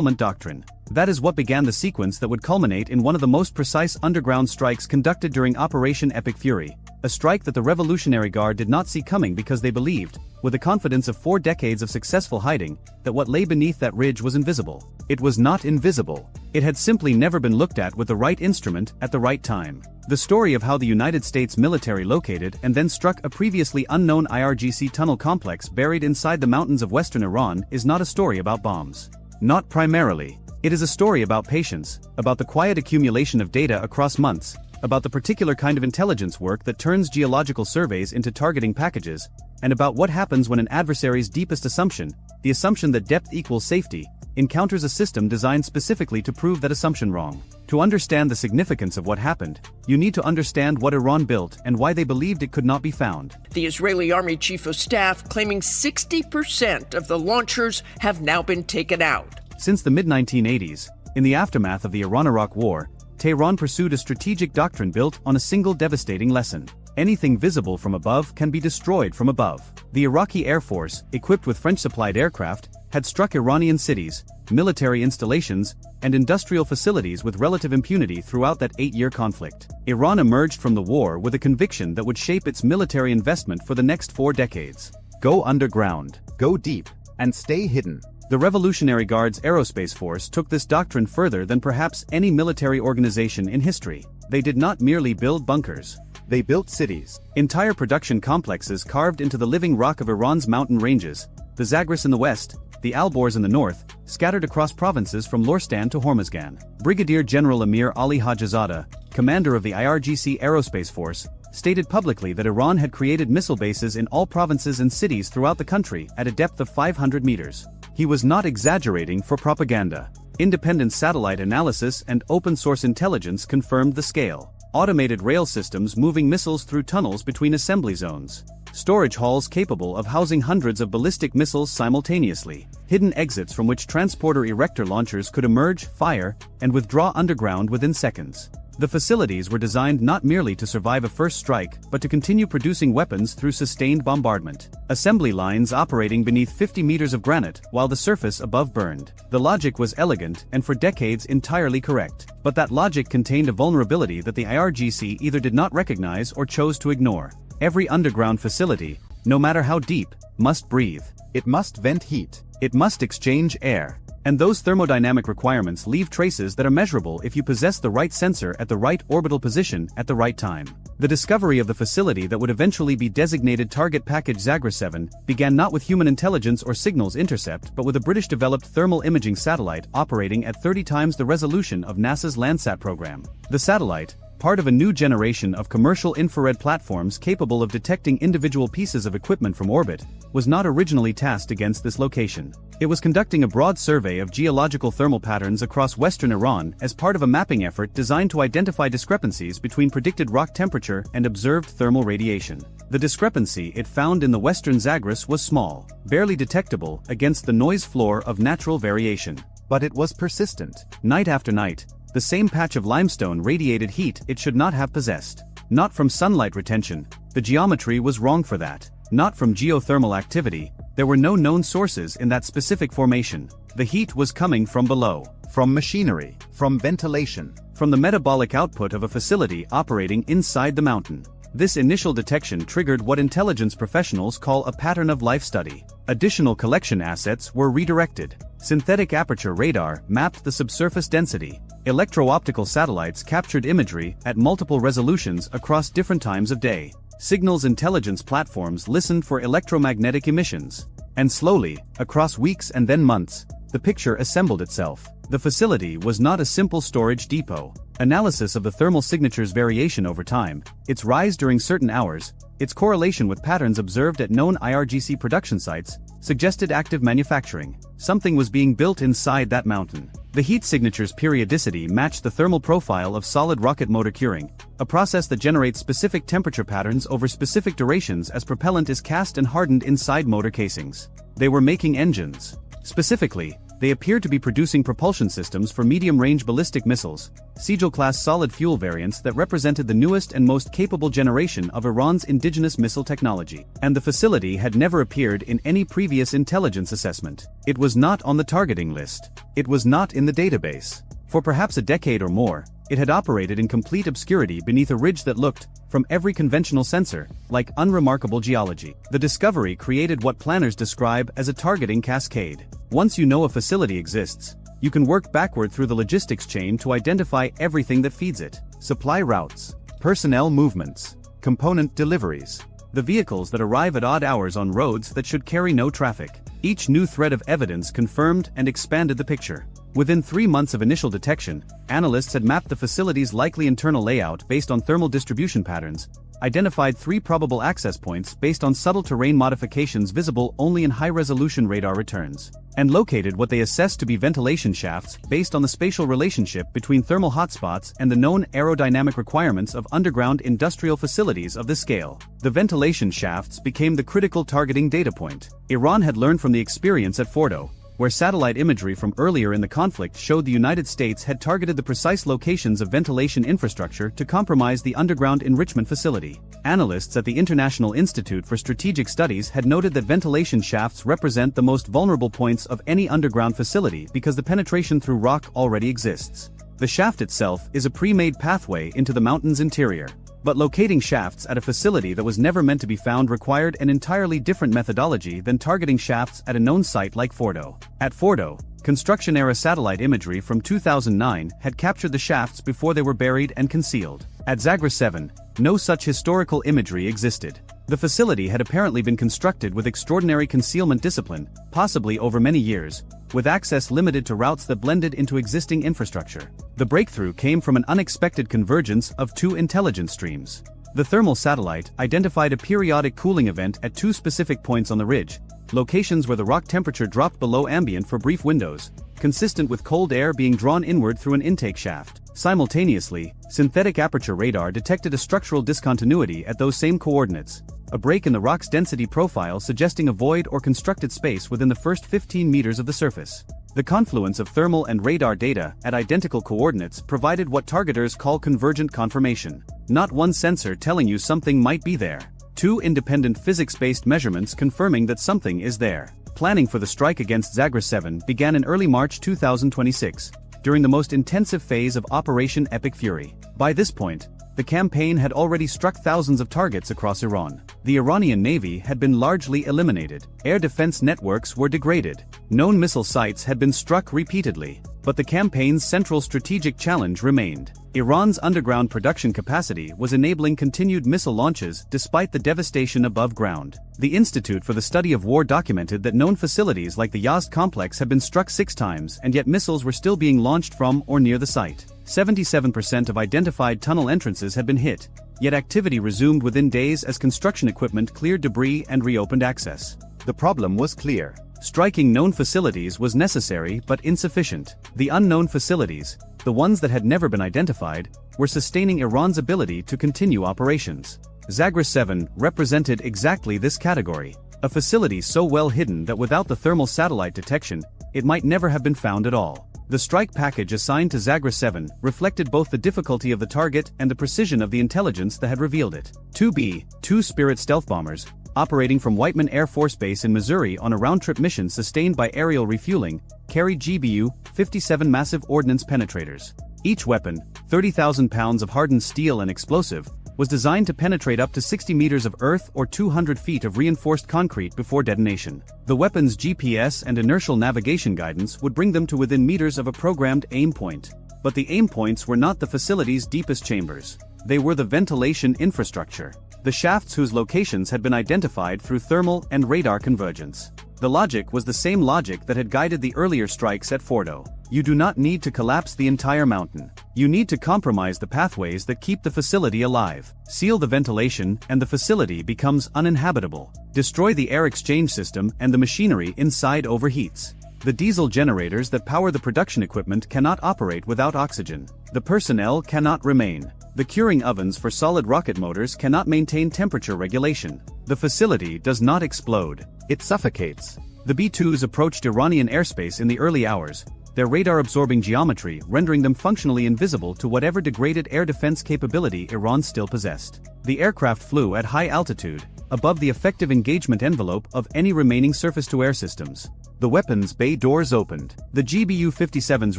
doctrine. That is what began the sequence that would culminate in one of the most precise underground strikes conducted during Operation Epic Fury, a strike that the Revolutionary Guard did not see coming because they believed, with the confidence of 4 decades of successful hiding, that what lay beneath that ridge was invisible. It was not invisible. It had simply never been looked at with the right instrument at the right time. The story of how the United States military located and then struck a previously unknown IRGC tunnel complex buried inside the mountains of western Iran is not a story about bombs. Not primarily. It is a story about patience, about the quiet accumulation of data across months, about the particular kind of intelligence work that turns geological surveys into targeting packages, and about what happens when an adversary's deepest assumption, the assumption that depth equals safety, encounters a system designed specifically to prove that assumption wrong. To understand the significance of what happened, you need to understand what Iran built and why they believed it could not be found. The Israeli Army Chief of Staff claiming 60% of the launchers have now been taken out. Since the mid-1980s, in the aftermath of the Iran-Iraq War, Tehran pursued a strategic doctrine built on a single devastating lesson. Anything visible from above can be destroyed from above. The Iraqi Air Force, equipped with French-supplied aircraft, had struck Iranian cities, military installations, and industrial facilities with relative impunity throughout that 8-year conflict. Iran emerged from the war with a conviction that would shape its military investment for the next 4 decades. Go underground, go deep, and stay hidden. The Revolutionary Guard's aerospace force took this doctrine further than perhaps any military organization in history. They did not merely build bunkers. They built cities. Entire production complexes carved into the living rock of Iran's mountain ranges, the Zagros in the west, the Alborz in the north, scattered across provinces from Lorestan to Hormuzgan. Brigadier General Amir Ali Hajizadeh, commander of the IRGC Aerospace Force, stated publicly that Iran had created missile bases in all provinces and cities throughout the country at a depth of 500 meters. He was not exaggerating for propaganda. Independent satellite analysis and open-source intelligence confirmed the scale. Automated rail systems moving missiles through tunnels between assembly zones. Storage halls capable of housing hundreds of ballistic missiles simultaneously. Hidden exits from which transporter erector launchers could emerge, fire, and withdraw underground within seconds. The facilities were designed not merely to survive a first strike, but to continue producing weapons through sustained bombardment. Assembly lines operating beneath 50 meters of granite while the surface above burned. The logic was elegant and for decades entirely correct. But that logic contained a vulnerability that the IRGC either did not recognize or chose to ignore. Every underground facility, no matter how deep, must breathe. It must vent heat. It must exchange air. And those thermodynamic requirements leave traces that are measurable if you possess the right sensor at the right orbital position at the right time. The discovery of the facility that would eventually be designated Target Package Zagros 7 began not with human intelligence or signals intercept but with a British-developed thermal imaging satellite operating at 30 times the resolution of NASA's Landsat program. The satellite, part of a new generation of commercial infrared platforms capable of detecting individual pieces of equipment from orbit, was not originally tasked against this location. It was conducting a broad survey of geological thermal patterns across western Iran as part of a mapping effort designed to identify discrepancies between predicted rock temperature and observed thermal radiation. The discrepancy it found in the western Zagros was small, barely detectable against the noise floor of natural variation. But it was persistent. Night after night, the same patch of limestone radiated heat it should not have possessed. Not from sunlight retention, the geometry was wrong for that. Not from geothermal activity, there were no known sources in that specific formation. The heat was coming from below. From machinery, from ventilation, from the metabolic output of a facility operating inside the mountain. This initial detection triggered what intelligence professionals call a pattern of life study. Additional collection assets were redirected. Synthetic aperture radar mapped the subsurface density. Electro-optical satellites captured imagery at multiple resolutions across different times of day. Signals intelligence platforms listened for electromagnetic emissions. And slowly, across weeks and then months, the picture assembled itself. The facility was not a simple storage depot. Analysis of the thermal signature's variation over time, its rise during certain hours, its correlation with patterns observed at known IRGC production sites, suggested active manufacturing. Something was being built inside that mountain. The heat signature's periodicity matched the thermal profile of solid rocket motor curing, a process that generates specific temperature patterns over specific durations as propellant is cast and hardened inside motor casings. They were making engines. Specifically, They appeared to be producing propulsion systems for medium-range ballistic missiles, Sigil-class solid-fuel variants that represented the newest and most capable generation of Iran's indigenous missile technology. And the facility had never appeared in any previous intelligence assessment. It was not on the targeting list. It was not in the database. For perhaps a decade or more, it had operated in complete obscurity beneath a ridge that looked, from every conventional sensor, like unremarkable geology. The discovery created what planners describe as a targeting cascade. Once you know a facility exists, you can work backward through the logistics chain to identify everything that feeds it. Supply routes, personnel movements, component deliveries, the vehicles that arrive at odd hours on roads that should carry no traffic. Each new thread of evidence confirmed and expanded the picture. Within 3 months of initial detection, analysts had mapped the facility's likely internal layout based on thermal distribution patterns, identified 3 probable access points based on subtle terrain modifications visible only in high-resolution radar returns, and located what they assessed to be ventilation shafts based on the spatial relationship between thermal hotspots and the known aerodynamic requirements of underground industrial facilities of this scale. The ventilation shafts became the critical targeting data point. Iran had learned from the experience at Fordo, where satellite imagery from earlier in the conflict showed the United States had targeted the precise locations of ventilation infrastructure to compromise the underground enrichment facility. Analysts at the International Institute for Strategic Studies had noted that ventilation shafts represent the most vulnerable points of any underground facility because the penetration through rock already exists. The shaft itself is a pre-made pathway into the mountain's interior. But locating shafts at a facility that was never meant to be found required an entirely different methodology than targeting shafts at a known site like Fordo. At Fordo, construction-era satellite imagery from 2009 had captured the shafts before they were buried and concealed. At Zagra 7, no such historical imagery existed. The facility had apparently been constructed with extraordinary concealment discipline, possibly over many years, with access limited to routes that blended into existing infrastructure. The breakthrough came from an unexpected convergence of 2 intelligence streams. The thermal satellite identified a periodic cooling event at 2 specific points on the ridge, locations where the rock temperature dropped below ambient for brief windows, consistent with cold air being drawn inward through an intake shaft. Simultaneously, synthetic aperture radar detected a structural discontinuity at those same coordinates, a break in the rock's density profile suggesting a void or constructed space within the first 15 meters of the surface. The confluence of thermal and radar data at identical coordinates provided what targeters call convergent confirmation. Not one sensor telling you something might be there. 2 independent physics-based measurements confirming that something is there. Planning for the strike against Zagra 7 began in early March 2026, during the most intensive phase of Operation Epic Fury. By this point, the campaign had already struck thousands of targets across Iran. The Iranian Navy had been largely eliminated. Air defense networks were degraded. Known missile sites had been struck repeatedly. But the campaign's central strategic challenge remained. Iran's underground production capacity was enabling continued missile launches despite the devastation above ground. The Institute for the Study of War documented that known facilities like the Yazd complex had been struck 6 times and yet missiles were still being launched from or near the site. 77% of identified tunnel entrances had been hit, yet activity resumed within days as construction equipment cleared debris and reopened access. The problem was clear. Striking known facilities was necessary but insufficient. The unknown facilities, the ones that had never been identified, were sustaining Iran's ability to continue operations. Zagra 7 represented exactly this category, a facility so well hidden that without the thermal satellite detection, it might never have been found at all. The strike package assigned to Zagra 7 reflected both the difficulty of the target and the precision of the intelligence that had revealed it. 2 Spirit stealth bombers, operating from Whiteman Air Force Base in Missouri on a round-trip mission sustained by aerial refueling, carried GBU-57 massive ordnance penetrators. Each weapon, 30,000 pounds of hardened steel and explosive, was designed to penetrate up to 60 meters of earth or 200 feet of reinforced concrete before detonation. The weapon's GPS and inertial navigation guidance would bring them to within meters of a programmed aim point. But the aim points were not the facility's deepest chambers. They were the ventilation infrastructure, the shafts whose locations had been identified through thermal and radar convergence. The logic was the same logic that had guided the earlier strikes at Fordo. You do not need to collapse the entire mountain. You need to compromise the pathways that keep the facility alive. Seal the ventilation and the facility becomes uninhabitable. Destroy the air exchange system and the machinery inside overheats. The diesel generators that power the production equipment cannot operate without oxygen. The personnel cannot remain. The curing ovens for solid rocket motors cannot maintain temperature regulation. The facility does not explode. It suffocates. The B-2s approached Iranian airspace in the early hours, their radar-absorbing geometry rendering them functionally invisible to whatever degraded air defense capability Iran still possessed. The aircraft flew at high altitude, above the effective engagement envelope of any remaining surface-to-air systems. The weapons bay doors opened. The GBU-57s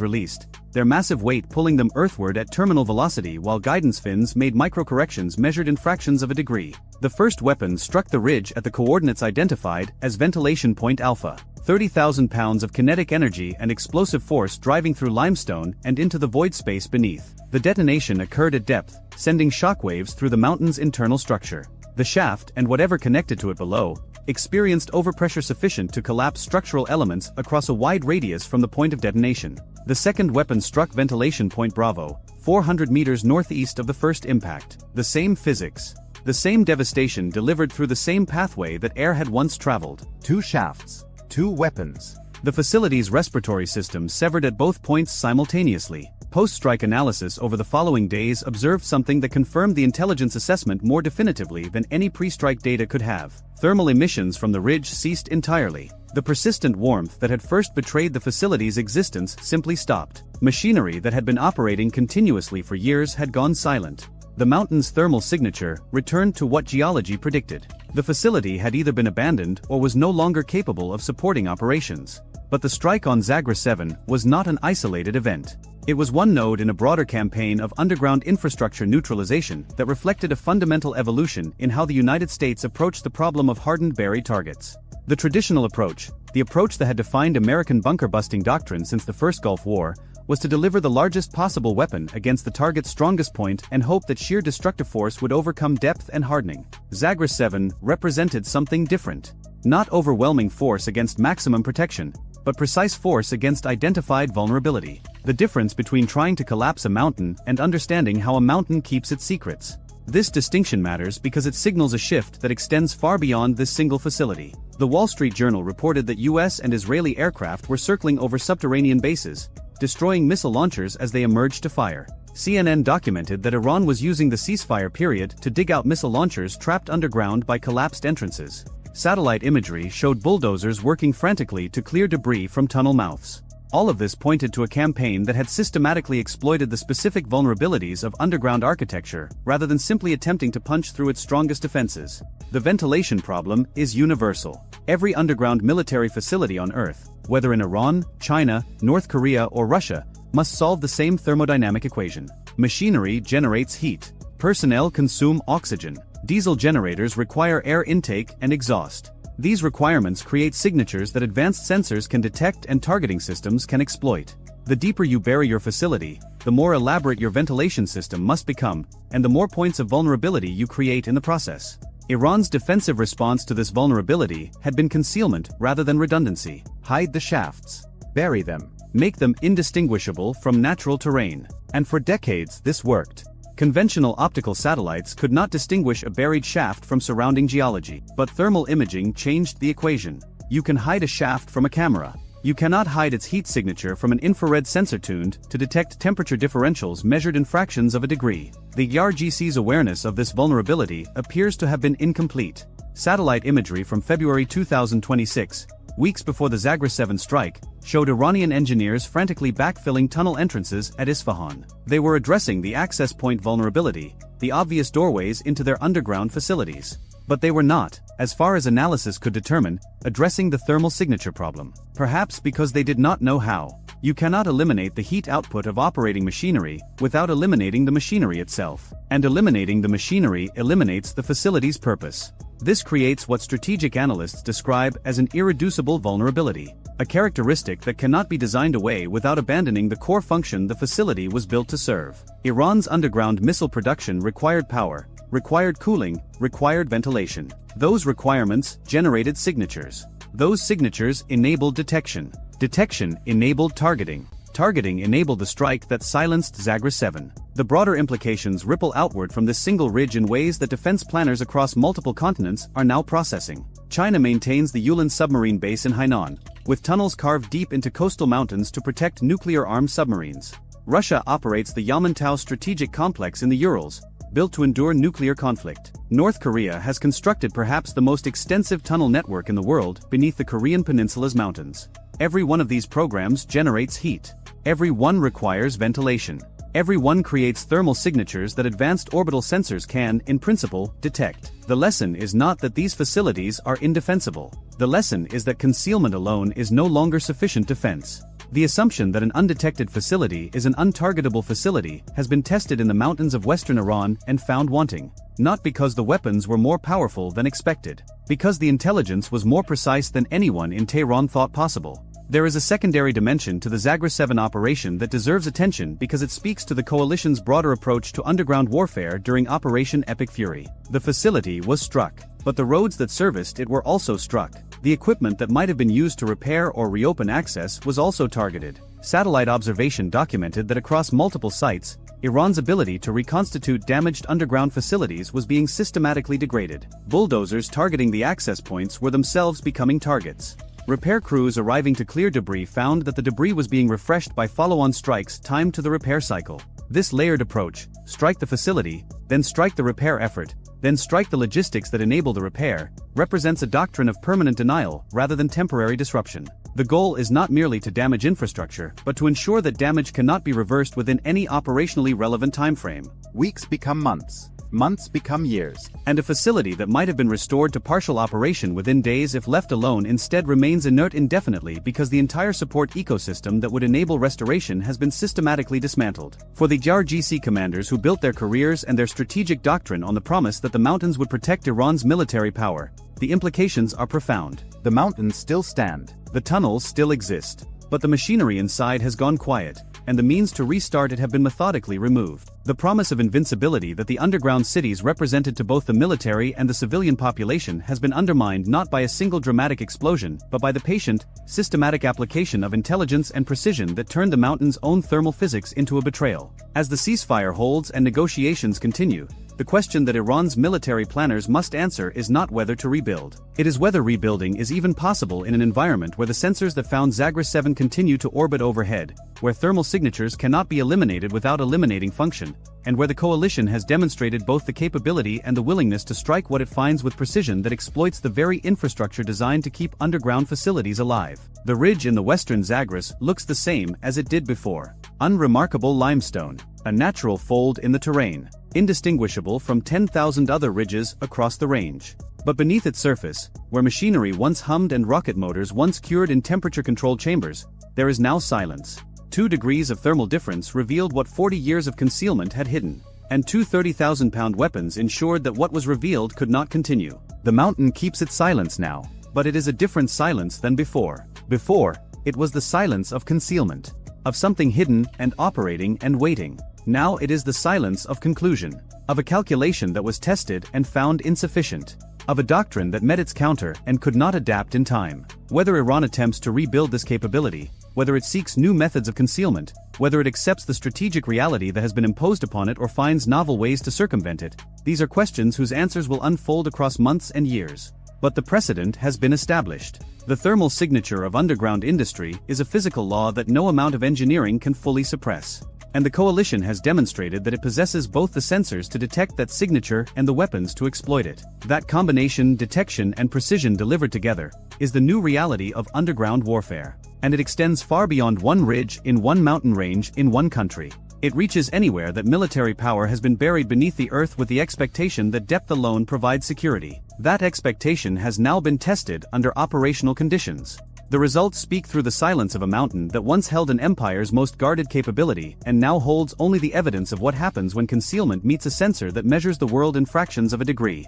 released, their massive weight pulling them earthward at terminal velocity while guidance fins made micro-corrections measured in fractions of a degree. The first weapon struck the ridge at the coordinates identified as ventilation point alpha. 30,000 pounds of kinetic energy and explosive force driving through limestone and into the void space beneath. The detonation occurred at depth, sending shockwaves through the mountain's internal structure. The shaft and whatever connected to it below experienced overpressure sufficient to collapse structural elements across a wide radius from the point of detonation. The second weapon struck ventilation point Bravo, 400 meters northeast of the first impact. The same physics. The same devastation delivered through the same pathway that air had once traveled. 2 shafts. 2 weapons. The facility's respiratory system severed at both points simultaneously. Post-strike analysis over the following days observed something that confirmed the intelligence assessment more definitively than any pre-strike data could have. Thermal emissions from the ridge ceased entirely. The persistent warmth that had first betrayed the facility's existence simply stopped. Machinery that had been operating continuously for years had gone silent. The mountain's thermal signature returned to what geology predicted. The facility had either been abandoned or was no longer capable of supporting operations. But the strike on Zagra 7 was not an isolated event. It was one node in a broader campaign of underground infrastructure neutralization that reflected a fundamental evolution in how the United States approached the problem of hardened buried targets. The traditional approach, the approach that had defined American bunker-busting doctrine since the First Gulf War, was to deliver the largest possible weapon against the target's strongest point and hope that sheer destructive force would overcome depth and hardening. Zagra 7 represented something different. Not overwhelming force against maximum protection, but precise force against identified vulnerability. The difference between trying to collapse a mountain and understanding how a mountain keeps its secrets. This distinction matters because it signals a shift that extends far beyond this single facility. The Wall Street Journal reported that US and Israeli aircraft were circling over subterranean bases, destroying missile launchers as they emerged to fire. CNN documented that Iran was using the ceasefire period to dig out missile launchers trapped underground by collapsed entrances. Satellite imagery showed bulldozers working frantically to clear debris from tunnel mouths. All of this pointed to a campaign that had systematically exploited the specific vulnerabilities of underground architecture, rather than simply attempting to punch through its strongest defenses. The ventilation problem is universal. Every underground military facility on Earth, whether in Iran, China, North Korea, or Russia, must solve the same thermodynamic equation. Machinery generates heat. Personnel consume oxygen. Diesel generators require air intake and exhaust. These requirements create signatures that advanced sensors can detect and targeting systems can exploit. The deeper you bury your facility, the more elaborate your ventilation system must become, and the more points of vulnerability you create in the process. Iran's defensive response to this vulnerability had been concealment rather than redundancy. Hide the shafts. Bury them. Make them indistinguishable from natural terrain. And for decades this worked. Conventional optical satellites could not distinguish a buried shaft from surrounding geology, but thermal imaging changed the equation. You can hide a shaft from a camera. You cannot hide its heat signature from an infrared sensor tuned to detect temperature differentials measured in fractions of a degree. The IRGC's awareness of this vulnerability appears to have been incomplete. Satellite imagery from February 2026, weeks before the Zagra 7 strike, showed Iranian engineers frantically backfilling tunnel entrances at Isfahan. They were addressing the access point vulnerability, the obvious doorways into their underground facilities. But they were not, as far as analysis could determine, addressing the thermal signature problem. Perhaps because they did not know how. You cannot eliminate the heat output of operating machinery without eliminating the machinery itself. And eliminating the machinery eliminates the facility's purpose. This creates what strategic analysts describe as an irreducible vulnerability, a characteristic that cannot be designed away without abandoning the core function the facility was built to serve. Iran's underground missile production required power, required cooling, required ventilation. Those requirements generated signatures. Those signatures enabled detection. Detection enabled targeting. Targeting enabled the strike that silenced Zagra 7. The broader implications ripple outward from this single ridge in ways that defense planners across multiple continents are now processing. China maintains the Yulin submarine base in Hainan, with tunnels carved deep into coastal mountains to protect nuclear-armed submarines. Russia operates the Yamantau strategic complex in the Urals, built to endure nuclear conflict. North Korea has constructed perhaps the most extensive tunnel network in the world beneath the Korean Peninsula's mountains. Every one of these programs generates heat. Every one requires ventilation. Every one creates thermal signatures that advanced orbital sensors can, in principle, detect. The lesson is not that these facilities are indefensible. The lesson is that concealment alone is no longer sufficient defense. The assumption that an undetected facility is an untargetable facility has been tested in the mountains of western Iran and found wanting. Not because the weapons were more powerful than expected. Because the intelligence was more precise than anyone in Tehran thought possible. There is a secondary dimension to the Zagra 7 operation that deserves attention because it speaks to the coalition's broader approach to underground warfare during Operation Epic Fury. The facility was struck, but the roads that serviced it were also struck. The equipment that might have been used to repair or reopen access was also targeted. Satellite observation documented that across multiple sites, Iran's ability to reconstitute damaged underground facilities was being systematically degraded. Bulldozers targeting the access points were themselves becoming targets. Repair crews arriving to clear debris found that the debris was being refreshed by follow-on strikes timed to the repair cycle. This layered approach, strike the facility, then strike the repair effort, then strike the logistics that enable the repair, represents a doctrine of permanent denial rather than temporary disruption. The goal is not merely to damage infrastructure, but to ensure that damage cannot be reversed within any operationally relevant timeframe. Weeks become months. Months become years. And a facility that might have been restored to partial operation within days if left alone instead remains inert indefinitely because the entire support ecosystem that would enable restoration has been systematically dismantled. For the JRGC commanders who built their careers and their strategic doctrine on the promise that the mountains would protect Iran's military power, the implications are profound. The mountains still stand. The tunnels still exist. But the machinery inside has gone quiet, and the means to restart it have been methodically removed. The promise of invincibility that the underground cities represented to both the military and the civilian population has been undermined not by a single dramatic explosion, but by the patient, systematic application of intelligence and precision that turned the mountain's own thermal physics into a betrayal. As the ceasefire holds and negotiations continue, the question that Iran's military planners must answer is not whether to rebuild. It is whether rebuilding is even possible in an environment where the sensors that found Zagra 7 continue to orbit overhead, where thermal signatures cannot be eliminated without eliminating function, and where the coalition has demonstrated both the capability and the willingness to strike what it finds with precision that exploits the very infrastructure designed to keep underground facilities alive. The ridge in the western Zagros looks the same as it did before. Unremarkable limestone, a natural fold in the terrain, indistinguishable from 10,000 other ridges across the range. But beneath its surface, where machinery once hummed and rocket motors once cured in temperature-controlled chambers, there is now silence. 2 degrees of thermal difference revealed what 40 years of concealment had hidden, and 2 30,000-pound weapons ensured that what was revealed could not continue. The mountain keeps its silence now, but it is a different silence than before. Before, it was the silence of concealment, of something hidden and operating and waiting. Now it is the silence of conclusion, of a calculation that was tested and found insufficient, of a doctrine that met its counter and could not adapt in time. Whether Iran attempts to rebuild this capability, whether it seeks new methods of concealment, whether it accepts the strategic reality that has been imposed upon it or finds novel ways to circumvent it, these are questions whose answers will unfold across months and years. But the precedent has been established. The thermal signature of underground industry is a physical law that no amount of engineering can fully suppress. And the coalition has demonstrated that it possesses both the sensors to detect that signature and the weapons to exploit it. That combination, detection and precision delivered together, is the new reality of underground warfare. And it extends far beyond one ridge in one mountain range in one country. It reaches anywhere that military power has been buried beneath the earth with the expectation that depth alone provides security. That expectation has now been tested under operational conditions. The results speak through the silence of a mountain that once held an empire's most guarded capability and now holds only the evidence of what happens when concealment meets a sensor that measures the world in fractions of a degree.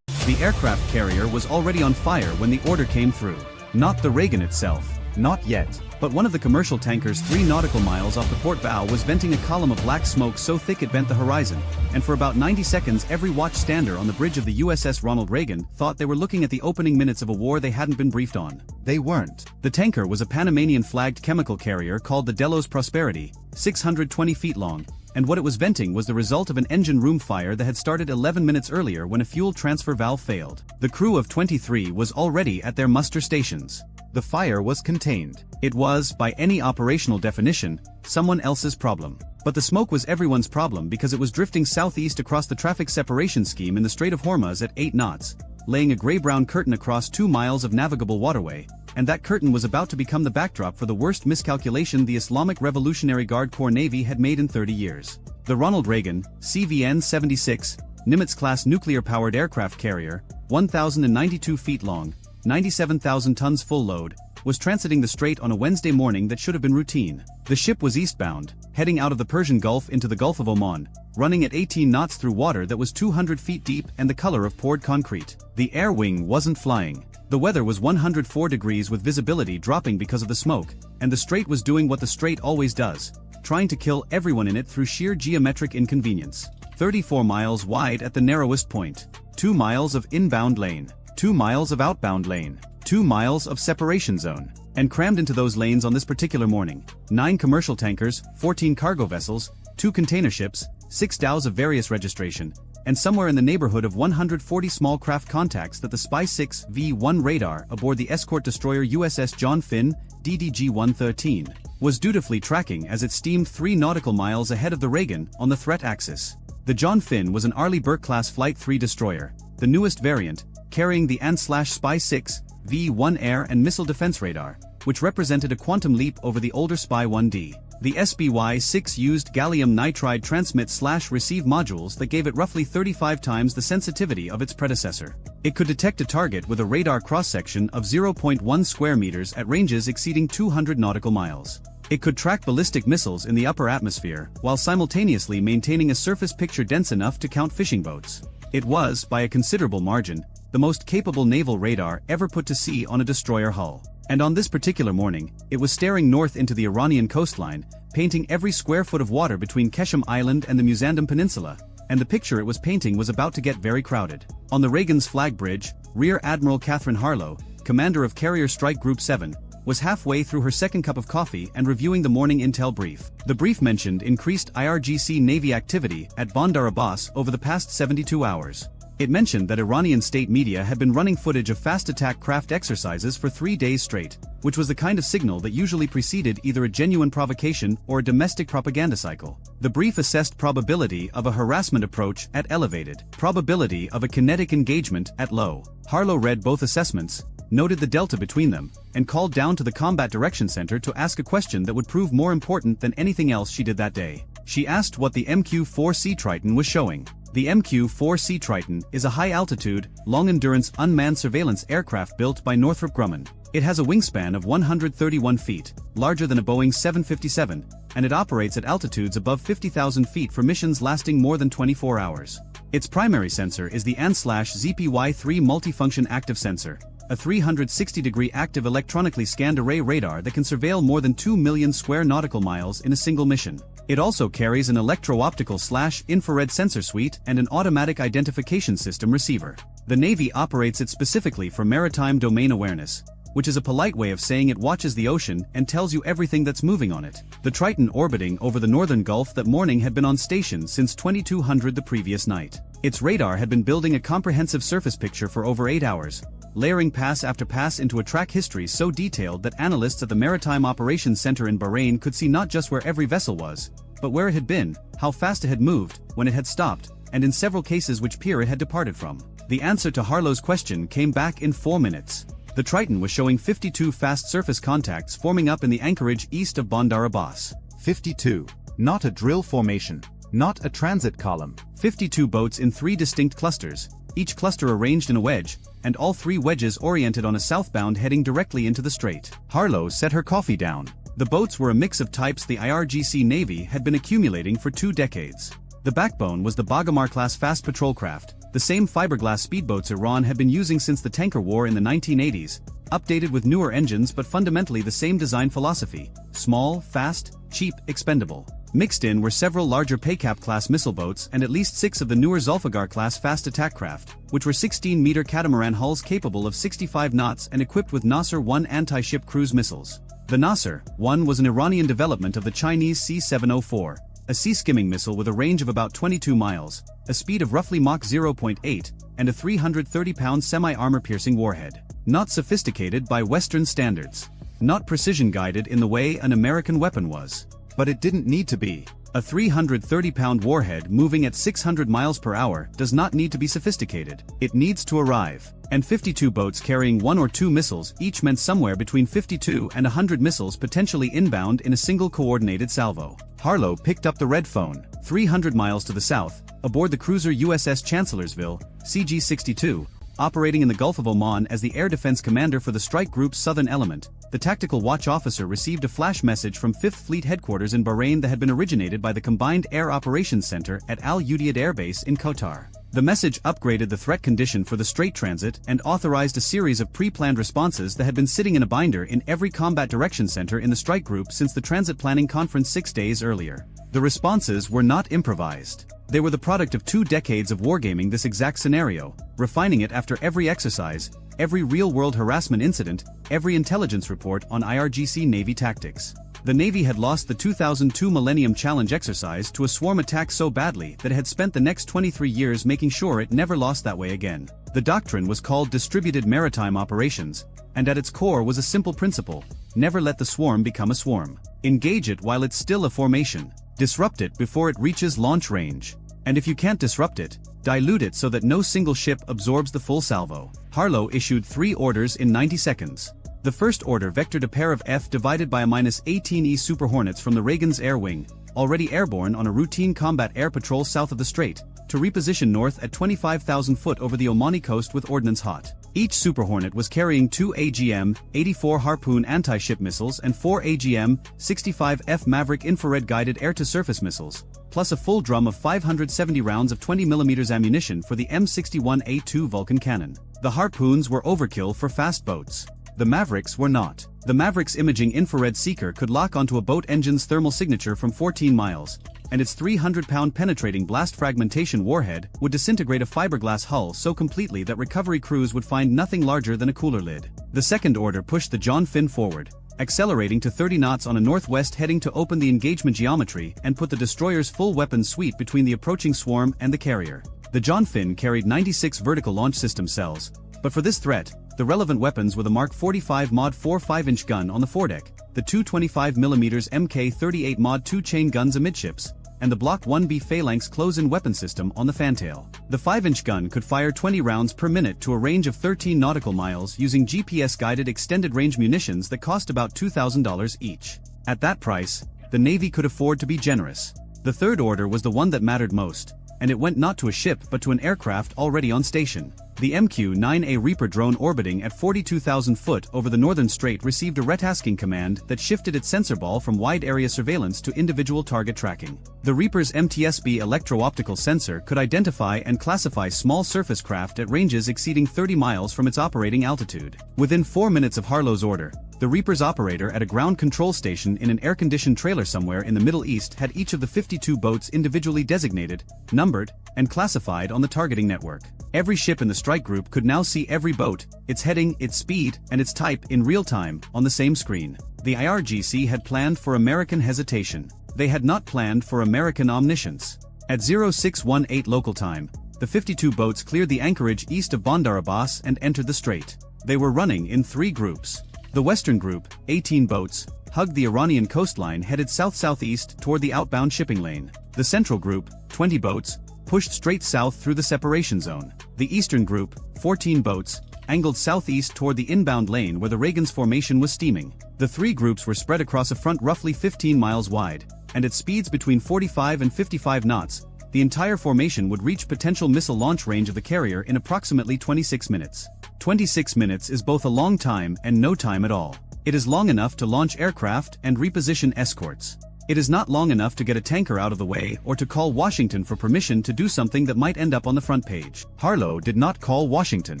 The aircraft carrier was already on fire when the order came through. Not the Reagan itself. Not yet. But one of the commercial tankers 3 nautical miles off the port bow was venting a column of black smoke so thick it bent the horizon, and for about 90 seconds every watchstander on the bridge of the USS Ronald Reagan thought they were looking at the opening minutes of a war they hadn't been briefed on. They weren't. The tanker was a Panamanian-flagged chemical carrier called the Delos Prosperity, 620 feet long, and what it was venting was the result of an engine room fire that had started 11 minutes earlier when a fuel transfer valve failed. The crew of 23 was already at their muster stations. The fire was contained. It was, by any operational definition, someone else's problem. But the smoke was everyone's problem because it was drifting southeast across the traffic separation scheme in the Strait of Hormuz at 8 knots, laying a gray-brown curtain across 2 miles of navigable waterway, and that curtain was about to become the backdrop for the worst miscalculation the Islamic Revolutionary Guard Corps Navy had made in 30 years. The Ronald Reagan, CVN-76, Nimitz-class nuclear-powered aircraft carrier, 1,092 feet long, 97,000 tons full load, was transiting the strait on a Wednesday morning that should have been routine. The ship was eastbound, heading out of the Persian Gulf into the Gulf of Oman, running at 18 knots through water that was 200 feet deep and the color of poured concrete. The air wing wasn't flying. The weather was 104 degrees with visibility dropping because of the smoke, and the strait was doing what the strait always does, trying to kill everyone in it through sheer geometric inconvenience. 34 miles wide at the narrowest point. 2 miles of inbound lane. 2 miles of outbound lane. 2 miles of separation zone. And crammed into those lanes on this particular morning, 9 commercial tankers, 14 cargo vessels, 2 container ships, 6 dhows of various registration, and somewhere in the neighborhood of 140 small craft contacts that the Spy-6 V-1 radar aboard the escort destroyer USS John Finn, DDG-113, was dutifully tracking as it steamed 3 nautical miles ahead of the Reagan on the threat axis. The John Finn was an Arleigh Burke-class Flight 3 destroyer, the newest variant, carrying the AN/Spy-6 V-1 air and missile defense radar, which represented a quantum leap over the older Spy-1D. The SBY-6 used gallium nitride transmit/receive modules that gave it roughly 35 times the sensitivity of its predecessor. It could detect a target with a radar cross-section of 0.1 square meters at ranges exceeding 200 nautical miles. It could track ballistic missiles in the upper atmosphere, while simultaneously maintaining a surface picture dense enough to count fishing boats. It was, by a considerable margin, the most capable naval radar ever put to sea on a destroyer hull. And on this particular morning, it was staring north into the Iranian coastline, painting every square foot of water between Keshem Island and the Musandam Peninsula, and the picture it was painting was about to get very crowded. On the Reagan's flag bridge, Rear Admiral Catherine Harlow, commander of Carrier Strike Group 7, was halfway through her second cup of coffee and reviewing the morning intel brief. The brief mentioned increased IRGC Navy activity at Bandar Abbas over the past 72 hours. It mentioned that Iranian state media had been running footage of fast attack craft exercises for 3 days straight, which was the kind of signal that usually preceded either a genuine provocation or a domestic propaganda cycle. The brief assessed probability of a harassment approach at elevated, probability of a kinetic engagement at low. Harlow read both assessments, noted the delta between them, and called down to the Combat Direction Center to ask a question that would prove more important than anything else she did that day. She asked what the MQ-4C Triton was showing. The MQ-4C Triton is a high-altitude, long-endurance unmanned surveillance aircraft built by Northrop Grumman. It has a wingspan of 131 feet, larger than a Boeing 757, and it operates at altitudes above 50,000 feet for missions lasting more than 24 hours. Its primary sensor is the AN/ZPY-3 multifunction active sensor, a 360-degree active electronically scanned array radar that can surveil more than 2 million square nautical miles in a single mission. It also carries an electro-optical/infrared sensor suite and an automatic identification system receiver. The Navy operates it specifically for maritime domain awareness, which is a polite way of saying it watches the ocean and tells you everything that's moving on it. The Triton orbiting over the northern Gulf that morning had been on station since 2200 the previous night. Its radar had been building a comprehensive surface picture for over 8 hours, layering pass after pass into a track history so detailed that analysts at the Maritime Operations Center in Bahrain could see not just where every vessel was, but where it had been, how fast it had moved, when it had stopped, and in several cases which pier it had departed from. The answer to Harlow's question came back in 4 minutes. The Triton was showing 52 fast surface contacts forming up in the anchorage east of Bandar Abbas. 52. Not a drill formation. Not a transit column. 52 boats in 3 distinct clusters, each cluster arranged in a wedge, and all 3 wedges oriented on a southbound heading directly into the strait. Harlow set her coffee down. The boats were a mix of types the IRGC Navy had been accumulating for 2 decades. The backbone was the Bagamar-class fast patrol craft, the same fiberglass speedboats Iran had been using since the tanker war in the 1980s, updated with newer engines but fundamentally the same design philosophy: small, fast, cheap, expendable. Mixed in were several larger Paycap-class missile boats and at least 6 of the newer Zulfiqar-class fast attack craft, which were 16-meter catamaran hulls capable of 65 knots and equipped with Nasser-1 anti-ship cruise missiles. The Nasser-1 was an Iranian development of the Chinese C-704, a sea-skimming missile with a range of about 22 miles, a speed of roughly Mach 0.8, and a 330-pound semi-armor-piercing warhead. Not sophisticated by Western standards. Not precision-guided in the way an American weapon was. But it didn't need to be. A 330-pound warhead moving at 600 miles per hour does not need to be sophisticated. It needs to arrive. And 52 boats carrying 1 or 2 missiles each meant somewhere between 52 and 100 missiles potentially inbound in a single coordinated salvo. Harlow picked up the red phone. 300 miles to the south, aboard the cruiser USS Chancellorsville, CG-62, operating in the Gulf of Oman as the air defense commander for the strike group's southern element, the tactical watch officer received a flash message from 5th Fleet headquarters in Bahrain that had been originated by the Combined Air Operations Center at Al Udeid Air Base in Qatar. The message upgraded the threat condition for the Strait transit and authorized a series of pre-planned responses that had been sitting in a binder in every combat direction center in the strike group since the transit planning conference 6 days earlier. The responses were not improvised. They were the product of 2 decades of wargaming this exact scenario, refining it after every exercise, every real-world harassment incident, every intelligence report on IRGC Navy tactics. The Navy had lost the 2002 Millennium Challenge exercise to a swarm attack so badly that it had spent the next 23 years making sure it never lost that way again. The doctrine was called Distributed Maritime Operations, and at its core was a simple principle: never let the swarm become a swarm. Engage it while it's still a formation. Disrupt it before it reaches launch range. And if you can't disrupt it, dilute it so that no single ship absorbs the full salvo. Harlow issued 3 orders in 90 seconds. The first order vectored a pair of F divided by a -18E Super Hornets from the Reagan's Air Wing, already airborne on a routine combat air patrol south of the Strait, to reposition north at 25,000 foot over the Omani coast with ordnance hot. Each Super Hornet was carrying 2 AGM-84 Harpoon anti-ship missiles and 4 AGM-65F Maverick infrared-guided air-to-surface missiles, plus a full drum of 570 rounds of 20mm ammunition for the M61A2 Vulcan cannon. The Harpoons were overkill for fast boats. The Mavericks were not. The Maverick's imaging infrared seeker could lock onto a boat engine's thermal signature from 14 miles, and its 300-pound penetrating blast fragmentation warhead would disintegrate a fiberglass hull so completely that recovery crews would find nothing larger than a cooler lid. The second order pushed the John Finn forward, accelerating to 30 knots on a northwest heading to open the engagement geometry and put the destroyer's full weapons suite between the approaching swarm and the carrier. The John Finn carried 96 vertical launch system cells, but for this threat, the relevant weapons were the Mark 45 Mod 4 5-inch gun on the foredeck, the two 25mm Mk38 Mod 2 chain guns amidships, and the Block 1B Phalanx close-in weapon system on the fantail. The 5-inch gun could fire 20 rounds per minute to a range of 13 nautical miles using GPS-guided extended-range munitions that cost about $2,000 each. At that price, the Navy could afford to be generous. The third order was the one that mattered most, and it went not to a ship but to an aircraft already on station. The MQ-9A Reaper drone orbiting at 42,000 foot over the northern strait received a retasking command that shifted its sensor ball from wide-area surveillance to individual target tracking. The Reaper's MTSB electro-optical sensor could identify and classify small surface craft at ranges exceeding 30 miles from its operating altitude. Within 4 minutes of Harlow's order, the Reaper's operator at a ground control station in an air-conditioned trailer somewhere in the Middle East had each of the 52 boats individually designated, numbered, and classified on the targeting network. Every ship in the strike group could now see every boat, its heading, its speed, and its type in real time, on the same screen. The IRGC had planned for American hesitation. They had not planned for American omniscience. At 0618 local time, the 52 boats cleared the anchorage east of Bandar Abbas and entered the strait. They were running in 3 groups. The western group, 18 boats, hugged the Iranian coastline headed south-southeast toward the outbound shipping lane. The central group, 20 boats, pushed straight south through the separation zone. The eastern group, 14 boats, angled southeast toward the inbound lane where the Reagan's formation was steaming. The 3 groups were spread across a front roughly 15 miles wide, and at speeds between 45 and 55 knots, the entire formation would reach potential missile launch range of the carrier in approximately 26 minutes. 26 minutes is both a long time and no time at all. It is long enough to launch aircraft and reposition escorts. It is not long enough to get a tanker out of the way or to call Washington for permission to do something that might end up on the front page. Harlow did not call Washington.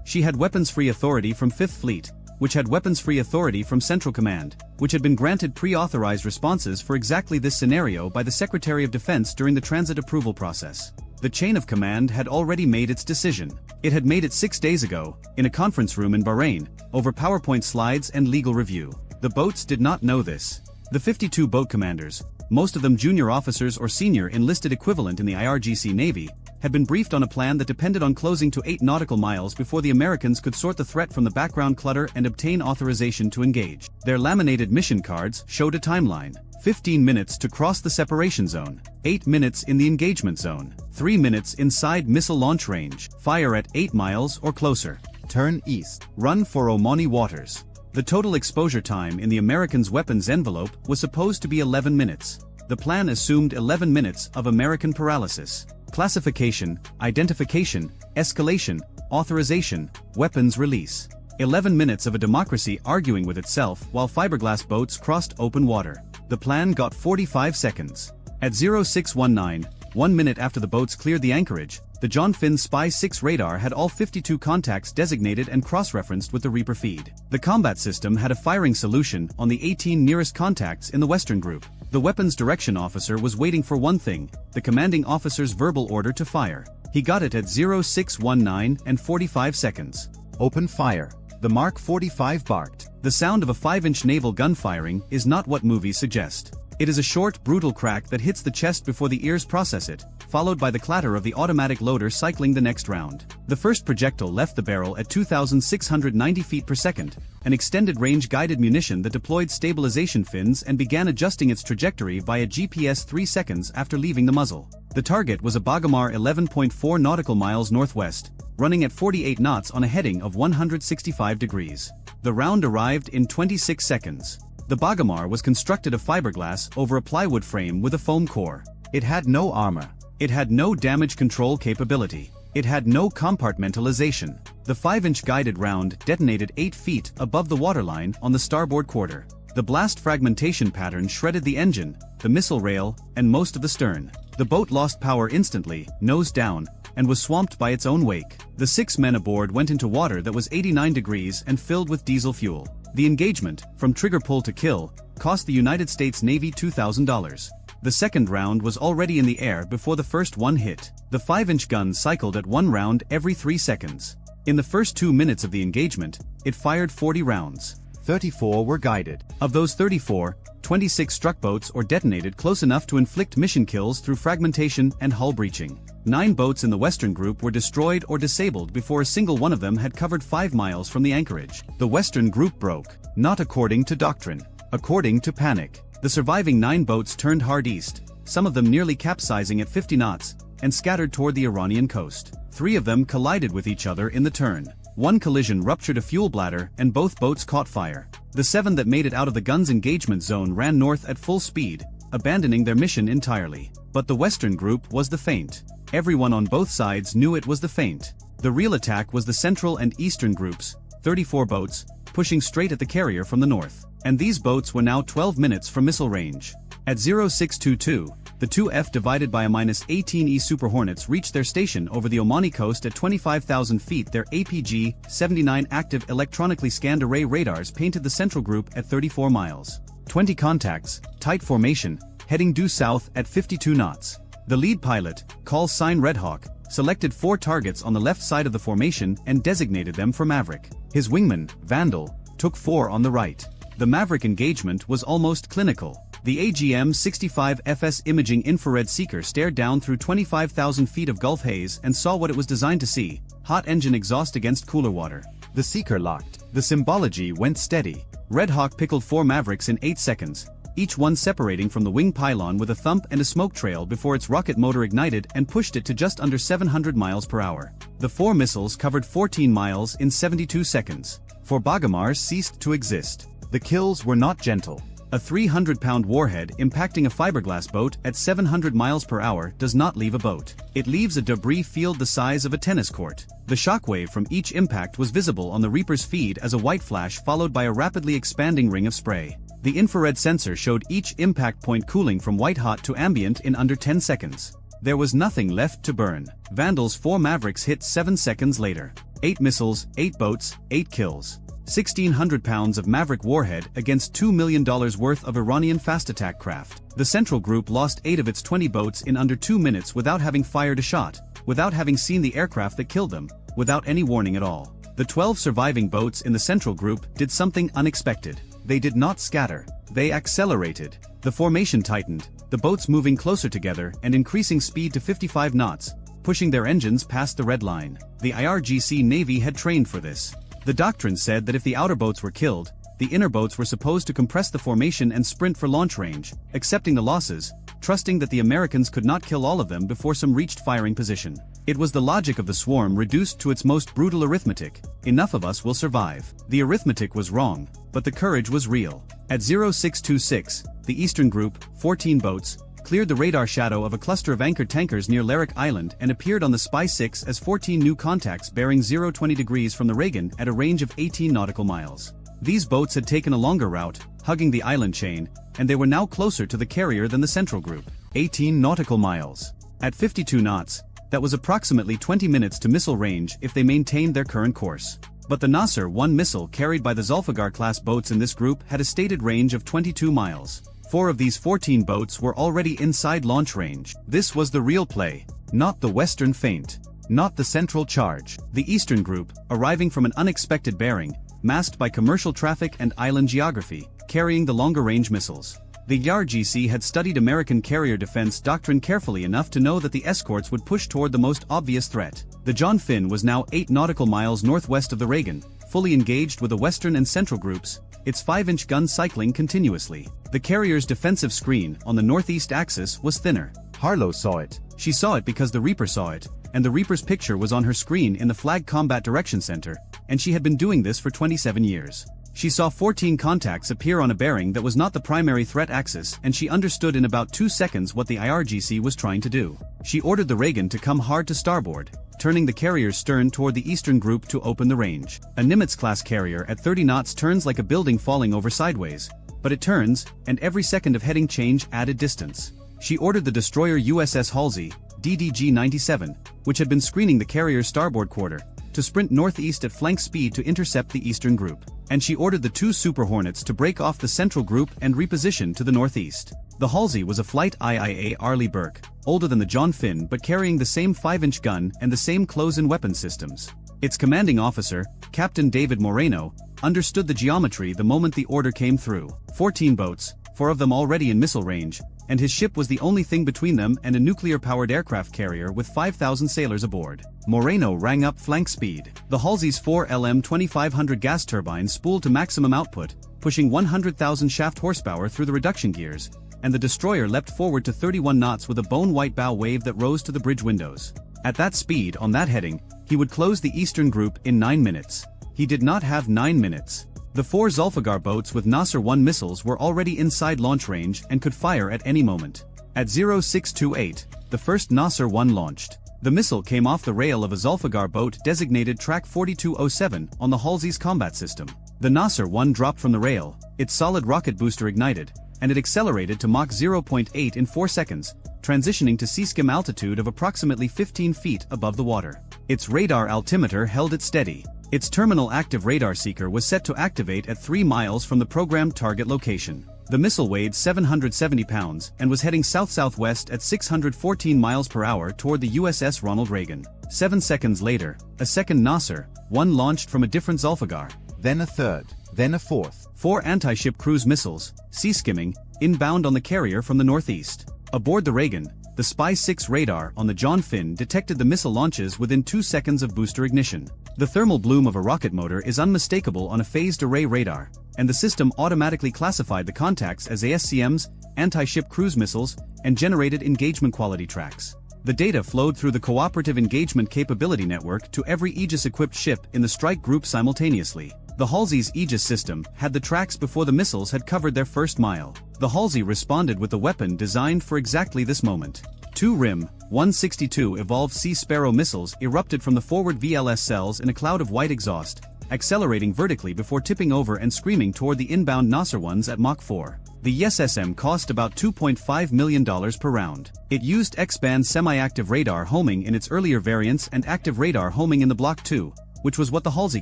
She had weapons-free authority from 5th Fleet, which had weapons-free authority from Central Command, which had been granted pre-authorized responses for exactly this scenario by the Secretary of Defense during the transit approval process. The chain of command had already made its decision. It had made it 6 days ago, in a conference room in Bahrain, over PowerPoint slides and legal review. The boats did not know this. The 52 boat commanders, most of them junior officers or senior enlisted equivalent in the IRGC Navy, had been briefed on a plan that depended on closing to 8 nautical miles before the Americans could sort the threat from the background clutter and obtain authorization to engage. Their laminated mission cards showed a timeline: 15 minutes to cross the separation zone, 8 minutes in the engagement zone, 3 minutes inside missile launch range, fire at 8 miles or closer, Turn east. run for Omani waters. The total exposure time in the Americans' weapons envelope was supposed to be 11 minutes. The plan assumed 11 minutes of American paralysis. Classification, identification, escalation, authorization, weapons release. 11 minutes of a democracy arguing with itself while fiberglass boats crossed open water. The plan got 45 seconds. At 0619, 1 minute after the boats cleared the anchorage, the John Finn Spy 6 radar had all 52 contacts designated and cross-referenced with the Reaper feed. The combat system had a firing solution on the 18 nearest contacts in the Western Group. The weapons direction officer was waiting for one thing: the commanding officer's verbal order to fire. He got it at 0619 and 45 seconds. Open fire. The Mark 45 barked. The sound of a 5-inch naval gun firing is not what movies suggest. It is a short, brutal crack that hits the chest before the ears process it, followed by the clatter of the automatic loader cycling the next round. The first projectile left the barrel at 2,690 feet per second, an extended-range guided munition that deployed stabilization fins and began adjusting its trajectory via GPS 3 seconds after leaving the muzzle. The target was a Bagamar 11.4 nautical miles northwest, running at 48 knots on a heading of 165 degrees. The round arrived in 26 seconds. The Bagamar was constructed of fiberglass over a plywood frame with a foam core. It had no armor. It had no damage control capability. It had no compartmentalization. The 5-inch guided round detonated 8 feet above the waterline on the starboard quarter. The blast fragmentation pattern shredded the engine, the missile rail, and most of the stern. The boat lost power instantly, nose down, and was swamped by its own wake. The 6 men aboard went into water that was 89 degrees and filled with diesel fuel. The engagement, from trigger pull to kill, cost the United States Navy $2,000. The second round was already in the air before the first one hit. The 5-inch gun cycled at 1 round every 3 seconds. In the first 2 minutes of the engagement, it fired 40 rounds. 34 were guided. Of those 34, 26 struck boats or detonated close enough to inflict mission kills through fragmentation and hull breaching. 9 boats in the Western Group were destroyed or disabled before a single one of them had covered 5 miles from the anchorage. The Western Group broke, not according to doctrine, according to panic. The surviving 9 boats turned hard east, some of them nearly capsizing at 50 knots, and scattered toward the Iranian coast. 3 of them collided with each other in the turn. One collision ruptured a fuel bladder and both boats caught fire. The 7 that made it out of the gun's engagement zone ran north at full speed, abandoning their mission entirely. But the Western Group was the feint. Everyone on both sides knew it was the feint. The real attack was the Central and Eastern Groups, 34 boats, pushing straight at the carrier from the north. And these boats were now 12 minutes from missile range. At 0622, the 2F divided by a -18E Super Hornets reached their station over the Omani coast at 25,000 feet. Their APG-79 active electronically scanned array radars painted the Central Group at 34 miles. 20 contacts, tight formation, heading due south at 52 knots. The lead pilot, call sign Red Hawk, selected 4 targets on the left side of the formation and designated them for Maverick. His wingman, Vandal, took 4 on the right. The Maverick engagement was almost clinical. The AGM-65 FS imaging infrared seeker stared down through 25,000 feet of Gulf haze and saw what it was designed to see: hot engine exhaust against cooler water. The seeker locked. The symbology went steady. Red Hawk pickled 4 Mavericks in 8 seconds, each one separating from the wing pylon with a thump and a smoke trail before its rocket motor ignited and pushed it to just under 700 miles per hour. The 4 missiles covered 14 miles in 72 seconds. 4 Bagamars ceased to exist. The kills were not gentle. A 300-pound warhead impacting a fiberglass boat at 700 miles per hour does not leave a boat. It leaves a debris field the size of a tennis court. The shockwave from each impact was visible on the Reaper's feed as a white flash followed by a rapidly expanding ring of spray. The infrared sensor showed each impact point cooling from white-hot to ambient in under 10 seconds. There was nothing left to burn. Vandal's 4 Mavericks hit 7 seconds later. 8 missiles, 8 boats, 8 kills. 1,600 pounds of Maverick warhead against $2 million worth of Iranian fast attack craft. The Central Group lost 8 of its 20 boats in under 2 minutes without having fired a shot, without having seen the aircraft that killed them, without any warning at all. The 12 surviving boats in the Central Group did something unexpected. They did not scatter. They accelerated. The formation tightened, the boats moving closer together and increasing speed to 55 knots, pushing their engines past the red line. The IRGC Navy had trained for this. The doctrine said that if the outer boats were killed, the inner boats were supposed to compress the formation and sprint for launch range, accepting the losses, trusting that the Americans could not kill all of them before some reached firing position. It was the logic of the swarm reduced to its most brutal arithmetic: enough of us will survive. The arithmetic was wrong, but the courage was real. At 0626, the Eastern Group, 14 boats, cleared the radar shadow of a cluster of anchored tankers near Lerwick Island and appeared on the Spy 6 as 14 new contacts bearing 020 degrees from the Reagan at a range of 18 nautical miles. These boats had taken a longer route, hugging the island chain, and they were now closer to the carrier than the Central Group. 18 nautical miles. At 52 knots, that was approximately 20 minutes to missile range if they maintained their current course. But the Nasser 1 missile carried by the Zulfiqar-class boats in this group had a stated range of 22 miles. 4 of these 14 boats were already inside launch range. This was the real play, not the Western feint, not the central charge. The Eastern Group, arriving from an unexpected bearing, masked by commercial traffic and island geography, carrying the longer-range missiles. The IRGC had studied American carrier defense doctrine carefully enough to know that the escorts would push toward the most obvious threat. The John Finn was now 8 nautical miles northwest of the Reagan, fully engaged with the Western and Central Groups, its 5-inch gun cycling continuously. The carrier's defensive screen on the northeast axis was thinner. Harlow saw it. She saw it because the Reaper saw it, and the Reaper's picture was on her screen in the Flag Combat Direction Center, and she had been doing this for 27 years. She saw 14 contacts appear on a bearing that was not the primary threat axis, and she understood in about 2 seconds what the IRGC was trying to do. She ordered the Reagan to come hard to starboard, turning the carrier's stern toward the Eastern Group to open the range. A Nimitz-class carrier at 30 knots turns like a building falling over sideways, but it turns, and every second of heading change added distance. She ordered the destroyer USS Halsey, DDG-97, which had been screening the carrier's starboard quarter, to sprint northeast at flank speed to intercept the Eastern Group. And she ordered the 2 Super Hornets to break off the Central Group and reposition to the northeast. The Halsey was a Flight IIA Arleigh Burke, older than the John Finn but carrying the same 5-inch gun and the same close-in weapon systems. Its commanding officer, Captain David Moreno, understood the geometry the moment the order came through. 14 boats, 4 of them already in missile range, and his ship was the only thing between them and a nuclear-powered aircraft carrier with 5,000 sailors aboard. Moreno rang up flank speed. The Halsey's 4 LM-2500 gas turbines spooled to maximum output, pushing 100,000 shaft horsepower through the reduction gears, and the destroyer leapt forward to 31 knots with a bone-white bow wave that rose to the bridge windows. At that speed, on that heading, he would close the Eastern Group in 9 minutes. He did not have 9 minutes. The 4 Zulfiqar boats with Nasser 1 missiles were already inside launch range and could fire at any moment. At 0628, the first Nasser 1 launched. The missile came off the rail of a Zulfiqar boat designated Track 4207 on the Halsey's combat system. The Nasser 1 dropped from the rail, its solid rocket booster ignited, and it accelerated to Mach 0.8 in 4 seconds, transitioning to sea-skim altitude of approximately 15 feet above the water. Its radar altimeter held it steady. Its terminal active radar seeker was set to activate at 3 miles from the programmed target location. The missile weighed 770 pounds and was heading south-southwest at 614 miles per hour toward the USS Ronald Reagan. 7 seconds later, a second Nasser, 1 launched from a different Zulfiqar. Then a third, then a fourth. 4 anti-ship cruise missiles, sea-skimming, inbound on the carrier from the northeast. Aboard the Reagan, the Spy 6 radar on the John Finn detected the missile launches within 2 seconds of booster ignition. The thermal bloom of a rocket motor is unmistakable on a phased array radar, and the system automatically classified the contacts as ASCMs, anti-ship cruise missiles, and generated engagement quality tracks. The data flowed through the Cooperative Engagement Capability Network to every Aegis-equipped ship in the strike group simultaneously. The Halsey's Aegis system had the tracks before the missiles had covered their first mile. The Halsey responded with a weapon designed for exactly this moment. 2 RIM-162 evolved Sea Sparrow missiles erupted from the forward VLS cells in a cloud of white exhaust, accelerating vertically before tipping over and screaming toward the inbound Nasser ones at Mach 4. The SSM cost about $2.5 million per round. It used X-band semi-active radar homing in its earlier variants and active radar homing in the Block 2, which was what the Halsey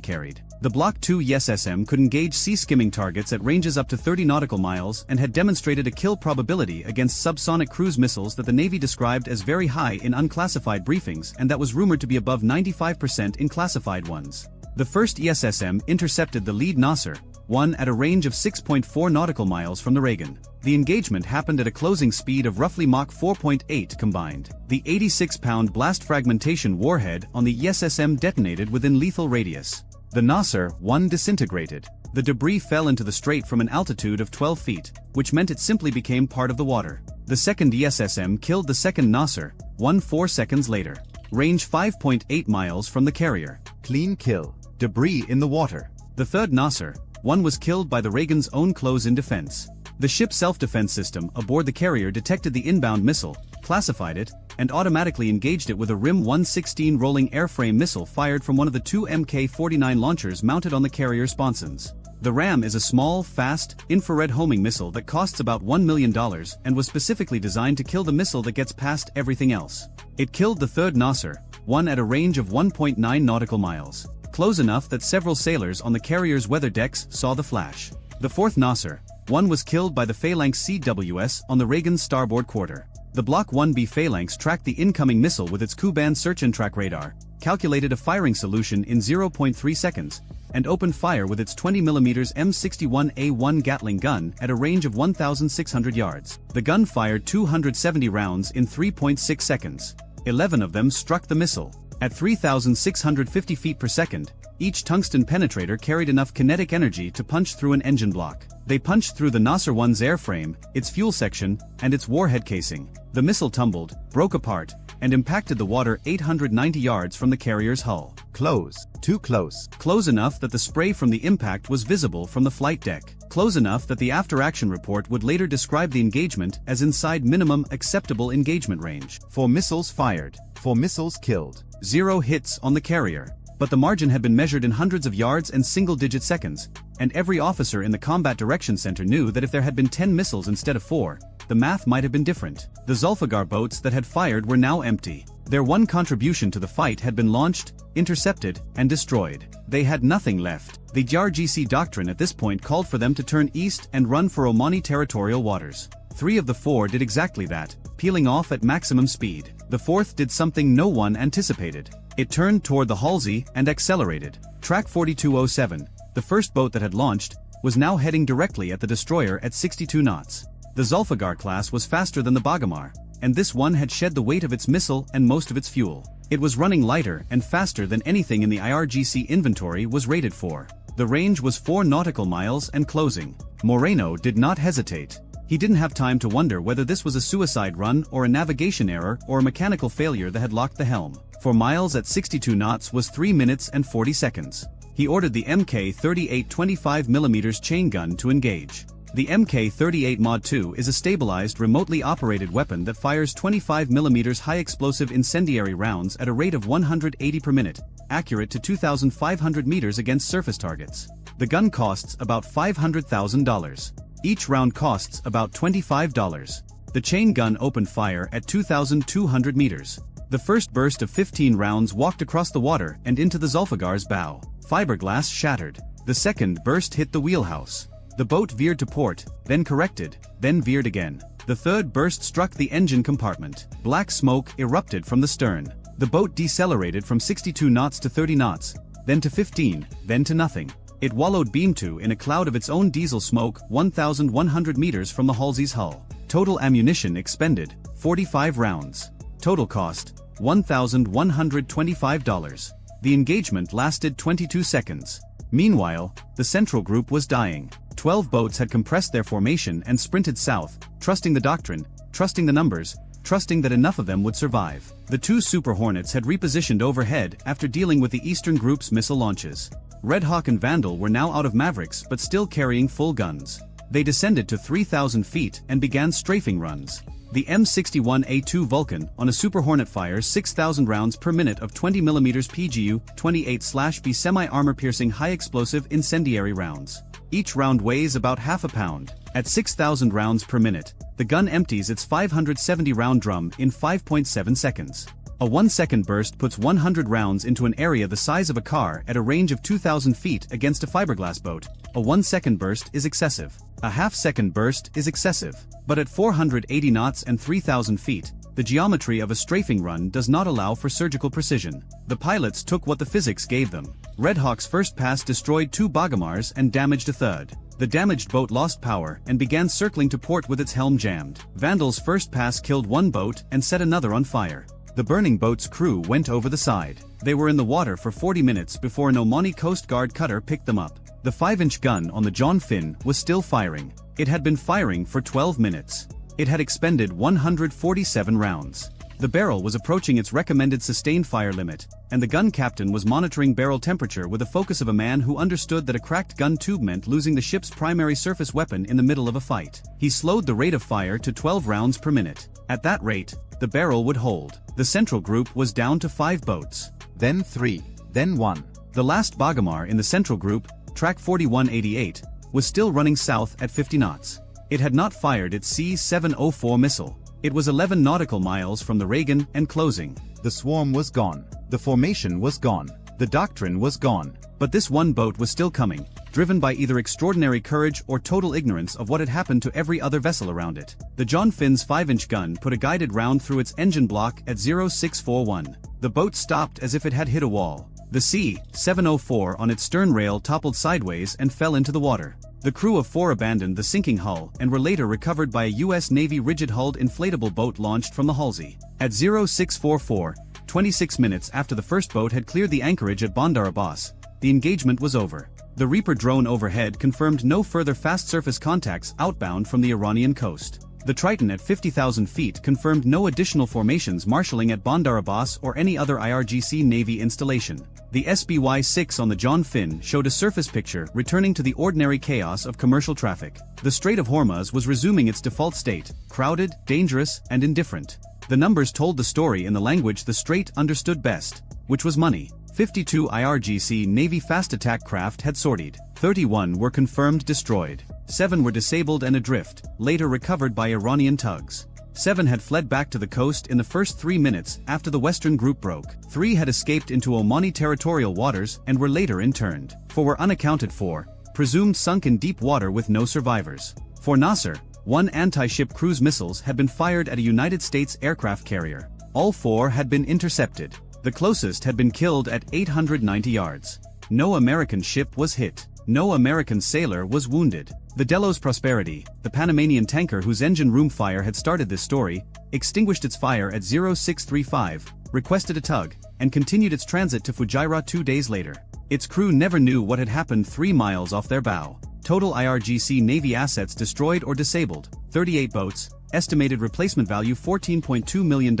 carried. The Block 2 SSM could engage sea-skimming targets at ranges up to 30 nautical miles and had demonstrated a kill probability against subsonic cruise missiles that the Navy described as very high in unclassified briefings and that was rumored to be above 95% in classified ones. The first SSM intercepted the lead Nasser, one at a range of 6.4 nautical miles from the Reagan. The engagement happened at a closing speed of roughly Mach 4.8 combined. The 86-pound blast fragmentation warhead on the ESSM detonated within lethal radius. The Nasser 1 disintegrated. The debris fell into the strait from an altitude of 12 feet, which meant it simply became part of the water. The second ESSM killed the second Nasser 1 4 seconds later. Range 5.8 miles from the carrier. Clean kill. Debris in the water. The third Nasser 1 was killed by the Reagan's own close-in defense. The ship's self-defense system aboard the carrier detected the inbound missile, classified it, and automatically engaged it with a RIM 116 rolling airframe missile fired from one of the two Mk-49 launchers mounted on the carrier's sponsons. The RAM is a small, fast, infrared homing missile that costs about $1 million and was specifically designed to kill the missile that gets past everything else. It killed the third Nasser 1 at a range of 1.9 nautical miles, close enough that several sailors on the carrier's weather decks saw the flash. The fourth Nasser 1 was killed by the Phalanx CWS on the Reagan's starboard quarter. The Block 1B Phalanx tracked the incoming missile with its Ku-band search and track radar, calculated a firing solution in 0.3 seconds, and opened fire with its 20mm M61A1 Gatling gun at a range of 1,600 yards. The gun fired 270 rounds in 3.6 seconds. 11 of them struck the missile. At 3,650 feet per second, each tungsten penetrator carried enough kinetic energy to punch through an engine block. They punched through the Nasser 1's airframe, its fuel section, and its warhead casing. The missile tumbled, broke apart, and impacted the water 890 yards from the carrier's hull. Close. Too close. Close enough that the spray from the impact was visible from the flight deck. Close enough that the after-action report would later describe the engagement as inside minimum acceptable engagement range. 4 missiles fired. 4 missiles killed. 0 hits on the carrier. But the margin had been measured in hundreds of yards and single-digit seconds, and every officer in the Combat Direction Center knew that if there had been 10 missiles instead of 4, the math might have been different. The Zulfiqar boats that had fired were now empty. Their one contribution to the fight had been launched, intercepted, and destroyed. They had nothing left. The JRGC doctrine at this point called for them to turn east and run for Omani territorial waters. 3 of the 4 did exactly that, peeling off at maximum speed. The 4th did something no one anticipated. It turned toward the Halsey and accelerated. Track 4207, the first boat that had launched, was now heading directly at the destroyer at 62 knots. The Zulfiqar class was faster than the Bagamar, and this one had shed the weight of its missile and most of its fuel. It was running lighter and faster than anything in the IRGC inventory was rated for. The range was 4 nautical miles and closing. Moreno did not hesitate. He didn't have time to wonder whether this was a suicide run or a navigation error or a mechanical failure that had locked the helm. 4 miles at 62 knots was 3 minutes and 40 seconds. He ordered the Mk-38 25mm chain gun to engage. The Mk-38 Mod 2 is a stabilized remotely operated weapon that fires 25mm high-explosive incendiary rounds at a rate of 180 per minute, accurate to 2,500 meters against surface targets. The gun costs about $500,000. Each round costs about $25. The chain gun opened fire at 2,200 meters. The first burst of 15 rounds walked across the water and into the Zulfiqar's bow. Fiberglass shattered. The second burst hit the wheelhouse. The boat veered to port, then corrected, then veered again. The third burst struck the engine compartment. Black smoke erupted from the stern. The boat decelerated from 62 knots to 30 knots, then to 15, then to nothing. It wallowed beam to in a cloud of its own diesel smoke 1,100 meters from the Halsey's hull. Total ammunition expended, 45 rounds. Total cost, $1,125. The engagement lasted 22 seconds. Meanwhile, the Central Group was dying. 12 boats had compressed their formation and sprinted south, trusting the doctrine, trusting the numbers, trusting that enough of them would survive. The 2 Super Hornets had repositioned overhead after dealing with the Eastern Group's missile launches. Red Hawk and Vandal were now out of Mavericks but still carrying full guns. They descended to 3,000 feet and began strafing runs. The M61A2 Vulcan on a Super Hornet fires 6,000 rounds per minute of 20mm PGU-28/B semi-armor-piercing high-explosive incendiary rounds. Each round weighs about half a pound. At 6,000 rounds per minute, the gun empties its 570-round drum in 5.7 seconds. A 1-second burst puts 100 rounds into an area the size of a car at a range of 2,000 feet against a fiberglass boat. A 1-second burst is excessive. A half-second burst is excessive. But at 480 knots and 3,000 feet, the geometry of a strafing run does not allow for surgical precision. The pilots took what the physics gave them. Red Hawk's first pass destroyed 2 Bagamars and damaged a third. The damaged boat lost power and began circling to port with its helm jammed. Vandal's first pass killed 1 boat and set another on fire. The burning boat's crew went over the side. They were in the water for 40 minutes before an Omani Coast Guard cutter picked them up. The 5-inch gun on the John Finn was still firing. It had been firing for 12 minutes. It had expended 147 rounds. The barrel was approaching its recommended sustained fire limit, and the gun captain was monitoring barrel temperature with the focus of a man who understood that a cracked gun tube meant losing the ship's primary surface weapon in the middle of a fight. He slowed the rate of fire to 12 rounds per minute. At that rate, the barrel would hold. The central group was down to 5 boats. Then 3, then 1. The last Bagamar in the central group, track 4188, was still running south at 50 knots. It had not fired its C-704 missile. It was 11 nautical miles from the Reagan and closing. The swarm was gone. The formation was gone. The doctrine was gone. But this one boat was still coming, driven by either extraordinary courage or total ignorance of what had happened to every other vessel around it. The John Finn's 5-inch gun put a guided round through its engine block at 0641. The boat stopped as if it had hit a wall. The C-704 on its stern rail toppled sideways and fell into the water. The crew of 4 abandoned the sinking hull and were later recovered by a U.S. Navy rigid-hulled inflatable boat launched from the Halsey. At 0644, 26 minutes after the first boat had cleared the anchorage at Bandar Abbas, the engagement was over. The Reaper drone overhead confirmed no further fast surface contacts outbound from the Iranian coast. The Triton at 50,000 feet confirmed no additional formations marshalling at Bandar Abbas or any other IRGC Navy installation. The SBY-6 on the John Finn showed a surface picture returning to the ordinary chaos of commercial traffic. The Strait of Hormuz was resuming its default state, crowded, dangerous, and indifferent. The numbers told the story in the language the Strait understood best, which was money. 52 IRGC Navy fast attack craft had sortied. 31 were confirmed destroyed. 7 were disabled and adrift, later recovered by Iranian tugs. 7 had fled back to the coast in the first 3 minutes after the Western group broke. 3 had escaped into Omani territorial waters and were later interned. 4 were unaccounted for, presumed sunk in deep water with no survivors. For Nasser, 1 anti-ship cruise missiles had been fired at a United States aircraft carrier. All 4 had been intercepted. The closest had been killed at 890 yards. No American ship was hit. No American sailor was wounded. The Delos Prosperity, the Panamanian tanker whose engine room fire had started this story, extinguished its fire at 0635, requested a tug, and continued its transit to Fujairah 2 days later. Its crew never knew what had happened 3 miles off their bow. Total IRGC Navy assets destroyed or disabled, 38 boats, estimated replacement value $14.2 million,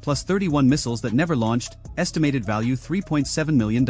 plus 31 missiles that never launched, estimated value $3.7 million.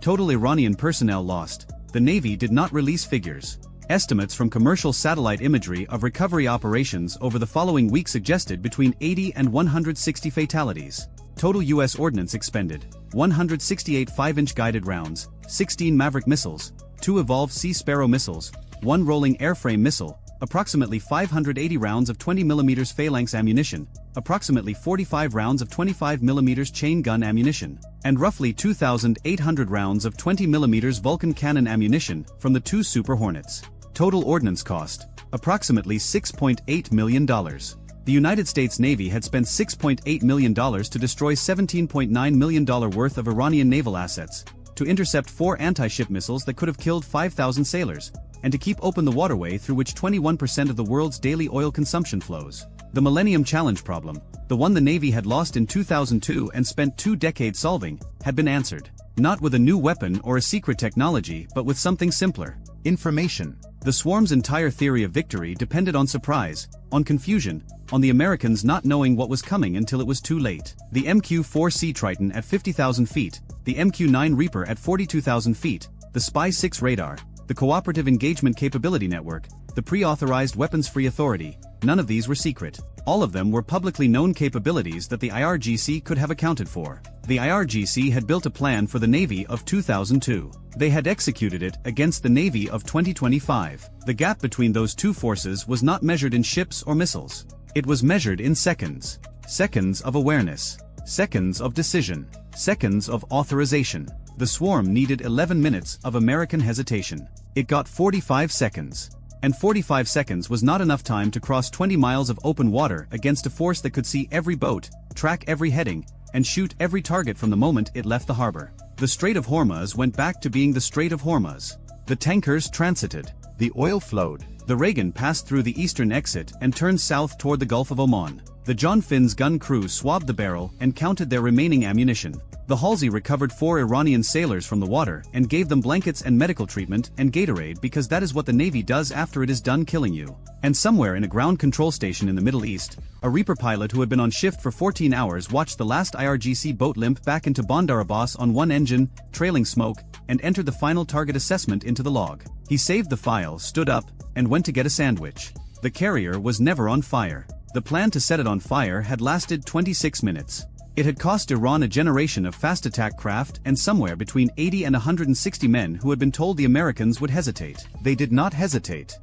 Total Iranian personnel lost. The Navy did not release figures. Estimates from commercial satellite imagery of recovery operations over the following week suggested between 80 and 160 fatalities. Total U.S. ordnance expended: 168 5-inch guided rounds, 16 Maverick missiles, 2 Evolved Sea Sparrow missiles, 1 rolling airframe missile, approximately 580 rounds of 20mm phalanx ammunition, approximately 45 rounds of 25mm chain gun ammunition, and roughly 2,800 rounds of 20mm Vulcan cannon ammunition from the 2 Super Hornets. Total ordnance cost: approximately $6.8 million. The United States Navy had spent $6.8 million to destroy $17.9 million worth of Iranian naval assets, to intercept 4 anti-ship missiles that could have killed 5,000 sailors, and to keep open the waterway through which 21% of the world's daily oil consumption flows. The Millennium Challenge problem, the one the Navy had lost in 2002 and spent 2 decades solving, had been answered. Not with a new weapon or a secret technology, but with something simpler: information. The swarm's entire theory of victory depended on surprise, on confusion, on the Americans not knowing what was coming until it was too late. The MQ-4C Triton at 50,000 feet, the MQ-9 Reaper at 42,000 feet, the Spy-6 radar, the Cooperative Engagement Capability Network, the Pre-Authorized Weapons-Free Authority, none of these were secret. All of them were publicly known capabilities that the IRGC could have accounted for. The IRGC had built a plan for the Navy of 2002. They had executed it against the Navy of 2025. The gap between those 2 forces was not measured in ships or missiles. It was measured in seconds. Seconds of awareness. Seconds of decision. Seconds of authorization. The swarm needed 11 minutes of American hesitation. It got 45 seconds. And 45 seconds was not enough time to cross 20 miles of open water against a force that could see every boat, track every heading, and shoot every target from the moment it left the harbor. The Strait of Hormuz went back to being the Strait of Hormuz. The tankers transited. The oil flowed. The Reagan passed through the eastern exit and turned south toward the Gulf of Oman. The John Finn's gun crew swabbed the barrel and counted their remaining ammunition. The Halsey recovered 4 Iranian sailors from the water and gave them blankets and medical treatment and Gatorade because that is what the Navy does after it is done killing you. And somewhere in a ground control station in the Middle East, a Reaper pilot who had been on shift for 14 hours watched the last IRGC boat limp back into Bandar Abbas on one engine, trailing smoke, and entered the final target assessment into the log. He saved the file, stood up, and went to get a sandwich. The carrier was never on fire. The plan to set it on fire had lasted 26 minutes. It had cost Iran a generation of fast attack craft and somewhere between 80 and 160 men who had been told the Americans would hesitate. They did not hesitate.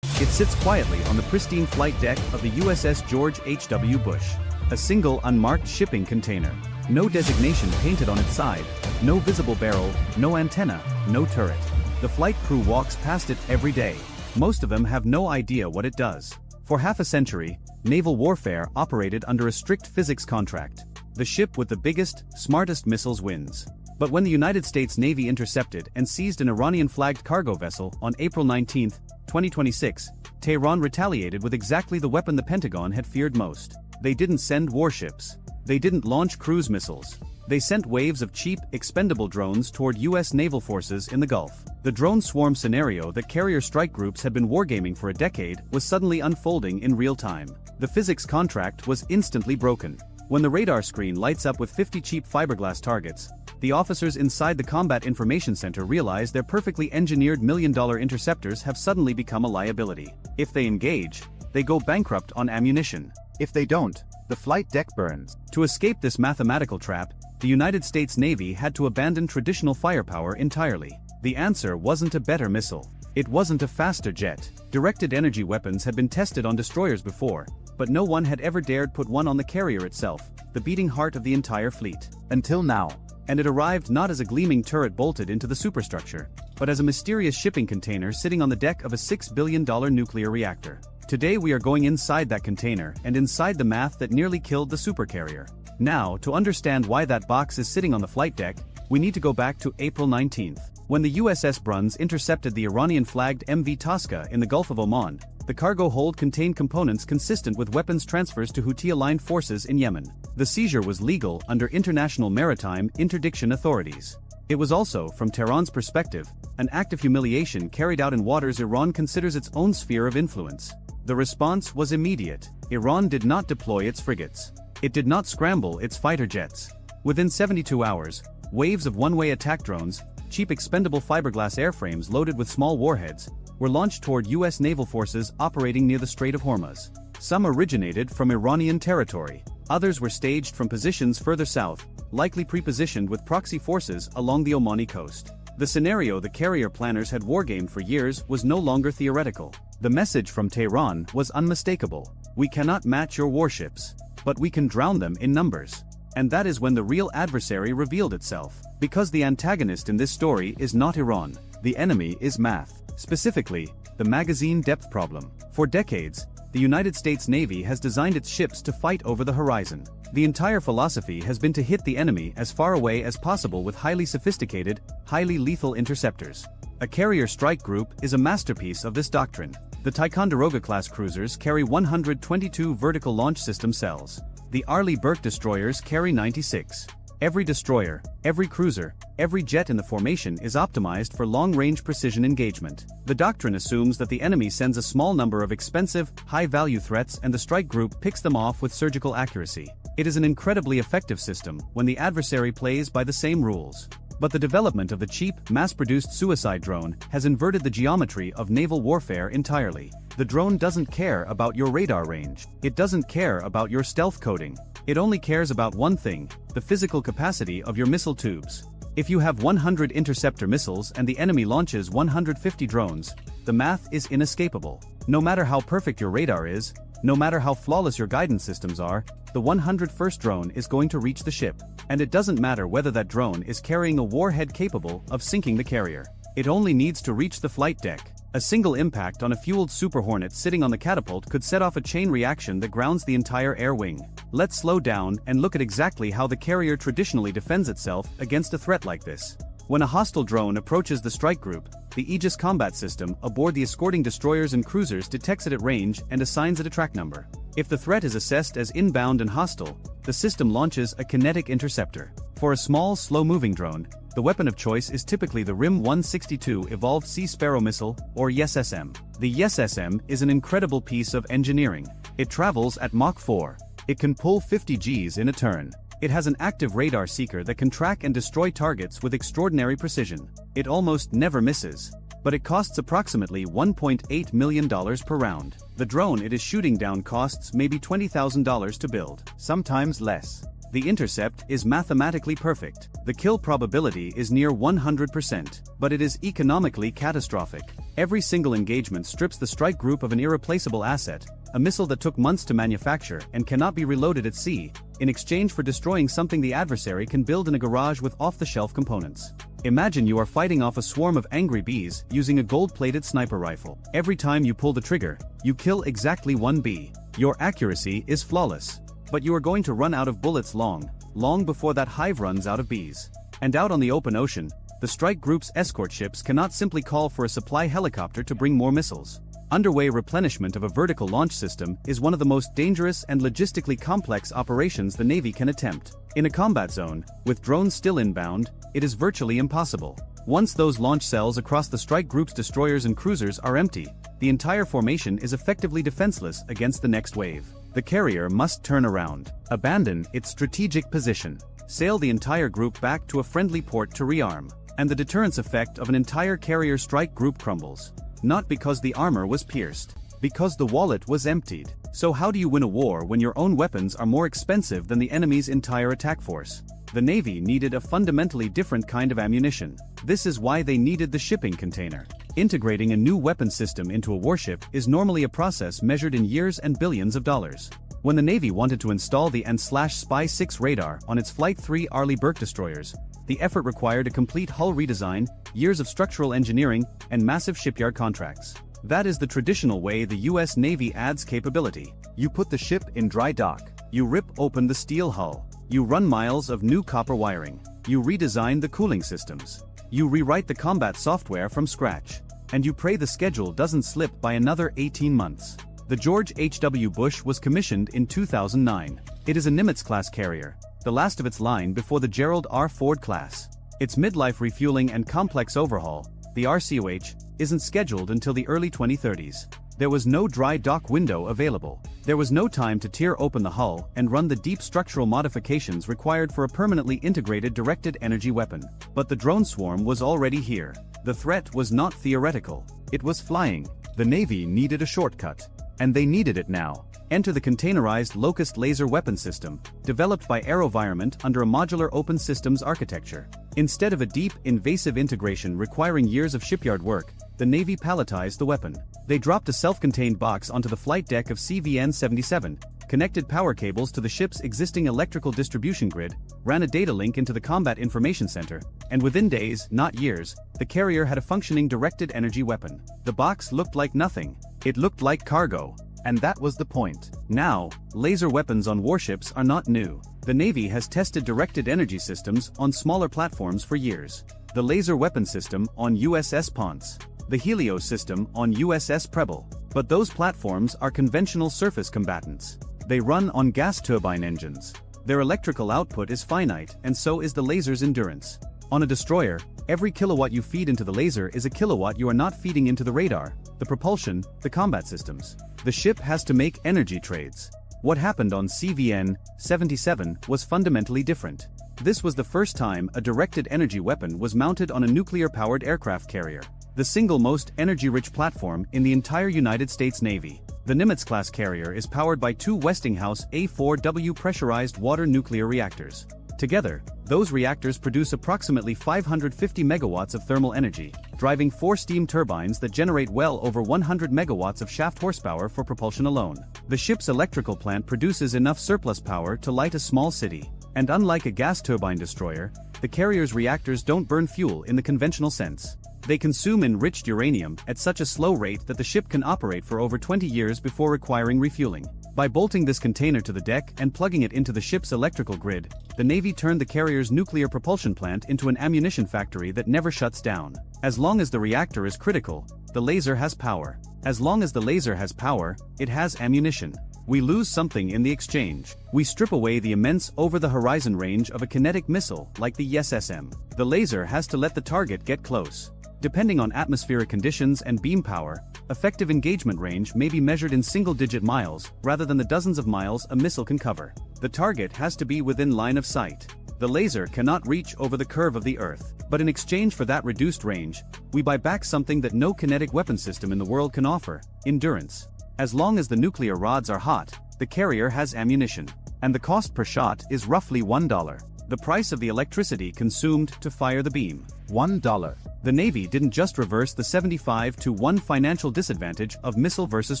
It sits quietly on the pristine flight deck of the USS George H.W. Bush. A single unmarked shipping container. No designation painted on its side, no visible barrel, no antenna, no turret. The flight crew walks past it every day. Most of them have no idea what it does. For half a century, naval warfare operated under a strict physics contract. The ship with the biggest, smartest missiles wins. But when the United States Navy intercepted and seized an Iranian-flagged cargo vessel on April 19, 2026, Tehran retaliated with exactly the weapon the Pentagon had feared most. They didn't send warships. They didn't launch cruise missiles. They sent waves of cheap, expendable drones toward U.S. naval forces in the Gulf. The drone swarm scenario that carrier strike groups had been wargaming for a decade was suddenly unfolding in real time. The physics contract was instantly broken. When the radar screen lights up with 50 cheap fiberglass targets, the officers inside the Combat Information Center realize their perfectly engineered million-dollar interceptors have suddenly become a liability. If they engage, they go bankrupt on ammunition. If they don't, the flight deck burns. To escape this mathematical trap, the United States Navy had to abandon traditional firepower entirely. The answer wasn't a better missile. It wasn't a faster jet. Directed energy weapons had been tested on destroyers before, but no one had ever dared put one on the carrier itself, the beating heart of the entire fleet. Until now. And it arrived not as a gleaming turret bolted into the superstructure, but as a mysterious shipping container sitting on the deck of a $6 billion nuclear reactor. Today we are going inside that container and inside the math that nearly killed the supercarrier. Now, to understand why that box is sitting on the flight deck, we need to go back to April 19th. When the USS Bruns intercepted the Iranian-flagged MV Tosca in the Gulf of Oman, the cargo hold contained components consistent with weapons transfers to Houthi-aligned forces in Yemen. The seizure was legal under international maritime interdiction authorities. It was also, from Tehran's perspective, an act of humiliation carried out in waters Iran considers its own sphere of influence. The response was immediate. Iran did not deploy its frigates. It did not scramble its fighter jets. Within 72 hours, waves of one-way attack drones, cheap expendable fiberglass airframes loaded with small warheads, were launched toward U.S. naval forces operating near the Strait of Hormuz. Some originated from Iranian territory. Others were staged from positions further south, likely pre-positioned with proxy forces along the Omani coast. The scenario the carrier planners had wargamed for years was no longer theoretical. The message from Tehran was unmistakable. We cannot match your warships, but we can drown them in numbers. And that is when the real adversary revealed itself. Because the antagonist in this story is not Iran. The enemy is math. Specifically, the magazine depth problem. For decades, the United States Navy has designed its ships to fight over the horizon. The entire philosophy has been to hit the enemy as far away as possible with highly sophisticated, highly lethal interceptors. A carrier strike group is a masterpiece of this doctrine. The Ticonderoga-class cruisers carry 122 vertical launch system cells. The Arleigh Burke destroyers carry 96. Every destroyer, every cruiser, every jet in the formation is optimized for long-range precision engagement. The doctrine assumes that the enemy sends a small number of expensive, high-value threats and the strike group picks them off with surgical accuracy. It is an incredibly effective system when the adversary plays by the same rules. But the development of the cheap, mass-produced suicide drone has inverted the geometry of naval warfare entirely. The drone doesn't care about your radar range. It doesn't care about your stealth coding. It only cares about one thing, the physical capacity of your missile tubes. If you have 100 interceptor missiles and the enemy launches 150 drones, the math is inescapable. No matter how perfect your radar is, no matter how flawless your guidance systems are, the 101st drone is going to reach the ship. And it doesn't matter whether that drone is carrying a warhead capable of sinking the carrier. It only needs to reach the flight deck. A single impact on a fueled Super Hornet sitting on the catapult could set off a chain reaction that grounds the entire air wing. Let's slow down and look at exactly how the carrier traditionally defends itself against a threat like this. When a hostile drone approaches the strike group, the Aegis combat system aboard the escorting destroyers and cruisers detects it at range and assigns it a track number. If the threat is assessed as inbound and hostile, the system launches a kinetic interceptor. For a small, slow-moving drone, the weapon of choice is typically the RIM-162 Evolved Sea Sparrow missile, or YES-SM. The YES-SM is an incredible piece of engineering. It travels at Mach 4. It can pull 50 Gs in a turn. It has an active radar seeker that can track and destroy targets with extraordinary precision. It almost never misses. But it costs approximately $1.8 million per round. The drone it is shooting down costs maybe $20,000 to build, sometimes less. The intercept is mathematically perfect. The kill probability is near 100%, but it is economically catastrophic. Every single engagement strips the strike group of an irreplaceable asset, a missile that took months to manufacture and cannot be reloaded at sea, in exchange for destroying something the adversary can build in a garage with off-the-shelf components. Imagine you are fighting off a swarm of angry bees using a gold-plated sniper rifle. Every time you pull the trigger, you kill exactly one bee. Your accuracy is flawless. But you are going to run out of bullets long before that hive runs out of bees. And out on the open ocean, the strike group's escort ships cannot simply call for a supply helicopter to bring more missiles. Underway replenishment of a vertical launch system is one of the most dangerous and logistically complex operations the Navy can attempt. In a combat zone, with drones still inbound, it is virtually impossible. Once those launch cells across the strike group's destroyers and cruisers are empty, the entire formation is effectively defenseless against the next wave. The carrier must turn around, abandon its strategic position, sail the entire group back to a friendly port to rearm, and the deterrence effect of an entire carrier strike group crumbles. Not because the armor was pierced, because the wallet was emptied. So how do you win a war when your own weapons are more expensive than the enemy's entire attack force? The Navy needed a fundamentally different kind of ammunition. This is why they needed the shipping container. Integrating a new weapon system into a warship is normally a process measured in years and billions of dollars. When the Navy wanted to install the AN/SPY 6 radar on its Flight 3 Arleigh Burke destroyers, the effort required a complete hull redesign, years of structural engineering, and massive shipyard contracts. That is the traditional way the US Navy adds capability. You put the ship in dry dock. You rip open the steel hull. You run miles of new copper wiring. You redesign the cooling systems. You rewrite the combat software from scratch. And you pray the schedule doesn't slip by another 18 months. The George H.W. Bush was commissioned in 2009. It is a Nimitz-class carrier, the last of its line before the Gerald R. Ford class. Its midlife refueling and complex overhaul, the RCOH, isn't scheduled until the early 2030s. There was no dry dock window available. There was no time to tear open the hull and run the deep structural modifications required for a permanently integrated directed energy weapon. But the drone swarm was already here. The threat was not theoretical. It was flying. The Navy needed a shortcut. And they needed it now. Enter the containerized Locust laser weapon system, developed by AeroVironment under a modular open systems architecture. Instead of a deep, invasive integration requiring years of shipyard work, the Navy palletized the weapon. They dropped a self-contained box onto the flight deck of CVN-77, connected power cables to the ship's existing electrical distribution grid, ran a data link into the Combat Information Center, and within days, not years, the carrier had a functioning directed energy weapon. The box looked like nothing. It looked like cargo. And that was the point. Now, laser weapons on warships are not new. The Navy has tested directed energy systems on smaller platforms for years. The laser weapon system on USS Ponce. The Helios system on USS Preble. But those platforms are conventional surface combatants. They run on gas turbine engines. Their electrical output is finite, and so is the laser's endurance. On a destroyer, every kilowatt you feed into the laser is a kilowatt you are not feeding into the radar, the propulsion, the combat systems. The ship has to make energy trades. What happened on CVN-77 was fundamentally different. This was the first time a directed energy weapon was mounted on a nuclear-powered aircraft carrier, the single most energy-rich platform in the entire United States Navy. The Nimitz-class carrier is powered by two Westinghouse A4W pressurized water nuclear reactors. Together, those reactors produce approximately 550 megawatts of thermal energy, driving 4 steam turbines that generate well over 100 megawatts of shaft horsepower for propulsion alone. The ship's electrical plant produces enough surplus power to light a small city. And unlike a gas turbine destroyer, the carrier's reactors don't burn fuel in the conventional sense. They consume enriched uranium at such a slow rate that the ship can operate for over 20 years before requiring refueling. By bolting this container to the deck and plugging it into the ship's electrical grid, the Navy turned the carrier's nuclear propulsion plant into an ammunition factory that never shuts down. As long as the reactor is critical, the laser has power. As long as the laser has power, it has ammunition. We lose something in the exchange. We strip away the immense over-the-horizon range of a kinetic missile like the SSM. The laser has to let the target get close. Depending on atmospheric conditions and beam power, effective engagement range may be measured in single-digit miles rather than the dozens of miles a missile can cover. The target has to be within line of sight. The laser cannot reach over the curve of the Earth. But in exchange for that reduced range, we buy back something that no kinetic weapon system in the world can offer: endurance. As long as the nuclear rods are hot, the carrier has ammunition. And the cost per shot is roughly $1. The price of the electricity consumed to fire the beam. $1. The Navy didn't just reverse the 75-1 financial disadvantage of missile versus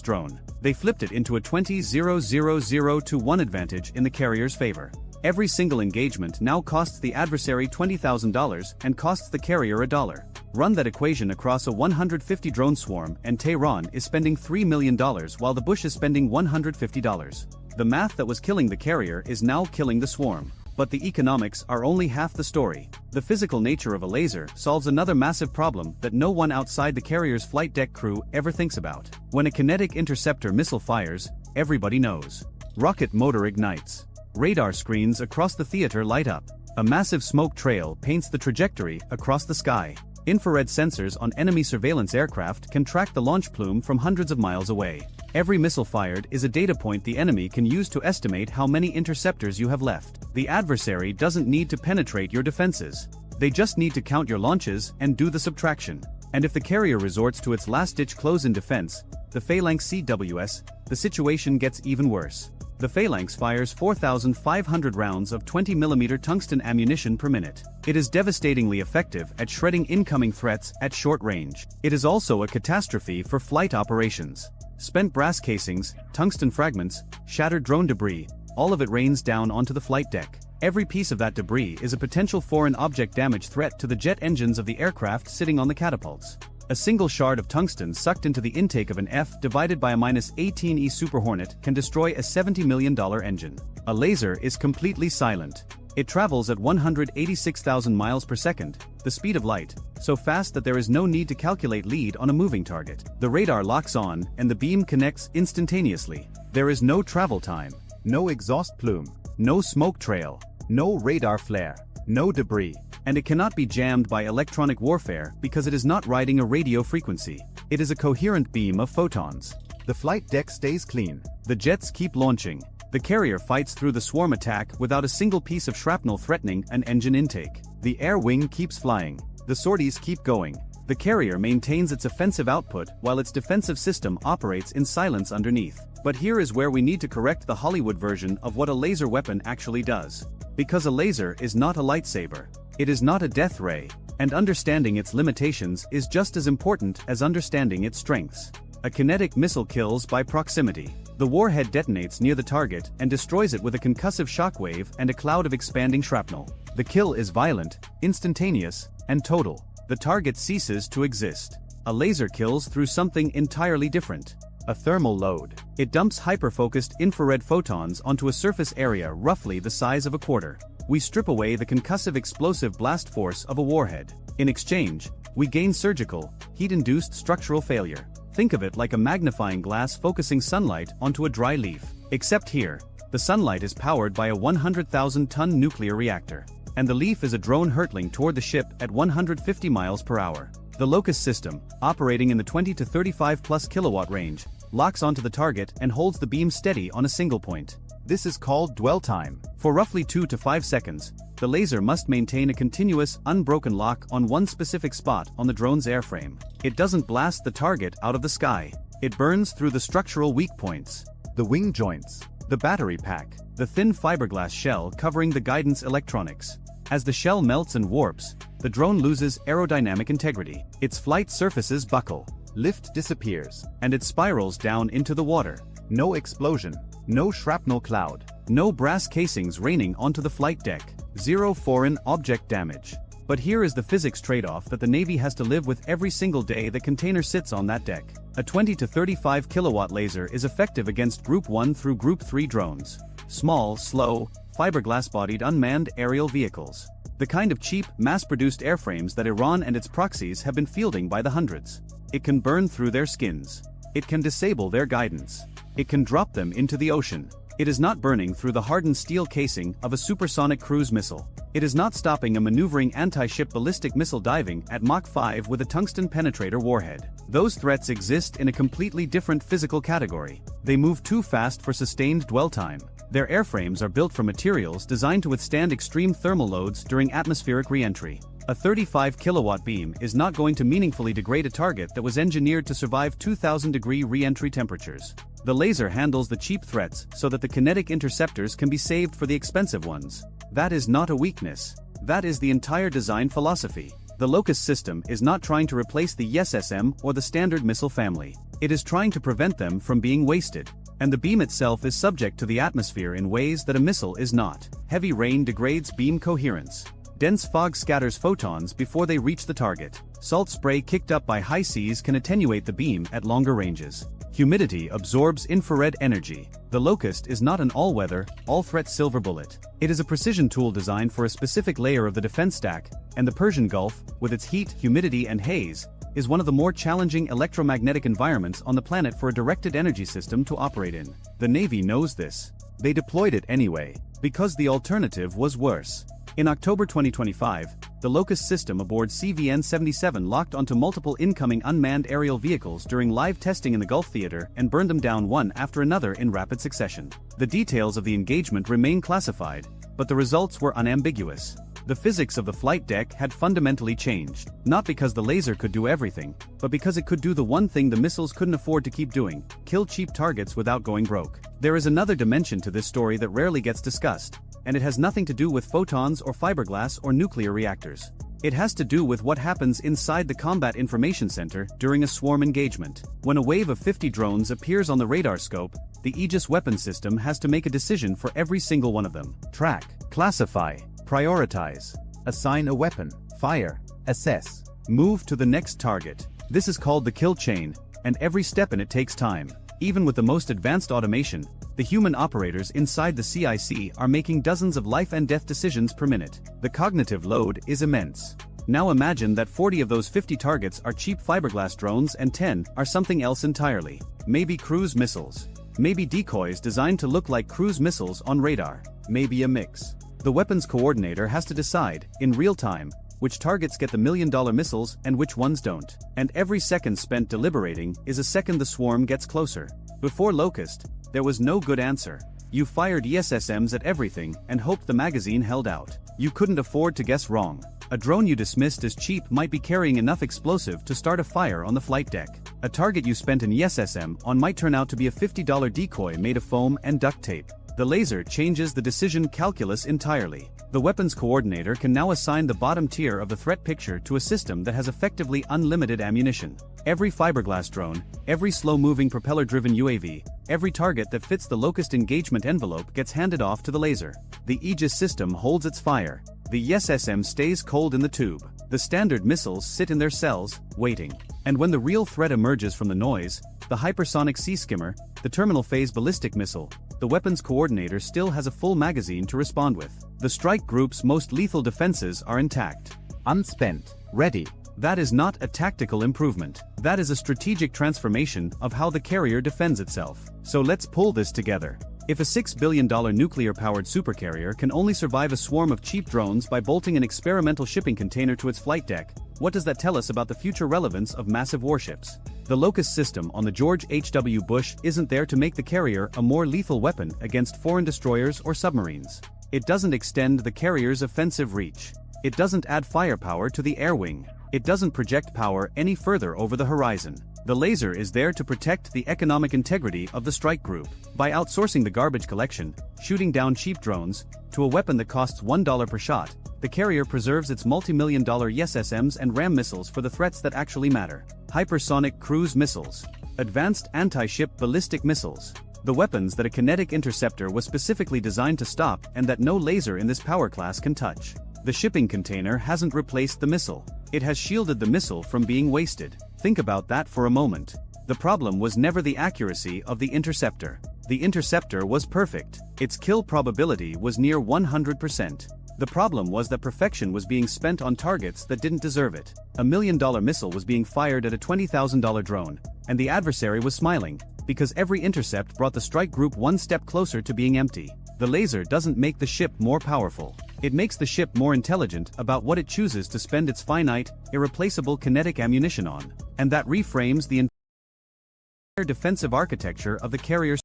drone. They flipped it into a 20-0-0-0-1 advantage in the carrier's favor. Every single engagement now costs the adversary $20,000 and costs the carrier $1. Run that equation across a 150 drone swarm and Tehran is spending $3 million while the Bush is spending $150. The math that was killing the carrier is now killing the swarm. But the economics are only half the story. The physical nature of a laser solves another massive problem that no one outside the carrier's flight deck crew ever thinks about. When a kinetic interceptor missile fires, everybody knows. Rocket motor ignites. Radar screens across the theater light up. A massive smoke trail paints the trajectory across the sky. Infrared sensors on enemy surveillance aircraft can track the launch plume from hundreds of miles away. Every missile fired is a data point the enemy can use to estimate how many interceptors you have left. The adversary doesn't need to penetrate your defenses. They just need to count your launches and do the subtraction. And if the carrier resorts to its last-ditch close-in defense, the Phalanx CWS, the situation gets even worse. The Phalanx fires 4,500 rounds of 20mm tungsten ammunition per minute. It is devastatingly effective at shredding incoming threats at short range. It is also a catastrophe for flight operations. Spent brass casings, tungsten fragments, shattered drone debris, all of it rains down onto the flight deck. Every piece of that debris is a potential foreign object damage threat to the jet engines of the aircraft sitting on the catapults. A single shard of tungsten sucked into the intake of an F divided by a -18E Super Hornet can destroy a $70 million engine. A laser is completely silent. It travels at 186,000 miles per second, the speed of light, so fast that there is no need to calculate lead on a moving target. The radar locks on and the beam connects instantaneously. There is no travel time, No exhaust plume, no smoke trail, no radar flare, no debris. And it cannot be jammed by electronic warfare because it is not riding a radio frequency. It is a coherent beam of photons. the flight deck stays clean. The jets keep launching. The carrier fights through the swarm attack without a single piece of shrapnel threatening an engine intake. The air wing keeps flying. The sorties keep going. The carrier maintains its offensive output while its defensive system operates in silence underneath. But here is where we need to correct the Hollywood version of what a laser weapon actually does. Because a laser is not a lightsaber. It is not a death ray, and understanding its limitations is just as important as understanding its strengths. A kinetic missile kills by proximity. The warhead detonates near the target and destroys it with a concussive shockwave and a cloud of expanding shrapnel. The kill is violent, instantaneous, and total. The target ceases to exist. A laser kills through something entirely different. A thermal load. It dumps hyper-focused infrared photons onto a surface area roughly the size of a quarter. We strip away the concussive explosive blast force of a warhead. In exchange, we gain surgical, heat-induced structural failure. Think of it like a magnifying glass focusing sunlight onto a dry leaf. Except here, the sunlight is powered by a 100,000-ton nuclear reactor. And the leaf is a drone hurtling toward the ship at 150 miles per hour. The Locust system, operating in the 20 to 35 plus kilowatt range, locks onto the target and holds the beam steady on a single point. This is called dwell time. For roughly 2 to 5 seconds, the laser must maintain a continuous, unbroken lock on one specific spot on the drone's airframe. It doesn't blast the target out of the sky. It burns through the structural weak points. The wing joints. The battery pack. The thin fiberglass shell covering the guidance electronics. As the shell melts and warps, the drone loses aerodynamic integrity. Its flight surfaces buckle. Lift disappears. And it spirals down into the water. No explosion. No shrapnel cloud. No brass casings raining onto the flight deck. Zero foreign object damage. But here is the physics trade-off that the Navy has to live with every single day the container sits on that deck. A 20 to 35 kilowatt laser is effective against Group 1 through Group 3 drones. Small, slow, fiberglass-bodied unmanned aerial vehicles. The kind of cheap, mass-produced airframes that Iran and its proxies have been fielding by the hundreds. It can burn through their skins. It can disable their guidance. It can drop them into the ocean. It is not burning through the hardened steel casing of a supersonic cruise missile. It is not stopping a maneuvering anti-ship ballistic missile diving at Mach 5 with a tungsten penetrator warhead. Those threats exist in a completely different physical category. They move too fast for sustained dwell time. Their airframes are built from materials designed to withstand extreme thermal loads during atmospheric re-entry. A 35 kilowatt beam is not going to meaningfully degrade a target that was engineered to survive 2000-degree re-entry temperatures. The laser handles the cheap threats so that the kinetic interceptors can be saved for the expensive ones. That is not a weakness. That is the entire design philosophy. The Locust system is not trying to replace the YSSM or the Standard missile family. It is trying to prevent them from being wasted. And the beam itself is subject to the atmosphere in ways that a missile is not. Heavy rain degrades beam coherence. Dense fog scatters photons before they reach the target. Salt spray kicked up by high seas can attenuate the beam at longer ranges. Humidity absorbs infrared energy. The Locust is not an all-weather, all-threat silver bullet. It is a precision tool designed for a specific layer of the defense stack, and the Persian Gulf, with its heat, humidity and haze, is one of the more challenging electromagnetic environments on the planet for a directed energy system to operate in. The Navy knows this. They deployed it anyway, because the alternative was worse. In October 2025, the Locust system aboard CVN-77 locked onto multiple incoming unmanned aerial vehicles during live testing in the Gulf Theater and burned them down one after another in rapid succession. The details of the engagement remain classified, but the results were unambiguous. The physics of the flight deck had fundamentally changed, not because the laser could do everything, but because it could do the one thing the missiles couldn't afford to keep doing: kill cheap targets without going broke. There is another dimension to this story that rarely gets discussed, and it has nothing to do with photons or fiberglass or nuclear reactors. It has to do with what happens inside the Combat Information Center during a swarm engagement. When a wave of 50 drones appears on the radar scope, the Aegis weapon system has to make a decision for every single one of them. Track, classify, prioritize, assign a weapon, fire, assess, move to the next target. This is called the kill chain, and every step in it takes time. Even with the most advanced automation, the human operators inside the CIC are making dozens of life and death decisions per minute. The cognitive load is immense. Now imagine that 40 of those 50 targets are cheap fiberglass drones and 10 are something else entirely. Maybe cruise missiles. Maybe decoys designed to look like cruise missiles on radar. Maybe a mix. The weapons coordinator has to decide, in real time, which targets get the million-dollar missiles and which ones don't. And every second spent deliberating is a second the swarm gets closer. Before Locust, there was no good answer. You fired ESSMs at everything and hoped the magazine held out. You couldn't afford to guess wrong. A drone you dismissed as cheap might be carrying enough explosive to start a fire on the flight deck. A target you spent an ESSM on might turn out to be a $50 decoy made of foam and duct tape. The laser changes the decision calculus entirely. The weapons coordinator can now assign the bottom tier of the threat picture to a system that has effectively unlimited ammunition. Every fiberglass drone, every slow-moving propeller-driven UAV, every target that fits the Locust engagement envelope gets handed off to the laser. The Aegis system holds its fire. The ESSM stays cold in the tube. The Standard missiles sit in their cells, waiting. And when the real threat emerges from the noise, the hypersonic sea skimmer, the terminal phase ballistic missile, the weapons coordinator still has a full magazine to respond with. The strike group's most lethal defenses are intact. Unspent. Ready. That is not a tactical improvement. That is a strategic transformation of how the carrier defends itself. So let's pull this together. If a $6 billion nuclear-powered supercarrier can only survive a swarm of cheap drones by bolting an experimental shipping container to its flight deck, what does that tell us about the future relevance of massive warships? The Locust system on the George H.W. Bush isn't there to make the carrier a more lethal weapon against foreign destroyers or submarines. It doesn't extend the carrier's offensive reach. It doesn't add firepower to the air wing. It doesn't project power any further over the horizon. The laser is there to protect the economic integrity of the strike group. By outsourcing the garbage collection, shooting down cheap drones, to a weapon that costs $1 per shot, the carrier preserves its multi-million-dollar ESSMs and RAM missiles for the threats that actually matter. Hypersonic cruise missiles. Advanced anti-ship ballistic missiles. The weapons that a kinetic interceptor was specifically designed to stop and that no laser in this power class can touch. The shipping container hasn't replaced the missile. It has shielded the missile from being wasted. Think about that for a moment. The problem was never the accuracy of the interceptor. The interceptor was perfect. Its kill probability was near 100%. The problem was that perfection was being spent on targets that didn't deserve it. $1 million missile was being fired at a $20,000 drone, and the adversary was smiling, because every intercept brought the strike group one step closer to being empty. The laser doesn't make the ship more powerful. It makes the ship more intelligent about what it chooses to spend its finite, irreplaceable kinetic ammunition on. And that reframes the entire defensive architecture of the carrier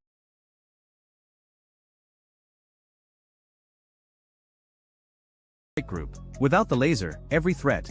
strike group. Without the laser, every threat,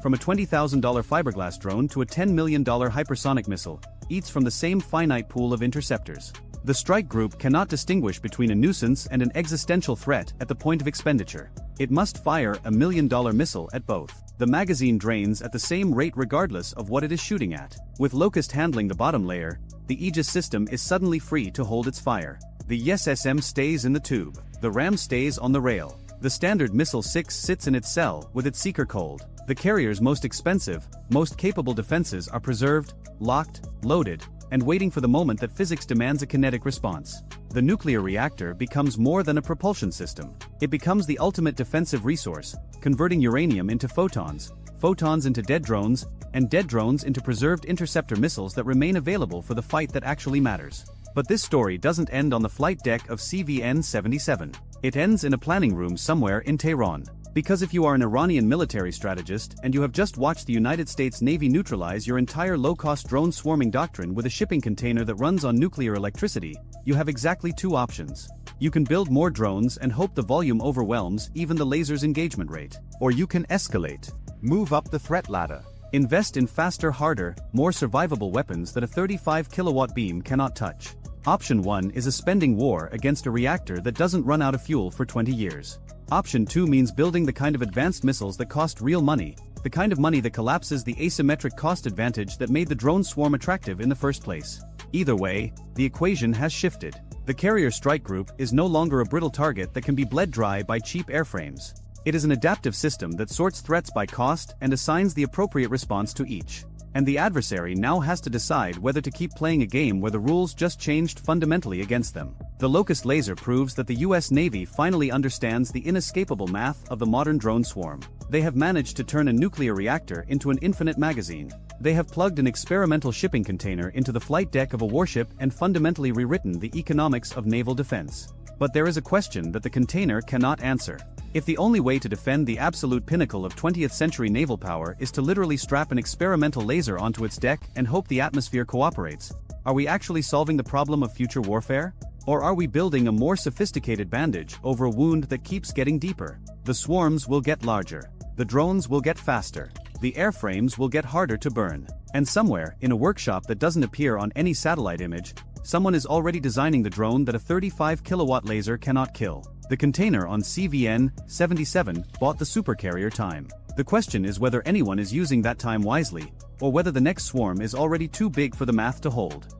from a $20,000 fiberglass drone to a $10 million hypersonic missile, eats from the same finite pool of interceptors. The strike group cannot distinguish between a nuisance and an existential threat at the point of expenditure. It must fire $1 million missile at both. The magazine drains at the same rate regardless of what it is shooting at. With Locust handling the bottom layer, the Aegis system is suddenly free to hold its fire. The YSSM stays in the tube. The RAM stays on the rail. The Standard Missile 6 sits in its cell with its seeker cold. The carrier's most expensive, most capable defenses are preserved, locked, loaded, and waiting for the moment that physics demands a kinetic response. The nuclear reactor becomes more than a propulsion system. It becomes the ultimate defensive resource, converting uranium into photons, photons into dead drones, and dead drones into preserved interceptor missiles that remain available for the fight that actually matters. But this story doesn't end on the flight deck of CVN-77. It ends in a planning room somewhere in Tehran. Because if you are an Iranian military strategist and you have just watched the United States Navy neutralize your entire low-cost drone swarming doctrine with a shipping container that runs on nuclear electricity, you have exactly two options. You can build more drones and hope the volume overwhelms even the laser's engagement rate. Or you can escalate. Move up the threat ladder. Invest in faster, harder, more survivable weapons that a 35 kilowatt beam cannot touch. Option 1 is a spending war against a reactor that doesn't run out of fuel for 20 years. Option 2 means building the kind of advanced missiles that cost real money, the kind of money that collapses the asymmetric cost advantage that made the drone swarm attractive in the first place. Either way, the equation has shifted. The carrier strike group is no longer a brittle target that can be bled dry by cheap airframes. It is an adaptive system that sorts threats by cost and assigns the appropriate response to each. And the adversary now has to decide whether to keep playing a game where the rules just changed fundamentally against them. The Locust laser proves that the US Navy finally understands the inescapable math of the modern drone swarm. They have managed to turn a nuclear reactor into an infinite magazine. They have plugged an experimental shipping container into the flight deck of a warship and fundamentally rewritten the economics of naval defense. But there is a question that the container cannot answer. If the only way to defend the absolute pinnacle of 20th century naval power is to literally strap an experimental laser onto its deck and hope the atmosphere cooperates, are we actually solving the problem of future warfare? Or are we building a more sophisticated bandage over a wound that keeps getting deeper? The swarms will get larger. The drones will get faster. The airframes will get harder to burn. And somewhere, in a workshop that doesn't appear on any satellite image, someone is already designing the drone that a 35 kilowatt laser cannot kill. The container on CVN-77 bought the supercarrier time. The question is whether anyone is using that time wisely, or whether the next swarm is already too big for the math to hold.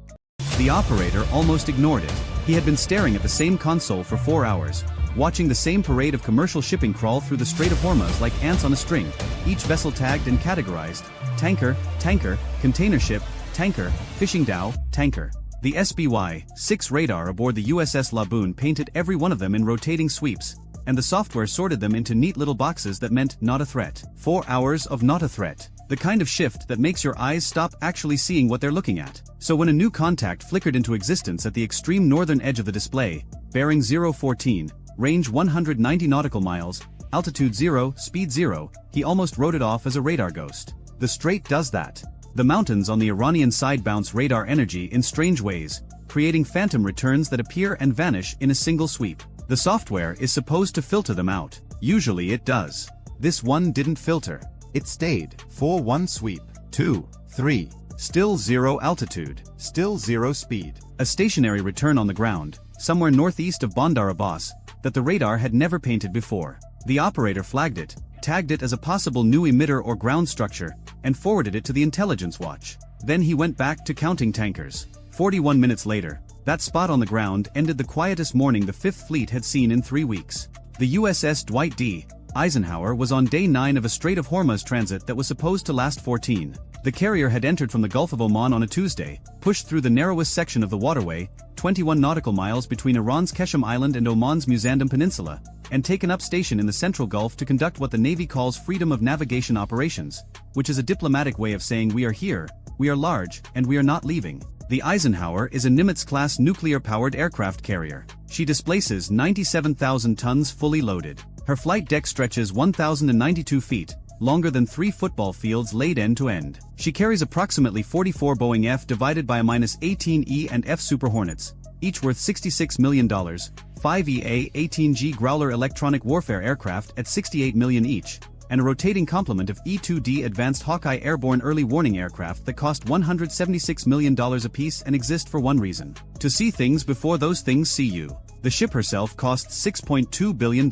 The operator almost ignored it. He had been staring at the same console for 4 hours, watching the same parade of commercial shipping crawl through the Strait of Hormuz like ants on a string, each vessel tagged and categorized: tanker, tanker, container ship, tanker, fishing dhow, tanker. The SBY-6 radar aboard the USS Laboon painted every one of them in rotating sweeps, and the software sorted them into neat little boxes that meant not a threat. 4 hours of not a threat. The kind of shift that makes your eyes stop actually seeing what they're looking at. So when a new contact flickered into existence at the extreme northern edge of the display, bearing 014, range 190 nautical miles, altitude 0, speed 0, he almost wrote it off as a radar ghost. The Strait does that. The mountains on the Iranian side bounce radar energy in strange ways, creating phantom returns that appear and vanish in a single sweep. The software is supposed to filter them out. Usually it does. This one didn't filter. It stayed. 4-1 sweep. 2, 3. Still 0 altitude. Still 0 speed. A stationary return on the ground, somewhere northeast of Bandar Abbas, that the radar had never painted before. The operator flagged it, tagged it as a possible new emitter or ground structure, and forwarded it to the intelligence watch. Then he went back to counting tankers. 41 minutes later, That spot on the ground ended the quietest morning the Fifth Fleet had seen in 3 weeks. The USS Dwight D. Eisenhower was on day 9 of a Strait of Hormuz transit that was supposed to last 14. The carrier had entered from the Gulf of Oman on a Tuesday, pushed through the narrowest section of the waterway, 21 nautical miles between Iran's Keshem Island and Oman's Muzandam Peninsula, and taken up station in the Central Gulf to conduct what the Navy calls freedom of navigation operations, which is a diplomatic way of saying we are here, we are large, and we are not leaving. The Eisenhower is a Nimitz-class nuclear-powered aircraft carrier. She displaces 97,000 tons fully loaded. Her flight deck stretches 1,092 feet, longer than 3 football fields laid end-to-end. She carries approximately 44 Boeing F divided by a -18E and F Super Hornets, each worth $66 million, 5 EA-18G Growler electronic warfare aircraft at $68 million each, and a rotating complement of E-2D Advanced Hawkeye airborne early warning aircraft that cost $176 million apiece and exist for one reason: to see things before those things see you. The ship herself costs $6.2 billion.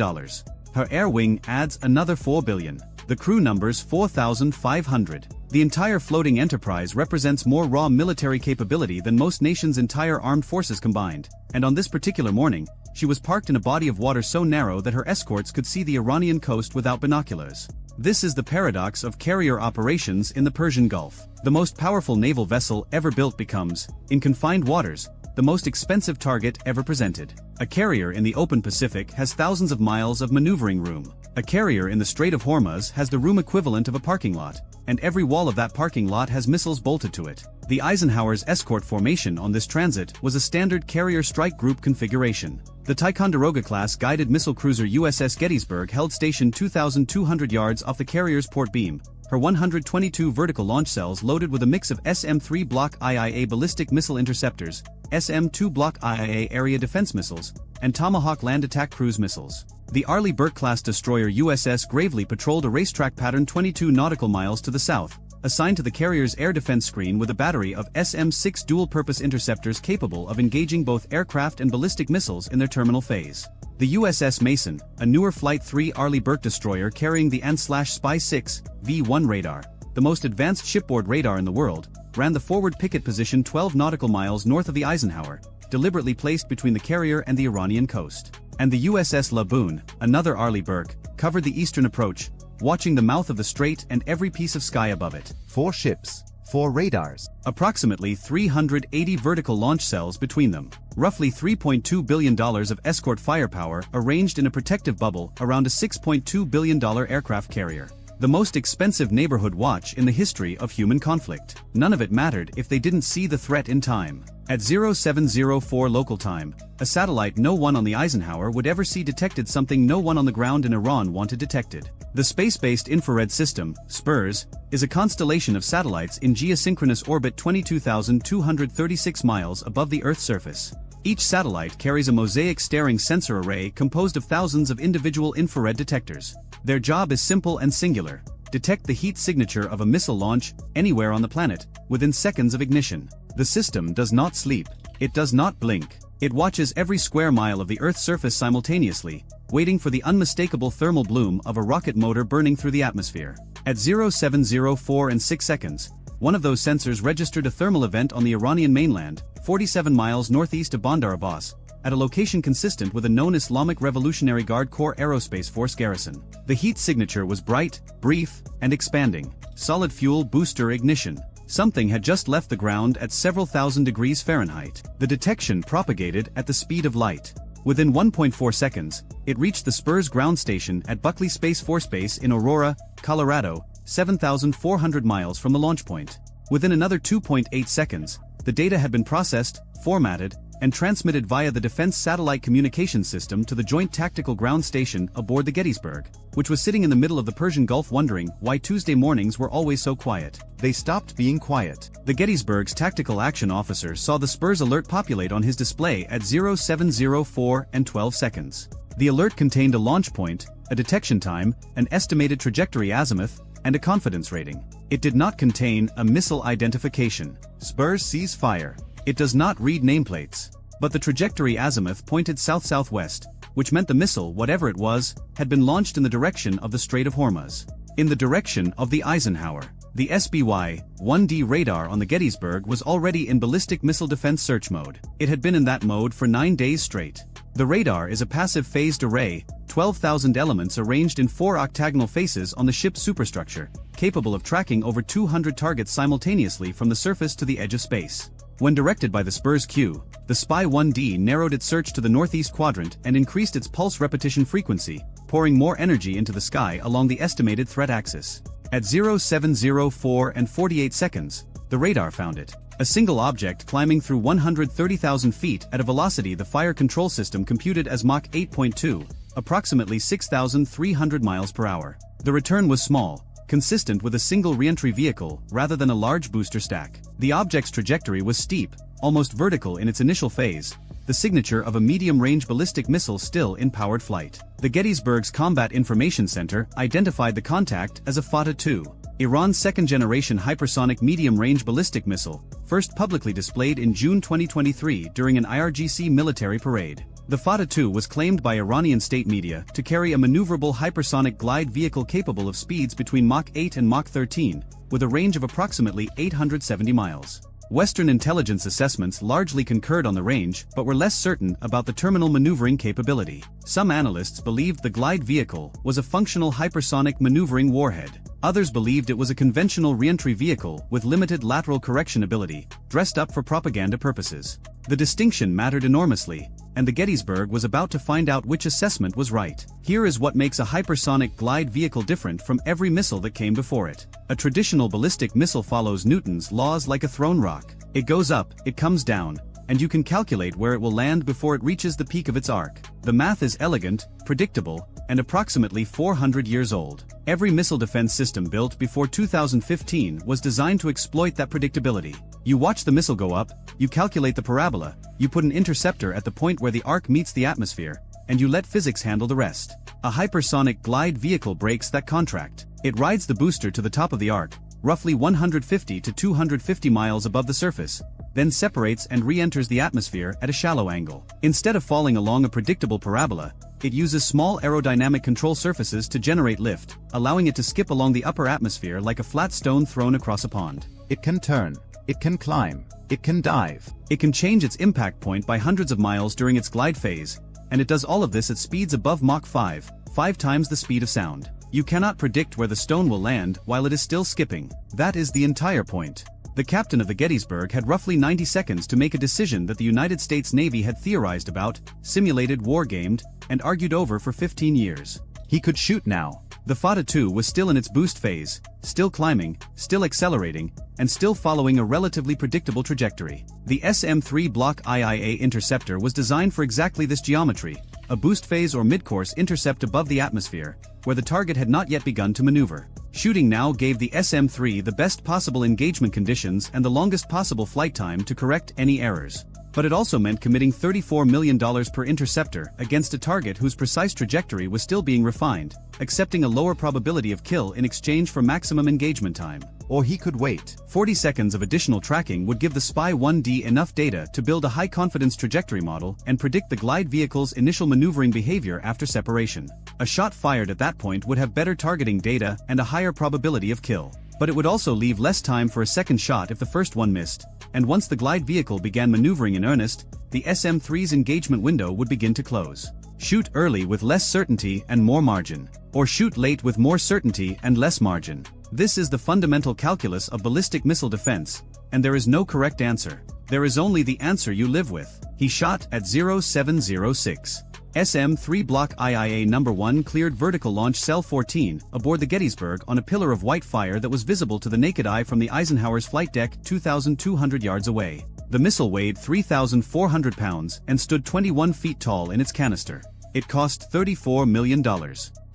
Her air wing adds another $4 billion. The crew numbers 4,500. The entire floating enterprise represents more raw military capability than most nations' entire armed forces combined, and on this particular morning, she was parked in a body of water so narrow that her escorts could see the Iranian coast without binoculars. This is the paradox of carrier operations in the Persian Gulf. The most powerful naval vessel ever built becomes, in confined waters, the most expensive target ever presented. A carrier in the open Pacific has thousands of miles of maneuvering room. A carrier in the Strait of Hormuz has the room equivalent of a parking lot, and every wall of that parking lot has missiles bolted to it. The Eisenhower's escort formation on this transit was a standard carrier strike group configuration. The Ticonderoga-class guided missile cruiser USS Gettysburg held station 2,200 yards off the carrier's port beam, her 122 vertical launch cells loaded with a mix of SM-3 Block IIA ballistic missile interceptors, SM-2 Block IIA area defense missiles, and Tomahawk land attack cruise missiles. The Arleigh Burke-class destroyer USS Gravely patrolled a racetrack pattern 22 nautical miles to the south, assigned to the carrier's air defense screen with a battery of SM-6 dual-purpose interceptors capable of engaging both aircraft and ballistic missiles in their terminal phase. The USS Mason, a newer Flight 3 Arleigh Burke destroyer carrying the AN/Spy-6 V1 radar, the most advanced shipboard radar in the world, ran the forward picket position 12 nautical miles north of the Eisenhower, deliberately placed between the carrier and the Iranian coast. And the USS Laboon, another Arleigh Burke, covered the eastern approach, watching the mouth of the strait and every piece of sky above it. 4 ships, 4 radars. Approximately 380 vertical launch cells between them. Roughly $3.2 billion of escort firepower arranged in a protective bubble around a $6.2 billion aircraft carrier. The most expensive neighborhood watch in the history of human conflict. None of it mattered if they didn't see the threat in time. At 0704 local time, a satellite no one on the Eisenhower would ever see detected something no one on the ground in Iran wanted detected. The Space-Based Infrared System, SPIRS, is a constellation of satellites in geosynchronous orbit 22,236 miles above the Earth's surface. Each satellite carries a mosaic staring sensor array composed of thousands of individual infrared detectors. Their job is simple and singular: detect the heat signature of a missile launch anywhere on the planet, within seconds of ignition. The system does not sleep. It does not blink. It watches every square mile of the Earth's surface simultaneously, waiting for the unmistakable thermal bloom of a rocket motor burning through the atmosphere. At 0704 and 6 seconds, one of those sensors registered a thermal event on the Iranian mainland, 47 miles northeast of Bandar Abbas, at a location consistent with a known Islamic Revolutionary Guard Corps Aerospace Force garrison. The heat signature was bright, brief, and expanding. Solid fuel booster ignition. Something had just left the ground at several thousand degrees Fahrenheit. The detection propagated at the speed of light. Within 1.4 seconds, it reached the SPIRS ground station at Buckley Space Force Base in Aurora, Colorado, 7,400 miles from the launch point. Within another 2.8 seconds, the data had been processed, formatted, and transmitted via the Defense Satellite Communications System to the Joint Tactical Ground Station aboard the Gettysburg, which was sitting in the middle of the Persian Gulf wondering why Tuesday mornings were always so quiet. They stopped being quiet. The Gettysburg's Tactical Action Officer saw the SPIRS alert populate on his display at 0704 and 12 seconds. The alert contained a launch point, a detection time, an estimated trajectory azimuth, and a confidence rating. It did not contain a missile identification. SPIRS sees fire. It does not read nameplates. But the trajectory azimuth pointed south-southwest, which meant the missile, whatever it was, had been launched in the direction of the Strait of Hormuz. In the direction of the Eisenhower. The SBY-1D radar on the Gettysburg was already in ballistic missile defense search mode. It had been in that mode for 9 days straight. The radar is a passive phased array, 12,000 elements arranged in 4 octagonal faces on the ship's superstructure, capable of tracking over 200 targets simultaneously from the surface to the edge of space. When directed by the Spurs Q, the SPY-1D narrowed its search to the northeast quadrant and increased its pulse repetition frequency, pouring more energy into the sky along the estimated threat axis. At 0704 and 48 seconds, the radar found it. A single object climbing through 130,000 feet at a velocity the fire control system computed as Mach 8.2, approximately 6,300 miles per hour. The return was small, consistent with a single re-entry vehicle rather than a large booster stack. The object's trajectory was steep, almost vertical in its initial phase, the signature of a medium-range ballistic missile still in powered flight. The Gettysburg's Combat Information Center identified the contact as a Fateh-2, Iran's second-generation hypersonic medium-range ballistic missile, first publicly displayed in June 2023 during an IRGC military parade. The Fateh-2 was claimed by Iranian state media to carry a maneuverable hypersonic glide vehicle capable of speeds between Mach 8 and Mach 13, with a range of approximately 870 miles. Western intelligence assessments largely concurred on the range but were less certain about the terminal maneuvering capability. Some analysts believed the glide vehicle was a functional hypersonic maneuvering warhead. Others believed it was a conventional re-entry vehicle with limited lateral correction ability, dressed up for propaganda purposes. The distinction mattered enormously, and the Gettysburg was about to find out which assessment was right. Here is what makes a hypersonic glide vehicle different from every missile that came before it. A traditional ballistic missile follows Newton's laws like a thrown rock. It goes up, it comes down, and you can calculate where it will land before it reaches the peak of its arc. The math is elegant, predictable, and approximately 400 years old. Every missile defense system built before 2015 was designed to exploit that predictability. You watch the missile go up, you calculate the parabola, you put an interceptor at the point where the arc meets the atmosphere, and you let physics handle the rest. A hypersonic glide vehicle breaks that contract. It rides the booster to the top of the arc, roughly 150 to 250 miles above the surface, then separates and re-enters the atmosphere at a shallow angle. Instead of falling along a predictable parabola, it uses small aerodynamic control surfaces to generate lift, allowing it to skip along the upper atmosphere like a flat stone thrown across a pond. It can turn. It can climb. It can dive. It can change its impact point by hundreds of miles during its glide phase, and it does all of this at speeds above Mach 5, 5 times the speed of sound. You cannot predict where the stone will land while it is still skipping. That is the entire point. The captain of the Gettysburg had roughly 90 seconds to make a decision that the United States Navy had theorized about, simulated, war-gamed, and argued over for 15 years. He could shoot now. The Fateh-2 was still in its boost phase, still climbing, still accelerating, and still following a relatively predictable trajectory. The SM-3 Block IIA interceptor was designed for exactly this geometry, a boost phase or mid-course intercept above the atmosphere, where the target had not yet begun to maneuver. Shooting now gave the SM-3 the best possible engagement conditions and the longest possible flight time to correct any errors. But it also meant committing $34 million per interceptor against a target whose precise trajectory was still being refined, accepting a lower probability of kill in exchange for maximum engagement time. Or he could wait. 40 seconds of additional tracking would give the SPY-1D enough data to build a high-confidence trajectory model and predict the glide vehicle's initial maneuvering behavior after separation. A shot fired at that point would have better targeting data and a higher probability of kill. But it would also leave less time for a second shot if the first one missed, and once the glide vehicle began maneuvering in earnest, the SM-3's engagement window would begin to close. Shoot early with less certainty and more margin, or shoot late with more certainty and less margin. This is the fundamental calculus of ballistic missile defense, and there is no correct answer. There is only the answer you live with. He shot at 0706. SM-3 Block IIA No. 1 cleared vertical launch cell 14 aboard the Gettysburg on a pillar of white fire that was visible to the naked eye from the Eisenhower's flight deck 2,200 yards away. The missile weighed 3,400 pounds and stood 21 feet tall in its canister. It cost $34 million.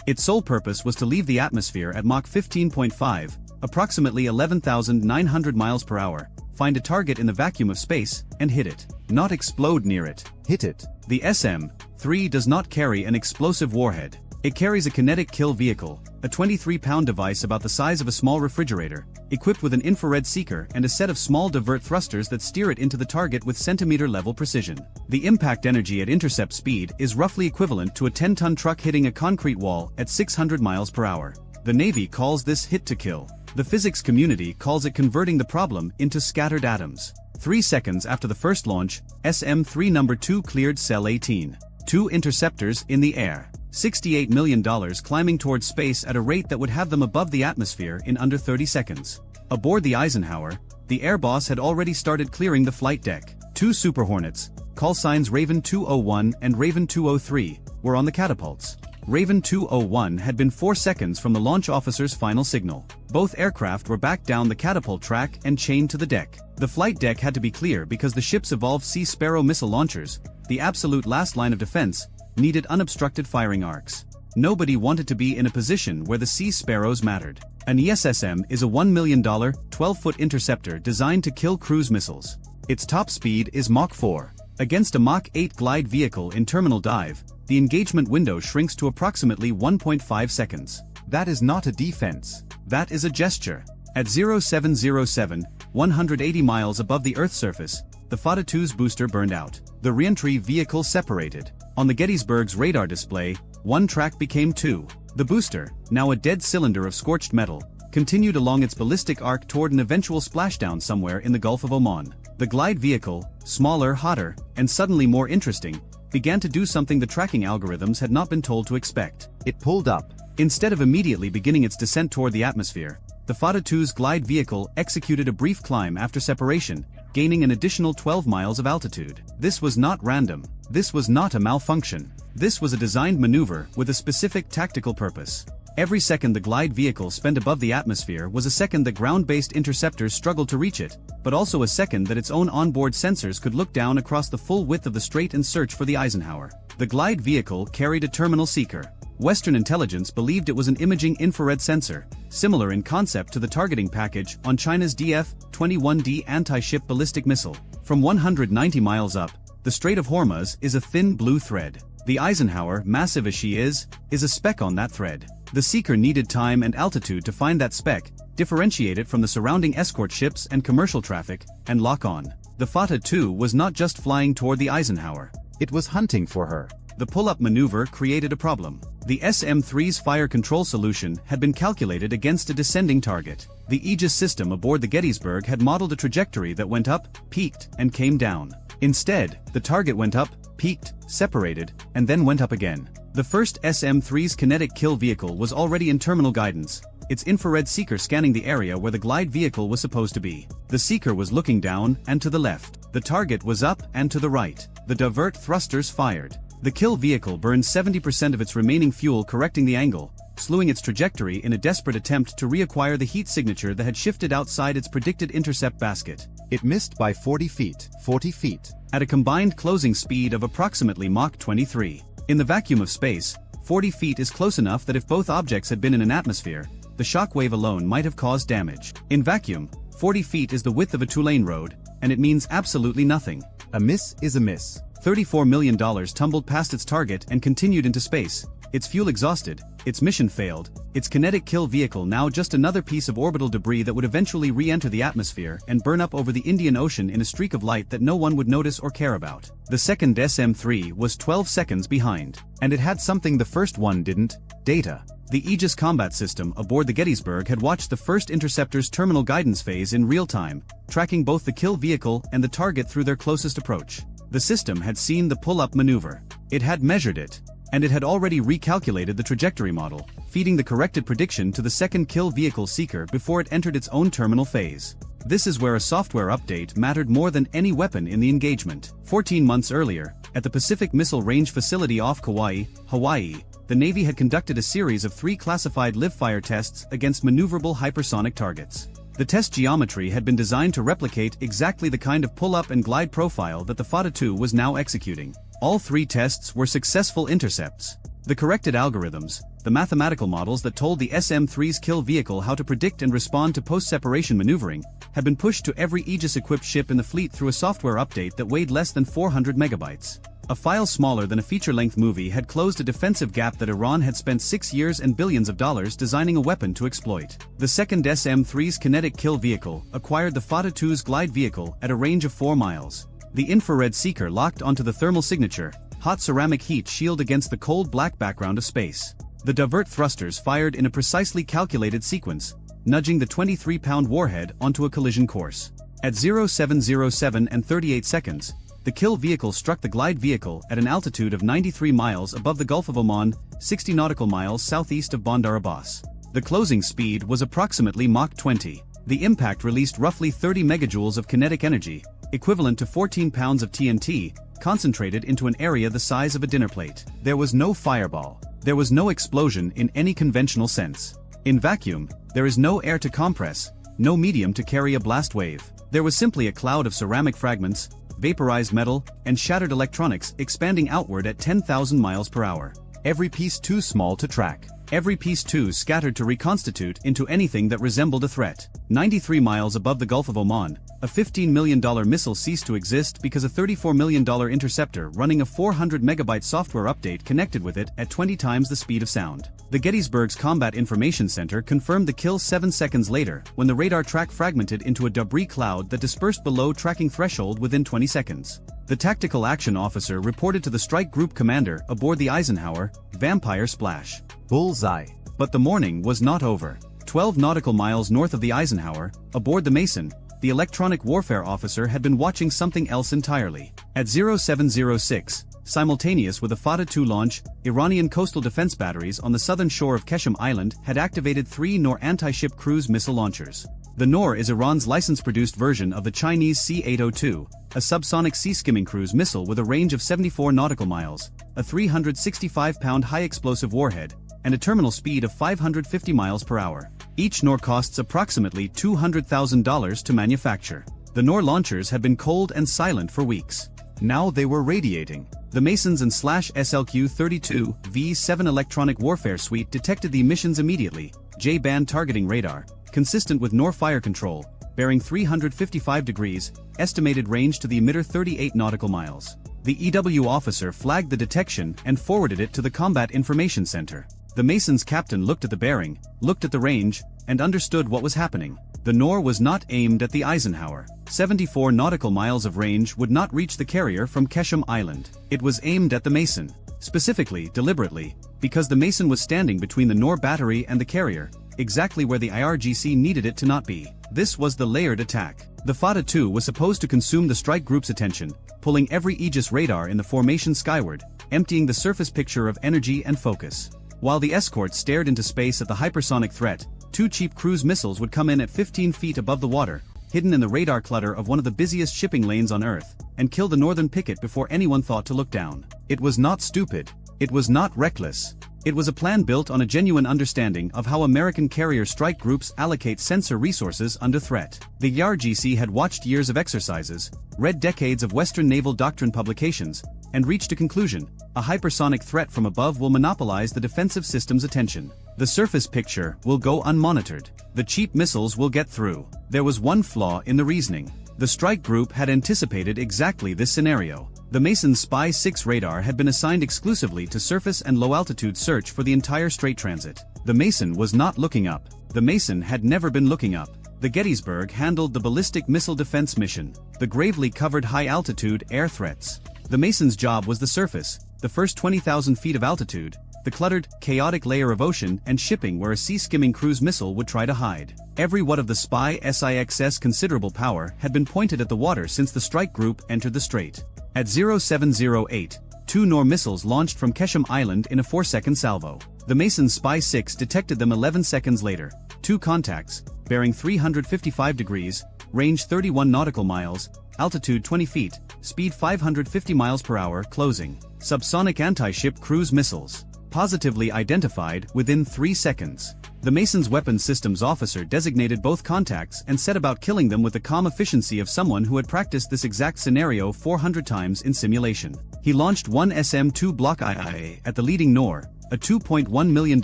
Its sole purpose was to leave the atmosphere at Mach 15.5, approximately 11,900 miles per hour, find a target in the vacuum of space, and hit it. Not explode near it. Hit it. The SM-3 does not carry an explosive warhead. It carries a kinetic kill vehicle, a 23-pound device about the size of a small refrigerator, equipped with an infrared seeker and a set of small divert thrusters that steer it into the target with centimeter-level precision. The impact energy at intercept speed is roughly equivalent to a 10-ton truck hitting a concrete wall at 600 miles per hour. The Navy calls this hit to kill. The physics community calls it converting the problem into scattered atoms. 3 seconds after the first launch, SM-3 No. 2 cleared Cell 18. 2 interceptors in the air. $68 million climbing towards space at a rate that would have them above the atmosphere in under 30 seconds. Aboard the Eisenhower, the Air Boss had already started clearing the flight deck. 2 Super Hornets, call signs Raven 201 and Raven 203, were on the catapults. Raven 201 had been 4 seconds from the launch officer's final signal. Both aircraft were back down the catapult track and chained to the deck. The flight deck had to be clear because the ship's evolved Sea Sparrow missile launchers, the absolute last line of defense, needed unobstructed firing arcs. Nobody wanted to be in a position where the Sea Sparrows mattered. An ESSM is a $1 million, 12-foot interceptor designed to kill cruise missiles. Its top speed is Mach 4. Against a Mach 8 glide vehicle in terminal dive, the engagement window shrinks to approximately 1.5 seconds. That is not a defense. That is a gesture. At 0707, 180 miles above the Earth's surface, the Fata 2's booster burned out. The reentry vehicle separated. On the Gettysburg's radar display, 1 track became 2. The booster, now a dead cylinder of scorched metal, continued along its ballistic arc toward an eventual splashdown somewhere in the Gulf of Oman. The glide vehicle, smaller, hotter, and suddenly more interesting, began to do something the tracking algorithms had not been told to expect. It pulled up. Instead of immediately beginning its descent toward the atmosphere, the Fata 2's glide vehicle executed a brief climb after separation, gaining an additional 12 miles of altitude. This was not random. This was not a malfunction. This was a designed maneuver with a specific tactical purpose. Every second the glide vehicle spent above the atmosphere was a second that ground-based interceptors struggled to reach it, but also a second that its own onboard sensors could look down across the full width of the strait and search for the Eisenhower. The glide vehicle carried a terminal seeker. Western intelligence believed it was an imaging infrared sensor, similar in concept to the targeting package on China's DF-21D anti-ship ballistic missile. From 190 miles up, the Strait of Hormuz is a thin blue thread. The Eisenhower, massive as she is a speck on that thread. The seeker needed time and altitude to find that speck, differentiate it from the surrounding escort ships and commercial traffic, and lock on. The Fata 2 was not just flying toward the Eisenhower. It was hunting for her. The pull-up maneuver created a problem. The SM-3's fire control solution had been calculated against a descending target. The Aegis system aboard the Gettysburg had modeled a trajectory that went up, peaked, and came down. Instead, the target went up, peaked, separated, and then went up again. The first SM-3's kinetic kill vehicle was already in terminal guidance, its infrared seeker scanning the area where the glide vehicle was supposed to be. The seeker was looking down and to the left. The target was up and to the right. The divert thrusters fired. The kill vehicle burned 70% of its remaining fuel, correcting the angle, slewing its trajectory in a desperate attempt to reacquire the heat signature that had shifted outside its predicted intercept basket. It missed by 40 feet. 40 feet. At a combined closing speed of approximately Mach 23. In the vacuum of space, 40 feet is close enough that if both objects had been in an atmosphere, the shockwave alone might have caused damage. In vacuum, 40 feet is the width of a two-lane road, and it means absolutely nothing. A miss is a miss. $34 million tumbled past its target and continued into space, its fuel exhausted, its mission failed, its kinetic kill vehicle now just another piece of orbital debris that would eventually re-enter the atmosphere and burn up over the Indian Ocean in a streak of light that no one would notice or care about. The second SM-3 was 12 seconds behind. And it had something the first one didn't: data. The Aegis combat system aboard the Gettysburg had watched the first interceptor's terminal guidance phase in real time, tracking both the kill vehicle and the target through their closest approach. The system had seen the pull-up maneuver. It had measured it. And it had already recalculated the trajectory model, feeding the corrected prediction to the second kill vehicle seeker before it entered its own terminal phase. This is where a software update mattered more than any weapon in the engagement. 14 months earlier, at the Pacific Missile Range Facility off Kauai, Hawaii, the Navy had conducted a series of 3 classified live-fire tests against maneuverable hypersonic targets. The test geometry had been designed to replicate exactly the kind of pull-up and glide profile that the Fata 2 was now executing. All 3 tests were successful intercepts. The corrected algorithms, the mathematical models that told the SM-3's kill vehicle how to predict and respond to post-separation maneuvering, had been pushed to every Aegis-equipped ship in the fleet through a software update that weighed less than 400 megabytes. A file smaller than a feature-length movie had closed a defensive gap that Iran had spent 6 years and billions of dollars designing a weapon to exploit. The second SM-3's kinetic kill vehicle acquired the Fata 2's glide vehicle at a range of 4 miles. The infrared seeker locked onto the thermal signature, hot ceramic heat shield against the cold black background of space. The divert thrusters fired in a precisely calculated sequence, nudging the 23-pound warhead onto a collision course. At 0707 and 38 seconds, the kill vehicle struck the glide vehicle at an altitude of 93 miles above the Gulf of Oman, 60 nautical miles southeast of Bandar Abbas. The closing speed was approximately Mach 20. The impact released roughly 30 megajoules of kinetic energy, equivalent to 14 pounds of TNT, concentrated into an area the size of a dinner plate. There was no fireball. There was no explosion in any conventional sense. In vacuum, there is no air to compress, no medium to carry a blast wave. There was simply a cloud of ceramic fragments, vaporized metal, and shattered electronics expanding outward at 10,000 miles per hour. Every piece too small to track. Every piece too scattered to reconstitute into anything that resembled a threat. 93 miles above the Gulf of Oman, a $15 million missile ceased to exist because a $34 million interceptor running a 400 megabyte software update connected with it at 20 times the speed of sound. The Gettysburg's Combat Information Center confirmed the kill 7 seconds later when the radar track fragmented into a debris cloud that dispersed below tracking threshold within 20 seconds. The tactical action officer reported to the strike group commander aboard the Eisenhower, "Vampire splash. Bullseye. But the morning was not over. 12 nautical miles north of the Eisenhower, aboard the Mason, the electronic warfare officer had been watching something else entirely. At 0706, simultaneous with a Fateh-2 launch, Iranian coastal defense batteries on the southern shore of Keshem Island had activated 3 Nor anti-ship cruise missile launchers. The Nor is Iran's license-produced version of the Chinese C-802, a subsonic sea-skimming cruise missile with a range of 74 nautical miles, a 365-pound high-explosive warhead, and a terminal speed of 550 miles per hour. Each Nor costs approximately $200,000 to manufacture. The Nor launchers had been cold and silent for weeks. Now they were radiating. The Masons and SLQ-32 V7 electronic warfare suite detected the emissions immediately. J-band targeting radar, consistent with Nor fire control, bearing 355 degrees, estimated range to the emitter 38 nautical miles. The EW officer flagged the detection and forwarded it to the Combat Information Center. The Mason's captain looked at the bearing, looked at the range, and understood what was happening. The Nor was not aimed at the Eisenhower. 74 nautical miles of range would not reach the carrier from Keshem Island. It was aimed at the Mason. Specifically, deliberately, because the Mason was standing between the Nor battery and the carrier, exactly where the IRGC needed it to not be. This was the layered attack. The Fateh-2 was supposed to consume the strike group's attention, pulling every Aegis radar in the formation skyward, emptying the surface picture of energy and focus. While the escort stared into space at the hypersonic threat, 2 cheap cruise missiles would come in at 15 feet above the water, hidden in the radar clutter of one of the busiest shipping lanes on Earth, and kill the northern picket before anyone thought to look down. It was not stupid. It was not reckless. It was a plan built on a genuine understanding of how American carrier strike groups allocate sensor resources under threat. The IRGC had watched years of exercises, read decades of Western naval doctrine publications, and reached a conclusion: a hypersonic threat from above will monopolize the defensive system's attention. The surface picture will go unmonitored. The cheap missiles will get through. There was one flaw in the reasoning. The strike group had anticipated exactly this scenario. The Mason's Spy-6 radar had been assigned exclusively to surface and low-altitude search for the entire strait transit. The Mason was not looking up. The Mason had never been looking up. The Gettysburg handled the ballistic missile defense mission. The Gravely covered high-altitude air threats. The Mason's job was the surface, the first 20,000 feet of altitude, the cluttered, chaotic layer of ocean and shipping where a sea-skimming cruise missile would try to hide. Every watt of the Spy-6's considerable power had been pointed at the water since the strike group entered the strait. At 0708, 2 Nor missiles launched from Keshem Island in a 4-second salvo. The Mason Spy-6 detected them 11 seconds later. 2 contacts, bearing 355 degrees, range 31 nautical miles, altitude 20 feet, speed 550 miles per hour, closing. Subsonic anti-ship cruise missiles. Positively identified within 3 seconds. The Mason's weapons systems officer designated both contacts and set about killing them with the calm efficiency of someone who had practiced this exact scenario 400 times in simulation. He launched one SM-2 Block IA at the leading Nor, a $2.1 million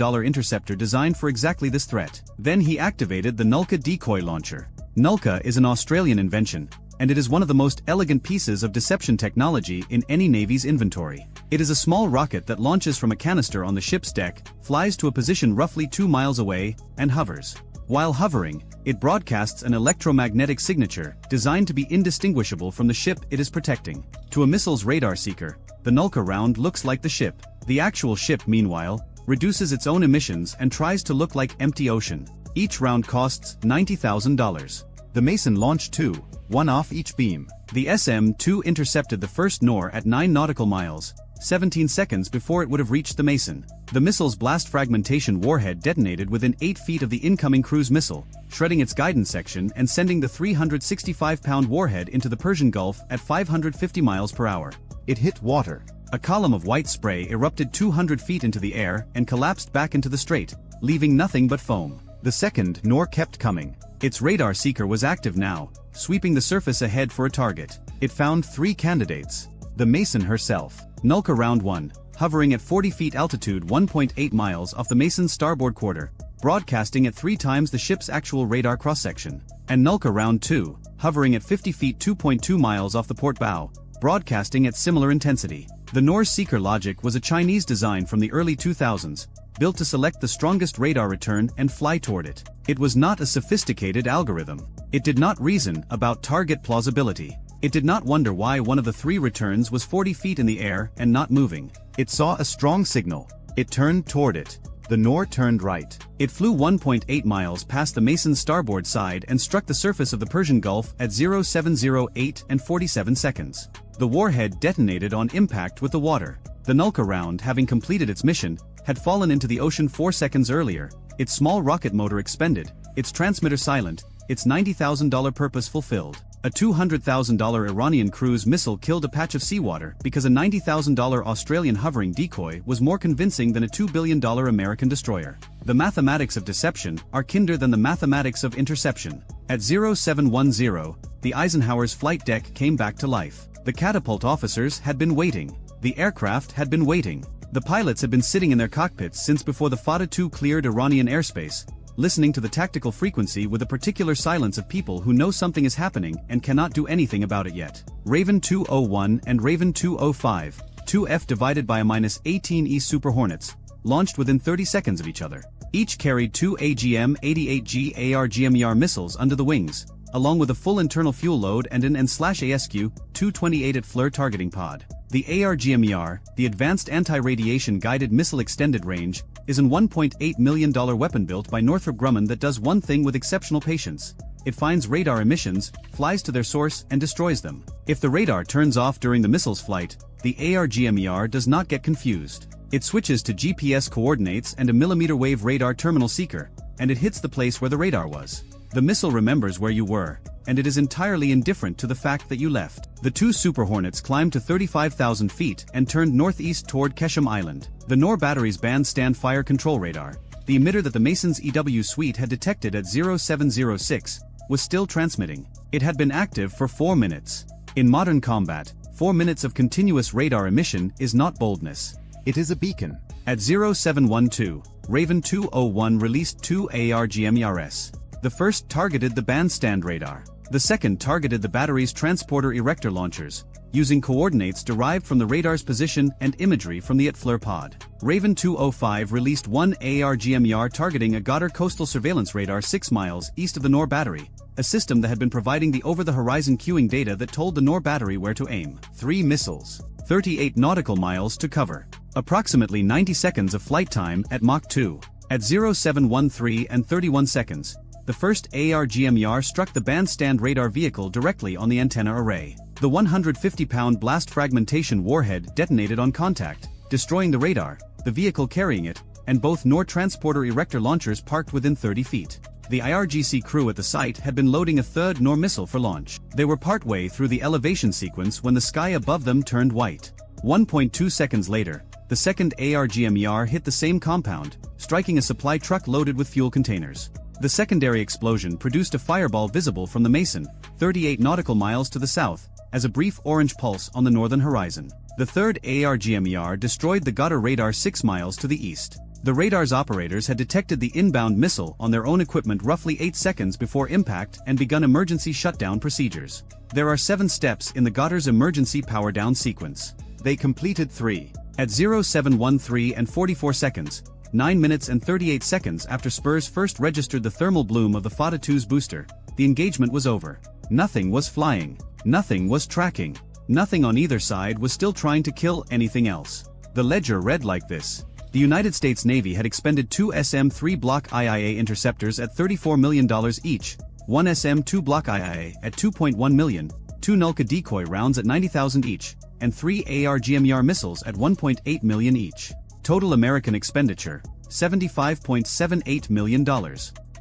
interceptor designed for exactly this threat. Then he activated the Nulka decoy launcher. Nulka is an Australian invention, and it is one of the most elegant pieces of deception technology in any Navy's inventory. It is a small rocket that launches from a canister on the ship's deck, flies to a position roughly 2 miles away, and hovers. While hovering, it broadcasts an electromagnetic signature designed to be indistinguishable from the ship it is protecting. To a missile's radar seeker, the Nulka round looks like the ship. The actual ship, meanwhile, reduces its own emissions and tries to look like empty ocean. Each round costs $90,000. The Mason launched 2, one off each beam. The SM-2 intercepted the first NOR at 9 nautical miles, 17 seconds before it would have reached the Mason. The missile's blast fragmentation warhead detonated within 8 feet of the incoming cruise missile, shredding its guidance section and sending the 365-pound warhead into the Persian Gulf at 550 miles per hour. It hit water. A column of white spray erupted 200 feet into the air and collapsed back into the strait, leaving nothing but foam. The second NOR kept coming. Its radar seeker was active now, sweeping the surface ahead for a target. It found 3 candidates. The Mason herself. Nulka Round 1, hovering at 40 feet altitude 1.8 miles off the Mason's starboard quarter, broadcasting at 3 times the ship's actual radar cross-section. And Nulka Round 2, hovering at 50 feet 2.2 miles off the port bow, broadcasting at similar intensity. The NOR's seeker logic was a Chinese design from the early 2000s, built to select the strongest radar return and fly toward it. It was not a sophisticated algorithm. It did not reason about target plausibility. It did not wonder why one of the 3 returns was 40 feet in the air and not moving. It saw a strong signal. It turned toward it. The NOR turned right. It flew 1.8 miles past the Mason's starboard side and struck the surface of the Persian Gulf at 0708 and 47 seconds. The warhead detonated on impact with the water. The Nulka round, having completed its mission, had fallen into the ocean 4 seconds earlier, its small rocket motor expended, its transmitter silent, its $90,000 purpose fulfilled. A $200,000 Iranian cruise missile killed a patch of seawater because a $90,000 Australian hovering decoy was more convincing than a $2 billion American destroyer. The mathematics of deception are kinder than the mathematics of interception. At 0710, the Eisenhower's flight deck came back to life. The catapult officers had been waiting. The aircraft had been waiting. The pilots had been sitting in their cockpits since before the Fata-2 cleared Iranian airspace, listening to the tactical frequency with a particular silence of people who know something is happening and cannot do anything about it yet. Raven 201 and Raven 205, 2F divided by a -18E Super Hornets, launched within 30 seconds of each other. Each carried 2 AGM-88G ARGMER missiles under the wings, along with a full internal fuel load and an AN/ASQ-228 at FLIR targeting pod. The ARGMER, the Advanced Anti-Radiation Guided Missile Extended Range, is an $1.8 million weapon built by Northrop Grumman that does one thing with exceptional patience. It finds radar emissions, flies to their source, and destroys them. If the radar turns off during the missile's flight, the ARGMER does not get confused. It switches to GPS coordinates and a millimeter wave radar terminal seeker, and it hits the place where the radar was. The missile remembers where you were, and it is entirely indifferent to the fact that you left. The 2 Super Hornets climbed to 35,000 feet and turned northeast toward Kesham Island. The NOR battery's bandstand fire control radar, the emitter that the Mason's EW suite had detected at 0706, was still transmitting. It had been active for 4 minutes. In modern combat, 4 minutes of continuous radar emission is not boldness. It is a beacon. At 0712, Raven 201 released 2 ARGMERs. The first targeted the bandstand radar. The second targeted the battery's transporter erector launchers, using coordinates derived from the radar's position and imagery from the FLIR pod. Raven 205 released 1 ARGMER targeting a Goddard coastal surveillance radar 6 miles east of the NOR battery, a system that had been providing the over-the-horizon queuing data that told the NOR battery where to aim. 3 missiles. 38 nautical miles to cover. Approximately 90 seconds of flight time at Mach 2. At 0713 and 31 seconds, the first ARGMER struck the bandstand radar vehicle directly on the antenna array. The 150-pound blast fragmentation warhead detonated on contact, destroying the radar, the vehicle carrying it, and both NOR transporter erector launchers parked within 30 feet. The IRGC crew at the site had been loading a third NOR missile for launch. They were partway through the elevation sequence when the sky above them turned white. 1.2 seconds later, the second ARGMER hit the same compound, striking a supply truck loaded with fuel containers. The secondary explosion produced a fireball visible from the Mason, 38 nautical miles to the south, as a brief orange pulse on the northern horizon. The third ARGMER destroyed the Goddard radar 6 miles to the east. The radar's operators had detected the inbound missile on their own equipment roughly 8 seconds before impact and begun emergency shutdown procedures. There are 7 steps in the Goddard's emergency power down sequence. They completed 3. At 0713 and 44 seconds, 9 minutes and 38 seconds after Spurs first registered the thermal bloom of the Fata-2's booster, the engagement was over. Nothing was flying. Nothing was tracking. Nothing on either side was still trying to kill anything else. The ledger read like this. The United States Navy had expended 2 SM-3 Block IIA interceptors at $34 million each, 1 SM-2 Block IIA at $2.1 million, 2 Nulka decoy rounds at $90,000 each, and 3 ARGMER missiles at $1.8 million each. Total American expenditure, $75.78 million.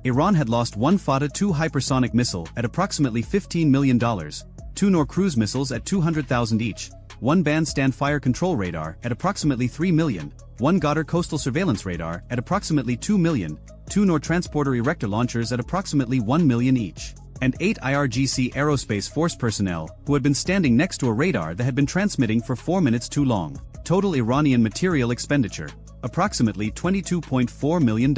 Iran had lost 1 Fateh-2 hypersonic missile at approximately $15 million, 2 Nor cruise missiles at $200,000 each, 1 bandstand fire control radar at approximately $3 million, 1 Ghadar coastal surveillance radar at approximately $2 million, 2 Nor transporter erector launchers at approximately $1 million each, and 8 IRGC Aerospace Force personnel who had been standing next to a radar that had been transmitting for 4 minutes too long. Total Iranian material expenditure, approximately $22.4 million.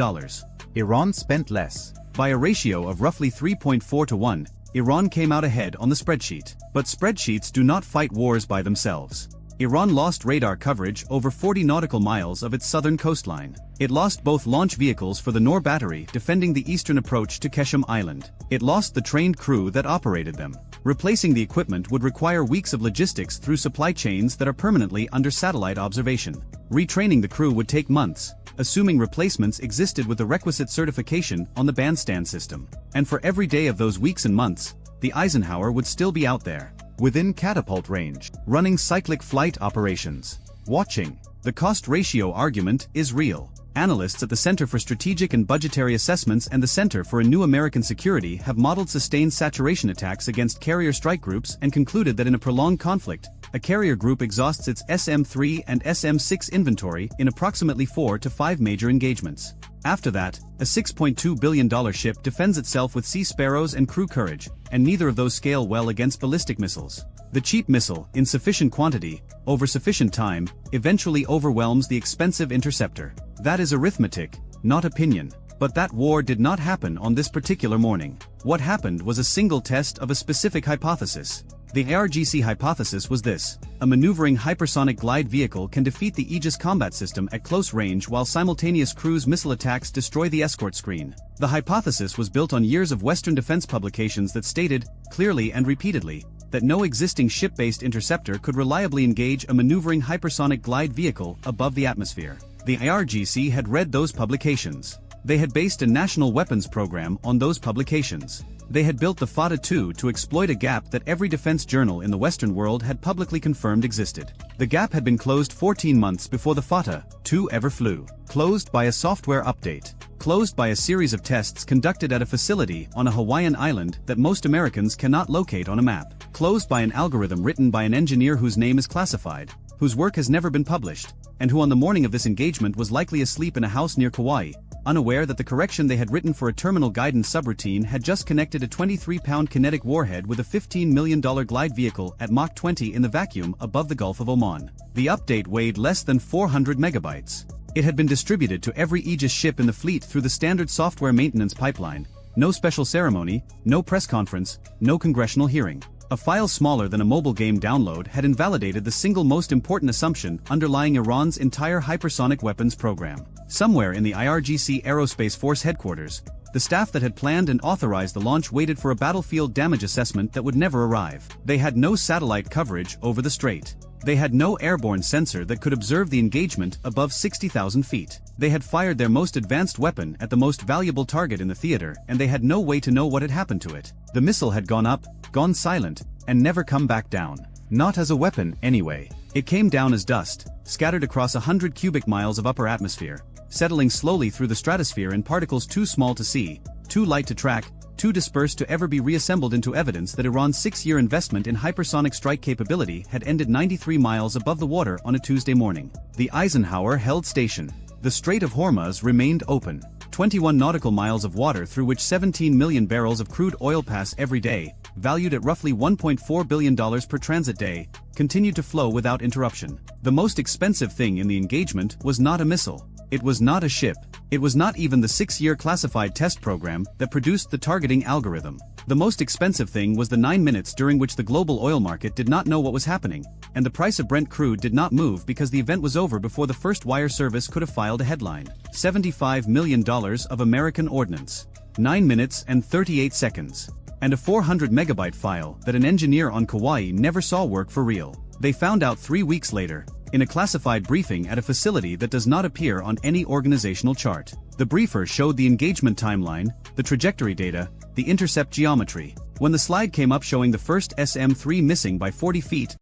Iran spent less. By a ratio of roughly 3.4 to 1, Iran came out ahead on the spreadsheet. But spreadsheets do not fight wars by themselves. Iran lost radar coverage over 40 nautical miles of its southern coastline. It lost both launch vehicles for the Nor battery defending the eastern approach to Keshem Island. It lost the trained crew that operated them. Replacing the equipment would require weeks of logistics through supply chains that are permanently under satellite observation. Retraining the crew would take months, assuming replacements existed with the requisite certification on the bandstand system. And for every day of those weeks and months, the Eisenhower would still be out there, Within catapult range. running cyclic flight operations. Watching. The cost ratio argument is real. Analysts at the Center for Strategic and Budgetary Assessments and the Center for a New American Security have modeled sustained saturation attacks against carrier strike groups and concluded that in a prolonged conflict, a carrier group exhausts its SM-3 and SM-6 inventory in approximately 4 to 5 major engagements. After that, a $6.2 billion ship defends itself with Sea Sparrows and crew courage, and neither of those scale well against ballistic missiles. The cheap missile, in sufficient quantity, over sufficient time, eventually overwhelms the expensive interceptor. That is arithmetic, not opinion. But that war did not happen on this particular morning. What happened was a single test of a specific hypothesis. The ARGC hypothesis was this: a maneuvering hypersonic glide vehicle can defeat the Aegis combat system at close range while simultaneous cruise missile attacks destroy the escort screen. The hypothesis was built on years of Western defense publications that stated, clearly and repeatedly, that no existing ship-based interceptor could reliably engage a maneuvering hypersonic glide vehicle above the atmosphere. The ARGC had read those publications. They had based a national weapons program on those publications. They had built the Fateh-2 to exploit a gap that every defense journal in the Western world had publicly confirmed existed. The gap had been closed 14 months before the Fateh-2 ever flew. Closed by a software update. Closed by a series of tests conducted at a facility on a Hawaiian island that most Americans cannot locate on a map. Closed by an algorithm written by an engineer whose name is classified, whose work has never been published, and who on the morning of this engagement was likely asleep in a house near Kauai, unaware that the correction they had written for a terminal guidance subroutine had just connected a 23-pound kinetic warhead with a $15 million glide vehicle at Mach 20 in the vacuum above the Gulf of Oman. The update weighed less than 400 megabytes. It had been distributed to every Aegis ship in the fleet through the standard software maintenance pipeline. No special ceremony, no press conference, no congressional hearing. A file smaller than a mobile game download had invalidated the single most important assumption underlying Iran's entire hypersonic weapons program. Somewhere in the IRGC Aerospace Force headquarters, the staff that had planned and authorized the launch waited for a battlefield damage assessment that would never arrive. They had no satellite coverage over the strait. They had no airborne sensor that could observe the engagement above 60,000 feet. They had fired their most advanced weapon at the most valuable target in the theater, and they had no way to know what had happened to it. The missile had gone up, gone silent, and never come back down. Not as a weapon, anyway. It came down as dust, scattered across 100 cubic miles of upper atmosphere, settling slowly through the stratosphere in particles too small to see, too light to track, too dispersed to ever be reassembled into evidence that Iran's 6-year investment in hypersonic strike capability had ended 93 miles above the water on a Tuesday morning. The Eisenhower held station. The Strait of Hormuz remained open. 21 nautical miles of water through which 17 million barrels of crude oil pass every day, valued at roughly $1.4 billion per transit day, continued to flow without interruption. The most expensive thing in the engagement was not a missile. It was not a ship. It was not even the 6-year classified test program that produced the targeting algorithm. The most expensive thing was the 9 minutes during which the global oil market did not know what was happening, and the price of Brent crude did not move because the event was over before the first wire service could have filed a headline. $75 million of American ordnance. 9 minutes and 38 seconds. And a 400 megabyte file that an engineer on Kauai never saw work for real. They found out 3 weeks later, in a classified briefing at a facility that does not appear on any organizational chart. The briefer showed the engagement timeline, the trajectory data, the intercept geometry. When the slide came up showing the first SM-3 missing by 40 feet,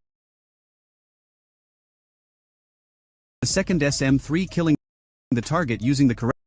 the second SM-3 killing the target using the correct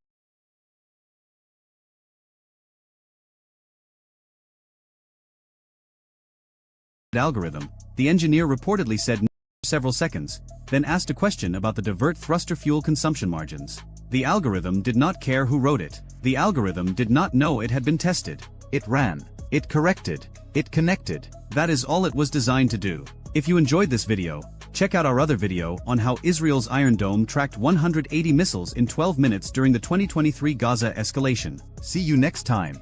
algorithm, the engineer reportedly said no for several seconds, then asked a question about the divert thruster fuel consumption margins. The algorithm did not care who wrote it. The algorithm did not know it had been tested. It ran. It corrected. It connected. That is all it was designed to do. If you enjoyed this video, check out our other video on how Israel's Iron Dome tracked 180 missiles in 12 minutes during the 2023 Gaza escalation. See you next time.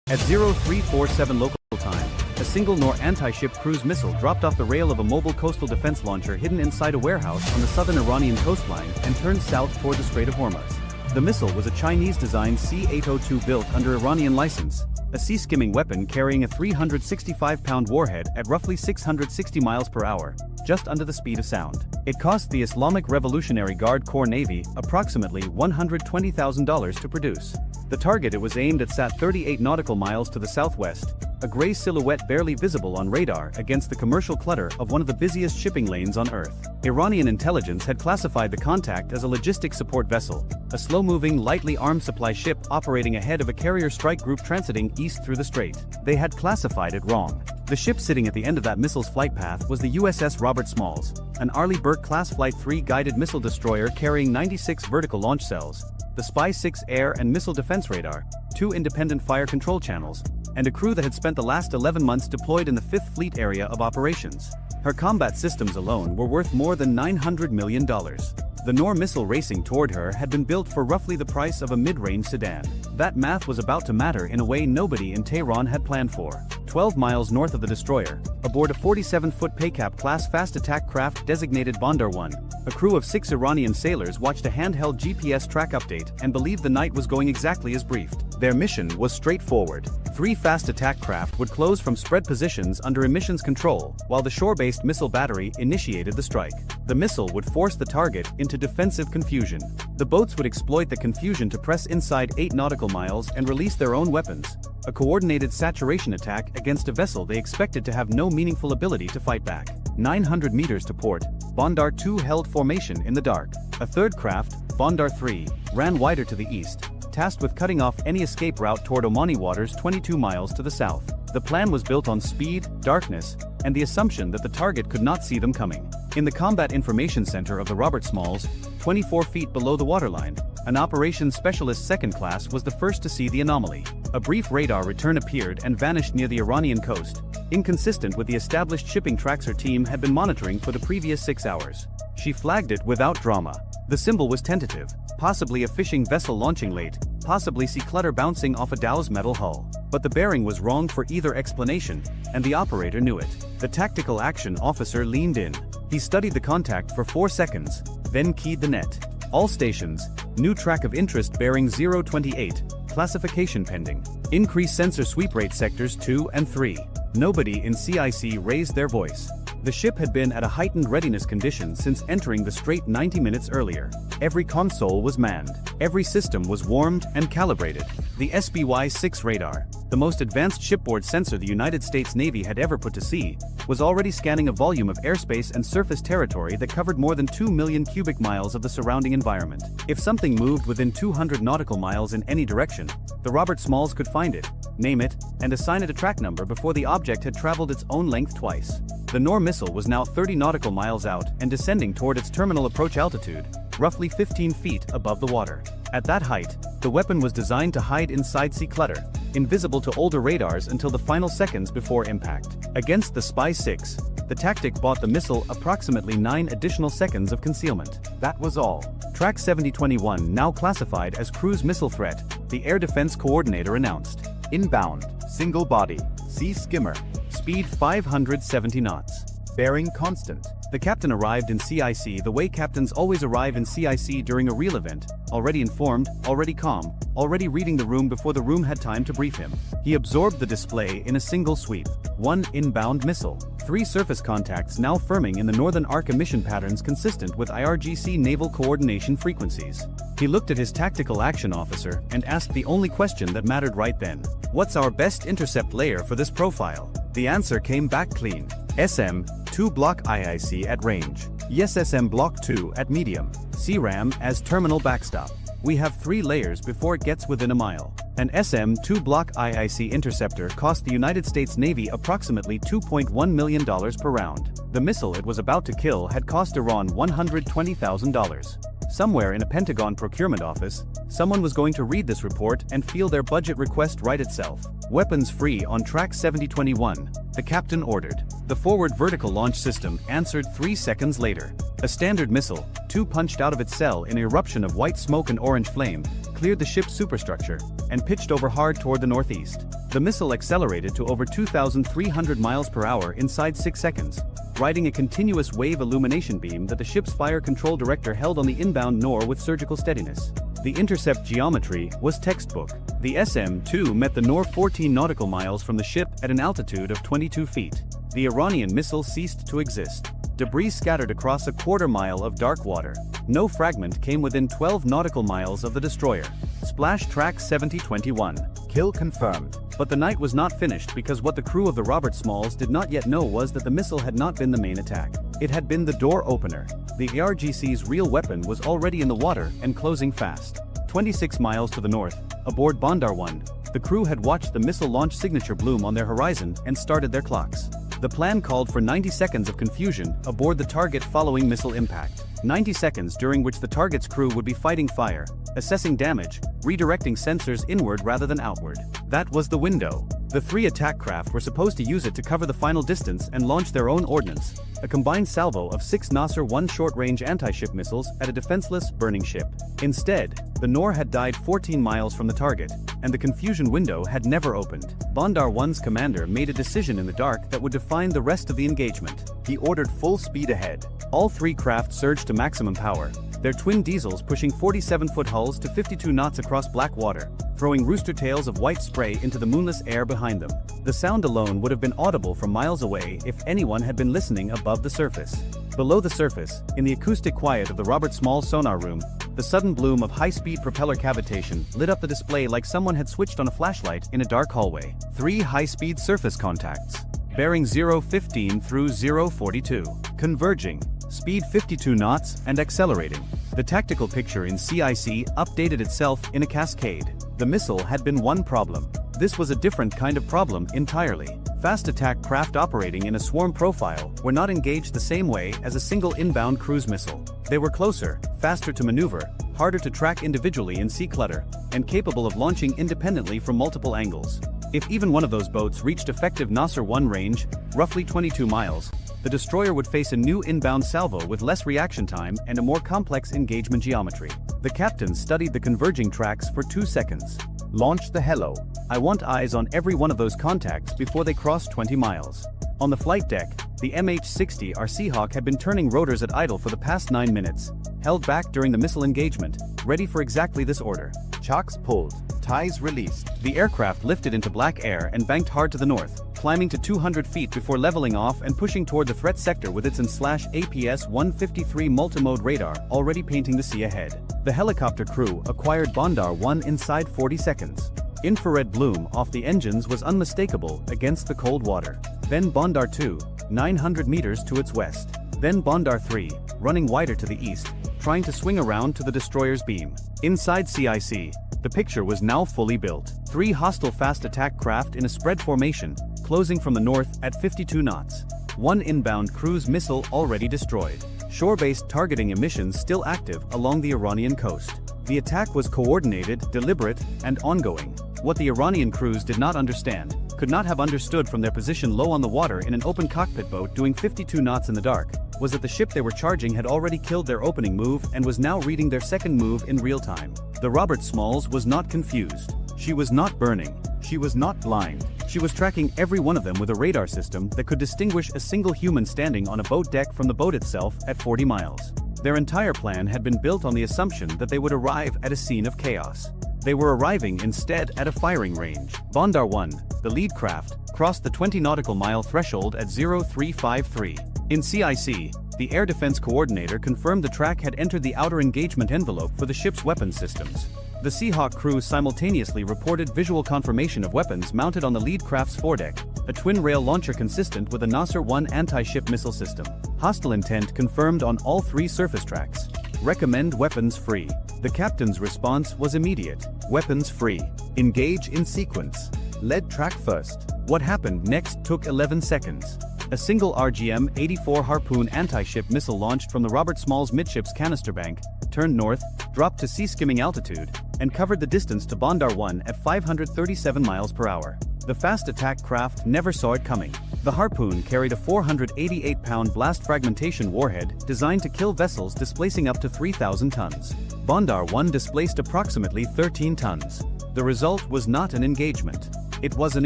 At 0347 local time, a single Nor anti-ship cruise missile dropped off the rail of a mobile coastal defense launcher hidden inside a warehouse on the southern Iranian coastline and turned south toward the Strait of Hormuz. The missile was a Chinese-designed C-802 built under Iranian license, a sea-skimming weapon carrying a 365-pound warhead at roughly 660 miles per hour, just under the speed of sound. It cost the Islamic Revolutionary Guard Corps Navy approximately $120,000 to produce. The target it was aimed at sat 38 nautical miles to the southwest, a gray silhouette barely visible on radar against the commercial clutter of one of the busiest shipping lanes on Earth. Iranian intelligence had classified the contact as a logistics support vessel, a slow-moving, lightly armed supply ship operating ahead of a carrier strike group transiting east through the strait. They had classified it wrong. The ship sitting at the end of that missile's flight path was the USS Robert Smalls, an Arleigh Burke-class Flight 3 guided missile destroyer carrying 96 vertical launch cells, the Spy-6 air and missile defense radar, 2 independent fire control channels, and a crew that had spent the last 11 months deployed in the 5th Fleet area of operations. Her combat systems alone were worth more than $900 million. The Nor missile racing toward her had been built for roughly the price of a mid-range sedan. That math was about to matter in a way nobody in Tehran had planned for. 12 miles north of the destroyer, aboard a 47-foot Paycap-class fast attack craft designated Bandar 1, a crew of 6 Iranian sailors watched a handheld GPS track update and believed the night was going exactly as briefed. Their mission was straightforward. 3 fast attack craft would close from spread positions under emissions control, while the shore-based missile battery initiated the strike. The missile would force the target into defensive confusion. The boats would exploit the confusion to press inside 8 nautical miles and release their own weapons, a coordinated saturation attack against a vessel they expected to have no meaningful ability to fight back. 900 meters to port, Bandar 2 held formation in the dark. A third craft, Bandar 3, ran wider to the east, tasked with cutting off any escape route toward Omani waters 22 miles to the south. The plan was built on speed, darkness, and the assumption that the target could not see them coming. In the Combat Information Center of the Robert Smalls, 24 feet below the waterline, an operations specialist second class was the first to see the anomaly. A brief radar return appeared and vanished near the Iranian coast, inconsistent with the established shipping tracks her team had been monitoring for the previous 6 hours. She flagged it without drama. The symbol was tentative, possibly a fishing vessel launching late, possibly sea clutter bouncing off a dow's metal hull. But the bearing was wrong for either explanation, and the operator knew it. The tactical action officer leaned in. He studied the contact for 4 seconds, then keyed the net. All stations, new track of interest bearing 028, classification pending. Increase sensor sweep rate sectors 2 and 3. Nobody in CIC raised their voice. The ship had been at a heightened readiness condition since entering the strait 90 minutes earlier. Every console was manned. Every system was warmed and calibrated. The SBY-6 radar, the most advanced shipboard sensor the United States Navy had ever put to sea, was already scanning a volume of airspace and surface territory that covered more than 2 million cubic miles of the surrounding environment. If something moved within 200 nautical miles in any direction, the Robert Smalls could find it, name it, and assign it a track number before the object had traveled its own length twice. The Nor missile was now 30 nautical miles out and descending toward its terminal approach altitude, roughly 15 feet above the water. At that height, the weapon was designed to hide inside sea clutter, invisible to older radars until the final seconds before impact. Against the Spy-6, the tactic bought the missile approximately 9 additional seconds of concealment. That was all. Track 7021 now classified as cruise missile threat, the Air Defense Coordinator announced. Inbound, single body, sea skimmer, speed 570 knots. Bearing constant. The captain arrived in CIC the way captains always arrive in CIC during a real event, already informed, already calm, already reading the room before the room had time to brief him. He absorbed the display in a single sweep. 1 inbound missile. 3 surface contacts now firming in the northern arc emission patterns consistent with IRGC naval coordination frequencies. He looked at his tactical action officer and asked the only question that mattered right then. What's our best intercept layer for this profile? The answer came back clean. SM-2 block IIC at range. Yes, SM block 2 at medium. CRAM as terminal backstop. We have 3 layers before it gets within a mile. An SM-2 block IIC interceptor cost the United States Navy approximately $2.1 million per round. The missile it was about to kill had cost Iran $120,000. Somewhere in a Pentagon procurement office, someone was going to read this report and feel their budget request write itself. Weapons free on track 7021, the captain ordered. The forward vertical launch system answered 3 seconds later. A standard missile, 2 punched out of its cell in an eruption of white smoke and orange flame, cleared the ship's superstructure, and pitched over hard toward the northeast. The missile accelerated to over 2,300 miles per hour inside 6 seconds, riding a continuous wave illumination beam that the ship's fire control director held on the inbound NOR with surgical steadiness. The intercept geometry was textbook. The SM-2 met the NOR 14 nautical miles from the ship at an altitude of 22 feet. The Iranian missile ceased to exist. Debris scattered across a quarter-mile of dark water. No fragment came within 12 nautical miles of the destroyer. Splash track 7021. Kill confirmed. But the night was not finished because what the crew of the Robert Smalls did not yet know was that the missile had not been the main attack. It had been the door opener. The ARGC's real weapon was already in the water and closing fast. 26 miles to the north, aboard Bandar 1, the crew had watched the missile launch signature bloom on their horizon and started their clocks. The plan called for 90 seconds of confusion aboard the target following missile impact. 90 seconds during which the target's crew would be fighting fire, assessing damage, redirecting sensors inward rather than outward. That was the window. The 3 attack craft were supposed to use it to cover the final distance and launch their own ordnance, a combined salvo of 6 Nasser 1 short-range anti-ship missiles at a defenseless, burning ship. Instead, the NOR had died 14 miles from the target, and the confusion window had never opened. Bandar 1's commander made a decision in the dark that would define the rest of the engagement. He ordered full speed ahead. All 3 craft surged to maximum power, their twin diesels pushing 47-foot hulls to 52 knots across black water, throwing rooster tails of white spray into the moonless air behind them. The sound alone would have been audible from miles away if anyone had been listening above the surface. Below the surface, in the acoustic quiet of the Robert Smalls sonar room, the sudden bloom of high-speed propeller cavitation lit up the display like someone had switched on a flashlight in a dark hallway. 3 high-speed surface contacts. Bearing 015 through 042. Converging. Speed 52 knots and accelerating. The tactical picture in CIC updated itself in a cascade. The missile had been one problem. This was a different kind of problem entirely. Fast attack craft operating in a swarm profile were not engaged the same way as a single inbound cruise missile. They were closer, faster to maneuver, harder to track individually in sea clutter, and capable of launching independently from multiple angles. If even one of those boats reached effective Nasser 1 range, roughly 22 miles, the destroyer would face a new inbound salvo with less reaction time and a more complex engagement geometry. The captain studied the converging tracks for 2 seconds. Launch the Hello. I want eyes on every one of those contacts before they cross 20 miles. On the flight deck, the MH-60R Seahawk had been turning rotors at idle for the past 9 minutes, held back during the missile engagement, ready for exactly this order. Chocks pulled. Ties released. The aircraft lifted into black air and banked hard to the north, climbing to 200 feet before leveling off and pushing toward the threat sector with its APS-153 multimode radar already painting the sea ahead. The helicopter crew acquired Bandar 1 inside 40 seconds. Infrared bloom off the engines was unmistakable against the cold water. Then Bandar 2, 900 meters to its west. Then Bandar 3, running wider to the east, trying to swing around to the destroyer's beam. Inside CIC, the picture was now fully built. 3 hostile fast attack craft in a spread formation, closing from the north at 52 knots. 1 inbound cruise missile already destroyed. Shore-based targeting emissions still active along the Iranian coast. The attack was coordinated, deliberate, and ongoing. What the Iranian crews did not understand, could not have understood from their position low on the water in an open cockpit boat doing 52 knots in the dark, was that the ship they were charging had already killed their opening move and was now reading their second move in real time. The Robert Smalls was not confused. She was not burning. She was not blind. She was tracking every one of them with a radar system that could distinguish a single human standing on a boat deck from the boat itself at 40 miles. Their entire plan had been built on the assumption that they would arrive at a scene of chaos. They were arriving instead at a firing range. Bondar 1, the lead craft, crossed the 20 nautical mile threshold at 0353. In CIC, the Air Defense Coordinator confirmed the track had entered the outer engagement envelope for the ship's weapons systems. The Seahawk crew simultaneously reported visual confirmation of weapons mounted on the lead craft's foredeck, a twin-rail launcher consistent with a Nasser-1 anti-ship missile system. Hostile intent confirmed on all 3 surface tracks. Recommend weapons free. The captain's response was immediate. Weapons free. Engage in sequence. Lead track first. What happened next took 11 seconds. A single RGM-84 Harpoon anti-ship missile launched from the Robert Smalls midships canister bank, turned north, dropped to sea-skimming altitude, and covered the distance to Bondar 1 at 537 miles per hour. The fast attack craft never saw it coming. The Harpoon carried a 488-pound blast fragmentation warhead designed to kill vessels displacing up to 3,000 tons. Bondar 1 displaced approximately 13 tons. The result was not an engagement. It was an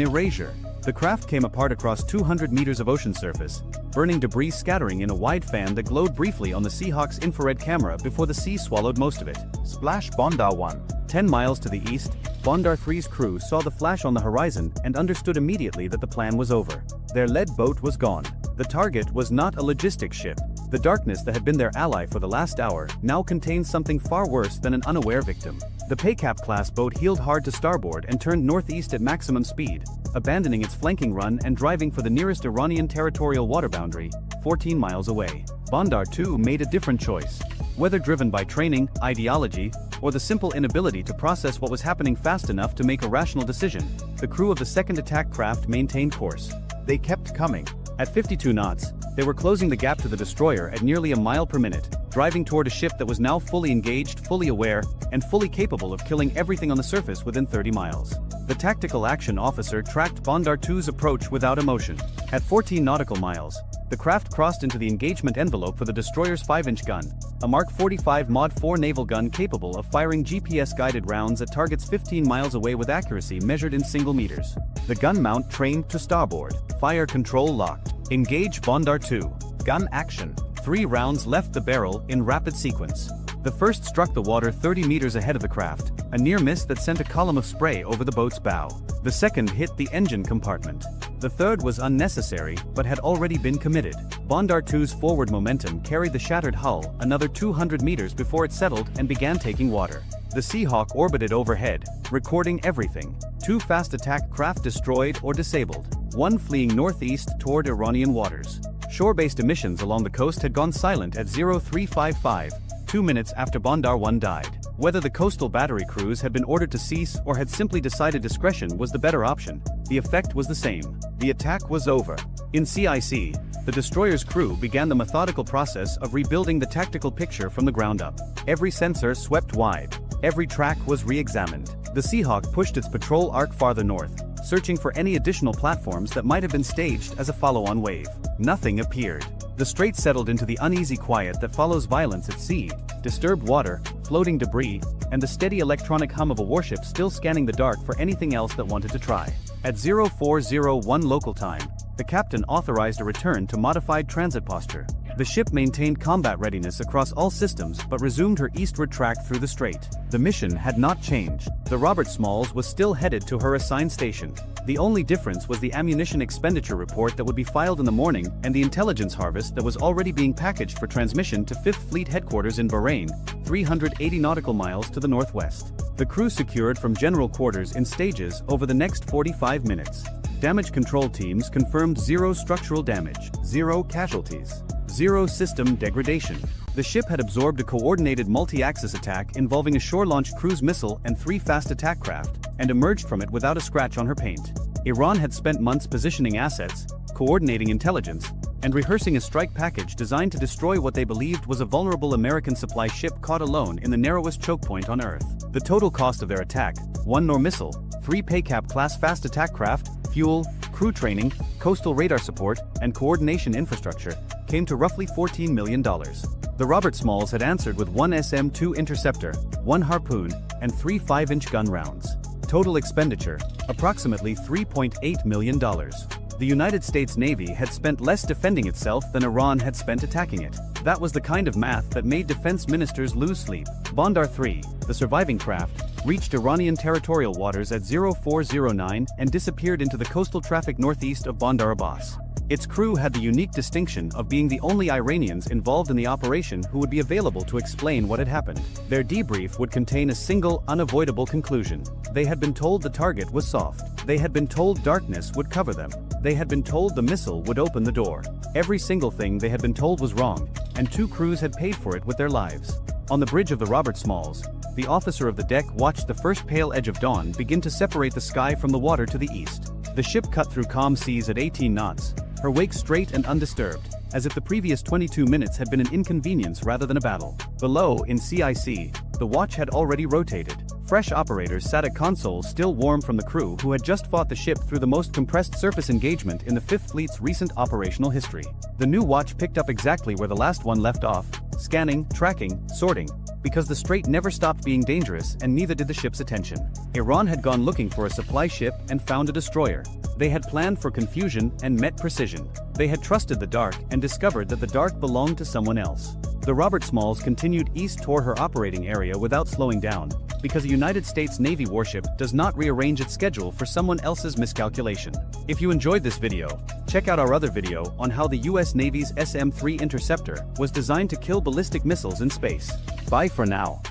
erasure. The craft came apart across 200 meters of ocean surface, burning debris scattering in a wide fan that glowed briefly on the Seahawk's infrared camera before the sea swallowed most of it. Splash Bondar 1. 10 miles to the east, Bondar 3's crew saw the flash on the horizon and understood immediately that the plan was over. Their lead boat was gone. The target was not a logistics ship. The darkness that had been their ally for the last hour now contained something far worse than an unaware victim. The Paycap-class boat heeled hard to starboard and turned northeast at maximum speed, abandoning its flanking run and driving for the nearest Iranian territorial water boundary, 14 miles away. Bondar 2 made a different choice. Whether driven by training, ideology, or the simple inability to process what was happening fast enough to make a rational decision, the crew of the second attack craft maintained course. They kept coming. At 52 knots, they were closing the gap to the destroyer at nearly a mile per minute, driving toward a ship that was now fully engaged, fully aware, and fully capable of killing everything on the surface within 30 miles. The tactical action officer tracked Bondar 2's approach without emotion. At 14 nautical miles, the craft crossed into the engagement envelope for the destroyer's 5-inch gun, a Mark 45 Mod 4 naval gun capable of firing GPS-guided rounds at targets 15 miles away with accuracy measured in single meters. The gun mount trained to starboard. Fire control locked. Engage Bondar 2. Gun action. 3 rounds left the barrel in rapid sequence. The first struck the water 30 meters ahead of the craft, a near miss that sent a column of spray over the boat's bow. The second hit the engine compartment. The third was unnecessary, but had already been committed. Bondar 2's forward momentum carried the shattered hull another 200 meters before it settled and began taking water. The Seahawk orbited overhead, recording everything. 2 fast attack craft destroyed or disabled, 1 fleeing northeast toward Iranian waters. Shore-based emissions along the coast had gone silent at 0355, 2 minutes after Bondar 1 died. Whether the coastal battery crews had been ordered to cease or had simply decided discretion was the better option, the effect was the same. The attack was over. In CIC, the destroyer's crew began the methodical process of rebuilding the tactical picture from the ground up. Every sensor swept wide. Every track was re-examined. The Seahawk pushed its patrol arc farther north, searching for any additional platforms that might have been staged as a follow-on wave. Nothing appeared. The strait settled into the uneasy quiet that follows violence at sea, disturbed water, floating debris, and the steady electronic hum of a warship still scanning the dark for anything else that wanted to try. At 0401 local time, the captain authorized a return to modified transit posture. The ship maintained combat readiness across all systems but resumed her eastward track through the strait. The mission had not changed. The Robert Smalls was still headed to her assigned station. The only difference was the ammunition expenditure report that would be filed in the morning and the intelligence harvest that was already being packaged for transmission to 5th Fleet headquarters in Bahrain, 380 nautical miles to the northwest. The crew secured from general quarters in stages over the next 45 minutes. Damage control teams confirmed 0 structural damage, 0 casualties, 0 system degradation. The ship had absorbed a coordinated multi-axis attack involving a shore-launched cruise missile and 3 fast attack craft, and emerged from it without a scratch on her paint. Iran had spent months positioning assets, coordinating intelligence, and rehearsing a strike package designed to destroy what they believed was a vulnerable American supply ship caught alone in the narrowest choke point on Earth. The total cost of their attack, 1 Nor missile, 3 Paycap-class fast attack craft, fuel, crew training, coastal radar support, and coordination infrastructure, came to roughly $14 million. The Robert Smalls had answered with 1 SM-2 interceptor, 1 Harpoon, and 3 5-inch gun rounds. Total expenditure, approximately $3.8 million. The United States Navy had spent less defending itself than Iran had spent attacking it. That was the kind of math that made defense ministers lose sleep. Bandar 3, the surviving craft, reached Iranian territorial waters at 0409 and disappeared into the coastal traffic northeast of Bandar Abbas. Its crew had the unique distinction of being the only Iranians involved in the operation who would be available to explain what had happened. Their debrief would contain a single, unavoidable conclusion. They had been told the target was soft. They had been told darkness would cover them. They had been told the missile would open the door. Every single thing they had been told was wrong, and 2 crews had paid for it with their lives. On the bridge of the Robert Smalls, the officer of the deck watched the first pale edge of dawn begin to separate the sky from the water to the east. The ship cut through calm seas at 18 knots, her wake straight and undisturbed, as if the previous 22 minutes had been an inconvenience rather than a battle. Below, in CIC, the watch had already rotated. Fresh operators sat at consoles still warm from the crew who had just fought the ship through the most compressed surface engagement in the 5th Fleet's recent operational history. The new watch picked up exactly where the last one left off, scanning, tracking, sorting, because the strait never stopped being dangerous and neither did the ship's attention. Iran had gone looking for a supply ship and found a destroyer. They had planned for confusion and met precision. They had trusted the dark and discovered that the dark belonged to someone else. The Robert Smalls continued east toward her operating area without slowing down, because a United States Navy warship does not rearrange its schedule for someone else's miscalculation. If you enjoyed this video, check out our other video on how the US Navy's SM-3 interceptor was designed to kill ballistic missiles in space. Bye for now.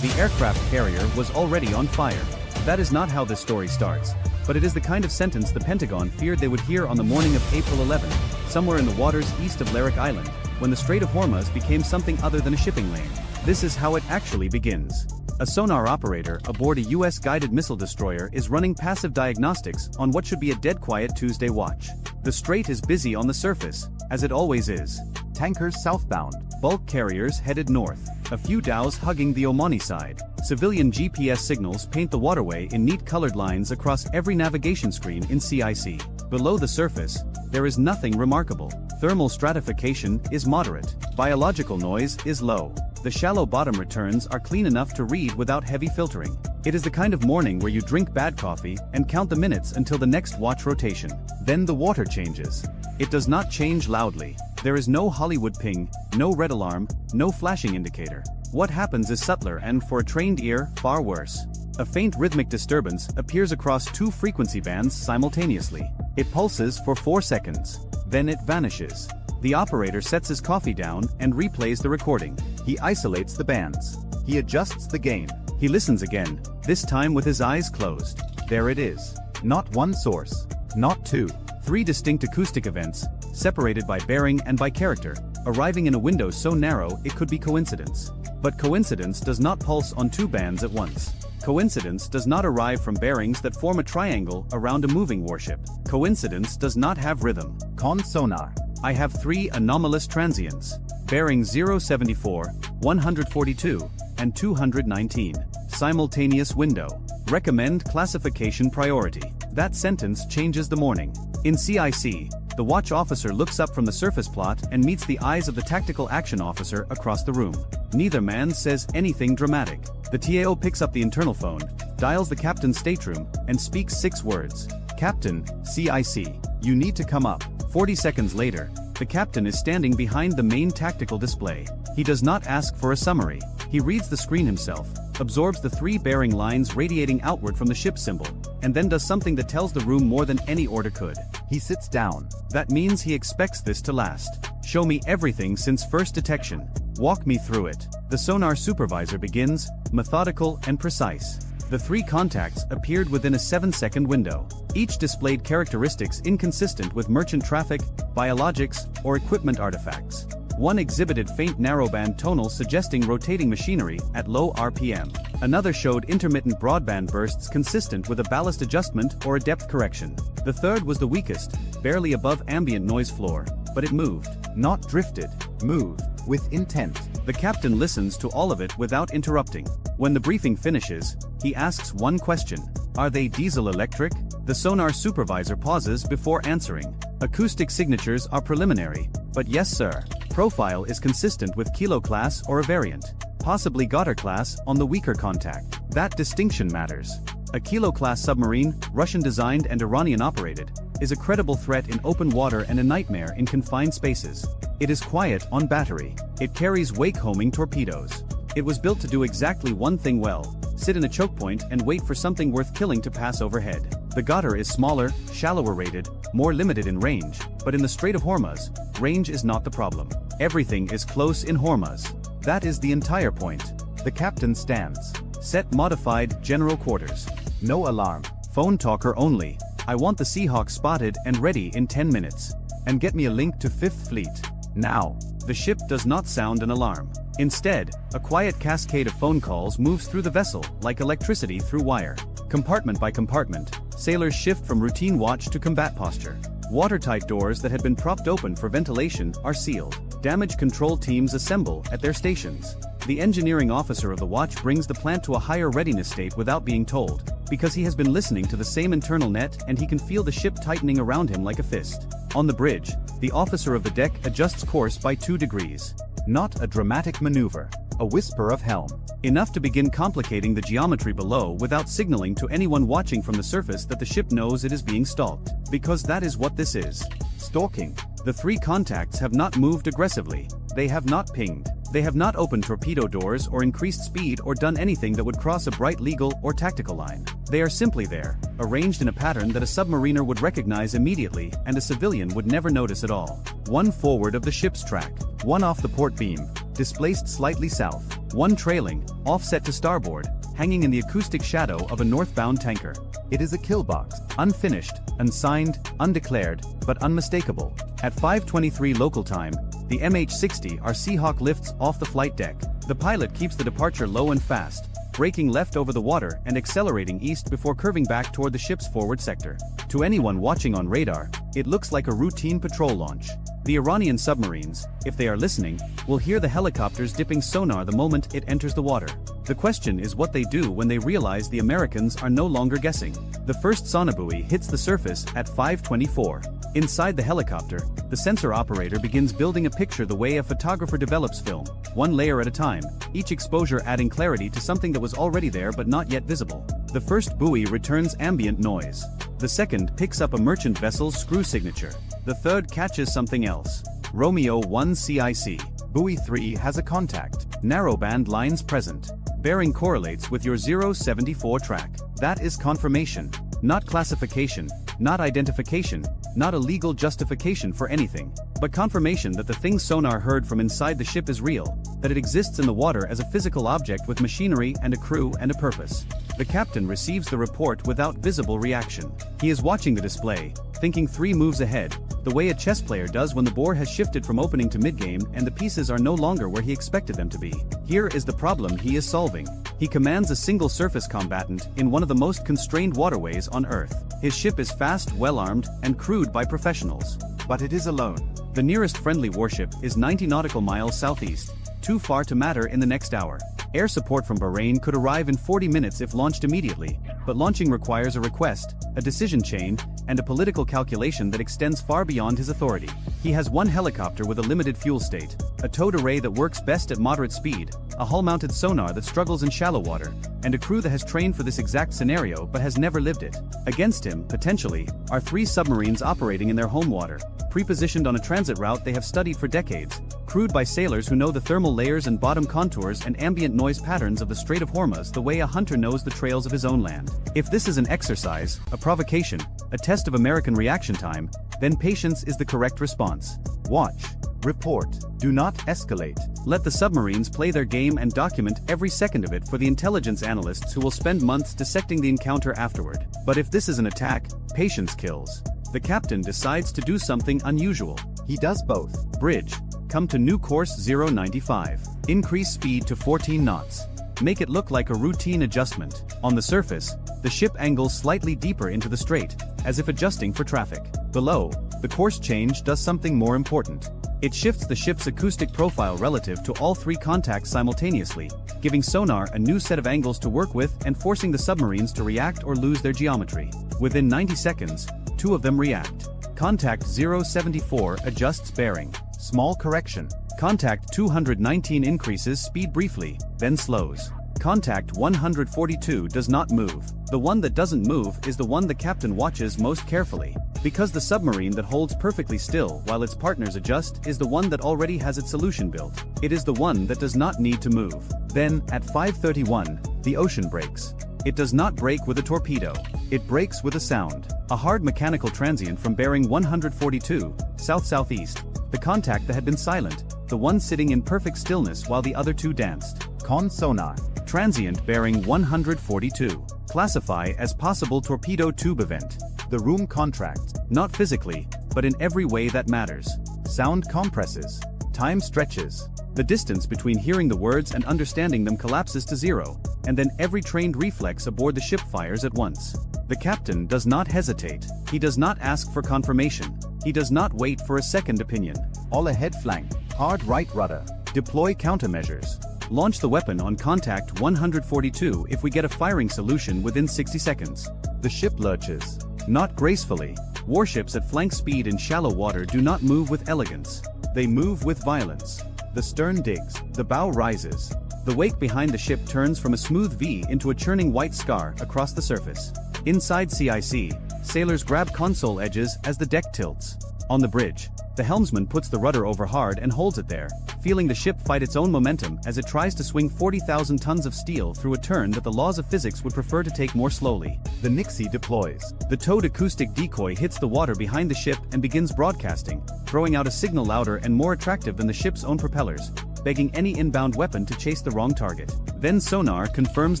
The aircraft carrier was already on fire. That is not how this story starts, but it is the kind of sentence the Pentagon feared they would hear on the morning of April 11, somewhere in the waters east of Larik Island, when the Strait of Hormuz became something other than a shipping lane. This is how it actually begins. A sonar operator aboard a US guided missile destroyer is running passive diagnostics on what should be a dead quiet Tuesday watch. The strait is busy on the surface, as it always is. Tankers southbound. Bulk carriers headed north. A few dhows hugging the Omani side. Civilian GPS signals paint the waterway in neat colored lines across every navigation screen in CIC. Below the surface, there is nothing remarkable. Thermal stratification is moderate. Biological noise is low. The shallow bottom returns are clean enough to read without heavy filtering. It is the kind of morning where you drink bad coffee and count the minutes until the next watch rotation. Then the water changes. It does not change loudly. There is no Hollywood ping, no red alarm, no flashing indicator. What happens is subtler and, for a trained ear, far worse. A faint rhythmic disturbance appears across 2 frequency bands simultaneously. It pulses for 4 seconds. Then it vanishes. The operator sets his coffee down and replays the recording. He isolates the bands. He adjusts the gain. He listens again, this time with his eyes closed. There it is. Not one source. Not 2. 3 distinct acoustic events, separated by bearing and by character, arriving in a window so narrow it could be coincidence. But coincidence does not pulse on 2 bands at once. Coincidence does not arrive from bearings that form a triangle around a moving warship. Coincidence does not have rhythm. Con sonar. I have 3 anomalous transients. Bearing 074, 142, and 219. Simultaneous window. Recommend classification priority. That sentence changes the morning. In CIC, the watch officer looks up from the surface plot and meets the eyes of the tactical action officer across the room. Neither man says anything dramatic. The TAO picks up the internal phone, dials the captain's stateroom, and speaks 6 words. Captain, CIC, you need to come up. 40 seconds later, the captain is standing behind the main tactical display. He does not ask for a summary. He reads the screen himself, absorbs the 3 bearing lines radiating outward from the ship symbol, and then does something that tells the room more than any order could. He sits down. That means he expects this to last. Show me everything since first detection. Walk me through it. The sonar supervisor begins, methodical and precise. The 3 contacts appeared within a 7-second window. Each displayed characteristics inconsistent with merchant traffic, biologics, or equipment artifacts. One exhibited faint narrowband tonal suggesting rotating machinery at low RPM. Another showed intermittent broadband bursts consistent with a ballast adjustment or a depth correction. The third was the weakest, barely above ambient noise floor, but it moved. Not drifted. Moved. With intent. The captain listens to all of it without interrupting. When the briefing finishes, he asks one question. Are they diesel-electric? The sonar supervisor pauses before answering. Acoustic signatures are preliminary, but yes sir. Profile is consistent with Kilo class or a variant. Possibly Goddard class on the weaker contact. That distinction matters. A Kilo-class submarine, Russian-designed and Iranian-operated, is a credible threat in open water and a nightmare in confined spaces. It is quiet on battery. It carries wake-homing torpedoes. It was built to do exactly one thing well: sit in a choke point and wait for something worth killing to pass overhead. The Ghawtar is smaller, shallower rated, more limited in range, but in the Strait of Hormuz, range is not the problem. Everything is close in Hormuz. That is the entire point. The captain stands. Set modified, general quarters. No alarm. Phone talker only. I want the Seahawk spotted and ready in 10 minutes. And get me a link to 5th Fleet. Now. The ship does not sound an alarm. Instead, a quiet cascade of phone calls moves through the vessel, like electricity through wire. Compartment by compartment, sailors shift from routine watch to combat posture. Watertight doors that had been propped open for ventilation are sealed. Damage control teams assemble at their stations. The engineering officer of the watch brings the plant to a higher readiness state without being told, because he has been listening to the same internal net and he can feel the ship tightening around him like a fist. On the bridge, the officer of the deck adjusts course by 2 degrees. Not a dramatic maneuver. A whisper of helm. Enough to begin complicating the geometry below without signaling to anyone watching from the surface that the ship knows it is being stalked. Because that is what this is. Stalking. The 3 contacts have not moved aggressively. They have not pinged. They have not opened torpedo doors or increased speed or done anything that would cross a bright legal or tactical line. They are simply there, arranged in a pattern that a submariner would recognize immediately and a civilian would never notice at all. 1 forward of the ship's track. 1 off the port beam, displaced slightly south. 1 trailing, offset to starboard, hanging in the acoustic shadow of a northbound tanker. It is a kill box, unfinished, unsigned, undeclared, but unmistakable. At 5:23 local time, the MH-60R Seahawk lifts off the flight deck. The pilot keeps the departure low and fast, braking left over the water and accelerating east before curving back toward the ship's forward sector. To anyone watching on radar, it looks like a routine patrol launch. The Iranian submarines, if they are listening, will hear the helicopters dipping sonar the moment it enters the water. The question is what they do when they realize the Americans are no longer guessing. The first sonobuoy hits the surface at 5:24. Inside the helicopter, the sensor operator begins building a picture the way a photographer develops film, 1 layer at a time, each exposure adding clarity to something that was already there but not yet visible. The first buoy returns ambient noise. The second picks up a merchant vessel's screw signature. The third catches something else. Romeo 1 CIC. Buoy 3 has a contact. Narrowband lines present. Bearing correlates with your 074 track. That is confirmation. Not classification, not identification, not a legal justification for anything, but confirmation that the thing sonar heard from inside the ship is real, that it exists in the water as a physical object with machinery and a crew and a purpose. The captain receives the report without visible reaction. He is watching the display, thinking 3 moves ahead, the way a chess player does when the board has shifted from opening to mid-game and the pieces are no longer where he expected them to be. Here is the problem he is solving. He commands a single surface combatant in one of the most constrained waterways on Earth. His ship is fast, well-armed, and crewed by professionals. But it is alone. The nearest friendly warship is 90 nautical miles southeast, too far to matter in the next hour. Air support from Bahrain could arrive in 40 minutes if launched immediately, but launching requires a request, a decision chain, and a political calculation that extends far beyond his authority. He has 1 helicopter with a limited fuel state, a towed array that works best at moderate speed, a hull-mounted sonar that struggles in shallow water, and a crew that has trained for this exact scenario but has never lived it. Against him, potentially, are 3 submarines operating in their home water, pre-positioned on a transit route they have studied for decades, crewed by sailors who know the thermal layers and bottom contours and ambient noise patterns of the Strait of Hormuz the way a hunter knows the trails of his own land. If this is an exercise, a provocation, a test of American reaction time, then patience is the correct response. Watch. Report. Do not escalate. Let the submarines play their game and document every second of it for the intelligence analysts who will spend months dissecting the encounter afterward. But if this is an attack, patience kills. The captain decides to do something unusual. He does both. Bridge. Come to new course 095. Increase speed to 14 knots. Make it look like a routine adjustment. On the surface, the ship angles slightly deeper into the strait, as if adjusting for traffic. Below, the course change does something more important. It shifts the ship's acoustic profile relative to all 3 contacts simultaneously, giving sonar a new set of angles to work with and forcing the submarines to react or lose their geometry. Within 90 seconds, 2 of them react. Contact 074 adjusts bearing. Small correction. Contact 219 increases speed briefly, then slows. Contact 142 does not move. The one that doesn't move is the one the captain watches most carefully, because the submarine that holds perfectly still while its partners adjust is the one that already has its solution built. It is the one that does not need to move. Then, at 5:31, the ocean breaks. It does not break with a torpedo. It breaks with a sound. A hard mechanical transient from bearing 142, south-southeast. The contact that had been silent, the one sitting in perfect stillness while the other two danced. Con sonar. Transient bearing 142. Classify as possible torpedo tube event. The room contracts. Not physically, but in every way that matters. Sound compresses. Time stretches. The distance between hearing the words and understanding them collapses to zero, and then every trained reflex aboard the ship fires at once. The captain does not hesitate. He does not ask for confirmation. He does not wait for a second opinion. All ahead flank. Hard right rudder. Deploy countermeasures. Launch the weapon on contact 142 if we get a firing solution within 60 seconds. The ship lurches. Not gracefully. Warships at flank speed in shallow water do not move with elegance. They move with violence. The stern digs. The bow rises. The wake behind the ship turns from a smooth V into a churning white scar across the surface. Inside CIC, sailors grab console edges as the deck tilts. On the bridge, the helmsman puts the rudder over hard and holds it there, feeling the ship fight its own momentum as it tries to swing 40,000 tons of steel through a turn that the laws of physics would prefer to take more slowly. The Nixie deploys. The towed acoustic decoy hits the water behind the ship and begins broadcasting, throwing out a signal louder and more attractive than the ship's own propellers, begging any inbound weapon to chase the wrong target. Then sonar confirms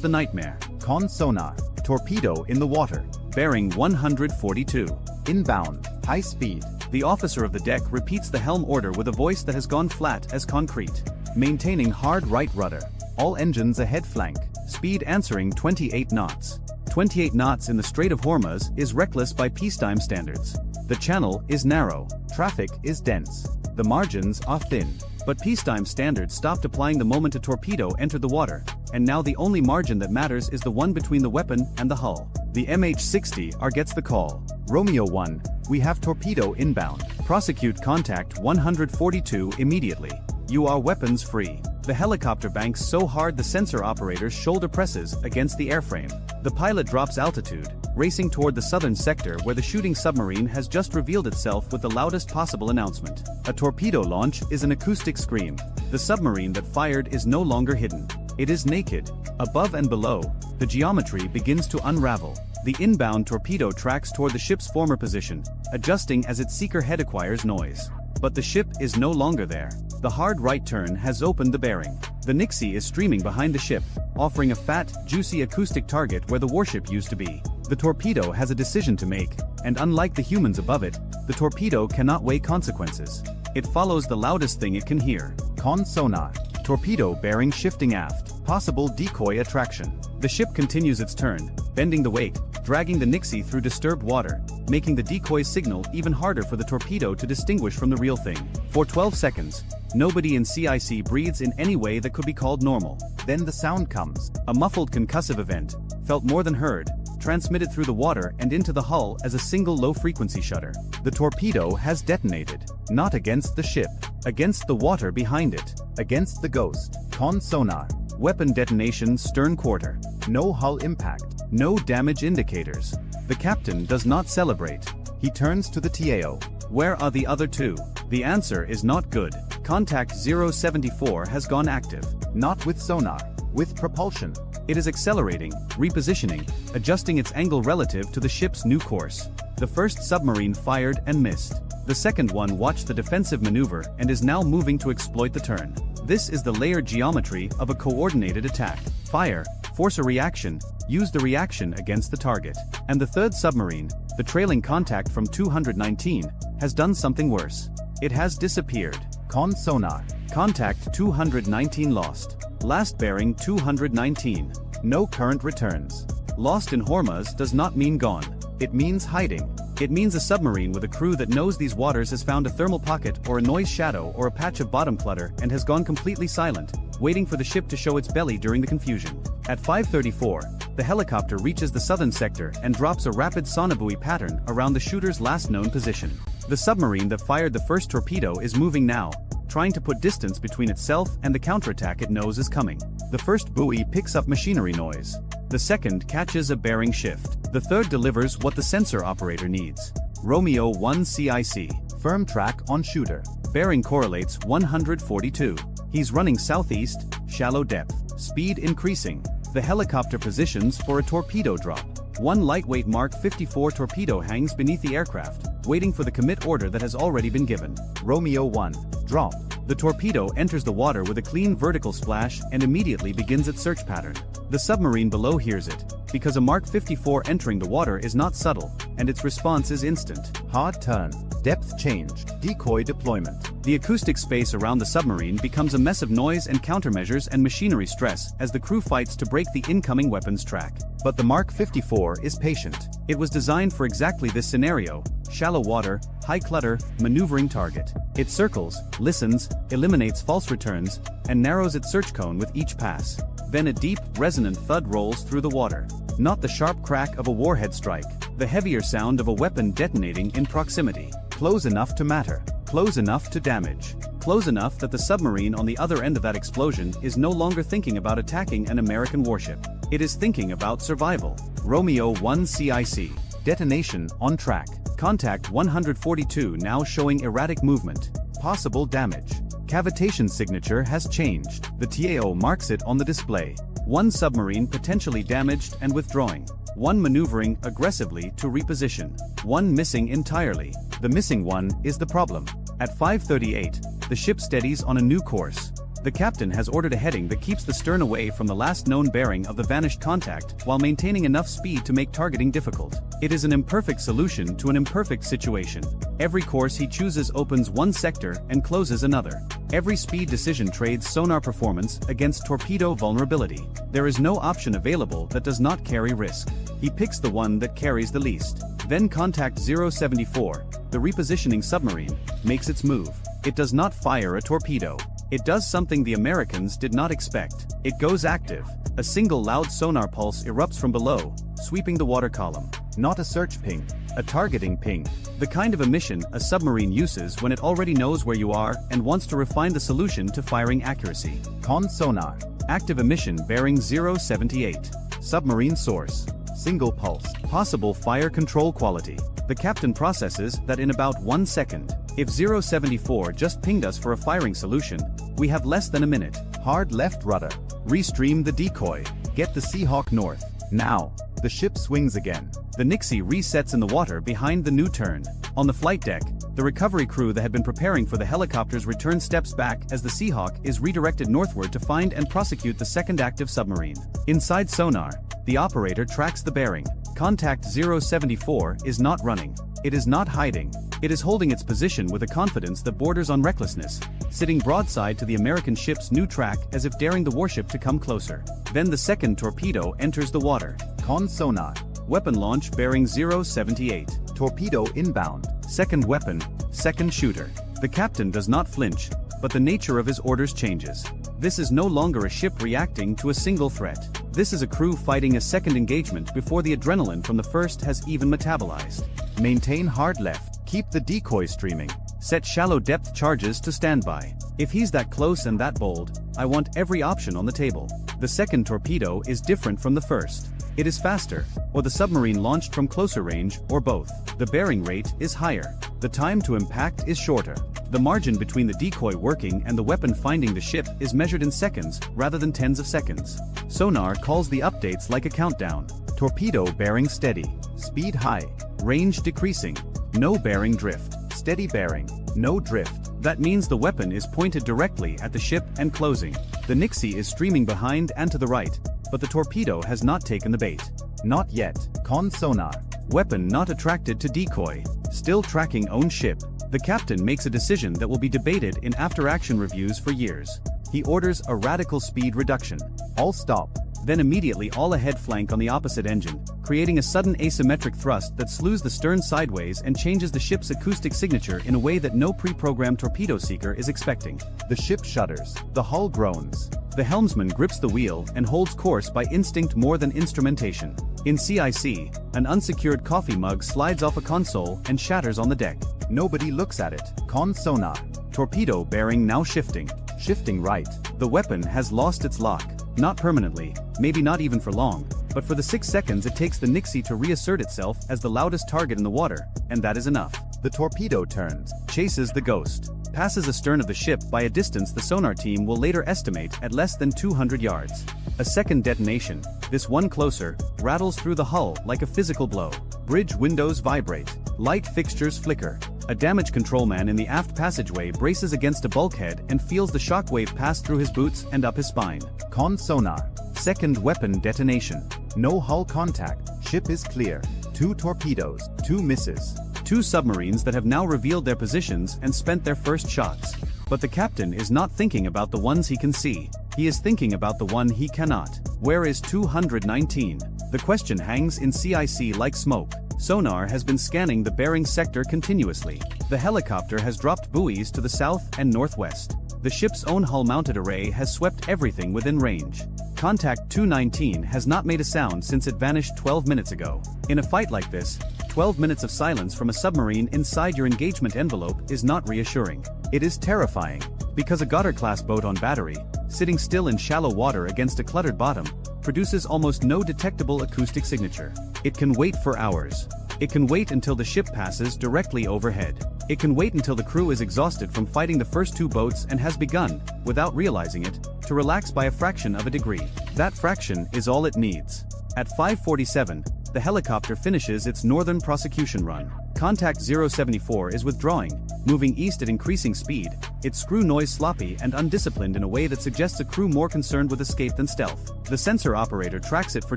the nightmare. Con sonar. Torpedo in the water. Bearing 142. Inbound. High speed. The officer of the deck repeats the helm order with a voice that has gone flat as concrete. Maintaining hard right rudder. All engines ahead flank. Speed answering 28 knots. 28 knots in the Strait of Hormuz is reckless by peacetime standards. The channel is narrow. Traffic is dense. The margins are thin. But peacetime standards stopped applying the moment a torpedo entered the water, and now the only margin that matters is the one between the weapon and the hull. The MH-60R gets the call. Romeo 1, we have torpedo inbound. Prosecute contact 142 immediately. You are weapons free. The helicopter banks so hard the sensor operator's shoulder presses against the airframe. The pilot drops altitude, racing toward the southern sector where the shooting submarine has just revealed itself with the loudest possible announcement. A torpedo launch is an acoustic scream. The submarine that fired is no longer hidden. It is naked. Above and below, the geometry begins to unravel. The inbound torpedo tracks toward the ship's former position, adjusting as its seeker head acquires noise. But the ship is no longer there. The hard right turn has opened the bearing. The Nixie is streaming behind the ship, offering a fat, juicy acoustic target where the warship used to be. The torpedo has a decision to make, and unlike the humans above it, the torpedo cannot weigh consequences. It follows the loudest thing it can hear. Con sonar. Torpedo bearing shifting aft. Possible decoy attraction. The ship continues its turn, bending the wake, dragging the Nixie through disturbed water, making the decoy signal even harder for the torpedo to distinguish from the real thing. For 12 seconds, nobody in CIC breathes in any way that could be called normal. Then the sound comes. A muffled concussive event, felt more than heard, transmitted through the water and into the hull as a single low-frequency shudder. The torpedo has detonated. Not against the ship. Against the water behind it. Against the ghost. Con sonar. Weapon detonation stern quarter. No hull impact. No damage indicators. The captain does not celebrate. He turns to the TAO. Where are the other two? The answer is not good. Contact 074 has gone active. Not with sonar. With propulsion. It is accelerating, repositioning, adjusting its angle relative to the ship's new course. The first submarine fired and missed. The second one watched the defensive maneuver and is now moving to exploit the turn. This is the layered geometry of a coordinated attack. Fire, force a reaction, use the reaction against the target. And the third submarine, the trailing contact from 219, has done something worse. It has disappeared. Con sonar. Contact 219 lost. Last bearing 219. No current returns. Lost in Hormuz does not mean gone. It means hiding. It means a submarine with a crew that knows these waters has found a thermal pocket or a noise shadow or a patch of bottom clutter and has gone completely silent, waiting for the ship to show its belly during the confusion. At 5:34, the helicopter reaches the southern sector and drops a rapid sonobuoy pattern around the shooter's last known position. The submarine that fired the first torpedo is moving now, trying to put distance between itself and the counterattack it knows is coming. The first buoy picks up machinery noise. The second catches a bearing shift. The third delivers what the sensor operator needs. Romeo 1 CIC. Firm track on shooter. Bearing correlates 142. He's running southeast, shallow depth. Speed increasing. The helicopter positions for a torpedo drop. One lightweight Mark 54 torpedo hangs beneath the aircraft, waiting for the commit order that has already been given. Romeo 1. Drop. The torpedo enters the water with a clean vertical splash and immediately begins its search pattern. The submarine below hears it, because a Mark 54 entering the water is not subtle, and its response is instant. Hard turn. Depth change. Decoy deployment. The acoustic space around the submarine becomes a mess of noise and countermeasures and machinery stress as the crew fights to break the incoming weapons track. But the Mark 54 is patient. It was designed for exactly this scenario: shallow water, high clutter, maneuvering target. It circles, listens, eliminates false returns, and narrows its search cone with each pass. Then a deep, resonant thud rolls through the water. Not the sharp crack of a warhead strike, the heavier sound of a weapon detonating in proximity. Close enough to matter. Close enough to damage. Close enough that the submarine on the other end of that explosion is no longer thinking about attacking an American warship. It is thinking about survival. Romeo 1 CIC. Detonation on track. Contact 142 now showing erratic movement. Possible damage. Cavitation signature has changed. The TAO marks it on the display. One submarine potentially damaged and withdrawing. One maneuvering aggressively to reposition. One missing entirely. The missing one is the problem. At 5:38, the ship steadies on a new course. The captain has ordered a heading that keeps the stern away from the last known bearing of the vanished contact while maintaining enough speed to make targeting difficult. It is an imperfect solution to an imperfect situation. Every course he chooses opens one sector and closes another. Every speed decision trades sonar performance against torpedo vulnerability. There is no option available that does not carry risk. He picks the one that carries the least. Then contact 074, the repositioning submarine, makes its move. It does not fire a torpedo. It does something the Americans did not expect. It goes active. A single loud sonar pulse erupts from below, sweeping the water column. Not a search ping, a targeting ping. The kind of emission a submarine uses when it already knows where you are and wants to refine the solution to firing accuracy. Con sonar. Active emission bearing 078. Submarine source. Single pulse. Possible fire control quality. The captain processes that in about 1 second. If 074 just pinged us for a firing solution, we have less than a minute. Hard left rudder. Restream the decoy. Get the Seahawk north. Now. The ship swings again. The Nixie resets in the water behind the new turn. On the flight deck, the recovery crew that had been preparing for the helicopter's return steps back as the Seahawk is redirected northward to find and prosecute the second active submarine. Inside sonar, the operator tracks the bearing. Contact 074 is not running. It is not hiding. It is holding its position with a confidence that borders on recklessness, sitting broadside to the American ship's new track as if daring the warship to come closer. Then the second torpedo enters the water. Con sonar. Weapon launch bearing 078. Torpedo inbound. Second weapon, second shooter. The captain does not flinch, but the nature of his orders changes. This is no longer a ship reacting to a single threat. This is a crew fighting a second engagement before the adrenaline from the first has even metabolized. Maintain hard left. Keep the decoy streaming. Set shallow depth charges to standby. If he's that close and that bold, I want every option on the table. The second torpedo is different from the first. It is faster, or the submarine launched from closer range, or both. The bearing rate is higher. The time to impact is shorter. The margin between the decoy working and the weapon finding the ship is measured in seconds rather than tens of seconds. Sonar calls the updates like a countdown. Torpedo bearing steady. Speed high. Range decreasing. No bearing drift. Steady bearing. No drift. That means the weapon is pointed directly at the ship and closing. The Nixie is streaming behind and to the right, but the torpedo has not taken the bait. Not yet. Con sonar. Weapon not attracted to decoy. Still tracking own ship. The captain makes a decision that will be debated in after-action reviews for years. He orders a radical speed reduction. All stop. Then immediately all ahead flank on the opposite engine, creating a sudden asymmetric thrust that slews the stern sideways and changes the ship's acoustic signature in a way that no pre-programmed torpedo seeker is expecting. The ship shudders. The hull groans. The helmsman grips the wheel and holds course by instinct more than instrumentation. In CIC, an unsecured coffee mug slides off a console and shatters on the deck. Nobody looks at it. Con sonar. Torpedo bearing now shifting. Shifting right. The weapon has lost its lock. Not permanently, maybe not even for long, but for the 6 seconds it takes the Nixie to reassert itself as the loudest target in the water, and that is enough. The torpedo turns, Chases the Ghost. Passes astern of the ship by a distance the sonar team will later estimate at less than 200 yards. A second detonation, this one closer, rattles through the hull like a physical blow. Bridge windows vibrate. Light fixtures flicker. A damage control man in the aft passageway braces against a bulkhead and feels the shockwave pass through his boots and up his spine. Con sonar. Second weapon detonation. No hull contact, ship is clear. 2 torpedoes, 2 misses. 2 submarines that have now revealed their positions and spent their first shots. But the captain is not thinking about the ones he can see. He is thinking about the one he cannot. Where is 219? The question hangs in CIC like smoke. Sonar has been scanning the Bering sector continuously. The helicopter has dropped buoys to the south and northwest. The ship's own hull-mounted array has swept everything within range. Contact 219 has not made a sound since it vanished 12 minutes ago. In a fight like this, 12 minutes of silence from a submarine inside your engagement envelope is not reassuring. It is terrifying, because a Goddard-class boat on battery, sitting still in shallow water against a cluttered bottom, produces almost no detectable acoustic signature. It can wait for hours. It can wait until the ship passes directly overhead. It can wait until the crew is exhausted from fighting the first 2 boats and has begun, without realizing it, to relax by a fraction of a degree. That fraction is all it needs. At 5:47, the helicopter finishes its northern prosecution run. Contact 074 is withdrawing, moving east at increasing speed, its screw noise sloppy and undisciplined in a way that suggests a crew more concerned with escape than stealth. The sensor operator tracks it for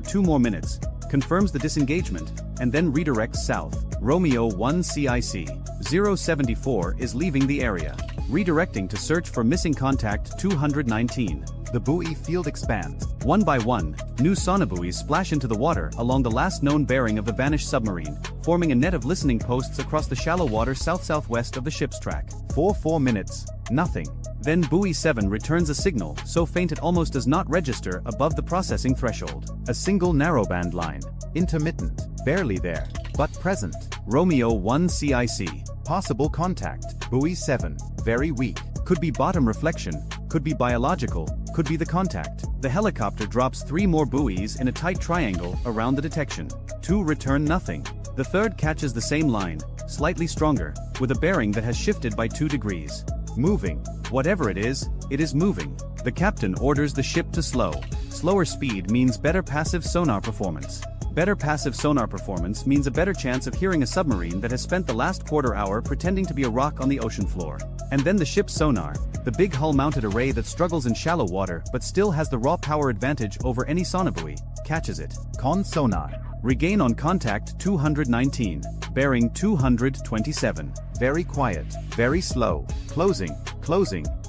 2 more minutes, confirms the disengagement, and then redirects south. Romeo 1 CIC. 074 is leaving the area, redirecting to search for missing contact 219. The buoy field expands. One by one, new sonobuoys splash into the water along the last known bearing of the vanished submarine, forming a net of listening posts across the shallow water south-southwest of the ship's track. 4 minutes, nothing. Then buoy 7 returns a signal so faint it almost does not register above the processing threshold. A single narrowband line. Intermittent, barely there, but present. Romeo 1 CIC. Possible contact. Buoy 7, very weak. Could be bottom reflection, could be biological, could be the contact. The helicopter drops 3 more buoys in a tight triangle around the detection. 2 return nothing. The third catches the same line, slightly stronger, with a bearing that has shifted by 2 degrees. Moving. Whatever it is moving. The captain orders the ship to slow. Slower speed means better passive sonar performance. Better passive sonar performance means a better chance of hearing a submarine that has spent the last quarter hour pretending to be a rock on the ocean floor. And then the ship's sonar, the big hull-mounted array that struggles in shallow water but still has the raw power advantage over any sonobuoy, catches it. Con sonar. Regain on contact 219, bearing 227. Very quiet, very slow. Closing,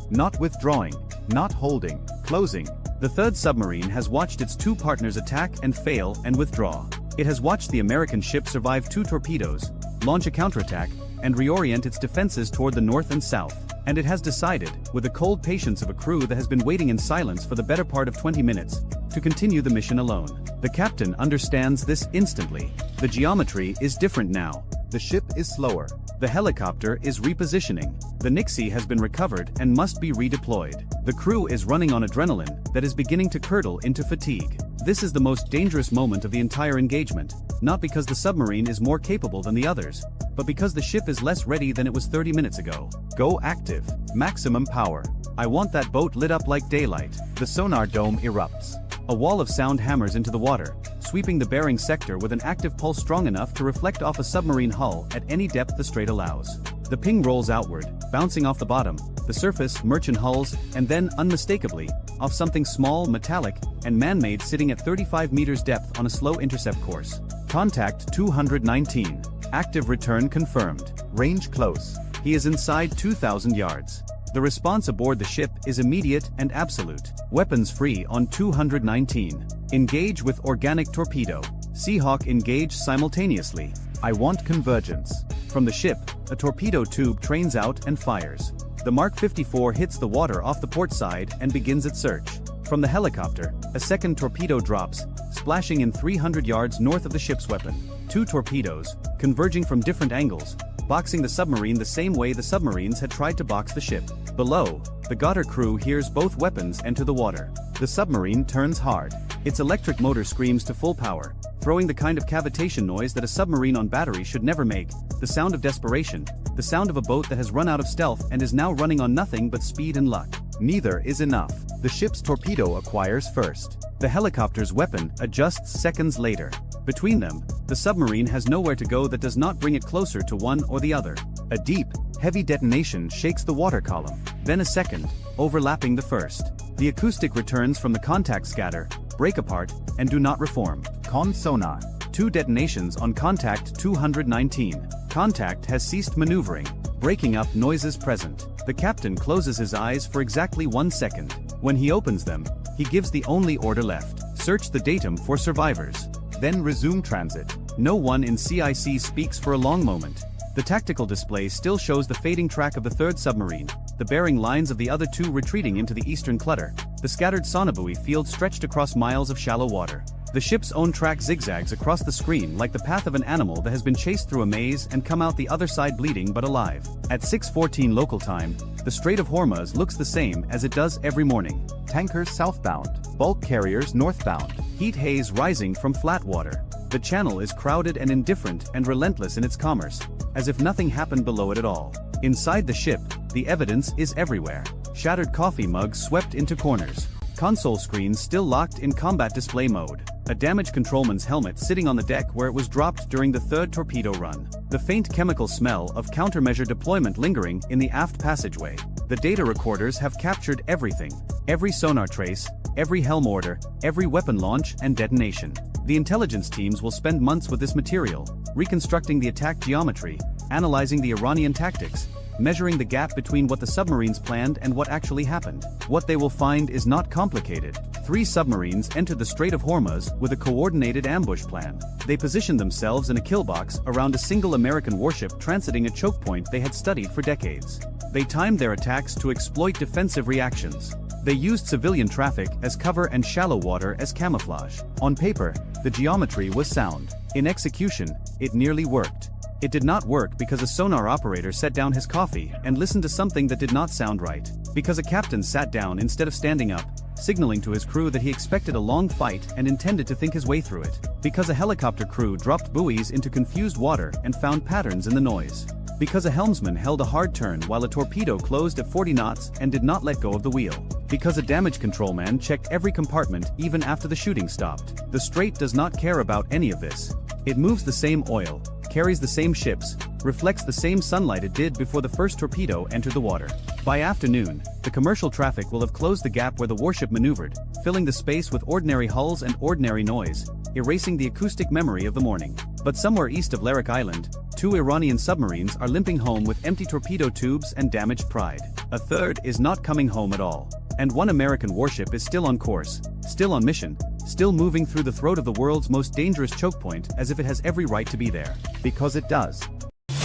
not withdrawing, not holding, closing. The third submarine has watched its 2 partners attack and fail and withdraw. It has watched the American ship survive 2 torpedoes, launch a counterattack, and reorient its defenses toward the north and south. And it has decided, with the cold patience of a crew that has been waiting in silence for the better part of 20 minutes, to continue the mission alone. The captain understands this instantly. The geometry is different now. The ship is slower. The helicopter is repositioning. The Nixie has been recovered and must be redeployed. The crew is running on adrenaline that is beginning to curdle into fatigue. This is the most dangerous moment of the entire engagement, not because the submarine is more capable than the others, but because the ship is less ready than it was 30 minutes ago. Go active. Maximum power. I want that boat lit up like daylight. The sonar dome erupts. A wall of sound hammers into the water, sweeping the Bering sector with an active pulse strong enough to reflect off a submarine hull at any depth the strait allows. The ping rolls outward, bouncing off the bottom, the surface, merchant hulls, and then, unmistakably, off something small, metallic, and man-made sitting at 35 meters depth on a slow intercept course. Contact 219. Active return confirmed. Range close. He is inside 2,000 yards. The response aboard the ship is immediate and absolute. Weapons free on 219. Engage with organic torpedo. Seahawk engage simultaneously. I want convergence. From the ship, a torpedo tube trains out and fires. The Mark 54 hits the water off the port side and begins its search. From the helicopter, a second torpedo drops, splashing in 300 yards north of the ship's weapon. 2 torpedoes, converging from different angles, boxing the submarine the same way the submarines had tried to box the ship. Below, the Goddard crew hears both weapons enter the water. The submarine turns hard. Its electric motor screams to full power, throwing the kind of cavitation noise that a submarine on battery should never make, the sound of desperation, the sound of a boat that has run out of stealth and is now running on nothing but speed and luck. Neither is enough. The ship's torpedo acquires first. The helicopter's weapon adjusts seconds later. Between them, the submarine has nowhere to go that does not bring it closer to one or the other. A deep, heavy detonation shakes the water column. Then a second, overlapping the first. The acoustic returns from the contact scatter, break apart, and do not reform. Con sonar. 2 detonations on contact 219. Contact has ceased maneuvering, breaking up noises present. The captain closes his eyes for exactly 1 second. When he opens them, he gives the only order left. Search the datum for survivors. Then resume transit. No one in CIC speaks for a long moment. The tactical display still shows the fading track of the 3rd submarine, the bearing lines of the other 2 retreating into the eastern clutter, the scattered sonobuoy field stretched across miles of shallow water. The ship's own track zigzags across the screen like the path of an animal that has been chased through a maze and come out the other side bleeding but alive. At 6:14 local time, the Strait of Hormuz looks the same as it does every morning. Tankers southbound, bulk carriers northbound. Heat haze rising from flat water. The channel is crowded and indifferent and relentless in its commerce, as if nothing happened below it at all. Inside the ship, the evidence is everywhere. Shattered coffee mugs swept into corners. Console screens still locked in combat display mode. A damaged controlman's helmet sitting on the deck where it was dropped during the 3rd torpedo run. The faint chemical smell of countermeasure deployment lingering in the aft passageway. The data recorders have captured everything. Every sonar trace, every helm order, every weapon launch and detonation. The intelligence teams will spend months with this material, reconstructing the attack geometry, analyzing the Iranian tactics, measuring the gap between what the submarines planned and what actually happened. What they will find is not complicated. 3 submarines entered the Strait of Hormuz with a coordinated ambush plan. They positioned themselves in a kill box around a single American warship transiting a choke point they had studied for decades. They timed their attacks to exploit defensive reactions. They used civilian traffic as cover and shallow water as camouflage. On paper, the geometry was sound. In execution, it nearly worked. It did not work because a sonar operator set down his coffee and listened to something that did not sound right. Because a captain sat down instead of standing up, signaling to his crew that he expected a long fight and intended to think his way through it. Because a helicopter crew dropped buoys into confused water and found patterns in the noise. Because a helmsman held a hard turn while a torpedo closed at 40 knots and did not let go of the wheel. Because a damage controlman checked every compartment even after the shooting stopped. The Strait does not care about any of this. It moves the same oil, carries the same ships, reflects the same sunlight it did before the first torpedo entered the water. By afternoon, the commercial traffic will have closed the gap where the warship maneuvered, filling the space with ordinary hulls and ordinary noise, erasing the acoustic memory of the morning. But somewhere east of Larak Island, 2 Iranian submarines are limping home with empty torpedo tubes and damaged pride. A 3rd is not coming home at all. And 1 American warship is still on course, still on mission, still moving through the throat of the world's most dangerous choke point as if it has every right to be there. Because it does.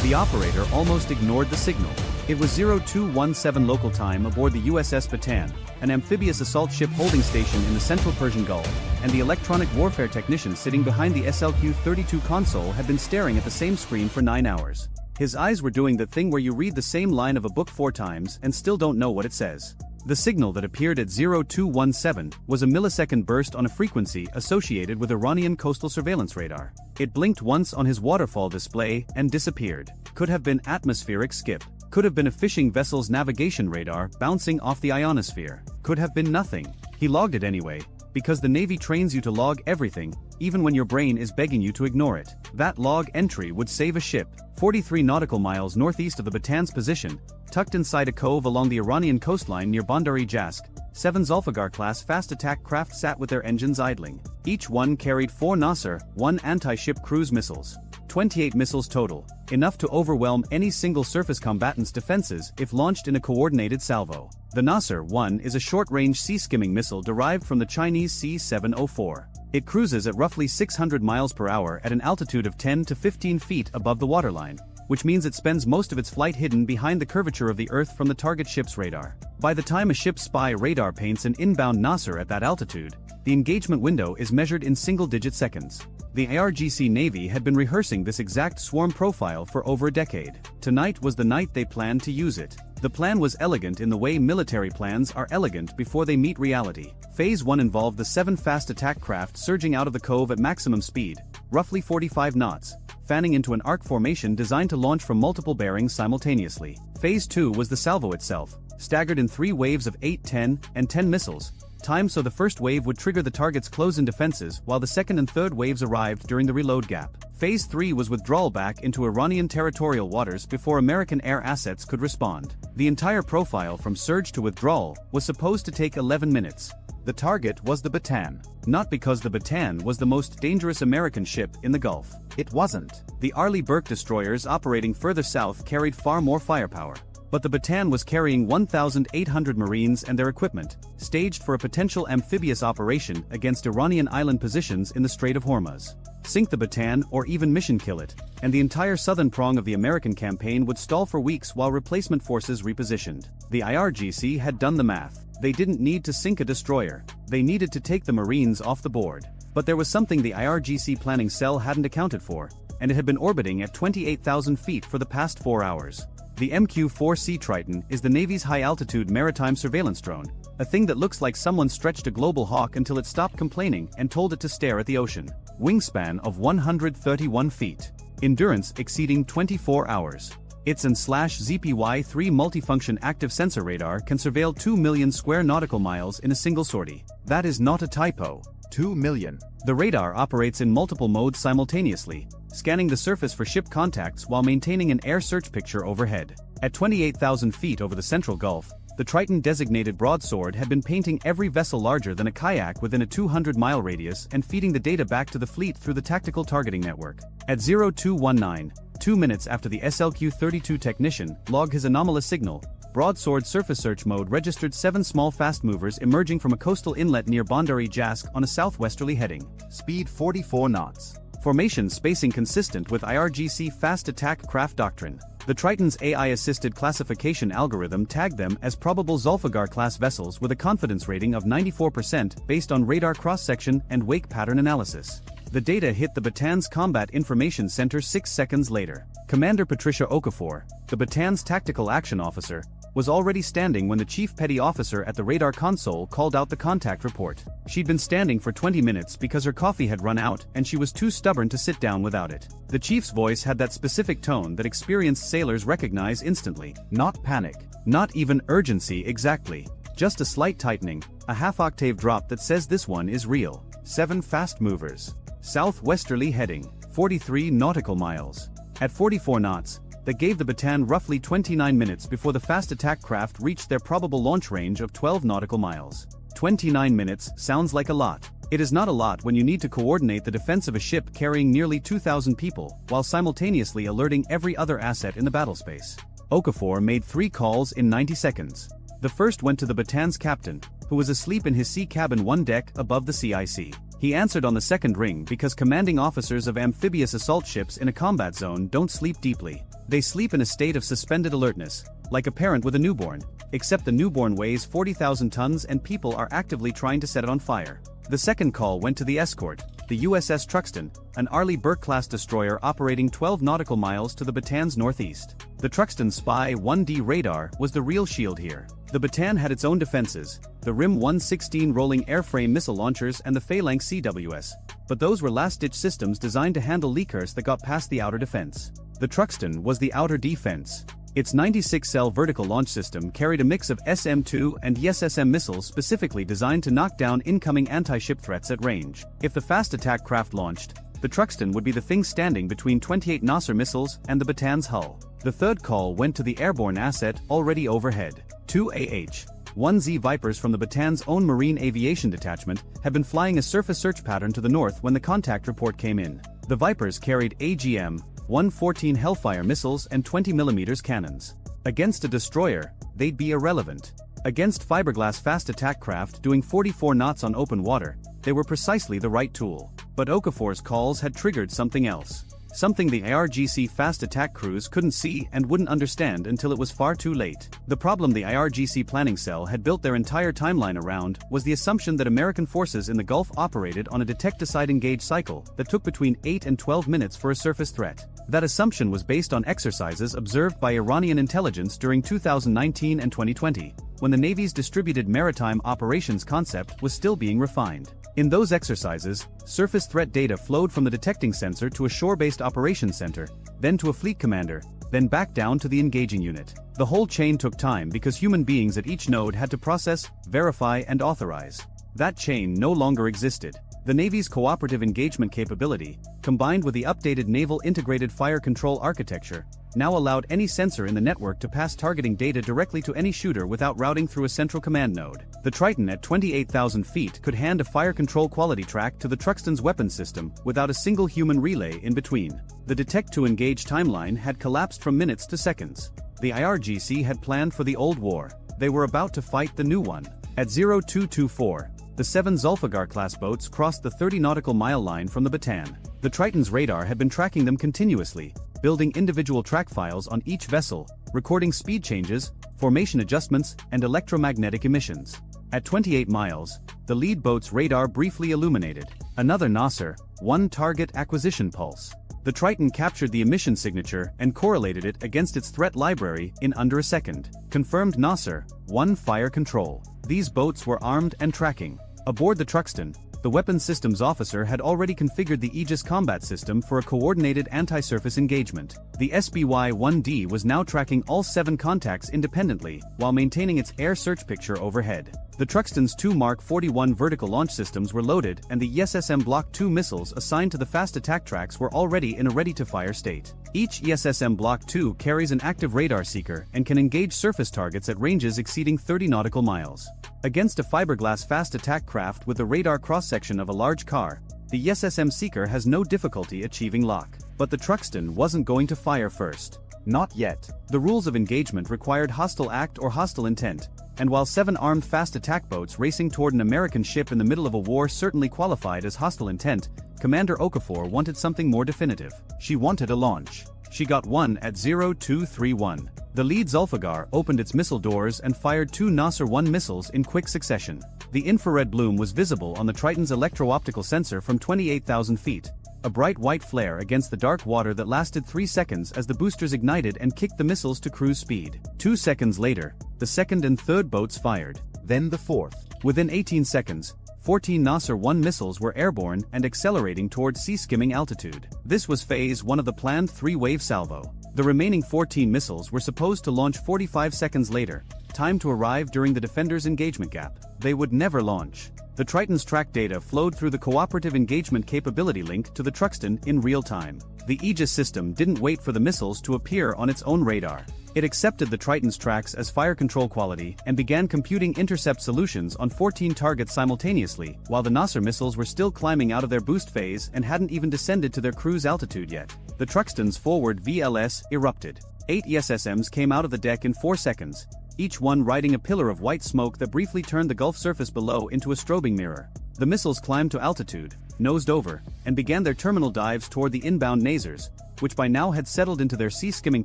The operator almost ignored the signal. It was 0217 local time aboard the USS Bataan, an amphibious assault ship holding station in the central Persian Gulf, and the electronic warfare technician sitting behind the SLQ-32 console had been staring at the same screen for 9 hours. His eyes were doing that thing where you read the same line of a book 4 times and still don't know what it says. The signal that appeared at 0217 was a millisecond burst on a frequency associated with Iranian coastal surveillance radar. It blinked once on his waterfall display and disappeared. Could have been atmospheric skip. Could have been a fishing vessel's navigation radar bouncing off the ionosphere. Could have been nothing. He logged it anyway, because the Navy trains you to log everything, even when your brain is begging you to ignore it. That log entry would save a ship. 43 nautical miles northeast of the Bataan's position, tucked inside a cove along the Iranian coastline near Bandar-e Jask, 7 Zulfiqar-class fast attack craft sat with their engines idling. Each one carried 4 Nasser 1 anti-ship cruise missiles. 28 missiles total, enough to overwhelm any single surface combatant's defenses if launched in a coordinated salvo. The Nasser 1 is a short-range sea-skimming missile derived from the Chinese C-704. It cruises at roughly 600 miles per hour at an altitude of 10 to 15 feet above the waterline. which means it spends most of its flight hidden behind the curvature of the Earth from the target ship's radar. By the time a ship's spy radar paints an inbound Nasser at that altitude, the engagement window is measured in single-digit seconds. The IRGC Navy had been rehearsing this exact swarm profile for over a decade. Tonight was the night they planned to use it. The plan was elegant in the way military plans are elegant before they meet reality. Phase 1 involved the 7 fast attack craft surging out of the cove at maximum speed, roughly 45 knots, fanning into an arc formation designed to launch from multiple bearings simultaneously. Phase 2 was the salvo itself, staggered in 3 waves of 8, 10, and 10 missiles, timed so the first wave would trigger the target's close-in defenses while the second and third waves arrived during the reload gap. Phase 3 was withdrawal back into Iranian territorial waters before American air assets could respond. The entire profile from surge to withdrawal was supposed to take 11 minutes. The target was the Bataan. Not because the Bataan was the most dangerous American ship in the Gulf. It wasn't. The Arleigh Burke destroyers operating further south carried far more firepower. But the Bataan was carrying 1,800 Marines and their equipment, staged for a potential amphibious operation against Iranian island positions in the Strait of Hormuz. Sink the Bataan or even mission kill it, and the entire southern prong of the American campaign would stall for weeks while replacement forces repositioned. The IRGC had done the math. They didn't need to sink a destroyer. They needed to take the Marines off the board. But there was something the IRGC planning cell hadn't accounted for, and it had been orbiting at 28,000 feet for the past 4 hours. The MQ-4C Triton is the Navy's high-altitude maritime surveillance drone, a thing that looks like someone stretched a global hawk until it stopped complaining and told it to stare at the ocean. Wingspan of 131 feet. Endurance exceeding 24 hours. Its AN/ZPY-3 multifunction active sensor radar can surveil 2 million square nautical miles in a single sortie. That is not a typo. 2 million. The radar operates in multiple modes simultaneously, scanning the surface for ship contacts while maintaining an air search picture overhead. At 28,000 feet over the central Gulf, the Triton-designated broadsword had been painting every vessel larger than a kayak within a 200-mile radius and feeding the data back to the fleet through the tactical targeting network. At 0219, 2 minutes after the SLQ-32 technician logged his anomalous signal, broadsword surface search mode registered 7 small fast movers emerging from a coastal inlet near Bandar-e Jask on a southwesterly heading. Speed 44 knots. Formation spacing consistent with IRGC fast attack craft doctrine. The Triton's AI-assisted classification algorithm tagged them as probable Zulfiqar-class vessels with a confidence rating of 94% based on radar cross-section and wake pattern analysis. The data hit the Bataan's Combat Information Center 6 seconds later. Commander Patricia Okafor, the Bataan's tactical action officer, was already standing when the chief petty officer at the radar console called out the contact report. She'd been standing for 20 minutes because her coffee had run out and she was too stubborn to sit down without it. The chief's voice had that specific tone that experienced sailors recognize instantly. Not panic. Not even urgency exactly. Just a slight tightening, a half-octave drop that says this one is real. 7 fast movers. Southwesterly heading. 43 nautical miles. At 44 knots, that gave the Bataan roughly 29 minutes before the fast attack craft reached their probable launch range of 12 nautical miles. 29 minutes sounds like a lot. It is not a lot when you need to coordinate the defense of a ship carrying nearly 2,000 people, while simultaneously alerting every other asset in the battlespace. Okafor made 3 calls in 90 seconds. The first went to the Bataan's captain, who was asleep in his sea cabin 1 deck above the CIC. He answered on the second ring because commanding officers of amphibious assault ships in a combat zone don't sleep deeply. They sleep in a state of suspended alertness, like a parent with a newborn, except the newborn weighs 40,000 tons and people are actively trying to set it on fire. The second call went to the escort, the USS Truxtun, an Arleigh Burke-class destroyer operating 12 nautical miles to the Bataan's northeast. The Truxtun Spy 1D radar was the real shield here. The Bataan had its own defenses, the RIM-116 rolling airframe missile launchers and the Phalanx CWS, but those were last-ditch systems designed to handle leakers that got past the outer defense. The Truxtun was the outer defense. Its 96-cell vertical launch system carried a mix of SM-2 and YES-SM missiles specifically designed to knock down incoming anti-ship threats at range. If the fast attack craft launched, the Truxtun would be the thing standing between 28 Nasser missiles and the Bataan's hull. The third call went to the airborne asset already overhead. 2 AH-1Z Vipers from the Bataan's own Marine Aviation Detachment had been flying a surface search pattern to the north when the contact report came in. The Vipers carried AGM-114 Hellfire missiles and 20mm cannons. Against a destroyer, they'd be irrelevant. Against fiberglass fast attack craft doing 44 knots on open water, they were precisely the right tool. But Okafor's calls had triggered something else. something the IRGC fast attack crews couldn't see and wouldn't understand until it was far too late. The problem the IRGC planning cell had built their entire timeline around was the assumption that American forces in the Gulf operated on a detect-decide-engage cycle that took between 8 and 12 minutes for a surface threat. That assumption was based on exercises observed by Iranian intelligence during 2019 and 2020, when the Navy's distributed maritime operations concept was still being refined. In those exercises, surface threat data flowed from the detecting sensor to a shore-based operations center, then to a fleet commander, then back down to the engaging unit. The whole chain took time because human beings at each node had to process, verify, and authorize. That chain no longer existed. The Navy's cooperative engagement capability, combined with the updated Naval Integrated Fire Control Architecture, now allowed any sensor in the network to pass targeting data directly to any shooter without routing through a central command node. The Triton at 28,000 feet could hand a fire control quality track to the Truxton's weapons system without a single human relay in between. The detect-to-engage timeline had collapsed from minutes to seconds. The IRGC had planned for the old war. They were about to fight the new one. At 0224, the 7 Zulfigar-class boats crossed the 30 nautical mile line from the Bataan. The Triton's radar had been tracking them continuously, building individual track files on each vessel, recording speed changes, formation adjustments, and electromagnetic emissions. At 28 miles, the lead boat's radar briefly illuminated. Another Nasser, 1 target acquisition pulse. The Triton captured the emission signature and correlated it against its threat library in under a second. Confirmed Nasser, 1 fire control. These boats were armed and tracking. Aboard the Truxton, the weapons systems officer had already configured the Aegis combat system for a coordinated anti-surface engagement. The SBY-1D was now tracking all 7 contacts independently, while maintaining its air search picture overhead. The Truxton's 2 Mark 41 vertical launch systems were loaded and the ESSM Block 2 missiles assigned to the fast attack tracks were already in a ready-to-fire state. Each ESSM Block 2 carries an active radar seeker and can engage surface targets at ranges exceeding 30 nautical miles. Against a fiberglass fast attack craft with the radar cross-section of a large car, the ESSM Seeker has no difficulty achieving lock. But the Truxton wasn't going to fire first. Not yet. The rules of engagement required hostile act or hostile intent, and while 7 armed fast attack boats racing toward an American ship in the middle of a war certainly qualified as hostile intent, Commander Okafor wanted something more definitive. She wanted a launch. She got one at 0231. The lead Zulfigar opened its missile doors and fired 2 Nasser-1 missiles in quick succession. The infrared bloom was visible on the Triton's electro-optical sensor from 28,000 feet, a bright white flare against the dark water that lasted 3 seconds as the boosters ignited and kicked the missiles to cruise speed. 2 seconds later, the second and third boats fired. Then the fourth. Within 18 seconds, 14 Nasser-1 missiles were airborne and accelerating towards sea-skimming altitude. This was phase 1 of the planned 3-wave salvo. The remaining 14 missiles were supposed to launch 45 seconds later, time to arrive during the Defender's engagement gap. They would never launch. The Triton's track data flowed through the Cooperative Engagement Capability link to the Truxton in real time. The Aegis system didn't wait for the missiles to appear on its own radar. It accepted the Triton's tracks as fire control quality and began computing intercept solutions on 14 targets simultaneously, while the Nasser missiles were still climbing out of their boost phase and hadn't even descended to their cruise altitude yet. The Truxton's forward VLS erupted. 8 ESSMs came out of the deck in 4 seconds, each one riding a pillar of white smoke that briefly turned the Gulf surface below into a strobing mirror. The missiles climbed to altitude, nosed over, and began their terminal dives toward the inbound nasers, which by now had settled into their sea-skimming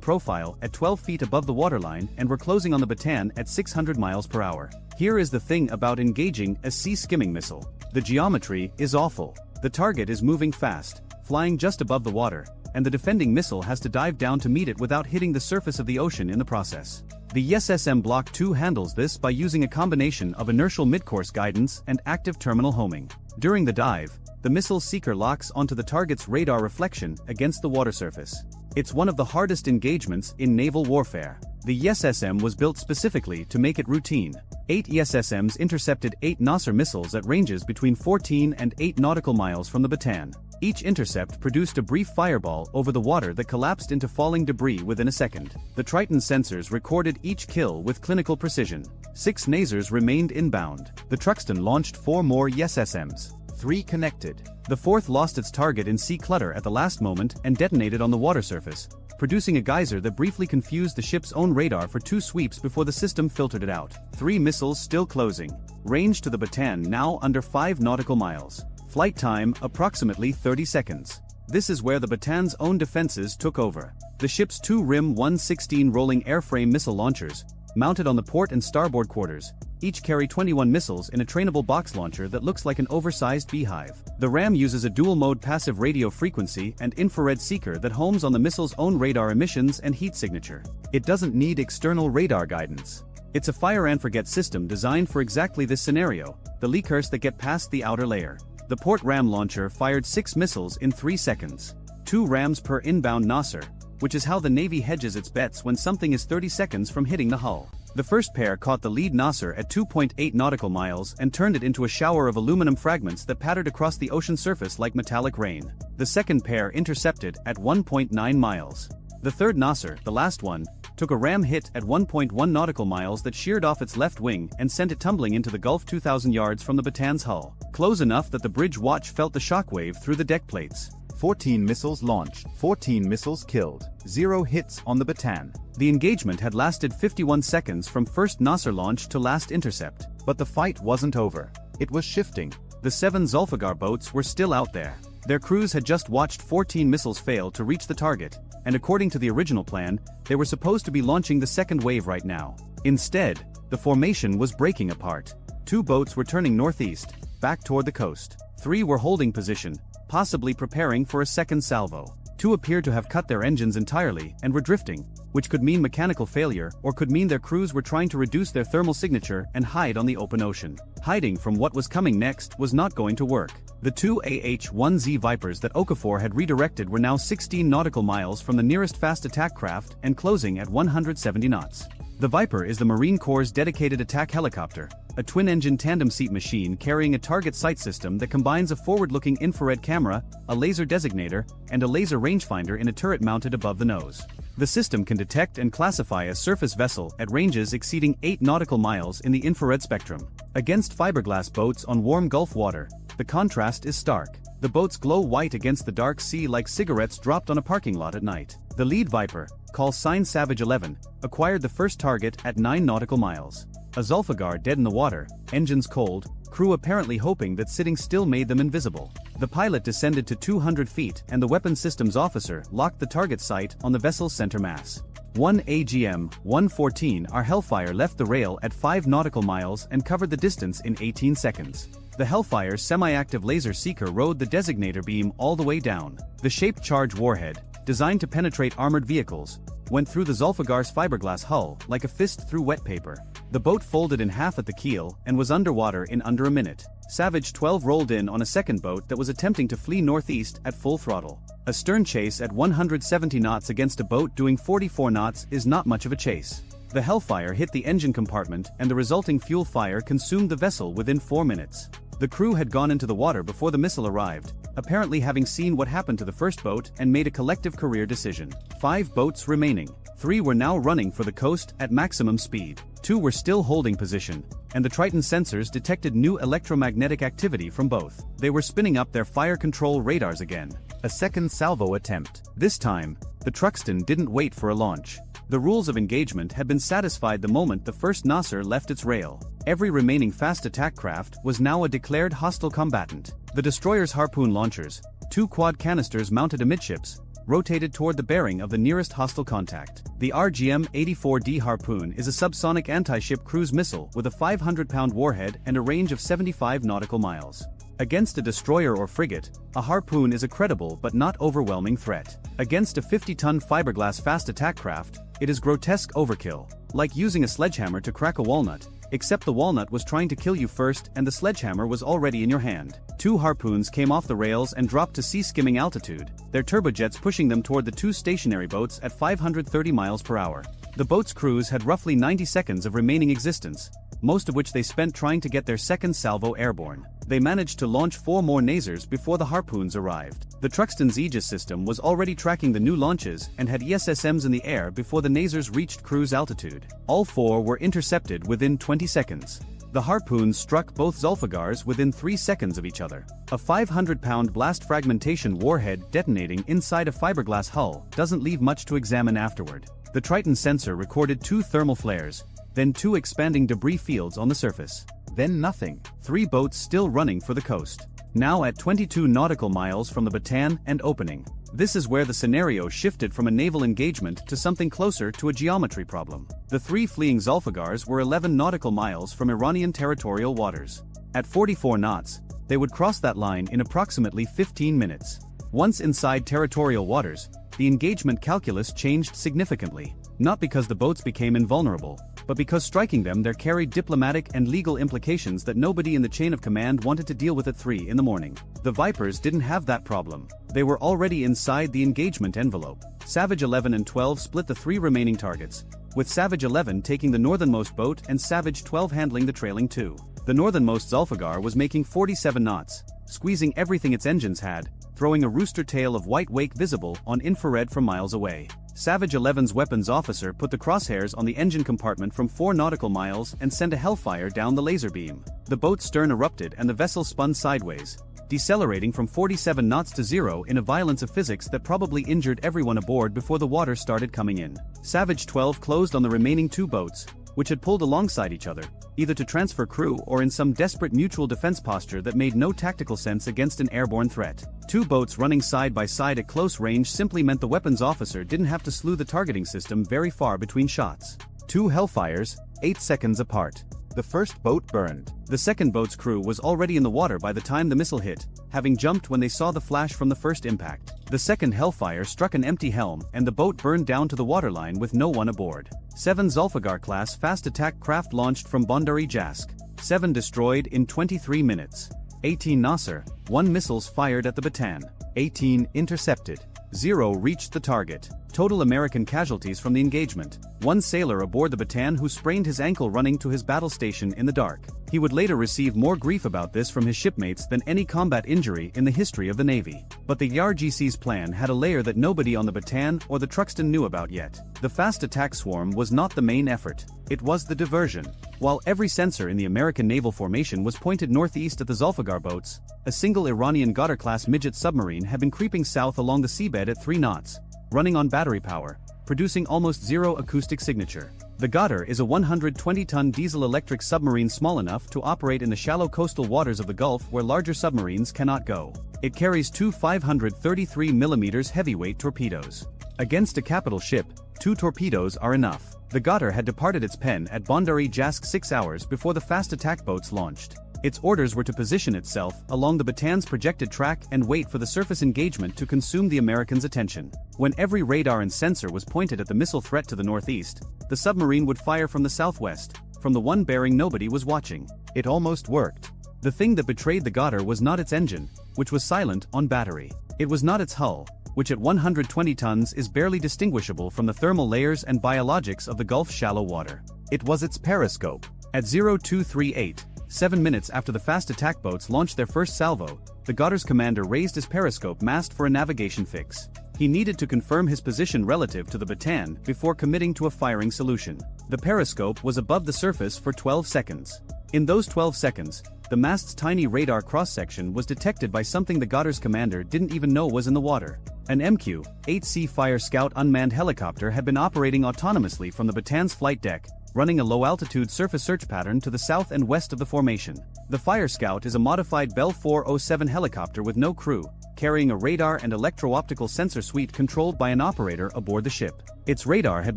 profile at 12 feet above the waterline and were closing on the Bataan at 600 miles per hour. Here is the thing about engaging a sea-skimming missile. The geometry is awful. The target is moving fast, flying just above the water, and the defending missile has to dive down to meet it without hitting the surface of the ocean in the process. The ESSM Block 2 handles this by using a combination of inertial midcourse guidance and active terminal homing. During the dive, the missile seeker locks onto the target's radar reflection against the water surface. It's one of the hardest engagements in naval warfare. The ESSM was built specifically to make it routine. 8 ESSMs intercepted 8 Nasser missiles at ranges between 14 and 8 nautical miles from the Bataan. Each intercept produced a brief fireball over the water that collapsed into falling debris within a second. The Triton sensors recorded each kill with clinical precision. 6 nasers remained inbound. The Truxton launched 4 more ESSMs. 3 connected. The 4th lost its target in sea clutter at the last moment and detonated on the water surface, producing a geyser that briefly confused the ship's own radar for 2 sweeps before the system filtered it out. 3 missiles still closing. Range to the Bataan now under 5 nautical miles. Flight time approximately 30 seconds. This is where the Batan's own defenses took over. The ship's two RIM 116 rolling airframe missile launchers, mounted on the port and starboard quarters, each carry 21 missiles in a trainable box launcher that looks like an oversized beehive. The ram uses a dual-mode passive radio frequency and infrared seeker that homes on the missile's own radar emissions and heat signature. It doesn't need external radar guidance. It's a fire-and-forget system designed for exactly this scenario, the leakers that get past the outer layer. The port ram launcher fired 6 missiles in 3 seconds. 2 rams per inbound Nasser, which is how the Navy hedges its bets when something is 30 seconds from hitting the hull. The first pair caught the lead Nasser at 2.8 nautical miles and turned it into a shower of aluminum fragments that pattered across the ocean surface like metallic rain. The second pair intercepted at 1.9 miles. The third Nasser, the last one, took a ram hit at 1.1 nautical miles that sheared off its left wing and sent it tumbling into the Gulf 2,000 yards from the Batan's hull, close enough that the bridge watch felt the shockwave through the deck plates. 14 missiles launched, 14 missiles killed, 0 hits on the Batan. The engagement had lasted 51 seconds from first Nasser launch to last intercept. But the fight wasn't over. It was shifting. The 7 Zulfiqar boats were still out there. Their crews had just watched 14 missiles fail to reach the target, and according to the original plan, they were supposed to be launching the second wave right now. Instead, the formation was breaking apart. 2 boats were turning northeast, back toward the coast. 3 were holding position, possibly preparing for a second salvo. 2 appeared to have cut their engines entirely and were drifting, which could mean mechanical failure or could mean their crews were trying to reduce their thermal signature and hide on the open ocean. Hiding from what was coming next was not going to work. The 2 AH-1Z Vipers that Okafor had redirected were now 16 nautical miles from the nearest fast attack craft and closing at 170 knots. The Viper is the Marine Corps' dedicated attack helicopter, a twin-engine tandem-seat machine carrying a target sight system that combines a forward-looking infrared camera, a laser designator, and a laser rangefinder in a turret mounted above the nose. The system can detect and classify a surface vessel at ranges exceeding 8 nautical miles in the infrared spectrum. Against fiberglass boats on warm Gulf water, the contrast is stark. The boats glow white against the dark sea like cigarettes dropped on a parking lot at night. The lead Viper, call sign Savage 11, acquired the first target at 9 nautical miles. A Zulfiqar dead in the water, engines cold, crew apparently hoping that sitting still made them invisible. The pilot descended to 200 feet and the weapons systems officer locked the target sight on the vessel's center mass. 1 AGM-114 our Hellfire left the rail at 5 nautical miles and covered the distance in 18 seconds. The Hellfire's semi-active laser seeker rode the designator beam all the way down. The shaped charge warhead, designed to penetrate armored vehicles, went through the Zulfiqar's fiberglass hull like a fist through wet paper. The boat folded in half at the keel and was underwater in under a minute. Savage 12 rolled in on a second boat that was attempting to flee northeast at full throttle. A stern chase at 170 knots against a boat doing 44 knots is not much of a chase. The Hellfire hit the engine compartment and the resulting fuel fire consumed the vessel within 4 minutes. The crew had gone into the water before the missile arrived, apparently having seen what happened to the first boat and made a collective career decision. 5 boats remaining. 3 were now running for the coast at maximum speed. 2 were still holding position, and the Triton sensors detected new electromagnetic activity from both. They were spinning up their fire control radars again. A second salvo attempt. This time, the Truxtun didn't wait for a launch. The rules of engagement had been satisfied the moment the first Nasser left its rail. Every remaining fast attack craft was now a declared hostile combatant. The destroyer's harpoon launchers, 2 quad canisters mounted amidships, rotated toward the bearing of the nearest hostile contact. The RGM-84D Harpoon is a subsonic anti-ship cruise missile with a 500-pound warhead and a range of 75 nautical miles. Against a destroyer or frigate, a Harpoon is a credible but not overwhelming threat. Against a 50-ton fiberglass fast attack craft, it is grotesque overkill, like using a sledgehammer to crack a walnut, except the walnut was trying to kill you first and the sledgehammer was already in your hand. 2 Harpoons came off the rails and dropped to sea-skimming altitude, their turbojets pushing them toward the 2 stationary boats at 530 miles per hour. The boats' crews had roughly 90 seconds of remaining existence, most of which they spent trying to get their second salvo airborne. They managed to launch 4 more Nasers before the Harpoons arrived. The Truxtun's Aegis system was already tracking the new launches and had ESSMs in the air before the Nasers reached cruise altitude. All 4 were intercepted within 20 seconds. The Harpoons struck both Zulfiqars within 3 seconds of each other. A 500-pound blast fragmentation warhead detonating inside a fiberglass hull doesn't leave much to examine afterward. The Triton sensor recorded 2 thermal flares, then 2 expanding debris fields on the surface. Then nothing. 3 boats still running for the coast. Now at 22 nautical miles from the Bataan and opening. This is where the scenario shifted from a naval engagement to something closer to a geometry problem. The 3 fleeing Zulfigars were 11 nautical miles from Iranian territorial waters. At 44 knots, they would cross that line in approximately 15 minutes. Once inside territorial waters, the engagement calculus changed significantly, not because the boats became invulnerable, but because striking them there carried diplomatic and legal implications that nobody in the chain of command wanted to deal with at 3 in the morning. The Vipers didn't have that problem. They were already inside the engagement envelope. Savage 11 and 12 split the 3 remaining targets, with Savage 11 taking the northernmost boat and Savage 12 handling the trailing 2. The northernmost Zulfigar was making 47 knots, squeezing everything its engines had, throwing a rooster tail of white wake visible on infrared from miles away. Savage 11's weapons officer put the crosshairs on the engine compartment from 4 nautical miles and sent a hellfire down the laser beam. The boat's stern erupted and the vessel spun sideways, decelerating from 47 knots to 0 in a violence of physics that probably injured everyone aboard before the water started coming in. Savage 12 closed on the remaining 2 boats, which had pulled alongside each other, either to transfer crew or in some desperate mutual defense posture that made no tactical sense against an airborne threat. 2 boats running side by side at close range simply meant the weapons officer didn't have to slew the targeting system very far between shots. 2 hellfires, 8 seconds apart. The first boat burned. The second boat's crew was already in the water by the time the missile hit, having jumped when they saw the flash from the first impact. The second hellfire struck an empty helm and the boat burned down to the waterline with no one aboard. 7 Zulfigar-class fast attack craft launched from Bandar-e Jask. 7 destroyed in 23 minutes. 18 Nasser, 1 missiles fired at the Bataan. 18 intercepted. 0 reached the target. Total American casualties from the engagement. 1 sailor aboard the Bataan who sprained his ankle running to his battle station in the dark. He would later receive more grief about this from his shipmates than any combat injury in the history of the Navy. But the YARGC's plan had a layer that nobody on the Bataan or the Truxtun knew about yet. The fast attack swarm was not the main effort. It was the diversion. While every sensor in the American naval formation was pointed northeast at the Zulfigar boats, a single Iranian Ghadir-class midget submarine had been creeping south along the seabed at 3 knots, running on battery power, producing almost 0 acoustic signature. The Ghadir is a 120-ton diesel-electric submarine small enough to operate in the shallow coastal waters of the Gulf where larger submarines cannot go. It carries 2 533mm heavyweight torpedoes. Against a capital ship, 2 torpedoes are enough. The Ghadir had departed its pen at Bandar-e Jask 6 hours before the fast attack boats launched. Its orders were to position itself along the Bataan's projected track and wait for the surface engagement to consume the Americans' attention. When every radar and sensor was pointed at the missile threat to the northeast, the submarine would fire from the southwest, from the one bearing nobody was watching. It almost worked. The thing that betrayed the Ghadir was not its engine, which was silent on battery. It was not its hull, which at 120 tons is barely distinguishable from the thermal layers and biologics of the Gulf's shallow water. It was its periscope. At 0238, 7 minutes after the fast attack boats launched their first salvo, the Ghadir's commander raised his periscope mast for a navigation fix. He needed to confirm his position relative to the Bataan before committing to a firing solution. The periscope was above the surface for 12 seconds. In those 12 seconds, the mast's tiny radar cross-section was detected by something the Ghadir's commander didn't even know was in the water. An MQ-8C Fire Scout unmanned helicopter had been operating autonomously from the Bataan's flight deck, running a low-altitude surface search pattern to the south and west of the formation. The Fire Scout is a modified Bell 407 helicopter with no crew, carrying a radar and electro-optical sensor suite controlled by an operator aboard the ship. Its radar had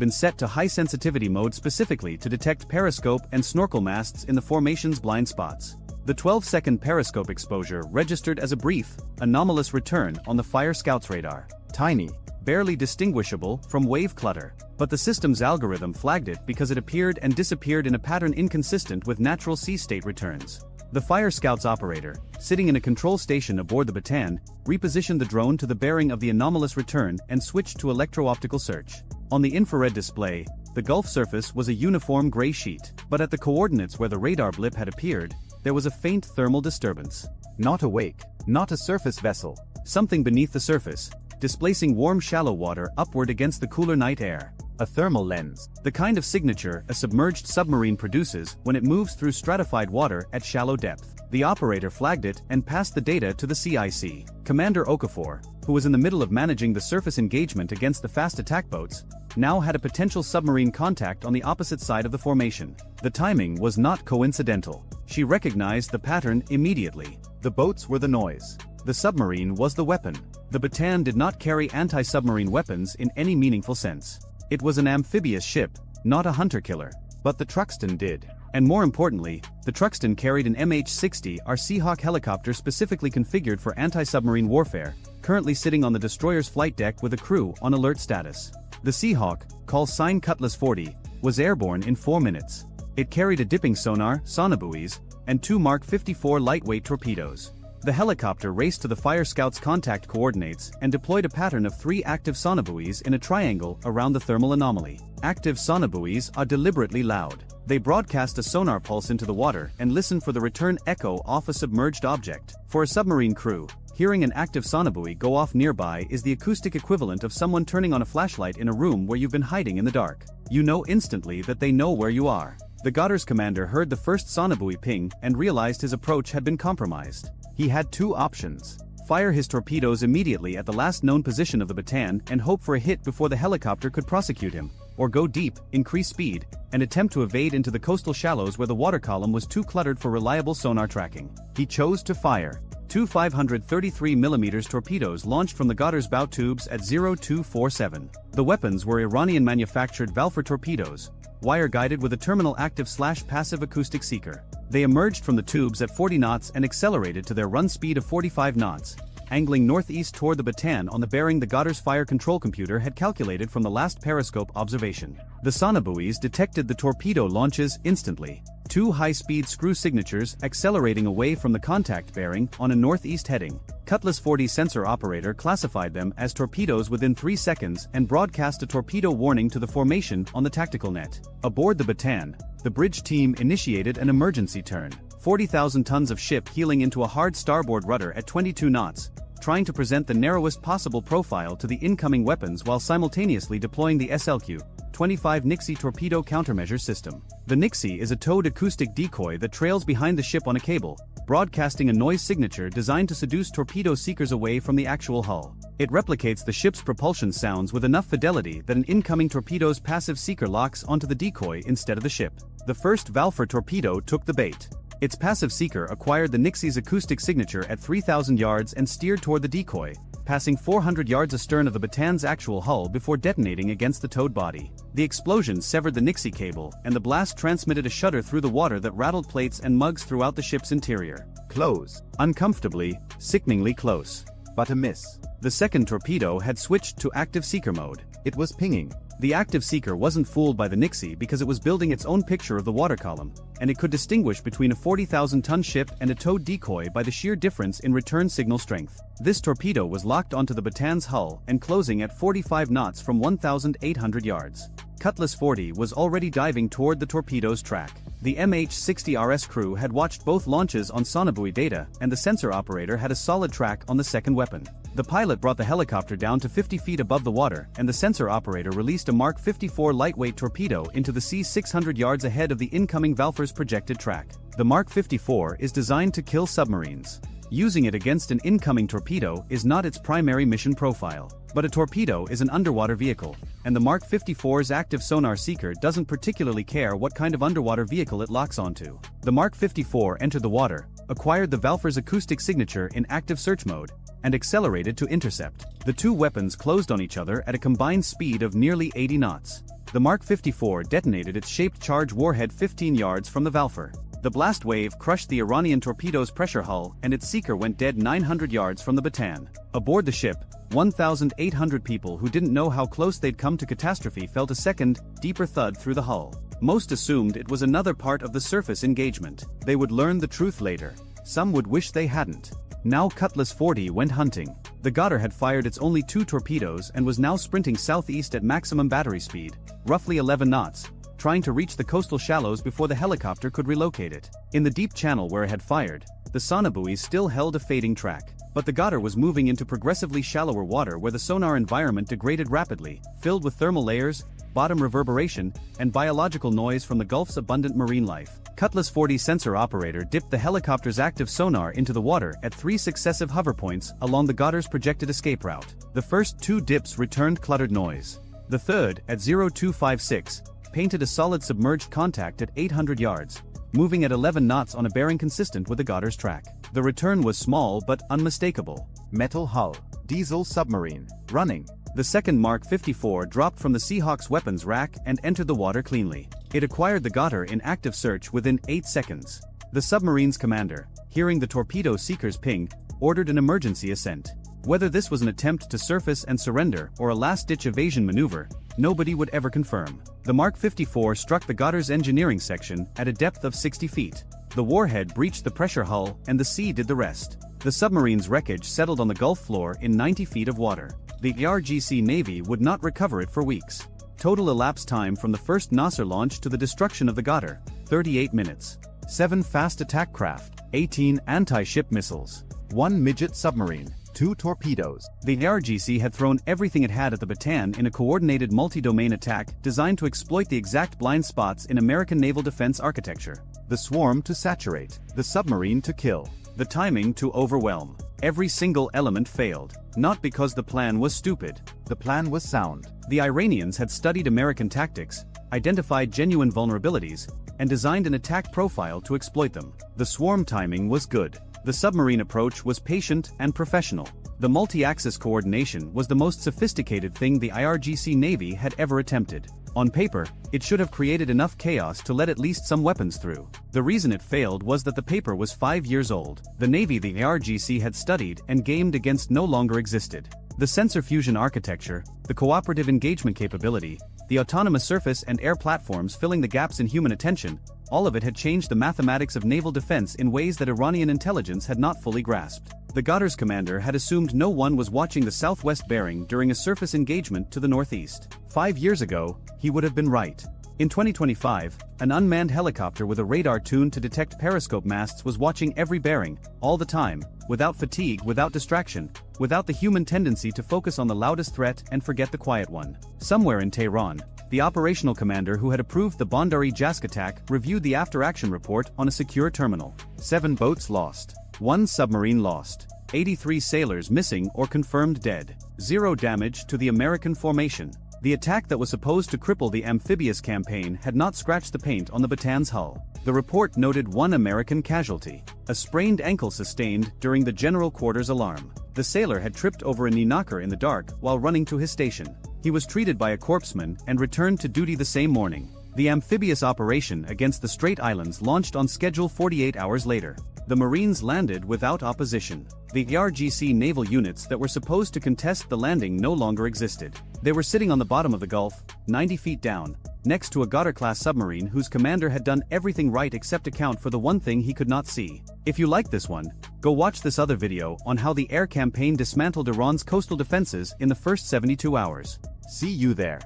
been set to high-sensitivity mode specifically to detect periscope and snorkel masts in the formation's blind spots. The 12-second periscope exposure registered as a brief, anomalous return on the Fire Scout's radar. Tiny, barely distinguishable from wave clutter. But the system's algorithm flagged it because it appeared and disappeared in a pattern inconsistent with natural sea state returns. The Fire Scout's operator, sitting in a control station aboard the Bataan, repositioned the drone to the bearing of the anomalous return and switched to electro-optical search. On the infrared display, the Gulf surface was a uniform gray sheet, but at the coordinates where the radar blip had appeared, there was a faint thermal disturbance. Not a wake, not a surface vessel, something beneath the surface, displacing warm shallow water upward against the cooler night air. A thermal lens. The kind of signature a submerged submarine produces when it moves through stratified water at shallow depth. The operator flagged it and passed the data to the CIC. Commander Okafor, who was in the middle of managing the surface engagement against the fast attack boats, now had a potential submarine contact on the opposite side of the formation. The timing was not coincidental. She recognized the pattern immediately. The boats were the noise. The submarine was the weapon. The Bataan did not carry anti-submarine weapons in any meaningful sense. It was an amphibious ship, not a hunter-killer. But the Truxtun did. And more importantly, the Truxtun carried an MH-60R Seahawk helicopter specifically configured for anti-submarine warfare, currently sitting on the destroyer's flight deck with a crew on alert status. The Seahawk, call sign Cutlass 40, was airborne in 4 minutes. It carried a dipping sonar, sonobuoys, and 2 Mark 54 lightweight torpedoes. The helicopter raced to the Fire Scout's contact coordinates and deployed a pattern of 3 active sonobuoys in a triangle around the thermal anomaly. Active sonobuoys are deliberately loud. They broadcast a sonar pulse into the water and listen for the return echo off a submerged object. For a submarine crew, hearing an active sonobuoy go off nearby is the acoustic equivalent of someone turning on a flashlight in a room where you've been hiding in the dark. You know instantly that they know where you are. The Goddard's commander heard the first sonobuoy ping and realized his approach had been compromised. He had 2 options. Fire his torpedoes immediately at the last known position of the Bataan and hope for a hit before the helicopter could prosecute him, or go deep, increase speed, and attempt to evade into the coastal shallows where the water column was too cluttered for reliable sonar tracking. He chose to fire. 2 533mm torpedoes launched from the Goddard's bow tubes at 0247. The weapons were Iranian-manufactured Valfor torpedoes, wire-guided with a terminal active/passive acoustic seeker. They emerged from the tubes at 40 knots and accelerated to their run speed of 45 knots, angling northeast toward the Bataan on the bearing the Goddard's fire control computer had calculated from the last periscope observation. The sonobuoys detected the torpedo launches instantly. 2 high-speed screw signatures accelerating away from the contact bearing on a northeast heading. Cutlass 40 sensor operator classified them as torpedoes within 3 seconds and broadcast a torpedo warning to the formation on the tactical net. Aboard the Bataan, the bridge team initiated an emergency turn. 40,000 tons of ship heeling into a hard starboard rudder at 22 knots, trying to present the narrowest possible profile to the incoming weapons while simultaneously deploying the SLQ-25 Nixie torpedo countermeasure system. The Nixie is a towed acoustic decoy that trails behind the ship on a cable, broadcasting a noise signature designed to seduce torpedo seekers away from the actual hull. It replicates the ship's propulsion sounds with enough fidelity that an incoming torpedo's passive seeker locks onto the decoy instead of the ship. The first Valfor torpedo took the bait. Its passive seeker acquired the Nixie's acoustic signature at 3,000 yards and steered toward the decoy, passing 400 yards astern of the Bataan's actual hull before detonating against the towed body. The explosion severed the Nixie cable, and the blast transmitted a shudder through the water that rattled plates and mugs throughout the ship's interior. Close. Uncomfortably, sickeningly close. But a miss. The second torpedo had switched to active seeker mode. It was pinging. The active seeker wasn't fooled by the Nixie because it was building its own picture of the water column, and it could distinguish between a 40,000-ton ship and a towed decoy by the sheer difference in return signal strength. This torpedo was locked onto the Bataan's hull and closing at 45 knots from 1,800 yards. Cutlass 40 was already diving toward the torpedo's track. The MH-60RS crew had watched both launches on sonobuoy data, and the sensor operator had a solid track on the second weapon. The pilot brought the helicopter down to 50 feet above the water, and the sensor operator released a Mark 54 lightweight torpedo into the sea 600 yards ahead of the incoming Valfor's projected track. The Mark 54 is designed to kill submarines. Using it against an incoming torpedo is not its primary mission profile. But a torpedo is an underwater vehicle, and the Mark 54's active sonar seeker doesn't particularly care what kind of underwater vehicle it locks onto. The Mark 54 entered the water, acquired the Valfor's acoustic signature in active search mode, and accelerated to intercept. The two weapons closed on each other at a combined speed of nearly 80 knots. The Mark 54 detonated its shaped charge warhead 15 yards from the Valfor. The blast wave crushed the Iranian torpedo's pressure hull, and its seeker went dead 900 yards from the Bataan. Aboard the ship, 1,800 people who didn't know how close they'd come to catastrophe felt a second, deeper thud through the hull. Most assumed it was another part of the surface engagement. They would learn the truth later. Some would wish they hadn't. Now Cutlass 40 went hunting. The Goddard had fired its only 2 torpedoes and was now sprinting southeast at maximum battery speed, roughly 11 knots, trying to reach the coastal shallows before the helicopter could relocate it. In the deep channel where it had fired, the sonobuoys still held a fading track. But the Goddard was moving into progressively shallower water where the sonar environment degraded rapidly, filled with thermal layers, bottom reverberation, and biological noise from the Gulf's abundant marine life. Cutlass 40 sensor operator dipped the helicopter's active sonar into the water at 3 successive hover points along the Goddard's projected escape route. The first 2 dips returned cluttered noise. The third, at 0256, painted a solid submerged contact at 800 yards, moving at 11 knots on a bearing consistent with the Gotter's track. The return was small but unmistakable. Metal hull. Diesel submarine. Running. The second Mark 54 dropped from the Seahawk's weapons rack and entered the water cleanly. It acquired the Gotter in active search within 8 seconds. The submarine's commander, hearing the torpedo seeker's ping, ordered an emergency ascent. Whether this was an attempt to surface and surrender or a last-ditch evasion maneuver, nobody would ever confirm. The Mark 54 struck the Gotter's engineering section at a depth of 60 feet. The warhead breached the pressure hull and the sea did the rest. The submarine's wreckage settled on the Gulf floor in 90 feet of water. The RGC Navy would not recover it for weeks. Total elapsed time from the first Nasser launch to the destruction of the Gotter, 38 minutes. 7 fast attack craft. 18 anti-ship missiles. 1 midget submarine. 2 torpedoes. The RGC had thrown everything it had at the Bataan in a coordinated multi-domain attack designed to exploit the exact blind spots in American naval defense architecture. The swarm to saturate. The submarine to kill. The timing to overwhelm. Every single element failed. Not because the plan was stupid. The plan was sound. The Iranians had studied American tactics, identified genuine vulnerabilities, and designed an attack profile to exploit them. The swarm timing was good. The submarine approach was patient and professional. The multi-axis coordination was the most sophisticated thing the IRGC Navy had ever attempted. On paper, it should have created enough chaos to let at least some weapons through. The reason it failed was that the paper was 5 years old. The Navy the IRGC had studied and gamed against no longer existed. The sensor fusion architecture, the cooperative engagement capability, the autonomous surface and air platforms filling the gaps in human attention, all of it had changed the mathematics of naval defense in ways that Iranian intelligence had not fully grasped. The Gotter's commander had assumed no one was watching the southwest bearing during a surface engagement to the northeast. 5 years ago, he would have been right. In 2025, an unmanned helicopter with a radar tuned to detect periscope masts was watching every bearing, all the time, without fatigue, without distraction, without the human tendency to focus on the loudest threat and forget the quiet one. Somewhere in Tehran, the operational commander who had approved the Bandari Jask attack reviewed the after-action report on a secure terminal. 7 boats lost. 1 submarine lost. 83 sailors missing or confirmed dead. 0 damage to the American formation. The attack that was supposed to cripple the amphibious campaign had not scratched the paint on the Batan's hull. The report noted 1 American casualty, a sprained ankle sustained during the general quarters alarm. The sailor had tripped over a knee knocker in the dark while running to his station. He was treated by a corpsman and returned to duty the same morning. The amphibious operation against the Strait Islands launched on schedule 48 hours later. The Marines landed without opposition. The RGC naval units that were supposed to contest the landing no longer existed. They were sitting on the bottom of the Gulf, 90 feet down, next to a Gotter-class submarine whose commander had done everything right except account for the one thing he could not see. If you like this one, go watch this other video on how the air campaign dismantled Iran's coastal defenses in the first 72 hours. See you there.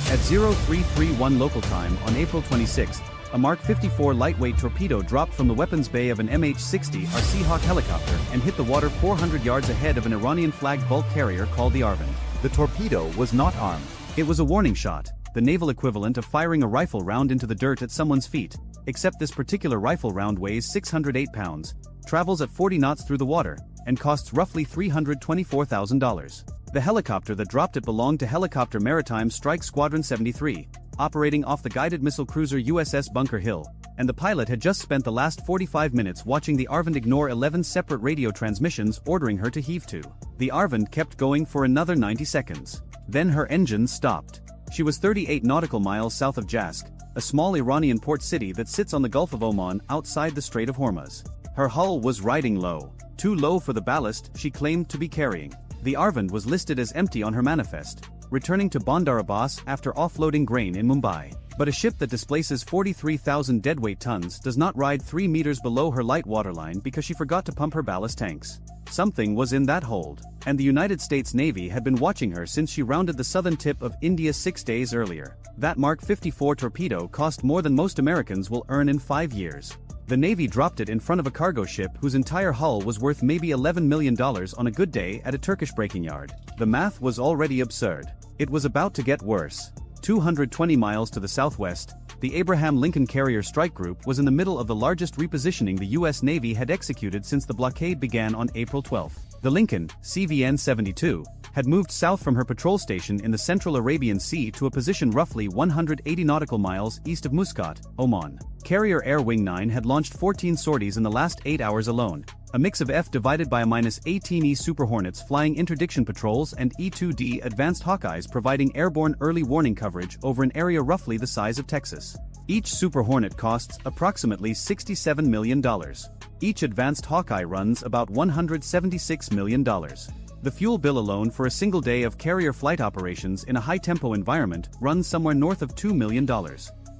At 0331 local time on April 26, a Mark 54 lightweight torpedo dropped from the weapons bay of an MH-60R Seahawk helicopter and hit the water 400 yards ahead of an Iranian-flagged bulk carrier called the Arvin. The torpedo was not armed. It was a warning shot, the naval equivalent of firing a rifle round into the dirt at someone's feet, except this particular rifle round weighs 608 pounds, travels at 40 knots through the water, and costs roughly $324,000. The helicopter that dropped it belonged to Helicopter Maritime Strike Squadron 73, operating off the guided missile cruiser USS Bunker Hill, and the pilot had just spent the last 45 minutes watching the Arvind ignore 11 separate radio transmissions ordering her to heave to. The Arvind kept going for another 90 seconds. Then her engines stopped. She was 38 nautical miles south of Jask, a small Iranian port city that sits on the Gulf of Oman outside the Strait of Hormuz. Her hull was riding low, too low for the ballast she claimed to be carrying. The Arvind was listed as empty on her manifest, returning to Bandar Abbas after offloading grain in Mumbai. But a ship that displaces 43,000 deadweight tons does not ride 3 meters below her light waterline because she forgot to pump her ballast tanks. Something was in that hold, and the United States Navy had been watching her since she rounded the southern tip of India 6 days earlier. That Mark 54 torpedo cost more than most Americans will earn in 5 years. The Navy dropped it in front of a cargo ship whose entire hull was worth maybe $11 million on a good day at a Turkish breaking yard. The math was already absurd. It was about to get worse. 220 miles to the southwest, the Abraham Lincoln Carrier Strike Group was in the middle of the largest repositioning the U.S. Navy had executed since the blockade began on April 12. The Lincoln, CVN 72, had moved south from her patrol station in the central Arabian Sea to a position roughly 180 nautical miles east of Muscat, Oman. Carrier Air Wing 9 had launched 14 sorties in the last 8 hours alone, a mix of F divided by a -18E Super Hornets flying interdiction patrols and E-2D Advanced Hawkeyes providing airborne early warning coverage over an area roughly the size of Texas. Each Super Hornet costs approximately $67 million. Each Advanced Hawkeye runs about $176 million. The fuel bill alone for a single day of carrier flight operations in a high-tempo environment runs somewhere north of $2 million.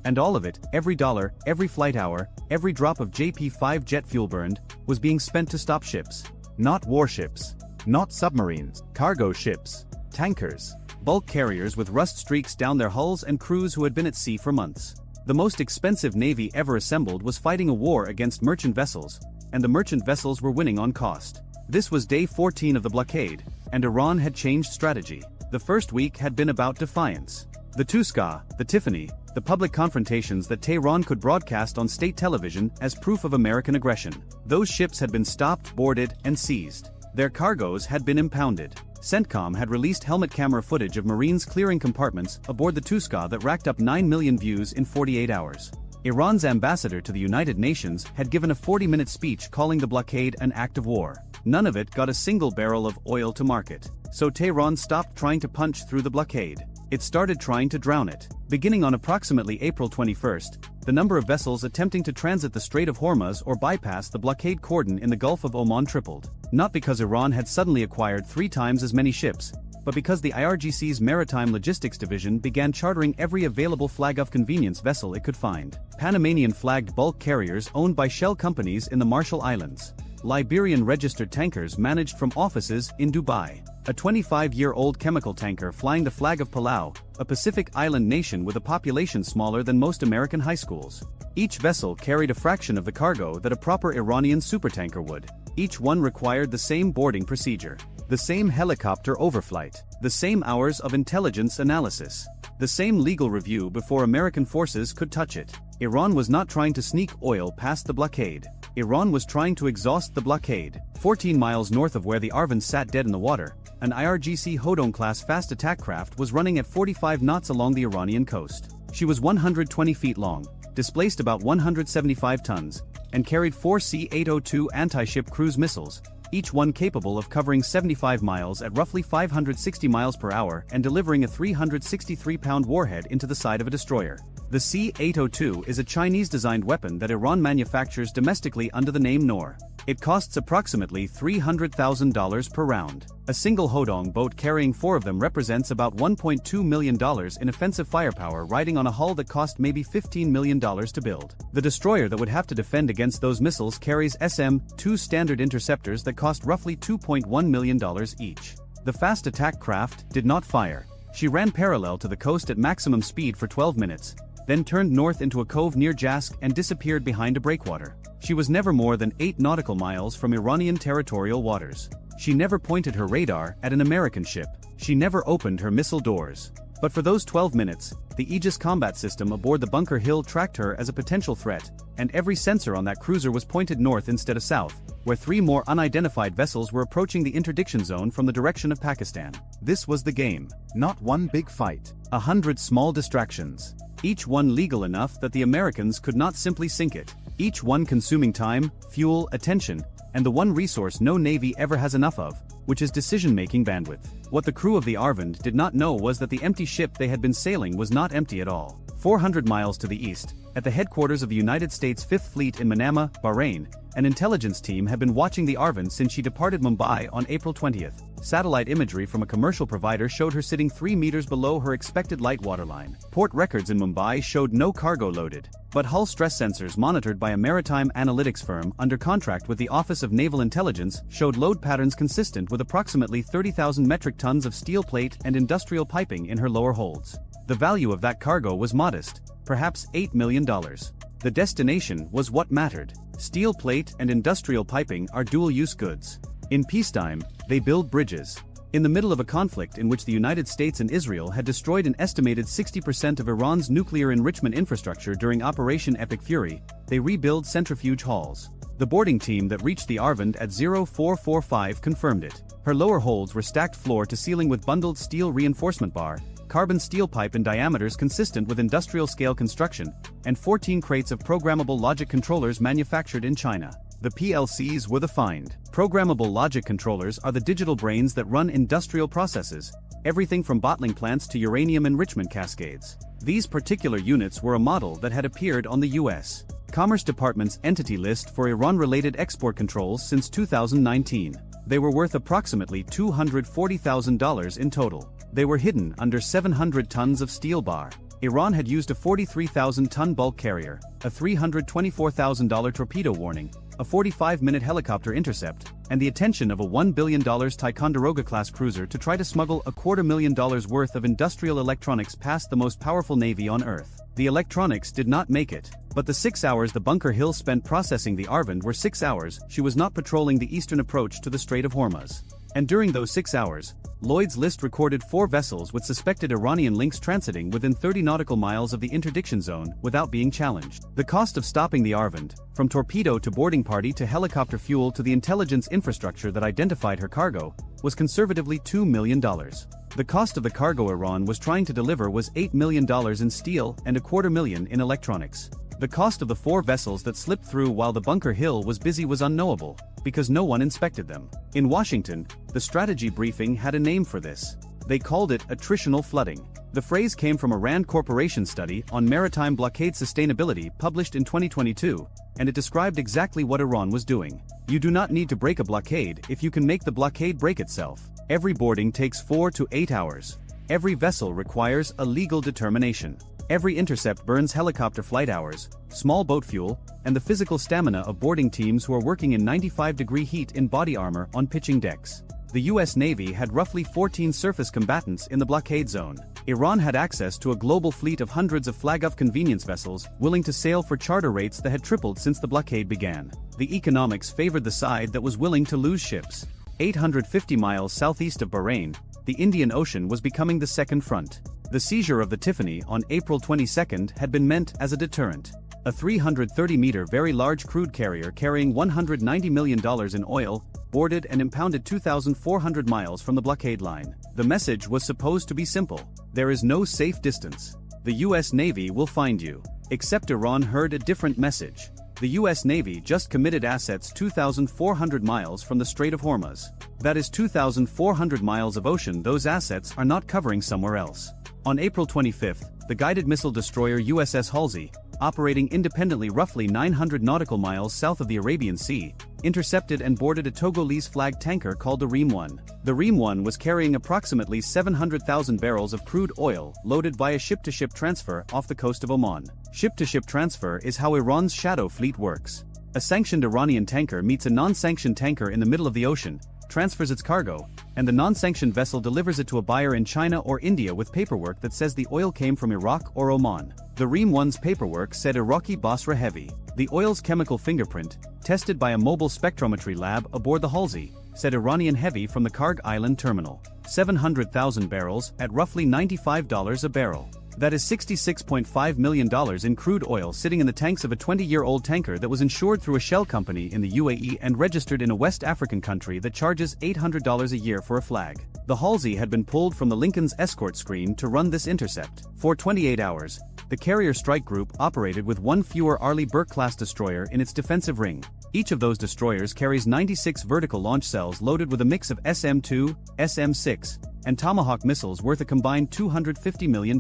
And all of it, every dollar, every flight hour, every drop of JP-5 jet fuel burned, was being spent to stop ships. Not warships. Not submarines. Cargo ships. Tankers. Bulk carriers with rust streaks down their hulls and crews who had been at sea for months. The most expensive navy ever assembled was fighting a war against merchant vessels, and the merchant vessels were winning on cost. This was day 14 of the blockade, and Iran had changed strategy. The first week had been about defiance. The Tuskha, the Tiffany, the public confrontations that Tehran could broadcast on state television as proof of American aggression. Those ships had been stopped, boarded, and seized. Their cargoes had been impounded. CENTCOM had released helmet camera footage of Marines clearing compartments aboard the Tuskha that racked up 9 million views in 48 hours. Iran's ambassador to the United Nations had given a 40-minute speech calling the blockade an act of war. None of it got a single barrel of oil to market. So Tehran stopped trying to punch through the blockade. It started trying to drown it. Beginning on approximately April 21st, the number of vessels attempting to transit the Strait of Hormuz or bypass the blockade cordon in the Gulf of Oman tripled. Not because Iran had suddenly acquired 3 times as many ships, but because the IRGC's Maritime Logistics Division began chartering every available flag of convenience vessel it could find. Panamanian-flagged bulk carriers owned by shell companies in the Marshall Islands. Liberian-registered tankers managed from offices in Dubai. A 25-year-old chemical tanker flying the flag of Palau, a Pacific island nation with a population smaller than most American high schools. Each vessel carried a fraction of the cargo that a proper Iranian supertanker would. Each one required the same boarding procedure, the same helicopter overflight, the same hours of intelligence analysis, the same legal review before American forces could touch it. Iran was not trying to sneak oil past the blockade. Iran was trying to exhaust the blockade. 14 miles north of where the Arvin sat dead in the water, an IRGC Hodong-class fast attack craft was running at 45 knots along the Iranian coast. She was 120 feet long, displaced about 175 tons, and carried 4 C-802 anti-ship cruise missiles, each one capable of covering 75 miles at roughly 560 miles per hour and delivering a 363-pound warhead into the side of a destroyer. The C-802 is a Chinese-designed weapon that Iran manufactures domestically under the name Noor. It costs approximately $300,000 per round. A single Hodong boat carrying 4 of them represents about $1.2 million in offensive firepower riding on a hull that cost maybe $15 million to build. The destroyer that would have to defend against those missiles carries SM-2 standard interceptors that cost roughly $2.1 million each. The fast attack craft did not fire. She ran parallel to the coast at maximum speed for 12 minutes, then turned north into a cove near Jask and disappeared behind a breakwater. She was never more than 8 nautical miles from Iranian territorial waters. She never pointed her radar at an American ship. She never opened her missile doors. But for those 12 minutes, the Aegis combat system aboard the Bunker Hill tracked her as a potential threat, and every sensor on that cruiser was pointed north instead of south, where 3 more unidentified vessels were approaching the interdiction zone from the direction of Pakistan. This was the game. Not one big fight. 100 small distractions. Each one legal enough that the Americans could not simply sink it. Each one consuming time, fuel, attention, and the one resource no navy ever has enough of, which is decision-making bandwidth. What the crew of the Arvind did not know was that the empty ship they had been sailing was not empty at all. 400 miles to the east, at the headquarters of the United States Fifth Fleet in Manama, Bahrain, an intelligence team had been watching the Arvind since she departed Mumbai on April 20th. Satellite imagery from a commercial provider showed her sitting 3 meters below her expected light waterline. Port records in Mumbai showed no cargo loaded, but hull stress sensors monitored by a maritime analytics firm under contract with the Office of Naval Intelligence showed load patterns consistent with approximately 30,000 metric tons of steel plate and industrial piping in her lower holds. The value of that cargo was modest, perhaps $8 million. The destination was what mattered. Steel plate and industrial piping are dual-use goods. In peacetime, they build bridges. In the middle of a conflict in which the United States and Israel had destroyed an estimated 60% of Iran's nuclear enrichment infrastructure during Operation Epic Fury, they rebuild centrifuge halls. The boarding team that reached the Arvand at 0445 confirmed it. Her lower holds were stacked floor to ceiling with bundled steel reinforcement bar, carbon steel pipe in diameters consistent with industrial-scale construction, and 14 crates of programmable logic controllers manufactured in China. The PLCs were the find. Programmable logic controllers are the digital brains that run industrial processes, everything from bottling plants to uranium enrichment cascades. These particular units were a model that had appeared on the U.S. Commerce Department's entity list for Iran-related export controls since 2019. They were worth approximately $240,000 in total. They were hidden under 700 tons of steel bar. Iran had used a 43,000-ton bulk carrier, a $324,000 torpedo warning, a 45-minute helicopter intercept, and the attention of a $1 billion Ticonderoga-class cruiser to try to smuggle $250,000 worth of industrial electronics past the most powerful navy on Earth. The electronics did not make it, but the 6 hours the Bunker Hill spent processing the Arvand were 6 hours she was not patrolling the eastern approach to the Strait of Hormuz. And during those 6 hours, Lloyd's List recorded 4 vessels with suspected Iranian links transiting within 30 nautical miles of the interdiction zone without being challenged. The cost of stopping the Arvand, from torpedo to boarding party to helicopter fuel to the intelligence infrastructure that identified her cargo, was conservatively $2 million. The cost of the cargo Iran was trying to deliver was $8 million in steel and $250,000 in electronics. The cost of the 4 vessels that slipped through while the Bunker Hill was busy was unknowable, because no one inspected them. In Washington, the strategy briefing had a name for this. They called it attritional flooding. The phrase came from a Rand Corporation study on maritime blockade sustainability published in 2022, and it described exactly what Iran was doing. You do not need to break a blockade if you can make the blockade break itself. Every boarding takes 4 to 8 hours. Every vessel requires a legal determination. Every intercept burns helicopter flight hours, small boat fuel, and the physical stamina of boarding teams who are working in 95-degree heat in body armor on pitching decks. The U.S. Navy had roughly 14 surface combatants in the blockade zone. Iran had access to a global fleet of hundreds of flag-off convenience vessels willing to sail for charter rates that had tripled since the blockade began. The economics favored the side that was willing to lose ships. 850 miles southeast of Bahrain, the Indian Ocean was becoming the second front. The seizure of the Tiffany on April 22 had been meant as a deterrent. A 330-meter very large crude carrier carrying $190 million in oil, boarded and impounded 2,400 miles from the blockade line. The message was supposed to be simple. There is no safe distance. The U.S. Navy will find you. Except Iran heard a different message. The U.S. Navy just committed assets 2,400 miles from the Strait of Hormuz. That is 2,400 miles of ocean those assets are not covering somewhere else. On April 25, the guided missile destroyer USS Halsey, operating independently roughly 900 nautical miles south of the Arabian Sea, intercepted and boarded a Togolese-flagged tanker called the Reem 1. The Reem 1 was carrying approximately 700,000 barrels of crude oil loaded via ship-to-ship transfer off the coast of Oman. Ship-to-ship transfer is how Iran's shadow fleet works. A sanctioned Iranian tanker meets a non-sanctioned tanker in the middle of the ocean, transfers its cargo, and the non-sanctioned vessel delivers it to a buyer in China or India with paperwork that says the oil came from Iraq or Oman. The Reem 1's paperwork said Iraqi Basra Heavy. The oil's chemical fingerprint, tested by a mobile spectrometry lab aboard the Halsey, said Iranian Heavy from the Karg Island terminal. 700,000 barrels at roughly $95 a barrel. That is $66.5 million in crude oil sitting in the tanks of a 20-year-old tanker that was insured through a shell company in the UAE and registered in a West African country that charges $800 a year for a flag. The Halsey had been pulled from the Lincoln's escort screen to run this intercept. For 28 hours, the carrier strike group operated with one fewer Arleigh Burke-class destroyer in its defensive ring. Each of those destroyers carries 96 vertical launch cells loaded with a mix of SM-2, SM-6, and Tomahawk missiles worth a combined $250 million.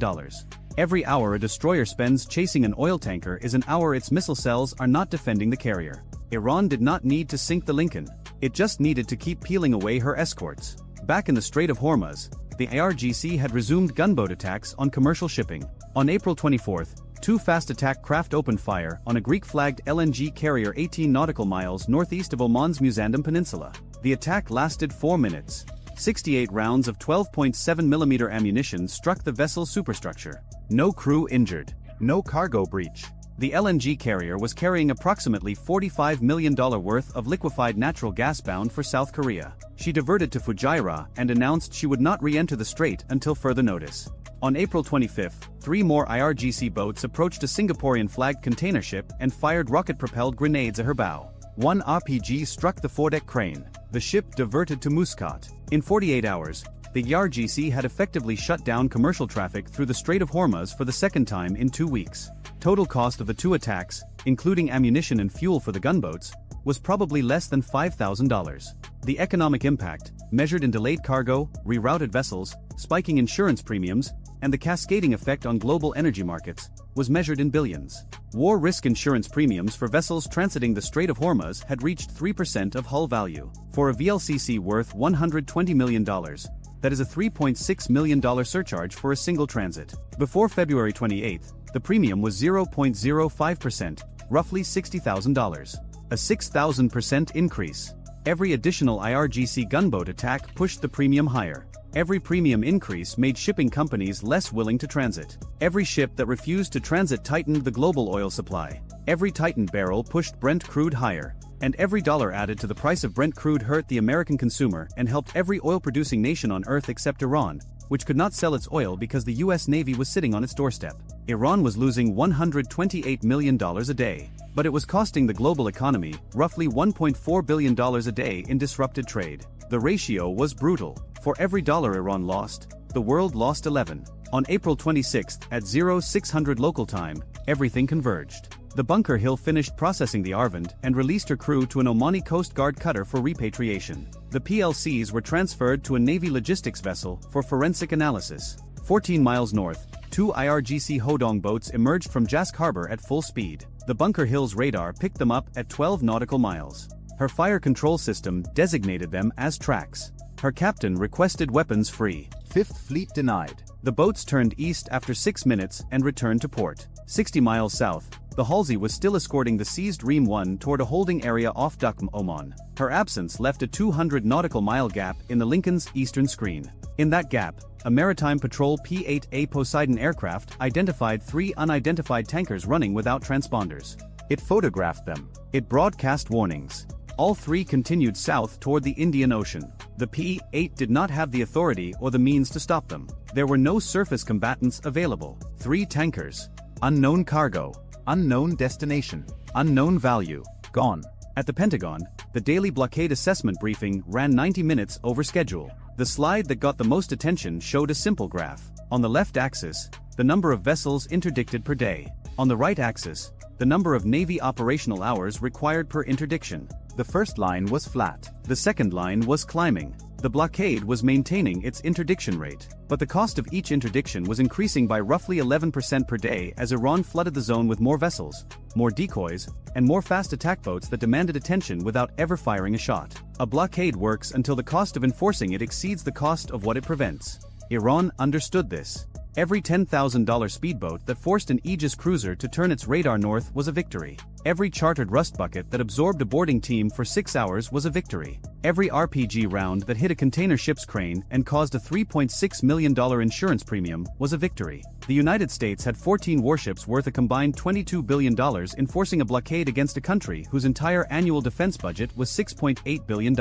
Every hour a destroyer spends chasing an oil tanker is an hour its missile cells are not defending the carrier. Iran did not need to sink the Lincoln. It just needed to keep peeling away her escorts. Back in the Strait of Hormuz, the IRGC had resumed gunboat attacks on commercial shipping. On April 24, 2 fast attack craft opened fire on a Greek-flagged LNG carrier 18 nautical miles northeast of Oman's Musandam Peninsula. The attack lasted 4 minutes. 68 rounds of 12.7mm ammunition struck the vessel's superstructure. No crew injured. No cargo breach. The LNG carrier was carrying approximately $45 million worth of liquefied natural gas bound for South Korea. She diverted to Fujairah and announced she would not re-enter the strait until further notice. On April 25, 3 more IRGC boats approached a Singaporean-flagged container ship and fired rocket-propelled grenades at her bow. One RPG struck the foredeck crane. The ship diverted to Muscat. In 48 hours, the IRGC had effectively shut down commercial traffic through the Strait of Hormuz for the second time in 2 weeks. Total cost of the 2 attacks, including ammunition and fuel for the gunboats, was probably less than $5,000. The economic impact, measured in delayed cargo, rerouted vessels, spiking insurance premiums, and the cascading effect on global energy markets, was measured in billions. War risk insurance premiums for vessels transiting the Strait of Hormuz had reached 3% of hull value. For a VLCC worth $120 million, that is a $3.6 million surcharge for a single transit. Before February 28, the premium was 0.05%, roughly $60,000. A 6,000% increase. Every additional IRGC gunboat attack pushed the premium higher. Every premium increase made shipping companies less willing to transit. Every ship that refused to transit tightened the global oil supply. Every tightened barrel pushed Brent crude higher. And every dollar added to the price of Brent crude hurt the American consumer and helped every oil-producing nation on earth except Iran, which could not sell its oil because the US Navy was sitting on its doorstep. Iran was losing $128 million a day. But it was costing the global economy roughly $1.4 billion a day in disrupted trade. The ratio was brutal. For every dollar Iran lost, the world lost 11. On April 26 at 0600 local time, everything converged. The Bunker Hill finished processing the Arvand and released her crew to an Omani Coast Guard cutter for repatriation. The PLCs were transferred to a Navy logistics vessel for forensic analysis. 14 miles north, 2 IRGC Hodong boats emerged from Jask Harbor at full speed. The Bunker Hill's radar picked them up at 12 nautical miles. Her fire control system designated them as tracks. Her captain requested weapons free. Fifth Fleet denied. The boats turned east after 6 minutes and returned to port. 60 miles south, the Halsey was still escorting the seized Reem 1 toward a holding area off Duqm, Oman. Her absence left a 200 nautical mile gap in the Lincoln's eastern screen. In that gap, a Maritime Patrol P-8A Poseidon aircraft identified 3 unidentified tankers running without transponders. It photographed them. It broadcast warnings. All 3 continued south toward the Indian Ocean. The P-8 did not have the authority or the means to stop them. There were no surface combatants available. 3 tankers. Unknown cargo. Unknown destination. Unknown value. Gone. At the Pentagon, the daily blockade assessment briefing ran 90 minutes over schedule. The slide that got the most attention showed a simple graph. On the left axis, the number of vessels interdicted per day. On the right axis, the number of Navy operational hours required per interdiction. The first line was flat. The second line was climbing. The blockade was maintaining its interdiction rate, but the cost of each interdiction was increasing by roughly 11% per day as Iran flooded the zone with more vessels, more decoys, and more fast attack boats that demanded attention without ever firing a shot. A blockade works until the cost of enforcing it exceeds the cost of what it prevents. Iran understood this. Every $10,000 speedboat that forced an Aegis cruiser to turn its radar north was a victory. Every chartered rust bucket that absorbed a boarding team for 6 hours was a victory. Every RPG round that hit a container ship's crane and caused a $3.6 million insurance premium was a victory. The United States had 14 warships worth a combined $22 billion enforcing a blockade against a country whose entire annual defense budget was $6.8 billion.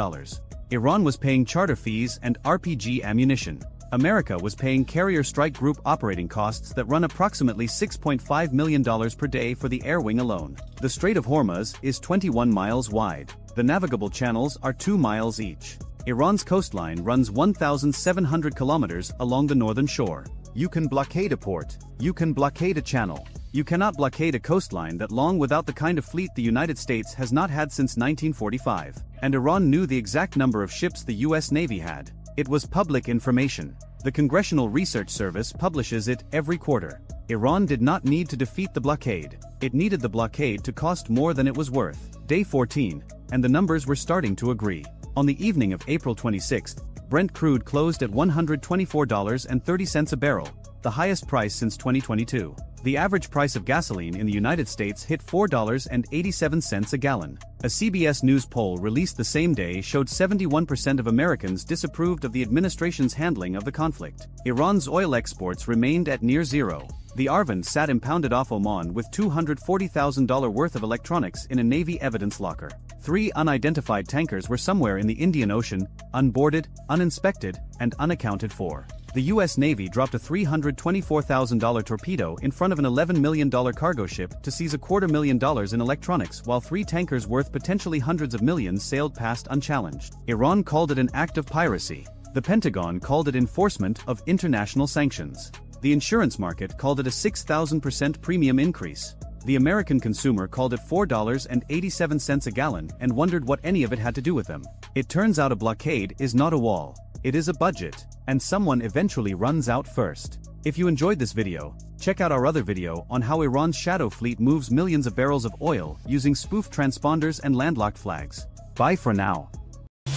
Iran was paying charter fees and RPG ammunition. America was paying carrier strike group operating costs that run approximately $6.5 million per day for the air wing alone. The Strait of Hormuz is 21 miles wide. The navigable channels are 2 miles each. Iran's coastline runs 1,700 kilometers along the northern shore. You can blockade a port. You can blockade a channel. You cannot blockade a coastline that long without the kind of fleet the United States has not had since 1945. And Iran knew the exact number of ships the US Navy had. It was public information. The Congressional Research Service publishes it every quarter. Iran did not need to defeat the blockade. It needed the blockade to cost more than it was worth. Day 14, and the numbers were starting to agree. On the evening of April 26, Brent crude closed at $124.30 a barrel, the highest price since 2022. The average price of gasoline in the United States hit $4.87 a gallon. A CBS News poll released the same day showed 71% of Americans disapproved of the administration's handling of the conflict. Iran's oil exports remained at near zero. The Arvin sat impounded off Oman with $240,000 worth of electronics in a Navy evidence locker. 3 unidentified tankers were somewhere in the Indian Ocean, unboarded, uninspected, and unaccounted for. The U.S. Navy dropped a $324,000 torpedo in front of an $11 million cargo ship to seize $250,000 in electronics while 3 tankers worth potentially hundreds of millions sailed past unchallenged. Iran called it an act of piracy. The Pentagon called it enforcement of international sanctions. The insurance market called it a 6,000% premium increase. The American consumer called it $4.87 a gallon and wondered what any of it had to do with them. It turns out a blockade is not a wall. It is a budget, and someone eventually runs out first. If you enjoyed this video, check out our other video on how Iran's shadow fleet moves millions of barrels of oil using spoof transponders and landlocked flags. Bye for now.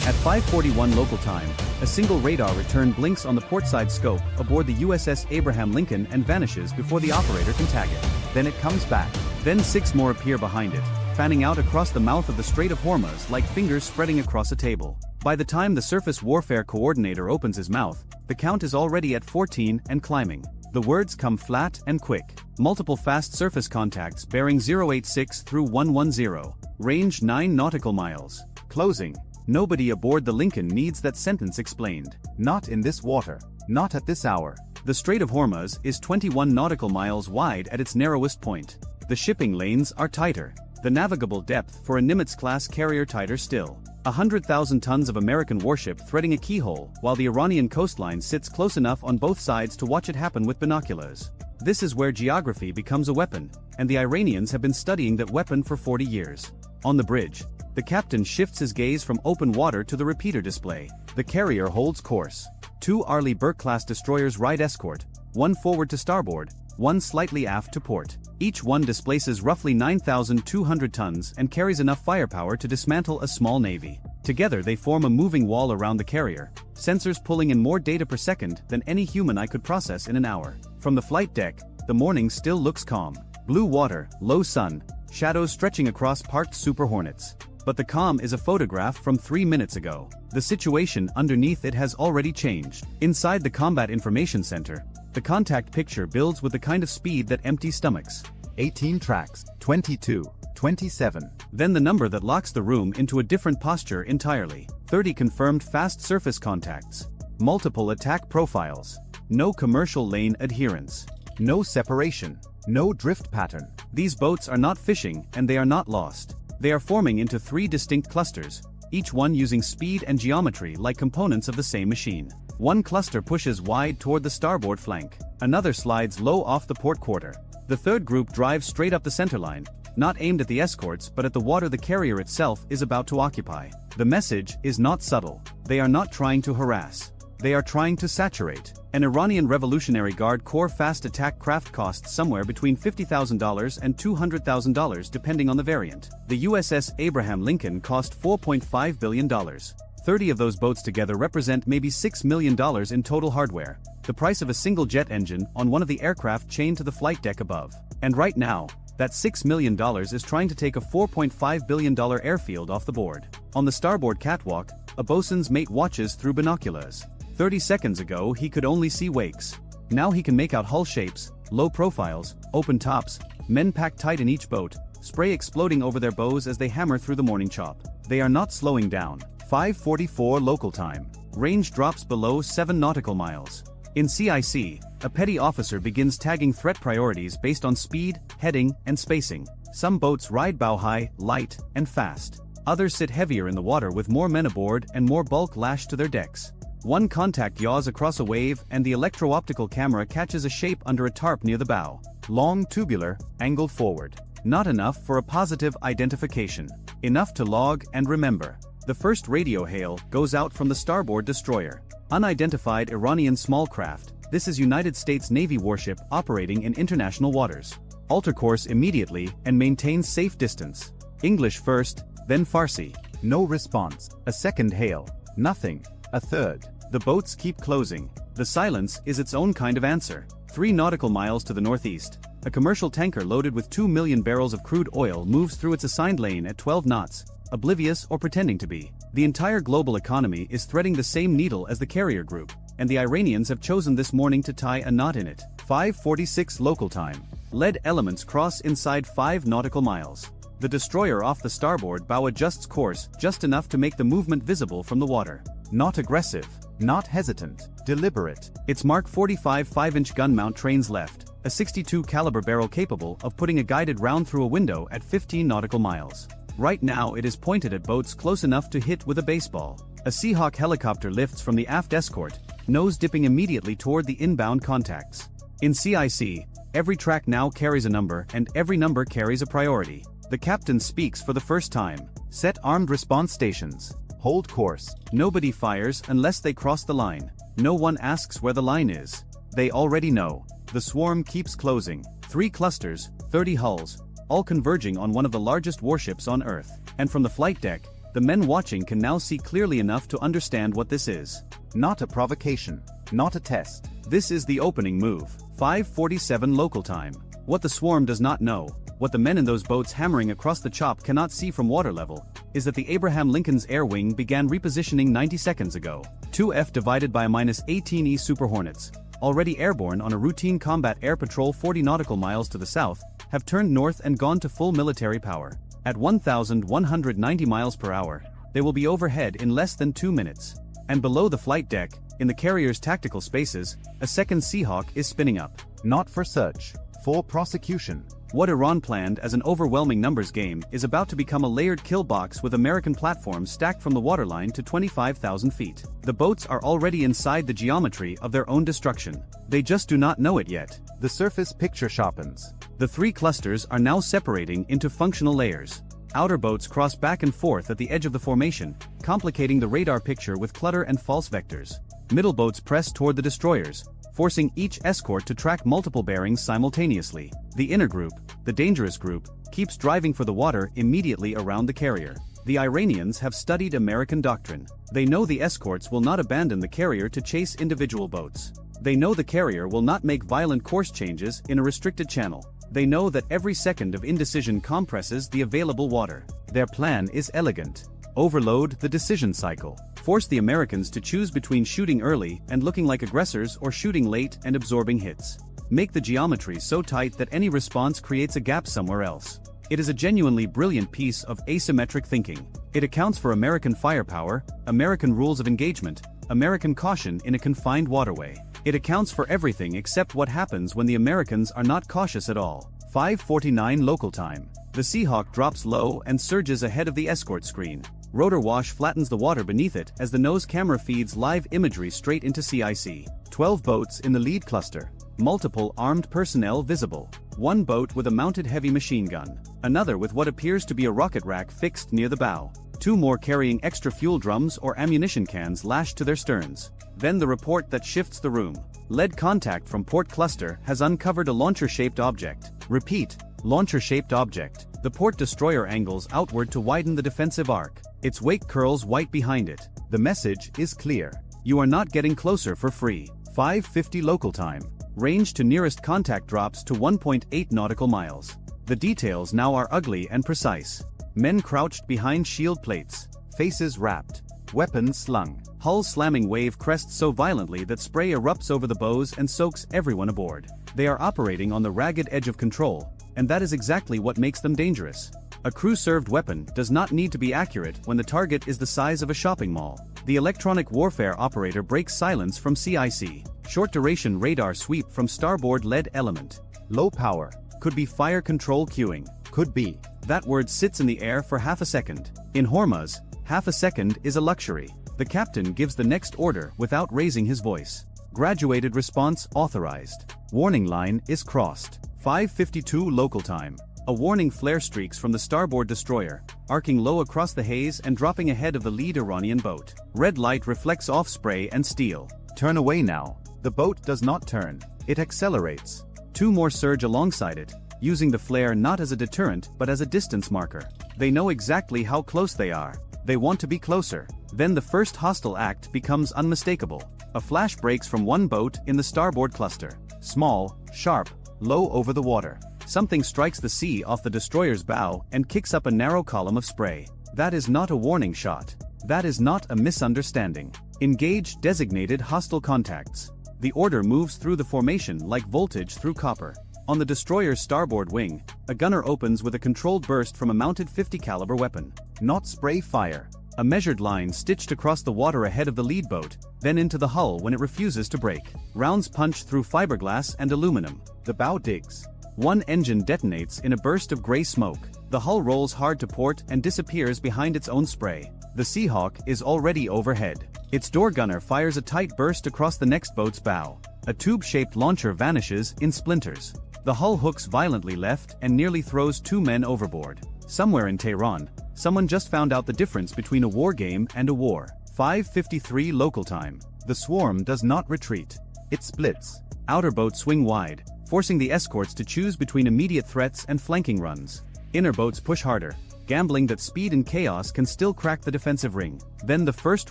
At 5:41 local time, a single radar return blinks on the portside scope aboard the USS Abraham Lincoln and vanishes before the operator can tag it. Then it comes back. Then 6 more appear behind it, fanning out across the mouth of the Strait of Hormuz like fingers spreading across a table. By the time the surface warfare coordinator opens his mouth, the count is already at 14 and climbing. The words come flat and quick. Multiple fast surface contacts bearing 086 through 110. Range 9 nautical miles. Closing. Nobody aboard the Lincoln needs that sentence explained. Not in this water. Not at this hour. The Strait of Hormuz is 21 nautical miles wide at its narrowest point. The shipping lanes are tighter. The navigable depth for a Nimitz-class carrier tighter still. 100,000 tons of American warship threading a keyhole while the Iranian coastline sits close enough on both sides to watch it happen with binoculars. This is where geography becomes a weapon, and the Iranians have been studying that weapon for 40 years. On the bridge, the captain shifts his gaze from open water to the repeater display. The carrier holds course. 2 Arleigh Burke-class destroyers ride escort, one forward to starboard, one slightly aft to port. Each one displaces roughly 9,200 tons and carries enough firepower to dismantle a small navy. Together they form a moving wall around the carrier, sensors pulling in more data per second than any human eye could process in an hour. From the flight deck, the morning still looks calm. Blue water, low sun, shadows stretching across parked Super Hornets. But the calm is a photograph from 3 minutes ago. The situation underneath it has already changed. Inside the Combat Information Center, the contact picture builds with the kind of speed that empties stomachs. 18 tracks, 22, 27. Then the number that locks the room into a different posture entirely. 30 confirmed fast surface contacts. Multiple attack profiles. No commercial lane adherence. No separation. No drift pattern. These boats are not fishing and they are not lost. They are forming into 3 distinct clusters, each one using speed and geometry like components of the same machine. One cluster pushes wide toward the starboard flank. Another slides low off the port quarter. The third group drives straight up the centerline, not aimed at the escorts but at the water the carrier itself is about to occupy. The message is not subtle. They are not trying to harass. They are trying to saturate. An Iranian Revolutionary Guard Corps fast attack craft costs somewhere between $50,000 and $200,000 depending on the variant. The USS Abraham Lincoln cost $4.5 billion. 30 of those boats together represent maybe $6 million in total hardware, the price of a single jet engine on one of the aircraft chained to the flight deck above. And right now, that $6 million is trying to take a $4.5 billion airfield off the board. On the starboard catwalk, a bosun's mate watches through binoculars. 30 seconds ago he could only see wakes. Now he can make out hull shapes, low profiles, open tops, men packed tight in each boat, spray exploding over their bows as they hammer through the morning chop. They are not slowing down. 5:44 local time. Range drops below 7 nautical miles. In CIC, a petty officer begins tagging threat priorities based on speed, heading, and spacing. Some boats ride bow high, light, and fast. Others sit heavier in the water with more men aboard and more bulk lashed to their decks. One contact yaws across a wave and the electro-optical camera catches a shape under a tarp near the bow. Long, tubular, angled forward. Not enough for a positive identification. Enough to log and remember. The first radio hail goes out from the starboard destroyer. Unidentified Iranian small craft. This is United States Navy warship operating in international waters. Alter course immediately and maintain safe distance. English first, then Farsi. No response. A second hail. Nothing. A third. The boats keep closing. The silence is its own kind of answer. 3 nautical miles to the northeast, a commercial tanker loaded with 2 million barrels of crude oil moves through its assigned lane at 12 knots, oblivious or pretending to be. The entire global economy is threading the same needle as the carrier group. and the Iranians have chosen this morning to tie a knot in it. 5:46 local time. Lead elements cross inside 5 nautical miles. The destroyer off the starboard bow adjusts course just enough to make the movement visible from the water. Not aggressive, not hesitant, deliberate. Its Mark 45 5-inch gun mount trains left, a 62 caliber barrel capable of putting a guided round through a window at 15 nautical miles. Right now it is pointed at boats close enough to hit with a baseball. A Seahawk helicopter lifts from the aft escort, nose dipping immediately toward the inbound contacts. In CIC, every track now carries a number and every number carries a priority. The captain speaks for the first time. Set armed response stations. Hold course. Nobody fires unless they cross the line. No one asks where the line is. They already know. The swarm keeps closing. 3 clusters, 30 hulls, all converging on one of the largest warships on Earth. And from the flight deck, the men watching can now see clearly enough to understand what this is. Not a provocation. Not a test. This is the opening move. 5:47 local time. What the swarm does not know, what the men in those boats hammering across the chop cannot see from water level, is that the Abraham Lincoln's air wing began repositioning 90 seconds ago. 2F divided by a -18E Super Hornets, already airborne on a routine combat air patrol 40 nautical miles to the south, have turned north and gone to full military power. At 1,190 miles per hour, they will be overhead in less than 2 minutes. And below the flight deck, in the carrier's tactical spaces, a second Seahawk is spinning up. Not for search, for prosecution. What Iran planned as an overwhelming numbers game is about to become a layered kill box with American platforms stacked from the waterline to 25,000 feet. The boats are already inside the geometry of their own destruction. They just do not know it yet. The surface picture sharpens. The 3 clusters are now separating into functional layers. Outer boats cross back and forth at the edge of the formation, complicating the radar picture with clutter and false vectors. Middle boats press toward the destroyers, forcing each escort to track multiple bearings simultaneously. The inner group, the dangerous group, keeps driving for the water immediately around the carrier. The Iranians have studied American doctrine. They know the escorts will not abandon the carrier to chase individual boats. They know the carrier will not make violent course changes in a restricted channel. They know that every second of indecision compresses the available water. Their plan is elegant. Overload the decision cycle. Force the Americans to choose between shooting early and looking like aggressors or shooting late and absorbing hits. Make the geometry so tight that any response creates a gap somewhere else. It is a genuinely brilliant piece of asymmetric thinking. It accounts for American firepower, American rules of engagement, American caution in a confined waterway. It accounts for everything except what happens when the Americans are not cautious at all. 5:49 local time. The Seahawk drops low and surges ahead of the escort screen. Rotor wash flattens the water beneath it as the nose camera feeds live imagery straight into CIC. 12 boats in the lead cluster. Multiple armed personnel visible. One boat with a mounted heavy machine gun. Another with what appears to be a rocket rack fixed near the bow. 2 more carrying extra fuel drums or ammunition cans lashed to their sterns. Then the report that shifts the room. Lead contact from port cluster has uncovered a launcher-shaped object. Repeat, launcher-shaped object. The port destroyer angles outward to widen the defensive arc. Its wake curls white behind it. The message is clear. You are not getting closer for free. 5:50 local time. Range to nearest contact drops to 1.8 nautical miles. The details now are ugly and precise. Men crouched behind shield plates. Faces wrapped. Weapons slung. Hull slamming wave crests so violently that spray erupts over the bows and soaks everyone aboard. They are operating on the ragged edge of control, and that is exactly what makes them dangerous. A crew-served weapon does not need to be accurate when the target is the size of a shopping mall. The electronic warfare operator breaks silence from CIC. Short-duration radar sweep from starboard lead element. Low power. Could be fire control queuing. Could be. That word sits in the air for half a second. In Hormuz, half a second is a luxury. The captain gives the next order without raising his voice. Graduated response authorized. Warning line is crossed. 5:52 local time. A warning flare streaks from the starboard destroyer, arcing low across the haze and dropping ahead of the lead Iranian boat. Red light reflects off spray and steel. Turn away now. The boat does not turn. It accelerates. 2 more surge alongside it, using the flare not as a deterrent but as a distance marker. They know exactly how close they are. They want to be closer. Then the first hostile act becomes unmistakable. A flash breaks from one boat in the starboard cluster. Small, sharp, low over the water. Something strikes the sea off the destroyer's bow and kicks up a narrow column of spray. That is not a warning shot. That is not a misunderstanding. Engage designated hostile contacts. The order moves through the formation like voltage through copper. On the destroyer's starboard wing, a gunner opens with a controlled burst from a mounted 50 caliber weapon. Not spray fire. A measured line stitched across the water ahead of the lead boat, then into the hull when it refuses to break. Rounds punch through fiberglass and aluminum. The bow digs. One engine detonates in a burst of gray smoke. The hull rolls hard to port and disappears behind its own spray. The Seahawk is already overhead. Its door gunner fires a tight burst across the next boat's bow. A tube-shaped launcher vanishes in splinters. The hull hooks violently left and nearly throws 2 men overboard. Somewhere in Tehran, someone just found out the difference between a war game and a war. 5:53 local time. The swarm does not retreat. It splits. Outer boats swing wide, forcing the escorts to choose between immediate threats and flanking runs. Inner boats push harder, gambling that speed and chaos can still crack the defensive ring. Then the first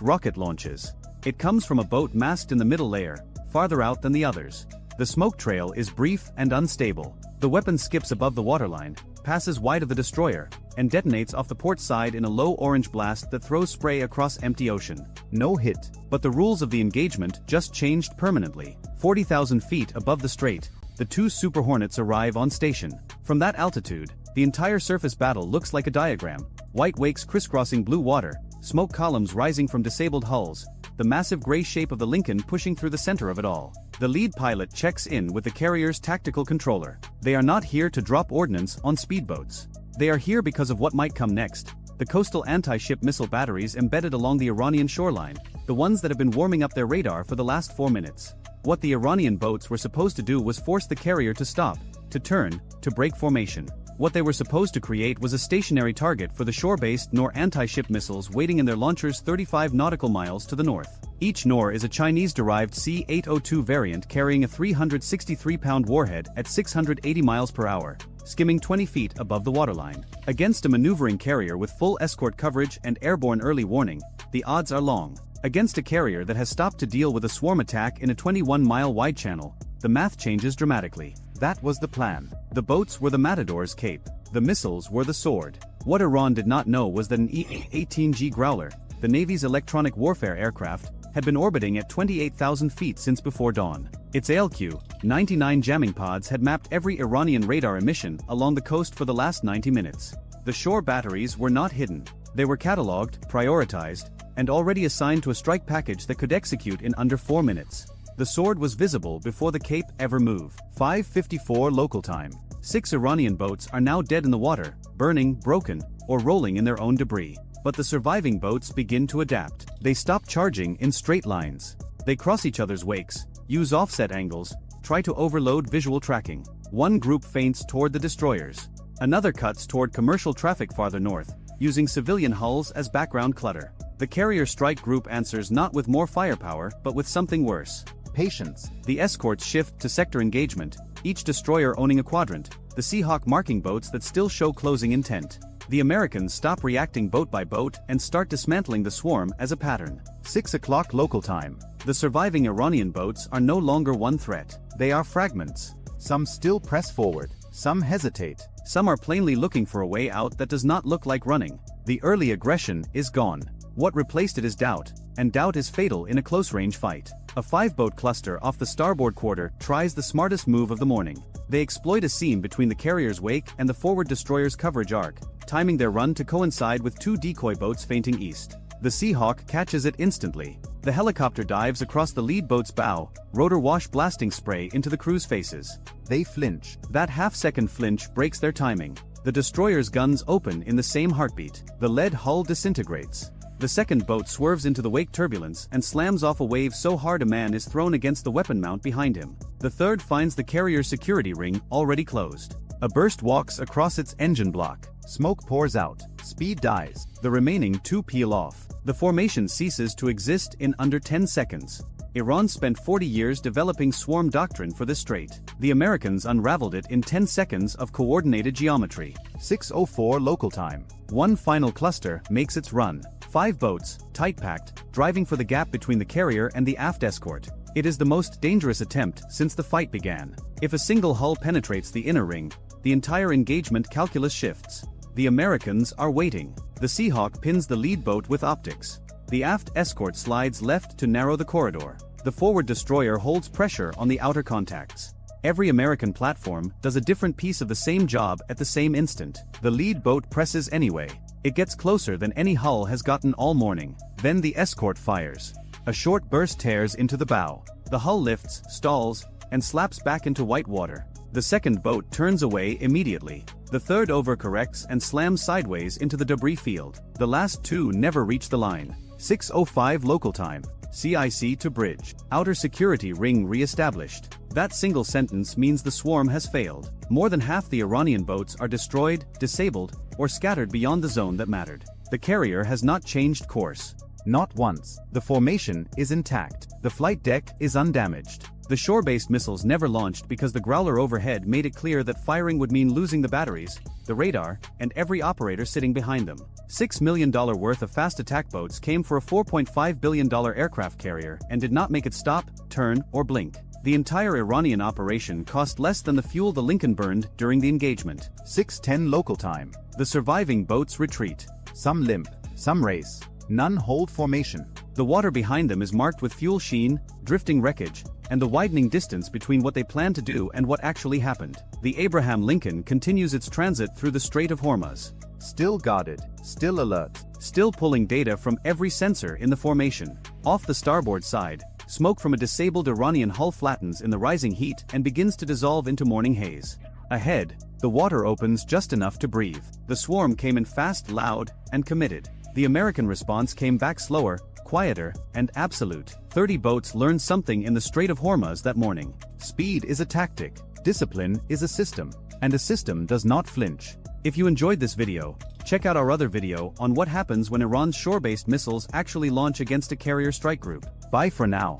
rocket launches. It comes from a boat masked in the middle layer, farther out than the others. The smoke trail is brief and unstable. The weapon skips above the waterline, passes wide of the destroyer, and detonates off the port side in a low orange blast that throws spray across empty ocean. No hit. But the rules of the engagement just changed permanently. 40,000 feet above the strait, the 2 Super Hornets arrive on station. From that altitude, the entire surface battle looks like a diagram. White wakes crisscrossing blue water, smoke columns rising from disabled hulls, the massive gray shape of the Lincoln pushing through the center of it all. The lead pilot checks in with the carrier's tactical controller. They are not here to drop ordnance on speedboats. They are here because of what might come next. The coastal anti-ship missile batteries embedded along the Iranian shoreline, the ones that have been warming up their radar for the last 4 minutes. What the Iranian boats were supposed to do was force the carrier to stop, to turn, to break formation. What they were supposed to create was a stationary target for the shore-based Nor anti-ship missiles waiting in their launchers 35 nautical miles to the north. Each Nor is a Chinese-derived C-802 variant carrying a 363-pound warhead at 680 miles per hour, skimming 20 feet above the waterline. Against a maneuvering carrier with full escort coverage and airborne early warning, the odds are long. Against a carrier that has stopped to deal with a swarm attack in a 21-mile wide channel, the math changes dramatically. That was the plan. The boats were the Matador's cape. The missiles were the sword. What Iran did not know was that an E-18G Growler, the Navy's electronic warfare aircraft, had been orbiting at 28,000 feet since before dawn. Its ALQ-99 jamming pods had mapped every Iranian radar emission along the coast for the last 90 minutes. The shore batteries were not hidden. They were catalogued, prioritized, and already assigned to a strike package that could execute in under 4 minutes. The sword was visible before the cape ever moved. 5:54 local time. 6 Iranian boats are now dead in the water, burning, broken, or rolling in their own debris. But the surviving boats begin to adapt. They stop charging in straight lines. They cross each other's wakes, use offset angles, try to overload visual tracking. One group feints toward the destroyers. Another cuts toward commercial traffic farther north, using civilian hulls as background clutter. The carrier strike group answers not with more firepower but with something worse. Patience. The escorts shift to sector engagement, each destroyer owning a quadrant, the Seahawk marking boats that still show closing intent. The Americans stop reacting boat by boat and start dismantling the swarm as a pattern. 6 o'clock local time. The surviving Iranian boats are no longer one threat. They are fragments. Some still press forward. Some hesitate. Some are plainly looking for a way out that does not look like running. The early aggression is gone. What replaced it is doubt, and doubt is fatal in a close-range fight. A 5-boat cluster off the starboard quarter tries the smartest move of the morning. They exploit a seam between the carrier's wake and the forward destroyer's coverage arc, timing their run to coincide with 2 decoy boats feinting east. The Seahawk catches it instantly. The helicopter dives across the lead boat's bow, rotor wash blasting spray into the crew's faces. They flinch. That half-second flinch breaks their timing. The destroyer's guns open in the same heartbeat. The lead hull disintegrates. The second boat swerves into the wake turbulence and slams off a wave so hard a man is thrown against the weapon mount behind him. The third finds the carrier's security ring already closed. A burst walks across its engine block. Smoke pours out. Speed dies. The remaining 2 peel off. The formation ceases to exist in under 10 seconds. Iran spent 40 years developing swarm doctrine for this strait. The Americans unraveled it in 10 seconds of coordinated geometry. 6:04 local time. One final cluster makes its run. 5 boats, tight-packed, driving for the gap between the carrier and the aft escort. It is the most dangerous attempt since the fight began. If a single hull penetrates the inner ring, the entire engagement calculus shifts. The Americans are waiting. The Seahawk pins the lead boat with optics. The aft escort slides left to narrow the corridor. The forward destroyer holds pressure on the outer contacts. Every American platform does a different piece of the same job at the same instant. The lead boat presses anyway. It gets closer than any hull has gotten all morning. Then the escort fires. A short burst tears into the bow. The hull lifts, stalls, and slaps back into white water. The second boat turns away immediately. The third overcorrects and slams sideways into the debris field. The last two never reach the line. 6:05 local time. CIC to bridge. Outer security ring re-established. That single sentence means the swarm has failed. More than half the Iranian boats are destroyed, disabled, or scattered beyond the zone that mattered. The carrier has not changed course. Not once. The formation is intact. The flight deck is undamaged. The shore-based missiles never launched because the Growler overhead made it clear that firing would mean losing the batteries, the radar, and every operator sitting behind them. $6 million worth of fast attack boats came for a $4.5 billion aircraft carrier and did not make it stop, turn, or blink. The entire Iranian operation cost less than the fuel the Lincoln burned during the engagement. 6:10 local time. The surviving boats retreat. Some limp, some race. None hold formation. The water behind them is marked with fuel sheen, drifting wreckage, and the widening distance between what they planned to do and what actually happened. The Abraham Lincoln continues its transit through the Strait of Hormuz. Still guarded, still alert. Still pulling data from every sensor in the formation. Off the starboard side, smoke from a disabled Iranian hull flattens in the rising heat and begins to dissolve into morning haze. Ahead, the water opens just enough to breathe. The swarm came in fast, loud, and committed. The American response came back slower, quieter, and absolute. 30 boats learned something in the Strait of Hormuz that morning. Speed is a tactic. Discipline is a system. And a system does not flinch. If you enjoyed this video, check out our other video on what happens when Iran's shore-based missiles actually launch against a carrier strike group. Bye for now.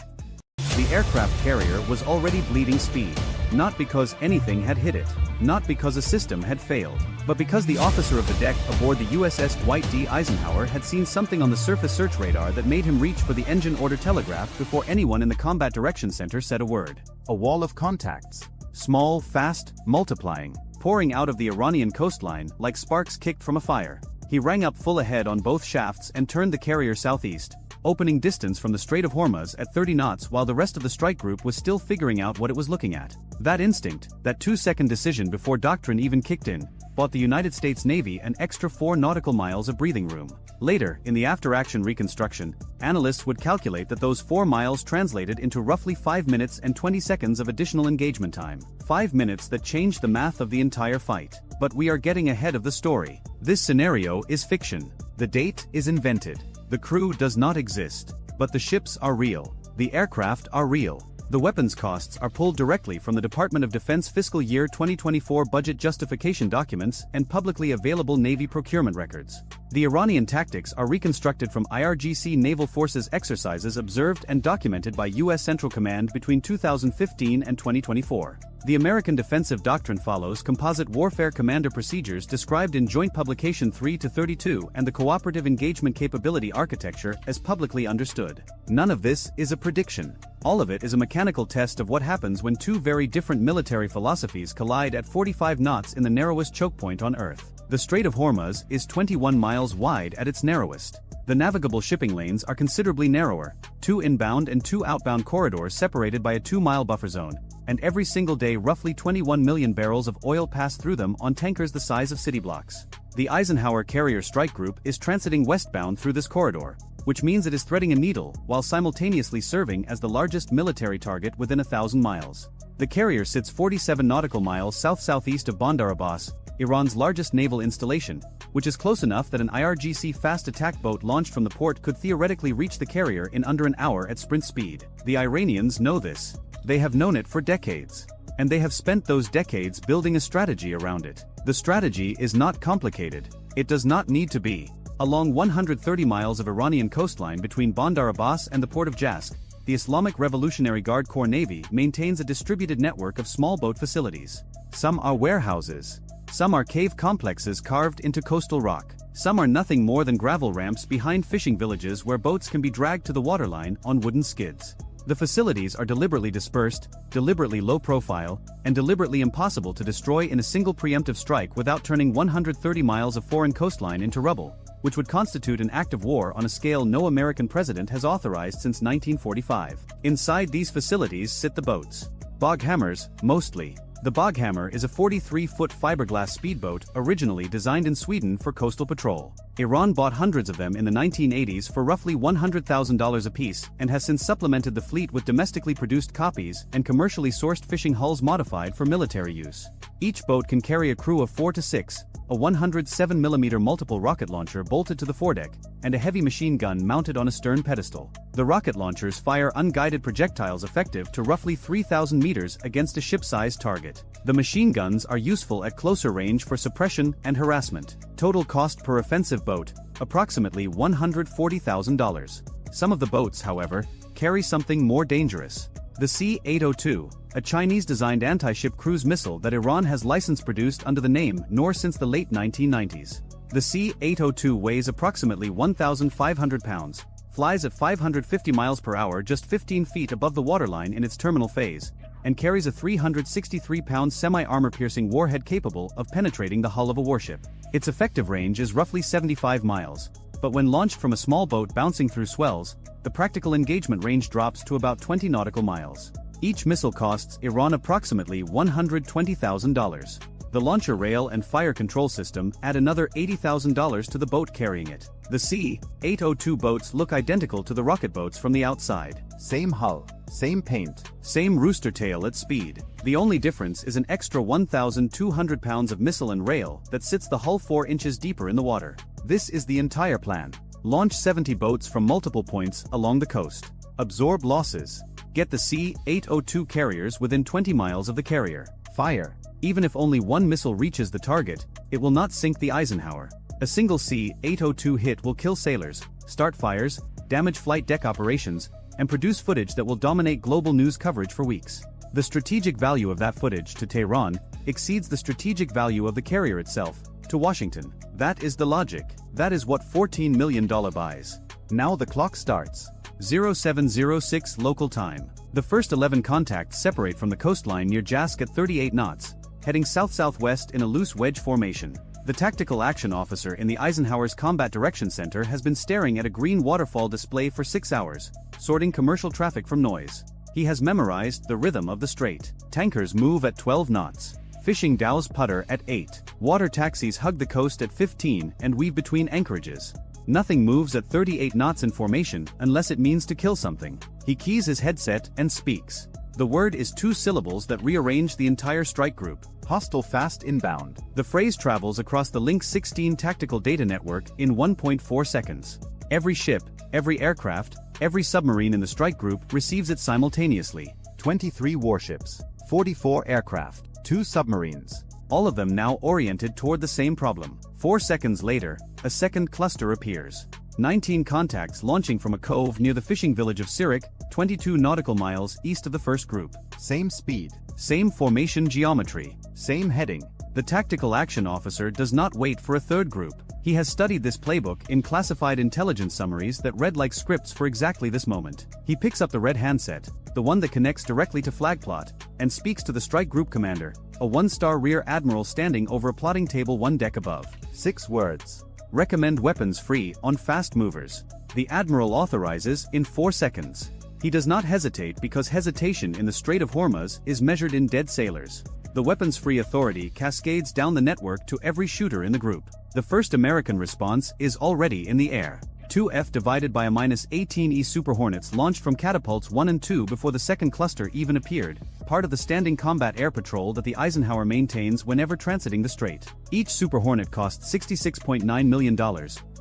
The aircraft carrier was already bleeding speed. Not because anything had hit it. Not because a system had failed. But because the officer of the deck aboard the USS Dwight D. Eisenhower had seen something on the surface search radar that made him reach for the engine order telegraph before anyone in the Combat Direction Center said a word. A wall of contacts. Small, fast, multiplying, pouring out of the Iranian coastline like sparks kicked from a fire. He rang up full ahead on both shafts and turned the carrier southeast, opening distance from the Strait of Hormuz at 30 knots while the rest of the strike group was still figuring out what it was looking at. That instinct, that 2-second decision before doctrine even kicked in, bought the United States Navy an extra 4 nautical miles of breathing room. Later, in the after-action reconstruction, analysts would calculate that those 4 miles translated into roughly 5 minutes and 20 seconds of additional engagement time. 5 minutes that changed the math of the entire fight. But we are getting ahead of the story. This scenario is fiction. The date is invented. The crew does not exist. But the ships are real. The aircraft are real. The weapons costs are pulled directly from the Department of Defense fiscal year 2024 budget justification documents and publicly available Navy procurement records. The Iranian tactics are reconstructed from IRGC Naval Forces exercises observed and documented by U.S. Central Command between 2015 and 2024. The American defensive doctrine follows composite warfare commander procedures described in Joint Publication 3-32 and the cooperative engagement capability architecture as publicly understood. None of this is a prediction. All of it is a mechanical test of what happens when two very different military philosophies collide at 45 knots in the narrowest choke point on Earth. The Strait of Hormuz is 21 miles wide at its narrowest. The navigable shipping lanes are considerably narrower, 2 inbound and 2 outbound corridors separated by a 2-mile buffer zone, and every single day roughly 21 million barrels of oil pass through them on tankers the size of city blocks. The Eisenhower Carrier Strike Group is transiting westbound through this corridor, which means it is threading a needle while simultaneously serving as the largest military target within 1,000 miles. The carrier sits 47 nautical miles south-southeast of Bandar Abbas, Iran's largest naval installation, which is close enough that an IRGC fast attack boat launched from the port could theoretically reach the carrier in under an hour at sprint speed. The Iranians know this. They have known it for decades. And they have spent those decades building a strategy around it. The strategy is not complicated. It does not need to be. Along 130 miles of Iranian coastline between Bandar Abbas and the port of Jask, the Islamic Revolutionary Guard Corps Navy maintains a distributed network of small boat facilities. Some are warehouses. Some are cave complexes carved into coastal rock. Some are nothing more than gravel ramps behind fishing villages where boats can be dragged to the waterline on wooden skids. The facilities are deliberately dispersed, deliberately low profile, and deliberately impossible to destroy in a single preemptive strike without turning 130 miles of foreign coastline into rubble, which would constitute an act of war on a scale no American president has authorized since 1945. Inside these facilities sit the boats. Boghammers, mostly. The Boghammer is a 43-foot fiberglass speedboat originally designed in Sweden for coastal patrol. Iran bought hundreds of them in the 1980s for roughly $100,000 apiece and has since supplemented the fleet with domestically produced copies and commercially sourced fishing hulls modified for military use. Each boat can carry a crew of 4 to 6, a 107mm multiple rocket launcher bolted to the foredeck, and a heavy machine gun mounted on a stern pedestal. The rocket launchers fire unguided projectiles effective to roughly 3,000 meters against a ship-sized target. The machine guns are useful at closer range for suppression and harassment. Total cost per offensive boat, approximately $140,000. Some of the boats, however, carry something more dangerous. The C-802, a Chinese-designed anti-ship cruise missile that Iran has license-produced under the name Noor since the late 1990s. The C-802 weighs approximately 1,500 pounds, flies at 550 miles per hour just 15 feet above the waterline in its terminal phase, and carries a 363-pound semi-armor-piercing warhead capable of penetrating the hull of a warship. Its effective range is roughly 75 miles, but when launched from a small boat bouncing through swells, the practical engagement range drops to about 20 nautical miles. Each missile costs Iran approximately $120,000. The launcher rail and fire control system add another $80,000 to the boat carrying it. The C-802 boats look identical to the rocket boats from the outside. Same hull, same paint, same rooster tail at speed. The only difference is an extra 1,200 pounds of missile and rail that sits the hull 4 inches deeper in the water. This is the entire plan. Launch 70 boats from multiple points along the coast. Absorb losses. Get the C-802 carriers within 20 miles of the carrier. Fire. Even if only one missile reaches the target, it will not sink the Eisenhower. A single C-802 hit will kill sailors, start fires, damage flight deck operations, and produce footage that will dominate global news coverage for weeks. The strategic value of that footage to Tehran exceeds the strategic value of the carrier itself to Washington. That is the logic. That is what $14 million buys. Now the clock starts. 0706 local time. The first 11 contacts separate from the coastline near Jask at 38 knots, heading south-southwest in a loose wedge formation. The tactical action officer in the Eisenhower's Combat Direction Center has been staring at a green waterfall display for 6 hours, sorting commercial traffic from noise. He has memorized the rhythm of the strait. Tankers move at 12 knots. Fishing dhows putter at 8. Water taxis hug the coast at 15 and weave between anchorages. Nothing moves at 38 knots in formation unless it means to kill something. He keys his headset and speaks. The word is 2 syllables that rearrange the entire strike group. Hostile fast inbound. The phrase travels across the Link 16 tactical data network in 1.4 seconds. Every ship, every aircraft, every submarine in the strike group receives it simultaneously. 23 warships, 44 aircraft, 2 submarines. All of them now oriented toward the same problem. 4 seconds later, a second cluster appears. 19 contacts launching from a cove near the fishing village of Sirik, 22 nautical miles east of the first group. Same speed, same formation geometry, same heading. The tactical action officer does not wait for a third group. He has studied this playbook in classified intelligence summaries that read like scripts for exactly this moment. He picks up the red handset, the one that connects directly to Flagplot, and speaks to the strike group commander, a 1-star rear admiral standing over a plotting table 1 deck above. 6 words. Recommend weapons free on fast movers. The admiral authorizes in 4 seconds. He does not hesitate because hesitation in the Strait of Hormuz is measured in dead sailors. The weapons-free authority cascades down the network to every shooter in the group. The first American response is already in the air. 2F divided by a -18E Super Hornets launched from catapults 1 and 2 before the second cluster even appeared, part of the standing combat air patrol that the Eisenhower maintains whenever transiting the strait. Each Super Hornet costs $66.9 million,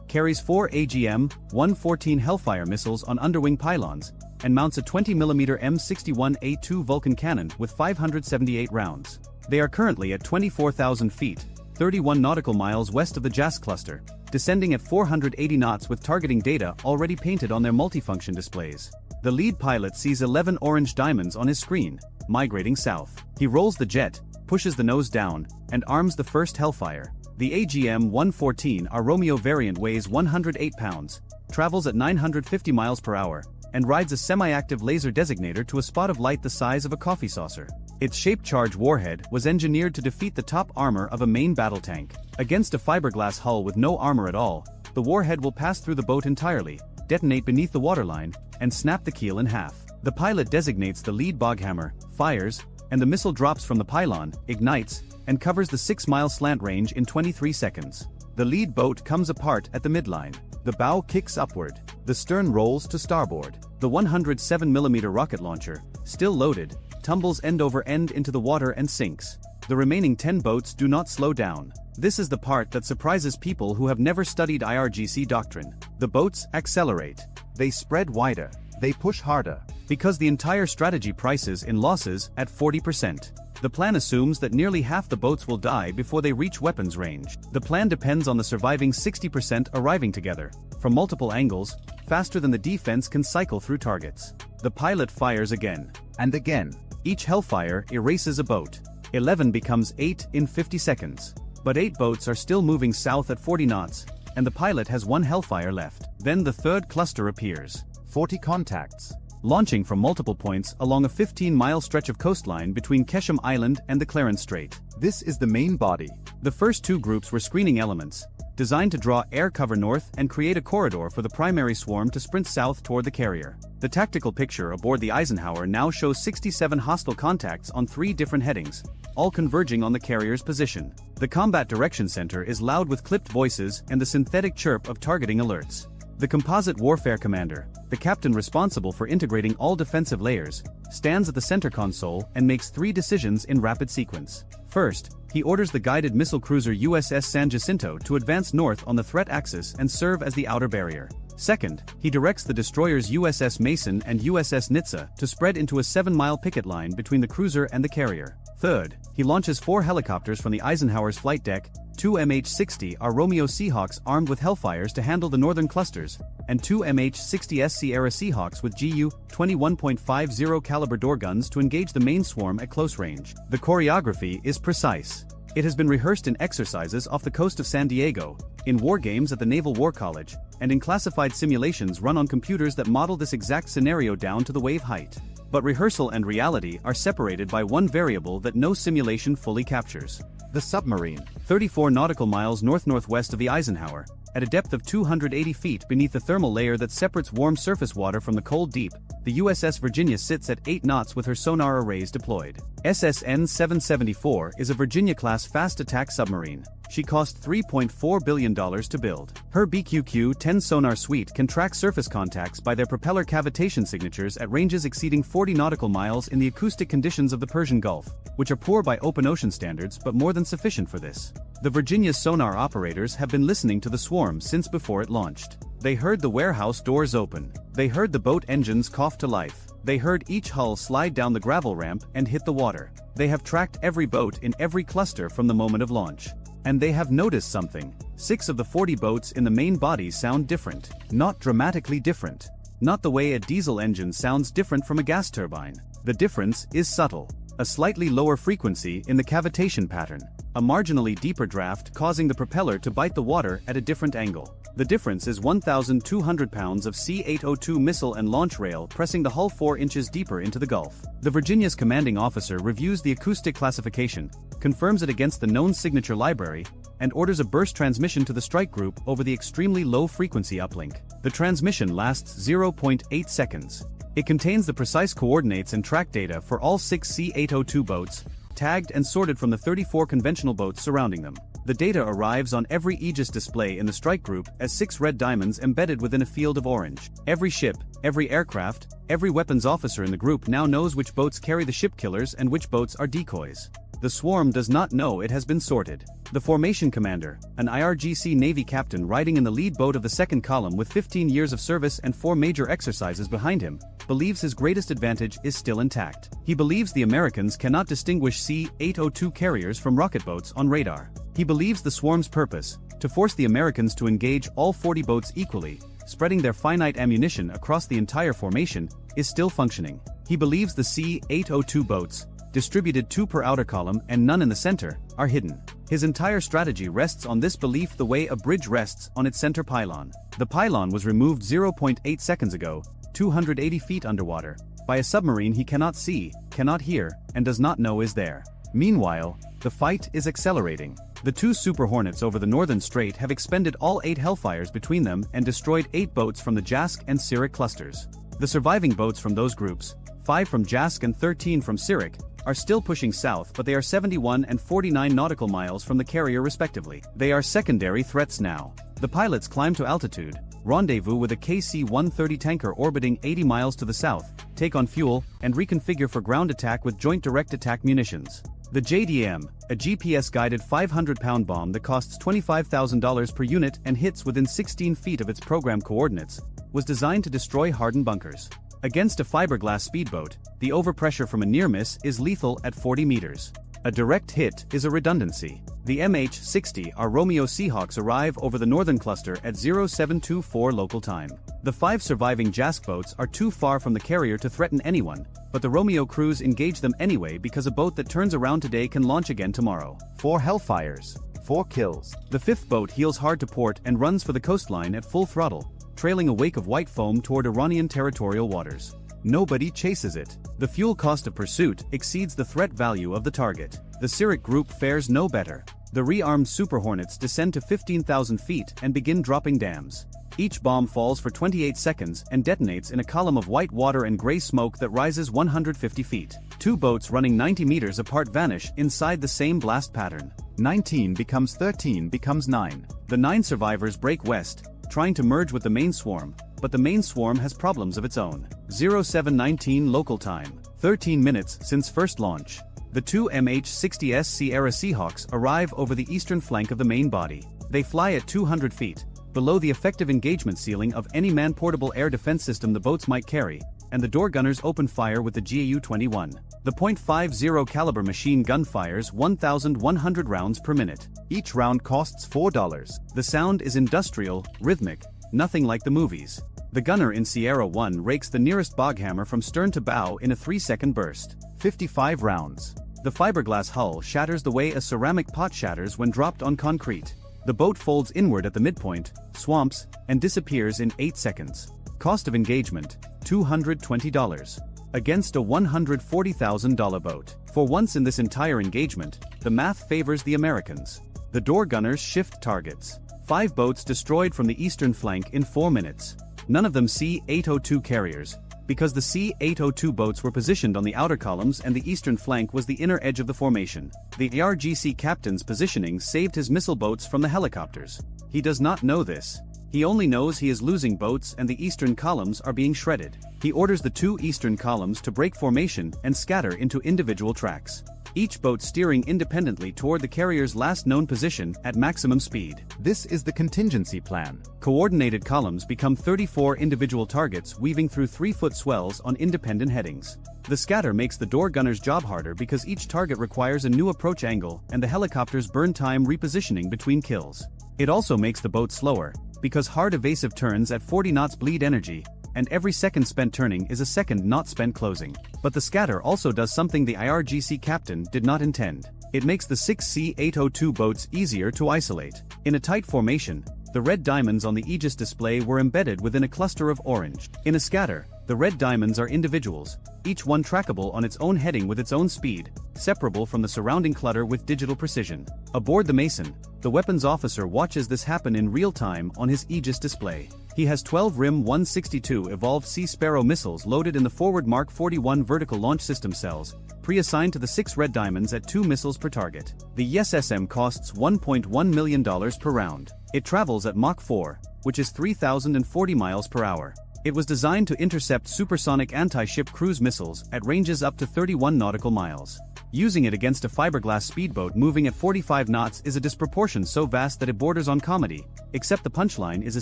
carries 4 AGM-114 Hellfire missiles on underwing pylons, and mounts a 20mm M61A2 Vulcan cannon with 578 rounds. They are currently at 24,000 feet, 31 nautical miles west of the Jask cluster, descending at 480 knots with targeting data already painted on their multifunction displays. The lead pilot sees 11 orange diamonds on his screen, migrating south. He rolls the jet, pushes the nose down, and arms the first Hellfire. The AGM-114 R Romeo variant weighs 108 pounds, travels at 950 miles per hour, and rides a semi-active laser designator to a spot of light the size of a coffee saucer. Its shape-charge warhead was engineered to defeat the top armor of a main battle tank. Against a fiberglass hull with no armor at all, the warhead will pass through the boat entirely, detonate beneath the waterline, and snap the keel in half. The pilot designates the lead boghammer, fires, and the missile drops from the pylon, ignites, and covers the 6-mile slant range in 23 seconds. The lead boat comes apart at the midline. The bow kicks upward. The stern rolls to starboard. The 107mm rocket launcher, still loaded, tumbles end over end into the water and sinks. The remaining 10 boats do not slow down. This is the part that surprises people who have never studied IRGC doctrine. The boats accelerate. They spread wider. They push harder. Because the entire strategy prices in losses at 40%. The plan assumes that nearly half the boats will die before they reach weapons range. The plan depends on the surviving 60% arriving together, from multiple angles, faster than the defense can cycle through targets. The pilot fires again. And again. Each hellfire erases a boat. 11 becomes 8 in 50 seconds. But 8 boats are still moving south at 40 knots, and the pilot has 1 hellfire left. Then the third cluster appears. 40 contacts. Launching from multiple points along a 15-mile stretch of coastline between Kesham Island and the Clarence Strait. This is the main body. The first 2 groups were screening elements, designed to draw air cover north and create a corridor for the primary swarm to sprint south toward the carrier. The tactical picture aboard the Eisenhower now shows 67 hostile contacts on 3 different headings, all converging on the carrier's position. The Combat Direction Center is loud with clipped voices and the synthetic chirp of targeting alerts. The Composite Warfare Commander, the captain responsible for integrating all defensive layers, stands at the center console and makes 3 decisions in rapid sequence. First, he orders the guided missile cruiser USS San Jacinto to advance north on the threat axis and serve as the outer barrier. Second, he directs the destroyers USS Mason and USS Nitsa to spread into a 7-mile picket line between the cruiser and the carrier. Third, he launches 4 helicopters from the Eisenhower's flight deck. 2 MH-60 are Romeo Seahawks armed with Hellfires to handle the northern clusters, and 2 MH-60S Sierra Seahawks with GU 21.50 caliber door guns to engage the main swarm at close range. The choreography is precise. It has been rehearsed in exercises off the coast of San Diego, in war games at the Naval War College, and in classified simulations run on computers that model this exact scenario down to the wave height. But rehearsal and reality are separated by one variable that no simulation fully captures. The submarine. 34 nautical miles north-northwest of the Eisenhower, at a depth of 280 feet beneath the thermal layer that separates warm surface water from the cold deep, the USS Virginia sits at 8 knots with her sonar arrays deployed. SSN 774 is a Virginia-class fast attack submarine. She cost $3.4 billion to build. Her BQQ-10 sonar suite can track surface contacts by their propeller cavitation signatures at ranges exceeding 40 nautical miles in the acoustic conditions of the Persian Gulf, which are poor by open ocean standards but more than sufficient for this. The Virginia's sonar operators have been listening to the swarm since before it launched. They heard the warehouse doors open. They heard the boat engines cough to life. They heard each hull slide down the gravel ramp and hit the water. They have tracked every boat in every cluster from the moment of launch. And they have noticed something. 6 of the 40 boats in the main body sound different. Not dramatically different. Not the way a diesel engine sounds different from a gas turbine. The difference is subtle. A slightly lower frequency in the cavitation pattern. A marginally deeper draft causing the propeller to bite the water at a different angle. The difference is 1,200 pounds of C-802 missile and launch rail pressing the hull 4 inches deeper into the Gulf. The Virginia's commanding officer reviews the acoustic classification, confirms it against the known signature library, and orders a burst transmission to the strike group over the extremely low frequency uplink. The transmission lasts 0.8 seconds. It contains the precise coordinates and track data for all 6 C-802 boats, tagged and sorted from the 34 conventional boats surrounding them. The data arrives on every Aegis display in the strike group as 6 red diamonds embedded within a field of orange. Every ship, every aircraft, every weapons officer in the group now knows which boats carry the ship killers and which boats are decoys. The swarm does not know it has been sorted. The formation commander, an IRGC Navy captain riding in the lead boat of the second column with 15 years of service and 4 major exercises behind him, believes his greatest advantage is still intact. He believes the Americans cannot distinguish C-802 carriers from rocket boats on radar. He believes the swarm's purpose, to force the Americans to engage all 40 boats equally, spreading their finite ammunition across the entire formation, is still functioning. He believes the C-802 boats, distributed 2 per outer column and none in the center, are hidden. His entire strategy rests on this belief the way a bridge rests on its center pylon. The pylon was removed 0.8 seconds ago, 280 feet underwater, by a submarine he cannot see, cannot hear, and does not know is there. Meanwhile, the fight is accelerating. The two Super Hornets over the northern strait have expended all 8 Hellfires between them and destroyed 8 boats from the Jask and Sirik clusters. The surviving boats from those groups, 5 from Jask and 13 from Sirik, are still pushing south, but they are 71 and 49 nautical miles from the carrier respectively. They are secondary threats now. The pilots climb to altitude, rendezvous with a KC-130 tanker orbiting 80 miles to the south, take on fuel, and reconfigure for ground attack with joint direct attack munitions. The JDM, a GPS-guided 500-pound bomb that costs $25,000 per unit and hits within 16 feet of its program coordinates, was designed to destroy hardened bunkers. Against a fiberglass speedboat, the overpressure from a near miss is lethal at 40 meters. A direct hit is a redundancy. The MH-60 R Romeo Seahawks arrive over the northern cluster at 0724 local time. The 5 surviving Jask boats are too far from the carrier to threaten anyone, but the Romeo crews engage them anyway because a boat that turns around today can launch again tomorrow. 4 Hellfires, 4 kills. The 5th boat heels hard to port and runs for the coastline at full throttle, trailing a wake of white foam toward Iranian territorial waters. Nobody chases it. The fuel cost of pursuit exceeds the threat value of the target. The Sirik group fares no better. The rearmed Super Hornets descend to 15,000 feet and begin dropping dams. Each bomb falls for 28 seconds and detonates in a column of white water and gray smoke that rises 150 feet. 2 boats running 90 meters apart vanish inside the same blast pattern. 19 becomes 13 becomes 9. The 9 survivors break west, trying to merge with the main swarm, but the main swarm has problems of its own. 0719 local time, 13 minutes since first launch. The 2 MH-60S Sierra Seahawks arrive over the eastern flank of the main body. They fly at 200 feet, below the effective engagement ceiling of any man-portable air defense system the boats might carry, and the door gunners open fire with the GAU-21. The .50 caliber machine gun fires 1,100 rounds per minute. Each round costs $4. The sound is industrial, rhythmic, nothing like the movies. The gunner in Sierra 1 rakes the nearest boghammer from stern to bow in a 3-second burst. 55 rounds. The fiberglass hull shatters the way a ceramic pot shatters when dropped on concrete. The boat folds inward at the midpoint, swamps, and disappears in 8 seconds. Cost of engagement, $220. Against a $140,000 boat. For once in this entire engagement, the math favors the Americans. The door gunners shift targets. 5 boats destroyed from the eastern flank in 4 minutes. None of them C-802 carriers, because the C-802 boats were positioned on the outer columns and the eastern flank was the inner edge of the formation. The ARGC captain's positioning saved his missile boats from the helicopters. He does not know this. He only knows he is losing boats and the eastern columns are being shredded. He orders the 2 eastern columns to break formation and scatter into individual tracks. Each boat steering independently toward the carrier's last known position at maximum speed. This is the contingency plan. Coordinated columns become 34 individual targets weaving through 3-foot swells on independent headings. The scatter makes the door gunner's job harder because each target requires a new approach angle and the helicopters burn time repositioning between kills. It also makes the boat slower, because hard evasive turns at 40 knots bleed energy, and every second spent turning is a second not spent closing. But the scatter also does something the IRGC captain did not intend. It makes the 6 C-802 boats easier to isolate. In a tight formation, the red diamonds on the Aegis display were embedded within a cluster of orange. In a scatter, the red diamonds are individuals, each one trackable on its own heading with its own speed, separable from the surrounding clutter with digital precision. Aboard the Mason, the weapons officer watches this happen in real time on his Aegis display. He has 12 RIM 162 Evolved Sea Sparrow missiles loaded in the forward Mark 41 vertical launch system cells, pre-assigned to the 6 red diamonds at 2 missiles per target. The YES-SM costs $1.1 million per round. It travels at Mach 4, which is 3,040 miles per hour. It was designed to intercept supersonic anti-ship cruise missiles at ranges up to 31 nautical miles. Using it against a fiberglass speedboat moving at 45 knots is a disproportion so vast that it borders on comedy, except the punchline is a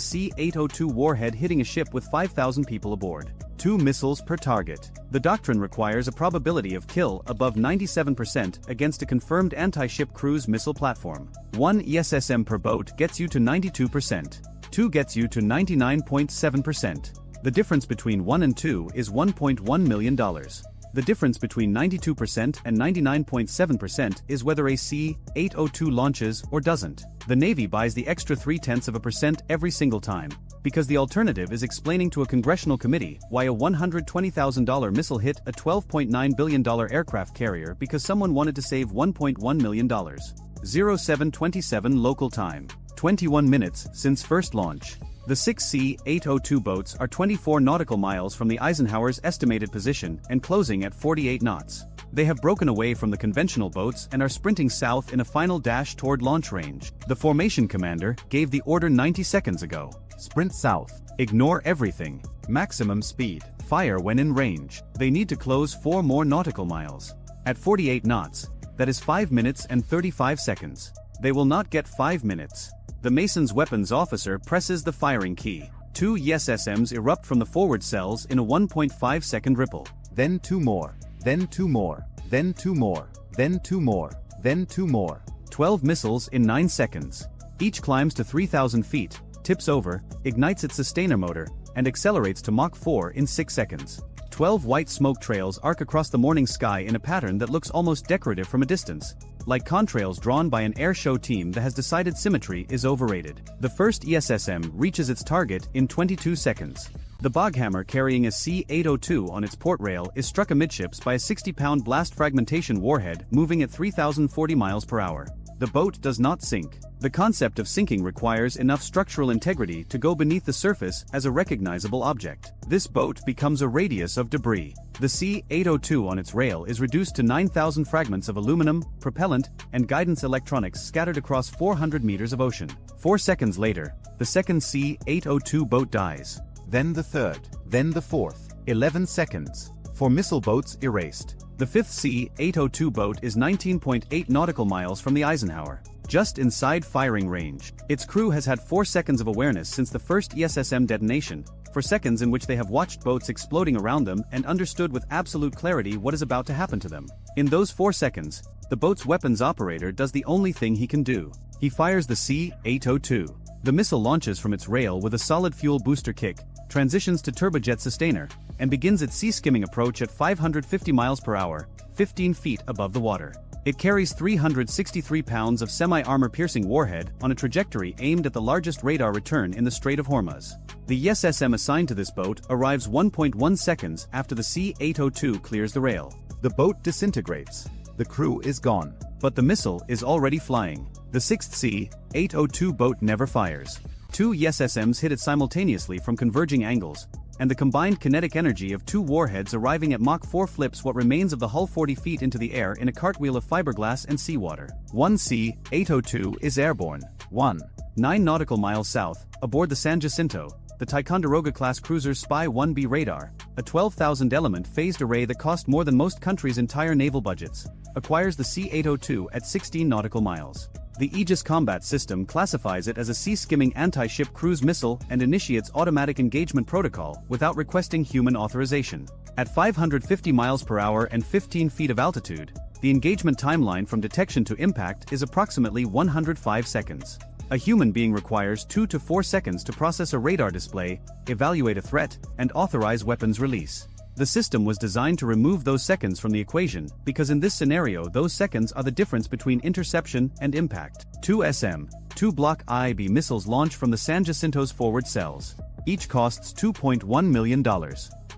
C-802 warhead hitting a ship with 5,000 people aboard. 2 missiles per target. The doctrine requires a probability of kill above 97% against a confirmed anti-ship cruise missile platform. 1 ESSM per boat gets you to 92%. 2 gets you to 99.7%. The difference between 1 and 2 is $1.1 million. The difference between 92% and 99.7% is whether a C-802 launches or doesn't. The Navy buys the extra 0.3% every single time, because the alternative is explaining to a congressional committee why a $120,000 missile hit a $12.9 billion aircraft carrier because someone wanted to save $1.1 million. 0727 local time. 21 minutes since first launch. The 6C-802 boats are 24 nautical miles from the Eisenhower's estimated position and closing at 48 knots. They have broken away from the conventional boats and are sprinting south in a final dash toward launch range. The formation commander gave the order 90 seconds ago. Sprint south. Ignore everything. Maximum speed. Fire when in range. They need to close 4 more nautical miles. At 48 knots, that is 5 minutes and 35 seconds. They will not get 5 minutes. The Mason's weapons officer presses the firing key. 2 YSSMs erupt from the forward cells in a 1.5-second ripple. Then 2 more. Then 2 more. Then 2 more. Then 2 more. Then 2 more. 12 missiles in 9 seconds. Each climbs to 3,000 feet, tips over, ignites its sustainer motor, and accelerates to Mach 4 in 6 seconds. 12 white smoke trails arc across the morning sky in a pattern that looks almost decorative from a distance, like contrails drawn by an air show team that has decided symmetry is overrated. The first ESSM reaches its target in 22 seconds. The Boghammer carrying a C-802 on its port rail is struck amidships by a 60-pound blast fragmentation warhead moving at 3,040 miles per hour. The boat does not sink. The concept of sinking requires enough structural integrity to go beneath the surface as a recognizable object. This boat becomes a radius of debris. The C-802 on its rail is reduced to 9,000 fragments of aluminum, propellant, and guidance electronics scattered across 400 meters of ocean. 4 seconds later, the second C-802 boat dies. Then the third. Then the fourth. 11 seconds. 4 missile boats erased. The fifth C-802 boat is 19.8 nautical miles from the Eisenhower, just inside firing range. Its crew has had 4 seconds of awareness since the first ESSM detonation, 4 seconds in which they have watched boats exploding around them and understood with absolute clarity what is about to happen to them. In those 4 seconds, the boat's weapons operator does the only thing he can do. He fires the C-802. The missile launches from its rail with a solid fuel booster kick, transitions to turbojet sustainer, and begins its sea-skimming approach at 550 miles per hour, 15 feet above the water. It carries 363 pounds of semi-armor-piercing warhead on a trajectory aimed at the largest radar return in the Strait of Hormuz. The ESSM assigned to this boat arrives 1.1 seconds after the C-802 clears the rail. The boat disintegrates. The crew is gone. But the missile is already flying. The sixth C-802 boat never fires. 2 ESSMs hit it simultaneously from converging angles, and the combined kinetic energy of 2 warheads arriving at Mach 4 flips what remains of the hull 40 feet into the air in a cartwheel of fiberglass and seawater. 1 C-802 is airborne. 9 nautical miles south, aboard the San Jacinto, the Ticonderoga-class cruiser's Spy-1B radar, a 12,000-element phased array that cost more than most countries' entire naval budgets, acquires the C-802 at 16 nautical miles. The Aegis Combat System classifies it as a sea-skimming anti-ship cruise missile and initiates automatic engagement protocol without requesting human authorization. At 550 miles per hour and 15 feet of altitude, the engagement timeline from detection to impact is approximately 105 seconds. A human being requires 2 to 4 seconds to process a radar display, evaluate a threat, and authorize weapons release. The system was designed to remove those seconds from the equation because in this scenario those seconds are the difference between interception and impact. 2 SM, 2 Block IB missiles launch from the San Jacinto's forward cells. Each costs $2.1 million.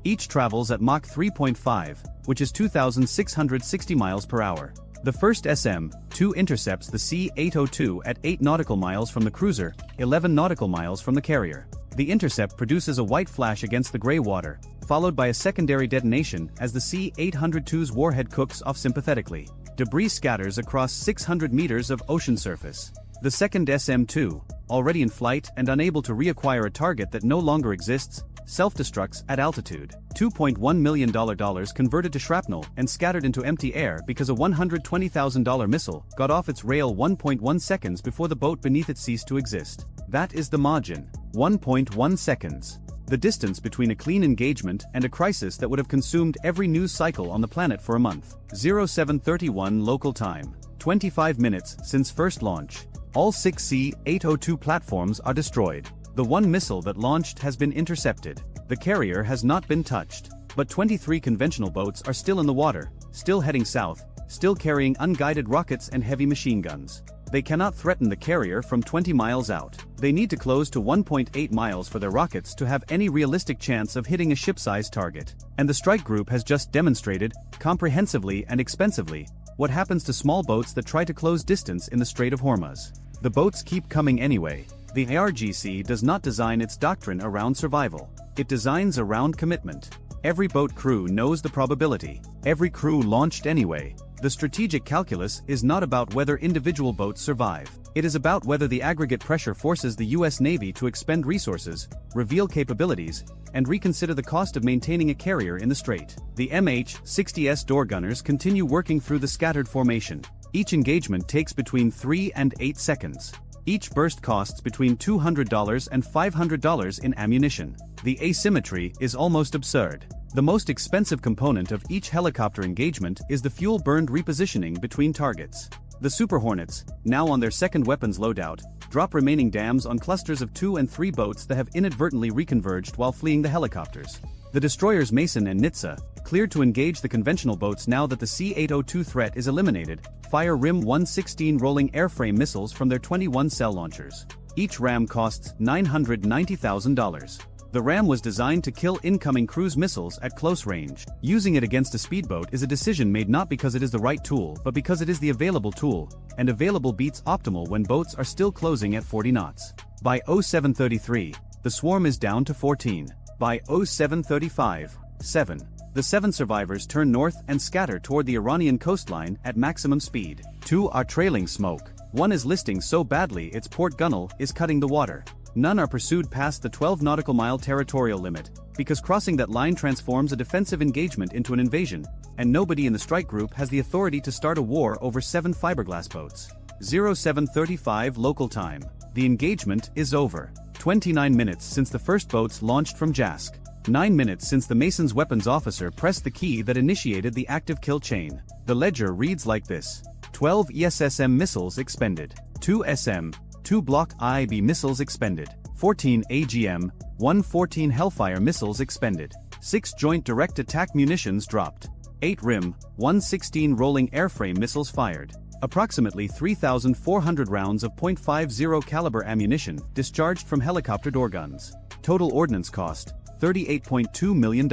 Each travels at Mach 3.5, which is 2,660 miles per hour. The first SM-2 intercepts the C-802 at 8 nautical miles from the cruiser, 11 nautical miles from the carrier. The intercept produces a white flash against the gray water, followed by a secondary detonation as the C-802's warhead cooks off sympathetically. Debris scatters across 600 meters of ocean surface. The second SM-2, already in flight and unable to reacquire a target that no longer exists, self-destructs at altitude. $2.1 million converted to shrapnel and scattered into empty air because a $120,000 missile got off its rail 1.1 seconds before the boat beneath it ceased to exist. That is the margin. 1.1 seconds. The distance between a clean engagement and a crisis that would have consumed every news cycle on the planet for a month. 0731 local time. 25 minutes since first launch. All 6 C-802 platforms are destroyed. The one missile that launched has been intercepted. The carrier has not been touched. But 23 conventional boats are still in the water, still heading south, still carrying unguided rockets and heavy machine guns. They cannot threaten the carrier from 20 miles out. They need to close to 1.8 miles for their rockets to have any realistic chance of hitting a ship-sized target. And the strike group has just demonstrated, comprehensively and expensively, what happens to small boats that try to close distance in the Strait of Hormuz. The boats keep coming anyway. The IRGC does not design its doctrine around survival. It designs around commitment. Every boat crew knows the probability. Every crew launched anyway. The strategic calculus is not about whether individual boats survive. It is about whether the aggregate pressure forces the US Navy to expend resources, reveal capabilities, and reconsider the cost of maintaining a carrier in the strait. The MH-60S door gunners continue working through the scattered formation. Each engagement takes between 3 and 8 seconds. Each burst costs between $200 and $500 in ammunition. The asymmetry is almost absurd. The most expensive component of each helicopter engagement is the fuel-burned repositioning between targets. The Super Hornets, now on their second weapons loadout, drop remaining dams on clusters of 2 and 3 boats that have inadvertently reconverged while fleeing the helicopters. The destroyers Mason and Nitsa, cleared to engage the conventional boats now that the C-802 threat is eliminated, fire RIM 116 rolling airframe missiles from their 21-cell launchers. Each ram costs $990,000. The ram was designed to kill incoming cruise missiles at close range. Using it against a speedboat is a decision made not because it is the right tool but because it is the available tool, and available beats optimal when boats are still closing at 40 knots. By 0733, the swarm is down to 14. By 0735, 7. The 7 survivors turn north and scatter toward the Iranian coastline at maximum speed. 2 are trailing smoke. 1 is listing so badly its port gunwale is cutting the water. None are pursued past the 12 nautical mile territorial limit, because crossing that line transforms a defensive engagement into an invasion, and nobody in the strike group has the authority to start a war over 7 fiberglass boats. 0735 local time. The engagement is over. 29 minutes since the first boats launched from Jask. 9 minutes since the Mason's weapons officer pressed the key that initiated the active kill chain. The ledger reads like this: 12 ESSM missiles expended, 2 SM, 2 Block IB missiles expended, 14 AGM, 114 Hellfire missiles expended, 6 Joint Direct Attack munitions dropped, 8 RIM, 116 rolling airframe missiles fired, approximately 3,400 rounds of .50 caliber ammunition discharged from helicopter door guns. Total ordnance cost, $38.2 million.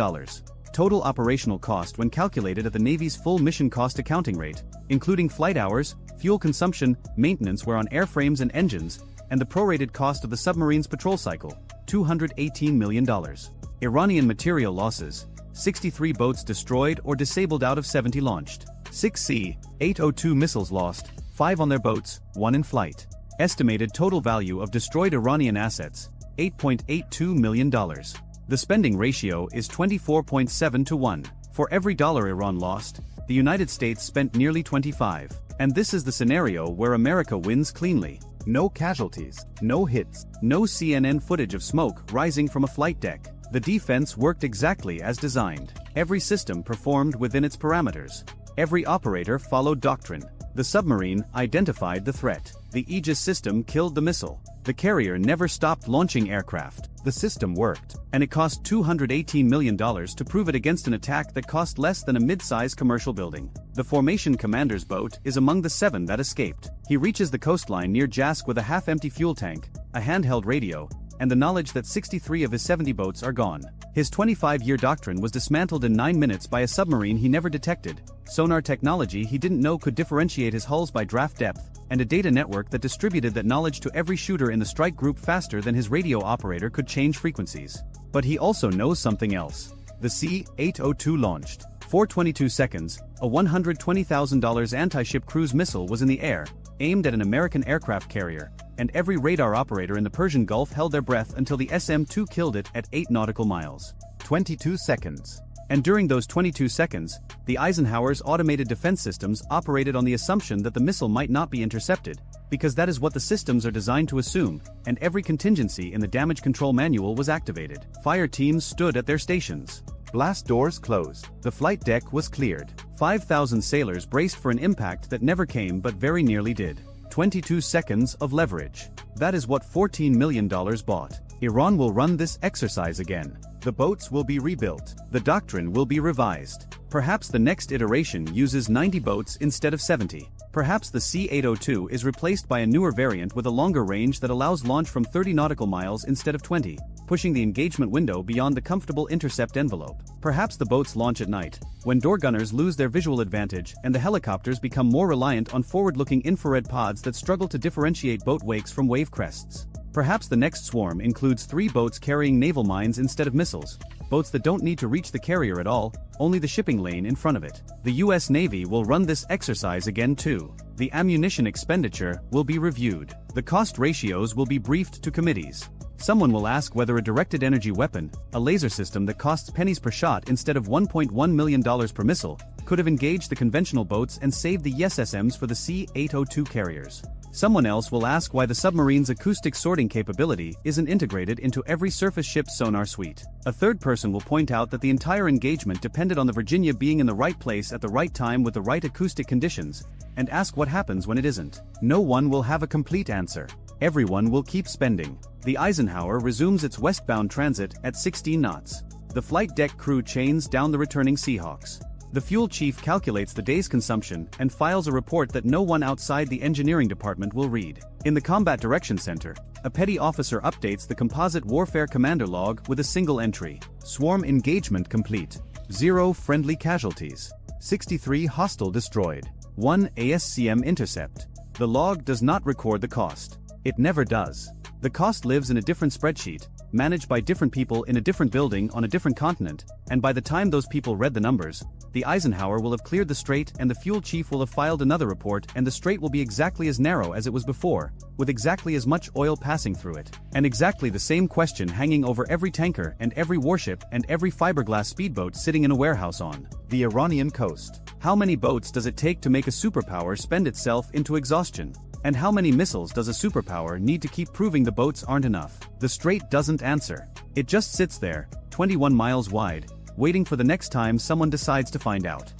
Total operational cost when calculated at the Navy's full mission cost accounting rate, including flight hours, fuel consumption, maintenance wear on airframes and engines, and the prorated cost of the submarine's patrol cycle, $218 million. Iranian material losses, 63 boats destroyed or disabled out of 70 launched. 6 C-802 missiles lost, 5 on their boats, 1 in flight. Estimated total value of destroyed Iranian assets, $8.82 million. The spending ratio is 24.7 to 1. For every dollar Iran lost, the United States spent nearly 25. And this is the scenario where America wins cleanly. No casualties, no hits, no CNN footage of smoke rising from a flight deck. The defense worked exactly as designed. Every system performed within its parameters. Every operator followed doctrine. The submarine identified the threat. The Aegis system killed the missile. The carrier never stopped launching aircraft. The system worked. And it cost $218 million to prove it against an attack that cost less than a mid-size commercial building. The formation commander's boat is among the 7 that escaped. He reaches the coastline near Jask with a half-empty fuel tank, a handheld radio, and the knowledge that 63 of his 70 boats are gone. His 25-year doctrine was dismantled in 9 minutes by a submarine he never detected, sonar technology he didn't know could differentiate his hulls by draft depth, and a data network that distributed that knowledge to every shooter in the strike group faster than his radio operator could change frequencies. But he also knows something else. The C-802 launched. 4:22 seconds, a $120,000 anti-ship cruise missile was in the air, aimed at an American aircraft carrier, and every radar operator in the Persian Gulf held their breath until the SM-2 killed it at 8 nautical miles. 22 seconds. And during those 22 seconds, the Eisenhower's automated defense systems operated on the assumption that the missile might not be intercepted, because that is what the systems are designed to assume, and every contingency in the damage control manual was activated. Fire teams stood at their stations. Blast doors closed. The flight deck was cleared. 5,000 sailors braced for an impact that never came but very nearly did. 22 seconds of leverage. That is what $14 million bought. Iran will run this exercise again. The boats will be rebuilt. The doctrine will be revised. Perhaps the next iteration uses 90 boats instead of 70. Perhaps the C-802 is replaced by a newer variant with a longer range that allows launch from 30 nautical miles instead of 20, pushing the engagement window beyond the comfortable intercept envelope. Perhaps the boats launch at night, when door gunners lose their visual advantage and the helicopters become more reliant on forward-looking infrared pods that struggle to differentiate boat wakes from wave crests. Perhaps the next swarm includes 3 boats carrying naval mines instead of missiles, boats that don't need to reach the carrier at all, only the shipping lane in front of it. The US Navy will run this exercise again too. The ammunition expenditure will be reviewed. The cost ratios will be briefed to committees. Someone will ask whether a directed energy weapon, a laser system that costs pennies per shot instead of $1.1 million per missile, could have engaged the conventional boats and saved the YSSMs for the C-802 carriers. Someone else will ask why the submarine's acoustic sorting capability isn't integrated into every surface ship's sonar suite. A third person will point out that the entire engagement depended on the Virginia being in the right place at the right time with the right acoustic conditions, and ask what happens when it isn't. No one will have a complete answer. Everyone will keep spending. The Eisenhower resumes its westbound transit at 16 knots. The flight deck crew chains down the returning Seahawks. The fuel chief calculates the day's consumption and files a report that no one outside the engineering department will read. In the Combat Direction Center, a petty officer updates the composite warfare commander log with a single entry. Swarm engagement complete. 0 friendly casualties. 63 hostile destroyed. 1 ASCM intercept. The log does not record the cost. It never does. The cost lives in a different spreadsheet, managed by different people in a different building on a different continent, and by the time those people read the numbers, the Eisenhower will have cleared the strait and the fuel chief will have filed another report and the strait will be exactly as narrow as it was before, with exactly as much oil passing through it, and exactly the same question hanging over every tanker and every warship and every fiberglass speedboat sitting in a warehouse on the Iranian coast. How many boats does it take to make a superpower spend itself into exhaustion? And how many missiles does a superpower need to keep proving the boats aren't enough? The strait doesn't answer. It just sits there, 21 miles wide, waiting for the next time someone decides to find out.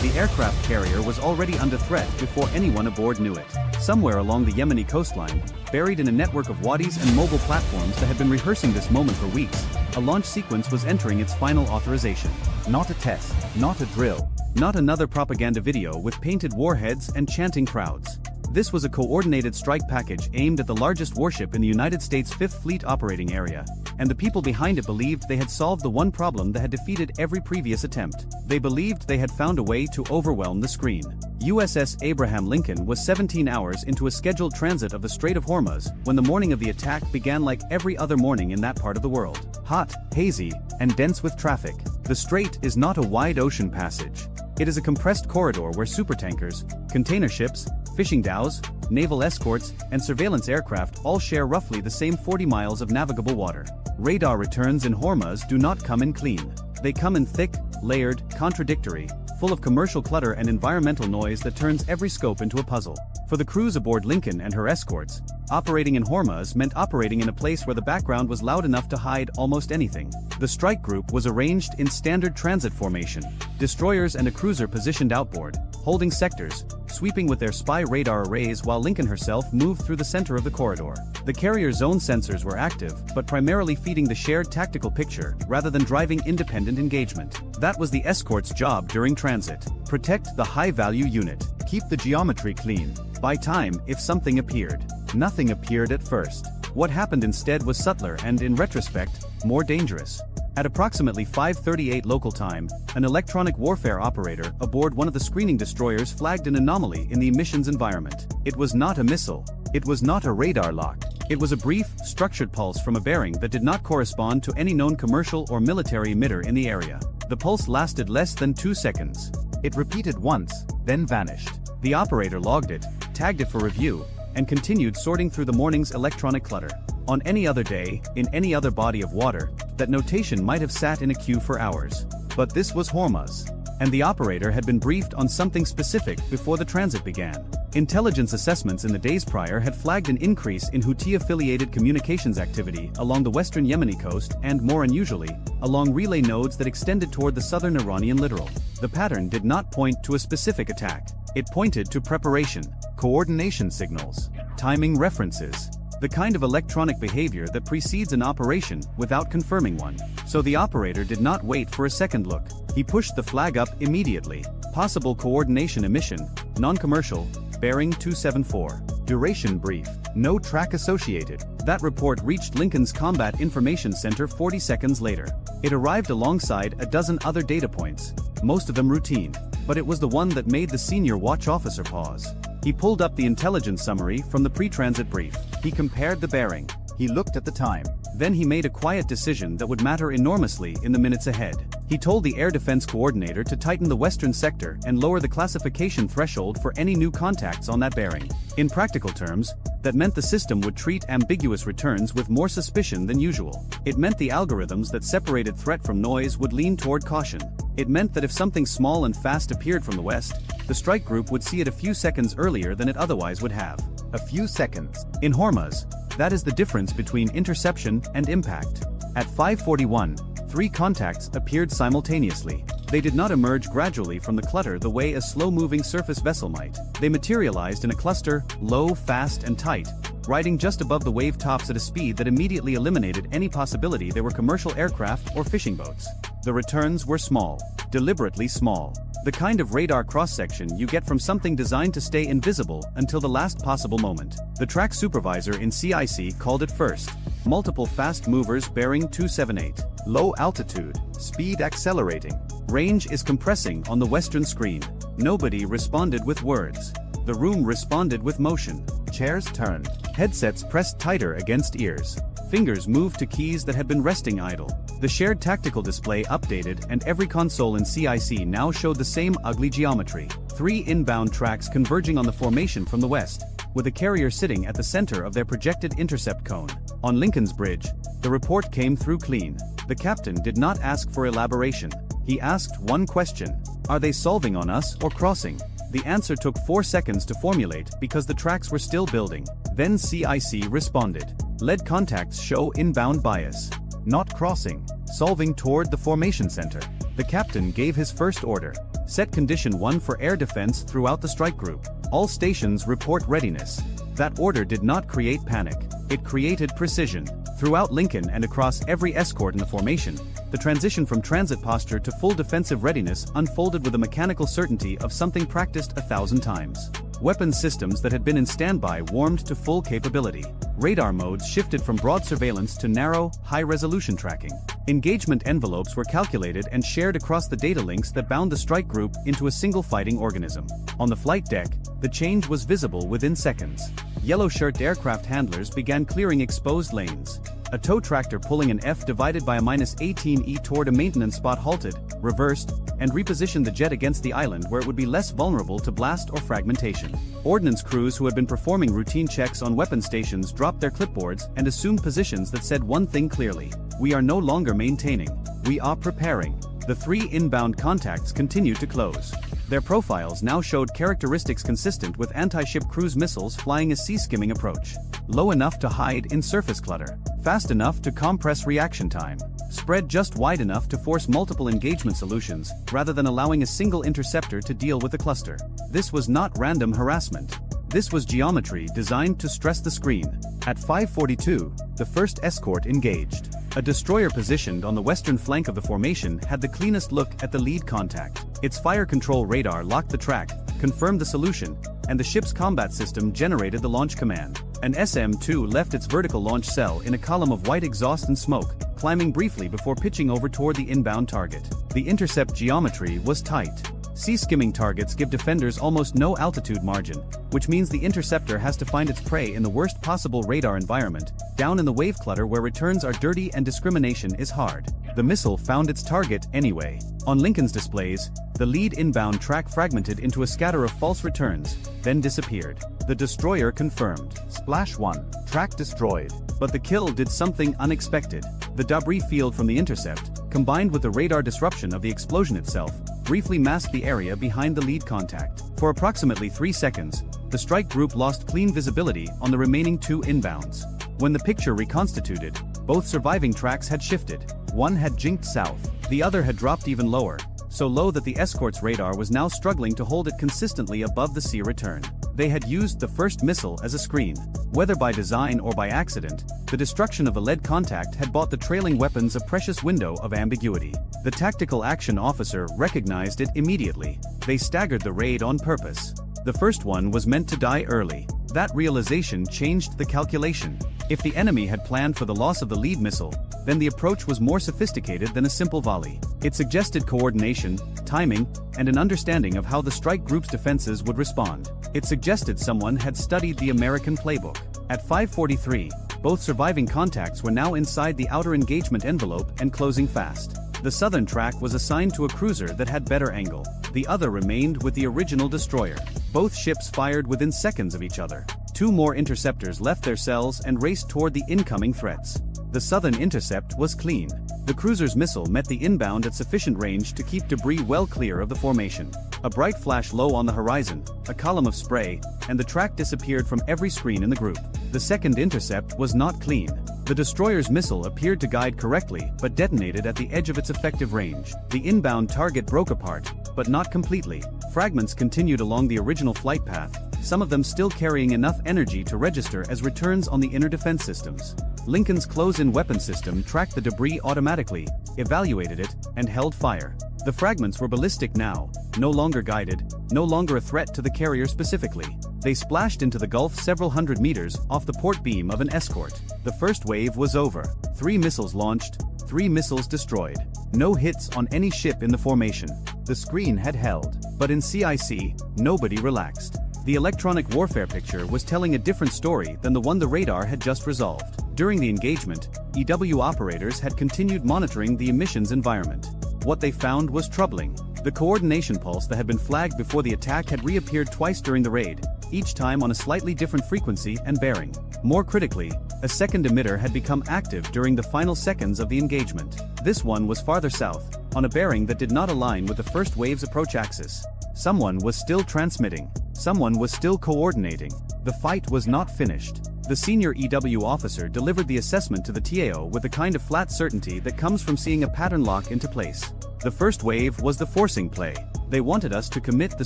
The aircraft carrier was already under threat before anyone aboard knew it. Somewhere along the Yemeni coastline, buried in a network of wadis and mobile platforms that had been rehearsing this moment for weeks, a launch sequence was entering its final authorization. Not a test, not a drill, not another propaganda video with painted warheads and chanting crowds. This was a coordinated strike package aimed at the largest warship in the United States' 5th Fleet operating area, and the people behind it believed they had solved the one problem that had defeated every previous attempt. They believed they had found a way to overwhelm the screen. USS Abraham Lincoln was 17 hours into a scheduled transit of the Strait of Hormuz when the morning of the attack began like every other morning in that part of the world. Hot, hazy, and dense with traffic. The strait is not a wide ocean passage. It is a compressed corridor where supertankers, container ships, fishing dhows, naval escorts, and surveillance aircraft all share roughly the same 40 miles of navigable water. Radar returns in Hormuz do not come in clean. They come in thick, layered, contradictory, full of commercial clutter and environmental noise that turns every scope into a puzzle. For the crews aboard Lincoln and her escorts, operating in Hormuz meant operating in a place where the background was loud enough to hide almost anything. The strike group was arranged in standard transit formation, destroyers and a cruiser positioned outboard, holding sectors, sweeping with their spy radar arrays while Lincoln herself moved through the center of the corridor. The carrier's own sensors were active, but primarily feeding the shared tactical picture rather than driving independent engagement. That was the escort's job during transit. Protect the high-value unit. Keep the geometry clean. Buy time if something appeared. Nothing appeared at first. What happened instead was subtler and, in retrospect, more dangerous. At approximately 5:38 local time, an electronic warfare operator aboard one of the screening destroyers flagged an anomaly in the emissions environment. It was not a missile. It was not a radar lock. It was a brief, structured pulse from a bearing that did not correspond to any known commercial or military emitter in the area. The pulse lasted less than 2 seconds. It repeated once, then vanished. The operator logged it, tagged it for review, and continued sorting through the morning's electronic clutter. On any other day, in any other body of water, that notation might have sat in a queue for hours. But this was Hormuz, and the operator had been briefed on something specific before the transit began. Intelligence assessments in the days prior had flagged an increase in Houthi-affiliated communications activity along the western Yemeni coast and, more unusually, along relay nodes that extended toward the southern Iranian littoral. The pattern did not point to a specific attack. It pointed to preparation, coordination signals, timing references, the kind of electronic behavior that precedes an operation without confirming one. So the operator did not wait for a second look. He pushed the flag up immediately. Possible coordination emission, non-commercial, bearing 274. Duration brief, no track associated. That report reached Lincoln's Combat Information Center 40 seconds later. It arrived alongside a dozen other data points, most of them routine, but it was the one that made the senior watch officer pause. He pulled up the intelligence summary from the pre-transit brief. He compared the bearing. He looked at the time. Then he made a quiet decision that would matter enormously in the minutes ahead. He told the Air Defense Coordinator to tighten the western sector and lower the classification threshold for any new contacts on that bearing. In practical terms, that meant the system would treat ambiguous returns with more suspicion than usual. It meant the algorithms that separated threat from noise would lean toward caution. It meant that if something small and fast appeared from the west, the strike group would see it a few seconds earlier than it otherwise would have. A few seconds. In Hormuz, that is the difference between interception and impact. At 5:41, 3 contacts appeared simultaneously. They did not emerge gradually from the clutter the way a slow-moving surface vessel might. They materialized in a cluster, low, fast, and tight, riding just above the wave tops at a speed that immediately eliminated any possibility they were commercial aircraft or fishing boats. The returns were small, deliberately small. The kind of radar cross-section you get from something designed to stay invisible until the last possible moment. The track supervisor in CIC called it first. Multiple fast movers bearing 278. Low altitude, speed accelerating. Range is compressing on the western screen. Nobody responded with words. The room responded with motion. Chairs turned. Headsets pressed tighter against ears. Fingers moved to keys that had been resting idle. The shared tactical display updated and every console in CIC now showed the same ugly geometry. 3 inbound tracks converging on the formation from the west, with a carrier sitting at the center of their projected intercept cone. On Lincoln's Bridge, the report came through clean. The captain did not ask for elaboration. He asked one question: are they solving on us or crossing? The answer took 4 seconds to formulate because the tracks were still building. Then CIC responded. Lead contacts show inbound bias. Not crossing. Solving toward the formation center. The captain gave his first order. Set condition 1 for air defense throughout the strike group. All stations report readiness. That order did not create panic. It created precision. Throughout Lincoln and across every escort in the formation, the transition from transit posture to full defensive readiness unfolded with the mechanical certainty of something practiced 1,000 times. Weapons systems that had been in standby warmed to full capability. Radar modes shifted from broad surveillance to narrow, high-resolution tracking. Engagement envelopes were calculated and shared across the data links that bound the strike group into a single fighting organism. On the flight deck, the change was visible within seconds. Yellow-shirt aircraft handlers began clearing exposed lanes. A tow tractor pulling an F divided by a -18E toward a maintenance spot halted, reversed, and repositioned the jet against the island where it would be less vulnerable to blast or fragmentation. Ordnance crews who had been performing routine checks on weapon stations dropped their clipboards and assumed positions that said one thing clearly: we are no longer maintaining, we are preparing. The 3 inbound contacts continued to close. Their profiles now showed characteristics consistent with anti-ship cruise missiles flying a sea-skimming approach. Low enough to hide in surface clutter. Fast enough to compress reaction time. Spread just wide enough to force multiple engagement solutions, rather than allowing a single interceptor to deal with the cluster. This was not random harassment. This was geometry designed to stress the screen. At 5:42, the first escort engaged. A destroyer positioned on the western flank of the formation had the cleanest look at the lead contact. Its fire control radar locked the track, confirmed the solution, and the ship's combat system generated the launch command. An SM-2 left its vertical launch cell in a column of white exhaust and smoke, climbing briefly before pitching over toward the inbound target. The intercept geometry was tight. Sea-skimming targets give defenders almost no altitude margin, which means the interceptor has to find its prey in the worst possible radar environment, down in the wave clutter where returns are dirty and discrimination is hard. The missile found its target anyway. On Lincoln's displays, the lead inbound track fragmented into a scatter of false returns, then disappeared. The destroyer confirmed. Splash 1. Track destroyed. But the kill did something unexpected. The debris field from the intercept, combined with the radar disruption of the explosion itself, briefly masked the area behind the lead contact. For approximately 3 seconds, the strike group lost clean visibility on the remaining 2 inbounds. When the picture reconstituted, both surviving tracks had shifted. One had jinked south, the other had dropped even lower, so low that the escort's radar was now struggling to hold it consistently above the sea return. They had used the first missile as a screen. Whether by design or by accident, the destruction of the lead contact had bought the trailing weapons a precious window of ambiguity. The tactical action officer recognized it immediately. They staggered the raid on purpose. The first one was meant to die early. That realization changed the calculation. If the enemy had planned for the loss of the lead missile, then the approach was more sophisticated than a simple volley. It suggested coordination, timing, and an understanding of how the strike group's defenses would respond. It suggested someone had studied the American playbook. At 5:43, both surviving contacts were now inside the outer engagement envelope and closing fast. The southern track was assigned to a cruiser that had better angle. The other remained with the original destroyer. Both ships fired within seconds of each other. Two more interceptors left their cells and raced toward the incoming threats. The southern intercept was clean. The cruiser's missile met the inbound at sufficient range to keep debris well clear of the formation. A bright flash low on the horizon, a column of spray, and the track disappeared from every screen in the group. The second intercept was not clean. The destroyer's missile appeared to guide correctly but detonated at the edge of its effective range. The inbound target broke apart, but not completely. Fragments continued along the original flight path, some of them still carrying enough energy to register as returns on the inner defense systems. Lincoln's close-in weapon system tracked the debris automatically, evaluated it, and held fire. The fragments were ballistic now, no longer guided, no longer a threat to the carrier specifically. They splashed into the Gulf several hundred meters off the port beam of an escort. The first wave was over. 3 missiles launched, 3 missiles destroyed. No hits on any ship in the formation. The screen had held. But in CIC, nobody relaxed. The electronic warfare picture was telling a different story than the one the radar had just resolved. During the engagement, EW operators had continued monitoring the emissions environment. What they found was troubling. The coordination pulse that had been flagged before the attack had reappeared twice during the raid, each time on a slightly different frequency and bearing. More critically, a second emitter had become active during the final seconds of the engagement. This one was farther south, on a bearing that did not align with the first wave's approach axis. Someone was still transmitting. Someone was still coordinating. The fight was not finished. The senior EW officer delivered the assessment to the TAO with the kind of flat certainty that comes from seeing a pattern lock into place. The first wave was the forcing play. They wanted us to commit the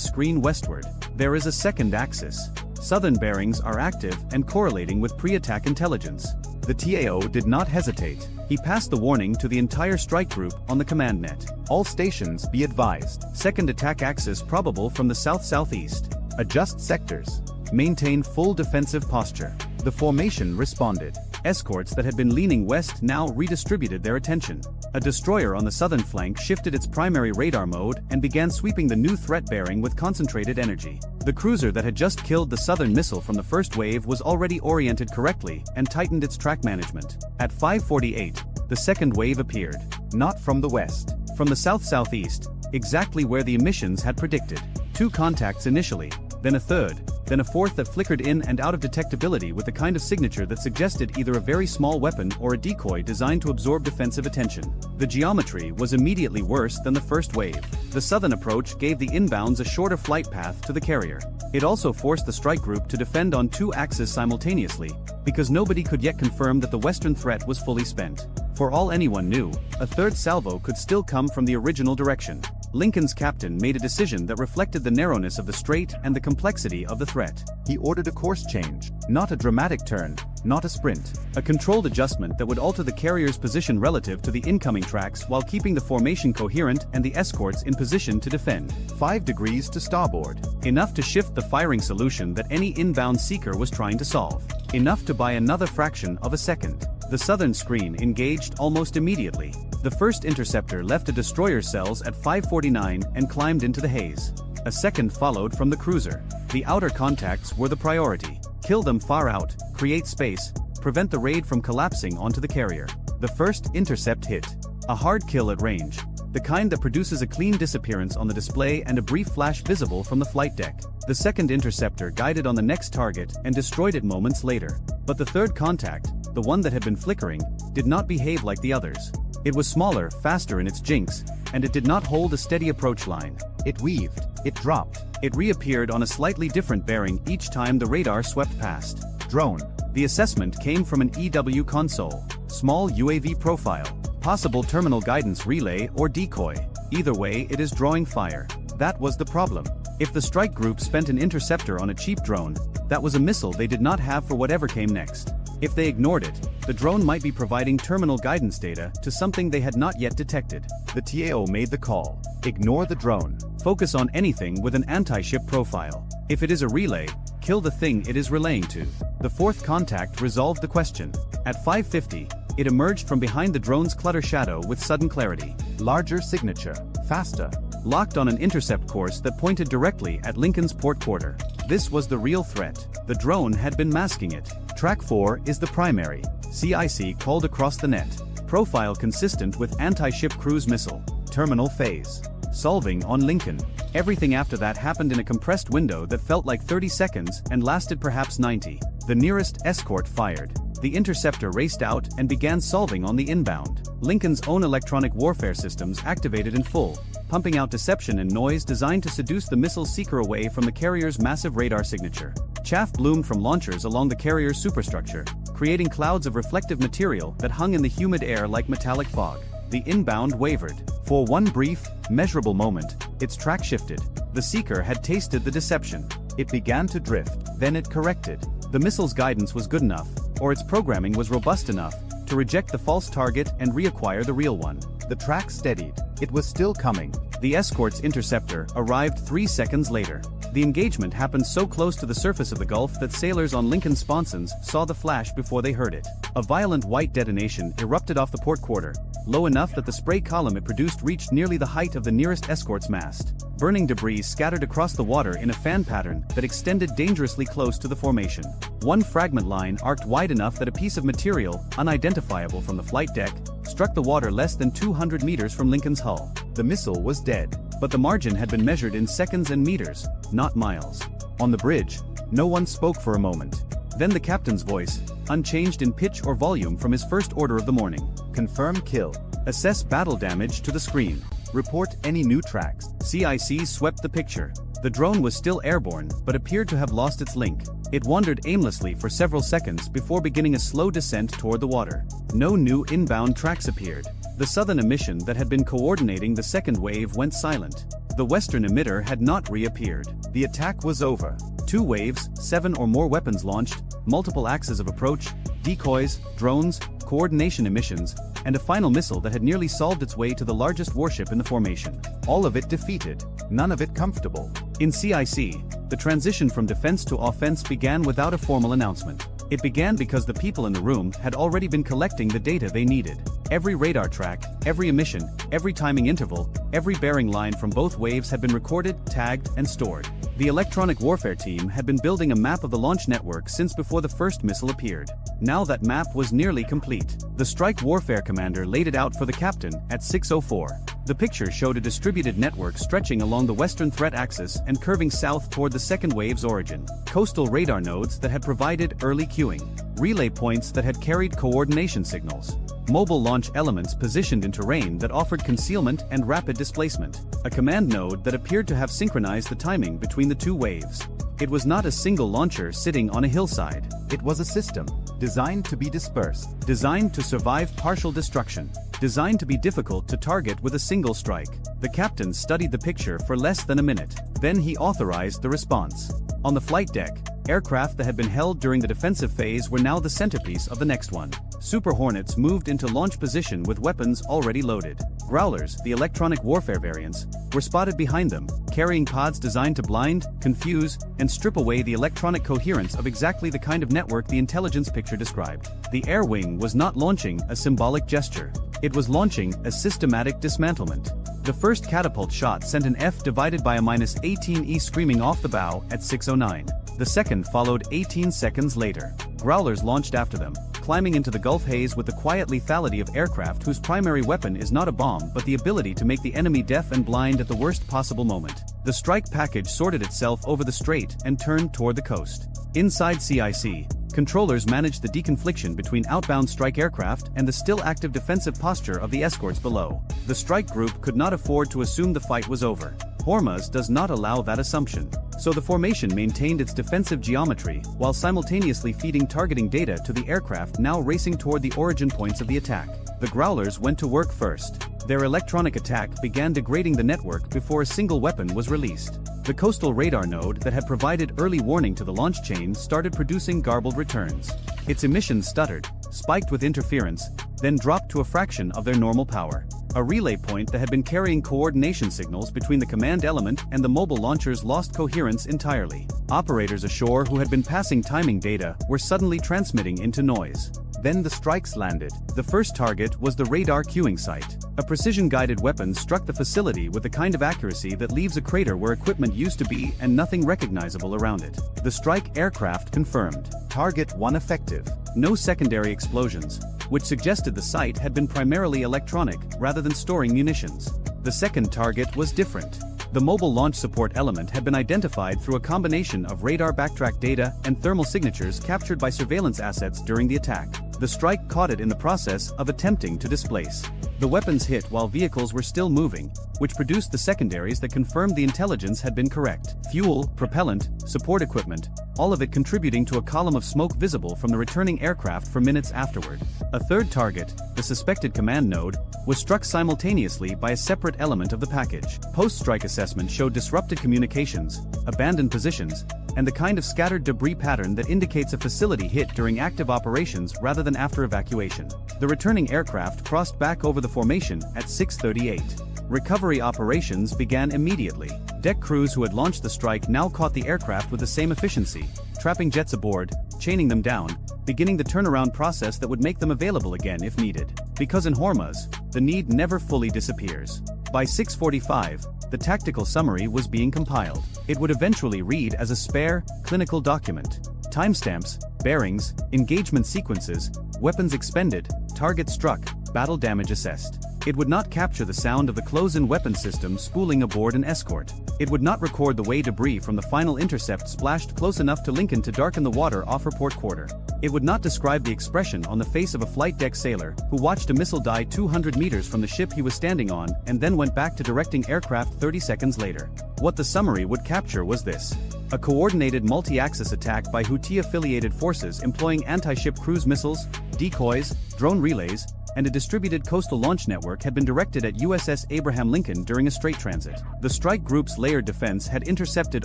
screen westward. There is a second axis. Southern bearings are active and correlating with pre-attack intelligence. The TAO did not hesitate. He passed the warning to the entire strike group on the command net. All stations be advised. Second attack axis probable from the south-southeast. Adjust sectors. Maintain full defensive posture. The formation responded. Escorts that had been leaning west now redistributed their attention. A destroyer on the southern flank shifted its primary radar mode and began sweeping the new threat bearing with concentrated energy. The cruiser that had just killed the southern missile from the first wave was already oriented correctly and tightened its track management. At 5:48, the second wave appeared. Not from the west. From the south-southeast, exactly where the emissions had predicted. 2 contacts initially, then a third, then a fourth that flickered in and out of detectability with the kind of signature that suggested either a very small weapon or a decoy designed to absorb defensive attention. The geometry was immediately worse than the first wave. The southern approach gave the inbounds a shorter flight path to the carrier. It also forced the strike group to defend on 2 axes simultaneously, because nobody could yet confirm that the western threat was fully spent. For all anyone knew, a third salvo could still come from the original direction. Lincoln's captain made a decision that reflected the narrowness of the strait and the complexity of the threat. He ordered a course change, not a dramatic turn, not a sprint. A controlled adjustment that would alter the carrier's position relative to the incoming tracks while keeping the formation coherent and the escorts in position to defend. 5 degrees to starboard. Enough to shift the firing solution that any inbound seeker was trying to solve. Enough to buy another fraction of a second. The southern screen engaged almost immediately. The first interceptor left a destroyer's cells at 5:49 and climbed into the haze. A second followed from the cruiser. The outer contacts were the priority. Kill them far out, create space, prevent the raid from collapsing onto the carrier. The first intercept hit. A hard kill at range. The kind that produces a clean disappearance on the display and a brief flash visible from the flight deck. The second interceptor guided on the next target and destroyed it moments later. But the third contact, the one that had been flickering, did not behave like the others. It was smaller, faster in its jinx, and it did not hold a steady approach line. It weaved, it dropped, it reappeared on a slightly different bearing each time the radar swept past. Drone. The assessment came from an EW console. Small UAV profile. Possible terminal guidance relay or decoy. Either way, it is drawing fire. That was the problem. If the strike group spent an interceptor on a cheap drone, that was a missile they did not have for whatever came next. If they ignored it, the drone might be providing terminal guidance data to something they had not yet detected. The TAO made the call. Ignore the drone. Focus on anything with an anti-ship profile. If it is a relay, kill the thing it is relaying to. The fourth contact resolved the question. At 5:50, it emerged from behind the drone's clutter shadow with sudden clarity. Larger signature. Faster. Locked on an intercept course that pointed directly at Lincoln's port quarter. This was the real threat. The drone had been masking it. Track 4 is the primary. CIC called across the net. Profile consistent with anti-ship cruise missile. Terminal phase. Solving on Lincoln. Everything after that happened in a compressed window that felt like 30 seconds and lasted perhaps 90. The nearest escort fired. The interceptor raced out and began solving on the inbound. Lincoln's own electronic warfare systems activated in full, pumping out deception and noise designed to seduce the missile seeker away from the carrier's massive radar signature. Chaff bloomed from launchers along the carrier's superstructure, creating clouds of reflective material that hung in the humid air like metallic fog. The inbound wavered. For one brief, measurable moment, its track shifted. The seeker had tasted the deception. It began to drift, then it corrected. The missile's guidance was good enough, or its programming was robust enough, to reject the false target and reacquire the real one. The track steadied. It was still coming. The escort's interceptor arrived 3 seconds later. The engagement happened so close to the surface of the Gulf that sailors on Lincoln sponsons saw the flash before they heard it. A violent white detonation erupted off the port quarter, low enough that the spray column it produced reached nearly the height of the nearest escort's mast. Burning debris scattered across the water in a fan pattern that extended dangerously close to the formation. One fragment line arced wide enough that a piece of material, unidentifiable from the flight deck, struck the water less than 200 meters from Lincoln's hull. The missile was dead. But the margin had been measured in seconds and meters, not miles. On the bridge, no one spoke for a moment. Then the captain's voice, unchanged in pitch or volume from his first order of the morning. Confirm kill. Assess battle damage to the screen. Report any new tracks. CIC swept the picture. The drone was still airborne, but appeared to have lost its link. It wandered aimlessly for several seconds before beginning a slow descent toward the water. No new inbound tracks appeared. The southern emission that had been coordinating the second wave went silent. The western emitter had not reappeared. The attack was over. 2 waves, 7 or more weapons launched, multiple axes of approach, decoys, drones, coordination emissions, and a final missile that had nearly solved its way to the largest warship in the formation. All of it defeated. None of it comfortable. In CIC, the transition from defense to offense began without a formal announcement. It began because the people in the room had already been collecting the data they needed. Every radar track, every emission, every timing interval, every bearing line from both waves had been recorded, tagged, and stored. The electronic warfare team had been building a map of the launch network since before the first missile appeared. Now that map was nearly complete. The strike warfare commander laid it out for the captain at 6:04. The picture showed a distributed network stretching along the western threat axis and curving south toward the second wave's origin. Coastal radar nodes that had provided early cueing. Relay points that had carried coordination signals. Mobile launch elements positioned in terrain that offered concealment and rapid displacement. A command node that appeared to have synchronized the timing between the 2 waves. It was not a single launcher sitting on a hillside. It was a system, designed to be dispersed. Designed to survive partial destruction. Designed to be difficult to target with a single strike. The captain studied the picture for less than a minute. Then he authorized the response. On the flight deck, aircraft that had been held during the defensive phase were now the centerpiece of the next one. Super Hornets moved into launch position with weapons already loaded. Growlers, the electronic warfare variants, were spotted behind them, carrying pods designed to blind, confuse, and strip away the electronic coherence of exactly the kind of network the intelligence picture described. The air wing was not launching a symbolic gesture. It was launching a systematic dismantlement. The first catapult shot sent an F divided by a -18E screaming off the bow at 6:09. The second followed 18 seconds later. Growlers launched after them, climbing into the Gulf haze with the quiet lethality of aircraft whose primary weapon is not a bomb but the ability to make the enemy deaf and blind at the worst possible moment. The strike package sorted itself over the strait and turned toward the coast. Inside CIC, controllers managed the deconfliction between outbound strike aircraft and the still active defensive posture of the escorts below. The strike group could not afford to assume the fight was over. Hormuz does not allow that assumption. So the formation maintained its defensive geometry while simultaneously feeding targeting data to the aircraft now racing toward the origin points of the attack. The Growlers went to work first. Their electronic attack began degrading the network before a single weapon was released. The coastal radar node that had provided early warning to the launch chain started producing garbled returns. Its emissions stuttered, spiked with interference, then dropped to a fraction of their normal power. A relay point that had been carrying coordination signals between the command element and the mobile launchers lost coherence entirely. Operators ashore who had been passing timing data were suddenly transmitting into noise. Then the strikes landed. The first target was the radar queuing site. A precision-guided weapon struck the facility with the kind of accuracy that leaves a crater where equipment used to be and nothing recognizable around it. The strike aircraft confirmed. Target 1 effective. No secondary explosions, which suggested the site had been primarily electronic rather than storing munitions. The second target was different. The mobile launch support element had been identified through a combination of radar backtrack data and thermal signatures captured by surveillance assets during the attack. The strike caught it in the process of attempting to displace. The weapons hit while vehicles were still moving, which produced the secondaries that confirmed the intelligence had been correct. Fuel, propellant, support equipment, all of it contributing to a column of smoke visible from the returning aircraft for minutes afterward. A third target, the suspected command node, was struck simultaneously by a separate element of the package. Post-strike assessment showed disrupted communications, abandoned positions, and the kind of scattered debris pattern that indicates a facility hit during active operations rather than after evacuation. The returning aircraft crossed back over the formation at 6:38. Recovery operations began immediately. Deck crews who had launched the strike now caught the aircraft with the same efficiency, trapping jets aboard, chaining them down, beginning the turnaround process that would make them available again if needed. Because in Hormuz, the need never fully disappears. By 6:45, the tactical summary was being compiled. It would eventually read as a spare, clinical document. Timestamps, bearings, engagement sequences, weapons expended, target struck, battle damage assessed. It would not capture the sound of the close-in weapon system spooling aboard an escort. It would not record the way debris from the final intercept splashed close enough to Lincoln to darken the water off her port quarter. It would not describe the expression on the face of a flight deck sailor who watched a missile die 200 meters from the ship he was standing on and then went back to directing aircraft 30 seconds later. What the summary would capture was this: a coordinated multi-axis attack by Houthi-affiliated forces employing anti-ship cruise missiles, decoys, drone relays, and a distributed coastal launch network had been directed at USS Abraham Lincoln during a strait transit. The strike group's layered defense had intercepted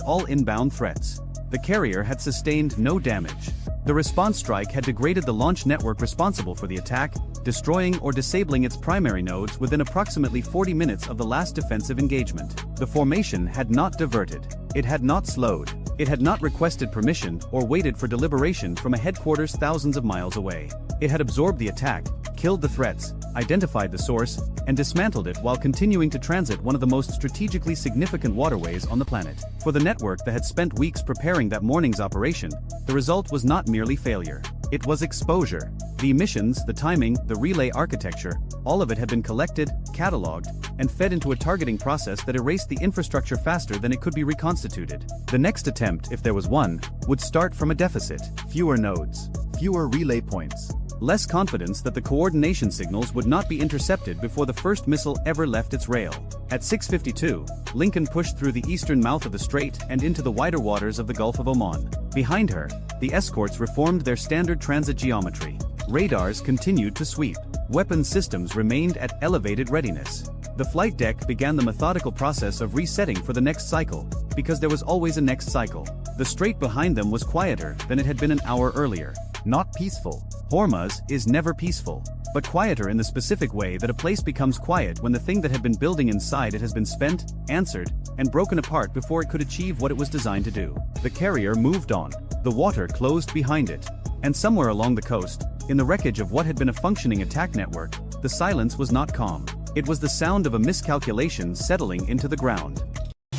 all inbound threats. The carrier had sustained no damage. The response strike had degraded the launch network responsible for the attack, destroying or disabling its primary nodes within approximately 40 minutes of the last defensive engagement. The formation had not diverted. It had not slowed. It had not requested permission or waited for deliberation from a headquarters thousands of miles away. It had absorbed the attack, killed the threats, identified the source, and dismantled it while continuing to transit one of the most strategically significant waterways on the planet. For the network that had spent weeks preparing that morning's operation, the result was not merely failure. It was exposure. The emissions, the timing, the relay architecture, all of it had been collected, catalogued, and fed into a targeting process that erased the infrastructure faster than it could be reconstituted. The next attempt, if there was one, would start from a deficit: fewer nodes, fewer relay points, less confidence that the coordination signals would not be intercepted before the first missile ever left its rail. At 6:52, Lincoln pushed through the eastern mouth of the strait and into the wider waters of the Gulf of Oman. Behind her, the escorts reformed their standard transit geometry. Radars continued to sweep. Weapon systems remained at elevated readiness. The flight deck began the methodical process of resetting for the next cycle, because there was always a next cycle. The strait behind them was quieter than it had been an hour earlier. Not peaceful. Hormuz is never peaceful, but quieter in the specific way that a place becomes quiet when the thing that had been building inside it has been spent, answered, and broken apart before it could achieve what it was designed to do. The carrier moved on. The water closed behind it. And somewhere along the coast, in the wreckage of what had been a functioning attack network, the silence was not calm. It was the sound of a miscalculation settling into the ground.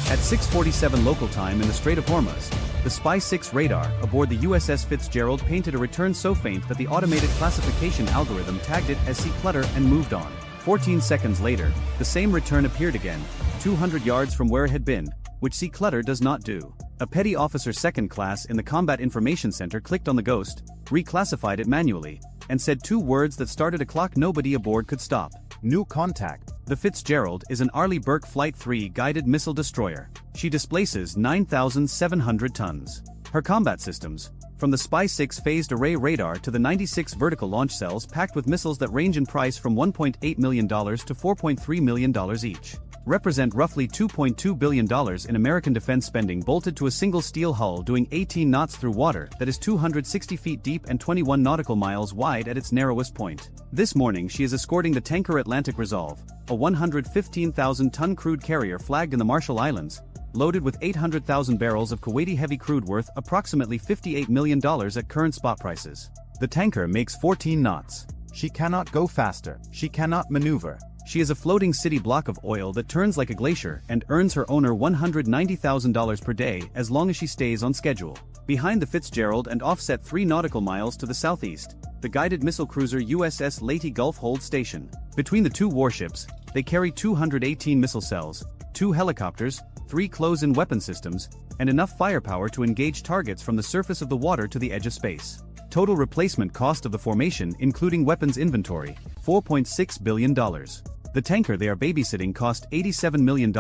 At 6:47 local time in the Strait of Hormuz, the Spy-6 radar aboard the USS Fitzgerald painted a return so faint that the automated classification algorithm tagged it as sea clutter and moved on. 14 seconds later, the same return appeared again, 200 yards from where it had been, which sea clutter does not do. A petty officer second class in the Combat Information Center clicked on the ghost, reclassified it manually, and said two words that started a clock nobody aboard could stop. New contact. The Fitzgerald is an Arleigh Burke Flight 3 guided missile destroyer. She displaces 9,700 tons. Her combat systems, from the Spy-6 phased array radar to the 96 vertical launch cells packed with missiles that range in price from $1.8 million to $4.3 million each. represent roughly $2.2 billion in American defense spending bolted to a single steel hull doing 18 knots through water that is 260 feet deep and 21 nautical miles wide at its narrowest point. This morning she is escorting the tanker Atlantic Resolve, a 115,000-ton crude carrier flagged in the Marshall Islands, loaded with 800,000 barrels of Kuwaiti heavy crude worth approximately $58 million at current spot prices. The tanker makes 14 knots. She cannot go faster. She cannot maneuver. She is a floating city block of oil that turns like a glacier and earns her owner $190,000 per day as long as she stays on schedule. Behind the Fitzgerald and offset 3 nautical miles to the southeast, the guided missile cruiser USS Leyte Gulf holds station. Between the two warships, they carry 218 missile cells, 2 helicopters, 3 close-in weapon systems, and enough firepower to engage targets from the surface of the water to the edge of space. Total replacement cost of the formation including weapons inventory, $4.6 billion. The tanker they are babysitting cost $87 million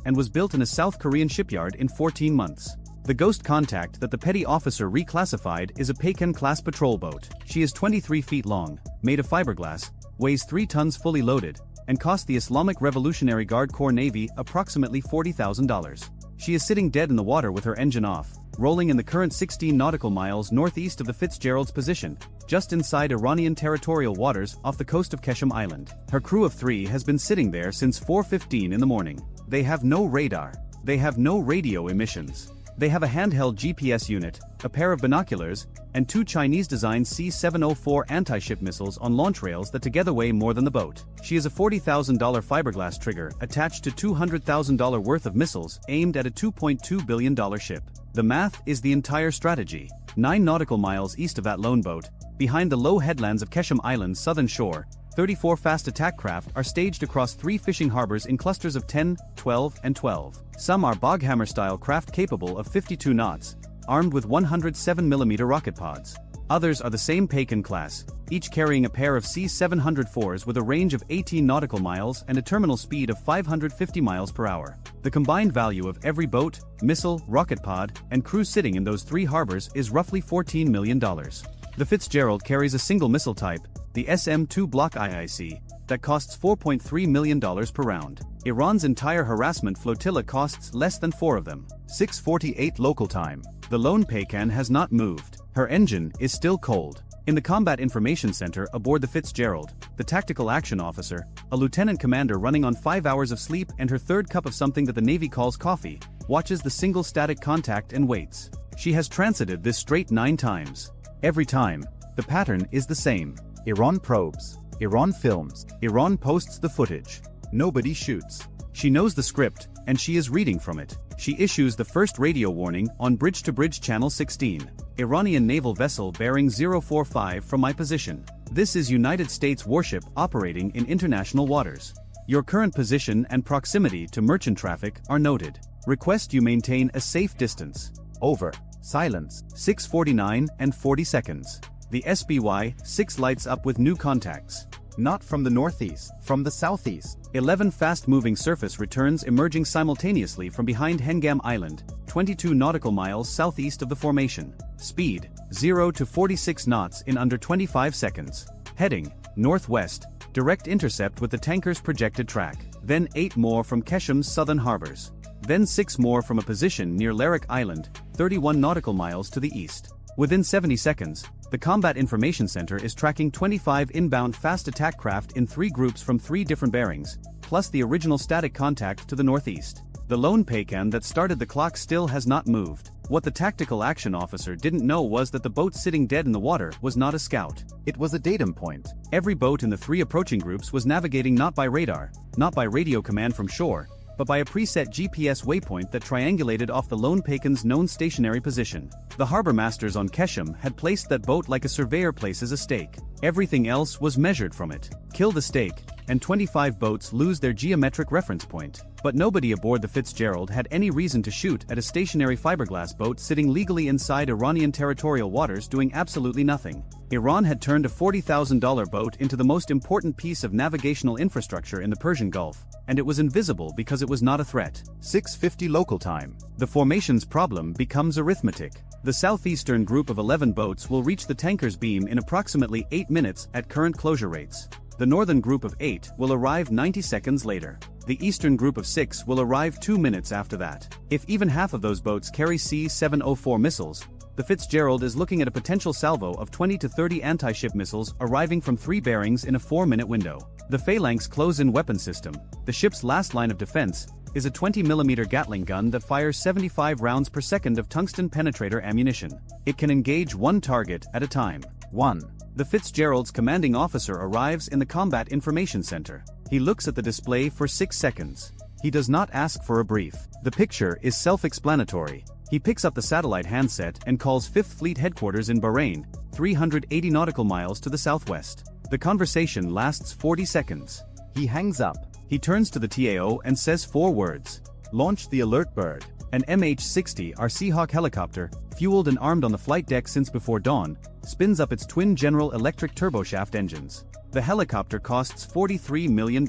and was built in a South Korean shipyard in 14 months. The Ghost Contact that the petty officer reclassified is a Pekin-class patrol boat. She is 23 feet long, made of fiberglass, weighs 3 tons fully loaded, and cost the Islamic Revolutionary Guard Corps Navy approximately $40,000. She is sitting dead in the water with her engine off, rolling in the current 16 nautical miles northeast of the Fitzgerald's position, just inside Iranian territorial waters off the coast of Keshem Island. Her crew of 3 has been sitting there since 4:15 in the morning. They have no radar. They have no radio emissions. They have a handheld GPS unit, a pair of binoculars, and 2 Chinese-designed C-704 anti-ship missiles on launch rails that together weigh more than the boat. She is a $40,000 fiberglass trigger attached to $200,000 worth of missiles aimed at a $2.2 billion ship. The math is the entire strategy. 9 nautical miles east of that lone boat, behind the low headlands of Keshem Island's southern shore, 34 fast attack craft are staged across 3 fishing harbors in clusters of 10, 12, and 12. Some are Boghammer-style craft capable of 52 knots, armed with 107mm rocket pods. Others are the same Pekin class, each carrying a pair of C-704s with a range of 18 nautical miles and a terminal speed of 550 miles per hour. The combined value of every boat, missile, rocket pod, and crew sitting in those 3 harbors is roughly $14 million. The Fitzgerald carries a single missile type, the SM-2 Block IIC, that costs $4.3 million per round. Iran's entire harassment flotilla costs less than 4 of them. 6:48 local time. The lone Pekin has not moved. Her engine is still cold. In the Combat Information Center aboard the Fitzgerald, the tactical action officer, a lieutenant commander running on 5 hours of sleep and her 3rd cup of something that the Navy calls coffee, watches the single static contact and waits. She has transited this strait 9 times. Every time, the pattern is the same. Iran probes. Iran films. Iran posts the footage. Nobody shoots. She knows the script, and she is reading from it. She issues the first radio warning on bridge-to-bridge channel 16. Iranian naval vessel bearing 045 from my position. This is United States warship operating in international waters. Your current position and proximity to merchant traffic are noted. Request you maintain a safe distance. Over. Silence. 6:49 and 40 seconds. The SBY-6 lights up with new contacts. Not from the northeast, from the southeast. 11 fast-moving surface returns emerging simultaneously from behind Hengam Island, 22 nautical miles southeast of the formation. Speed, 0 to 46 knots in under 25 seconds. Heading, northwest, direct intercept with the tanker's projected track. Then 8 more from Keshem's southern harbors. Then 6 more from a position near Larak Island, 31 nautical miles to the east. Within 70 seconds, the Combat Information Center is tracking 25 inbound fast attack craft in 3 groups from 3 different bearings, plus the original static contact to the northeast. The lone Pekin that started the clock still has not moved. What the tactical action officer didn't know was that the boat sitting dead in the water was not a scout. It was a datum point. Every boat in the 3 approaching groups was navigating not by radar, not by radio command from shore, but by a preset GPS waypoint that triangulated off the lone Pekin's known stationary position. The harbor masters on Keshem had placed that boat like a surveyor places a stake. Everything else was measured from it. Kill the stake, and 25 boats lose their geometric reference point. But nobody aboard the Fitzgerald had any reason to shoot at a stationary fiberglass boat sitting legally inside Iranian territorial waters doing absolutely nothing. Iran had turned a $40,000 boat into the most important piece of navigational infrastructure in the Persian Gulf, and it was invisible because it was not a threat. 6:50 local time. The formation's problem becomes arithmetic. The southeastern group of 11 boats will reach the tanker's beam in approximately 8 minutes at current closure rates. The northern group of 8 will arrive 90 seconds later. The eastern group of 6 will arrive 2 minutes after that. If even half of those boats carry C-704 missiles, the Fitzgerald is looking at a potential salvo of 20 to 30 anti-ship missiles arriving from 3 bearings in a 4-minute window. The Phalanx close-in weapon system, the ship's last line of defense, is a 20mm Gatling gun that fires 75 rounds per second of tungsten penetrator ammunition. It can engage one target at a time. 1. The Fitzgerald's commanding officer arrives in the Combat Information Center. He looks at the display for 6 seconds. He does not ask for a brief. The picture is self-explanatory. He picks up the satellite handset and calls 5th Fleet headquarters in Bahrain, 380 nautical miles to the southwest. The conversation lasts 40 seconds. He hangs up. He turns to the TAO and says 4 words. Launch the Alert Bird. An MH-60R Seahawk helicopter, fueled and armed on the flight deck since before dawn, spins up its twin General Electric turboshaft engines. The helicopter costs $43 million.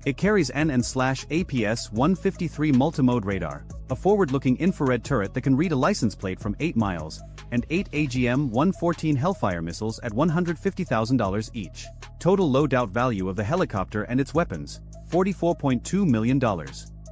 It carries APS-153 multimode radar, a forward-looking infrared turret that can read a license plate from 8 miles, and 8 AGM-114 Hellfire missiles at $150,000 each. Total loadout value of the helicopter and its weapons, $44.2 million.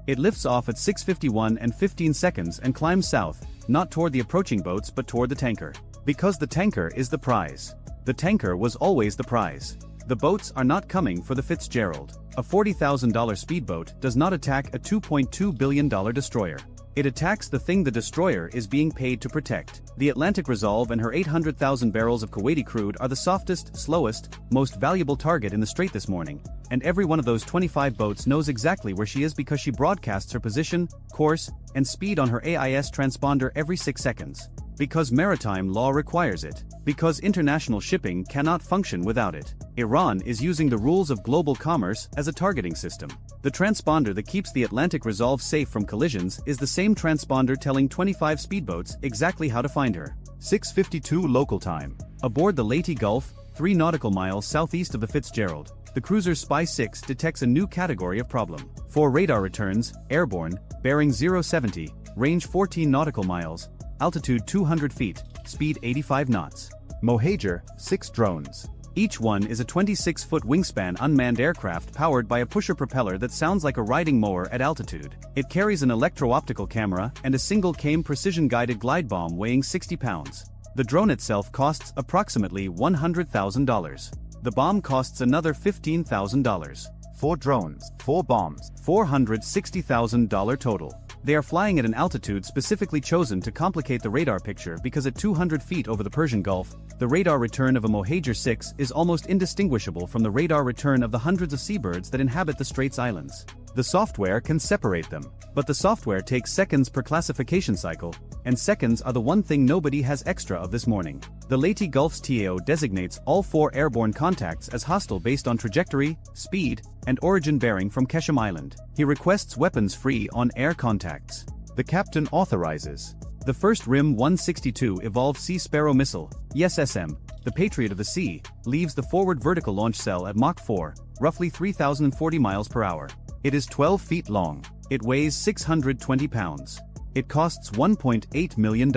It lifts off at 6:51 and 15 seconds and climbs south, not toward the approaching boats but toward the tanker. Because the tanker is the prize. The tanker was always the prize. The boats are not coming for the Fitzgerald. A $40,000 speedboat does not attack a $2.2 billion destroyer. It attacks the thing the destroyer is being paid to protect. The Atlantic Resolve and her 800,000 barrels of Kuwaiti crude are the softest, slowest, most valuable target in the strait this morning, and every one of those 25 boats knows exactly where she is because she broadcasts her position, course, and speed on her AIS transponder every 6 seconds. Because maritime law requires it. Because international shipping cannot function without it. Iran is using the rules of global commerce as a targeting system. The transponder that keeps the Atlantic Resolve safe from collisions is the same transponder telling 25 speedboats exactly how to find her. 6:52 local time. Aboard the Leyte Gulf, 3 nautical miles southeast of the Fitzgerald, the cruiser Spy 6 detects a new category of problem. 4 radar returns, airborne, bearing 070, range 14 nautical miles, altitude 200 feet, speed 85 knots. Mohajer, 6 drones. Each one is a 26-foot wingspan unmanned aircraft powered by a pusher propeller that sounds like a riding mower at altitude. It carries an electro-optical camera and a single CAIM precision-guided glide bomb weighing 60 pounds. The drone itself costs approximately $100,000. The bomb costs another $15,000. 4 drones, 4 bombs, $460,000 total. They are flying at an altitude specifically chosen to complicate the radar picture because at 200 feet over the Persian Gulf, the radar return of a Mohajer 6 is almost indistinguishable from the radar return of the hundreds of seabirds that inhabit the Straits Islands. The software can separate them, but the software takes seconds per classification cycle, and seconds are the one thing nobody has extra of this morning. The Leyte Gulf's TAO designates all 4 airborne contacts as hostile based on trajectory, speed, and origin bearing from Keshem Island. He requests weapons free on air contacts. The captain authorizes. The first RIM 162 Evolved Sea Sparrow missile, ESSM, the Patriot of the Sea, leaves the forward vertical launch cell at Mach 4, roughly 3,040 miles per hour. It is 12 feet long. It weighs 620 pounds. It costs $1.8 million.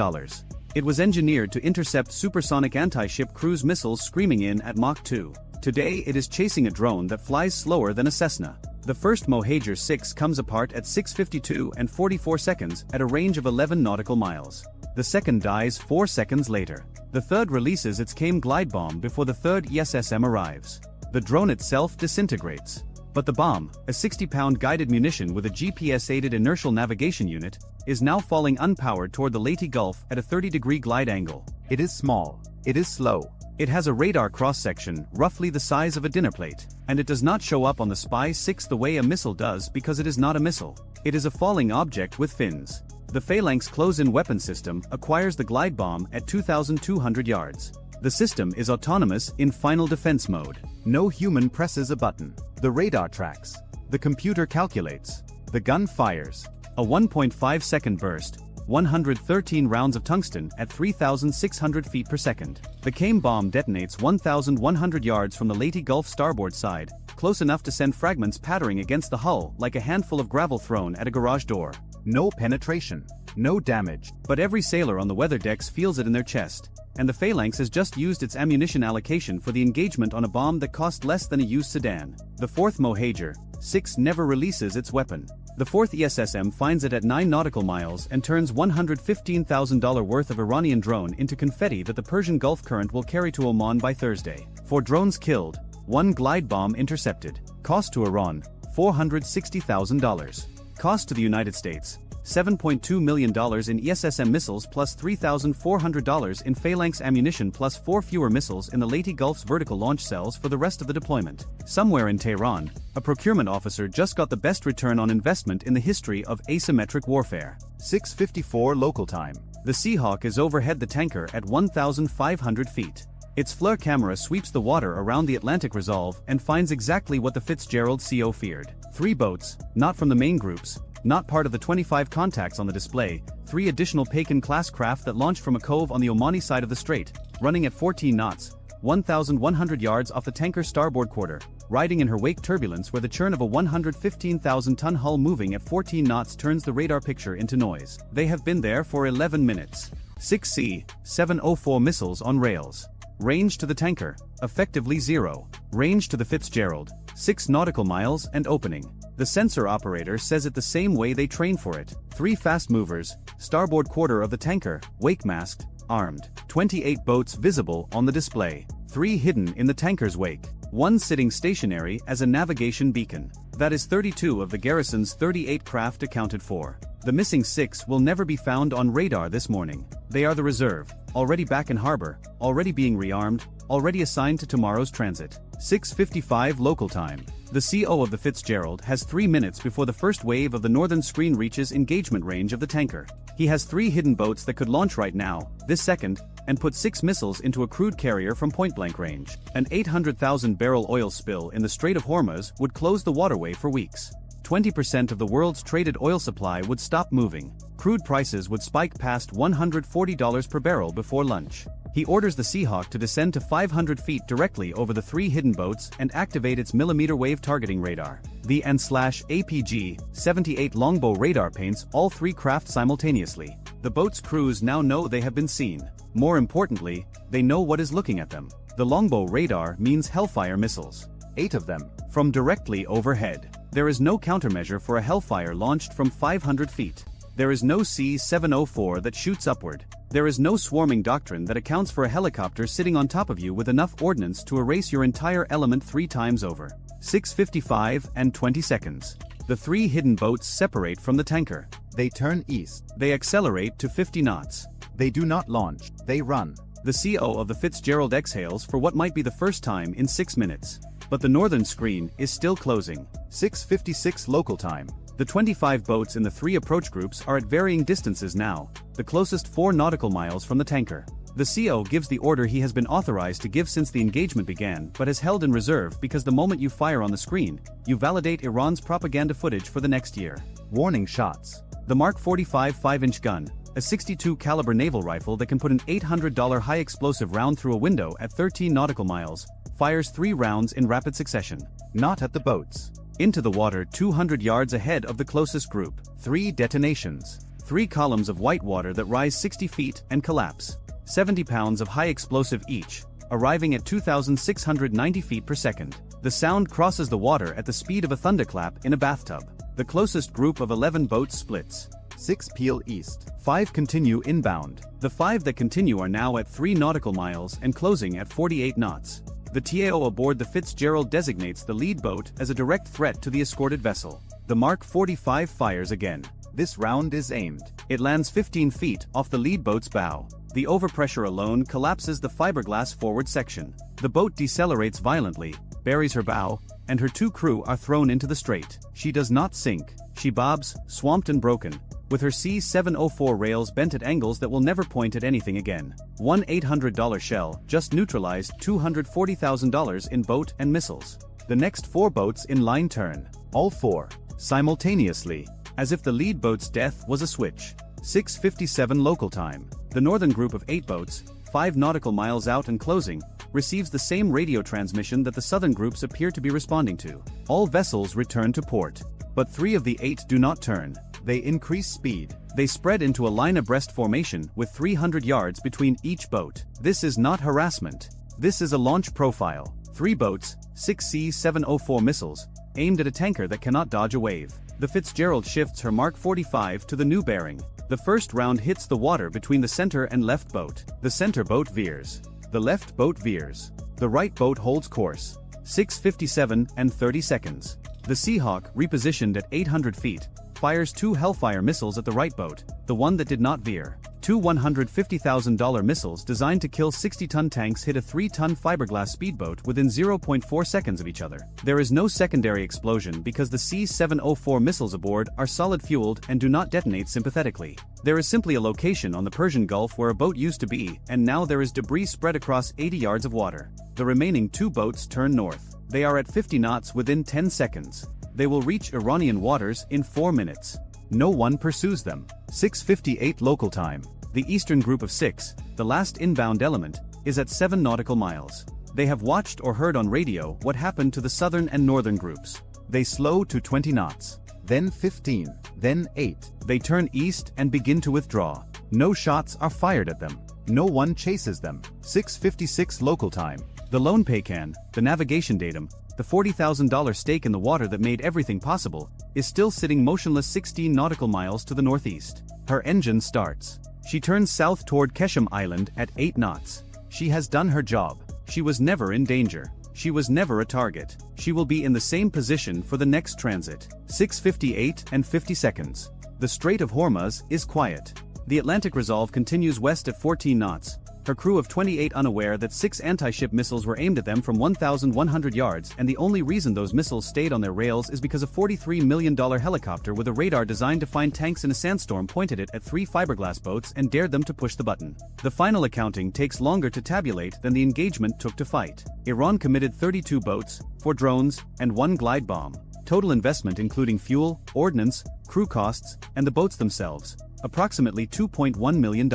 It was engineered to intercept supersonic anti-ship cruise missiles screaming in at Mach 2. Today it is chasing a drone that flies slower than a Cessna. The first Mohajer 6 comes apart at 6:52 and 44 seconds at a range of 11 nautical miles. The second dies 4 seconds later. The third releases its CAIM glide bomb before the third ESSM arrives. The drone itself disintegrates. But the bomb, a 60-pound guided munition with a GPS-aided inertial navigation unit, is now falling unpowered toward the Leyte Gulf at a 30-degree glide angle. It is small. It is slow. It has a radar cross-section roughly the size of a dinner plate, and it does not show up on the Spy 6 the way a missile does because it is not a missile. It is a falling object with fins. The Phalanx close-in weapon system acquires the glide bomb at 2,200 yards. The system is autonomous in final defense mode. No human presses a button. The radar tracks. The computer calculates. The gun fires. A 1.5-second burst. 113 rounds of tungsten at 3,600 feet per second. The CAIM bomb detonates 1,100 yards from the Leyte Gulf starboard side, close enough to send fragments pattering against the hull like a handful of gravel thrown at a garage door. No penetration. No damage. But every sailor on the weather decks feels it in their chest. And the Phalanx has just used its ammunition allocation for the engagement on a bomb that cost less than a used sedan. The fourth Mohajer, 6 never releases its weapon. The 4th ESSM finds it at 9 nautical miles and turns $115,000 worth of Iranian drone into confetti that the Persian Gulf current will carry to Oman by Thursday. 4 drones killed, 1 glide bomb intercepted. Cost to Iran, $460,000. Cost to the United States, $7.2 million in ESSM missiles plus $3,400 in phalanx ammunition plus 4 fewer missiles in the Leyte Gulf's vertical launch cells for the rest of the deployment. Somewhere in Tehran, a procurement officer just got the best return on investment in the history of asymmetric warfare. 6:54 local time. The Seahawk is overhead the tanker at 1,500 feet. Its FLIR camera sweeps the water around the Atlantic Resolve and finds exactly what the Fitzgerald CO feared. 3 boats, not from the main groups, not part of the 25 contacts on the display, 3 additional Pakin-class craft that launched from a cove on the Omani side of the strait, running at 14 knots, 1,100 yards off the tanker's starboard quarter, riding in her wake turbulence where the churn of a 115,000-ton hull moving at 14 knots turns the radar picture into noise. They have been there for 11 minutes. 6 C-704 missiles on rails. Range to the tanker, effectively 0. Range to the Fitzgerald, 6 nautical miles and opening. The sensor operator says it the same way they train for it. 3 fast movers, starboard quarter of the tanker, wake masked, armed. 28 boats visible on the display. 3 hidden in the tanker's wake. 1 sitting stationary as a navigation beacon. That is 32 of the garrison's 38 craft accounted for. The missing 6 will never be found on radar this morning. They are the reserve, already back in harbor, already being rearmed, already assigned to tomorrow's transit. 6:55 local time. The CO of the Fitzgerald has 3 minutes before the first wave of the northern screen reaches engagement range of the tanker. He has 3 hidden boats that could launch right now, this second, and put 6 missiles into a crude carrier from point-blank range. An 800,000-barrel oil spill in the Strait of Hormuz would close the waterway for weeks. 20% of the world's traded oil supply would stop moving. Crude prices would spike past $140 per barrel before lunch. He orders the Seahawk to descend to 500 feet directly over the 3 hidden boats and activate its millimeter-wave targeting radar. The AN/APG-78 longbow radar paints all 3 craft simultaneously. The boat's crews now know they have been seen. More importantly, they know what is looking at them. The longbow radar means Hellfire missiles. 8 of them, from directly overhead. There is no countermeasure for a Hellfire launched from 500 feet. There is no C-704 that shoots upward. There is no swarming doctrine that accounts for a helicopter sitting on top of you with enough ordnance to erase your entire element 3 times over. 6:55 and 20 seconds. The 3 hidden boats separate from the tanker. They turn east. They accelerate to 50 knots. They do not launch, they run. The CO of the Fitzgerald exhales for what might be the first time in 6 minutes. But the northern screen is still closing. 6:56 local time. The 25 boats in the 3 approach groups are at varying distances now, the closest 4 nautical miles from the tanker. The CO gives the order he has been authorized to give since the engagement began but has held in reserve because the moment you fire on the screen, you validate Iran's propaganda footage for the next year. Warning shots. The Mark 45 5-inch gun, a 62 caliber naval rifle that can put an $800 high-explosive round through a window at 13 nautical miles, fires 3 rounds in rapid succession. Not at the boats. Into the water 200 yards ahead of the closest group. 3 detonations. 3 columns of white water that rise 60 feet and collapse. 70 pounds of high explosive each, arriving at 2,690 feet per second. The sound crosses the water at the speed of a thunderclap in a bathtub. The closest group of 11 boats splits. 6 peel east. 5 continue inbound. The 5 that continue are now at 3 nautical miles and closing at 48 knots. The TAO aboard the Fitzgerald designates the lead boat as a direct threat to the escorted vessel. The Mark 45 fires again. This round is aimed. It lands 15 feet off the lead boat's bow. The overpressure alone collapses the fiberglass forward section. The boat decelerates violently, buries her bow, and her 2 crew are thrown into the strait. She does not sink. She bobs, swamped and broken, with her C-704 rails bent at angles that will never point at anything again. One $800 shell just neutralized $240,000 in boat and missiles. The next 4 boats in line turn. All 4. Simultaneously. As if the lead boat's death was a switch. 6:57 local time. The northern group of 8 boats, 5 nautical miles out and closing, receives the same radio transmission that the southern groups appear to be responding to. All vessels return to port. But 3 of the 8 do not turn. They increase speed. They spread into a line abreast formation with 300 yards between each boat. This is not harassment. This is a launch profile. 3 boats, 6 C-704 missiles, aimed at a tanker that cannot dodge a wave. The Fitzgerald shifts her Mark 45 to the new bearing. The first round hits the water between the center and left boat. The center boat veers. The left boat veers. The right boat holds course. 6:57 and 30 seconds. The Seahawk, repositioned at 800 feet, fires 2 Hellfire missiles at the right boat, the one that did not veer. 2 $150,000 missiles designed to kill 60-ton tanks hit a 3-ton fiberglass speedboat within 0.4 seconds of each other. There is no secondary explosion because the C-704 missiles aboard are solid-fueled and do not detonate sympathetically. There is simply a location on the Persian Gulf where a boat used to be, and now there is debris spread across 80 yards of water. The remaining 2 boats turn north. They are at 50 knots within 10 seconds. They will reach Iranian waters in 4 minutes. No one pursues them. 6:58 local time. The eastern group of 6, the last inbound element, is at 7 nautical miles. They have watched or heard on radio what happened to the southern and northern groups. They slow to 20 knots. Then 15, then 8. They turn east and begin to withdraw. No shots are fired at them. No one chases them. 6:56 local time. The lone Pecan, the navigation datum, the $40,000 stake in the water that made everything possible, is still sitting motionless 16 nautical miles to the northeast. Her engine starts. She turns south toward Kesham Island at 8 knots. She has done her job. She was never in danger. She was never a target. She will be in the same position for the next transit. 6:58 and 50 seconds. The Strait of Hormuz is quiet. The Atlantic Resolve continues west at 14 knots. Her crew of 28 unaware that 6 anti-ship missiles were aimed at them from 1,100 yards, and the only reason those missiles stayed on their rails is because a $43 million helicopter with a radar designed to find tanks in a sandstorm pointed it at 3 fiberglass boats and dared them to push the button. The final accounting takes longer to tabulate than the engagement took to fight. Iran committed 32 boats, 4 drones, and 1 glide bomb. Total investment including fuel, ordnance, crew costs, and the boats themselves, approximately $2.1 million.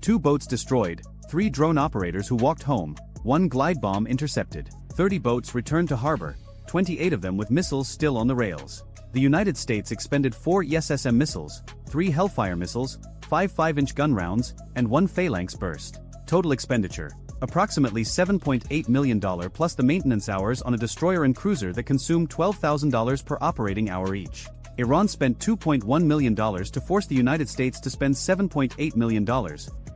2 boats destroyed, 3 drone operators who walked home, 1 glide bomb intercepted. 30 boats returned to harbor, 28 of them with missiles still on the rails. The United States expended 4 ESSM missiles, 3 Hellfire missiles, 5 5-inch gun rounds, and 1 phalanx burst. Total expenditure, approximately $7.8 million plus the maintenance hours on a destroyer and cruiser that consumed $12,000 per operating hour each. Iran spent $2.1 million to force the United States to spend $7.8 million,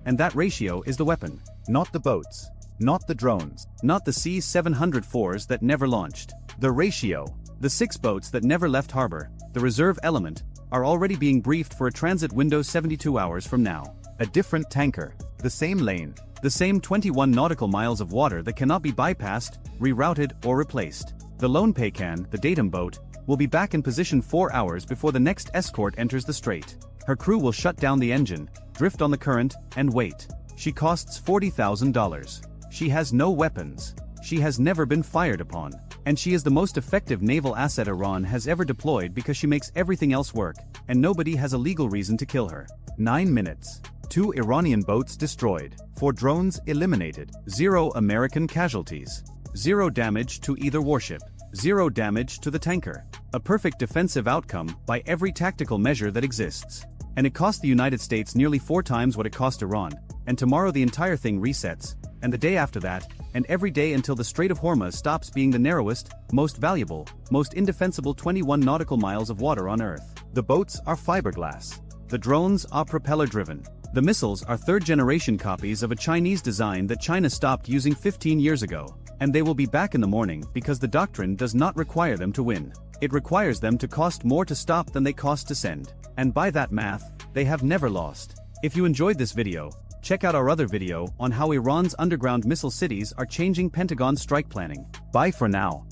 and that ratio is the weapon, not the boats, not the drones, not the C-704s that never launched. The ratio, the 6 boats that never left harbor, the reserve element, are already being briefed for a transit window 72 hours from now. A different tanker, the same lane, the same 21 nautical miles of water that cannot be bypassed, rerouted, or replaced. The lone Pecan, the datum boat, will be back in position 4 hours before the next escort enters the strait. Her crew will shut down the engine, drift on the current, and wait. She costs $40,000. She has no weapons. She has never been fired upon. And she is the most effective naval asset Iran has ever deployed because she makes everything else work, and nobody has a legal reason to kill her. 9 minutes. 2 Iranian boats destroyed. 4 drones eliminated. 0 American casualties. 0 damage to either warship. 0 damage to the tanker. A perfect defensive outcome by every tactical measure that exists. And it cost the United States nearly 4 times what it cost Iran, and tomorrow the entire thing resets, and the day after that, and every day until the Strait of Hormuz stops being the narrowest, most valuable, most indefensible 21 nautical miles of water on Earth. The boats are fiberglass. The drones are propeller-driven. The missiles are third-generation copies of a Chinese design that China stopped using 15 years ago, and they will be back in the morning because the doctrine does not require them to win. It requires them to cost more to stop than they cost to send. And by that math, they have never lost. If you enjoyed this video, check out our other video on how Iran's underground missile cities are changing Pentagon strike planning. Bye for now.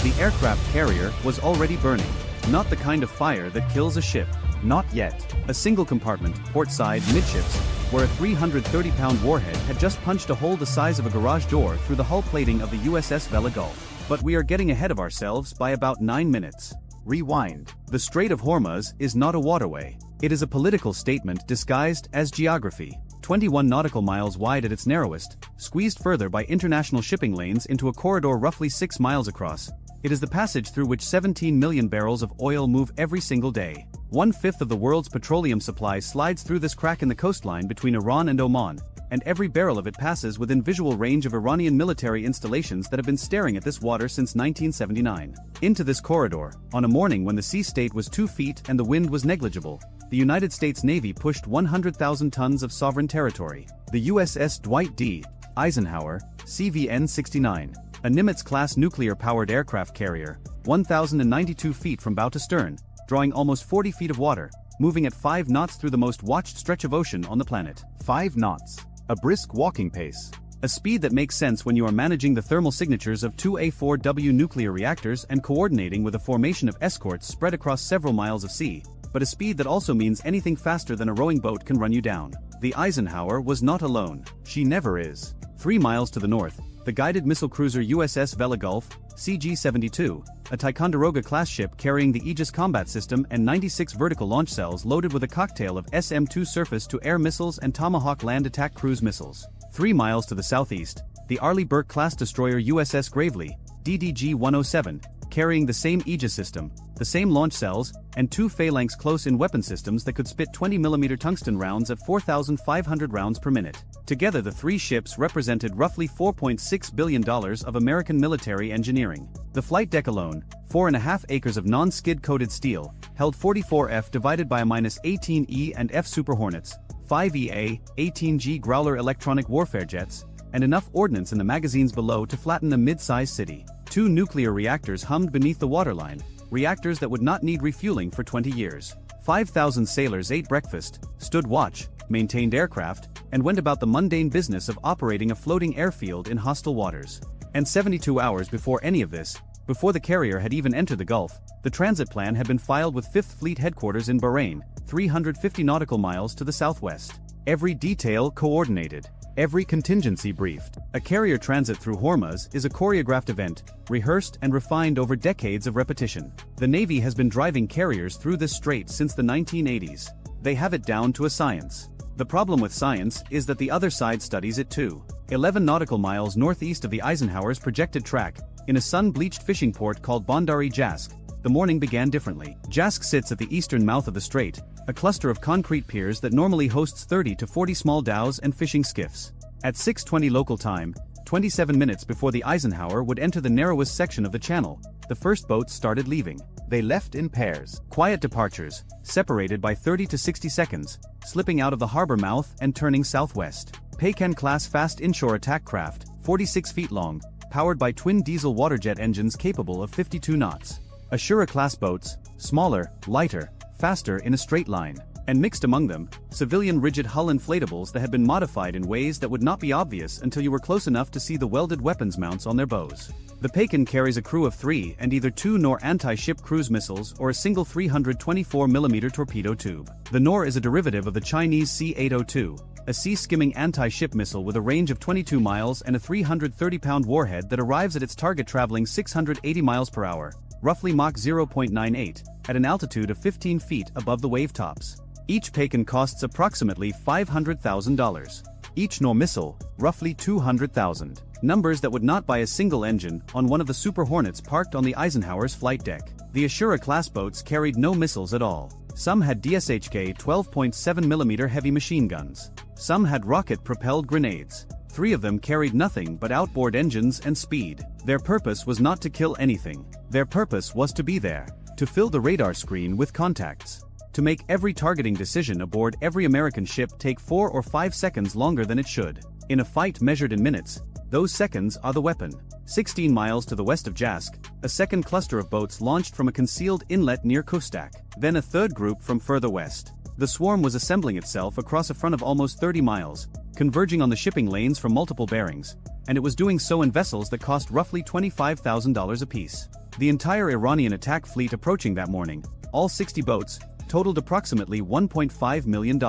The aircraft carrier was already burning. Not the kind of fire that kills a ship. Not yet. A single compartment, portside, midships, where a 330-pound warhead had just punched a hole the size of a garage door through the hull plating of the USS Vela Gulf. But we are getting ahead of ourselves by about 9 minutes. Rewind. The Strait of Hormuz is not a waterway. It is a political statement disguised as geography. 21 nautical miles wide at its narrowest, squeezed further by international shipping lanes into a corridor roughly 6 miles across. It is the passage through which 17 million barrels of oil move every single day. 1/5 of the world's petroleum supply slides through this crack in the coastline between Iran and Oman, and every barrel of it passes within visual range of Iranian military installations that have been staring at this water since 1979. Into this corridor, on a morning when the sea state was 2 feet and the wind was negligible, the United States Navy pushed 100,000 tons of sovereign territory. The USS Dwight D. Eisenhower, CVN-69, a Nimitz-class nuclear-powered aircraft carrier, 1,092 feet from bow to stern, drawing almost 40 feet of water, moving at 5 knots through the most watched stretch of ocean on the planet. 5 knots. A brisk walking pace. A speed that makes sense when you are managing the thermal signatures of 2 A4W nuclear reactors and coordinating with a formation of escorts spread across several miles of sea, but a speed that also means anything faster than a rowing boat can run you down. The Eisenhower was not alone. She never is. 3 miles to the north, the guided missile cruiser USS Vela Gulf, CG-72, a Ticonderoga-class ship carrying the Aegis combat system and 96 vertical launch cells loaded with a cocktail of SM-2 surface-to-air missiles and Tomahawk land attack cruise missiles. 3 miles to the southeast, the Arleigh Burke-class destroyer USS Gravely, DDG-107, carrying the same Aegis system, the same launch cells, and 2 phalanx close-in weapon systems that could spit 20mm tungsten rounds at 4,500 rounds per minute. Together the 3 ships represented roughly $4.6 billion of American military engineering. The flight deck alone, 4.5 acres of non-skid coated steel, held 44 F divided by a -18 E and F Super Hornets, 5 EA, 18G Growler electronic warfare jets, and enough ordnance in the magazines below to flatten a mid-sized city. 2 nuclear reactors hummed beneath the waterline, reactors that would not need refueling for 20 years. 5,000 sailors ate breakfast, stood watch, maintained aircraft, and went about the mundane business of operating a floating airfield in hostile waters. And 72 hours before any of this, before the carrier had even entered the Gulf, the transit plan had been filed with 5th Fleet headquarters in Bahrain, 350 nautical miles to the southwest. Every detail coordinated. Every contingency briefed. A carrier transit through Hormuz is a choreographed event, rehearsed and refined over decades of repetition. The Navy has been driving carriers through this strait since the 1980s. They have it down to a science. The problem with science is that the other side studies it too. 11 nautical miles northeast of the Eisenhower's projected track, in a sun-bleached fishing port called Bandar-e Jask, the morning began differently. Jask sits at the eastern mouth of the strait, a cluster of concrete piers that normally hosts 30 to 40 small dhows and fishing skiffs. At 6:20 local time, 27 minutes before the Eisenhower would enter the narrowest section of the channel, the first boats started leaving. They left in pairs. Quiet departures, separated by 30 to 60 seconds, slipping out of the harbor mouth and turning southwest. Pecan-class fast inshore attack craft, 46 feet long, powered by twin diesel waterjet engines capable of 52 knots. Ashura-class boats, smaller, lighter, faster in a straight line. And mixed among them, civilian rigid hull inflatables that had been modified in ways that would not be obvious until you were close enough to see the welded weapons mounts on their bows. The Pecan carries a crew of 3 and either 2 Nor anti-ship cruise missiles or a single 324mm torpedo tube. The Nor is a derivative of the Chinese C-802, a sea-skimming anti-ship missile with a range of 22 miles and a 330-pound warhead that arrives at its target traveling 680 miles per hour, roughly Mach 0.98, at an altitude of 15 feet above the wave tops. Each Pecan costs approximately $500,000. Each Nor missile, roughly $200,000. Numbers that would not buy a single engine on one of the Super Hornets parked on the Eisenhower's flight deck. The Ashura-class boats carried no missiles at all. Some had DSHK 12.7mm heavy machine guns. Some had rocket-propelled grenades. 3 of them carried nothing but outboard engines and speed. Their purpose was not to kill anything. Their purpose was to be there, to fill the radar screen with contacts. To make every targeting decision aboard every American ship take 4 or 5 seconds longer than it should. In a fight measured in minutes, those seconds are the weapon. 16 miles to the west of Jask, a second cluster of boats launched from a concealed inlet near Kustak, then a third group from further west. The swarm was assembling itself across a front of almost 30 miles, converging on the shipping lanes from multiple bearings, and it was doing so in vessels that cost roughly $25,000 apiece. The entire Iranian attack fleet approaching that morning, all 60 boats, totaled approximately $1.5 million.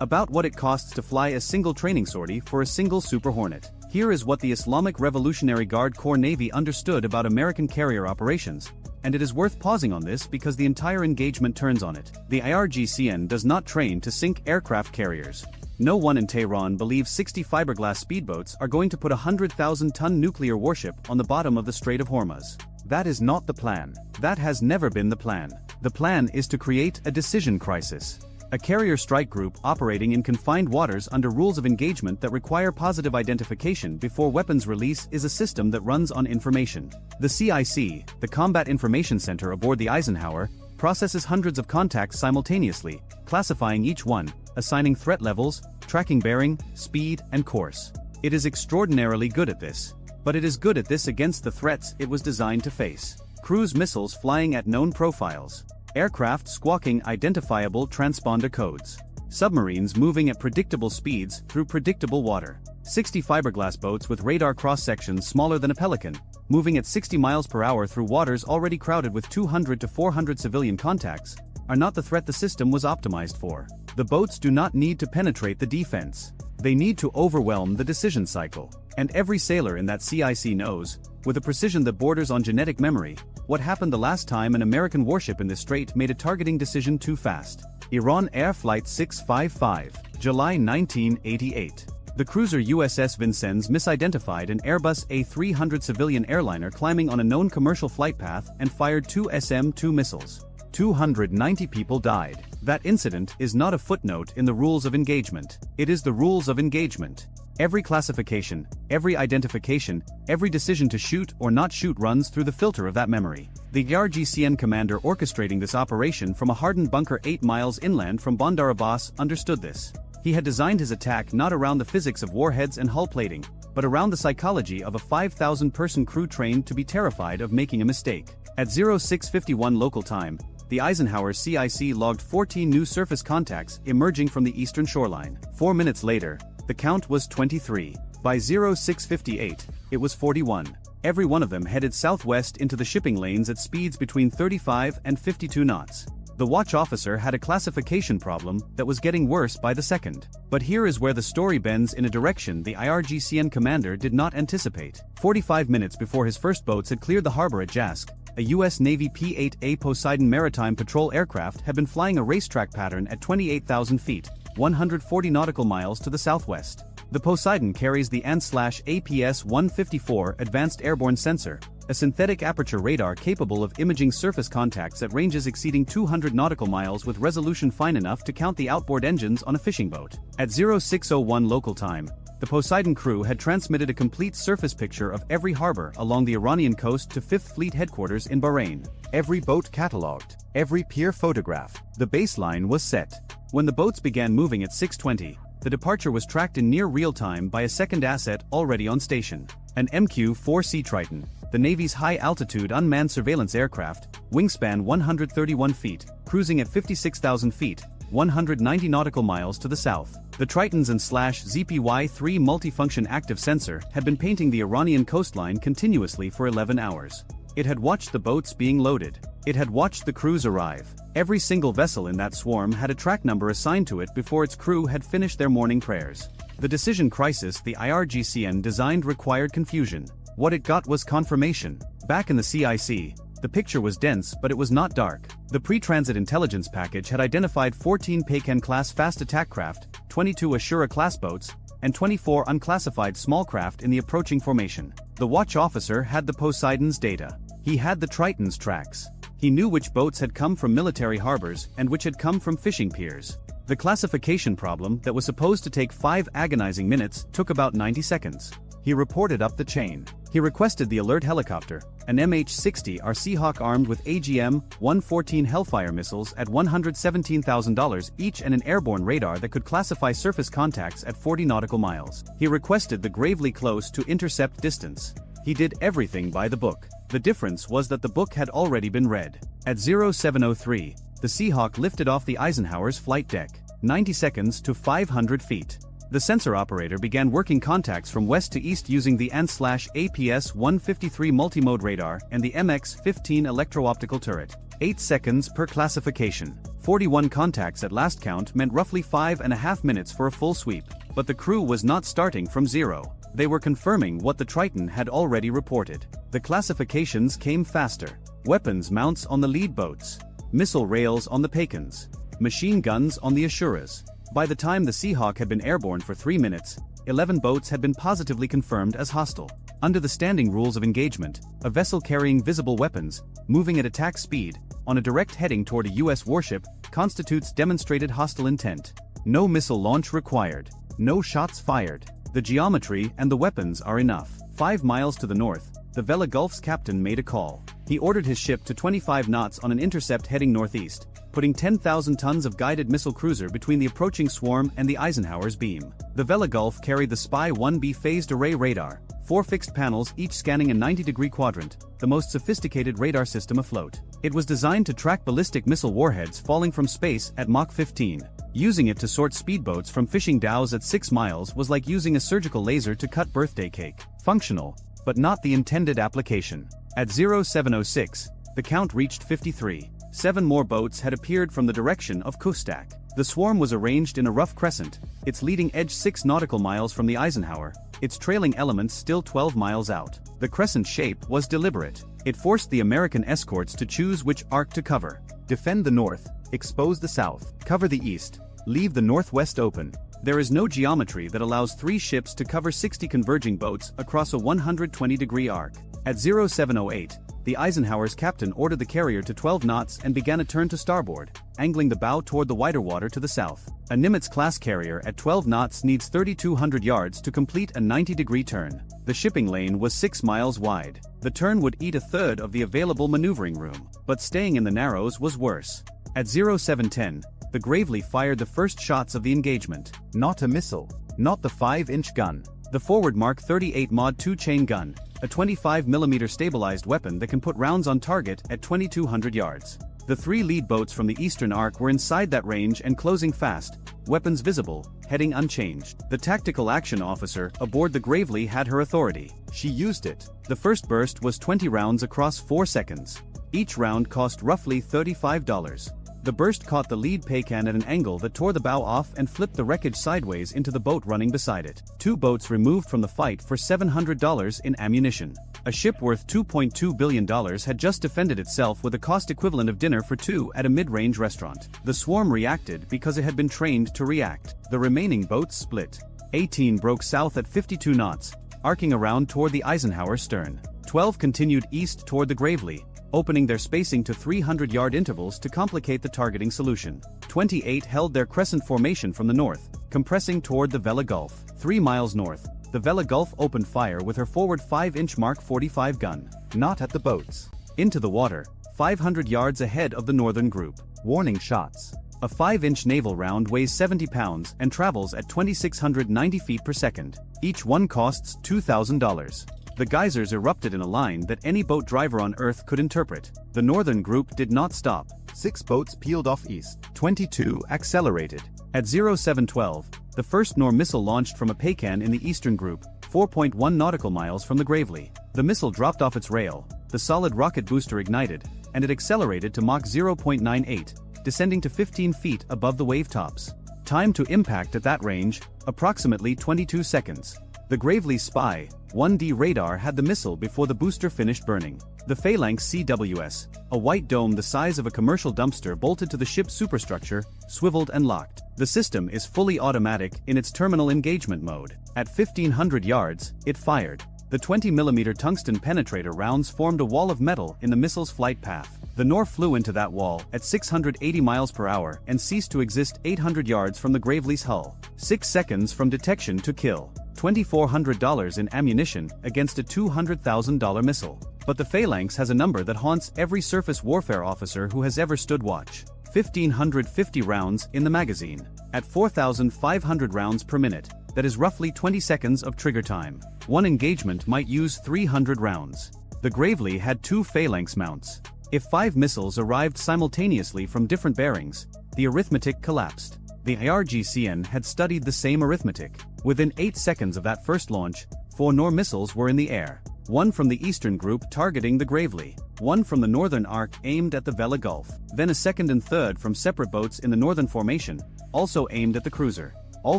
About what it costs to fly a single training sortie for a single Super Hornet. Here is what the Islamic Revolutionary Guard Corps Navy understood about American carrier operations, and it is worth pausing on this because the entire engagement turns on it. The IRGCN does not train to sink aircraft carriers. No one in Tehran believes 60 fiberglass speedboats are going to put a 100,000-ton nuclear warship on the bottom of the Strait of Hormuz. That is not the plan. That has never been the plan. The plan is to create a decision crisis. A carrier strike group operating in confined waters under rules of engagement that require positive identification before weapons release is a system that runs on information. The CIC, the Combat Information Center aboard the Eisenhower, processes hundreds of contacts simultaneously, classifying each one, assigning threat levels, tracking bearing, speed, and course. It is extraordinarily good at this. But it is good at this against the threats it was designed to face. Cruise missiles flying at known profiles. Aircraft squawking identifiable transponder codes. Submarines moving at predictable speeds through predictable water. 60 fiberglass boats with radar cross-sections smaller than a pelican, moving at 60 miles per hour through waters already crowded with 200 to 400 civilian contacts, are not the threat the system was optimized for. The boats do not need to penetrate the defense. They need to overwhelm the decision cycle. And every sailor in that CIC knows, with a precision that borders on genetic memory, what happened the last time an American warship in the strait made a targeting decision too fast. Iran Air Flight 655, July 1988. The cruiser USS Vincennes misidentified an Airbus A300 civilian airliner climbing on a known commercial flight path and fired two SM-2 missiles. 290 people died. That incident is not a footnote in the rules of engagement. It is the rules of engagement. Every classification, every identification, every decision to shoot or not shoot runs through the filter of that memory. The RGCN commander orchestrating this operation from a hardened bunker 8 miles inland from Bandar Abbas understood this. He had designed his attack not around the physics of warheads and hull plating, but around the psychology of a 5,000-person crew trained to be terrified of making a mistake. At 0651 local time, the Eisenhower CIC logged 14 new surface contacts emerging from the eastern shoreline. 4 minutes later, the count was 23. By 0658, it was 41. Every one of them headed southwest into the shipping lanes at speeds between 35 and 52 knots. The watch officer had a classification problem that was getting worse by the second. But here is where the story bends in a direction the IRGCN commander did not anticipate. 45 minutes before his first boats had cleared the harbor at Jask, a U.S. Navy P-8A Poseidon maritime patrol aircraft had been flying a racetrack pattern at 28,000 feet, 140 nautical miles to the southwest. The Poseidon carries the ANS/APS-154 Advanced Airborne Sensor, a synthetic aperture radar capable of imaging surface contacts at ranges exceeding 200 nautical miles with resolution fine enough to count the outboard engines on a fishing boat. At 0601 local time, the Poseidon crew had transmitted a complete surface picture of every harbor along the Iranian coast to 5th Fleet headquarters in Bahrain. Every boat catalogued, every pier photographed. The baseline was set. When the boats began moving at 6:20, the departure was tracked in near real time by a second asset already on station. An MQ-4 Sea Triton, the Navy's high-altitude unmanned surveillance aircraft, wingspan 131 feet, cruising at 56,000 feet, 190 nautical miles to the south. The Tritons and ZPY-3 multifunction active sensor had been painting the Iranian coastline continuously for 11 hours. It had watched the boats being loaded. It had watched the crews arrive. Every single vessel in that swarm had a track number assigned to it before its crew had finished their morning prayers. The decision crisis the IRGCN designed required confusion. What it got was confirmation. Back in the CIC, the picture was dense but it was not dark. The pre-transit intelligence package had identified 14 Peiken-class fast attack craft, 22 Ashura-class boats, and 24 unclassified small craft in the approaching formation. The watch officer had the Poseidon's data. He had the Triton's tracks. He knew which boats had come from military harbors and which had come from fishing piers. The classification problem that was supposed to take 5 agonizing minutes took about 90 seconds. He reported up the chain. He requested the alert helicopter, an MH-60R Seahawk armed with AGM-114 Hellfire missiles at $117,000 each and an airborne radar that could classify surface contacts at 40 nautical miles. He requested the Gravely Close to intercept distance. He did everything by the book. The difference was that the book had already been read. At 0703, the Seahawk lifted off the Eisenhower's flight deck, 90 seconds to 500 feet. The sensor operator began working contacts from west to east using the ANS/APS-153 multimode radar and the MX-15 electro-optical turret. 8 seconds per classification. 41 contacts at last count meant roughly 5.5 minutes for a full sweep. But the crew was not starting from zero. They were confirming what the Triton had already reported. The classifications came faster. Weapons mounts on the lead boats. Missile rails on the Peikens. Machine guns on the Ashuras. By the time the Seahawk had been airborne for 3 minutes, 11 boats had been positively confirmed as hostile. Under the standing rules of engagement, a vessel carrying visible weapons, moving at attack speed, on a direct heading toward a U.S. warship, constitutes demonstrated hostile intent. No missile launch required. No shots fired. The geometry and the weapons are enough. 5 miles to the north, the Vela Gulf's captain made a call. He ordered his ship to 25 knots on an intercept heading northeast, putting 10,000 tons of guided missile cruiser between the approaching swarm and the Eisenhower's beam. The Vela Gulf carried the Spy-1B phased array radar, 4 fixed panels each scanning a 90-degree quadrant, the most sophisticated radar system afloat. It was designed to track ballistic missile warheads falling from space at Mach 15. Using it to sort speedboats from fishing dhows at 6 miles was like using a surgical laser to cut birthday cake. Functional, but not the intended application. At 0706, the count reached 53. 7 more boats had appeared from the direction of Kustak. The swarm was arranged in a rough crescent, its leading edge 6 nautical miles from the Eisenhower, its trailing elements still 12 miles out. The crescent shape was deliberate. It forced the American escorts to choose which arc to cover. Defend the north, expose the south, cover the east, leave the northwest open. There is no geometry that allows 3 ships to cover 60 converging boats across a 120-degree arc. At 0708, the Eisenhower's captain ordered the carrier to 12 knots and began a turn to starboard, angling the bow toward the wider water to the south. A Nimitz-class carrier at 12 knots needs 3,200 yards to complete a 90-degree turn. The shipping lane was 6 miles wide. The turn would eat a third of the available maneuvering room, but staying in the narrows was worse. At 0710, the Gravely fired the first shots of the engagement. Not a missile. Not the 5-inch gun. The forward Mark 38 Mod 2 chain gun, a 25mm stabilized weapon that can put rounds on target at 2,200 yards. The 3 lead boats from the eastern arc were inside that range and closing fast, weapons visible, heading unchanged. The tactical action officer aboard the Gravely had her authority. She used it. The first burst was 20 rounds across 4 seconds. Each round cost roughly $35. The burst caught the lead paycan at an angle that tore the bow off and flipped the wreckage sideways into the boat running beside it. 2 boats removed from the fight for $700 in ammunition. A ship worth $2.2 billion had just defended itself with a cost equivalent of dinner for 2 at a mid-range restaurant. The swarm reacted because it had been trained to react. The remaining boats split. 18 broke south at 52 knots, arcing around toward the Eisenhower stern. 12 continued east toward the Gravely, opening their spacing to 300-yard intervals to complicate the targeting solution. 28 held their crescent formation from the north, compressing toward the Vela Gulf. 3 miles north, the Vela Gulf opened fire with her forward 5-inch Mark 45 gun. Not at the boats. Into the water, 500 yards ahead of the northern group. Warning shots. A 5-inch naval round weighs 70 pounds and travels at 2,690 feet per second. Each one costs $2,000. The geysers erupted in a line that any boat driver on Earth could interpret. The northern group did not stop. 6 boats peeled off east. 22 accelerated. At 0712, the first Nor missile launched from a paycan in the eastern group, 4.1 nautical miles from the Gravely. The missile dropped off its rail, the solid rocket booster ignited, and it accelerated to Mach 0.98, descending to 15 feet above the wave tops. Time to impact at that range, approximately 22 seconds. The Gravely Spy-1D radar had the missile before the booster finished burning. The Phalanx CWS, a white dome the size of a commercial dumpster bolted to the ship's superstructure, swiveled and locked. The system is fully automatic in its terminal engagement mode. At 1,500 yards, it fired. The 20mm tungsten penetrator rounds formed a wall of metal in the missile's flight path. The Nor flew into that wall at 680 miles per hour and ceased to exist 800 yards from the Gravely's hull. 6 seconds from detection to kill. $2,400 in ammunition against a $200,000 missile. But the Phalanx has a number that haunts every surface warfare officer who has ever stood watch. 1,550 rounds in the magazine. At 4,500 rounds per minute, that is roughly 20 seconds of trigger time. One engagement might use 300 rounds. The Gravely had 2 Phalanx mounts. If 5 missiles arrived simultaneously from different bearings, the arithmetic collapsed. The IRGCN had studied the same arithmetic. Within 8 seconds of that first launch, 4 Nor missiles were in the air. 1 from the eastern group targeting the Gravely, 1 from the northern arc aimed at the Vela Gulf, then a second and third from separate boats in the northern formation, also aimed at the cruiser. All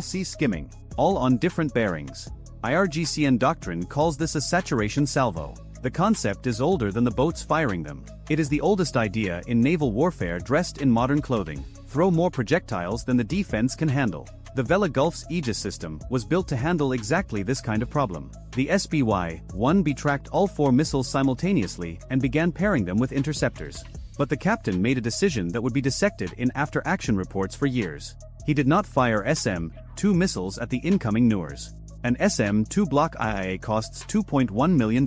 sea skimming, all on different bearings. IRGCN doctrine calls this a saturation salvo. The concept is older than the boats firing them. It is the oldest idea in naval warfare dressed in modern clothing. Throw more projectiles than the defense can handle. The Vela Gulf's Aegis system was built to handle exactly this kind of problem. The SBY-1B tracked all 4 missiles simultaneously and began pairing them with interceptors. But the captain made a decision that would be dissected in after-action reports for years. He did not fire SM-2 missiles at the incoming Noors. An SM-2 Block IA costs $2.1 million.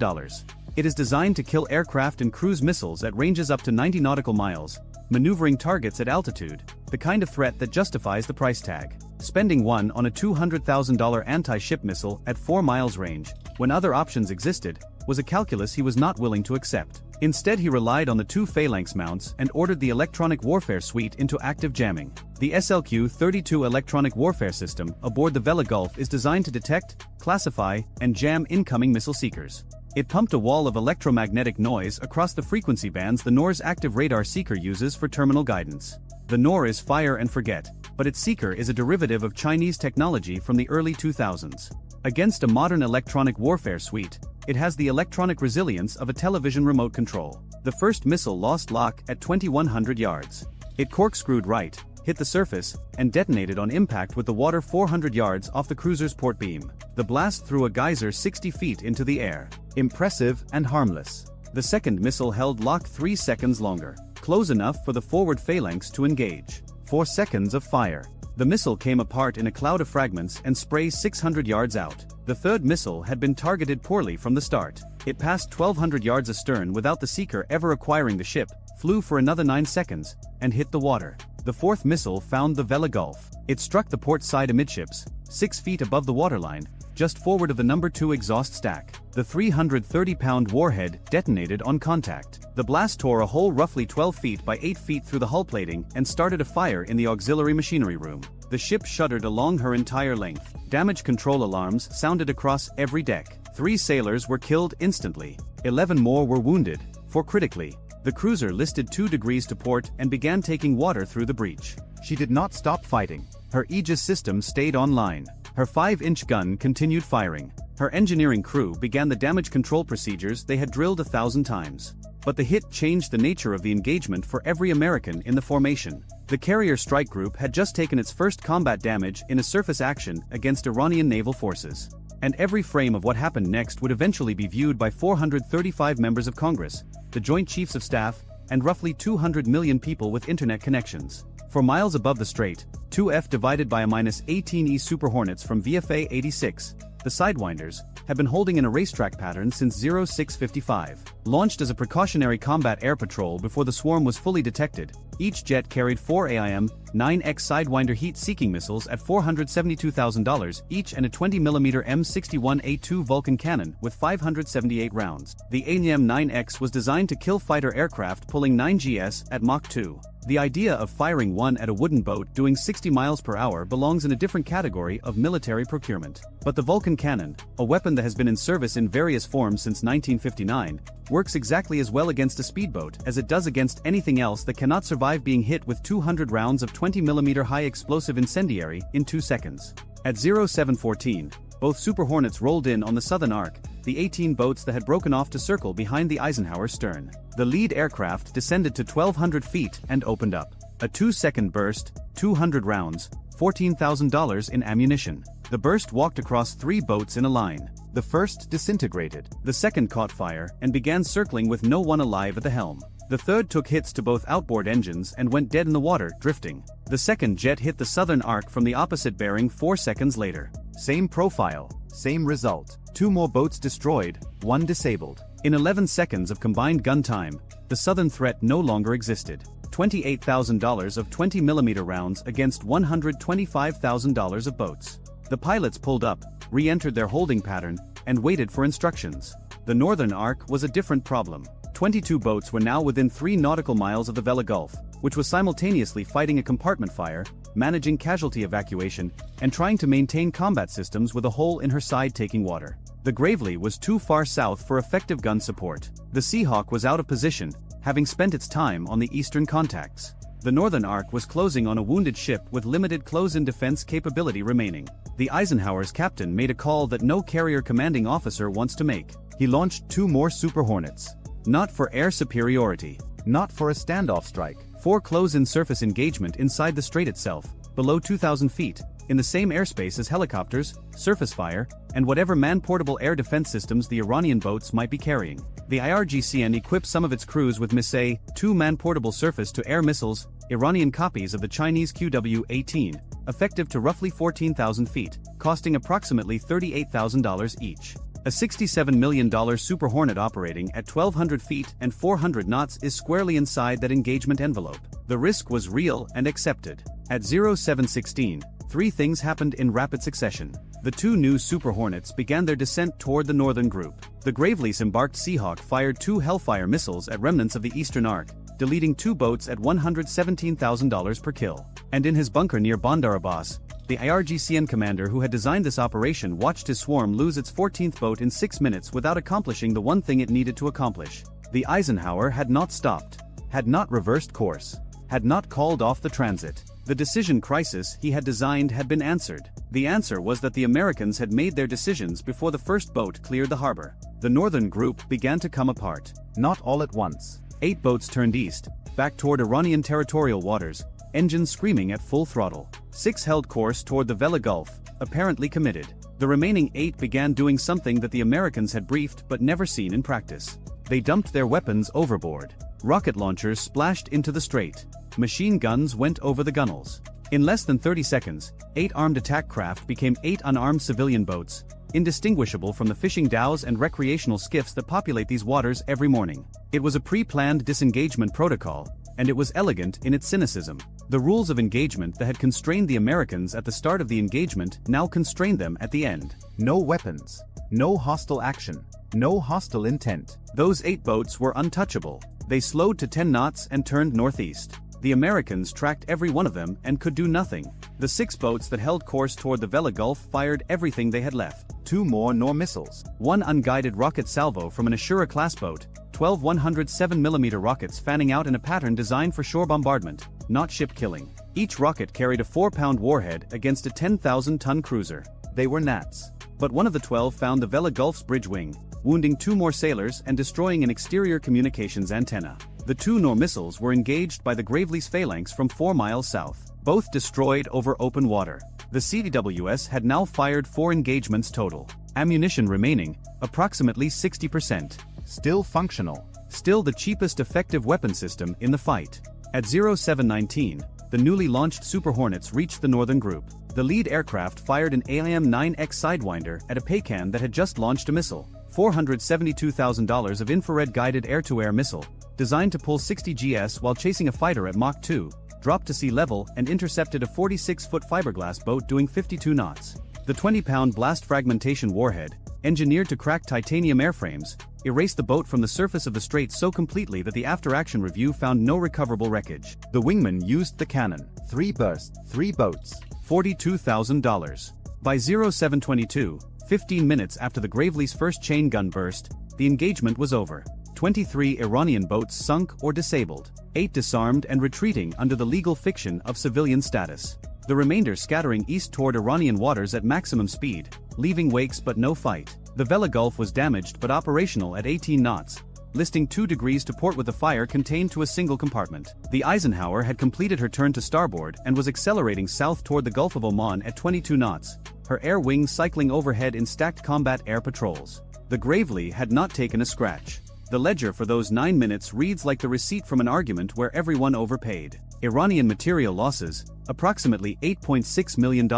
It is designed to kill aircraft and cruise missiles at ranges up to 90 nautical miles, maneuvering targets at altitude, the kind of threat that justifies the price tag. Spending one on a $200,000 anti-ship missile at 4 miles range, when other options existed, was a calculus he was not willing to accept. Instead, he relied on the 2 phalanx mounts and ordered the electronic warfare suite into active jamming. The SLQ-32 electronic warfare system aboard the Vela Gulf is designed to detect, classify, and jam incoming missile seekers. It pumped a wall of electromagnetic noise across the frequency bands the Noor's active radar seeker uses for terminal guidance. The Noor is fire and forget, but its seeker is a derivative of Chinese technology from the early 2000s. Against a modern electronic warfare suite, it has the electronic resilience of a television remote control. The first missile lost lock at 2,100 yards. It corkscrewed right, hit the surface, and detonated on impact with the water 400 yards off the cruiser's port beam. The blast threw a geyser 60 feet into the air. Impressive and harmless. The second missile held lock 3 seconds longer, close enough for the forward phalanx to engage. 4 seconds of fire. The missile came apart in a cloud of fragments and spray 600 yards out. The third missile had been targeted poorly from the start. It passed 1,200 yards astern without the seeker ever acquiring the ship, flew for another 9 seconds, and hit the water. The fourth missile found the Vela Gulf. It struck the port side amidships, 6 feet above the waterline, just forward of the number 2 exhaust stack. The 330-pound warhead detonated on contact. The blast tore a hole roughly 12 feet by 8 feet through the hull plating and started a fire in the auxiliary machinery room. The ship shuddered along her entire length. Damage control alarms sounded across every deck. 3 sailors were killed instantly. 11 more were wounded, 4 critically. The cruiser listed 2 degrees to port and began taking water through the breach. She did not stop fighting. Her Aegis system stayed online. Her 5-inch gun continued firing. Her engineering crew began the damage control procedures they had drilled 1,000 times. But the hit changed the nature of the engagement for every American in the formation. The carrier strike group had just taken its first combat damage in a surface action against Iranian naval forces. And every frame of what happened next would eventually be viewed by 435 members of Congress, the Joint Chiefs of Staff, and roughly 200 million people with internet connections. For miles above the strait, 2F divided by a -18E Super Hornets from VFA 86, the Sidewinders, had been holding in a racetrack pattern since 0655. Launched as a precautionary combat air patrol before the swarm was fully detected, each jet carried 4 AIM-9X Sidewinder heat-seeking missiles at $472,000 each and a 20mm M61A2 Vulcan cannon with 578 rounds. The AIM-9X was designed to kill fighter aircraft pulling 9 GS at Mach 2. The idea of firing one at a wooden boat doing 60 miles per hour belongs in a different category of military procurement. But the Vulcan cannon, a weapon that has been in service in various forms since 1959, works exactly as well against a speedboat as it does against anything else that cannot survive being hit with 200 rounds of 20mm high explosive incendiary in 2 seconds. At 0714, both Super Hornets rolled in on the southern arc, the 18 boats that had broken off to circle behind the Eisenhower's stern. The lead aircraft descended to 1,200 feet and opened up. A 2-second burst, 200 rounds, $14,000 in ammunition. The burst walked across 3 boats in a line. The first disintegrated. The second caught fire and began circling with no one alive at the helm. The third took hits to both outboard engines and went dead in the water, drifting. The second jet hit the southern arc from the opposite bearing 4 seconds later. Same profile, same result. 2 more boats destroyed, 1 disabled. In 11 seconds of combined gun time, the southern threat no longer existed. $28,000 of 20mm rounds against $125,000 of boats. The pilots pulled up, re-entered their holding pattern, and waited for instructions. The northern arc was a different problem. 22 boats were now within 3 nautical miles of the Vela Gulf, which was simultaneously fighting a compartment fire, managing casualty evacuation, and trying to maintain combat systems with a hole in her side taking water. The Gravely was too far south for effective gun support. The Seahawk was out of position, having spent its time on the eastern contacts. The northern arc was closing on a wounded ship with limited close-in defense capability remaining. The Eisenhower's captain made a call that no carrier commanding officer wants to make. He launched 2 more Super Hornets. Not for air superiority. Not for a standoff strike. For close-in surface engagement inside the strait itself, below 2,000 feet, in the same airspace as helicopters, surface fire, and whatever man-portable air defense systems the Iranian boats might be carrying. The IRGCN equipped some of its crews with Missile, 2 man-portable surface-to-air missiles, Iranian copies of the Chinese QW-18, effective to roughly 14,000 feet, costing approximately $38,000 each. A $67 million Super Hornet operating at 1,200 feet and 400 knots is squarely inside that engagement envelope. The risk was real and accepted. At 0716, 3 things happened in rapid succession. The 2 new Super Hornets began their descent toward the northern group. The Gravelease-embarked Seahawk fired 2 Hellfire missiles at remnants of the Eastern Arc, deleting 2 boats at $117,000 per kill. And in his bunker near Bandar Abbas, the IRGCN commander who had designed this operation watched his swarm lose its 14th boat in 6 minutes without accomplishing the one thing it needed to accomplish. The Eisenhower had not stopped, had not reversed course, had not called off the transit. The decision crisis he had designed had been answered. The answer was that the Americans had made their decisions before the first boat cleared the harbor. The northern group began to come apart. Not all at once. 8 boats turned east, back toward Iranian territorial waters, engines screaming at full throttle. 6 held course toward the Vela Gulf, apparently committed. The remaining 8 began doing something that the Americans had briefed but never seen in practice. They dumped their weapons overboard. Rocket launchers splashed into the strait. Machine guns went over the gunnels. In less than 30 seconds, 8 armed attack craft became 8 unarmed civilian boats, indistinguishable from the fishing dhows and recreational skiffs that populate these waters every morning. It was a pre-planned disengagement protocol, and it was elegant in its cynicism. The rules of engagement that had constrained the Americans at the start of the engagement now constrained them at the end. No weapons, no hostile action, no hostile intent. Those 8 boats were untouchable. They slowed to 10 knots and turned northeast. The Americans tracked every one of them and could do nothing. The 6 boats that held course toward the Vela Gulf fired everything they had left. 2 more Nor missiles. 1 unguided rocket salvo from an Ashura-class boat, 12 107mm rockets fanning out in a pattern designed for shore bombardment, not ship killing. Each rocket carried a 4-pound warhead against a 10,000-ton cruiser. They were gnats. But one of the 12 found the Vela Gulf's bridge wing, wounding 2 more sailors and destroying an exterior communications antenna. The 2 Nor missiles were engaged by the Gravelease phalanx from 4 miles south. Both destroyed over open water. The CWS had now fired 4 engagements total. Ammunition remaining, approximately 60%. Still functional. Still the cheapest effective weapon system in the fight. At 0719, the newly launched Super Hornets reached the northern group. The lead aircraft fired an AIM-9X Sidewinder at a Pecan that had just launched a missile. $472,000 of infrared-guided air-to-air missile, designed to pull 60 GS while chasing a fighter at Mach 2, dropped to sea level and intercepted a 46-foot fiberglass boat doing 52 knots. The 20-pound blast fragmentation warhead, engineered to crack titanium airframes, erased the boat from the surface of the strait so completely that the after-action review found no recoverable wreckage. The wingman used the cannon. 3 bursts, 3 boats, $42,000. By 0722, 15 minutes after the Gravelease first chain gun burst, the engagement was over. 23 Iranian boats sunk or disabled, 8 disarmed and retreating under the legal fiction of civilian status. The remainder scattering east toward Iranian waters at maximum speed, leaving wakes but no fight. The Vela Gulf was damaged but operational at 18 knots, listing 2 degrees to port with the fire contained to a single compartment. The Eisenhower had completed her turn to starboard and was accelerating south toward the Gulf of Oman at 22 knots, her air wings cycling overhead in stacked combat air patrols. The Gravely had not taken a scratch. The ledger for those 9 minutes reads like the receipt from an argument where everyone overpaid. Iranian material losses, approximately $8.6 million,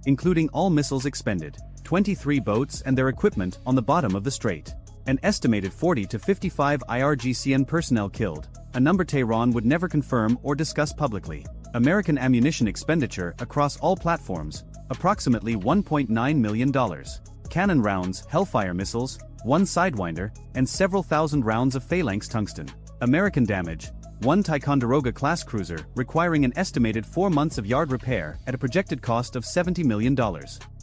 including all missiles expended, 23 boats and their equipment on the bottom of the strait. An estimated 40 to 55 IRGCN personnel killed, a number Tehran would never confirm or discuss publicly. American ammunition expenditure across all platforms, approximately $1.9 million. Cannon rounds, Hellfire missiles, 1 Sidewinder, and several thousand rounds of phalanx tungsten. American damage, 1 Ticonderoga-class cruiser requiring an estimated 4 months of yard repair at a projected cost of $70 million.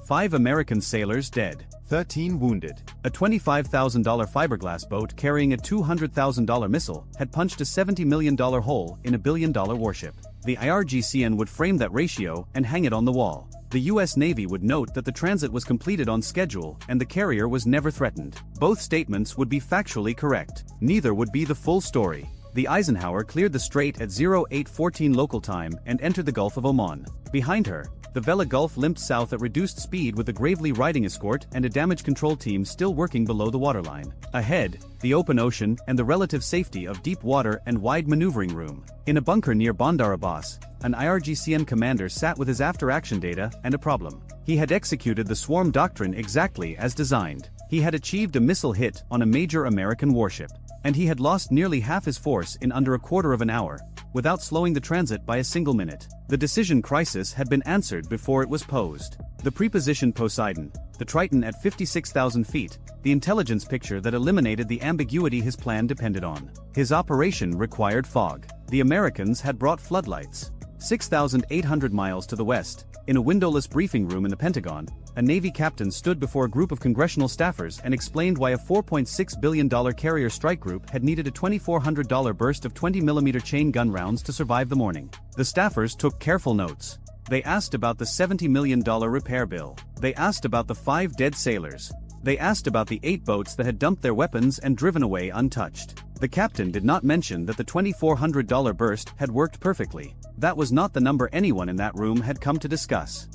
5 American sailors dead, 13 wounded. A $25,000 fiberglass boat carrying a $200,000 missile had punched a $70 million hole in a billion-dollar warship. The IRGCN would frame that ratio and hang it on the wall. The U.S. Navy would note that the transit was completed on schedule and the carrier was never threatened. Both statements would be factually correct. Neither would be the full story. The Eisenhower cleared the strait at 0814 local time and entered the Gulf of Oman. Behind her, The Vela Gulf limped south at reduced speed with the Gravely riding escort and a damage control team still working below the waterline. Ahead, the open ocean and the relative safety of deep water and wide maneuvering room. In a bunker near Bandar Abbas, an IRGCN commander sat with his after-action data and a problem. He had executed the swarm doctrine exactly as designed. He had achieved a missile hit on a major American warship. And he had lost nearly half his force in under a quarter of an hour, without slowing the transit by a single minute. The decision crisis had been answered before it was posed. The prepositioned Poseidon, the Triton at 56,000 feet, the intelligence picture that eliminated the ambiguity his plan depended on. His operation required fog. The Americans had brought floodlights. 6,800 miles to the west, in a windowless briefing room in the Pentagon, a Navy captain stood before a group of congressional staffers and explained why a $4.6 billion carrier strike group had needed a $2,400 burst of 20mm chain gun rounds to survive the morning. The staffers took careful notes. They asked about the $70 million repair bill. They asked about the 5 dead sailors. They asked about the 8 boats that had dumped their weapons and driven away untouched. The captain did not mention that the $2,400 burst had worked perfectly. That was not the number anyone in that room had come to discuss.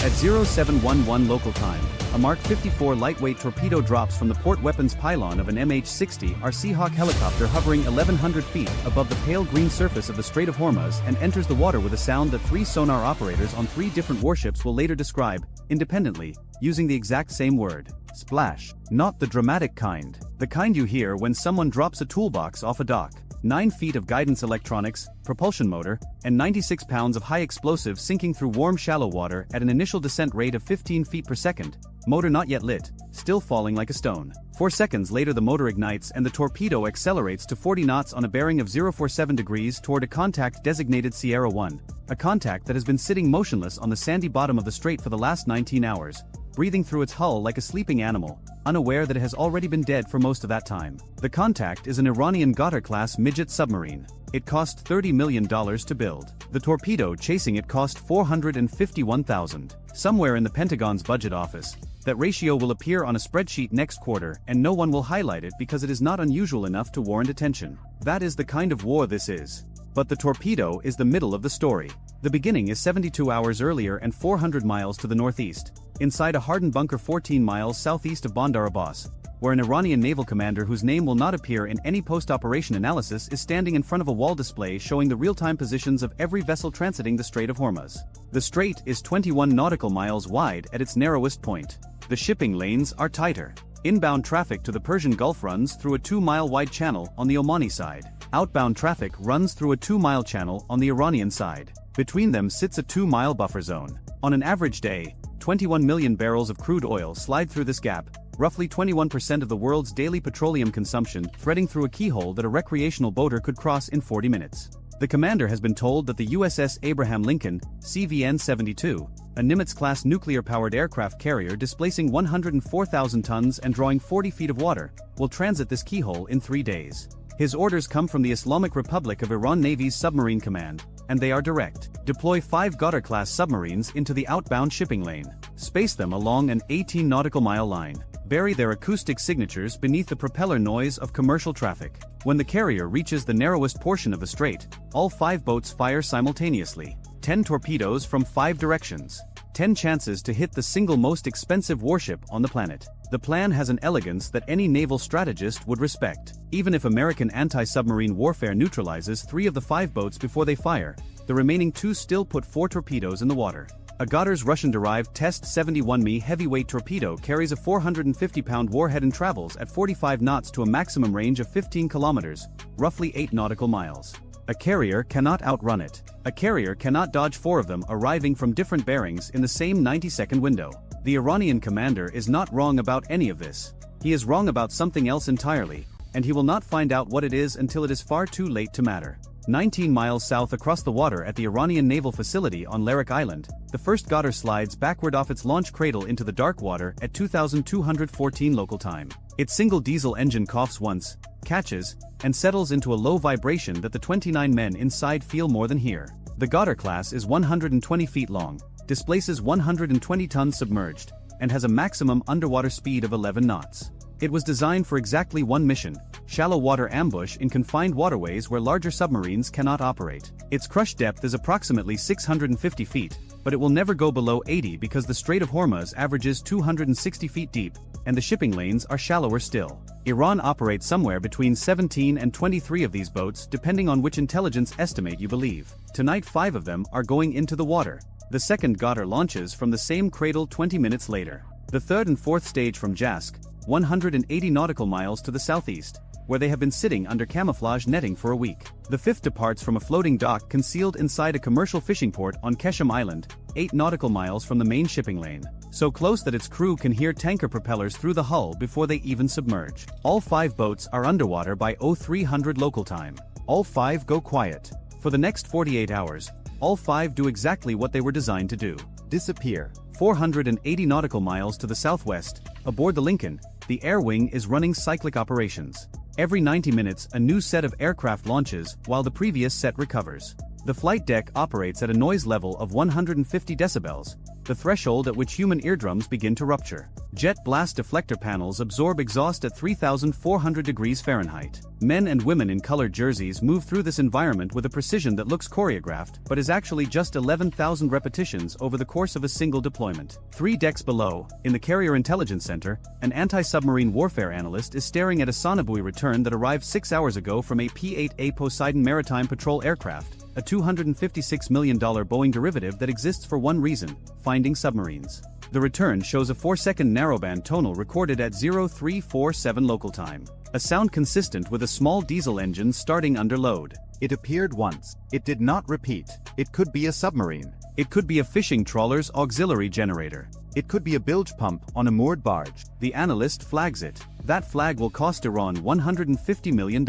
At 0711 local time, a Mark 54 lightweight torpedo drops from the port weapons pylon of an MH-60 Seahawk helicopter hovering 1,100 feet above the pale green surface of the Strait of Hormuz and enters the water with a sound that 3 sonar operators on 3 different warships will later describe, independently, using the exact same word. Splash. Not the dramatic kind. The kind you hear when someone drops a toolbox off a dock. 9 feet of guidance electronics, propulsion motor, and 96 pounds of high explosive sinking through warm shallow water at an initial descent rate of 15 feet per second, motor not yet lit, still falling like a stone. 4 seconds later the motor ignites and the torpedo accelerates to 40 knots on a bearing of 047 degrees toward a contact designated Sierra 1, a contact that has been sitting motionless on the sandy bottom of the strait for the last 19 hours, breathing through its hull like a sleeping animal, unaware that it has already been dead for most of that time. The contact is an Iranian Ghawtar-class midget submarine. It cost $30 million to build. The torpedo chasing it cost $451,000. Somewhere in the Pentagon's budget office, that ratio will appear on a spreadsheet next quarter and no one will highlight it because it is not unusual enough to warrant attention. That is the kind of war this is. But the torpedo is the middle of the story. The beginning is 72 hours earlier and 400 miles to the northeast, inside a hardened bunker 14 miles southeast of Bandar Abbas, where an Iranian naval commander whose name will not appear in any post-operation analysis is standing in front of a wall display showing the real-time positions of every vessel transiting the Strait of Hormuz. The strait is 21 nautical miles wide at its narrowest point. The shipping lanes are tighter. Inbound traffic to the Persian Gulf runs through a 2-mile-wide channel on the Omani side. Outbound traffic runs through a 2-mile channel on the Iranian side. Between them sits a 2-mile buffer zone. On an average day, 21 million barrels of crude oil slide through this gap, roughly 21% of the world's daily petroleum consumption threading through a keyhole that a recreational boater could cross in 40 minutes. The commander has been told that the USS Abraham Lincoln, CVN-72, a Nimitz-class nuclear-powered aircraft carrier displacing 104,000 tons and drawing 40 feet of water, will transit this keyhole in 3 days. His orders come from the Islamic Republic of Iran Navy's Submarine Command, and they are direct. Deploy 5 Ghawtar-class submarines into the outbound shipping lane. Space them along an 18 nautical mile line. Bury their acoustic signatures beneath the propeller noise of commercial traffic. When the carrier reaches the narrowest portion of the strait, all 5 boats fire simultaneously. 10 torpedoes from 5 directions. 10 chances to hit the single most expensive warship on the planet. The plan has an elegance that any naval strategist would respect. Even if American anti-submarine warfare neutralizes 3 of the 5 boats before they fire, the remaining 2 still put 4 torpedoes in the water. A Ghawtar's Russian-derived Test 71Me heavyweight torpedo carries a 450-pound warhead and travels at 45 knots to a maximum range of 15 kilometers, roughly 8 nautical miles. A carrier cannot outrun it. A carrier cannot dodge 4 of them arriving from different bearings in the same 90-second window. The Iranian commander is not wrong about any of this. He is wrong about something else entirely, and he will not find out what it is until it is far too late to matter. 19 miles south across the water at the Iranian naval facility on Larak Island, the first Ghawtar slides backward off its launch cradle into the dark water at 2214 local time. Its single diesel engine coughs once, catches, and settles into a low vibration that the 29 men inside feel more than hear. The Ghawtar class is 120 feet long, displaces 120 tons submerged, and has a maximum underwater speed of 11 knots. It was designed for exactly one mission: shallow water ambush in confined waterways where larger submarines cannot operate. Its crush depth is approximately 650 feet, but it will never go below 80 because the Strait of Hormuz averages 260 feet deep, and the shipping lanes are shallower still. Iran operates somewhere between 17 and 23 of these boats depending on which intelligence estimate you believe. Tonight 5 of them are going into the water. The second Ghadar launches from the same cradle 20 minutes later. The third and fourth stage from Jask, 180 nautical miles to the southeast, where they have been sitting under camouflage netting for a week. The fifth departs from a floating dock concealed inside a commercial fishing port on Keshem Island, 8 nautical miles from the main shipping lane, so close that its crew can hear tanker propellers through the hull before they even submerge. All 5 boats are underwater by 0300 local time. All 5 go quiet. For the next 48 hours, all 5 do exactly what they were designed to do: disappear. 480 nautical miles to the southwest, aboard the Lincoln, the air wing is running cyclic operations. Every 90 minutes a new set of aircraft launches while the previous set recovers. The flight deck operates at a noise level of 150 decibels, the threshold at which human eardrums begin to rupture. Jet blast deflector panels absorb exhaust at 3,400 degrees Fahrenheit. Men and women in colored jerseys move through this environment with a precision that looks choreographed but is actually just 11,000 repetitions over the course of a single deployment. 3 decks below, in the Carrier Intelligence Center, an anti-submarine warfare analyst is staring at a sonobuoy return that arrived 6 hours ago from a P-8A Poseidon maritime patrol aircraft, a $256 million Boeing derivative that exists for one reason: finding submarines. The return shows a 4-second narrowband tonal recorded at 0347 local time, a sound consistent with a small diesel engine starting under load. It appeared once. It did not repeat. It could be a submarine. It could be a fishing trawler's auxiliary generator. It could be a bilge pump on a moored barge. The analyst flags it. That flag will cost Iran $150 million.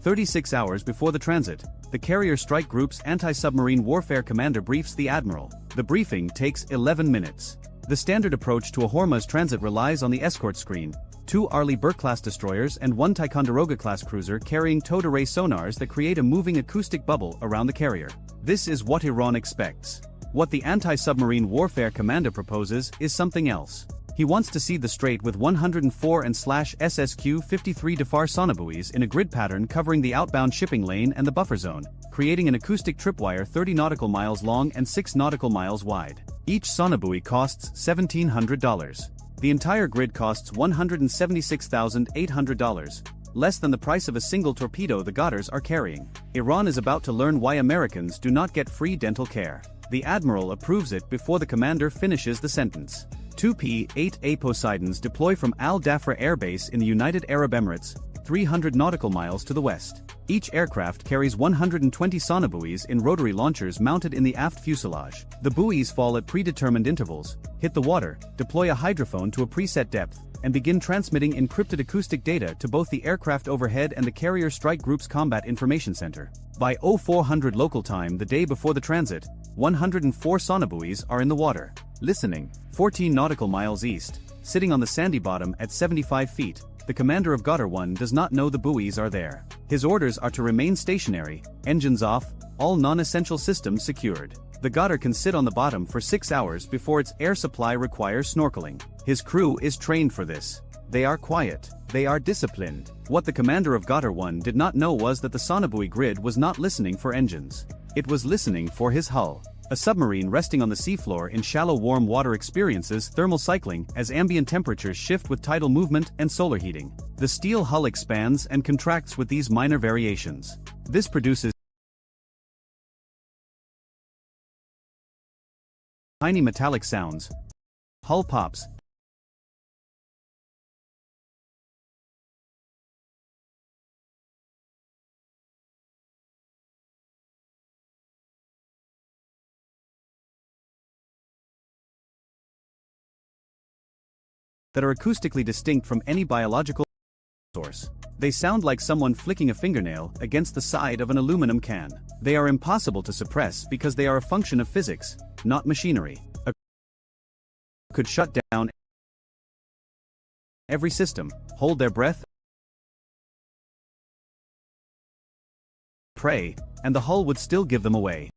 36 hours before the transit, the Carrier Strike Group's anti-submarine warfare commander briefs the admiral. The briefing takes 11 minutes. The standard approach to a Hormuz transit relies on the escort screen, 2 Arleigh Burke-class destroyers and 1 Ticonderoga-class cruiser carrying towed array sonars that create a moving acoustic bubble around the carrier. This is what Iran expects. What the anti-submarine warfare commander proposes is something else. He wants to see the strait with 104 and SSQ-53 Dafar sonobuoys in a grid pattern covering the outbound shipping lane and the buffer zone, creating an acoustic tripwire 30 nautical miles long and 6 nautical miles wide. Each sonobuoy costs $1,700. The entire grid costs $176,800, less than the price of a single torpedo the Ghadars are carrying. Iran is about to learn why Americans do not get free dental care. The admiral approves it before the commander finishes the sentence. 2 P-8A Poseidons deploy from Al Dhafra Air Base in the United Arab Emirates, 300 nautical miles to the west. Each aircraft carries 120 sonobuoys in rotary launchers mounted in the aft fuselage. The buoys fall at predetermined intervals, hit the water, deploy a hydrophone to a preset depth, and begin transmitting encrypted acoustic data to both the aircraft overhead and the Carrier Strike Group's Combat Information Center. By 0400 local time the day before the transit, 104 sonobuoys are in the water, listening. 14 nautical miles east, sitting on the sandy bottom at 75 feet, the commander of Ghadar 1 does not know the buoys are there. His orders are to remain stationary, engines off, all non-essential systems secured. The Ghadar can sit on the bottom for 6 hours before its air supply requires snorkeling. His crew is trained for this. They are quiet. They are disciplined. What the commander of Ghadar 1 did not know was that the sonobuoy grid was not listening for engines. It was listening for his hull. A submarine resting on the seafloor in shallow warm water experiences thermal cycling as ambient temperatures shift with tidal movement and solar heating. The steel hull expands and contracts with these minor variations. This produces tiny metallic sounds. Hull pops. That are acoustically distinct from any biological source. They sound like someone flicking a fingernail against the side of an aluminum can. They are impossible to suppress because they are a function of physics, not machinery. A could shut down every system, hold their breath, pray, and the hull would still give them away.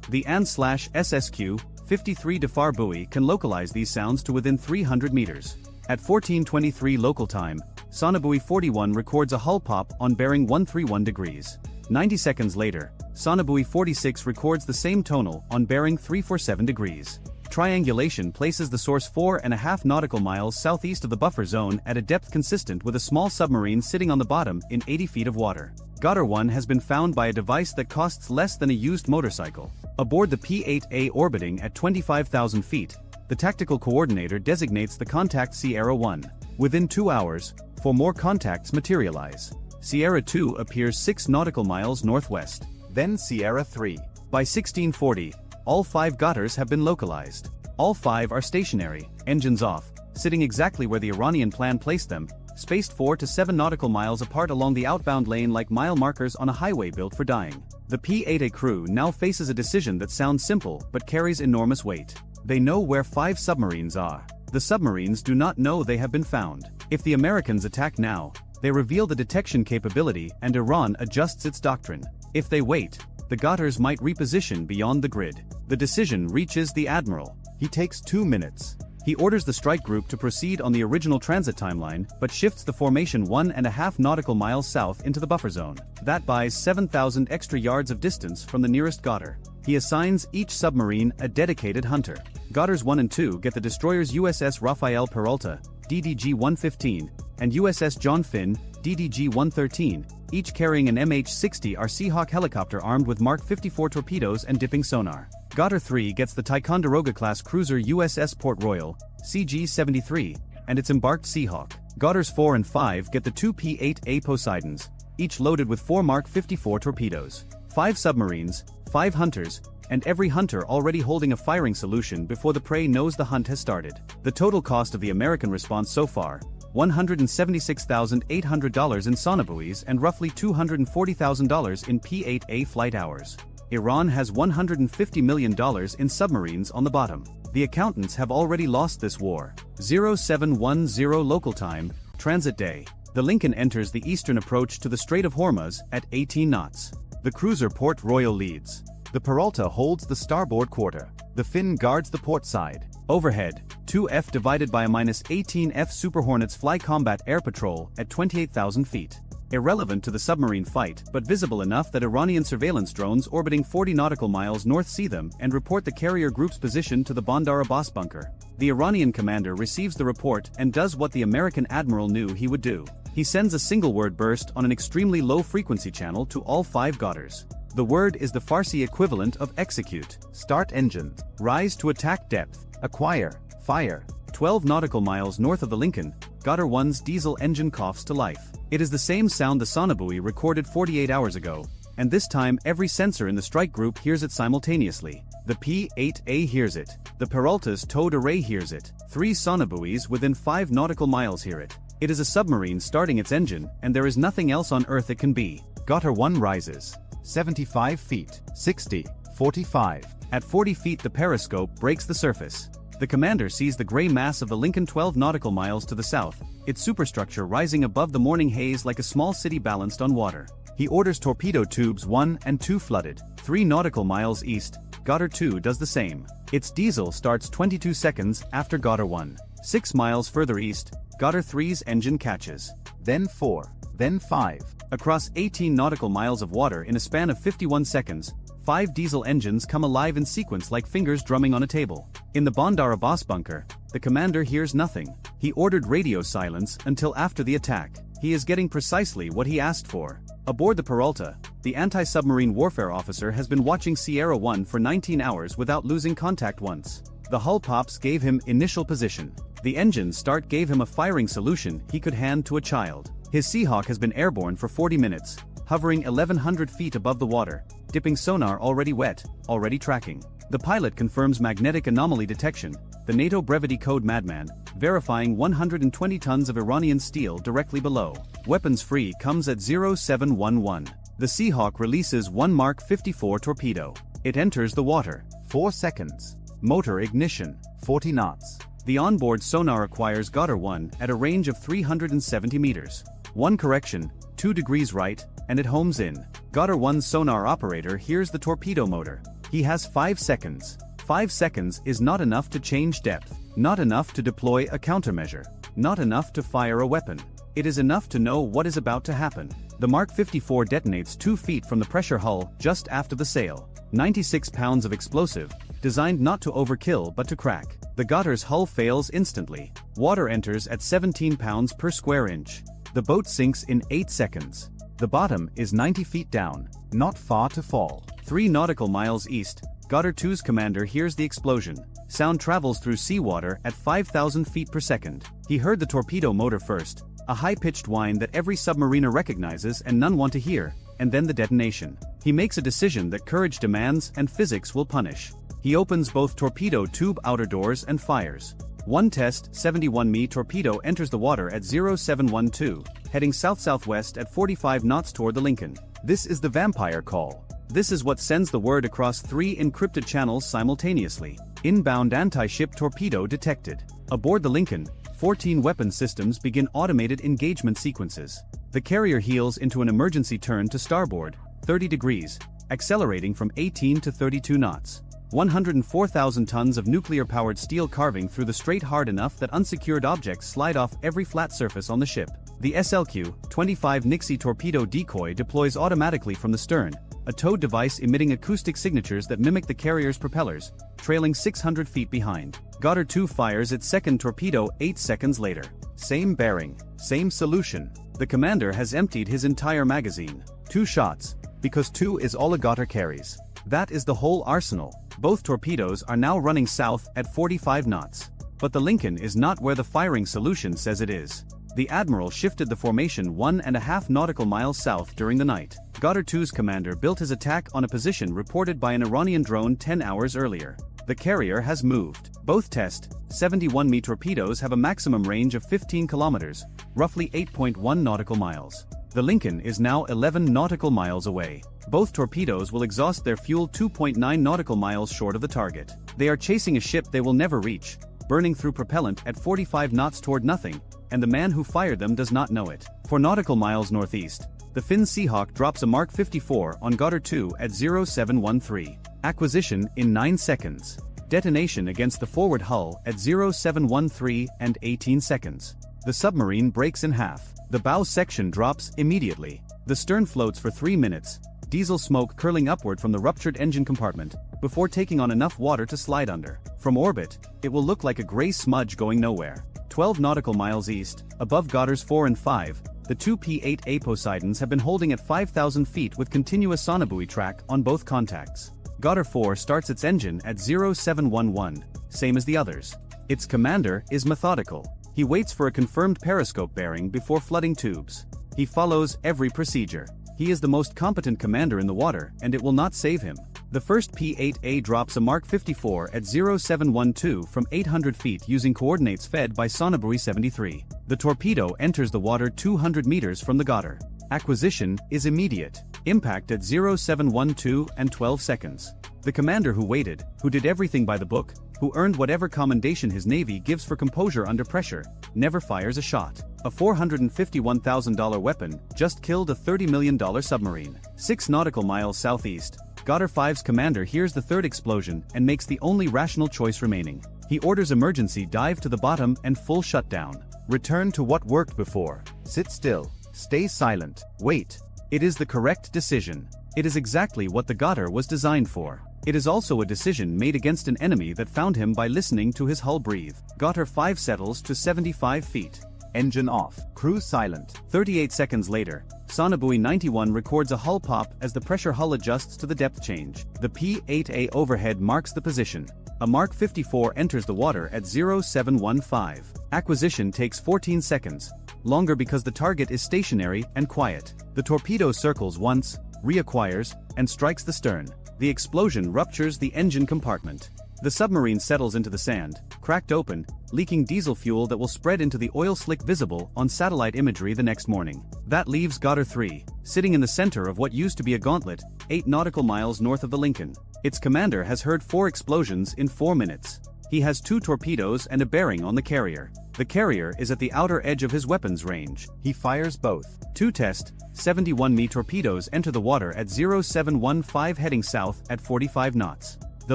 The AN/SSQ-53 Dafar buoy can localize these sounds to within 300 meters. At 14:23 local time, sonobuoy 41 records a hull pop on bearing 131 degrees. 90 seconds later, Sonobui 46 records the same tonal on bearing 347 degrees. Triangulation places the source 4.5 nautical miles southeast of the buffer zone at a depth consistent with a small submarine sitting on the bottom in 80 feet of water. Goddard 1 has been found by a device that costs less than a used motorcycle. Aboard the P-8A orbiting at 25,000 feet, the tactical coordinator designates the contact Sierra 1. Within 2 hours, 4 more contacts materialize. Sierra 2 appears 6 nautical miles northwest. Then Sierra 3. By 1640, all 5 Godders have been localized. All 5 are stationary, engines off, sitting exactly where the Iranian plan placed them, spaced 4 to 7 nautical miles apart along the outbound lane like mile markers on a highway built for dying. The P-8A crew now faces a decision that sounds simple but carries enormous weight. They know where 5 submarines are. The submarines do not know they have been found. If the Americans attack now, they reveal the detection capability and Iran adjusts its doctrine. If they wait, the Godders might reposition beyond the grid. The decision reaches the admiral. He takes 2 minutes. He orders the strike group to proceed on the original transit timeline, but shifts the formation 1.5 nautical miles south into the buffer zone. That buys 7,000 extra yards of distance from the nearest Goddard. He assigns each submarine a dedicated hunter. Godders 1 and 2 get the destroyers USS Rafael Peralta, DDG-115, and USS John Finn, DDG-113, each carrying an MH-60R Seahawk helicopter armed with Mark 54 torpedoes and dipping sonar. Goddard 3 gets the Ticonderoga-class cruiser USS Port Royal, CG-73, and its embarked Seahawk. Godders 4 and 5 get the 2 P-8A Poseidons, each loaded with 4 Mark 54 torpedoes. 5 submarines, 5 hunters, and every hunter already holding a firing solution before the prey knows the hunt has started. The total cost of the American response so far, $176,800 in sonobuoys and roughly $240,000 in P-8A flight hours. Iran has $150 million in submarines on the bottom. The accountants have already lost this war. 0710 local time, transit day. The Lincoln enters the eastern approach to the Strait of Hormuz at 18 knots. The cruiser Port Royal leads. The Peralta holds the starboard quarter. The Finn guards the port side. Overhead, 2F divided by a -18F Super Hornets fly combat air patrol at 28,000 feet. Irrelevant to the submarine fight, but visible enough that Iranian surveillance drones orbiting 40 nautical miles north see them and report the carrier group's position to the Bandar Abbas bunker. The Iranian commander receives the report and does what the American admiral knew he would do. He sends a single-word burst on an extremely low-frequency channel to all 5 Godders. The word is the Farsi equivalent of execute. Start engines. Rise to attack depth. Acquire. Fire. 12 nautical miles north of the Lincoln, Goddard 1's diesel engine coughs to life. It is the same sound the sonobuoy recorded 48 hours ago, and this time every sensor in the strike group hears it simultaneously. The P-8A hears it. The Peralta's towed array hears it. 3 sonobuoys within 5 nautical miles hear it. It is a submarine starting its engine, and there is nothing else on Earth it can be. Goddard 1 rises. 75 feet. 60. 45. At 40 feet the periscope breaks the surface. The commander sees the gray mass of the Lincoln 12 nautical miles to the south, its superstructure rising above the morning haze like a small city balanced on water. He orders torpedo tubes 1 and 2 flooded. 3 nautical miles east, Goddard 2 does the same. Its diesel starts 22 seconds after Goddard 1. 6 miles further east, Goddard 3's engine catches. Then 4. Then 5. Across 18 nautical miles of water in a span of 51 seconds, 5 diesel engines come alive in sequence like fingers drumming on a table. In the Bandar Abbas bunker, the commander hears nothing. He ordered radio silence until after the attack. He is getting precisely what he asked for. Aboard the Peralta, the anti-submarine warfare officer has been watching Sierra 1 for 19 hours without losing contact once. The hull pops gave him initial position. The engine start gave him a firing solution he could hand to a child. His Seahawk has been airborne for 40 minutes, hovering 1,100 feet above the water, dipping sonar already wet, already tracking. The pilot confirms magnetic anomaly detection, the NATO brevity code Madman, verifying 120 tons of Iranian steel directly below. Weapons free comes at 0711. The Seahawk releases 1 Mark 54 torpedo. It enters the water. 4 seconds. Motor ignition. 40 knots. The onboard sonar acquires Goddard 1 at a range of 370 meters. 1 correction, 2 degrees right, and it homes in. Goddard 1's sonar operator hears the torpedo motor. He has 5 seconds. 5 seconds is not enough to change depth, not enough to deploy a countermeasure, not enough to fire a weapon. It is enough to know what is about to happen. The Mark 54 detonates 2 feet from the pressure hull just after the sail. 96 pounds of explosive, designed not to overkill but to crack. The Gotter's hull fails instantly. Water enters at 17 pounds per square inch. The boat sinks in 8 seconds. The bottom is 90 feet down, not far to fall. 3 nautical miles east, Gotter 2's commander hears the explosion. Sound travels through seawater at 5,000 feet per second. He heard the torpedo motor first, a high-pitched whine that every submariner recognizes and none want to hear, and then the detonation. He makes a decision that courage demands and physics will punish. He opens both torpedo tube outer doors and fires. One test 71 Mi torpedo enters the water at 0712, heading south-southwest at 45 knots toward the Lincoln. This is the vampire call. This is what sends the word across 3 encrypted channels simultaneously. Inbound anti-ship torpedo detected. Aboard the Lincoln, 14 weapon systems begin automated engagement sequences. The carrier heels into an emergency turn to starboard, 30 degrees, accelerating from 18 to 32 knots. 104,000 tons of nuclear-powered steel carving through the strait hard enough that unsecured objects slide off every flat surface on the ship. The SLQ-25 Nixie torpedo decoy deploys automatically from the stern, a towed device emitting acoustic signatures that mimic the carrier's propellers, trailing 600 feet behind. Gotter 2 fires its second torpedo 8 seconds later. Same bearing, same solution. The commander has emptied his entire magazine. 2 shots, because 2 is all a Gotter carries. That is the whole arsenal. Both torpedoes are now running south at 45 knots. But the Lincoln is not where the firing solution says it is. The Admiral shifted the formation 1.5 nautical miles south during the night. Gotter 2's commander built his attack on a position reported by an Iranian drone 10 hours earlier. The carrier has moved. Both test 71 Mi torpedoes have a maximum range of 15 kilometers, roughly 8.1 nautical miles. The Lincoln is now 11 nautical miles away. Both torpedoes will exhaust their fuel 2.9 nautical miles short of the target. They are chasing a ship they will never reach, burning through propellant at 45 knots toward nothing, and the man who fired them does not know it. 4 nautical miles northeast, the Finn Seahawk drops a Mark 54 on Gotter 2 at 0713. Acquisition in 9 seconds. Detonation against the forward hull at 0713 and 18 seconds. The submarine breaks in half. The bow section drops immediately. The stern floats for 3 minutes, diesel smoke curling upward from the ruptured engine compartment, before taking on enough water to slide under. From orbit, it will look like a gray smudge going nowhere. 12 nautical miles east, above Gotters 4 and 5, the 2 P-8A Poseidons have been holding at 5,000 feet with continuous sonobuoy track on both contacts. Gotter 4 starts its engine at 0711, same as the others. Its commander is methodical. He waits for a confirmed periscope bearing before flooding tubes. He follows every procedure. He is the most competent commander in the water, and it will not save him. The first P-8A drops a Mark 54 at 0712 from 800 feet using coordinates fed by sonobuoy 73. The torpedo enters the water 200 meters from the Gotter. Acquisition is immediate. Impact at 0712 and 12 seconds. The commander who waited, who did everything by the book, who earned whatever commendation his navy gives for composure under pressure, never fires a shot. A $451,000 weapon just killed a $30 million submarine. 6 nautical miles southeast, Gotter 5's commander hears the third explosion and makes the only rational choice remaining. He orders emergency dive to the bottom and full shutdown. Return to what worked before. Sit still. Stay silent. Wait. It is the correct decision. It is exactly what the Gotter was designed for. It is also a decision made against an enemy that found him by listening to his hull breathe. Gotter 5 settles to 75 feet. Engine off. Crew silent. 38 seconds later, sonobuoy 91 records a hull pop as the pressure hull adjusts to the depth change. The P-8A overhead marks the position. A Mark 54 enters the water at 0715. Acquisition takes 14 seconds, longer because the target is stationary and quiet. The torpedo circles once, reacquires, and strikes the stern. The explosion ruptures the engine compartment. The submarine settles into the sand, cracked open, leaking diesel fuel that will spread into the oil slick visible on satellite imagery the next morning. That leaves Gotter 3, sitting in the center of what used to be a gauntlet, 8 nautical miles north of the Lincoln. Its commander has heard 4 explosions in 4 minutes. He has 2 torpedoes and a bearing on the carrier. The carrier is at the outer edge of his weapons range. He fires both. 2 test 71 Mi torpedoes enter the water at 0715 heading south at 45 knots. The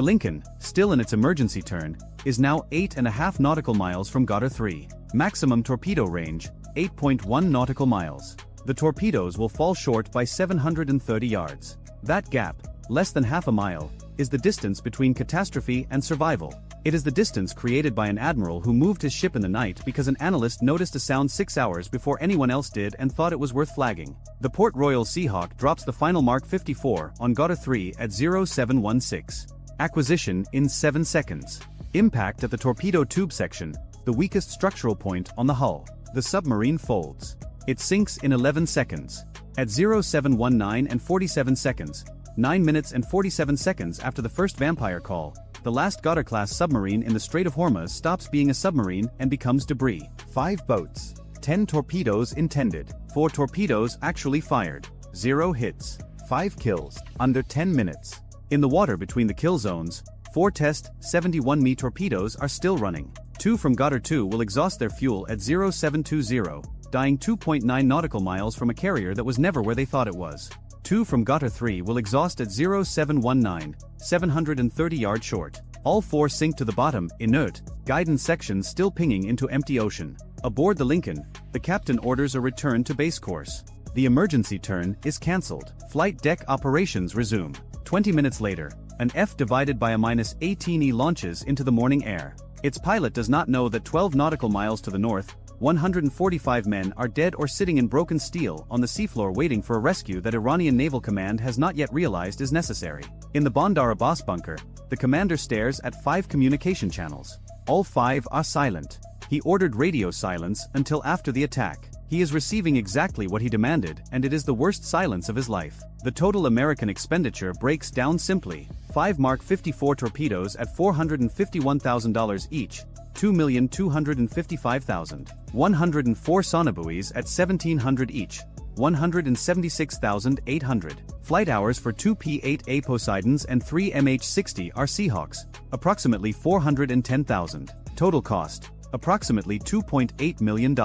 Lincoln, still in its emergency turn, is now 8.5 nautical miles from Gotter 3. Maximum torpedo range, 8.1 nautical miles. the torpedoes will fall short by 730 yards. That gap, less than half a mile, is the distance between catastrophe and survival. It is the distance created by an admiral who moved his ship in the night because an analyst noticed a sound 6 hours before anyone else did and thought it was worth flagging. The Port Royal Seahawk drops the final mark 54 on Gata 3 at 0716. Acquisition in 7 seconds. Impact at the torpedo tube section, the weakest structural point on the hull. The submarine folds. It sinks in 11 seconds. At 0719 and 47 seconds, 9 minutes and 47 seconds after the first Vampire call, the last Goddard-class submarine in the Strait of Hormuz stops being a submarine and becomes debris. 5 boats. 10 torpedoes intended. 4 torpedoes actually fired. 0 hits. 5 kills. Under 10 minutes. In the water between the kill zones, 4 test 71 torpedoes are still running. 2 from Goddard 2 will exhaust their fuel at 0720, dying 2.9 nautical miles from a carrier that was never where they thought it was. 2 from Gata 3 will exhaust at 0719, 730 yards short. All 4 sink to the bottom, inert, guidance sections still pinging into empty ocean. Aboard the Lincoln, the captain orders a return to base course. The emergency turn is cancelled. Flight deck operations resume. 20 minutes later, an F divided by a -18E launches into the morning air. Its pilot does not know that 12 nautical miles to the north, 145 men are dead or sitting in broken steel on the seafloor waiting for a rescue that Iranian Naval Command has not yet realized is necessary. In the Bandar Abbas bunker, the commander stares at 5 communication channels. All 5 are silent. He ordered radio silence until after the attack. He is receiving exactly what he demanded, and it is the worst silence of his life. The total American expenditure breaks down simply: 5 Mark 54 torpedoes at $451,000 each, $2,255,000. 104 sonobuoys at $1,700 each, $176,800. Flight hours for 2 P-8A Poseidons and 3 MH-60 are Seahawks, approximately $410,000. Total cost, approximately $2.8 million.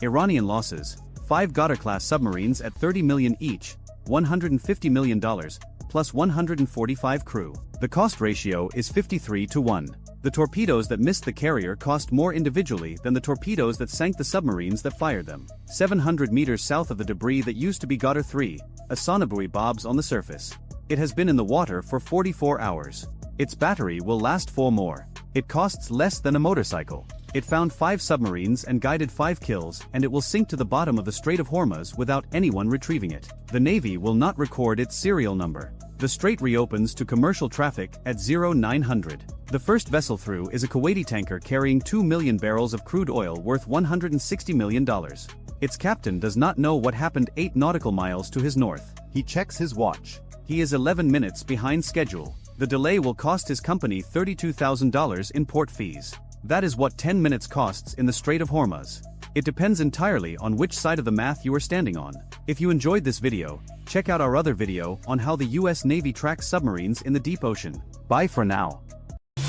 Iranian losses: 5 Goddard-class submarines at $30 million each, $150 million, plus 145 crew. The cost ratio is 53-1. The torpedoes that missed the carrier cost more individually than the torpedoes that sank the submarines that fired them. 700 meters south of the debris that used to be Goddard 3, a sonobuoy bobs on the surface. It has been in the water for 44 hours. Its battery will last 4 more. It costs less than a motorcycle. It found 5 submarines and guided 5 kills, and it will sink to the bottom of the Strait of Hormuz without anyone retrieving it. The Navy will not record its serial number. The strait reopens to commercial traffic at 0900. The first vessel through is a Kuwaiti tanker carrying 2 million barrels of crude oil worth $160 million. Its captain does not know what happened 8 nautical miles to his north. He checks his watch. He is 11 minutes behind schedule. The delay will cost his company $32,000 in port fees. That is what 10 minutes costs in the Strait of Hormuz. It depends entirely on which side of the math you are standing on. If you enjoyed this video, check out our other video on how the US Navy tracks submarines in the deep ocean. Bye for now.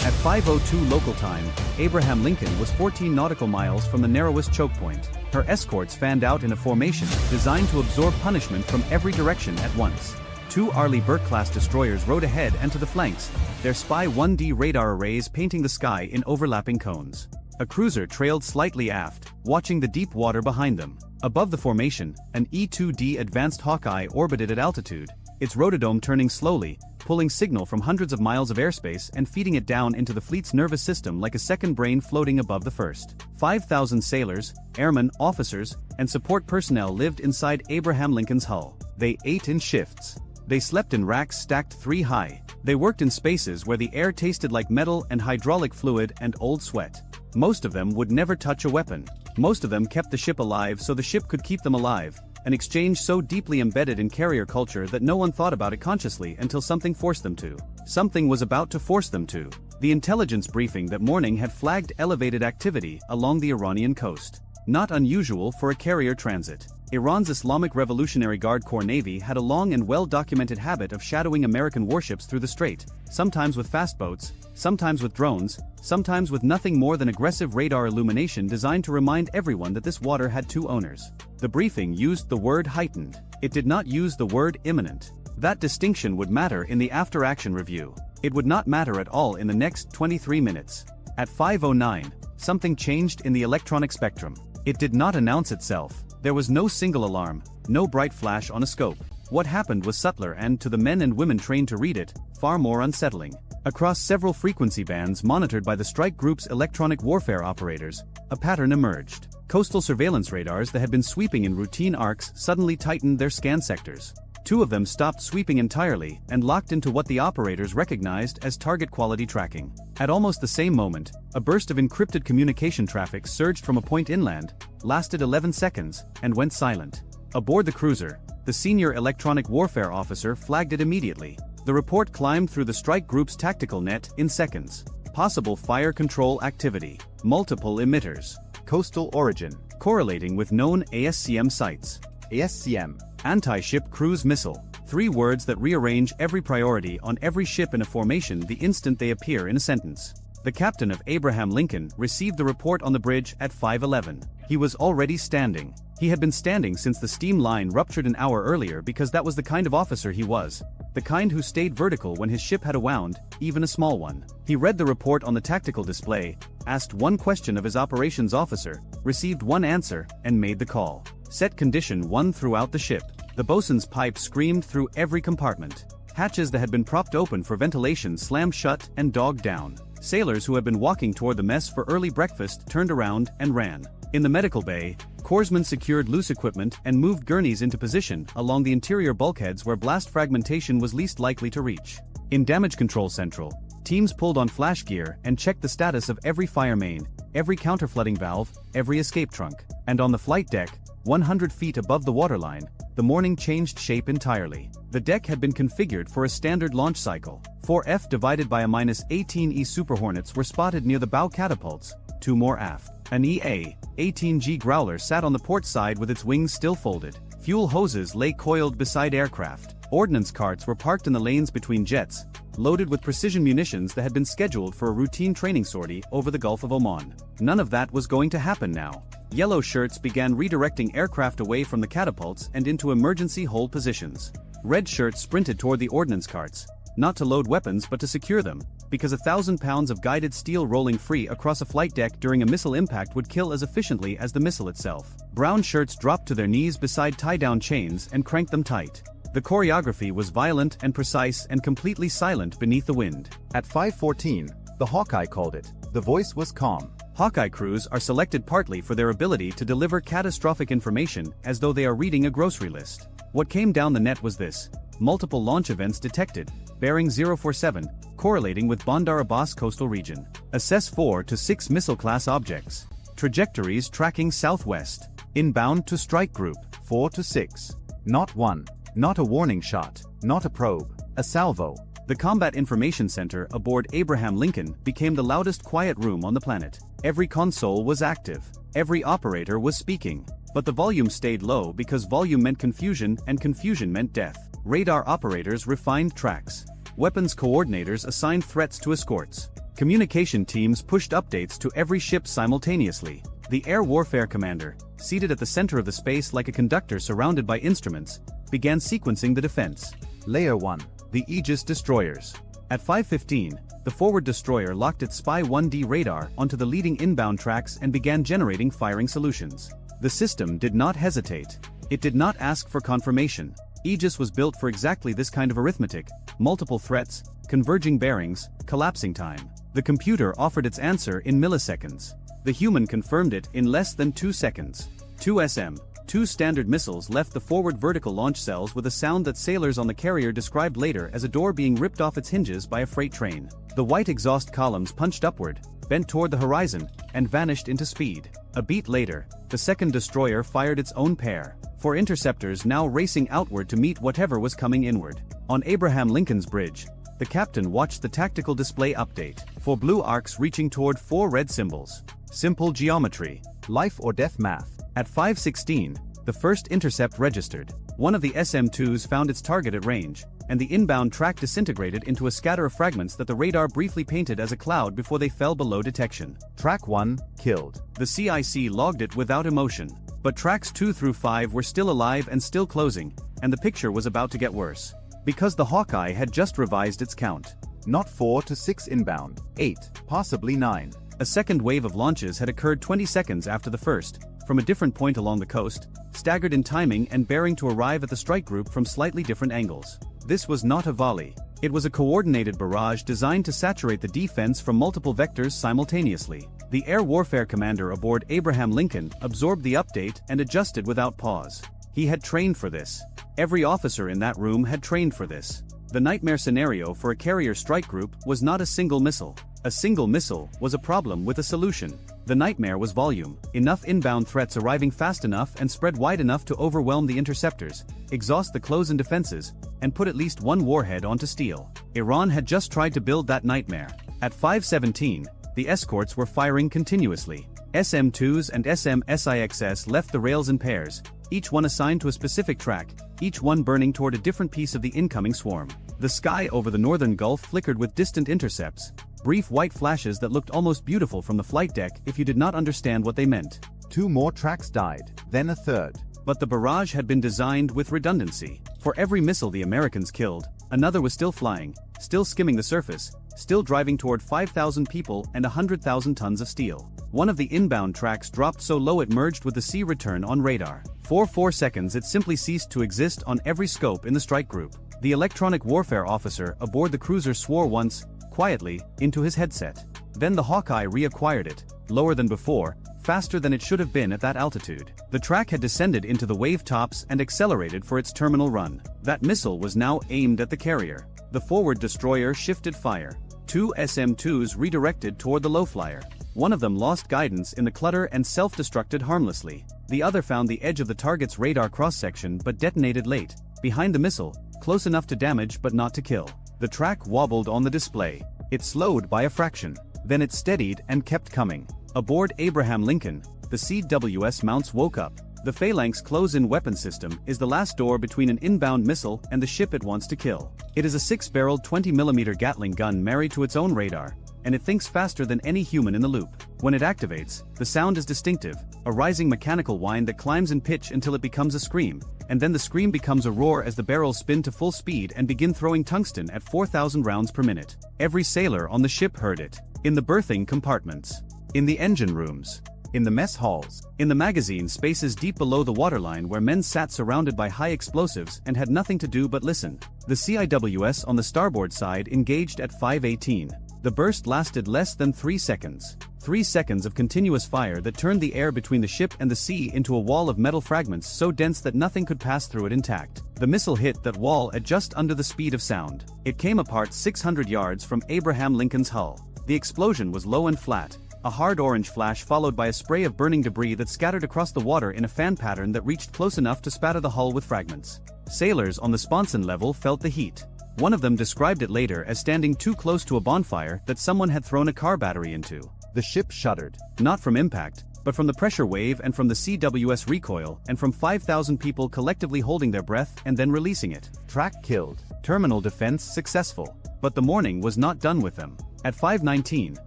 At 5:02 local time, Abraham Lincoln was 14 nautical miles from the narrowest choke point. Her escorts fanned out in a formation designed to absorb punishment from every direction at once. 2 Arleigh Burke-class destroyers rode ahead and to the flanks, their Spy 1D radar arrays painting the sky in overlapping cones. A cruiser trailed slightly aft, watching the deep water behind them. Above the formation, an E-2D Advanced Hawkeye orbited at altitude, its rotodome turning slowly, pulling signal from hundreds of miles of airspace and feeding it down into the fleet's nervous system like a second brain floating above the first. 5,000 sailors, airmen, officers, and support personnel lived inside Abraham Lincoln's hull. They ate in shifts. They slept in racks stacked 3 high. They worked in spaces where the air tasted like metal and hydraulic fluid and old sweat. Most of them would never touch a weapon. Most of them kept the ship alive so the ship could keep them alive, an exchange so deeply embedded in carrier culture that no one thought about it consciously until something forced them to. Something was about to force them to. The intelligence briefing that morning had flagged elevated activity along the Iranian coast. Not unusual for a carrier transit. Iran's Islamic Revolutionary Guard Corps Navy had a long and well-documented habit of shadowing American warships through the strait, sometimes with fast boats, sometimes with drones, sometimes with nothing more than aggressive radar illumination designed to remind everyone that this water had 2 owners. The briefing used the word heightened. It did not use the word imminent. That distinction would matter in the after-action review. It would not matter at all in the next 23 minutes. At 5:09, something changed in the electronic spectrum. It did not announce itself. There was no single alarm, no bright flash on a scope. What happened was subtler and, to the men and women trained to read it, far more unsettling. Across several frequency bands monitored by the strike group's electronic warfare operators, a pattern emerged. Coastal surveillance radars that had been sweeping in routine arcs suddenly tightened their scan sectors. Two of them stopped sweeping entirely and locked into what the operators recognized as target quality tracking. At almost the same moment, a burst of encrypted communication traffic surged from a point inland, lasted 11 seconds, and went silent. Aboard the cruiser, the senior electronic warfare officer flagged it immediately. The report climbed through the strike group's tactical net in seconds. Possible fire control activity. Multiple emitters. Coastal origin. Correlating with known ASCM sites. ASCM. Anti-ship cruise missile. 3 words that rearrange every priority on every ship in a formation the instant they appear in a sentence. The captain of Abraham Lincoln received the report on the bridge at 5:11. He was already standing. He had been standing since the steam line ruptured an hour earlier because that was the kind of officer he was. The kind who stayed vertical when his ship had a wound, even a small one. He read the report on the tactical display, asked one question of his operations officer, received one answer, and made the call. Set condition 1 throughout the ship. The bosun's pipe screamed through every compartment. Hatches that had been propped open for ventilation slammed shut and dogged down. Sailors who had been walking toward the mess for early breakfast turned around and ran. In the medical bay, corpsmen secured loose equipment and moved gurneys into position along the interior bulkheads where blast fragmentation was least likely to reach. In damage control central, teams pulled on flash gear and checked the status of every fire main, every counterflooding valve, every escape trunk. And on the flight deck, 100 feet above the waterline, the morning changed shape entirely. The deck had been configured for a standard launch cycle. 4F divided by a -18E Super Hornets were spotted near the bow catapults, 2 more aft. An EA-18G Growler sat on the port side with its wings still folded. Fuel hoses lay coiled beside aircraft. Ordnance carts were parked in the lanes between jets, loaded with precision munitions that had been scheduled for a routine training sortie over the Gulf of Oman. None of that was going to happen now. Yellow shirts began redirecting aircraft away from the catapults and into emergency hold positions. Red shirts sprinted toward the ordnance carts, not to load weapons but to secure them, because 1,000 pounds of guided steel rolling free across a flight deck during a missile impact would kill as efficiently as the missile itself. Brown shirts dropped to their knees beside tie-down chains and cranked them tight. The choreography was violent and precise and completely silent beneath the wind. At 5:14, the Hawkeye called it. The voice was calm. Hawkeye crews are selected partly for their ability to deliver catastrophic information as though they are reading a grocery list. What came down the net was this: multiple launch events detected, bearing 047, correlating with Bandar Abbas coastal region. Assess 4 to 6 missile-class objects. Trajectories tracking southwest. Inbound to strike group. 4 to 6. Not one. Not a warning shot. Not a probe. A salvo. The Combat Information Center aboard Abraham Lincoln became the loudest quiet room on the planet. Every console was active. Every operator was speaking. But the volume stayed low because volume meant confusion and confusion meant death. Radar operators refined tracks. Weapons coordinators assigned threats to escorts. Communication teams pushed updates to every ship simultaneously. The Air Warfare Commander, seated at the center of the space like a conductor surrounded by instruments, began sequencing the defense. Layer 1. The Aegis destroyers. At 5:15, the forward destroyer locked its Spy 1D radar onto the leading inbound tracks and began generating firing solutions. The system did not hesitate. It did not ask for confirmation. Aegis was built for exactly this kind of arithmetic: multiple threats, converging bearings, collapsing time. The computer offered its answer in milliseconds. The human confirmed it in less than 2 seconds. 2 SM. 2 standard missiles left the forward vertical launch cells with a sound that sailors on the carrier described later as a door being ripped off its hinges by a freight train. The white exhaust columns punched upward, bent toward the horizon, and vanished into speed. A beat later, the second destroyer fired its own pair, 4 interceptors now racing outward to meet whatever was coming inward. On Abraham Lincoln's bridge, the captain watched the tactical display update. 4 blue arcs reaching toward 4 red symbols. Simple geometry. Life or death math. At 5:16, the first intercept registered. One of the SM-2s found its target at range, and the inbound track disintegrated into a scatter of fragments that the radar briefly painted as a cloud before they fell below detection. Track 1, killed. The CIC logged it without emotion. But tracks 2 through 5 were still alive and still closing, and the picture was about to get worse. Because the Hawkeye had just revised its count. Not 4 to 6 inbound, 8, possibly 9. A second wave of launches had occurred 20 seconds after the first, from a different point along the coast, staggered in timing and bearing to arrive at the strike group from slightly different angles. This was not a volley. It was a coordinated barrage designed to saturate the defense from multiple vectors simultaneously. The air warfare commander aboard Abraham Lincoln absorbed the update and adjusted without pause. He had trained for this. Every officer in that room had trained for this. The nightmare scenario for a carrier strike group was not a single missile. A single missile was a problem with a solution. The nightmare was volume, enough inbound threats arriving fast enough and spread wide enough to overwhelm the interceptors, exhaust the close-in defenses, and put at least one warhead onto steel. Iran had just tried to build that nightmare. At 5:17, the escorts were firing continuously. SM-2s and SM-SIXs left the rails in pairs, each one assigned to a specific track, each one burning toward a different piece of the incoming swarm. The sky over the northern Gulf flickered with distant intercepts, brief white flashes that looked almost beautiful from the flight deck if you did not understand what they meant. 2 more tracks died, then a third. But the barrage had been designed with redundancy. For every missile the Americans killed, another was still flying, still skimming the surface, still driving toward 5,000 people and 100,000 tons of steel. One of the inbound tracks dropped so low it merged with the sea return on radar. For 4 seconds it simply ceased to exist on every scope in the strike group. The electronic warfare officer aboard the cruiser swore once, quietly, into his headset. Then the Hawkeye reacquired it, lower than before, faster than it should have been at that altitude. The track had descended into the wave tops and accelerated for its terminal run. That missile was now aimed at the carrier. The forward destroyer shifted fire. 2 SM-2s redirected toward the low-flyer. One of them lost guidance in the clutter and self-destructed harmlessly. The other found the edge of the target's radar cross-section but detonated late, behind the missile, close enough to damage but not to kill. The track wobbled on the display. It slowed by a fraction. Then it steadied and kept coming. Aboard Abraham Lincoln, the CWS mounts woke up. The Phalanx close-in weapon system is the last door between an inbound missile and the ship it wants to kill. It is a 6-barreled 20mm Gatling gun married to its own radar, and it thinks faster than any human in the loop. When it activates, the sound is distinctive, a rising mechanical whine that climbs in pitch until it becomes a scream, and then the scream becomes a roar as the barrels spin to full speed and begin throwing tungsten at 4,000 rounds per minute. Every sailor on the ship heard it. In the berthing compartments. In the engine rooms. In the mess halls. In the magazine spaces deep below the waterline where men sat surrounded by high explosives and had nothing to do but listen. The CIWS on the starboard side engaged at 5:18. The burst lasted less than 3 seconds. 3 seconds of continuous fire that turned the air between the ship and the sea into a wall of metal fragments so dense that nothing could pass through it intact. The missile hit that wall at just under the speed of sound. It came apart 600 yards from Abraham Lincoln's hull. The explosion was low and flat, a hard orange flash followed by a spray of burning debris that scattered across the water in a fan pattern that reached close enough to spatter the hull with fragments. Sailors on the sponson level felt the heat. One of them described it later as standing too close to a bonfire that someone had thrown a car battery into. The ship shuddered, not from impact, but from the pressure wave and from the CWS recoil and from 5,000 people collectively holding their breath and then releasing it. Track killed. Terminal defense successful. But the morning was not done with them. At 5:19,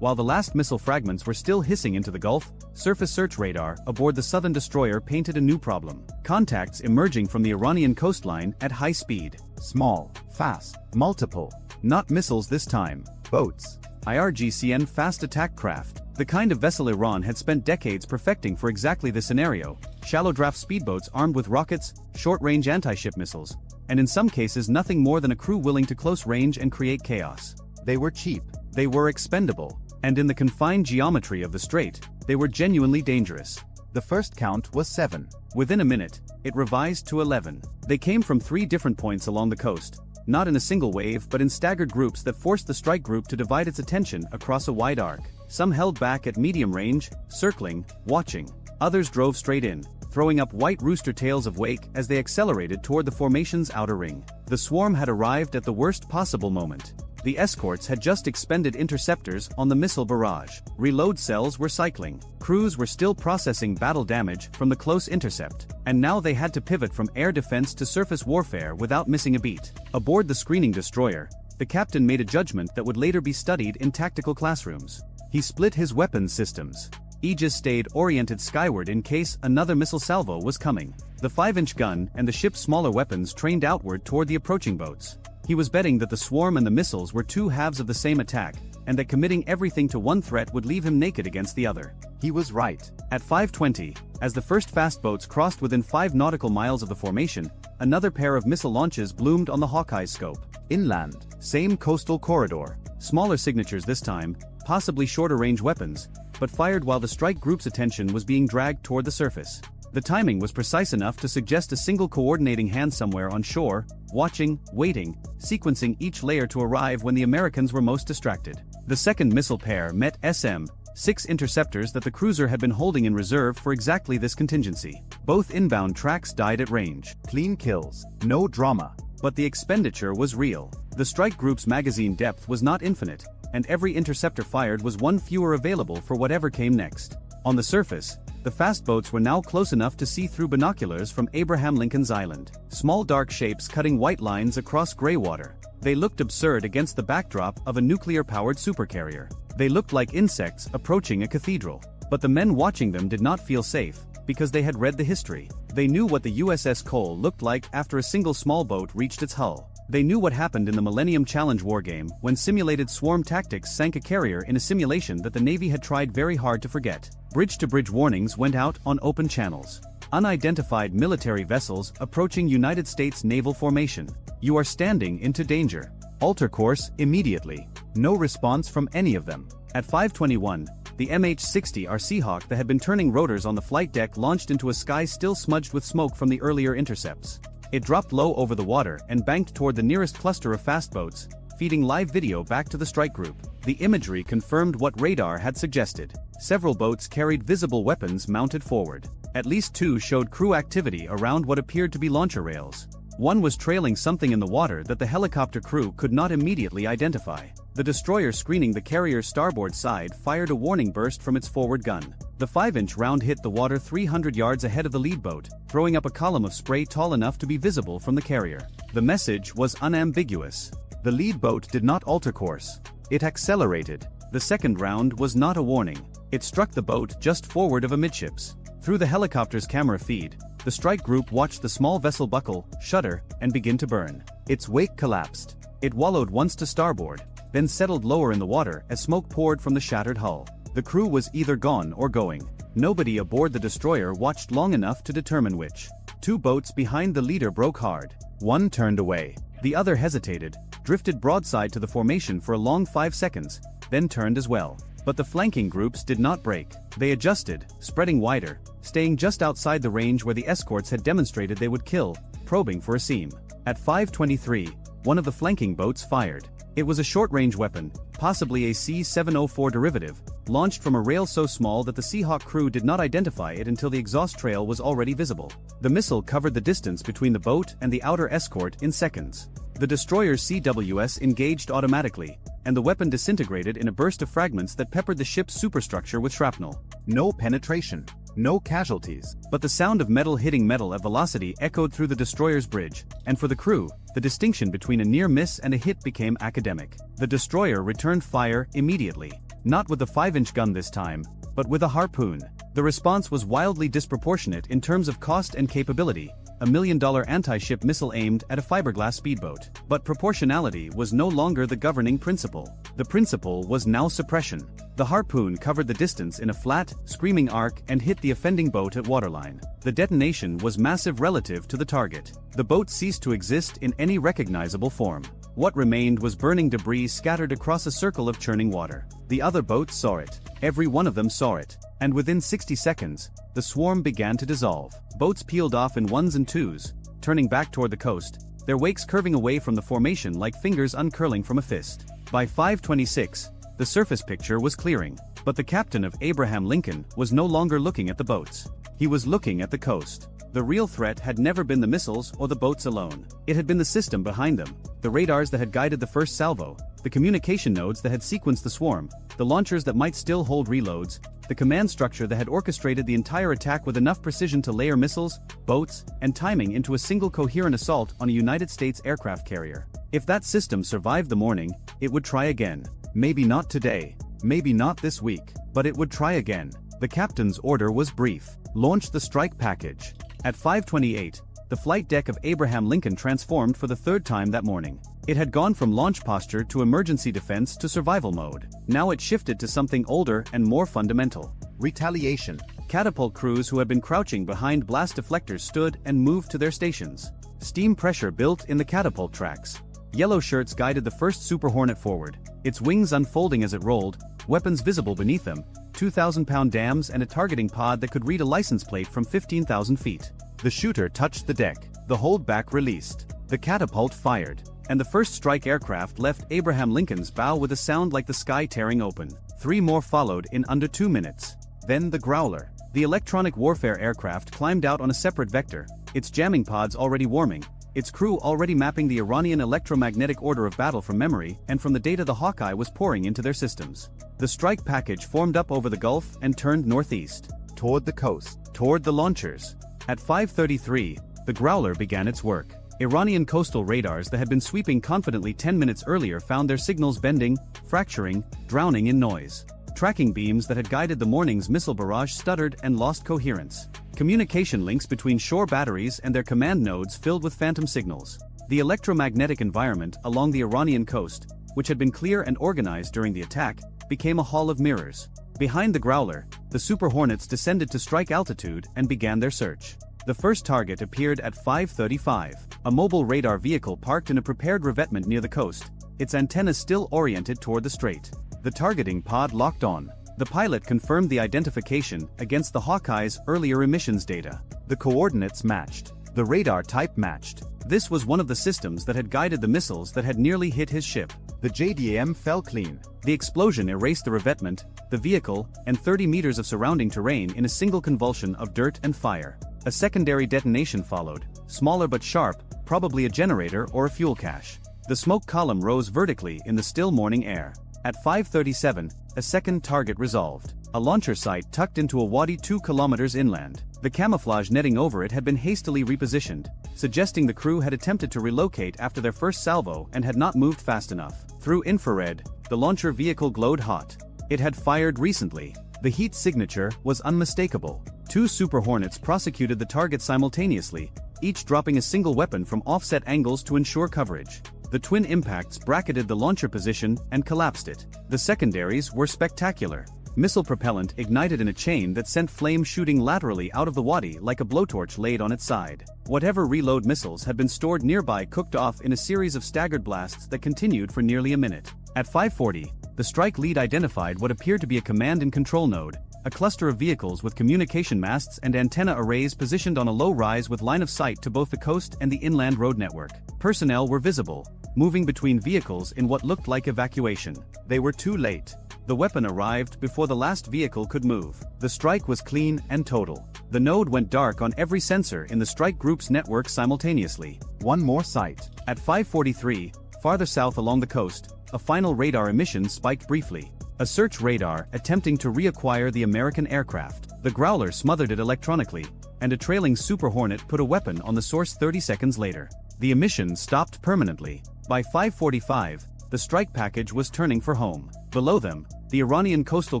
while the last missile fragments were still hissing into the Gulf, surface search radar aboard the southern destroyer painted a new problem. Contacts emerging from the Iranian coastline at high speed. Small, fast, multiple. Not missiles this time. Boats. IRGCN fast attack craft. The kind of vessel Iran had spent decades perfecting for exactly this scenario. Shallow draft speedboats armed with rockets, short-range anti-ship missiles, and in some cases nothing more than a crew willing to close range and create chaos. They were cheap. They were expendable. And in the confined geometry of the strait, they were genuinely dangerous. The first count was 7. Within a minute, it revised to 11. They came from 3 different points along the coast, not in a single wave but in staggered groups that forced the strike group to divide its attention across a wide arc. Some held back at medium range, circling, watching. Others drove straight in, throwing up white rooster tails of wake as they accelerated toward the formation's outer ring. The swarm had arrived at the worst possible moment. The escorts had just expended interceptors on the missile barrage. Reload cells were cycling. Crews were still processing battle damage from the close intercept. And now they had to pivot from air defense to surface warfare without missing a beat. Aboard the screening destroyer, the captain made a judgment that would later be studied in tactical classrooms. He split his weapons systems. Aegis stayed oriented skyward in case another missile salvo was coming. The 5-inch gun and the ship's smaller weapons trained outward toward the approaching boats. He was betting that the swarm and the missiles were 2 halves of the same attack, and that committing everything to one threat would leave him naked against the other. He was right. At 5:20, as the first fast boats crossed within 5 nautical miles of the formation, another pair of missile launches bloomed on the Hawkeye's scope. Inland, same coastal corridor. Smaller signatures this time, possibly shorter-range weapons, but fired while the strike group's attention was being dragged toward the surface. The timing was precise enough to suggest a single coordinating hand somewhere on shore, watching, waiting, sequencing each layer to arrive when the Americans were most distracted. The second missile pair met SM-6 interceptors that the cruiser had been holding in reserve for exactly this contingency. Both inbound tracks died at range. Clean kills, no drama. But the expenditure was real. The strike group's magazine depth was not infinite, and every interceptor fired was one fewer available for whatever came next. On the surface, the fast boats were now close enough to see through binoculars from Abraham Lincoln's Island. Small dark shapes cutting white lines across gray water. They looked absurd against the backdrop of a nuclear-powered supercarrier. They looked like insects approaching a cathedral. But the men watching them did not feel safe, because they had read the history. They knew what the USS Cole looked like after a single small boat reached its hull. They knew what happened in the Millennium Challenge wargame when simulated swarm tactics sank a carrier in a simulation that the Navy had tried very hard to forget. Bridge-to-bridge warnings went out on open channels. Unidentified military vessels approaching United States naval formation. You are standing into danger. Alter course immediately. No response from any of them. At 5:21, the MH-60R Seahawk that had been turning rotors on the flight deck launched into a sky still smudged with smoke from the earlier intercepts. It dropped low over the water and banked toward the nearest cluster of fast boats, feeding live video back to the strike group. The imagery confirmed what radar had suggested. Several boats carried visible weapons mounted forward. At least 2 showed crew activity around what appeared to be launcher rails. One was trailing something in the water that the helicopter crew could not immediately identify. The destroyer screening the carrier's starboard side fired a warning burst from its forward gun. The 5-inch round hit the water 300 yards ahead of the lead boat, throwing up a column of spray tall enough to be visible from the carrier. The message was unambiguous. The lead boat did not alter course. It accelerated. The second round was not a warning. It struck the boat just forward of amidships. Through the helicopter's camera feed, the strike group watched the small vessel buckle, shudder, and begin to burn. Its wake collapsed. It wallowed once to starboard, then settled lower in the water as smoke poured from the shattered hull. The crew was either gone or going. Nobody aboard the destroyer watched long enough to determine which. 2 boats behind the leader broke hard. One turned away. The other hesitated, drifted broadside to the formation for a long 5 seconds, then turned as well. But the flanking groups did not break. They adjusted, spreading wider, staying just outside the range where the escorts had demonstrated they would kill, probing for a seam. At 5:23, one of the flanking boats fired. It was a short-range weapon, possibly a C-704 derivative, launched from a rail so small that the Seahawk crew did not identify it until the exhaust trail was already visible. The missile covered the distance between the boat and the outer escort in seconds. The destroyer's CWS engaged automatically, and the weapon disintegrated in a burst of fragments that peppered the ship's superstructure with shrapnel. No penetration. No casualties. But the sound of metal hitting metal at velocity echoed through the destroyer's bridge, and for the crew, the distinction between a near miss and a hit became academic. The destroyer returned fire immediately. Not with the 5-inch gun this time, but with a harpoon. The response was wildly disproportionate in terms of cost and capability, $1 million anti-ship missile aimed at a fiberglass speedboat. But proportionality was no longer the governing principle. The principle was now suppression. The harpoon covered the distance in a flat, screaming arc and hit the offending boat at waterline. The detonation was massive relative to the target. The boat ceased to exist in any recognizable form. What remained was burning debris scattered across a circle of churning water. The other boats saw it. Every one of them saw it. And within 60 seconds, the swarm began to dissolve. Boats peeled off in 1s and 2s, turning back toward the coast, their wakes curving away from the formation like fingers uncurling from a fist. By 5:26, the surface picture was clearing, but the captain of Abraham Lincoln was no longer looking at the boats. He was looking at the coast. The real threat had never been the missiles or the boats alone. It had been the system behind them, the radars that had guided the first salvo, the communication nodes that had sequenced the swarm, the launchers that might still hold reloads, the command structure that had orchestrated the entire attack with enough precision to layer missiles, boats, and timing into a single coherent assault on a United States aircraft carrier. If that system survived the morning, it would try again. Maybe not today, maybe not this week, but it would try again. The captain's order was brief: launch the strike package. At 5:28, the flight deck of Abraham Lincoln transformed for the 3rd time that morning. It had gone from launch posture to emergency defense to survival mode. Now it shifted to something older and more fundamental. Retaliation. Catapult crews who had been crouching behind blast deflectors stood and moved to their stations. Steam pressure built in the catapult tracks. Yellow shirts guided the first Super Hornet forward, its wings unfolding as it rolled, weapons visible beneath them, 2,000-pound dams and a targeting pod that could read a license plate from 15,000 feet. The shooter touched the deck, the holdback released. The catapult fired, and the first strike aircraft left Abraham Lincoln's bow with a sound like the sky tearing open. 3 more followed in under 2 minutes. Then the Growler. The electronic warfare aircraft climbed out on a separate vector, its jamming pods already warming, its crew already mapping the Iranian electromagnetic order of battle from memory and from the data the Hawkeye was pouring into their systems. The strike package formed up over the Gulf and turned northeast, toward the coast, toward the launchers. At 5:33, the Growler began its work. Iranian coastal radars that had been sweeping confidently 10 minutes earlier found their signals bending, fracturing, drowning in noise. Tracking beams that had guided the morning's missile barrage stuttered and lost coherence. Communication links between shore batteries and their command nodes filled with phantom signals. The electromagnetic environment along the Iranian coast, which had been clear and organized during the attack, became a hall of mirrors. Behind the Growler, the Super Hornets descended to strike altitude and began their search. The first target appeared at 5:35, a mobile radar vehicle parked in a prepared revetment near the coast, its antennas still oriented toward the strait. The targeting pod locked on. The pilot confirmed the identification against the Hawkeye's earlier emissions data. The coordinates matched. The radar type matched. This was one of the systems that had guided the missiles that had nearly hit his ship. The JDAM fell clean. The explosion erased the revetment, the vehicle, and 30 meters of surrounding terrain in a single convulsion of dirt and fire. A secondary detonation followed, smaller but sharp, probably a generator or a fuel cache. The smoke column rose vertically in the still morning air. At 5:37, a second target resolved. A launcher site tucked into a wadi 2 kilometers inland. The camouflage netting over it had been hastily repositioned, suggesting the crew had attempted to relocate after their first salvo and had not moved fast enough. Through infrared, the launcher vehicle glowed hot. It had fired recently. The heat signature was unmistakable. 2 Super Hornets prosecuted the target simultaneously, each dropping a single weapon from offset angles to ensure coverage. The twin impacts bracketed the launcher position and collapsed it. The secondaries were spectacular. Missile propellant ignited in a chain that sent flame shooting laterally out of the wadi like a blowtorch laid on its side. Whatever reload missiles had been stored nearby cooked off in a series of staggered blasts that continued for nearly a minute. At 5:40, the strike lead identified what appeared to be a command and control node, a cluster of vehicles with communication masts and antenna arrays positioned on a low rise with line of sight to both the coast and the inland road network. Personnel were visible, moving between vehicles in what looked like evacuation. They were too late. The weapon arrived before the last vehicle could move. The strike was clean and total. The node went dark on every sensor in the strike group's network simultaneously. One more sight. At 5:43, farther south along the coast, a final radar emission spiked briefly. A search radar attempting to reacquire the American aircraft. The Growler smothered it electronically, and a trailing Super Hornet put a weapon on the source 30 seconds later. The emission stopped permanently. By 5:45, the strike package was turning for home. Below them, the Iranian coastal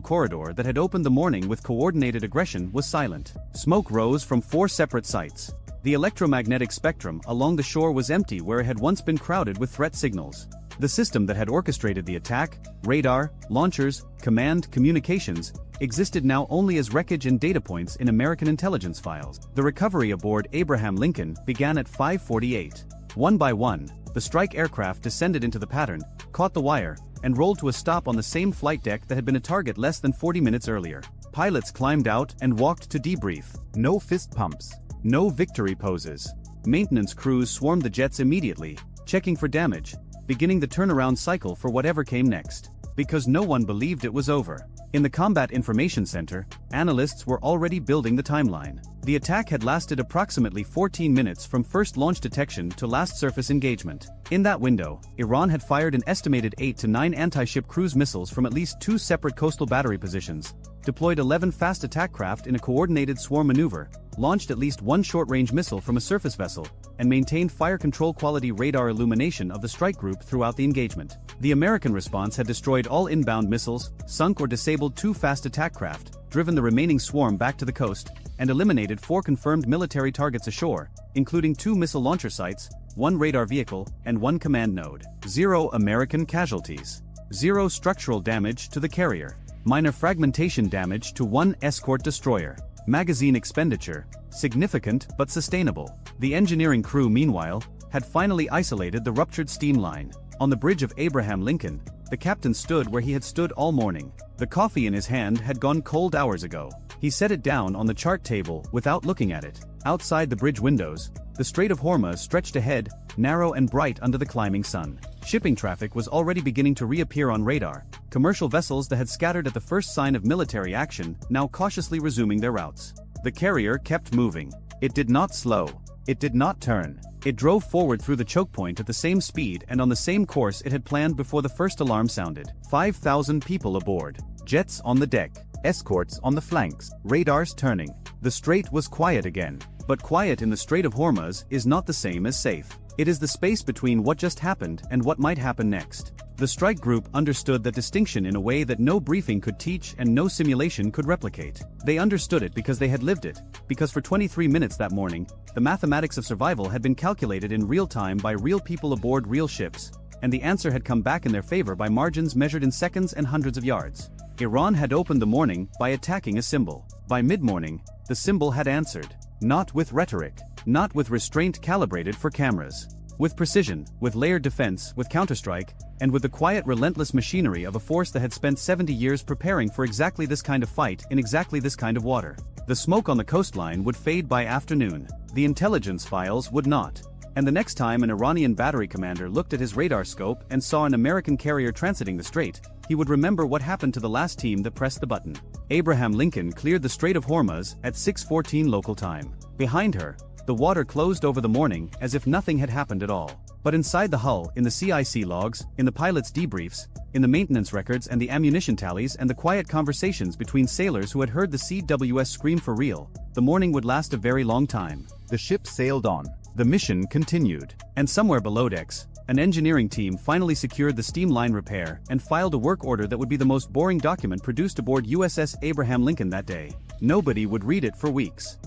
corridor that had opened the morning with coordinated aggression was silent. Smoke rose from 4 separate sites. The electromagnetic spectrum along the shore was empty where it had once been crowded with threat signals. The system that had orchestrated the attack, radar, launchers, command, communications, existed now only as wreckage and data points in American intelligence files. The recovery aboard Abraham Lincoln began at 5:48. One by one, the strike aircraft descended into the pattern, caught the wire, and rolled to a stop on the same flight deck that had been a target less than 40 minutes earlier. Pilots climbed out and walked to debrief. No fist pumps. No victory poses. Maintenance crews swarmed the jets immediately, checking for damage, beginning the turnaround cycle for whatever came next. Because no one believed it was over. In the Combat Information Center, analysts were already building the timeline. The attack had lasted approximately 14 minutes from first launch detection to last surface engagement. In that window, Iran had fired an estimated 8 to 9 anti-ship cruise missiles from at least 2 separate coastal battery positions, deployed 11 fast attack craft in a coordinated swarm maneuver, launched at least 1 short-range missile from a surface vessel, and maintained fire control quality radar illumination of the strike group throughout the engagement. The American response had destroyed all inbound missiles, sunk or disabled 2 fast attack craft, driven the remaining swarm back to the coast, and eliminated 4 confirmed military targets ashore, including 2 missile launcher sites, 1 radar vehicle, and 1 command node. 0 American casualties. 0 structural damage to the carrier. Minor fragmentation damage to one escort destroyer. Magazine expenditure, significant but sustainable. The engineering crew, meanwhile, had finally isolated the ruptured steam line. On the bridge of Abraham Lincoln, the captain stood where he had stood all morning. The coffee in his hand had gone cold hours ago. He set it down on the chart table without looking at it. Outside the bridge windows, the Strait of Hormuz stretched ahead, narrow and bright under the climbing sun. Shipping traffic was already beginning to reappear on radar, commercial vessels that had scattered at the first sign of military action now cautiously resuming their routes. The carrier kept moving. It did not slow. It did not turn. It drove forward through the choke point at the same speed and on the same course it had planned before the first alarm sounded. 5,000 people aboard. Jets on the deck. Escorts on the flanks. Radars turning. The strait was quiet again. But quiet in the Strait of Hormuz is not the same as safe. It is the space between what just happened and what might happen next. The strike group understood that distinction in a way that no briefing could teach and no simulation could replicate. They understood it because they had lived it, because for 23 minutes that morning, the mathematics of survival had been calculated in real time by real people aboard real ships, and the answer had come back in their favor by margins measured in seconds and hundreds of yards. Iran had opened the morning by attacking a symbol. By mid-morning, the symbol had answered. Not with rhetoric, not with restraint calibrated for cameras. With precision, with layered defense, with counterstrike, and with the quiet relentless machinery of a force that had spent 70 years preparing for exactly this kind of fight in exactly this kind of water. The smoke on the coastline would fade by afternoon. The intelligence files would not. And the next time an Iranian battery commander looked at his radar scope and saw an American carrier transiting the strait, he would remember what happened to the last team that pressed the button. Abraham Lincoln cleared the Strait of Hormuz at 6:14 local time. Behind her, the water closed over the morning as if nothing had happened at all. But inside the hull, in the CIC logs, in the pilot's debriefs, in the maintenance records and the ammunition tallies and the quiet conversations between sailors who had heard the CWS scream for real, the morning would last a very long time. The ship sailed on. The mission continued. And somewhere below decks, an engineering team finally secured the steam line repair and filed a work order that would be the most boring document produced aboard USS Abraham Lincoln that day. Nobody would read it for weeks.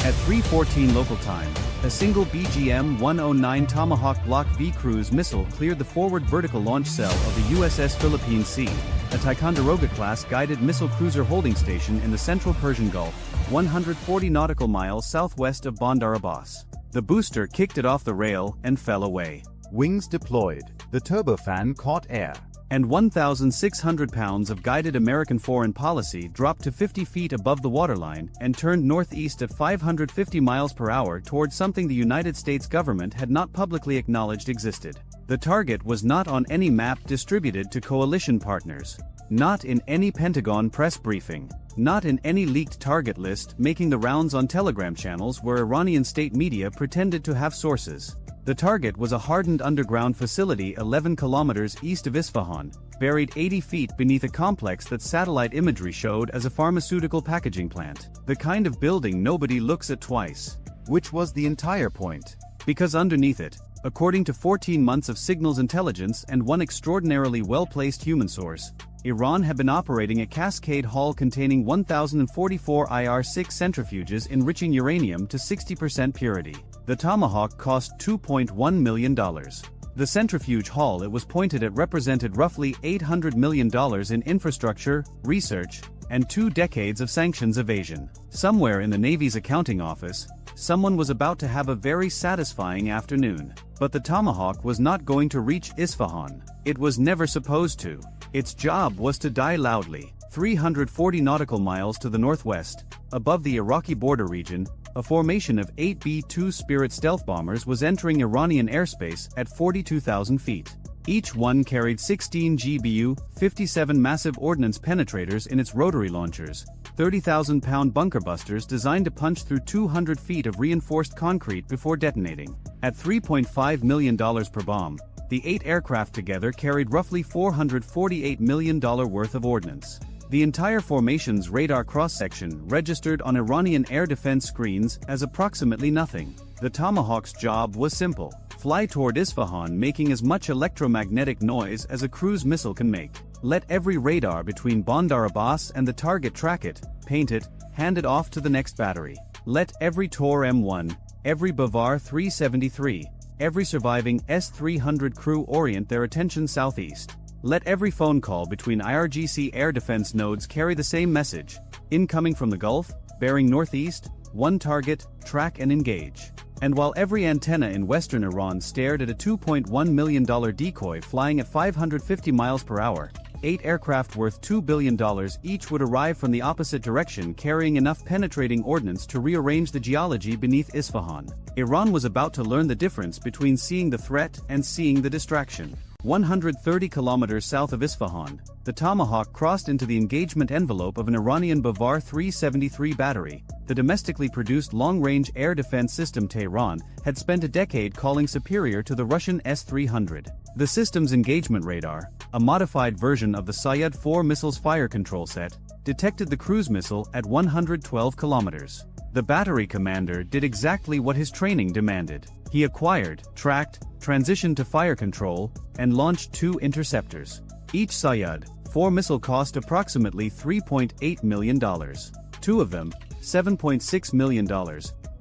At 3:14 local time, a single BGM-109 Tomahawk Block V cruise missile cleared the forward vertical launch cell of the USS Philippine Sea, a Ticonderoga-class guided missile cruiser holding station in the central Persian Gulf, 140 nautical miles southwest of Bandar Abbas. The booster kicked it off the rail and fell away. Wings deployed. The turbofan caught air. And 1,600 pounds of guided American foreign policy dropped to 50 feet above the waterline and turned northeast at 550 miles per hour toward something the United States government had not publicly acknowledged existed. The target was not on any map distributed to coalition partners. Not in any Pentagon press briefing. Not in any leaked target list making the rounds on Telegram channels where Iranian state media pretended to have sources. The target was a hardened underground facility 11 kilometers east of Isfahan, buried 80 feet beneath a complex that satellite imagery showed as a pharmaceutical packaging plant. The kind of building nobody looks at twice. Which was the entire point. Because underneath it, according to 14 months of signals intelligence and one extraordinarily well-placed human source, Iran had been operating a cascade hall containing 1,044 IR-6 centrifuges enriching uranium to 60% purity. The Tomahawk cost $2.1 million. The centrifuge hall it was pointed at represented roughly $800 million in infrastructure, research, and 2 decades of sanctions evasion. Somewhere in the Navy's accounting office, someone was about to have a very satisfying afternoon. But the Tomahawk was not going to reach Isfahan. It was never supposed to. Its job was to die loudly. 340 nautical miles to the northwest, above the Iraqi border region, a formation of 8 B-2 Spirit stealth bombers was entering Iranian airspace at 42,000 feet. Each one carried 16 GBU, 57 massive ordnance penetrators in its rotary launchers, 30,000-pound bunker busters designed to punch through 200 feet of reinforced concrete before detonating. At $3.5 million per bomb, the 8 aircraft together carried roughly $448 million worth of ordnance. The entire formation's radar cross-section registered on Iranian air defense screens as approximately nothing. The Tomahawk's job was simple. Fly toward Isfahan making as much electromagnetic noise as a cruise missile can make. Let every radar between Bandar Abbas and the target track it, paint it, hand it off to the next battery. Let every Tor M1, every Bavar 373, every surviving S-300 crew orient their attention southeast. Let every phone call between IRGC air defense nodes carry the same message. Incoming from the Gulf, bearing northeast, one target, track and engage. And while every antenna in western Iran stared at a $2.1 million decoy flying at 550 miles per hour, 8 aircraft worth $2 billion each would arrive from the opposite direction carrying enough penetrating ordnance to rearrange the geology beneath Isfahan. Iran was about to learn the difference between seeing the threat and seeing the distraction. 130 kilometers south of Isfahan, the Tomahawk crossed into the engagement envelope of an Iranian Bavar 373 battery. The domestically produced long-range air defense system Tehran had spent a decade calling superior to the Russian S-300. The system's engagement radar, a modified version of the Sayyad-4 missile's fire control set, detected the cruise missile at 112 kilometers. The battery commander did exactly what his training demanded. He acquired, tracked, transitioned to fire control, and launched 2 interceptors. Each Sayyad-4 missile cost approximately $3.8 million. 2 of them, $7.6 million,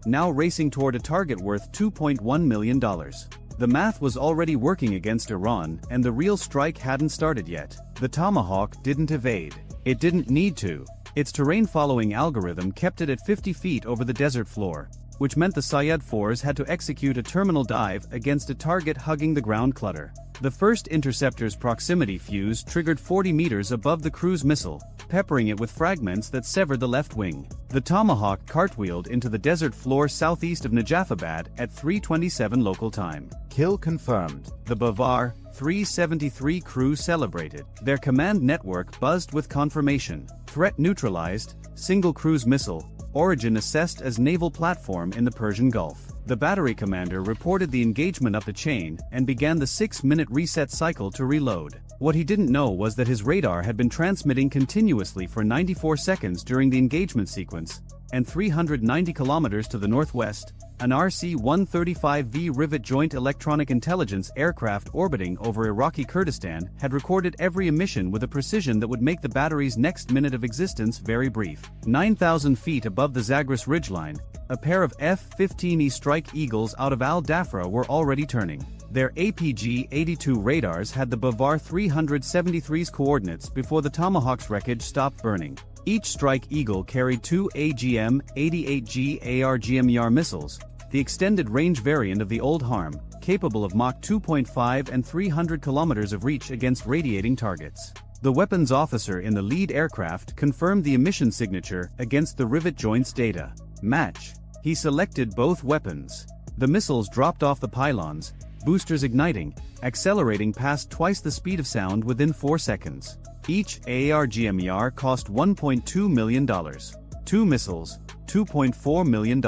now racing toward a target worth $2.1 million. The math was already working against Iran, and the real strike hadn't started yet. The Tomahawk didn't evade. It didn't need to. Its terrain-following algorithm kept it at 50 feet over the desert floor, which meant the Sayyad-4s had to execute a terminal dive against a target hugging the ground clutter. The first interceptor's proximity fuse triggered 40 meters above the cruise missile, peppering it with fragments that severed the left wing. The Tomahawk cartwheeled into the desert floor southeast of Najafabad at 3:27 local time. Kill confirmed. The Bavar 373 crew celebrated. Their command network buzzed with confirmation. Threat neutralized, single cruise missile, origin assessed as naval platform in the Persian Gulf. The battery commander reported the engagement up the chain and began the 6-minute reset cycle to reload. What he didn't know was that his radar had been transmitting continuously for 94 seconds during the engagement sequence, and 390 kilometers to the northwest, an RC-135V Rivet Joint Electronic Intelligence aircraft orbiting over Iraqi Kurdistan had recorded every emission with a precision that would make the battery's next minute of existence very brief. 9,000 feet above the Zagros ridgeline, a pair of F-15E Strike Eagles out of Al-Dafra were already turning. Their APG-82 radars had the Bavar 373's coordinates before the Tomahawk's wreckage stopped burning. Each Strike Eagle carried 2 AGM-88G ARGMER missiles, the extended range variant of the old HARM, capable of Mach 2.5 and 300 kilometers of reach against radiating targets. The weapons officer in the lead aircraft confirmed the emission signature against the rivet joints data match. He selected both weapons. The missiles dropped off the pylons, boosters igniting, accelerating past twice the speed of sound within 4 seconds. Each ARGMER cost $1.2 million. 2 missiles, $2.4 million.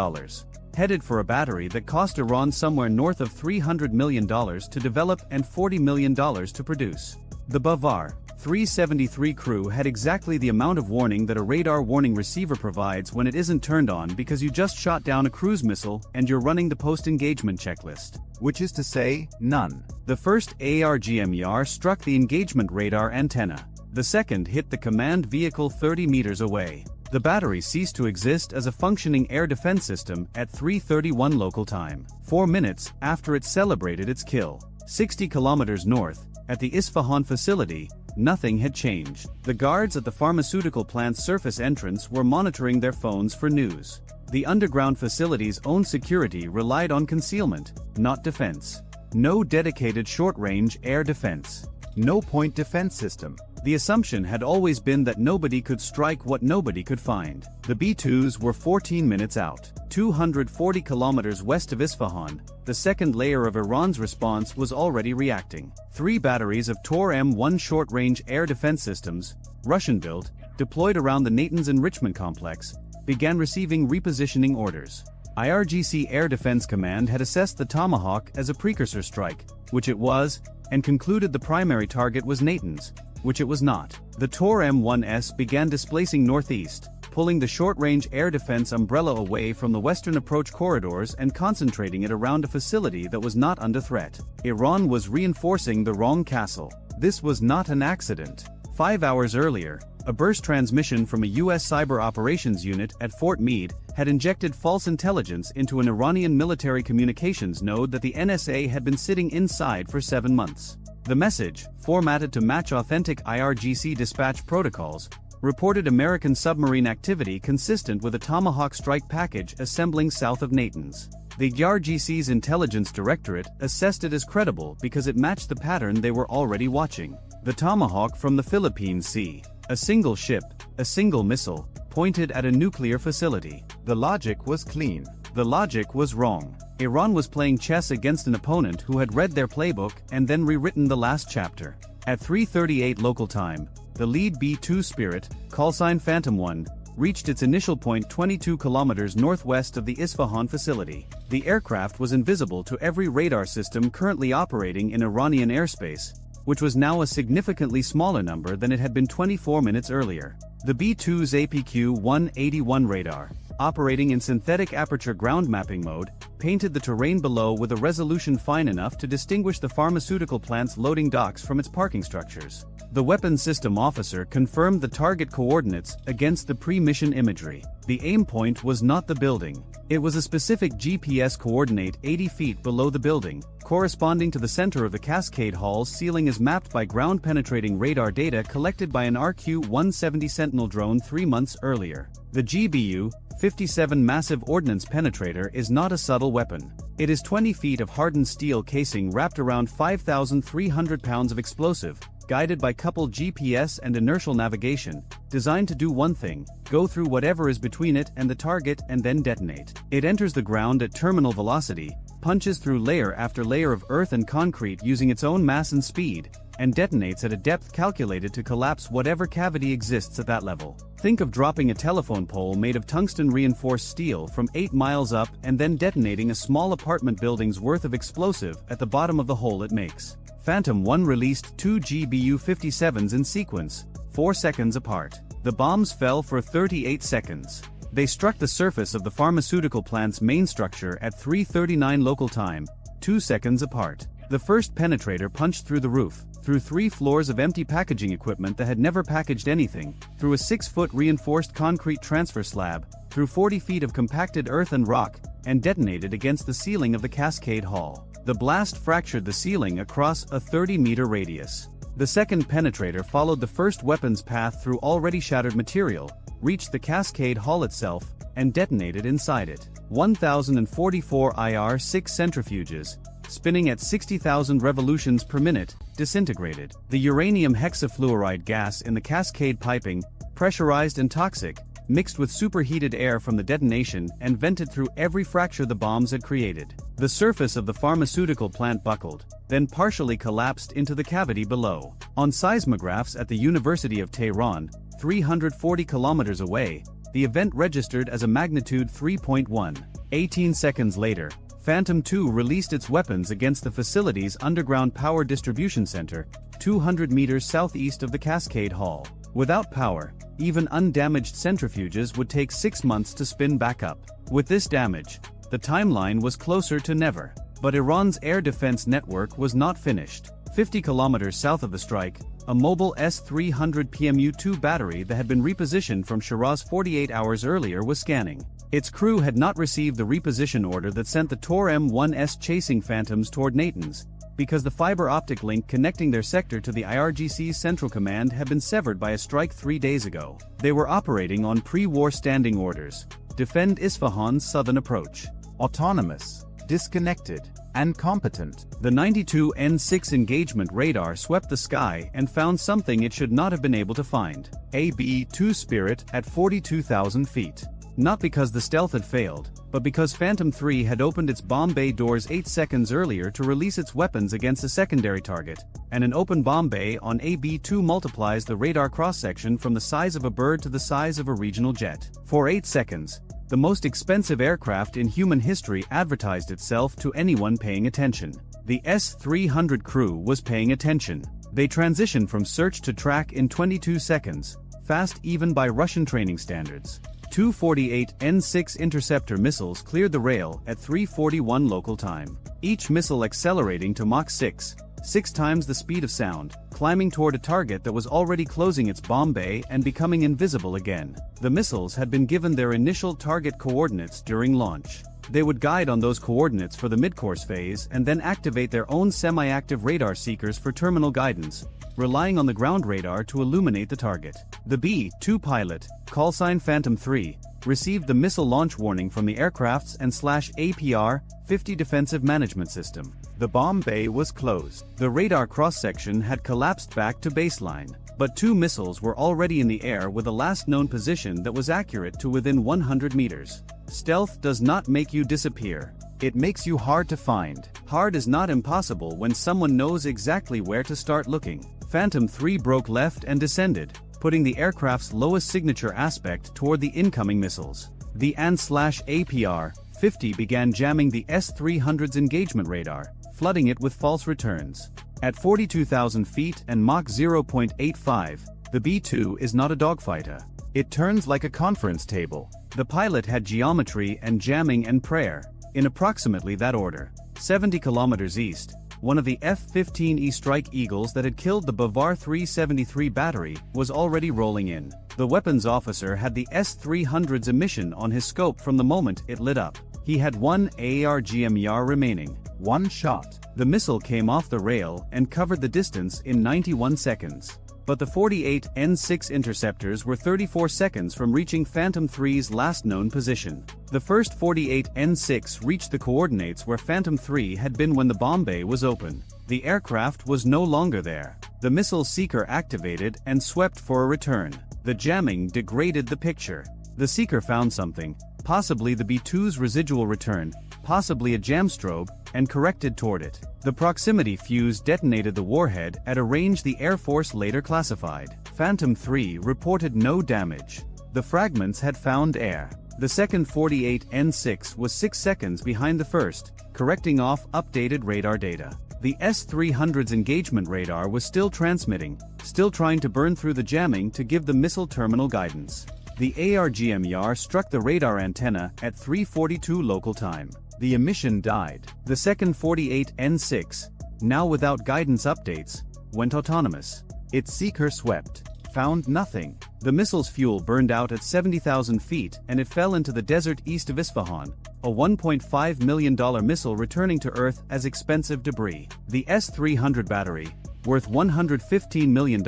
Headed for a battery that cost Iran somewhere north of $300 million to develop and $40 million to produce. The Bavar 373 crew had exactly the amount of warning that a radar warning receiver provides when it isn't turned on because you just shot down a cruise missile and you're running the post-engagement checklist. Which is to say, none. The first ARGMER struck the engagement radar antenna. The second hit the command vehicle 30 meters away. The battery ceased to exist as a functioning air defense system at 3:31 local time, 4 minutes after it celebrated its kill. 60 kilometers north, at the Isfahan facility, nothing had changed. The guards at the pharmaceutical plant's surface entrance were monitoring their phones for news. The underground facility's own security relied on concealment, not defense. No dedicated short-range air defense. No point defense system. The assumption had always been that nobody could strike what nobody could find. The B-2s were 14 minutes out. 240 kilometers west of Isfahan, the second layer of Iran's response was already reacting. 3 batteries of Tor M1 short-range air defense systems, Russian-built, deployed around the Natanz enrichment complex, began receiving repositioning orders. IRGC Air Defense Command had assessed the Tomahawk as a precursor strike, which it was, and concluded the primary target was Natanz, which it was not. The Tor M1S began displacing northeast, pulling the short-range air defense umbrella away from the western approach corridors and concentrating it around a facility that was not under threat. Iran was reinforcing the wrong castle. This was not an accident. 5 hours earlier, a burst transmission from a U.S. cyber operations unit at Fort Meade had injected false intelligence into an Iranian military communications node that the NSA had been sitting inside for 7 months. The message, formatted to match authentic IRGC dispatch protocols, reported American submarine activity consistent with a Tomahawk strike package assembling south of Natanz. The IRGC's intelligence directorate assessed it as credible because it matched the pattern they were already watching. The Tomahawk from the Philippine Sea. A single ship, a single missile, pointed at a nuclear facility. The logic was clean. The logic was wrong. Iran was playing chess against an opponent who had read their playbook and then rewritten the last chapter. At 3:38 local time, the lead B-2 Spirit, callsign Phantom 1, reached its initial point 22 kilometers northwest of the Isfahan facility. The aircraft was invisible to every radar system currently operating in Iranian airspace, which was now a significantly smaller number than it had been 24 minutes earlier. The B-2's APQ-181 radar, operating in synthetic aperture ground mapping mode, painted the terrain below with a resolution fine enough to distinguish the pharmaceutical plant's loading docks from its parking structures. The weapons system officer confirmed the target coordinates against the pre-mission imagery. The aim point was not the building. It was a specific GPS coordinate 80 feet below the building, corresponding to the center of the Cascade Hall's ceiling as mapped by ground-penetrating radar data collected by an RQ-170 Sentinel drone 3 months earlier. The GBU-57 massive ordnance penetrator is not a subtle weapon. It is 20 feet of hardened steel casing wrapped around 5,300 pounds of explosive, guided by coupled GPS and inertial navigation, designed to do one thing: go through whatever is between it and the target and then detonate. It enters the ground at terminal velocity, punches through layer after layer of earth and concrete using its own mass and speed, and detonates at a depth calculated to collapse whatever cavity exists at that level. Think of dropping a telephone pole made of tungsten-reinforced steel from 8 miles up and then detonating a small apartment building's worth of explosive at the bottom of the hole it makes. Phantom 1 released 2 GBU-57s in sequence, 4 seconds apart. The bombs fell for 38 seconds. They struck the surface of the pharmaceutical plant's main structure at 3:39 local time, 2 seconds apart. The first penetrator punched through the roof, through 3 floors of empty packaging equipment that had never packaged anything, through a 6-foot reinforced concrete transfer slab, through 40 feet of compacted earth and rock, and detonated against the ceiling of the Cascade Hall. The blast fractured the ceiling across a 30-meter radius. The second penetrator followed the first weapon's path through already shattered material, reached the Cascade Hall itself, and detonated inside it. 1,044 IR-6 centrifuges, spinning at 60,000 revolutions per minute, disintegrated. The uranium hexafluoride gas in the Cascade piping, pressurized and toxic, mixed with superheated air from the detonation and vented through every fracture the bombs had created. The surface of the pharmaceutical plant buckled, then partially collapsed into the cavity below. On seismographs at the University of Tehran, 340 kilometers away, the event registered as a magnitude 3.1. 18 seconds later, Phantom 2 released its weapons against the facility's underground power distribution center, 200 meters southeast of the Cascade Hall. Without power, even undamaged centrifuges would take 6 months to spin back up. With this damage, the timeline was closer to never. But Iran's air defense network was not finished. 50 kilometers south of the strike, a mobile S-300 PMU-2 battery that had been repositioned from Shiraz 48 hours earlier was scanning. Its crew had not received the reposition order that sent the Tor M1S chasing Phantoms toward Natanz, because the fiber optic link connecting their sector to the IRGC's Central Command had been severed by a strike 3 days ago. They were operating on pre-war standing orders. Defend Isfahan's southern approach. Autonomous, disconnected, and competent. The 92 N6 engagement radar swept the sky and found something it should not have been able to find. A B-2 Spirit at 42,000 feet. Not because the stealth had failed, but because Phantom 3 had opened its bomb bay doors 8 seconds earlier to release its weapons against a secondary target, and an open bomb bay on AB-2 multiplies the radar cross-section from the size of a bird to the size of a regional jet. For 8 seconds, the most expensive aircraft in human history advertised itself to anyone paying attention. The S-300 crew was paying attention. They transitioned from search to track in 22 seconds, fast even by Russian training standards. 248 N6 interceptor missiles cleared the rail at 3:41 local time. Each missile accelerating to Mach 6, 6 times the speed of sound, climbing toward a target that was already closing its bomb bay and becoming invisible again. The missiles had been given their initial target coordinates during launch. They would guide on those coordinates for the midcourse phase and then activate their own semi-active radar seekers for terminal guidance, relying on the ground radar to illuminate the target. The B-2 pilot, callsign Phantom 3, received the missile launch warning from the aircraft's and APR-50 defensive management system. The bomb bay was closed. The radar cross-section had collapsed back to baseline, but 2 missiles were already in the air with a last known position that was accurate to within 100 meters. Stealth does not make you disappear. It makes you hard to find. Hard is not impossible when someone knows exactly where to start looking. Phantom 3 broke left and descended, putting the aircraft's lowest signature aspect toward the incoming missiles. The APR-50 began jamming the S-300's engagement radar, flooding it with false returns. At 42,000 feet and Mach 0.85, the B-2 is not a dogfighter. It turns like a conference table. The pilot had geometry and jamming and prayer, in approximately that order. 70 kilometers east, one of the F-15E Strike Eagles that had killed the Bavar 373 battery was already rolling in. The weapons officer had the S-300's emission on his scope from the moment it lit up. He had 1 ARGMER remaining. 1 shot. The missile came off the rail and covered the distance in 91 seconds. But the 48 N6 interceptors were 34 seconds from reaching Phantom 3's last known position. The first 48 N6 reached the coordinates where Phantom 3 had been when the bomb bay was open. The aircraft was no longer there. The missile seeker activated and swept for a return. The jamming degraded the picture. The seeker found something, possibly the B-2's residual return, possibly a jam strobe, and corrected toward it. The proximity fuse detonated the warhead at a range the Air Force later classified. Phantom 3 reported no damage. The fragments had found air. The second 48 N6 was 6 seconds behind the first, correcting off updated radar data. The S-300's engagement radar was still transmitting, still trying to burn through the jamming to give the missile terminal guidance. The ARGMER struck the radar antenna at 3:42 local time. The emission died. The second 48 N6, now without guidance updates, went autonomous. Its seeker swept, found nothing. The missile's fuel burned out at 70,000 feet and it fell into the desert east of Isfahan, a $1.5 million missile returning to Earth as expensive debris. The S-300 battery, worth $115 million,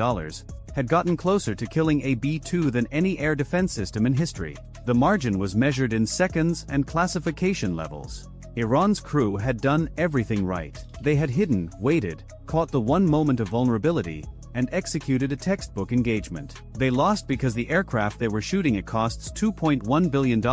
had gotten closer to killing a B-2 than any air defense system in history. The margin was measured in seconds and classification levels. Iran's crew had done everything right. They had hidden, waited, caught the one moment of vulnerability, and executed a textbook engagement. They lost because the aircraft they were shooting at costs $2.1 billion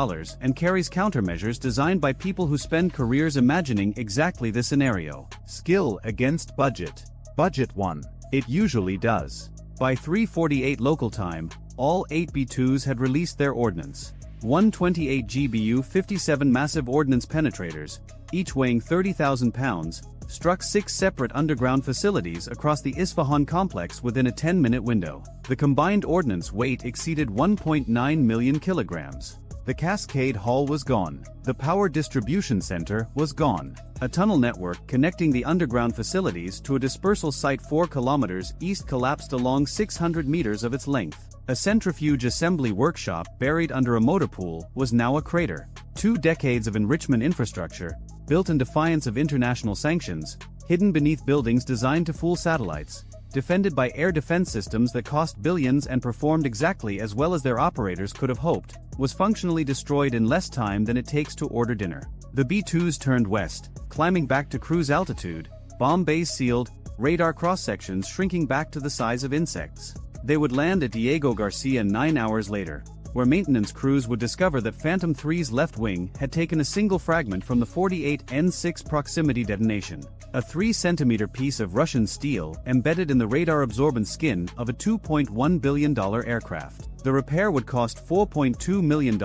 and carries countermeasures designed by people who spend careers imagining exactly this scenario. Skill against budget. Budget won. It usually does. By 3:48 local time, all 8 B-2s had released their ordnance. 128 GBU 57 massive ordnance penetrators, each weighing 30,000 pounds, struck 6 separate underground facilities across the Isfahan complex within a 10-minute window. The combined ordnance weight exceeded 1.9 million kilograms. The Cascade Hall was gone. The Power Distribution Center was gone. A tunnel network connecting the underground facilities to a dispersal site 4 kilometers east collapsed along 600 meters of its length. A centrifuge assembly workshop buried under a motor pool was now a crater. 2 decades of enrichment infrastructure, built in defiance of international sanctions, hidden beneath buildings designed to fool satellites, defended by air defense systems that cost billions and performed exactly as well as their operators could have hoped, was functionally destroyed in less time than it takes to order dinner. The B-2s turned west, climbing back to cruise altitude, bomb bays sealed, radar cross-sections shrinking back to the size of insects. They would land at Diego Garcia 9 hours later, where maintenance crews would discover that Phantom 3's left wing had taken a single fragment from the 48 N6 proximity detonation, a 3-centimeter piece of Russian steel embedded in the radar-absorbent skin of a $2.1 billion aircraft. The repair would cost $4.2 million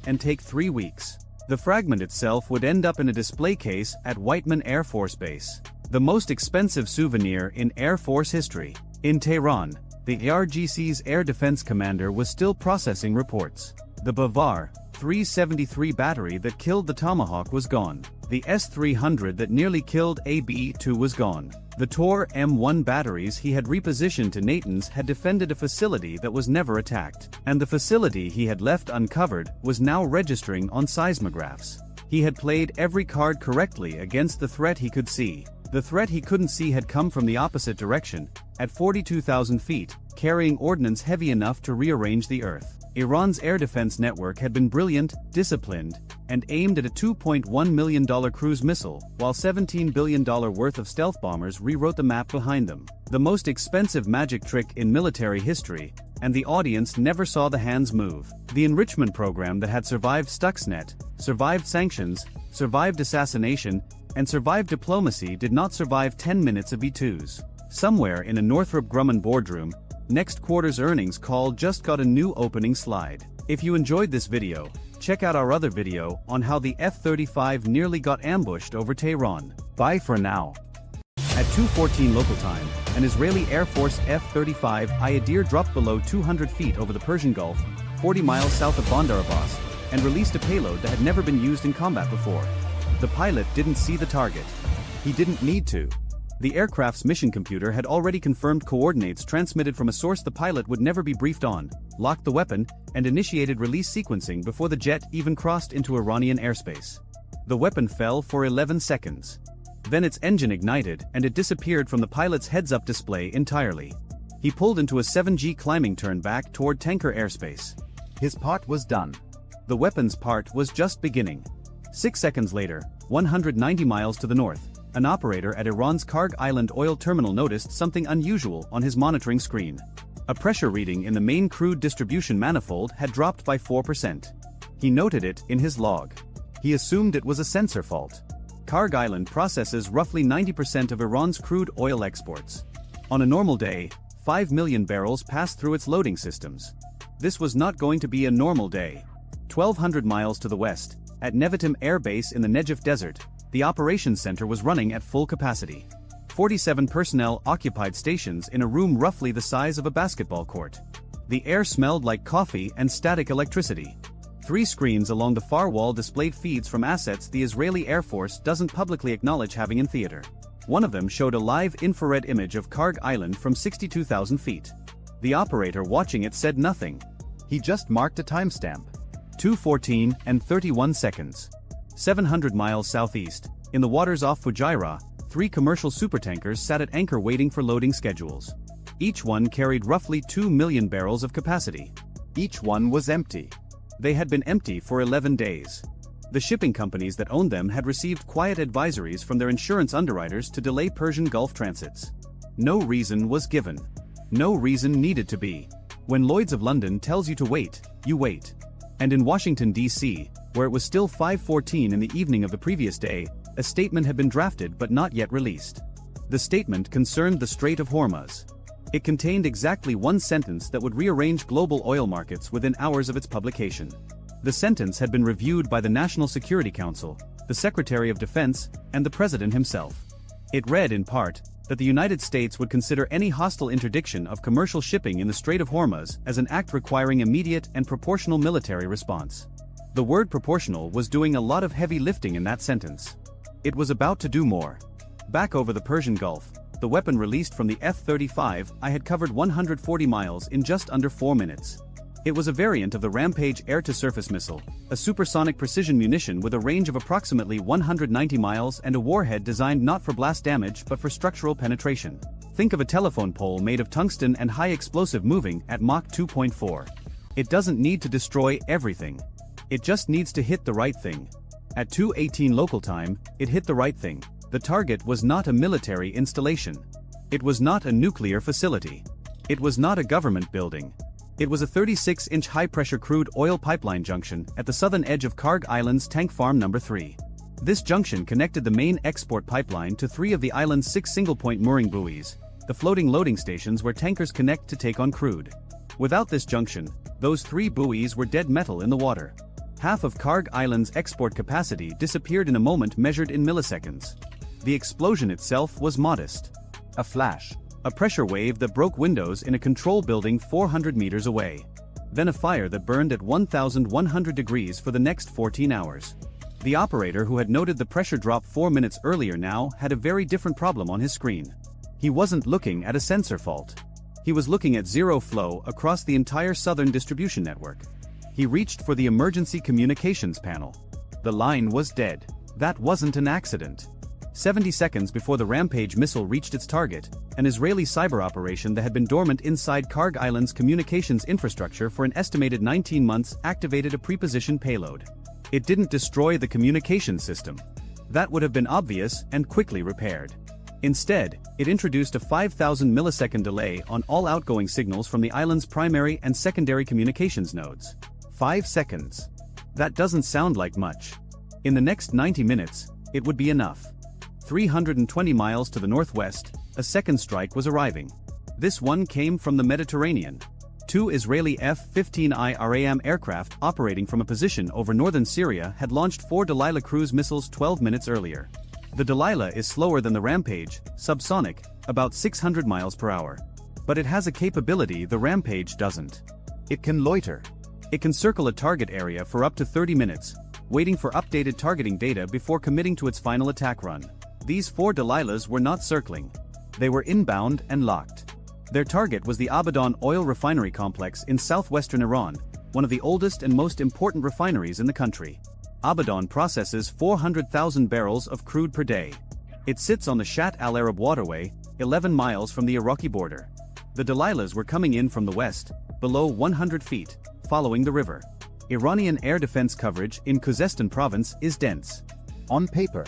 and take 3 weeks. The fragment itself would end up in a display case at Whiteman Air Force Base, the most expensive souvenir in Air Force history. In Tehran, the ARGC's air defense commander was still processing reports. The Bavar 373 battery that killed the Tomahawk was gone. The S-300 that nearly killed a B-2 was gone. The Tor M1 batteries he had repositioned to Natanz had defended a facility that was never attacked, and the facility he had left uncovered was now registering on seismographs. He had played every card correctly against the threat he could see. The threat he couldn't see had come from the opposite direction, at 42,000 feet, carrying ordnance heavy enough to rearrange the Earth. Iran's air defense network had been brilliant, disciplined, and aimed at a $2.1 million cruise missile, while $17 billion worth of stealth bombers rewrote the map behind them. The most expensive magic trick in military history, and the audience never saw the hands move. The enrichment program that had survived Stuxnet, survived sanctions, survived assassination, and survived diplomacy did not survive 10 minutes of B2s. Somewhere in a Northrop Grumman boardroom, next quarter's earnings call just got a new opening slide. If you enjoyed this video, check out our other video on how the F-35 nearly got ambushed over Tehran. Bye for now. At 2:14 local time, an Israeli Air Force F-35 Ayadir dropped below 200 feet over the Persian Gulf, 40 miles south of Bandar Abbas, and released a payload that had never been used in combat before. The pilot didn't see the target. He didn't need to. The aircraft's mission computer had already confirmed coordinates transmitted from a source the pilot would never be briefed on, locked the weapon, and initiated release sequencing before the jet even crossed into Iranian airspace. The weapon fell for 11 seconds. Then its engine ignited and it disappeared from the pilot's heads-up display entirely. He pulled into a 7G climbing turn back toward tanker airspace. His part was done. The weapon's part was just beginning. 6 seconds later, 190 miles to the north, an operator at Iran's Karg Island oil terminal noticed something unusual on his monitoring screen. A pressure reading in the main crude distribution manifold had dropped by 4%. He noted it in his log. He assumed it was a sensor fault. Karg Island processes roughly 90% of Iran's crude oil exports. On a normal day, 5 million barrels pass through its loading systems. This was not going to be a normal day. 1,200 miles to the west, at Nevatim Air Base in the Negev Desert, the operations center was running at full capacity. 47 personnel occupied stations in a room roughly the size of a basketball court. The air smelled like coffee and static electricity. 3 screens along the far wall displayed feeds from assets the Israeli Air Force doesn't publicly acknowledge having in theater. One of them showed a live infrared image of Karg Island from 62,000 feet. The operator watching it said nothing. He just marked a timestamp. 2:14 and 31 seconds. 700 miles southeast, in the waters off Fujairah, 3 commercial supertankers sat at anchor waiting for loading schedules. Each one carried roughly 2 million barrels of capacity. Each one was empty. They had been empty for 11 days. The shipping companies that owned them had received quiet advisories from their insurance underwriters to delay Persian Gulf transits. No reason was given. No reason needed to be. When Lloyd's of London tells you to wait, you wait. And in Washington, D.C., where it was still 5:14 in the evening of the previous day, a statement had been drafted but not yet released. The statement concerned the Strait of Hormuz. It contained exactly one sentence that would rearrange global oil markets within hours of its publication. The sentence had been reviewed by the National Security Council, the Secretary of Defense, and the President himself. It read in part that the United States would consider any hostile interdiction of commercial shipping in the Strait of Hormuz as an act requiring immediate and proportional military response. The word proportional was doing a lot of heavy lifting in that sentence. It was about to do more. Back over the Persian Gulf, the weapon released from the F-35 I had covered 140 miles in just under 4 minutes. It was a variant of the Rampage air-to-surface missile, a supersonic precision munition with a range of approximately 190 miles and a warhead designed not for blast damage but for structural penetration. Think of a telephone pole made of tungsten and high explosive moving at Mach 2.4. It doesn't need to destroy everything. It just needs to hit the right thing. At 2:18 local time, it hit the right thing. The target was not a military installation. It was not a nuclear facility. It was not a government building. It was a 36-inch high-pressure crude oil pipeline junction at the southern edge of Karg Island's Tank Farm No. 3. This junction connected the main export pipeline to 3 of the island's 6 single-point mooring buoys, the floating loading stations where tankers connect to take on crude. Without this junction, those 3 buoys were dead metal in the water. Half of Karg Island's export capacity disappeared in a moment measured in milliseconds. The explosion itself was modest. A flash. A pressure wave that broke windows in a control building 400 meters away. Then a fire that burned at 1,100 degrees for the next 14 hours. The operator who had noted the pressure drop 4 minutes earlier now had a very different problem on his screen. He wasn't looking at a sensor fault. He was looking at zero flow across the entire southern distribution network. He reached for the emergency communications panel. The line was dead. That wasn't an accident. 70 seconds before the Rampage missile reached its target, an Israeli cyber operation that had been dormant inside Karg Island's communications infrastructure for an estimated 19 months activated a prepositioned payload. It didn't destroy the communication system. That would have been obvious and quickly repaired. Instead, it introduced a 5,000 millisecond delay on all outgoing signals from the island's primary and secondary communications nodes. 5 seconds. That doesn't sound like much. In the next 90 minutes, it would be enough. 320 miles to the northwest, a second strike was arriving. This one came from the Mediterranean. 2 Israeli F-15I RAM aircraft operating from a position over northern Syria had launched 4 Delilah cruise missiles 12 minutes earlier. The Delilah is slower than the Rampage, subsonic, about 600 miles per hour. But it has a capability the Rampage doesn't. It can loiter. It can circle a target area for up to 30 minutes, waiting for updated targeting data before committing to its final attack run. These 4 Delilahs were not circling. They were inbound and locked. Their target was the Abadan oil refinery complex in southwestern Iran, one of the oldest and most important refineries in the country. Abadan processes 400,000 barrels of crude per day. It sits on the Shat al-Arab waterway, 11 miles from the Iraqi border. The Delilahs were coming in from the west, below 100 feet, following the river. Iranian air defense coverage in Khuzestan province is dense. On paper,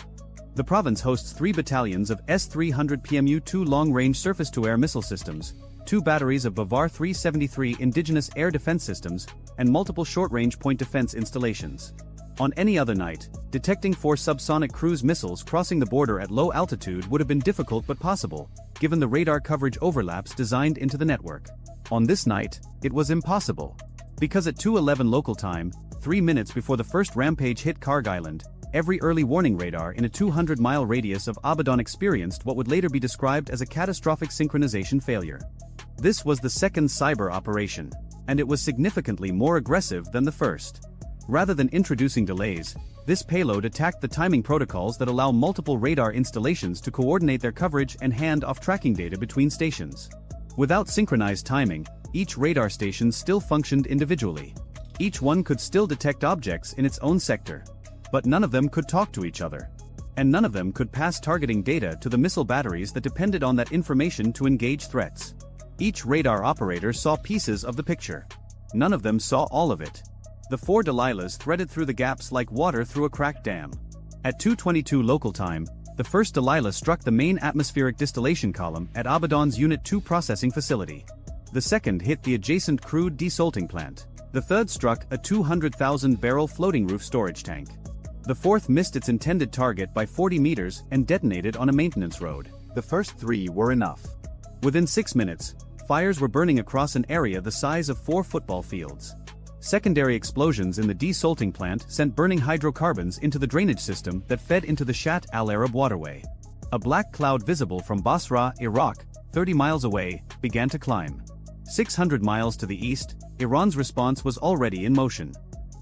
the province hosts 3 battalions of S-300 PMU-2 long-range surface-to-air missile systems, 2 batteries of Bavar 373 indigenous air defense systems, and multiple short-range point defense installations. On any other night, detecting 4 subsonic cruise missiles crossing the border at low altitude would have been difficult but possible, given the radar coverage overlaps designed into the network. On this night, it was impossible. Because at 2:11 local time, 3 minutes before the first Rampage hit Karg Island, every early warning radar in a 200-mile radius of Abadan experienced what would later be described as a catastrophic synchronization failure. This was the second cyber operation, and it was significantly more aggressive than the first. Rather than introducing delays, this payload attacked the timing protocols that allow multiple radar installations to coordinate their coverage and hand off tracking data between stations. Without synchronized timing, each radar station still functioned individually. Each one could still detect objects in its own sector. But none of them could talk to each other. And none of them could pass targeting data to the missile batteries that depended on that information to engage threats. Each radar operator saw pieces of the picture. None of them saw all of it. The 4 Delilahs threaded through the gaps like water through a cracked dam. At 2:22 local time, the first Delilah struck the main atmospheric distillation column at Abadan's Unit 2 processing facility. The second hit the adjacent crude desalting plant. The third struck a 200,000-barrel floating roof storage tank. The fourth missed its intended target by 40 meters and detonated on a maintenance road. The first 3 were enough. Within 6 minutes, fires were burning across an area the size of 4 football fields. Secondary explosions in the desalting plant sent burning hydrocarbons into the drainage system that fed into the Shat al-Arab waterway. A black cloud visible from Basra, Iraq, 30 miles away, began to climb. 600 miles to the east, Iran's response was already in motion.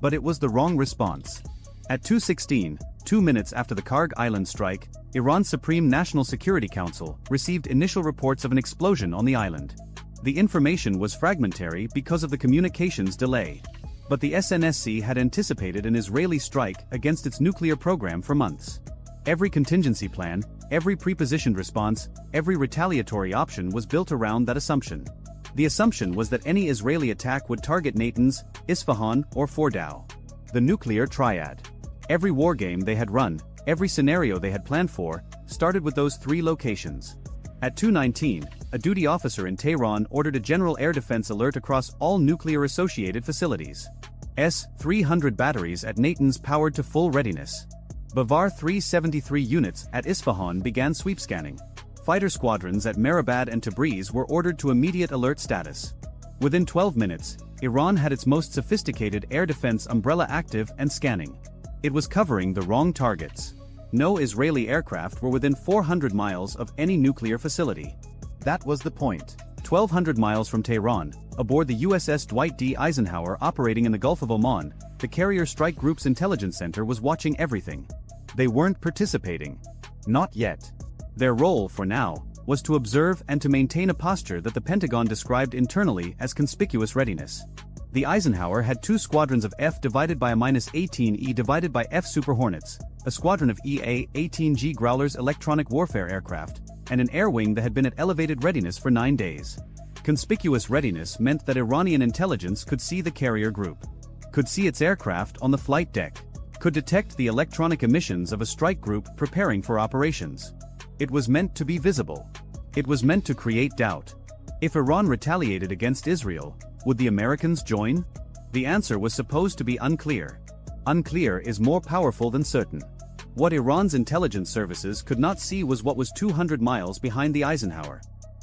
But it was the wrong response. At 2:16, 2 minutes after the Karg Island strike, Iran's Supreme National Security Council received initial reports of an explosion on the island. The information was fragmentary because of the communications delay. But the SNSC had anticipated an Israeli strike against its nuclear program for months. Every contingency plan, every prepositioned response, every retaliatory option was built around that assumption. The assumption was that any Israeli attack would target Natanz, Isfahan, or Fordow. The nuclear triad. Every wargame they had run, every scenario they had planned for, started with those 3 locations. At 2:19, a duty officer in Tehran ordered a general air defense alert across all nuclear-associated facilities. S-300 batteries at Natanz powered to full readiness. Bavar 373 units at Isfahan began sweep scanning. Fighter squadrons at Mehrabad and Tabriz were ordered to immediate alert status. Within 12 minutes, Iran had its most sophisticated air defense umbrella active and scanning. It was covering the wrong targets. No Israeli aircraft were within 400 miles of any nuclear facility. That was the point. 1,200 miles from Tehran, aboard the USS Dwight D. Eisenhower operating in the Gulf of Oman, the Carrier Strike Group's intelligence center was watching everything. They weren't participating. Not yet. Their role, for now, was to observe and to maintain a posture that the Pentagon described internally as conspicuous readiness. The Eisenhower had 2 squadrons of F divided by a -18E divided by F Super Hornets, a squadron of EA-18G Growlers electronic warfare aircraft, and an air wing that had been at elevated readiness for 9 days. Conspicuous readiness meant that Iranian intelligence could see the carrier group, could see its aircraft on the flight deck, could detect the electronic emissions of a strike group preparing for operations. It was meant to be visible. It was meant to create doubt. If Iran retaliated against Israel, would the Americans join? The answer was supposed to be unclear. Unclear is more powerful than certain. What Iran's intelligence services could not see was what was 200 miles behind the Eisenhower.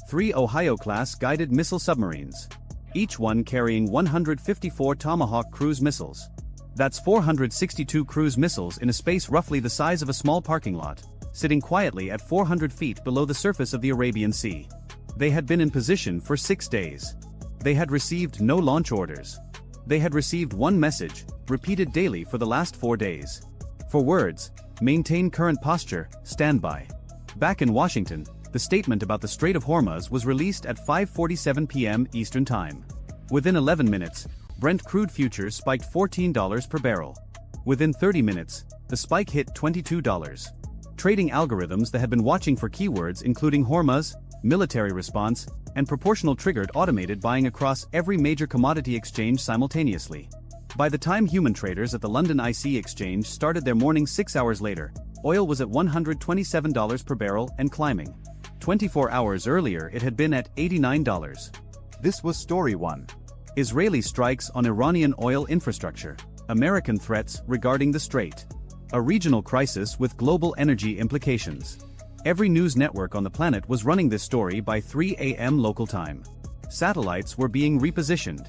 3 Ohio-class guided missile submarines, each one carrying 154 Tomahawk cruise missiles. That's 462 cruise missiles in a space roughly the size of a small parking lot, sitting quietly at 400 feet below the surface of the Arabian Sea. They had been in position for 6 days. They had received no launch orders. They had received one message, repeated daily for the last 4 days. 4 words: maintain current posture, stand by. Back in Washington, the statement about the Strait of Hormuz was released at 5:47 p.m. Eastern Time. Within 11 minutes, Brent crude futures spiked $14 per barrel. Within 30 minutes, the spike hit $22. Trading algorithms that had been watching for keywords including Hormuz, military response, and proportional triggered automated buying across every major commodity exchange simultaneously. By the time human traders at the London IC exchange started their morning 6 hours later, oil was at $127 per barrel and climbing. 24 hours earlier it had been at $89. This was Story 1. Israeli strikes on Iranian oil infrastructure. American threats regarding the strait. A regional crisis with global energy implications. Every news network on the planet was running this story by 3 a.m. local time. Satellites were being repositioned.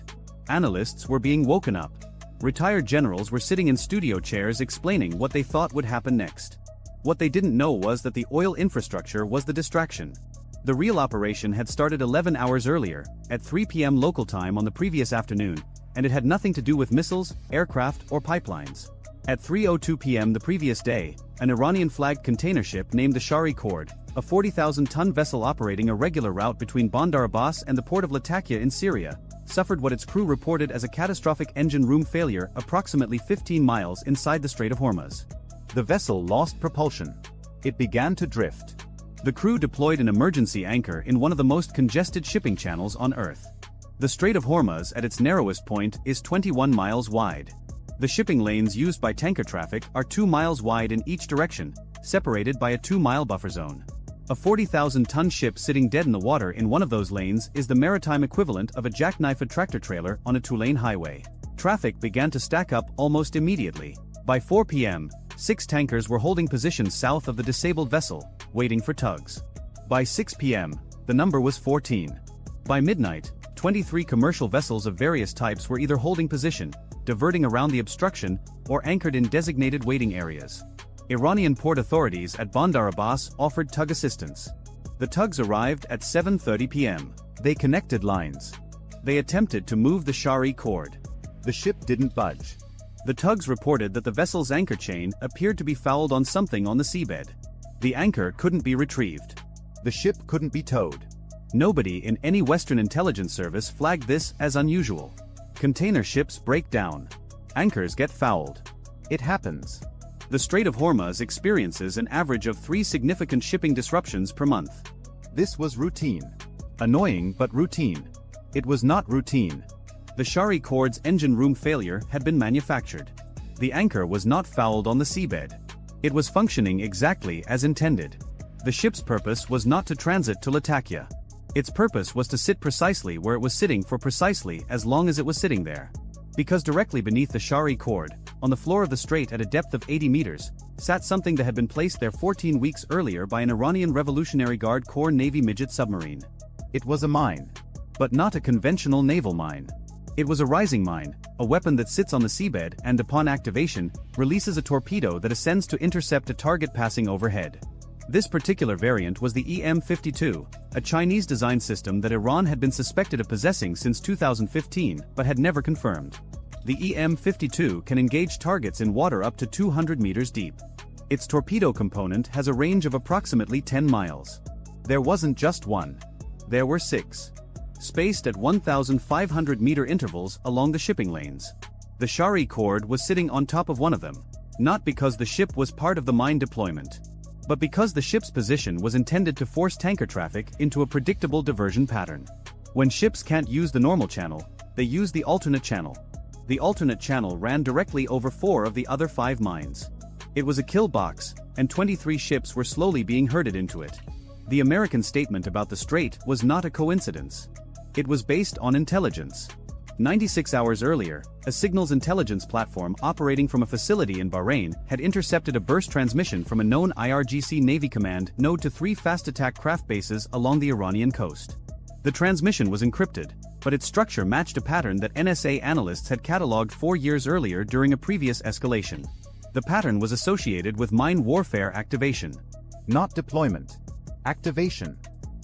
Analysts were being woken up. Retired generals were sitting in studio chairs explaining what they thought would happen next. What they didn't know was that the oil infrastructure was the distraction. The real operation had started 11 hours earlier, at 3 p.m. local time on the previous afternoon, and it had nothing to do with missiles, aircraft, or pipelines. At 3:02 p.m. the previous day, an Iranian-flagged container ship named the Shari Cord, a 40,000-ton vessel operating a regular route between Bandar Abbas and the port of Latakia in Syria, suffered what its crew reported as a catastrophic engine room failure approximately 15 miles inside the Strait of Hormuz. The vessel lost propulsion. It began to drift. The crew deployed an emergency anchor in one of the most congested shipping channels on Earth. The Strait of Hormuz at its narrowest point is 21 miles wide. The shipping lanes used by tanker traffic are 2 miles wide in each direction, separated by a 2-mile buffer zone. A 40,000-ton ship sitting dead in the water in one of those lanes is the maritime equivalent of a jackknifed tractor trailer on a 2-lane highway. Traffic began to stack up almost immediately. By 4 p.m., 6 tankers were holding positions south of the disabled vessel, waiting for tugs. By 6 p.m., the number was 14. By midnight, 23 commercial vessels of various types were either holding position, diverting around the obstruction, or anchored in designated waiting areas. Iranian port authorities at Bandar Abbas offered tug assistance. The tugs arrived at 7:30 p.m. They connected lines. They attempted to move the Shari Cord. The ship didn't budge. The tugs reported that the vessel's anchor chain appeared to be fouled on something on the seabed. The anchor couldn't be retrieved. The ship couldn't be towed. Nobody in any Western intelligence service flagged this as unusual. Container ships break down. Anchors get fouled. It happens. The Strait of Hormuz experiences an average of 3 significant shipping disruptions per month. This was routine. Annoying but routine. It was not routine. The Shari Cord's engine room failure had been manufactured. The anchor was not fouled on the seabed. It was functioning exactly as intended. The ship's purpose was not to transit to Latakia. Its purpose was to sit precisely where it was sitting for precisely as long as it was sitting there. Because directly beneath the Shari Cord, on the floor of the strait at a depth of 80 meters, sat something that had been placed there 14 weeks earlier by an Iranian Revolutionary Guard Corps Navy midget submarine. It was a mine. But not a conventional naval mine. It was a rising mine, a weapon that sits on the seabed and upon activation, releases a torpedo that ascends to intercept a target passing overhead. This particular variant was the EM-52, a Chinese-designed system that Iran had been suspected of possessing since 2015 but had never confirmed. The EM-52 can engage targets in water up to 200 meters deep. Its torpedo component has a range of approximately 10 miles. There wasn't just one. There were 6. spaced at 1,500-meter intervals along the shipping lanes. The Shari cord was sitting on top of one of them, not because the ship was part of the mine deployment, but because the ship's position was intended to force tanker traffic into a predictable diversion pattern. When ships can't use the normal channel, they use the alternate channel. The alternate channel ran directly over 4 of the other 5 mines. It was a kill box, and 23 ships were slowly being herded into it. The American statement about the strait was not a coincidence. It was based on intelligence. 96 hours earlier, a signals intelligence platform operating from a facility in Bahrain had intercepted a burst transmission from a known IRGC Navy Command node to 3 fast attack craft bases along the Iranian coast. The transmission was encrypted, but its structure matched a pattern that NSA analysts had catalogued 4 years earlier during a previous escalation. The pattern was associated with mine warfare activation. Not deployment. Activation.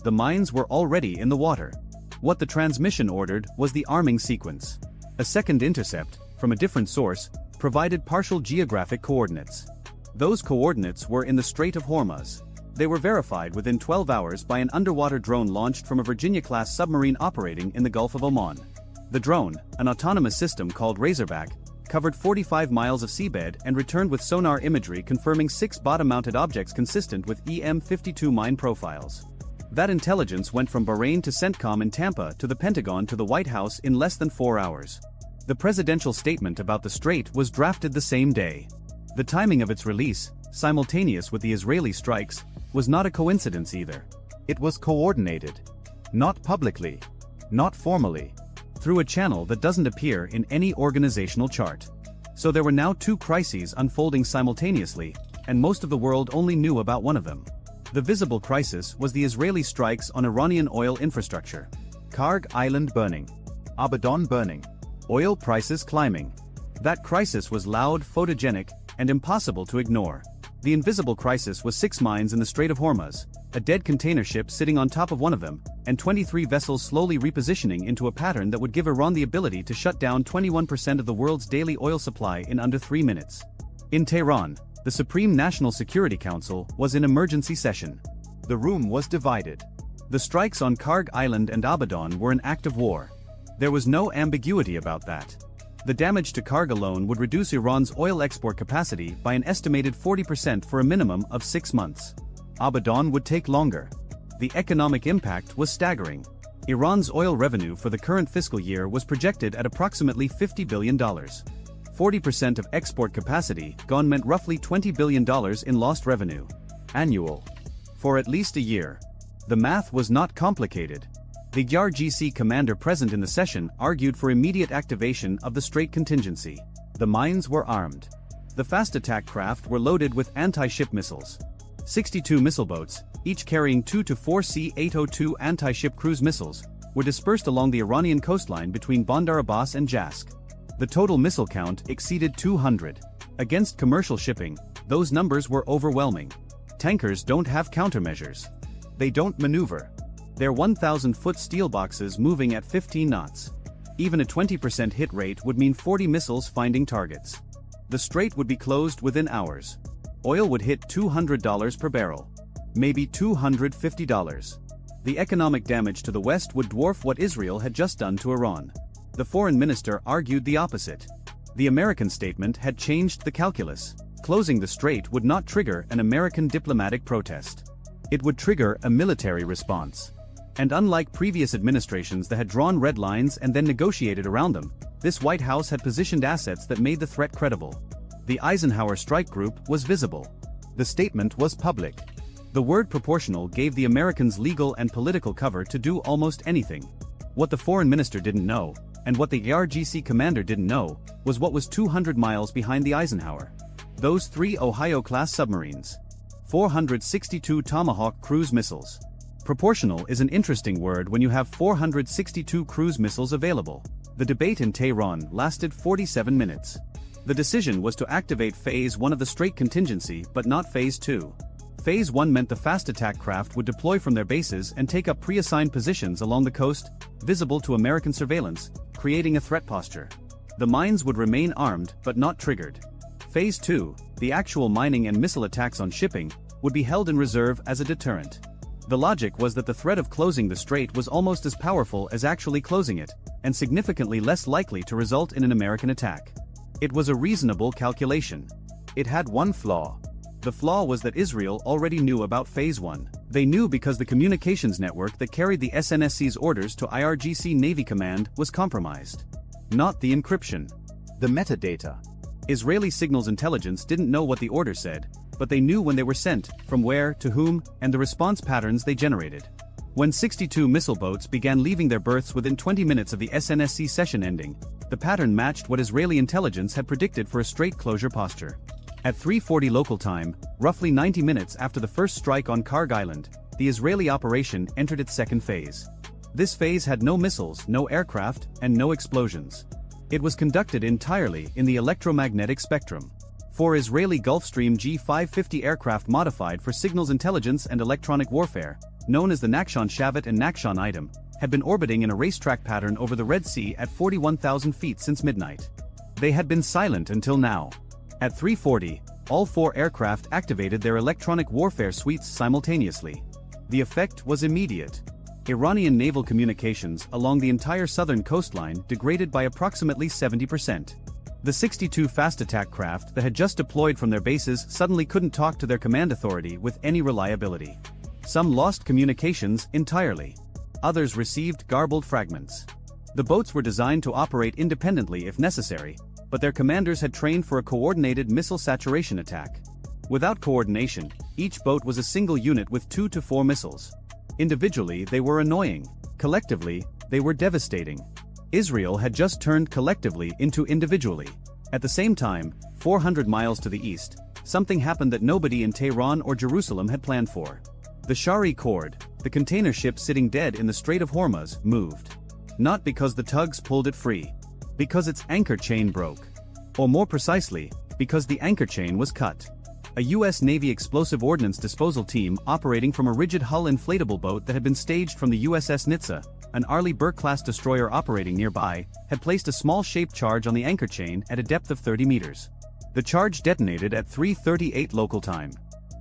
The mines were already in the water. What the transmission ordered was the arming sequence. A second intercept, from a different source, provided partial geographic coordinates. Those coordinates were in the Strait of Hormuz. They were verified within 12 hours by an underwater drone launched from a Virginia-class submarine operating in the Gulf of Oman. The drone, an autonomous system called Razorback, covered 45 miles of seabed and returned with sonar imagery confirming 6 bottom-mounted objects consistent with EM-52 mine profiles. That intelligence went from Bahrain to CENTCOM in Tampa to the Pentagon to the White House in less than 4 hours. The presidential statement about the strait was drafted the same day. The timing of its release, simultaneous with the Israeli strikes, was not a coincidence either. It was coordinated. Not publicly. Not formally. Through a channel that doesn't appear in any organizational chart. So there were now 2 crises unfolding simultaneously, and most of the world only knew about one of them. The visible crisis was the Israeli strikes on Iranian oil infrastructure. Karg Island burning. Abadan burning. Oil prices climbing. That crisis was loud, photogenic, and impossible to ignore. The invisible crisis was 6 mines in the Strait of Hormuz, a dead container ship sitting on top of one of them, and 23 vessels slowly repositioning into a pattern that would give Iran the ability to shut down 21% of the world's daily oil supply in under 3 minutes. In Tehran, the Supreme National Security Council was in emergency session. The room was divided. The strikes on Karg Island and Abadan were an act of war. There was no ambiguity about that. The damage to Karg alone would reduce Iran's oil export capacity by an estimated 40% for a minimum of 6 months. Abadan would take longer. The economic impact was staggering. Iran's oil revenue for the current fiscal year was projected at approximately $50 billion. 40% of export capacity gone meant roughly $20 billion in lost revenue. Annual. For at least a year. The math was not complicated. The IRGC commander present in the session argued for immediate activation of the strait contingency. The mines were armed. The fast attack craft were loaded with anti-ship missiles. 62 missile boats, each carrying 2 to 4 C-802 anti-ship cruise missiles, were dispersed along the Iranian coastline between Bandar Abbas and Jask. The total missile count exceeded 200. Against commercial shipping, those numbers were overwhelming. Tankers don't have countermeasures. They don't maneuver. They're 1,000-foot steel boxes moving at 15 knots. Even a 20% hit rate would mean 40 missiles finding targets. The strait would be closed within hours. Oil would hit $200 per barrel. Maybe $250. The economic damage to the West would dwarf what Israel had just done to Iran. The foreign minister argued the opposite. The American statement had changed the calculus. Closing the strait would not trigger an American diplomatic protest. It would trigger a military response. And unlike previous administrations that had drawn red lines and then negotiated around them, this White House had positioned assets that made the threat credible. The Eisenhower strike group was visible. The statement was public. The word proportional gave the Americans legal and political cover to do almost anything. What the foreign minister didn't know, and what the IRGC commander didn't know, was what was 200 miles behind the Eisenhower. Those 3 Ohio-class submarines. 462 Tomahawk cruise missiles. Proportional is an interesting word when you have 462 cruise missiles available. The debate in Tehran lasted 47 minutes. The decision was to activate Phase 1 of the strait contingency but not Phase 2. Phase 1 meant the fast attack craft would deploy from their bases and take up pre-assigned positions along the coast, visible to American surveillance, creating a threat posture. The mines would remain armed but not triggered. Phase 2, the actual mining and missile attacks on shipping, would be held in reserve as a deterrent. The logic was that the threat of closing the strait was almost as powerful as actually closing it, and significantly less likely to result in an American attack. It was a reasonable calculation. It had one flaw. The flaw was that Israel already knew about Phase 1. They knew because the communications network that carried the SNSC's orders to IRGC Navy Command was compromised. Not the encryption. The metadata. Israeli signals intelligence didn't know what the order said, but they knew when they were sent, from where, to whom, and the response patterns they generated. When 62 missile boats began leaving their berths within 20 minutes of the SNSC session ending, the pattern matched what Israeli intelligence had predicted for a strait closure posture. At 3:40 local time, roughly 90 minutes after the first strike on Karg Island, the Israeli operation entered its second phase. This phase had no missiles, no aircraft, and no explosions. It was conducted entirely in the electromagnetic spectrum. Four Israeli Gulfstream G550 aircraft modified for signals intelligence and electronic warfare, known as the Nachshon Shavit and Nachshon Item, had been orbiting in a racetrack pattern over the Red Sea at 41,000 feet since midnight. They had been silent until now. At 3:40, all four aircraft activated their electronic warfare suites simultaneously. The effect was immediate. Iranian naval communications along the entire southern coastline degraded by approximately 70%. The 62 fast attack craft that had just deployed from their bases suddenly couldn't talk to their command authority with any reliability. Some lost communications entirely. Others received garbled fragments. The boats were designed to operate independently if necessary, but their commanders had trained for a coordinated missile saturation attack. Without coordination, each boat was a single unit with 2 to 4 missiles. Individually, they were annoying. Collectively, they were devastating. Israel had just turned collectively into individually. At the same time, 400 miles to the east, something happened that nobody in Tehran or Jerusalem had planned for. The Shari cord, the container ship sitting dead in the Strait of Hormuz, moved. Not because the tugs pulled it free. Because its anchor chain broke. Or more precisely, because the anchor chain was cut. A U.S. Navy explosive ordnance disposal team operating from a rigid-hull inflatable boat that had been staged from the USS Nitsa, an Arleigh Burke-class destroyer operating nearby, had placed a small-shaped charge on the anchor chain at a depth of 30 meters. The charge detonated at 3:38 local time.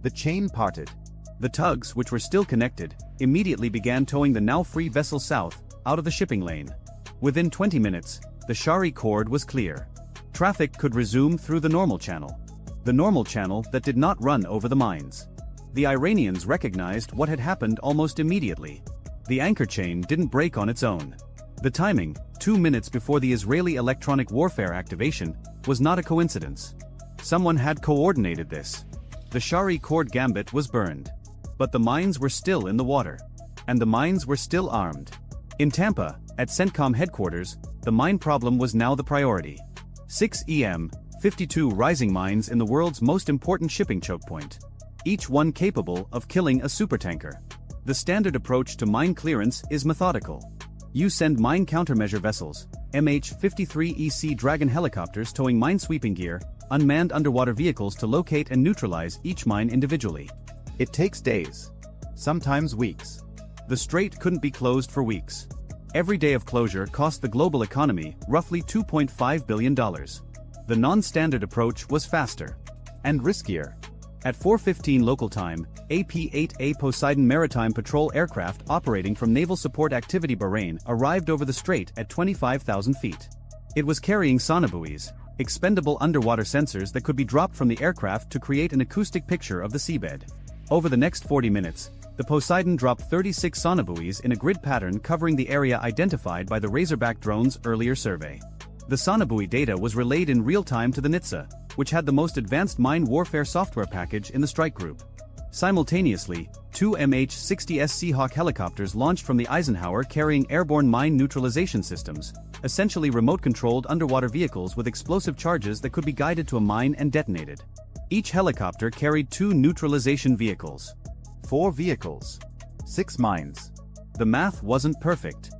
The chain parted. The tugs, which were still connected, immediately began towing the now-free vessel south, out of the shipping lane. Within 20 minutes, the Shari cord was clear. Traffic could resume through the normal channel. The normal channel that did not run over the mines. The Iranians recognized what had happened almost immediately. The anchor chain didn't break on its own. The timing, 2 minutes before the Israeli electronic warfare activation, was not a coincidence. Someone had coordinated this. The Shari cord gambit was burned. But the mines were still in the water. And the mines were still armed. In Tampa, at CENTCOM headquarters, the mine problem was now the priority. 6 EM, 52 rising mines in the world's most important shipping choke point. Each one capable of killing a supertanker. The standard approach to mine clearance is methodical. You send mine countermeasure vessels, MH-53EC Dragon helicopters towing minesweeping gear, unmanned underwater vehicles to locate and neutralize each mine individually. It takes days. Sometimes weeks. The strait couldn't be closed for weeks. Every day of closure cost the global economy roughly $2.5 billion. The non-standard approach was faster. And riskier. At 4:15 local time, AP-8A Poseidon Maritime Patrol aircraft operating from Naval Support Activity Bahrain arrived over the strait at 25,000 feet. It was carrying sonobuoys, expendable underwater sensors that could be dropped from the aircraft to create an acoustic picture of the seabed. Over the next 40 minutes, the Poseidon dropped 36 sonobuoys in a grid pattern covering the area identified by the Razorback drone's earlier survey. The sonobuoy data was relayed in real time to the Nitsa, which had the most advanced mine warfare software package in the strike group. Simultaneously, 2 MH-60S Seahawk helicopters launched from the Eisenhower carrying airborne mine neutralization systems, essentially remote-controlled underwater vehicles with explosive charges that could be guided to a mine and detonated. Each helicopter carried 2 neutralization vehicles. 4 vehicles. 6 mines. The math wasn't perfect.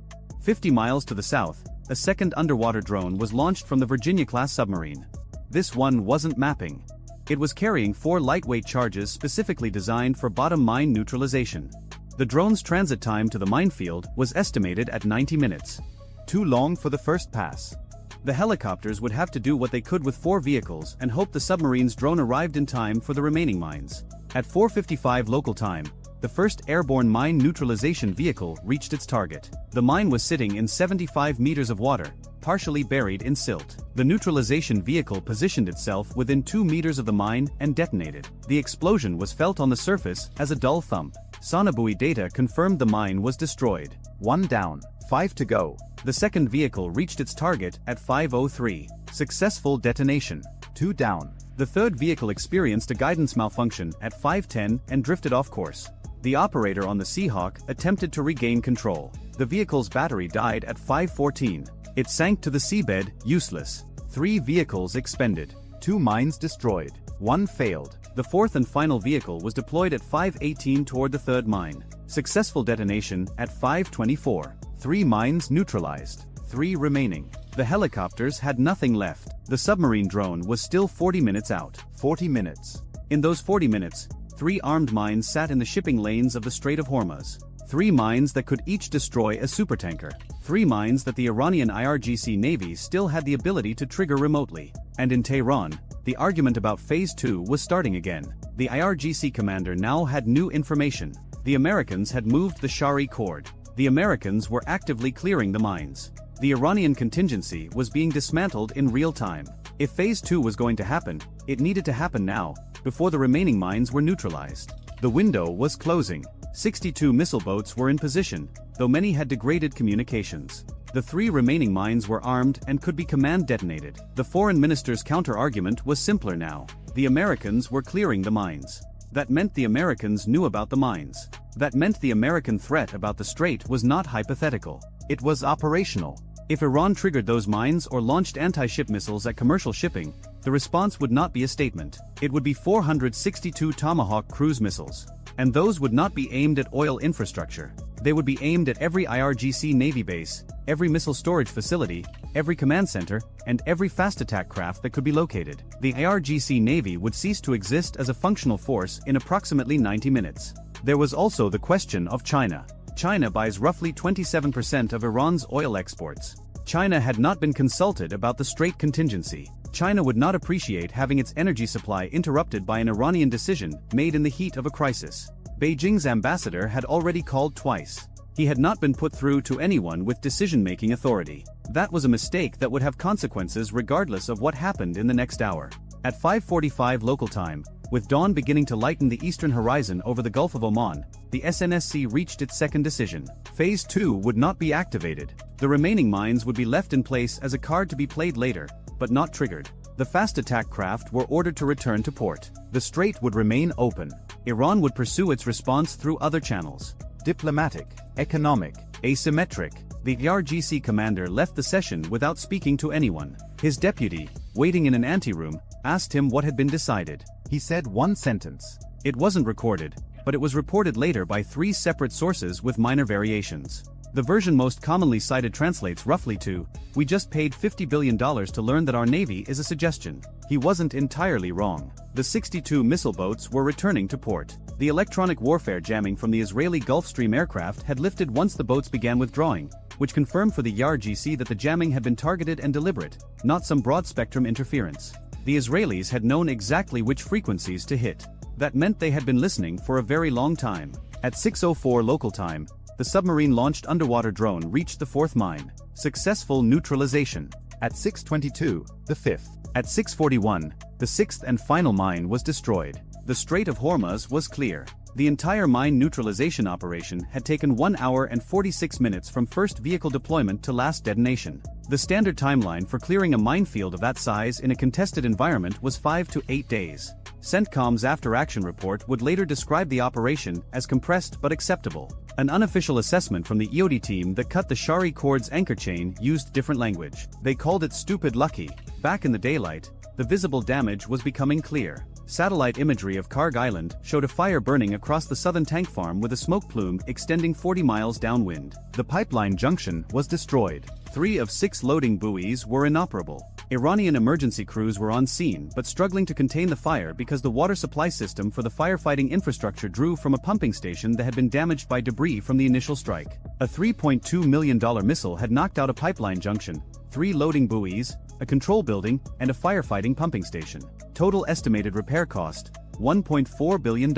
50 miles to the south, a second underwater drone was launched from the Virginia-class submarine. This one wasn't mapping. It was carrying 4 lightweight charges specifically designed for bottom mine neutralization. The drone's transit time to the minefield was estimated at 90 minutes. Too long for the first pass. The helicopters would have to do what they could with 4 vehicles and hope the submarine's drone arrived in time for the remaining mines. At 4:55 local time, the first airborne mine neutralization vehicle reached its target. The mine was sitting in 75 meters of water, partially buried in silt. The neutralization vehicle positioned itself within 2 meters of the mine and detonated. The explosion was felt on the surface as a dull thump. Sonobuoy data confirmed the mine was destroyed. 1 down, 5 to go. The second vehicle reached its target at 5:03. Successful detonation. 2 down. The third vehicle experienced a guidance malfunction at 5:10 and drifted off course. The operator on the Seahawk attempted to regain control. The vehicle's battery died at 5:14. It sank to the seabed, useless. 3 vehicles expended. 2 mines destroyed. 1 failed. The fourth and final vehicle was deployed at 5:18 toward the third mine. Successful detonation at 5:24. 3 mines neutralized. 3 remaining. The helicopters had nothing left. The submarine drone was still 40 minutes out. 40 minutes. In those 40 minutes, 3 armed mines sat in the shipping lanes of the Strait of Hormuz. 3 mines that could each destroy a supertanker. 3 mines that the Iranian IRGC Navy still had the ability to trigger remotely. And in Tehran, the argument about Phase 2 was starting again. The IRGC commander now had new information. The Americans had moved the Shari cord. The Americans were actively clearing the mines. The Iranian contingency was being dismantled in real time. If Phase 2 was going to happen, it needed to happen now, before the remaining mines were neutralized. The window was closing. 62 missile boats were in position, though many had degraded communications. The 3 remaining mines were armed and could be command detonated. The foreign minister's counter-argument was simpler now. The Americans were clearing the mines. That meant the Americans knew about the mines. That meant the American threat about the strait was not hypothetical. It was operational. If Iran triggered those mines or launched anti-ship missiles at commercial shipping, the response would not be a statement. It would be 462 Tomahawk cruise missiles. And those would not be aimed at oil infrastructure. They would be aimed at every IRGC Navy base, every missile storage facility, every command center, and every fast attack craft that could be located. The IRGC Navy would cease to exist as a functional force in approximately 90 minutes. There was also the question of China. China buys roughly 27% of Iran's oil exports. China had not been consulted about the strait contingency. China would not appreciate having its energy supply interrupted by an Iranian decision made in the heat of a crisis. Beijing's ambassador had already called twice. He had not been put through to anyone with decision-making authority. That was a mistake that would have consequences regardless of what happened in the next hour. At 5:45 local time, with dawn beginning to lighten the eastern horizon over the Gulf of Oman, the SNSC reached its second decision. Phase 2 would not be activated. The remaining mines would be left in place as a card to be played later, but not triggered. The fast attack craft were ordered to return to port. The strait would remain open. Iran would pursue its response through other channels. Diplomatic, economic, asymmetric. The IRGC commander left the session without speaking to anyone. His deputy, waiting in an anteroom, asked him what had been decided. He said one sentence. It wasn't recorded, but it was reported later by 3 separate sources with minor variations. The version most commonly cited translates roughly to, "We just paid $50 billion to learn that our Navy is a suggestion." He wasn't entirely wrong. The 62 missile boats were returning to port. The electronic warfare jamming from the Israeli Gulfstream aircraft had lifted once the boats began withdrawing, which confirmed for the IRGC that the jamming had been targeted and deliberate, not some broad-spectrum interference. The Israelis had known exactly which frequencies to hit. That meant they had been listening for a very long time. At 6:04 local time, the submarine-launched underwater drone reached the 4th mine. Successful neutralization. At 6:22, the 5th. At 6:41, the 6th and final mine was destroyed. The Strait of Hormuz was clear. The entire mine neutralization operation had taken 1 hour and 46 minutes from first vehicle deployment to last detonation. The standard timeline for clearing a minefield of that size in a contested environment was 5 to 8 days. CENTCOM's after-action report would later describe the operation as compressed but acceptable. An unofficial assessment from the EOD team that cut the Shari cord's anchor chain used different language. They called it stupid lucky. Back in the daylight, the visible damage was becoming clear. Satellite imagery of Karg Island showed a fire burning across the southern tank farm with a smoke plume extending 40 miles downwind. The pipeline junction was destroyed. 3 of 6 loading buoys were inoperable. Iranian emergency crews were on scene but struggling to contain the fire because the water supply system for the firefighting infrastructure drew from a pumping station that had been damaged by debris from the initial strike. A $3.2 million missile had knocked out a pipeline junction, 3 loading buoys, a control building, and a firefighting pumping station. Total estimated repair cost, $1.4 billion.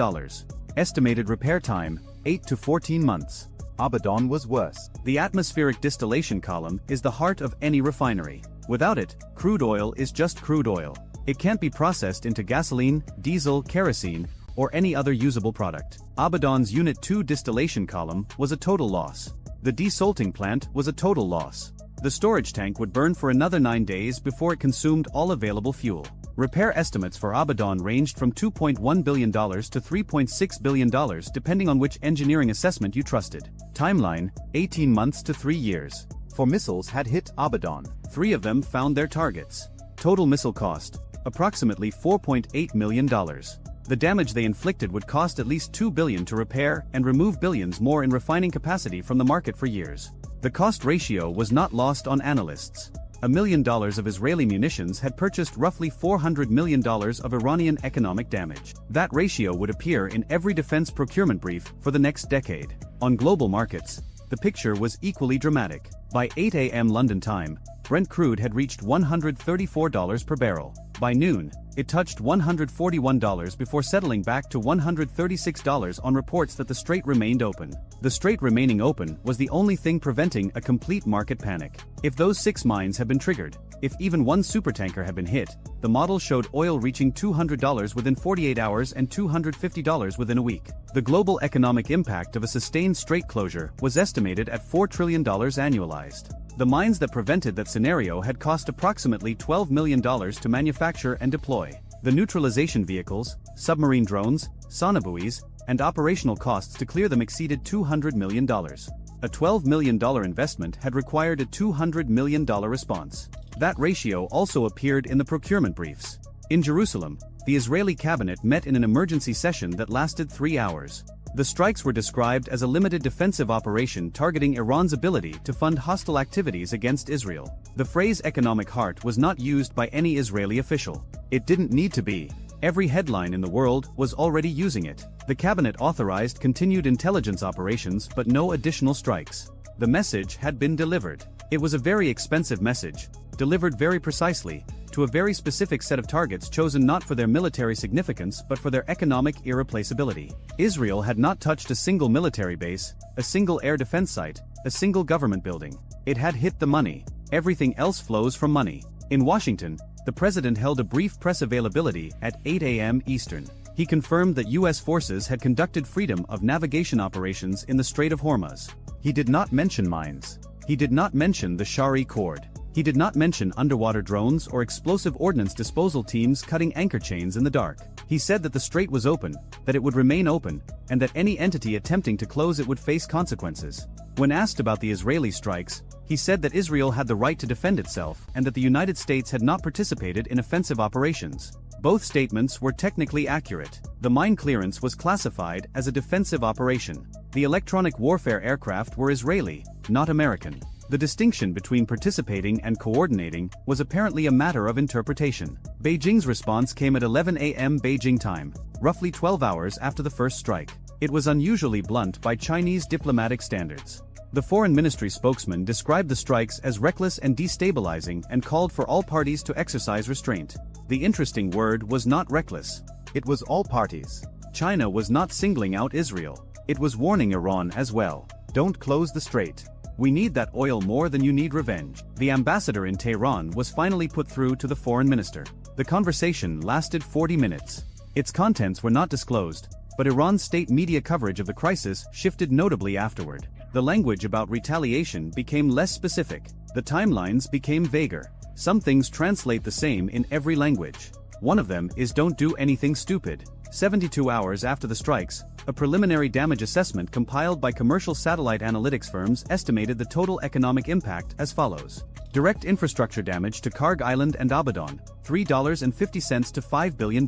Estimated repair time, 8 to 14 months. Abaddon was worse. The atmospheric distillation column is the heart of any refinery. Without it, crude oil is just crude oil. It can't be processed into gasoline, diesel, kerosene, or any other usable product. Abaddon's Unit 2 distillation column was a total loss. The desalting plant was a total loss. The storage tank would burn for another 9 days before it consumed all available fuel. Repair estimates for Abaddon ranged from $2.1 billion to $3.6 billion depending on which engineering assessment you trusted. Timeline, 18 months to 3 years. 4 missiles had hit Abaddon. 3 of them found their targets. Total missile cost, approximately $4.8 million. The damage they inflicted would cost at least $2 billion to repair and remove billions more in refining capacity from the market for years. The cost ratio was not lost on analysts. $1 million of Israeli munitions had purchased roughly $400 million of Iranian economic damage. That ratio would appear in every defense procurement brief for the next decade. On global markets, the picture was equally dramatic. By 8 a.m. London time, Brent crude had reached $134 per barrel. By noon, it touched $141 before settling back to $136 on reports that the strait remained open. The strait remaining open was the only thing preventing a complete market panic. If those 6 mines had been triggered, if even one supertanker had been hit, the model showed oil reaching $200 within 48 hours and $250 within a week. The global economic impact of a sustained strait closure was estimated at $4 trillion annualized. The mines that prevented that scenario had cost approximately $12 million to manufacture and deploy. The neutralization vehicles, submarine drones, sonobuoys, and operational costs to clear them exceeded $200 million. A $12 million investment had required a $200 million response. That ratio also appeared in the procurement briefs. In Jerusalem, the Israeli cabinet met in an emergency session that lasted 3 hours. The strikes were described as a limited defensive operation targeting Iran's ability to fund hostile activities against Israel. The phrase economic heart was not used by any Israeli official. It didn't need to be. Every headline in the world was already using it. The cabinet authorized continued intelligence operations but no additional strikes. The message had been delivered. It was a very expensive message, delivered very precisely, to a very specific set of targets chosen not for their military significance but for their economic irreplaceability. Israel had not touched a single military base, a single air defense site, a single government building. It had hit the money. Everything else flows from money. In Washington, the president held a brief press availability at 8 a.m. Eastern. He confirmed that U.S. forces had conducted freedom of navigation operations in the Strait of Hormuz. He did not mention mines. He did not mention the Shari Cord. He did not mention underwater drones or explosive ordnance disposal teams cutting anchor chains in the dark. He said that the strait was open, that it would remain open, and that any entity attempting to close it would face consequences. When asked about the Israeli strikes, he said that Israel had the right to defend itself and that the United States had not participated in offensive operations. Both statements were technically accurate. The mine clearance was classified as a defensive operation. The electronic warfare aircraft were Israeli, not American. The distinction between participating and coordinating was apparently a matter of interpretation. Beijing's response came at 11 a.m. Beijing time, roughly 12 hours after the first strike. It was unusually blunt by Chinese diplomatic standards. The foreign ministry spokesman described the strikes as reckless and destabilizing and called for all parties to exercise restraint. The interesting word was not reckless. It was all parties. China was not singling out Israel. It was warning Iran as well. Don't close the strait. We need that oil more than you need revenge. The ambassador in Tehran was finally put through to the foreign minister. The conversation lasted 40 minutes. Its contents were not disclosed, but Iran's state media coverage of the crisis shifted notably afterward. The language about retaliation became less specific. The timelines became vaguer. Some things translate the same in every language. One of them is don't do anything stupid. 72 hours after the strikes, a preliminary damage assessment compiled by commercial satellite analytics firms estimated the total economic impact as follows. Direct infrastructure damage to Karg Island and Abaddon, $3.50 to $5 billion.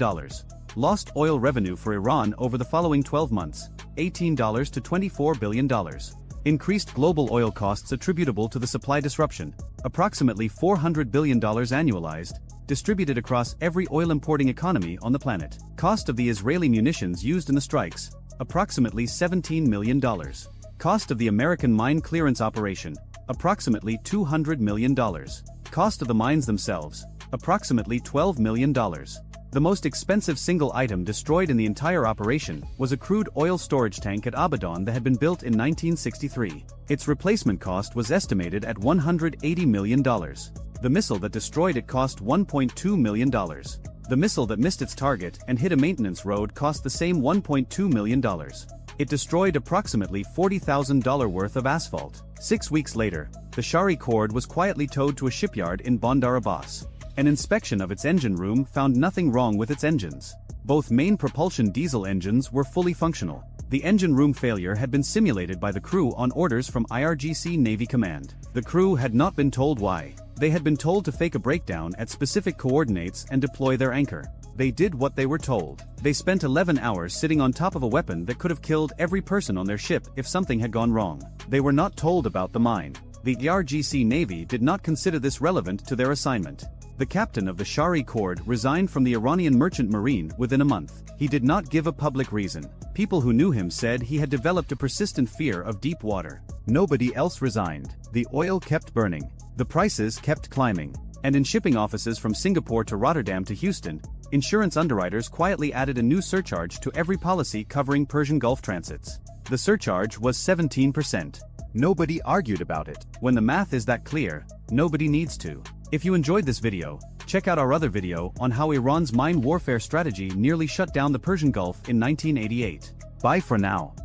Lost oil revenue for Iran over the following 12 months, $18 to $24 billion. Increased global oil costs attributable to the supply disruption, approximately $400 billion annualized, distributed across every oil-importing economy on the planet. Cost of the Israeli munitions used in the strikes, approximately $17 million. Cost of the American mine clearance operation, approximately $200 million. Cost of the mines themselves, approximately $12 million. The most expensive single item destroyed in the entire operation was a crude oil storage tank at Abadan that had been built in 1963. Its replacement cost was estimated at $180 million. The missile that destroyed it cost $1.2 million. The missile that missed its target and hit a maintenance road cost the same $1.2 million. It destroyed approximately $40,000 worth of asphalt. 6 weeks later, the Shari Cord was quietly towed to a shipyard in Bandar Abbas. An inspection of its engine room found nothing wrong with its engines. Both main propulsion diesel engines were fully functional. The engine room failure had been simulated by the crew on orders from IRGC Navy Command. The crew had not been told why. They had been told to fake a breakdown at specific coordinates and deploy their anchor. They did what they were told. They spent 11 hours sitting on top of a weapon that could have killed every person on their ship if something had gone wrong. They were not told about the mine. The IRGC Navy did not consider this relevant to their assignment. The captain of the Shari Cord resigned from the Iranian merchant marine within a month. He did not give a public reason. People who knew him said he had developed a persistent fear of deep water. Nobody else resigned. The oil kept burning. The prices kept climbing. And in shipping offices from Singapore to Rotterdam to Houston, insurance underwriters quietly added a new surcharge to every policy covering Persian Gulf transits. The surcharge was 17%. Nobody argued about it. When the math is that clear, nobody needs to. If you enjoyed this video, check out our other video on how Iran's mine warfare strategy nearly shut down the Persian Gulf in 1988. Bye for now.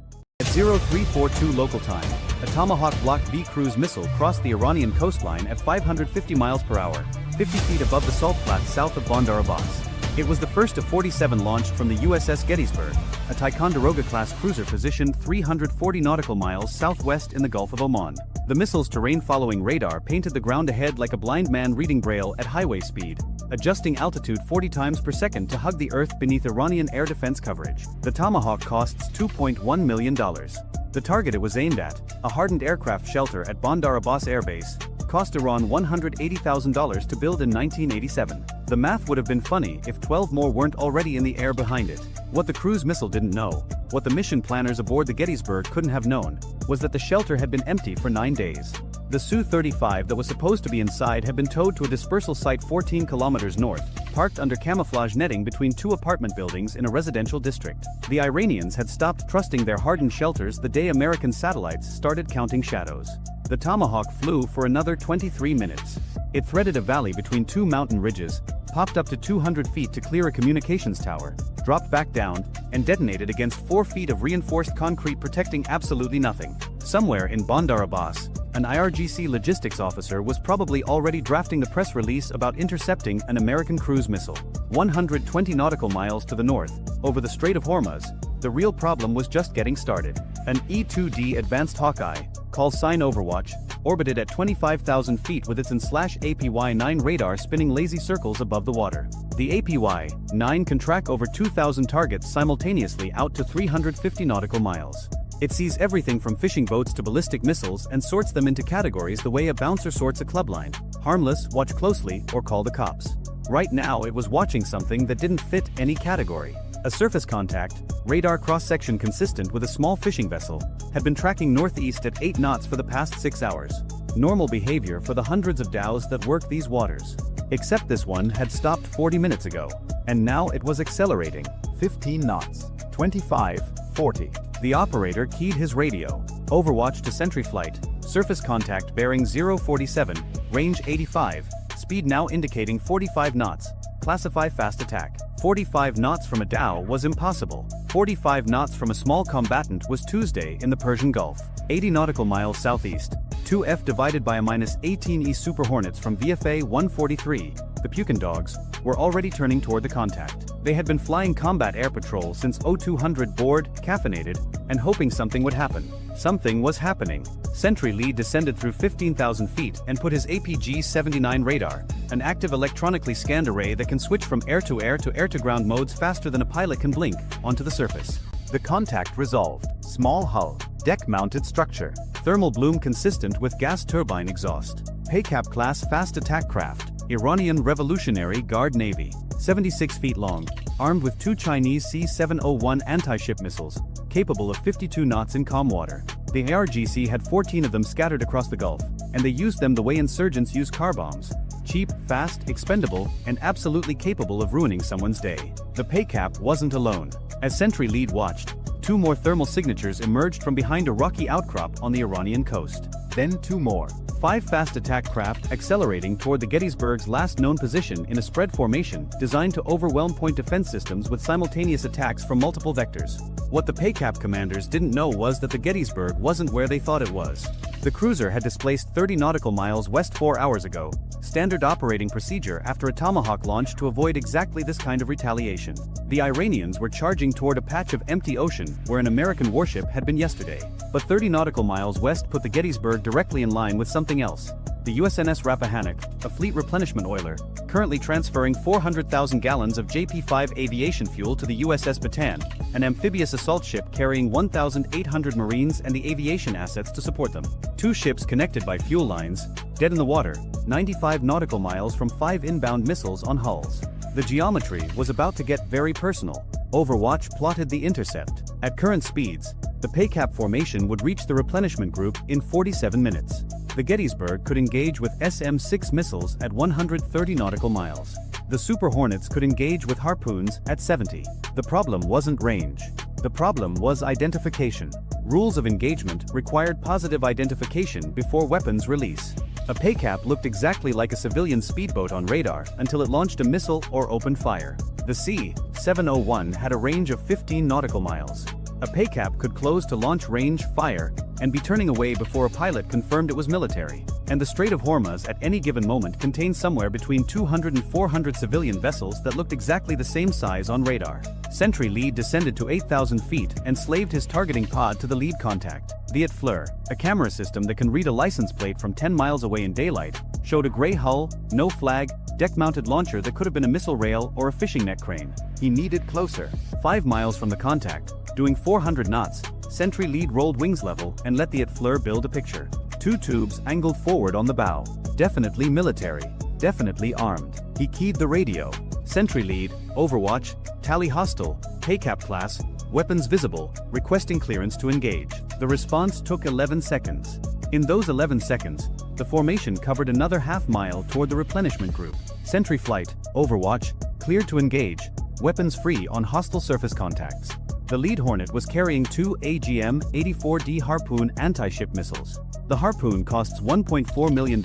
At 0342 local time, a Tomahawk Block V cruise missile crossed the Iranian coastline at 550 miles per hour, 50 feet above the salt flats south of Bandar Abbas. It was the first of 47 launched from the USS Gettysburg, a Ticonderoga-class cruiser positioned 340 nautical miles southwest in the Gulf of Oman. The missile's terrain-following radar painted the ground ahead like a blind man reading Braille at highway speed, adjusting altitude 40 times per second to hug the earth beneath Iranian air defense coverage. The Tomahawk costs $2.1 million. The target it was aimed at, a hardened aircraft shelter at Bandar Abbas Air Base, cost Iran $180,000 to build in 1987. The math would have been funny if 12 more weren't already in the air behind it. What the cruise missile didn't know, what the mission planners aboard the Gettysburg couldn't have known, was that the shelter had been empty for 9 days. The Su-35 that was supposed to be inside had been towed to a dispersal site 14 kilometers north, parked under camouflage netting between 2 apartment buildings in a residential district. The Iranians had stopped trusting their hardened shelters the day American satellites started counting shadows. The Tomahawk flew for another 23 minutes. It threaded a valley between 2 mountain ridges, popped up to 200 feet to clear a communications tower, dropped back down, and detonated against 4 feet of reinforced concrete protecting absolutely nothing. Somewhere in Bandar Abbas, an IRGC logistics officer was probably already drafting the press release about intercepting an American cruise missile. 120 nautical miles to the north, over the Strait of Hormuz, the real problem was just getting started. An E-2D Advanced Hawkeye, call sign Overwatch, orbited at 25,000 feet with its APY-9 radar spinning lazy circles above the water. The APY-9 can track over 2,000 targets simultaneously out to 350 nautical miles. It sees everything from fishing boats to ballistic missiles and sorts them into categories the way a bouncer sorts a club line: harmless, watch closely, or call the cops. Right now it was watching something that didn't fit any category. A surface contact, radar cross-section consistent with a small fishing vessel, had been tracking northeast at 8 knots for the past 6 hours. Normal behavior for the hundreds of dhows that work these waters. Except this one had stopped 40 minutes ago. And now it was accelerating. 15 knots. 25, 40. The operator keyed his radio. Overwatch to sentry flight. Surface contact bearing 047, range 85, speed now indicating 45 knots. Classify fast attack. 45 knots from a dhow was impossible. 45 knots from a small combatant was Tuesday in the Persian Gulf. 80 nautical miles southeast. 2F divided by a -18E Super Hornets from VFA 143, the Pukin dogs, were already turning toward the contact. They had been flying combat air patrol since 0200 bored, caffeinated, and hoping something would happen. Something was happening. Sentry Lee descended through 15,000 feet and put his APG-79 radar, an active electronically scanned array that can switch from air-to-air to air-to-ground modes faster than a pilot can blink, onto the surface. The contact resolved. Small hull, deck-mounted structure, thermal bloom consistent with gas turbine exhaust. Paycap class fast attack craft, Iranian Revolutionary Guard Navy, 76 feet long, armed with 2 Chinese C-701 anti-ship missiles, capable of 52 knots in calm water. The ARGC had 14 of them scattered across the Gulf, and they used them the way insurgents use car bombs, Cheap, fast, expendable, and absolutely capable of ruining someone's day. The pay cap wasn't alone. As Sentry Lead watched, two more thermal signatures emerged from behind a rocky outcrop on the Iranian coast. Then two more. 5 fast attack craft accelerating toward the Gettysburg's last known position in a spread formation designed to overwhelm point defense systems with simultaneous attacks from multiple vectors. What the pay cap commanders didn't know was that the Gettysburg wasn't where they thought it was. The cruiser had displaced 30 nautical miles west 4 hours ago, standard operating procedure after a Tomahawk launch to avoid exactly this kind of retaliation. The Iranians were charging toward a patch of empty ocean where an American warship had been yesterday. But 30 nautical miles west put the Gettysburg directly in line with something else. The USNS Rappahannock, a fleet replenishment oiler, currently transferring 400,000 gallons of JP-5 aviation fuel to the USS Bataan, an amphibious assault ship carrying 1,800 Marines and the aviation assets to support them. 2 ships connected by fuel lines, dead in the water, 95 nautical miles from 5 inbound missiles on hulls. The geometry was about to get very personal. Overwatch plotted the intercept. At current speeds, the pay cap formation would reach the replenishment group in 47 minutes. The Gettysburg could engage with SM-6 missiles at 130 nautical miles. The Super Hornets could engage with Harpoons at 70. The problem wasn't range. The problem was identification. Rules of engagement required positive identification before weapons release. A pay cap looked exactly like a civilian speedboat on radar until it launched a missile or opened fire. The C-701 had a range of 15 nautical miles. A pay cap could close to launch range, fire, and be turning away before a pilot confirmed it was military. And the Strait of Hormuz at any given moment contained somewhere between 200 and 400 civilian vessels that looked exactly the same size on radar. Sentry Lead descended to 8,000 feet and slaved his targeting pod to the lead contact. The Fleur, a camera system that can read a license plate from 10 miles away in daylight, showed a gray hull, no flag, deck-mounted launcher that could have been a missile rail or a fishing net crane. He needed closer. 5 miles from the contact, doing 400 knots, Sentry Lead rolled wings level and let the Fleur build a picture. 2 tubes angled forward on the bow. Definitely military. Definitely armed. He keyed the radio. Sentry Lead, Overwatch, Tally Hostile, pay cap class, weapons visible, requesting clearance to engage. The response took 11 seconds. In those 11 seconds, the formation covered another half-mile toward the replenishment group. Sentry Flight, Overwatch, cleared to engage, weapons free on hostile surface contacts. The lead Hornet was carrying 2 AGM-84D Harpoon anti-ship missiles. The Harpoon costs $1.4 million,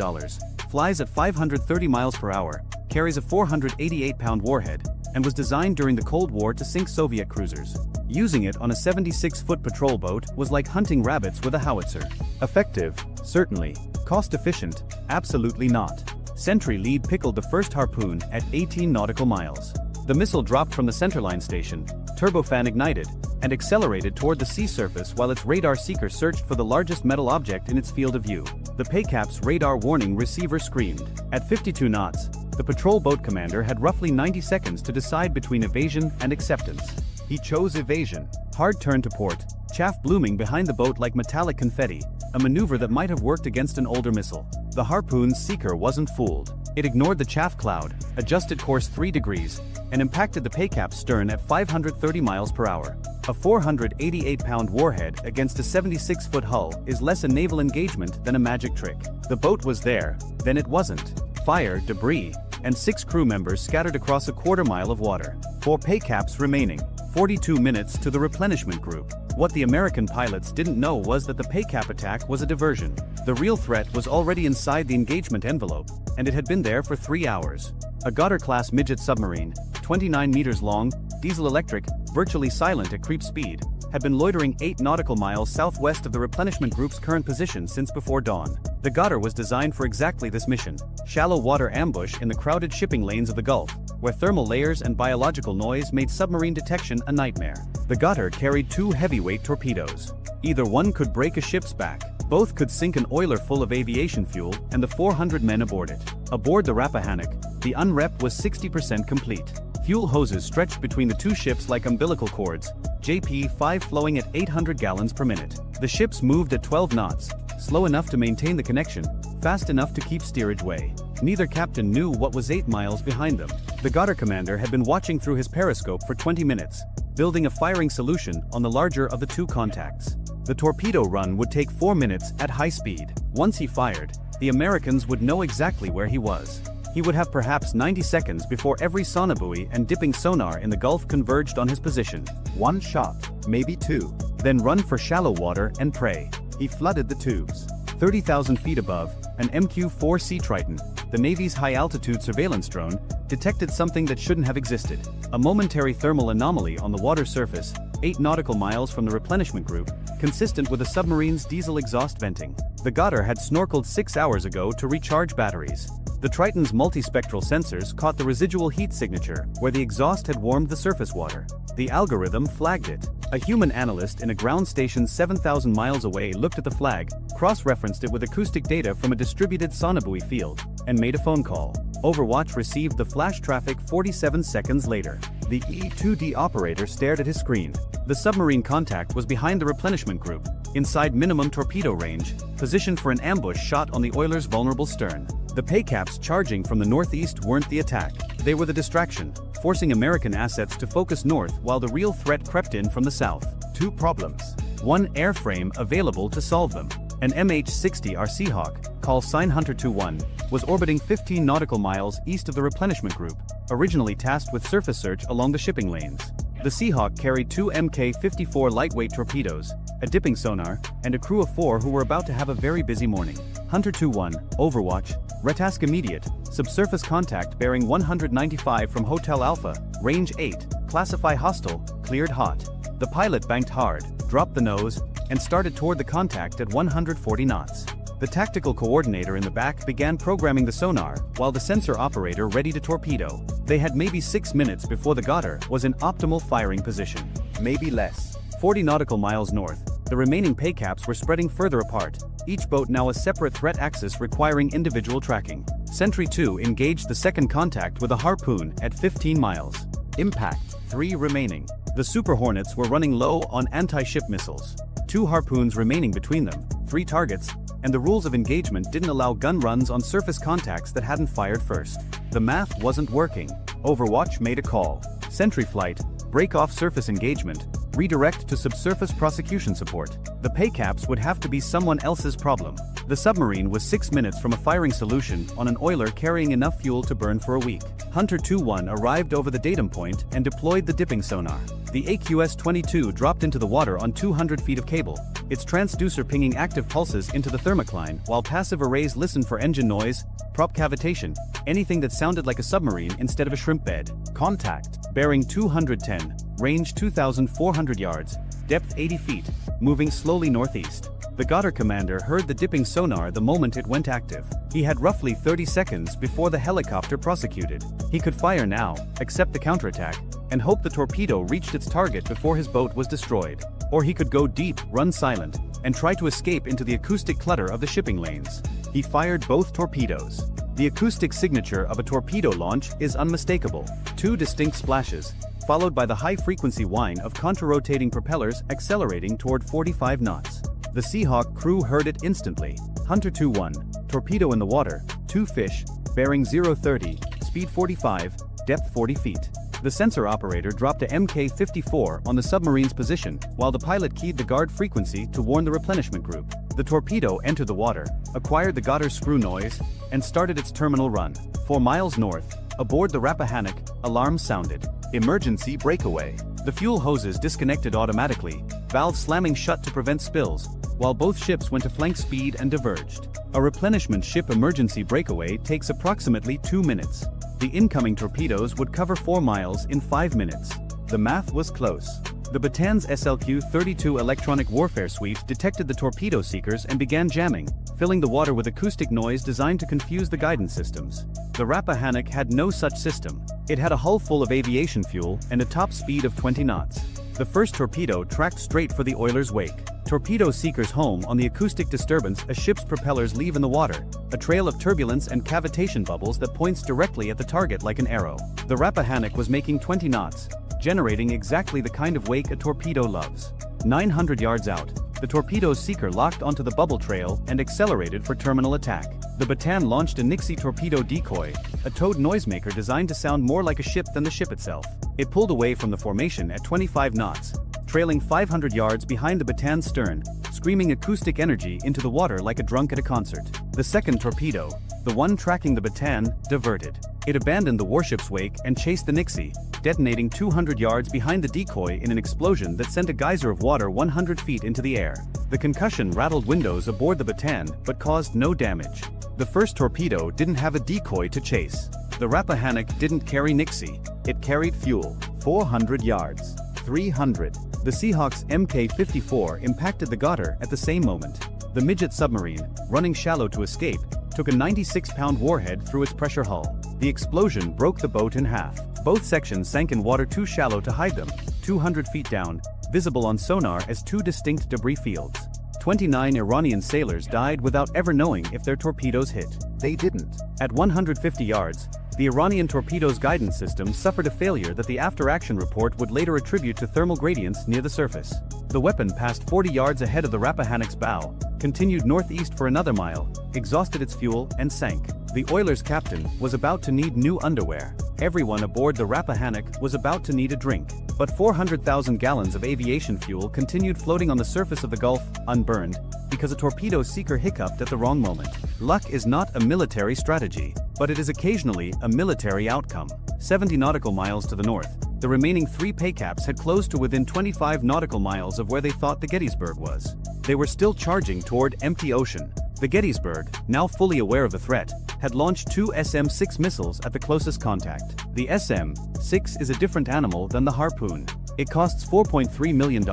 flies at 530 miles per hour, carries a 488-pound warhead, and was designed during the Cold War to sink Soviet cruisers. Using it on a 76-foot patrol boat was like hunting rabbits with a howitzer. Effective? Certainly. Cost-efficient? Absolutely not. Sentry Lead pickled the first Harpoon at 18 nautical miles. The missile dropped from the centerline station, turbofan ignited, and accelerated toward the sea surface while its radar seeker searched for the largest metal object in its field of view. The pay cap's radar warning receiver screamed. At 52 knots, the patrol boat commander had roughly 90 seconds to decide between evasion and acceptance. He chose evasion. Hard turn to port, chaff blooming behind the boat like metallic confetti, a maneuver that might have worked against an older missile. The Harpoon's seeker wasn't fooled. It ignored the chaff cloud, adjusted course 3 degrees, and impacted the pay cap's stern at 530 miles per hour. A 488-pound warhead against a 76-foot hull is less a naval engagement than a magic trick. The boat was there, then it wasn't. Fire, debris, and 6 crew members scattered across a quarter-mile of water. 4 pay caps remaining. 42 minutes to the replenishment group. What the American pilots didn't know was that the pay cap attack was a diversion. The real threat was already inside the engagement envelope, and it had been there for 3 hours. A Goddard-class midget submarine, 29 meters long, diesel-electric, virtually silent at creep speed, had been loitering 8 nautical miles southwest of the replenishment group's current position since before dawn. The Goddard was designed for exactly this mission: shallow water ambush in the crowded shipping lanes of the Gulf, where thermal layers and biological noise made submarine detection a nightmare. The Goddard carried 2 heavyweight torpedoes. Either one could break a ship's back, both could sink an oiler full of aviation fuel and the 400 men aboard it. Aboard the Rappahannock, the unrep was 60% complete. Fuel hoses stretched between the 2 ships like umbilical cords, JP-5 flowing at 800 gallons per minute. The ships moved at 12 knots, slow enough to maintain the connection, fast enough to keep steerage way. Neither captain knew what was 8 miles behind them. The Goddard commander had been watching through his periscope for 20 minutes, building a firing solution on the larger of the 2 contacts. The torpedo run would take 4 minutes at high speed. Once he fired, the Americans would know exactly where he was. He would have perhaps 90 seconds before every sonobuoy and dipping sonar in the Gulf converged on his position. One shot, maybe two. Then run for shallow water and pray. He flooded the tubes. 30,000 feet above, an MQ-4C Triton, the Navy's high-altitude surveillance drone, detected something that shouldn't have existed. A momentary thermal anomaly on the water surface, 8 nautical miles from the replenishment group, consistent with a submarine's diesel exhaust venting. The Goddard had snorkeled 6 hours ago to recharge batteries. The Triton's multispectral sensors caught the residual heat signature, where the exhaust had warmed the surface water. The algorithm flagged it. A human analyst in a ground station 7,000 miles away looked at the flag, cross-referenced it with acoustic data from a distributed sonobuoy field, and made a phone call. Overwatch received the flash traffic 47 seconds later. The E-2D operator stared at his screen. The submarine contact was behind the replenishment group, inside minimum torpedo range, positioned for an ambush shot on the oiler's vulnerable stern. The paycaps charging from the northeast weren't the attack. They were the distraction, forcing American assets to focus north while the real threat crept in from the south. 2 problems. One airframe available to solve them. An MH-60R Seahawk, call sign Hunter 2-1, was orbiting 15 nautical miles east of the replenishment group, originally tasked with surface search along the shipping lanes. The Seahawk carried 2 Mk-54 lightweight torpedoes, a dipping sonar, and a crew of 4 who were about to have a very busy morning. Hunter 2-1, Overwatch, Retask immediate, subsurface contact bearing 195 from Hotel Alpha, range 8, classify hostile, cleared hot. The pilot banked hard, dropped the nose, and started toward the contact at 140 knots. The tactical coordinator in the back began programming the sonar, while the sensor operator readied a torpedo. They had maybe 6 minutes before the Goddard was in optimal firing position. Maybe less. 40 nautical miles north, the remaining paycaps were spreading further apart, each boat now a separate threat axis requiring individual tracking. Sentry 2 engaged the second contact with a harpoon at 15 miles. Impact. 3 remaining. The Super Hornets were running low on anti-ship missiles. 2 harpoons remaining between them, 3 targets, and the rules of engagement didn't allow gun runs on surface contacts that hadn't fired first. The math wasn't working. Overwatch made a call. Sentry flight, break off surface engagement, redirect to subsurface prosecution support. The paycaps would have to be someone else's problem. The submarine was 6 minutes from a firing solution on an oiler carrying enough fuel to burn for a week. Hunter 2-1 arrived over the datum point and deployed the dipping sonar. The AQS-22 dropped into the water on 200 feet of cable, its transducer pinging active pulses into the thermocline while passive arrays listened for engine noise, prop cavitation, anything that sounded like a submarine instead of a shrimp bed. Contact. Bearing 210, range 2,400 yards, depth 80 feet, moving slowly northeast. The Goddard commander heard the dipping sonar the moment it went active. He had roughly 30 seconds before the helicopter prosecuted. He could fire now, accept the counterattack, and hope the torpedo reached its target before his boat was destroyed. Or he could go deep, run silent, and try to escape into the acoustic clutter of the shipping lanes. He fired both torpedoes. The acoustic signature of a torpedo launch is unmistakable. 2 distinct splashes, followed by the high-frequency whine of contra-rotating propellers accelerating toward 45 knots. The Seahawk crew heard it instantly. Hunter 2-1, torpedo in the water, 2 fish, bearing 030, speed 45, depth 40 feet. The sensor operator dropped a Mk-54 on the submarine's position, while the pilot keyed the guard frequency to warn the replenishment group. The torpedo entered the water, acquired the Goddard screw noise, and started its terminal run. 4 miles north, aboard the Rappahannock, alarm sounded. Emergency breakaway. The fuel hoses disconnected automatically, valves slamming shut to prevent spills, while both ships went to flank speed and diverged. A replenishment ship emergency breakaway takes approximately 2 minutes. The incoming torpedoes would cover 4 miles in 5 minutes. The math was close. The Batan's SLQ-32 electronic warfare suite detected the torpedo seekers and began jamming, filling the water with acoustic noise designed to confuse the guidance systems. The Rappahannock had no such system. It had a hull full of aviation fuel and a top speed of 20 knots. The first torpedo tracked straight for the oiler's wake. Torpedo seekers home on the acoustic disturbance a ship's propellers leave in the water, a trail of turbulence and cavitation bubbles that points directly at the target like an arrow. The Rappahannock was making 20 knots, generating exactly the kind of wake a torpedo loves. 900 yards out, the torpedo's seeker locked onto the bubble trail and accelerated for terminal attack. The Batan launched a Nixie torpedo decoy, a towed noisemaker designed to sound more like a ship than the ship itself. It pulled away from the formation at 25 knots, trailing 500 yards behind the Batan's stern, screaming acoustic energy into the water like a drunk at a concert. The second torpedo, the The one tracking the Bataan diverted. It abandoned the warship's wake and chased the Nixie, detonating 200 yards behind the decoy in an explosion that sent a geyser of water 100 feet into the air. The concussion rattled windows aboard the Bataan but caused no damage. The first torpedo didn't have a decoy to chase. The Rappahannock didn't carry Nixie. It carried fuel. 400 yards. 300. The Seahawk's Mk-54 impacted the Goddard at the same moment. The midget submarine, running shallow to escape, took a 96-pound warhead through its pressure hull. The explosion broke the boat in half. Both sections sank in water too shallow to hide them, 200 feet down, visible on sonar as two distinct debris fields. 29 Iranian sailors died without ever knowing if their torpedoes hit. They didn't. At 150 yards, the Iranian torpedo's guidance system suffered a failure that the after-action report would later attribute to thermal gradients near the surface. The weapon passed 40 yards ahead of the Rappahannock's bow, continued northeast for another mile, exhausted its fuel, and sank. The oiler's captain was about to need new underwear. Everyone aboard the Rappahannock was about to need a drink. But 400,000 gallons of aviation fuel continued floating on the surface of the Gulf, unburned, because a torpedo seeker hiccuped at the wrong moment. Luck is not a military strategy, but it is occasionally a military outcome. 70 nautical miles to the north, the remaining 3 paycaps had closed to within 25 nautical miles of where they thought the Gettysburg was. They were still charging toward empty ocean. The Gettysburg, now fully aware of the threat, had launched 2 SM-6 missiles at the closest contact. The SM-6 is a different animal than the Harpoon. It costs $4.3 million,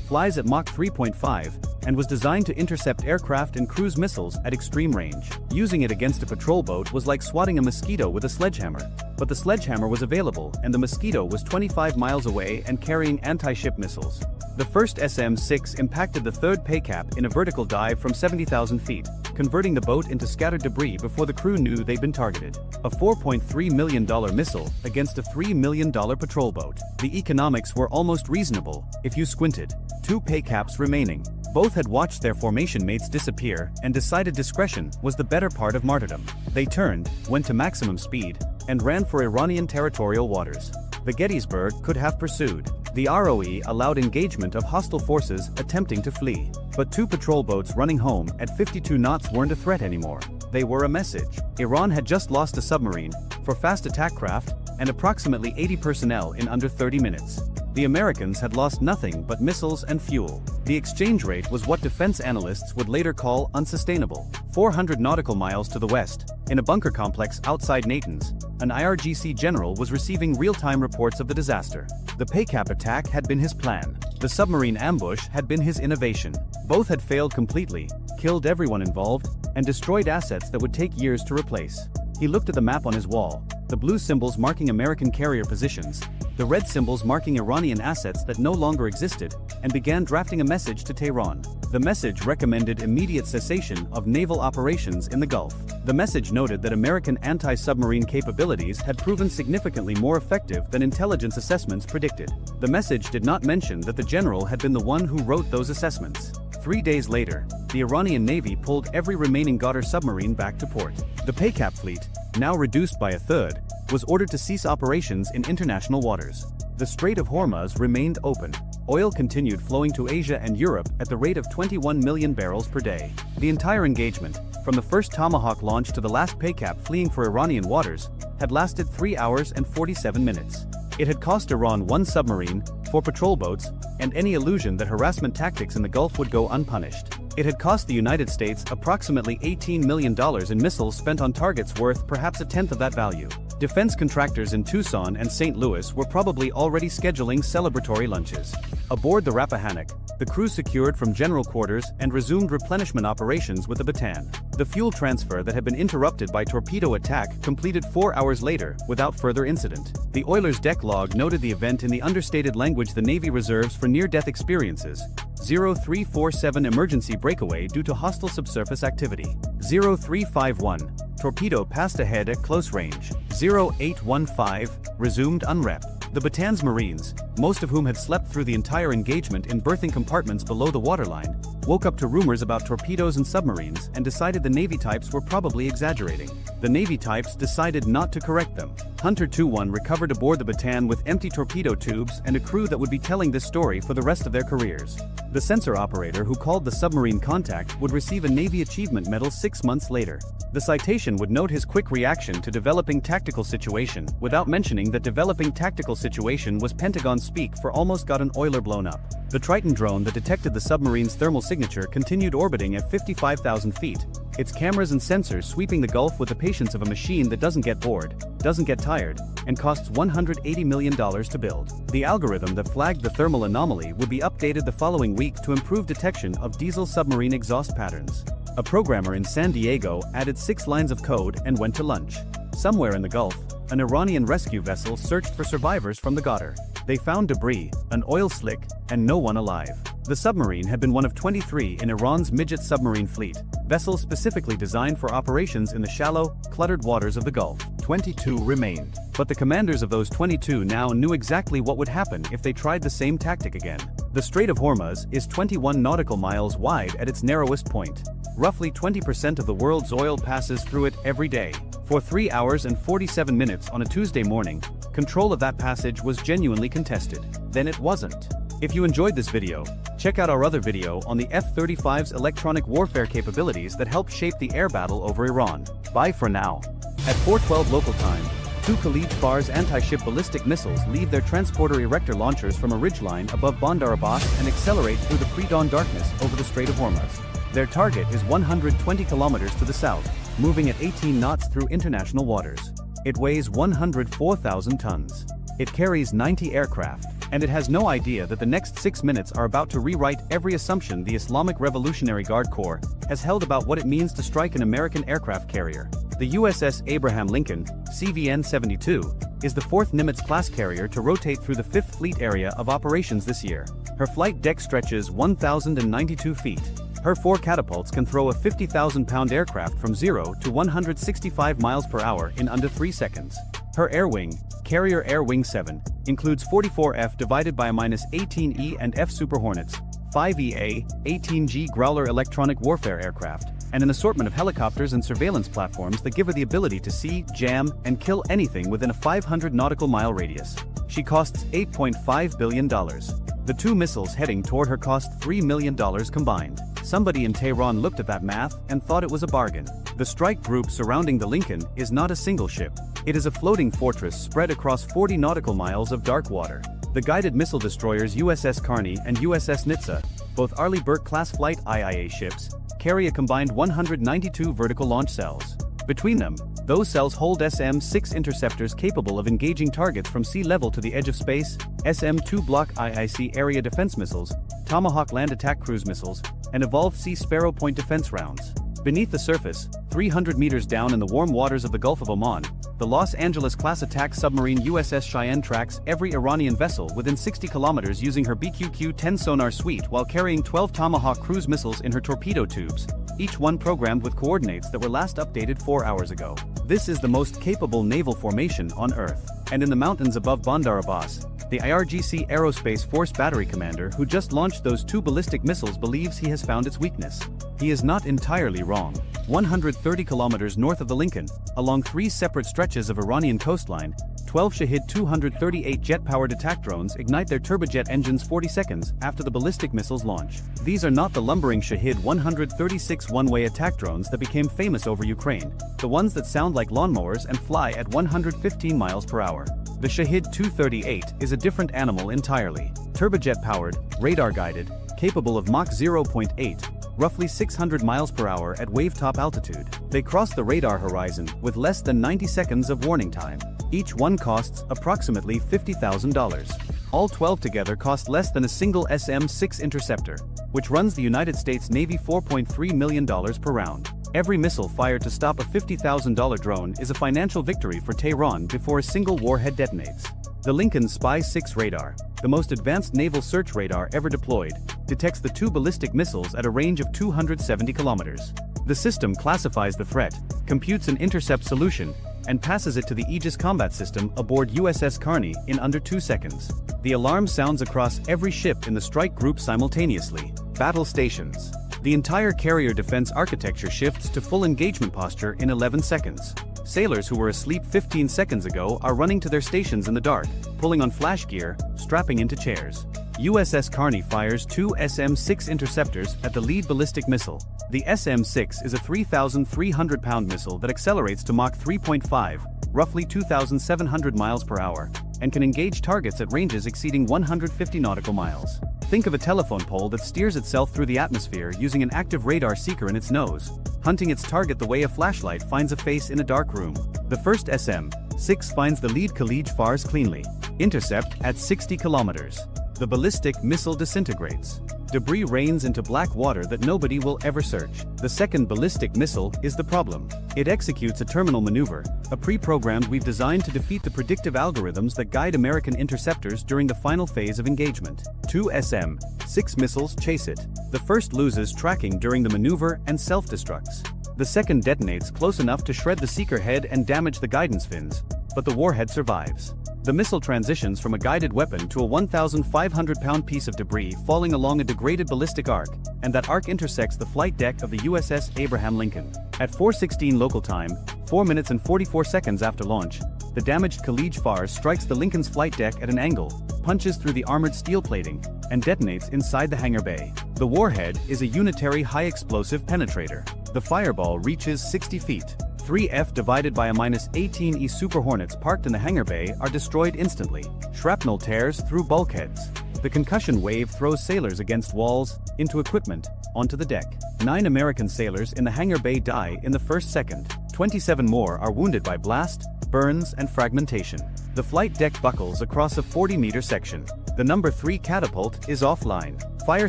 flies at Mach 3.5, and was designed to intercept aircraft and cruise missiles at extreme range. Using it against a patrol boat was like swatting a mosquito with a sledgehammer. But the sledgehammer was available and the mosquito was 25 miles away and carrying anti-ship missiles. The first SM-6 impacted the third paycap in a vertical dive from 70,000 feet, converting the boat into scattered debris before the crew knew they'd been targeted. A $4.3 million missile against a $3 million patrol boat. The economics were almost reasonable, if you squinted. 2 paycaps remaining. Both had watched their formation mates disappear and decided discretion was the better part of martyrdom. They turned, went to maximum speed, and ran for Iranian territorial waters. The Gettysburg could have pursued. The ROE allowed engagement of hostile forces attempting to flee. But 2 patrol boats running home at 52 knots weren't a threat anymore. They were a message. Iran had just lost a submarine, 4 fast attack craft, and approximately 80 personnel in under 30 minutes. The Americans had lost nothing but missiles and fuel. The exchange rate was what defense analysts would later call unsustainable. 400 nautical miles to the west, in a bunker complex outside Natanz, an IRGC general was receiving real-time reports of the disaster. The paycap attack had been his plan. The submarine ambush had been his innovation. Both had failed completely, killed everyone involved, and destroyed assets that would take years to replace. He looked at the map on his wall, the blue symbols marking American carrier positions, the red symbols marking Iranian assets that no longer existed, and began drafting a message to Tehran. The message recommended immediate cessation of naval operations in the Gulf. The message noted that American anti-submarine capabilities had proven significantly more effective than intelligence assessments predicted. The message did not mention that the general had been the one who wrote those assessments. 3 days later, the Iranian Navy pulled every remaining Goddard submarine back to port. The paycap fleet, now reduced by a third, was ordered to cease operations in international waters. The Strait of Hormuz remained open. Oil continued flowing to Asia and Europe at the rate of 21 million barrels per day. The entire engagement, from the first Tomahawk launch to the last paycap fleeing for Iranian waters, had lasted 3 hours and 47 minutes. It had cost Iran 1 submarine, 4 patrol boats, and any illusion that harassment tactics in the Gulf would go unpunished. It had cost the United States approximately $18 million in missiles spent on targets worth perhaps a tenth of that value. Defense contractors in Tucson and St. Louis were probably already scheduling celebratory lunches. Aboard the Rappahannock, the crew secured from general quarters and resumed replenishment operations with the Bataan. The fuel transfer that had been interrupted by torpedo attack completed 4 hours later without further incident. The oiler's deck log noted the event in the understated language the Navy reserves for near-death experiences. 0347 emergency breakaway due to hostile subsurface activity. 0351 torpedo passed ahead at close range. 0815 resumed unrep. The Bataan's Marines, most of whom had slept through the entire engagement in berthing compartments below the waterline, woke up to rumors about torpedoes and submarines and decided the Navy types were probably exaggerating. The Navy types decided not to correct them. Hunter 2-1 recovered aboard the Bataan with empty torpedo tubes and a crew that would be telling this story for the rest of their careers. The sensor operator who called the submarine contact would receive a Navy Achievement Medal 6 months later. The citation would note his quick reaction to developing tactical situation, without mentioning that developing tactical situation was Pentagon speak for almost got an oiler blown up. The Triton drone that detected the submarine's thermal signature continued orbiting at 55,000 feet, its cameras and sensors sweeping the Gulf with the patience of a machine that doesn't get bored, doesn't get tired, and costs $180 million to build. The algorithm that flagged the thermal anomaly would be updated the following week to improve detection of diesel submarine exhaust patterns. A programmer in San Diego added 6 lines of code and went to lunch. Somewhere in the Gulf, an Iranian rescue vessel searched for survivors from the Ghadir. They found debris, an oil slick, and no one alive. The submarine had been one of 23 in Iran's midget submarine fleet, vessels specifically designed for operations in the shallow, cluttered waters of the Gulf. 22 remained. But the commanders of those 22 now knew exactly what would happen if they tried the same tactic again. The Strait of Hormuz is 21 nautical miles wide at its narrowest point. Roughly 20% of the world's oil passes through it every day. For 3 hours and 47 minutes on a Tuesday morning, control of that passage was genuinely contested. Then it wasn't. If you enjoyed this video, check out our other video on the F-35's electronic warfare capabilities that helped shape the air battle over Iran. Bye for now. At 4:12 local time, 2 Khalid Fars anti-ship ballistic missiles leave their transporter erector launchers from a ridgeline above Bandar Abbas and accelerate through the pre-dawn darkness over the Strait of Hormuz. Their target is 120 kilometers to the south, moving at 18 knots through international waters. It weighs 104,000 tons. It carries 90 aircraft, and it has no idea that the next 6 minutes are about to rewrite every assumption the Islamic Revolutionary Guard Corps has held about what it means to strike an American aircraft carrier. The USS Abraham Lincoln, CVN-72, is the 4th Nimitz-class carrier to rotate through the 5th Fleet area of operations this year. Her flight deck stretches 1,092 feet. Her 4 catapults can throw a 50,000-pound aircraft from 0 to 165 miles per hour in under 3 seconds. Her air wing, Carrier Air Wing 7, includes 44F divided by a -18E and F Super Hornets, 5EA, 18G Growler electronic warfare aircraft, and an assortment of helicopters and surveillance platforms that give her the ability to see, jam, and kill anything within a 500 nautical mile radius. She costs $8.5 billion. The 2 missiles heading toward her cost $3 million combined. Somebody in Tehran looked at that math and thought it was a bargain. The strike group surrounding the Lincoln is not a single ship. It is a floating fortress spread across 40 nautical miles of dark water. The guided missile destroyers USS Carney and USS Nitsa, both Arleigh Burke-class flight IIA ships, carry a combined 192 vertical launch cells. Between them, those cells hold SM-6 interceptors capable of engaging targets from sea level to the edge of space, SM-2 Block IIC area defense missiles, Tomahawk land attack cruise missiles, and Evolved Sea Sparrow point defense rounds. Beneath the surface, 300 meters down in the warm waters of the Gulf of Oman, the Los Angeles-class attack submarine USS Cheyenne tracks every Iranian vessel within 60 kilometers using her BQQ-10 sonar suite while carrying 12 Tomahawk cruise missiles in her torpedo tubes, each one programmed with coordinates that were last updated 4 hours ago. This is the most capable naval formation on Earth. And in the mountains above Bandar Abbas, the IRGC Aerospace Force battery commander who just launched those 2 ballistic missiles believes he has found its weakness. He is not entirely wrong. 130 kilometers north of the Lincoln, along 3 separate stretches of Iranian coastline, 12 Shahed 238 jet-powered attack drones ignite their turbojet engines 40 seconds after the ballistic missiles launch. These are not the lumbering Shahed 136 one-way attack drones that became famous over Ukraine, the ones that sound like lawnmowers and fly at 115 miles per hour. The Shahed 238 is a different animal entirely. Turbojet-powered, radar-guided, capable of Mach 0.8, roughly 600 miles per hour at wave-top altitude. They cross the radar horizon with less than 90 seconds of warning time. Each one costs approximately $50,000. All 12 together cost less than a single SM-6 interceptor, which runs the United States Navy $4.3 million per round. Every missile fired to stop a $50,000 drone is a financial victory for Tehran before a single warhead detonates. The Lincoln's Spy-6 radar, the most advanced naval search radar ever deployed, detects the 2 ballistic missiles at a range of 270 kilometers. The system classifies the threat, computes an intercept solution, and passes it to the Aegis Combat System aboard USS Carney in under 2 seconds. The alarm sounds across every ship in the strike group simultaneously. Battle stations. The entire carrier defense architecture shifts to full engagement posture in 11 seconds. Sailors who were asleep 15 seconds ago are running to their stations in the dark, pulling on flash gear, strapping into chairs. USS Carney fires two SM-6 interceptors at the lead ballistic missile. The SM-6 is a 3,300-pound missile that accelerates to Mach 3.5, roughly 2,700 miles per hour, and can engage targets at ranges exceeding 150 nautical miles. Think of a telephone pole that steers itself through the atmosphere using an active radar seeker in its nose, hunting its target the way a flashlight finds a face in a dark room. The first SM-6 finds the lead collision fires cleanly. Intercept at 60 kilometers. The ballistic missile disintegrates. Debris rains into black water that nobody will ever search. The second ballistic missile is the problem. It executes a terminal maneuver, a pre-programmed we've designed to defeat the predictive algorithms that guide American interceptors during the final phase of engagement. Two SM-6 missiles chase it. The first loses tracking during the maneuver and self-destructs. The second detonates close enough to shred the seeker head and damage the guidance fins, but the warhead survives. The missile transitions from a guided weapon to a 1,500-pound piece of debris falling along a degraded ballistic arc, and that arc intersects the flight deck of the USS Abraham Lincoln. At 4:16 local time, 4 minutes and 44 seconds after launch, the damaged collision fires strikes the Lincoln's flight deck at an angle, punches through the armored steel plating, and detonates inside the hangar bay. The warhead is a unitary high-explosive penetrator. The fireball reaches 60 feet. 3F divided by a -18E Super Hornets parked in the hangar bay are destroyed instantly. Shrapnel tears through bulkheads. The concussion wave throws sailors against walls, into equipment, onto the deck. 9 American sailors in the hangar bay die in the first second. 27 more are wounded by blast, burns, and fragmentation. The flight deck buckles across a 40-meter section. The number 3 catapult is offline. Fire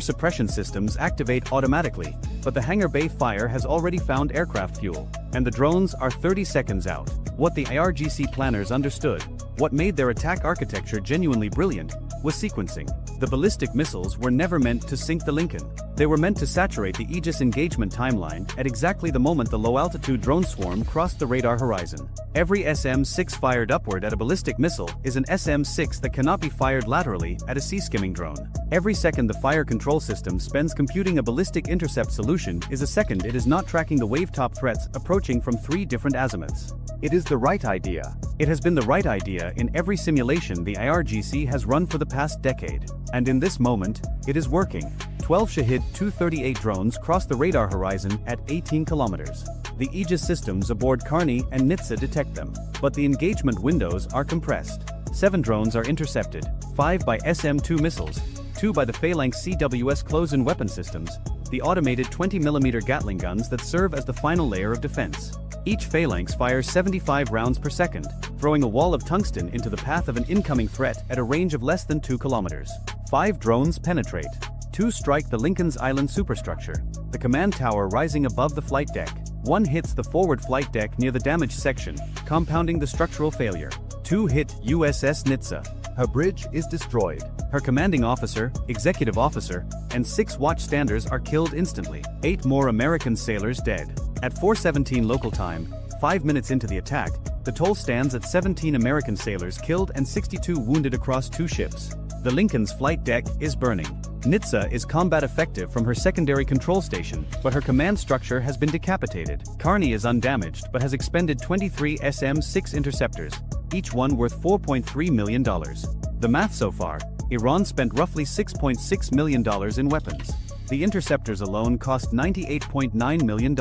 suppression systems activate automatically, but the hangar bay fire has already found aircraft fuel, and the drones are 30 seconds out. What the IRGC planners understood, what made their attack architecture genuinely brilliant, was sequencing. The ballistic missiles were never meant to sink the Lincoln. They were meant to saturate the Aegis engagement timeline at exactly the moment the low-altitude drone swarm crossed the radar horizon. Every SM-6 fired upward at a ballistic missile is an SM-6 that cannot be fired laterally at a sea-skimming drone. Every second the fire control system spends computing a ballistic intercept solution is a second it is not tracking the wave-top threats approaching from 3 different azimuths. It is the right idea. It has been the right idea in every simulation the IRGC has run for the past decade. And in this moment, it is working. 12 Shahid 238 drones cross the radar horizon at 18 kilometers. The Aegis systems aboard Carney and Nitsa detect them, but the engagement windows are compressed. 7 drones are intercepted, 5 by SM-2 missiles, 2 by the Phalanx CWS close-in weapon systems, the automated 20mm Gatling guns that serve as the final layer of defense. Each Phalanx fires 75 rounds per second, throwing a wall of tungsten into the path of an incoming threat at a range of less than 2 kilometers. 5 drones penetrate. 2 strike the Lincoln's Island superstructure, the command tower rising above the flight deck. 1 hits the forward flight deck near the damaged section, compounding the structural failure. 2 hit USS Nitsa. Her bridge is destroyed. Her commanding officer, executive officer, and 6 watchstanders are killed instantly. 8 more American sailors dead. At 4:17 local time, 5 minutes into the attack, the toll stands at 17 American sailors killed and 62 wounded across 2 ships. The Lincoln's flight deck is burning. Nitsa is combat effective from her secondary control station, but her command structure has been decapitated. Carney is undamaged but has expended 23 SM-6 interceptors, each one worth $4.3 million. The math so far: Iran spent roughly $6.6 million in weapons. The interceptors alone cost $98.9 million.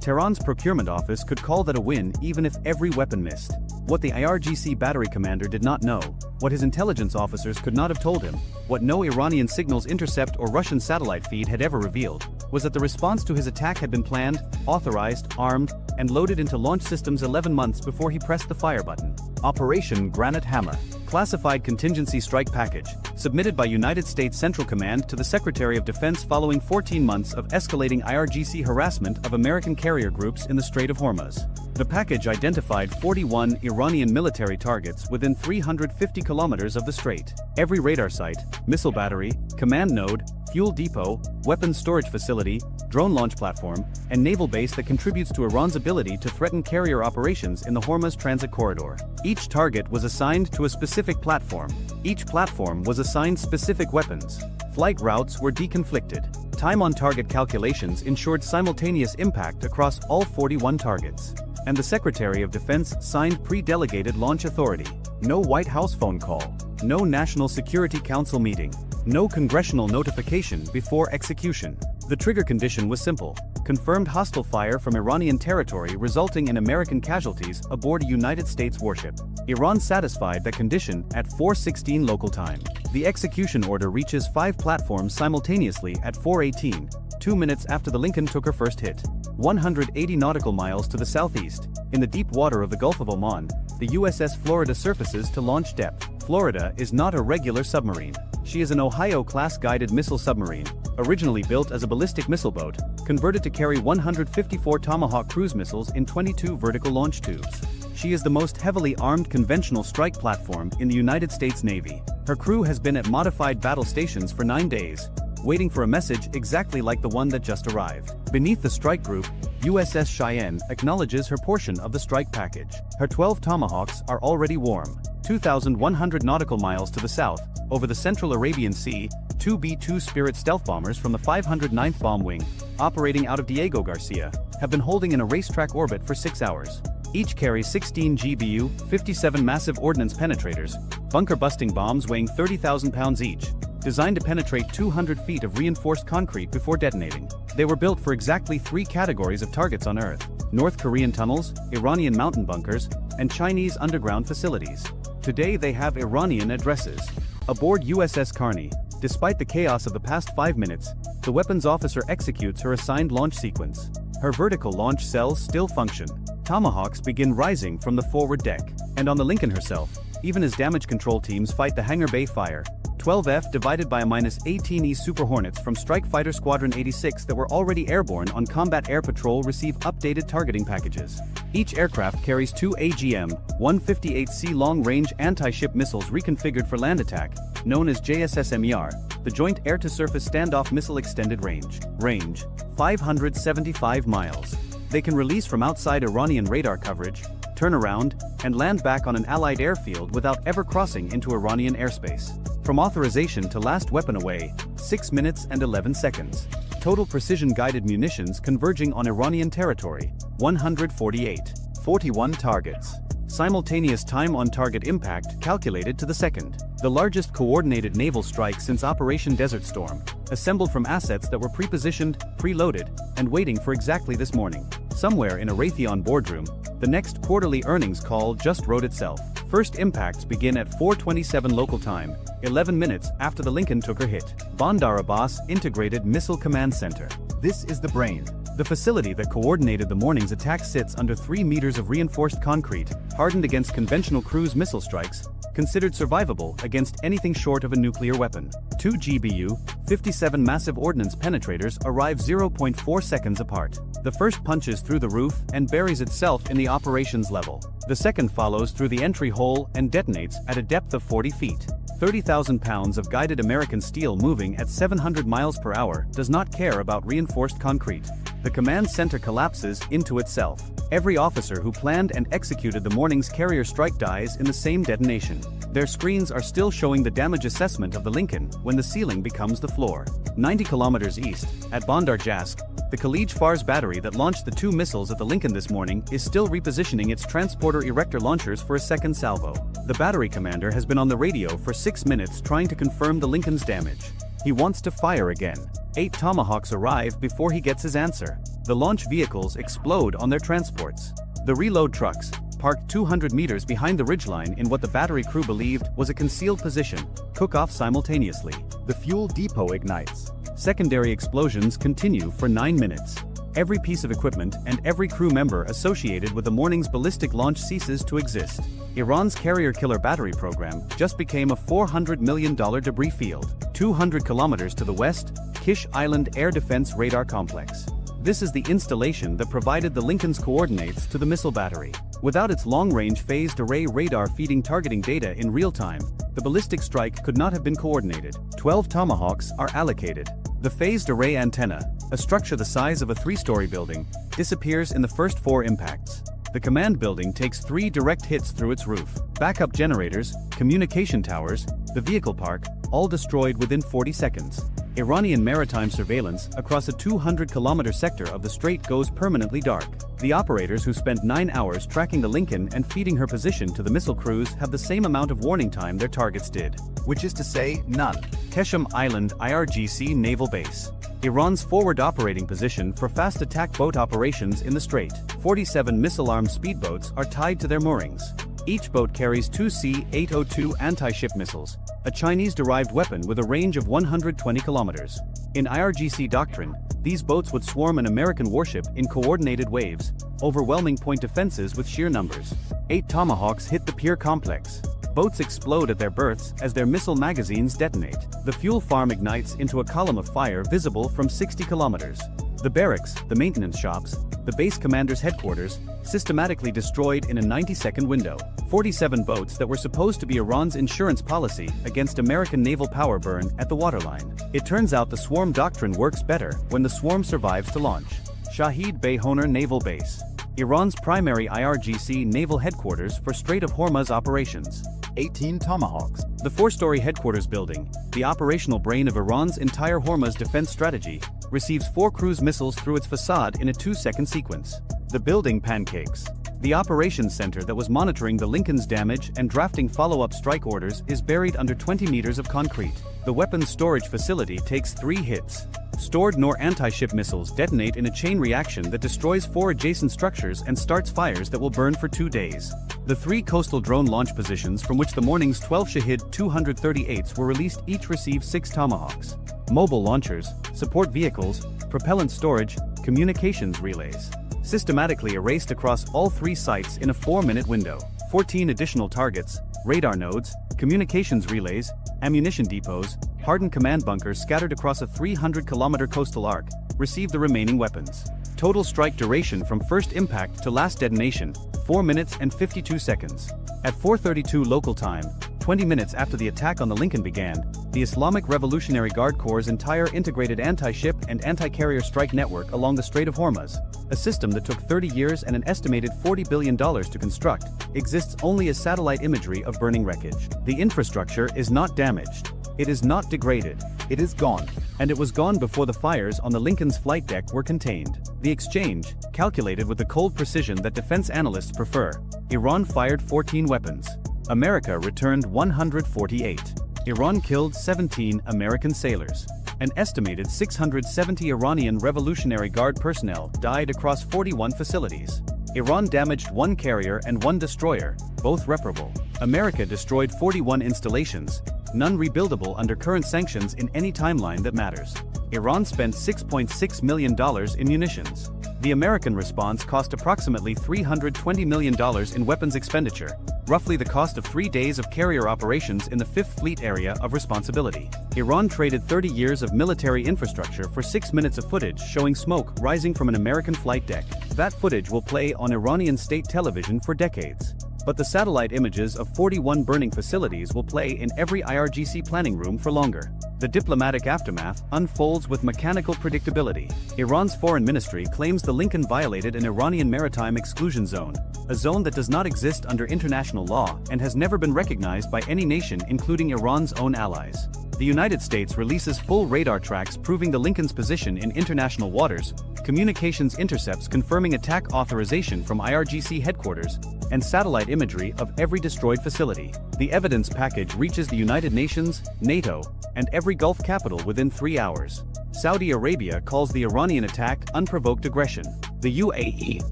Tehran's procurement office could call that a win even if every weapon missed. What the IRGC battery commander did not know, what his intelligence officers could not have told him, what no Iranian signals intercept or Russian satellite feed had ever revealed, was that the response to his attack had been planned, authorized, armed, and loaded into launch systems 11 months before he pressed the fire button. Operation Granite Hammer. Classified contingency strike package, submitted by United States Central Command to the Secretary of Defense following 14 months of escalating IRGC harassment of American carrier groups in the Strait of Hormuz. The package identified 41 Iranian military targets within 350 kilometers of the strait. Every radar site, missile battery, command node, fuel depot, weapons storage facility, drone launch platform, and naval base that contributes to Iran's ability to threaten carrier operations in the Hormuz transit corridor. Each target was assigned to a specific platform. Each platform was assigned specific weapons. Flight routes were deconflicted. Time on target calculations ensured simultaneous impact across all 41 targets. and the Secretary of Defense signed pre-delegated launch authority. No White House phone call. No National Security Council meeting. No congressional notification before execution. The trigger condition was simple. Confirmed hostile fire from Iranian territory resulting in American casualties aboard a United States warship. Iran satisfied that condition at 4:16 local time. The execution order reaches 5 platforms simultaneously at 4:18, 2 minutes after the Lincoln took her first hit. 180 nautical miles to the southeast, in the deep water of the Gulf of Oman, the USS Florida surfaces to launch depth. Florida is not a regular submarine. She is an Ohio-class guided missile submarine, originally built as a ballistic missile boat, converted to carry 154 Tomahawk cruise missiles in 22 vertical launch tubes. She is the most heavily armed conventional strike platform in the United States Navy. Her crew has been at modified battle stations for 9 days, waiting for a message exactly like the one that just arrived. Beneath the strike group, USS Cheyenne acknowledges her portion of the strike package. Her 12 Tomahawks are already warm. 2,100 nautical miles to the south, over the Central Arabian Sea, 2 B-2 Spirit stealth bombers from the 509th Bomb Wing, operating out of Diego Garcia, have been holding in a racetrack orbit for 6 hours. Each carries 16 GBU, 57 massive ordnance penetrators, bunker-busting bombs weighing 30,000 pounds each, designed to penetrate 200 feet of reinforced concrete before detonating. They were built for exactly 3 categories of targets on Earth: North Korean tunnels, Iranian mountain bunkers, and Chinese underground facilities. Today they have Iranian addresses. Aboard USS Carney, despite the chaos of the past 5 minutes, the weapons officer executes her assigned launch sequence. Her vertical launch cells still function. Tomahawks begin rising from the forward deck. And on the Lincoln herself, even as damage control teams fight the hangar bay fire, 12F divided by a -18E Super Hornets from Strike Fighter Squadron 86 that were already airborne on Combat Air Patrol receive updated targeting packages. Each aircraft carries 2 AGM-158C long-range anti-ship missiles reconfigured for land attack, known as JSSMER, the Joint Air-to-Surface Standoff Missile Extended Range. Range: 575 miles. They can release from outside Iranian radar coverage, turn around, and land back on an Allied airfield without ever crossing into Iranian airspace. From authorization to last weapon away, 6 minutes and 11 seconds. Total precision-guided munitions converging on Iranian territory, 148. 41 targets. Simultaneous time on target impact calculated to the second. The largest coordinated naval strike since Operation Desert Storm, assembled from assets that were pre-positioned, preloaded, and waiting for exactly this morning. Somewhere in a Raytheon boardroom, the next quarterly earnings call just wrote itself. First impacts begin at 4:27 local time, 11 minutes after the Lincoln took her hit. Bandar Abbas Integrated Missile Command Center. This is the brain. The facility that coordinated the morning's attack sits under 3 meters of reinforced concrete, hardened against conventional cruise missile strikes, considered survivable against anything short of a nuclear weapon. 2 GBU, 57 massive ordnance penetrators arrive 0.4 seconds apart. The first punches through the roof and buries itself in the operations level. The second follows through the entry hole and detonates at a depth of 40 feet. 30,000 pounds of guided American steel moving at 700 miles per hour does not care about reinforced concrete. The command center collapses into itself. Every officer who planned and executed the morning's carrier strike dies in the same detonation. Their screens are still showing the damage assessment of the Lincoln when the ceiling becomes the floor. 90 kilometers east, at Bandar Jask, the Khalij Fars battery that launched the 2 missiles at the Lincoln this morning is still repositioning its transporter erector launchers for a second salvo. The battery commander has been on the radio for 6 minutes trying to confirm the Lincoln's damage. He wants to fire again. 8 Tomahawks arrive before he gets his answer. The launch vehicles explode on their transports. The reload trucks, parked 200 meters behind the ridgeline in what the battery crew believed was a concealed position, cook off simultaneously. The fuel depot ignites. Secondary explosions continue for 9 minutes. Every piece of equipment and every crew member associated with the morning's ballistic launch ceases to exist. Iran's carrier killer battery program just became a $400 million debris field. 200 kilometers to the west, Kish Island Air Defense Radar Complex. This is the installation that provided the Lincoln's coordinates to the missile battery. Without its long-range phased array radar feeding targeting data in real time, the ballistic strike could not have been coordinated. 12 Tomahawks are allocated. The phased array antenna, a structure the size of a 3-story building, disappears in the first 4 impacts. The command building takes 3 direct hits through its roof. Backup generators, communication towers, the vehicle park, all destroyed within 40 seconds. Iranian maritime surveillance across a 200-kilometer sector of the strait goes permanently dark. The operators who spent 9 hours tracking the Lincoln and feeding her position to the missile crews have the same amount of warning time their targets did. Which is to say, none. Keshem Island IRGC Naval Base. Iran's forward operating position for fast attack boat operations in the strait. 47 missile-armed speedboats are tied to their moorings. Each boat carries two C-802 anti-ship missiles, a Chinese-derived weapon with a range of 120 kilometers. In IRGC doctrine, these boats would swarm an American warship in coordinated waves, overwhelming point defenses with sheer numbers. 8 Tomahawks hit the pier complex. Boats explode at their berths as their missile magazines detonate. The fuel farm ignites into a column of fire visible from 60 kilometers. The barracks, the maintenance shops, the base commander's headquarters, systematically destroyed in a 90-second window. 47 boats that were supposed to be Iran's insurance policy against American naval power burn at the waterline. It turns out the swarm doctrine works better when the swarm survives to launch. Shahid Bayhoner Naval Base. Iran's primary IRGC naval headquarters for Strait of Hormuz operations. 18 Tomahawks. The 4-story headquarters building, the operational brain of Iran's entire Hormuz defense strategy, receives 4 cruise missiles through its facade in a 2-second sequence. The building pancakes. The operations center that was monitoring the Lincoln's damage and drafting follow-up strike orders is buried under 20 meters of concrete. The weapons storage facility takes 3 hits. Stored NOR anti-ship missiles detonate in a chain reaction that destroys 4 adjacent structures and starts fires that will burn for 2 days. The 3 coastal drone launch positions from which the morning's 12 Shahid 238s were released each receive 6 Tomahawks. Mobile launchers, support vehicles, propellant storage, communications relays. Systematically erased across all 3 sites in a 4-minute window. 14 additional targets, radar nodes, communications relays, ammunition depots, hardened command bunkers scattered across a 300-kilometer coastal arc, receive the remaining weapons. Total strike duration from first impact to last detonation, 4 minutes and 52 seconds. At 4:32 local time, 20 minutes after the attack on the Lincoln began, the Islamic Revolutionary Guard Corps' entire integrated anti-ship and anti-carrier strike network along the Strait of Hormuz, a system that took 30 years and an estimated $40 billion to construct, exists only as satellite imagery of burning wreckage. The infrastructure is not damaged. It is not degraded. It is gone. And it was gone before the fires on the Lincoln's flight deck were contained. The exchange, calculated with the cold precision that defense analysts prefer. Iran fired 14 weapons. America returned 148. Iran killed 17 American sailors. An estimated 670 Iranian Revolutionary Guard personnel died across 41 facilities. Iran damaged 1 carrier and 1 destroyer, both reparable. America destroyed 41 installations, none rebuildable under current sanctions in any timeline that matters. Iran spent $6.6 million in munitions. The American response cost approximately $320 million in weapons expenditure, roughly the cost of 3 days of carrier operations in the 5th Fleet area of responsibility. Iran traded 30 years of military infrastructure for 6 minutes of footage showing smoke rising from an American flight deck. That footage will play on Iranian state television for decades. But the satellite images of 41 burning facilities will play in every IRGC planning room for longer. The diplomatic aftermath unfolds with mechanical predictability. Iran's foreign ministry claims the Lincoln violated an Iranian maritime exclusion zone, a zone that does not exist under international law and has never been recognized by any nation including Iran's own allies. The United States releases full radar tracks proving the Lincoln's position in international waters, communications intercepts confirming attack authorization from IRGC headquarters, and satellite imagery of every destroyed facility. The evidence package reaches the United Nations, NATO, and every Gulf capital within 3 hours. Saudi Arabia calls the Iranian attack unprovoked aggression. The UAE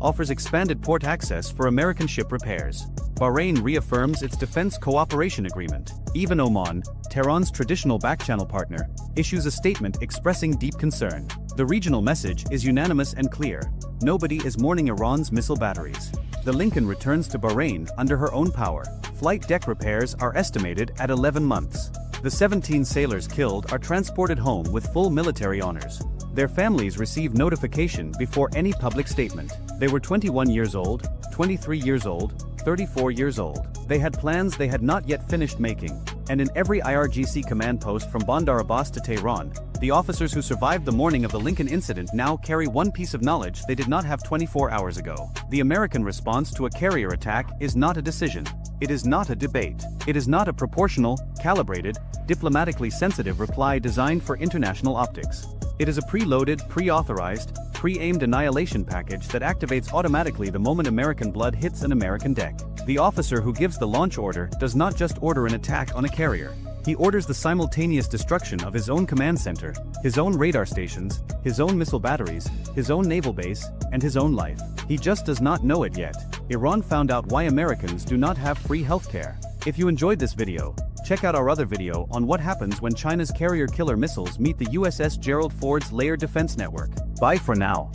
offers expanded port access for American ship repairs. Bahrain reaffirms its defense cooperation agreement. Even Oman, Tehran's traditional back-channel partner, issues a statement expressing deep concern. The regional message is unanimous and clear. Nobody is mourning Iran's missile batteries. The Lincoln returns to Bahrain under her own power. Flight deck repairs are estimated at 11 months. The 17 sailors killed are transported home with full military honors. Their families receive notification before any public statement. They were 21 years old, 23 years old, 34 years old. They had plans they had not yet finished making. And in every IRGC command post from Bandar Abbas to Tehran, the officers who survived the morning of the Lincoln incident now carry one piece of knowledge they did not have 24 hours ago. The American response to a carrier attack is not a decision. It is not a debate. It is not a proportional, calibrated, diplomatically sensitive reply designed for international optics. It is a preloaded, pre-authorized, pre-aimed annihilation package that activates automatically the moment American blood hits an American deck. The officer who gives the launch order does not just order an attack on a carrier. He orders the simultaneous destruction of his own command center, his own radar stations, his own missile batteries, his own naval base, and his own life. He just does not know it yet. Iran found out why Americans do not have free healthcare. If you enjoyed this video, check out our other video on what happens when China's carrier killer missiles meet the USS Gerald Ford's layered defense network. Bye for now.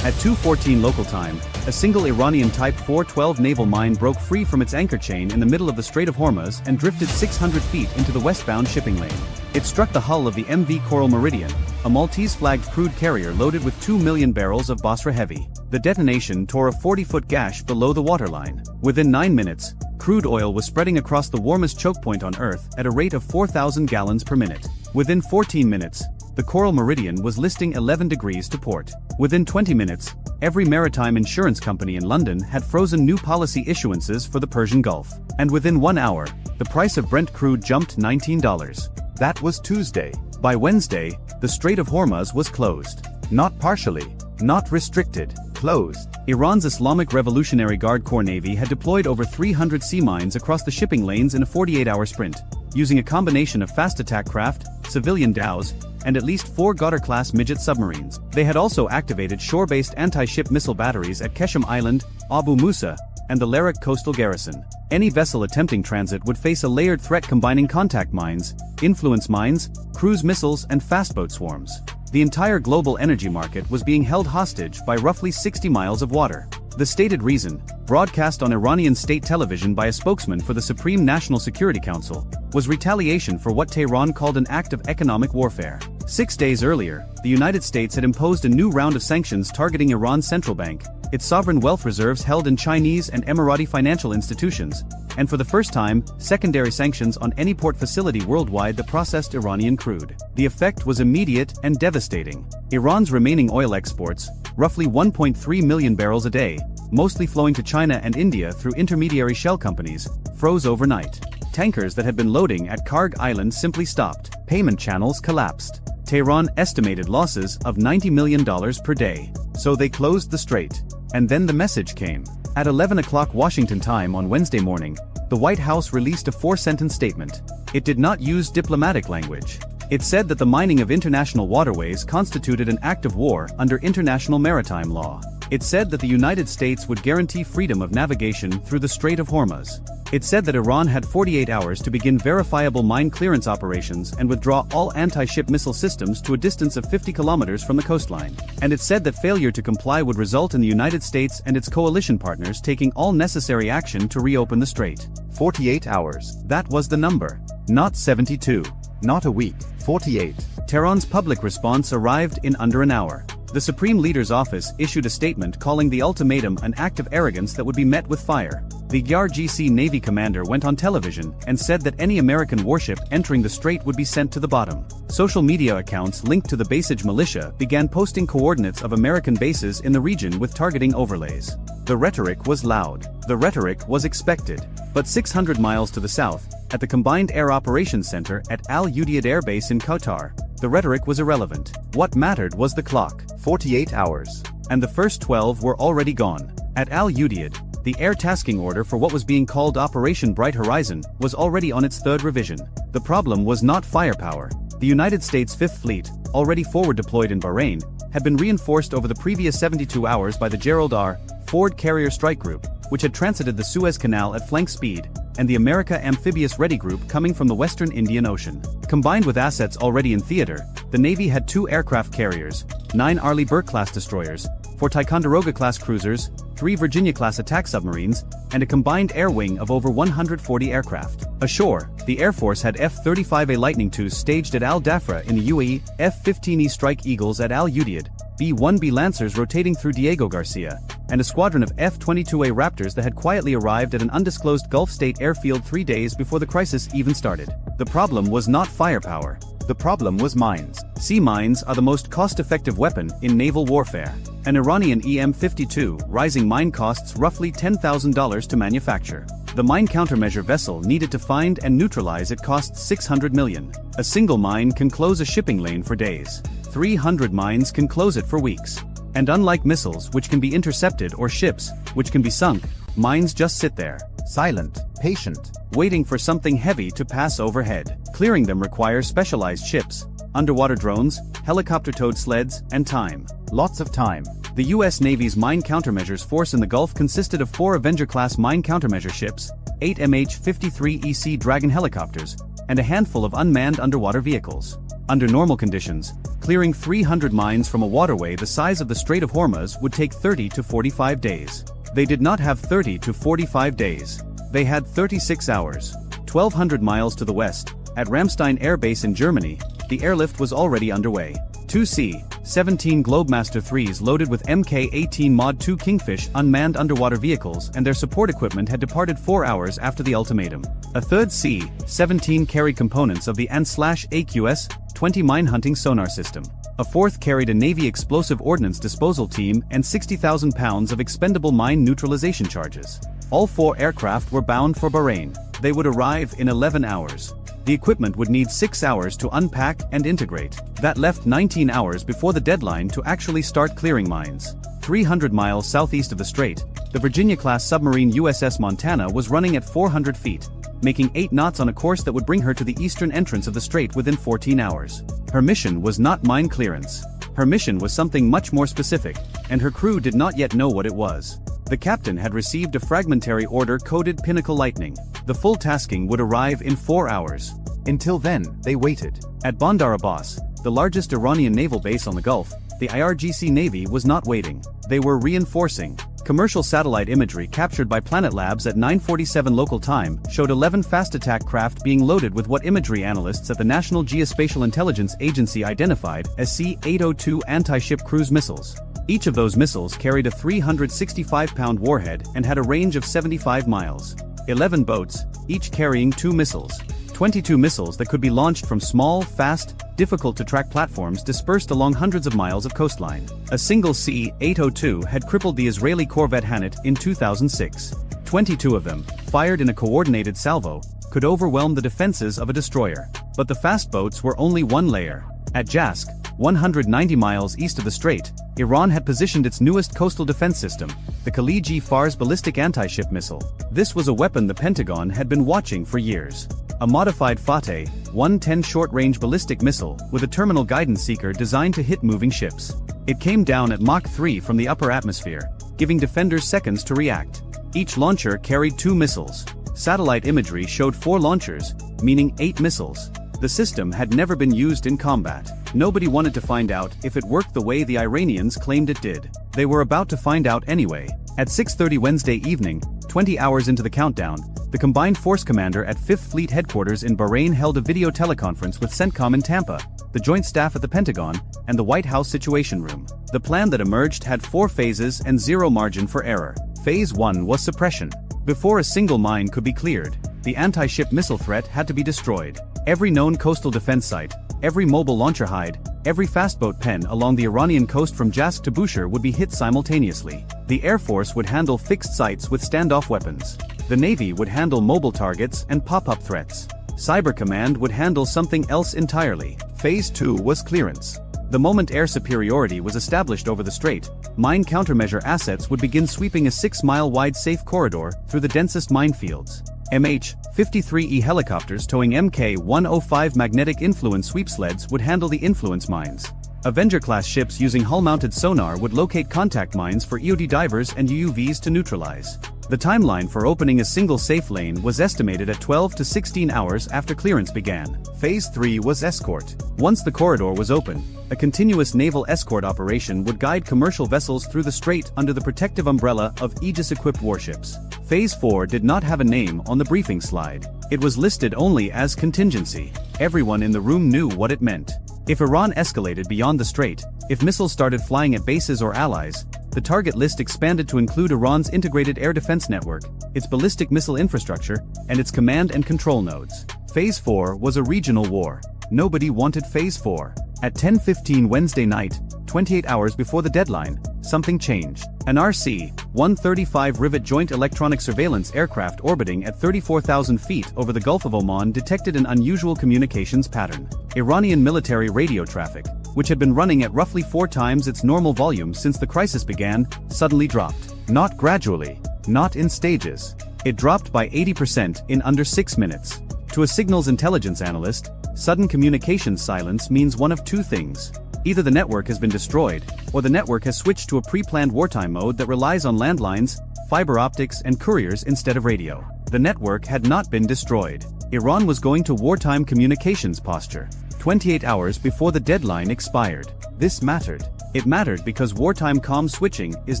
At 2:14 local time, a single Iranian Type 412 naval mine broke free from its anchor chain in the middle of the Strait of Hormuz and drifted 600 feet into the westbound shipping lane. It struck the hull of the MV Coral Meridian, a Maltese-flagged crude carrier loaded with 2 million barrels of Basra heavy. The detonation tore a 40-foot gash below the waterline. Within 9 minutes, crude oil was spreading across the warmest choke point on Earth at a rate of 4,000 gallons per minute. Within 14 minutes, the Coral Meridian was listing 11 degrees to port. Within 20 minutes, every maritime insurance company in London had frozen new policy issuances for the Persian Gulf. And within 1 hour, the price of Brent crude jumped $19. That was Tuesday. By Wednesday, the Strait of Hormuz was closed. Not partially, not restricted, closed. Iran's Islamic Revolutionary Guard Corps Navy had deployed over 300 sea mines across the shipping lanes in a 48-hour sprint, using a combination of fast attack craft, civilian dhows, and at least 4 Ghadar-class midget submarines. They had also activated shore-based anti-ship missile batteries at Keshem Island, Abu Musa, and the Larak coastal garrison. Any vessel attempting transit would face a layered threat combining contact mines, influence mines, cruise missiles, and fastboat swarms. The entire global energy market was being held hostage by roughly 60 miles of water. The stated reason, broadcast on Iranian state television by a spokesman for the Supreme National Security Council, was retaliation for what Tehran called an act of economic warfare. 6 days earlier, the United States had imposed a new round of sanctions targeting Iran's central bank, its sovereign wealth reserves held in Chinese and Emirati financial institutions, and for the first time, secondary sanctions on any port facility worldwide that processed Iranian crude. The effect was immediate and devastating. Iran's remaining oil exports, roughly 1.3 million barrels a day, mostly flowing to China and India through intermediary shell companies, froze overnight. Tankers that had been loading at Karg Island simply stopped. Payment channels collapsed. Tehran estimated losses of $90 million per day. So they closed the strait. And then the message came. At 11 o'clock Washington time on Wednesday morning, the White House released a 4-sentence statement. It did not use diplomatic language. It said that the mining of international waterways constituted an act of war under international maritime law. It said that the United States would guarantee freedom of navigation through the Strait of Hormuz. It said that Iran had 48 hours to begin verifiable mine clearance operations and withdraw all anti-ship missile systems to a distance of 50 kilometers from the coastline. And it said that failure to comply would result in the United States and its coalition partners taking all necessary action to reopen the strait. 48 hours. That was the number. Not 72. Not a week. 48. Tehran's public response arrived in under an hour. The Supreme Leader's office issued a statement calling the ultimatum an act of arrogance that would be met with fire. The IRGC Navy commander went on television and said that any American warship entering the strait would be sent to the bottom. Social media accounts linked to the Basij militia began posting coordinates of American bases in the region with targeting overlays. The rhetoric was loud. The rhetoric was expected. But 600 miles to the south, at the Combined Air Operations Center at Al Udeid Air Base in Qatar, the rhetoric was irrelevant. What mattered was the clock. 48 hours. And the first 12 were already gone. At Al Udeid, the air tasking order for what was being called Operation Bright Horizon was already on its 3rd revision. The problem was not firepower. The United States 5th Fleet, already forward deployed in Bahrain, had been reinforced over the previous 72 hours by the Gerald R. Ford Carrier Strike Group, which had transited the Suez Canal at flank speed, and the America Amphibious Ready Group coming from the Western Indian Ocean. Combined with assets already in theater, the Navy had 2 aircraft carriers, 9 Arleigh Burke-class destroyers, 4 Ticonderoga-class cruisers, 3 Virginia-class attack submarines, and a combined air wing of over 140 aircraft. Ashore, the Air Force had F-35A Lightning IIs staged at Al Dhafra in the UAE, F-15E Strike Eagles at Al Udeid, B-1B Lancers rotating through Diego Garcia, and a squadron of F-22A Raptors that had quietly arrived at an undisclosed Gulf state airfield 3 days before the crisis even started. The problem was not firepower. The problem was mines. Sea mines are the most cost-effective weapon in naval warfare. An Iranian EM-52 rising mine costs roughly $10,000 to manufacture. The mine countermeasure vessel needed to find and neutralize it costs $600 million. A single mine can close a shipping lane for days. 300 mines can close it for weeks. And unlike missiles, which can be intercepted, or ships, which can be sunk, mines just sit there, silent, patient, waiting for something heavy to pass overhead. Clearing them requires specialized ships, underwater drones, helicopter-towed sleds, and time. Lots of time. The U.S. Navy's mine countermeasures force in the Gulf consisted of 4 Avenger-class mine countermeasure ships, 8 MH-53EC Dragon helicopters, and a handful of unmanned underwater vehicles. Under normal conditions, clearing 300 mines from a waterway the size of the Strait of Hormuz would take 30 to 45 days. They did not have 30 to 45 days. They had 36 hours. 1,200 miles to the west, at Ramstein Air Base in Germany, the airlift was already underway. 2 C-17 Globemaster IIIs loaded with Mk-18 Mod 2 Kingfish unmanned underwater vehicles and their support equipment had departed 4 hours after the ultimatum. A third C-17 carried components of the AN/AQS-20 mine-hunting sonar system. A fourth carried a Navy explosive ordnance disposal team and 60,000 pounds of expendable mine neutralization charges. All 4 aircraft were bound for Bahrain. They would arrive in 11 hours. The equipment would need 6 hours to unpack and integrate. That left 19 hours before the deadline to actually start clearing mines. 300 miles southeast of the strait, the Virginia-class submarine USS Montana was running at 400 feet, making 8 knots on a course that would bring her to the eastern entrance of the strait within 14 hours. Her mission was not mine clearance. Her mission was something much more specific, and her crew did not yet know what it was. The captain had received a fragmentary order coded Pinnacle Lightning. The full tasking would arrive in 4 hours. Until then, they waited. At Bandar Abbas, the largest Iranian naval base on the Gulf, the IRGC Navy was not waiting. They were reinforcing. Commercial satellite imagery captured by Planet Labs at 9:47 local time showed 11 fast attack craft being loaded with what imagery analysts at the National Geospatial Intelligence Agency identified as C-802 anti-ship cruise missiles. Each of those missiles carried a 365-pound warhead and had a range of 75 miles. 11 boats, each carrying 2 missiles. 22 missiles that could be launched from small, fast, difficult-to-track platforms dispersed along hundreds of miles of coastline. A single C-802 had crippled the Israeli corvette Hanit in 2006. 22 of them, fired in a coordinated salvo, could overwhelm the defenses of a destroyer. But the fast boats were only one layer. At Jask, 190 miles east of the strait, Iran had positioned its newest coastal defense system, the Khaliji-Fars ballistic anti-ship missile. This was a weapon the Pentagon had been watching for years. A modified Fateh 110 short-range ballistic missile with a terminal guidance seeker designed to hit moving ships. It came down at Mach 3 from the upper atmosphere, giving defenders seconds to react. Each launcher carried 2 missiles. Satellite imagery showed 4 launchers, meaning 8 missiles. The system had never been used in combat. Nobody wanted to find out if it worked the way the Iranians claimed it did. They were about to find out anyway. At 6:30 Wednesday evening, 20 hours into the countdown, the Combined Force Commander at 5th Fleet Headquarters in Bahrain held a video teleconference with CENTCOM in Tampa, the Joint Staff at the Pentagon, and the White House Situation Room. The plan that emerged had 4 phases and 0 margin for error. Phase 1 was suppression. Before a single mine could be cleared, the anti-ship missile threat had to be destroyed. Every known coastal defense site, every mobile launcher hide, every fastboat pen along the Iranian coast from Jask to Bushehr would be hit simultaneously. The Air Force would handle fixed sites with standoff weapons. The Navy would handle mobile targets and pop-up threats. Cyber Command would handle something else entirely. Phase 2 was clearance. The moment air superiority was established over the strait, mine countermeasure assets would begin sweeping a 6-mile-wide safe corridor through the densest minefields. MH-53E helicopters towing Mk-105 magnetic influence sweep sleds would handle the influence mines. Avenger-class ships using hull-mounted sonar would locate contact mines for EOD divers and UUVs to neutralize. The timeline for opening a single safe lane was estimated at 12 to 16 hours after clearance began. Phase 3 was escort. Once the corridor was open, a continuous naval escort operation would guide commercial vessels through the strait under the protective umbrella of Aegis-equipped warships. Phase 4 did not have a name on the briefing slide. It was listed only as contingency. Everyone in the room knew what it meant. If Iran escalated beyond the strait, if missiles started flying at bases or allies, the target list expanded to include Iran's integrated air defense network, its ballistic missile infrastructure, and its command and control nodes. Phase 4 was a regional war. Nobody wanted Phase 4. At 10:15 Wednesday night, 28 hours before the deadline, something changed. An RC-135 Rivet Joint Electronic Surveillance aircraft orbiting at 34,000 feet over the Gulf of Oman detected an unusual communications pattern. Iranian military radio traffic, which had been running at roughly 4 times its normal volume since the crisis began, suddenly dropped. Not gradually, not in stages. It dropped by 80% in under 6 minutes. To a signals intelligence analyst, sudden communications silence means one of two things. Either the network has been destroyed, or the network has switched to a pre-planned wartime mode that relies on landlines, fiber optics and couriers instead of radio. The network had not been destroyed. Iran was going to wartime communications posture, 28 hours before the deadline expired. This mattered. It mattered because wartime comm switching is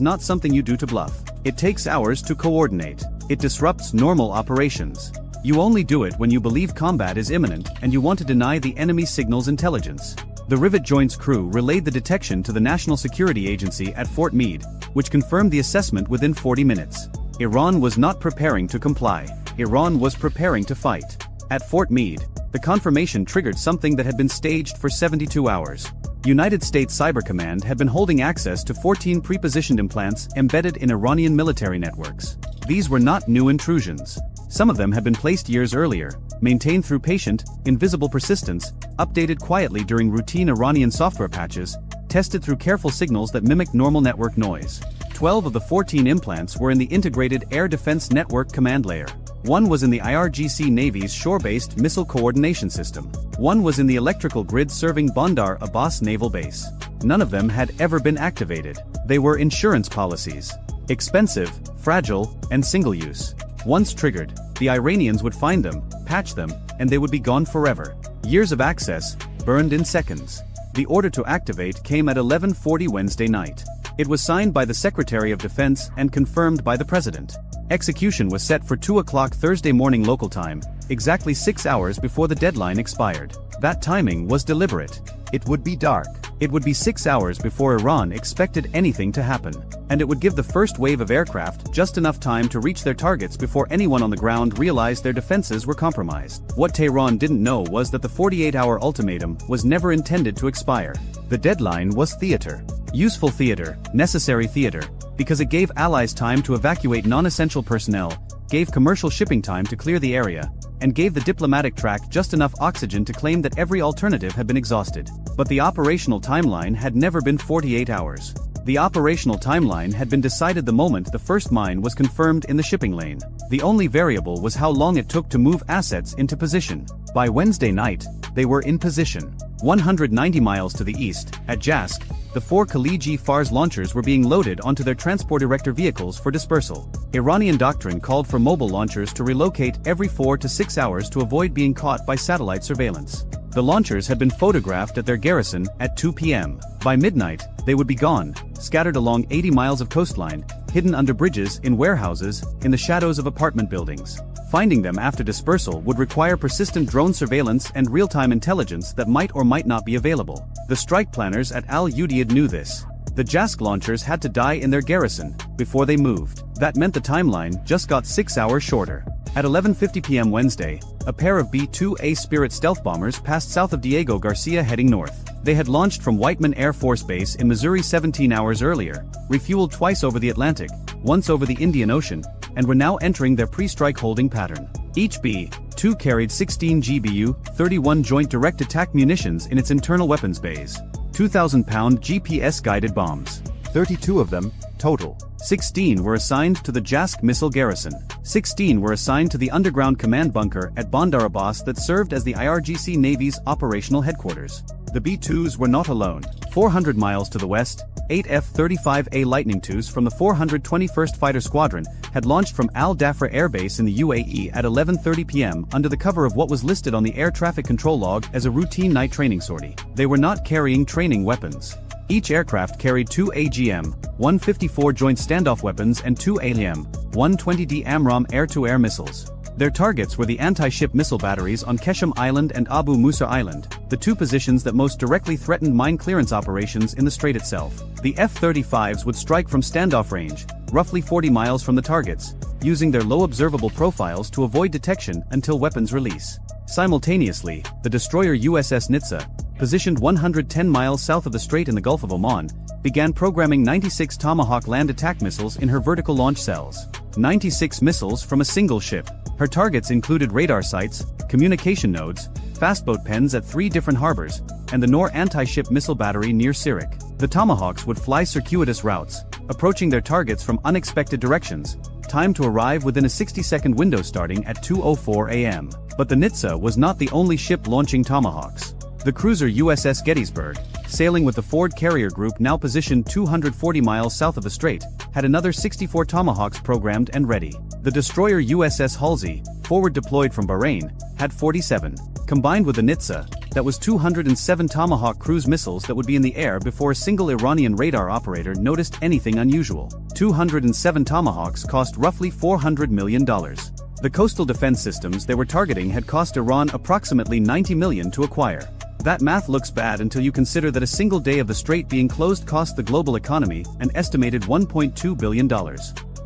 not something you do to bluff. It takes hours to coordinate. It disrupts normal operations. You only do it when you believe combat is imminent and you want to deny the enemy signals intelligence. The Rivet Joint's crew relayed the detection to the National Security Agency at Fort Meade, which confirmed the assessment within 40 minutes. Iran was not preparing to comply. Iran was preparing to fight. At Fort Meade, the confirmation triggered something that had been staged for 72 hours. United States Cyber Command had been holding access to 14 pre-positioned implants embedded in Iranian military networks. These were not new intrusions. Some of them had been placed years earlier, maintained through patient, invisible persistence, updated quietly during routine Iranian software patches, tested through careful signals that mimicked normal network noise. 12 of the 14 implants were in the Integrated Air Defense Network command layer. One was in the IRGC Navy's shore-based missile coordination system. One was in the electrical grid serving Bandar Abbas Naval Base. None of them had ever been activated. They were insurance policies. Expensive, fragile, and single-use. Once triggered, the Iranians would find them, patch them, and they would be gone forever. Years of access, burned in seconds. The order to activate came at 11:40 Wednesday night. It was signed by the Secretary of Defense and confirmed by the President. Execution was set for 2 o'clock Thursday morning local time, exactly 6 hours before the deadline expired. That timing was deliberate. It would be dark. It would be 6 hours before Iran expected anything to happen. And it would give the first wave of aircraft just enough time to reach their targets before anyone on the ground realized their defenses were compromised. What Tehran didn't know was that the 48-hour ultimatum was never intended to expire. The deadline was theater. Useful theater, necessary theater, because it gave allies time to evacuate non-essential personnel, gave commercial shipping time to clear the area, and gave the diplomatic track just enough oxygen to claim that every alternative had been exhausted. But the operational timeline had never been 48 hours. The operational timeline had been decided the moment the first mine was confirmed in the shipping lane. The only variable was how long it took to move assets into position. By Wednesday night, they were in position. 190 miles to the east, at Jask, the 4 Khaliji Fars launchers were being loaded onto their transport erector vehicles for dispersal. Iranian doctrine called for mobile launchers to relocate every 4 to 6 hours to avoid being caught by satellite surveillance. The launchers had been photographed at their garrison at 2 p.m. By midnight, they would be gone, scattered along 80 miles of coastline, hidden under bridges, in warehouses, in the shadows of apartment buildings. Finding them after dispersal would require persistent drone surveillance and real-time intelligence that might or might not be available. The strike planners at Al-Udeid knew this. The Jask launchers had to die in their garrison before they moved. That meant the timeline just got 6 hours shorter. At 11:50 p.m. Wednesday, a pair of B-2A Spirit stealth bombers passed south of Diego Garcia heading north. They had launched from Whiteman Air Force Base in Missouri 17 hours earlier, refueled twice over the Atlantic, once over the Indian Ocean, and were now entering their pre-strike holding pattern. Each B-2 carried 16 GBU, 31 Joint Direct Attack munitions in its internal weapons bays, 2,000-pound GPS-guided bombs. 32 of them, total. 16 were assigned to the Jask missile garrison. 16 were assigned to the underground command bunker at Bandar Abbas that served as the IRGC Navy's operational headquarters. The B-2s were not alone. 400 miles to the west, 8 F-35A Lightning IIs from the 421st Fighter Squadron had launched from Al Dhafra Air Base in the UAE at 11:30 p.m. under the cover of what was listed on the air traffic control log as a routine night training sortie. They were not carrying training weapons. Each aircraft carried 2 AGM-154 Joint Standoff weapons and 2 ALM-120D AMRAAM air-to-air missiles. Their targets were the anti-ship missile batteries on Qeshm Island and Abu Musa Island, the two positions that most directly threatened mine clearance operations in the strait itself. The F-35s would strike from standoff range, roughly 40 miles from the targets, using their low observable profiles to avoid detection until weapons release. Simultaneously, the destroyer USS Nitsa, positioned 110 miles south of the strait in the Gulf of Oman, began programming 96 Tomahawk land attack missiles in her vertical launch cells. 96 missiles from a single ship. Her targets included radar sites, communication nodes, fastboat pens at 3 different harbors, and the Noor anti-ship missile battery near Sirik. The Tomahawks would fly circuitous routes, approaching their targets from unexpected directions, timed to arrive within a 60-second window starting at 2:04 a.m. But the Nitsa was not the only ship launching Tomahawks. The cruiser USS Gettysburg, sailing with the Ford Carrier Group now positioned 240 miles south of the strait, had another 64 Tomahawks programmed and ready. The destroyer USS Halsey, forward deployed from Bahrain, had 47. Combined with the Nitsa, that was 207 Tomahawk cruise missiles that would be in the air before a single Iranian radar operator noticed anything unusual. 207 Tomahawks cost roughly $400 million. The coastal defense systems they were targeting had cost Iran approximately $90 million to acquire. That math looks bad until you consider that a single day of the strait being closed cost the global economy an estimated $1.2 billion.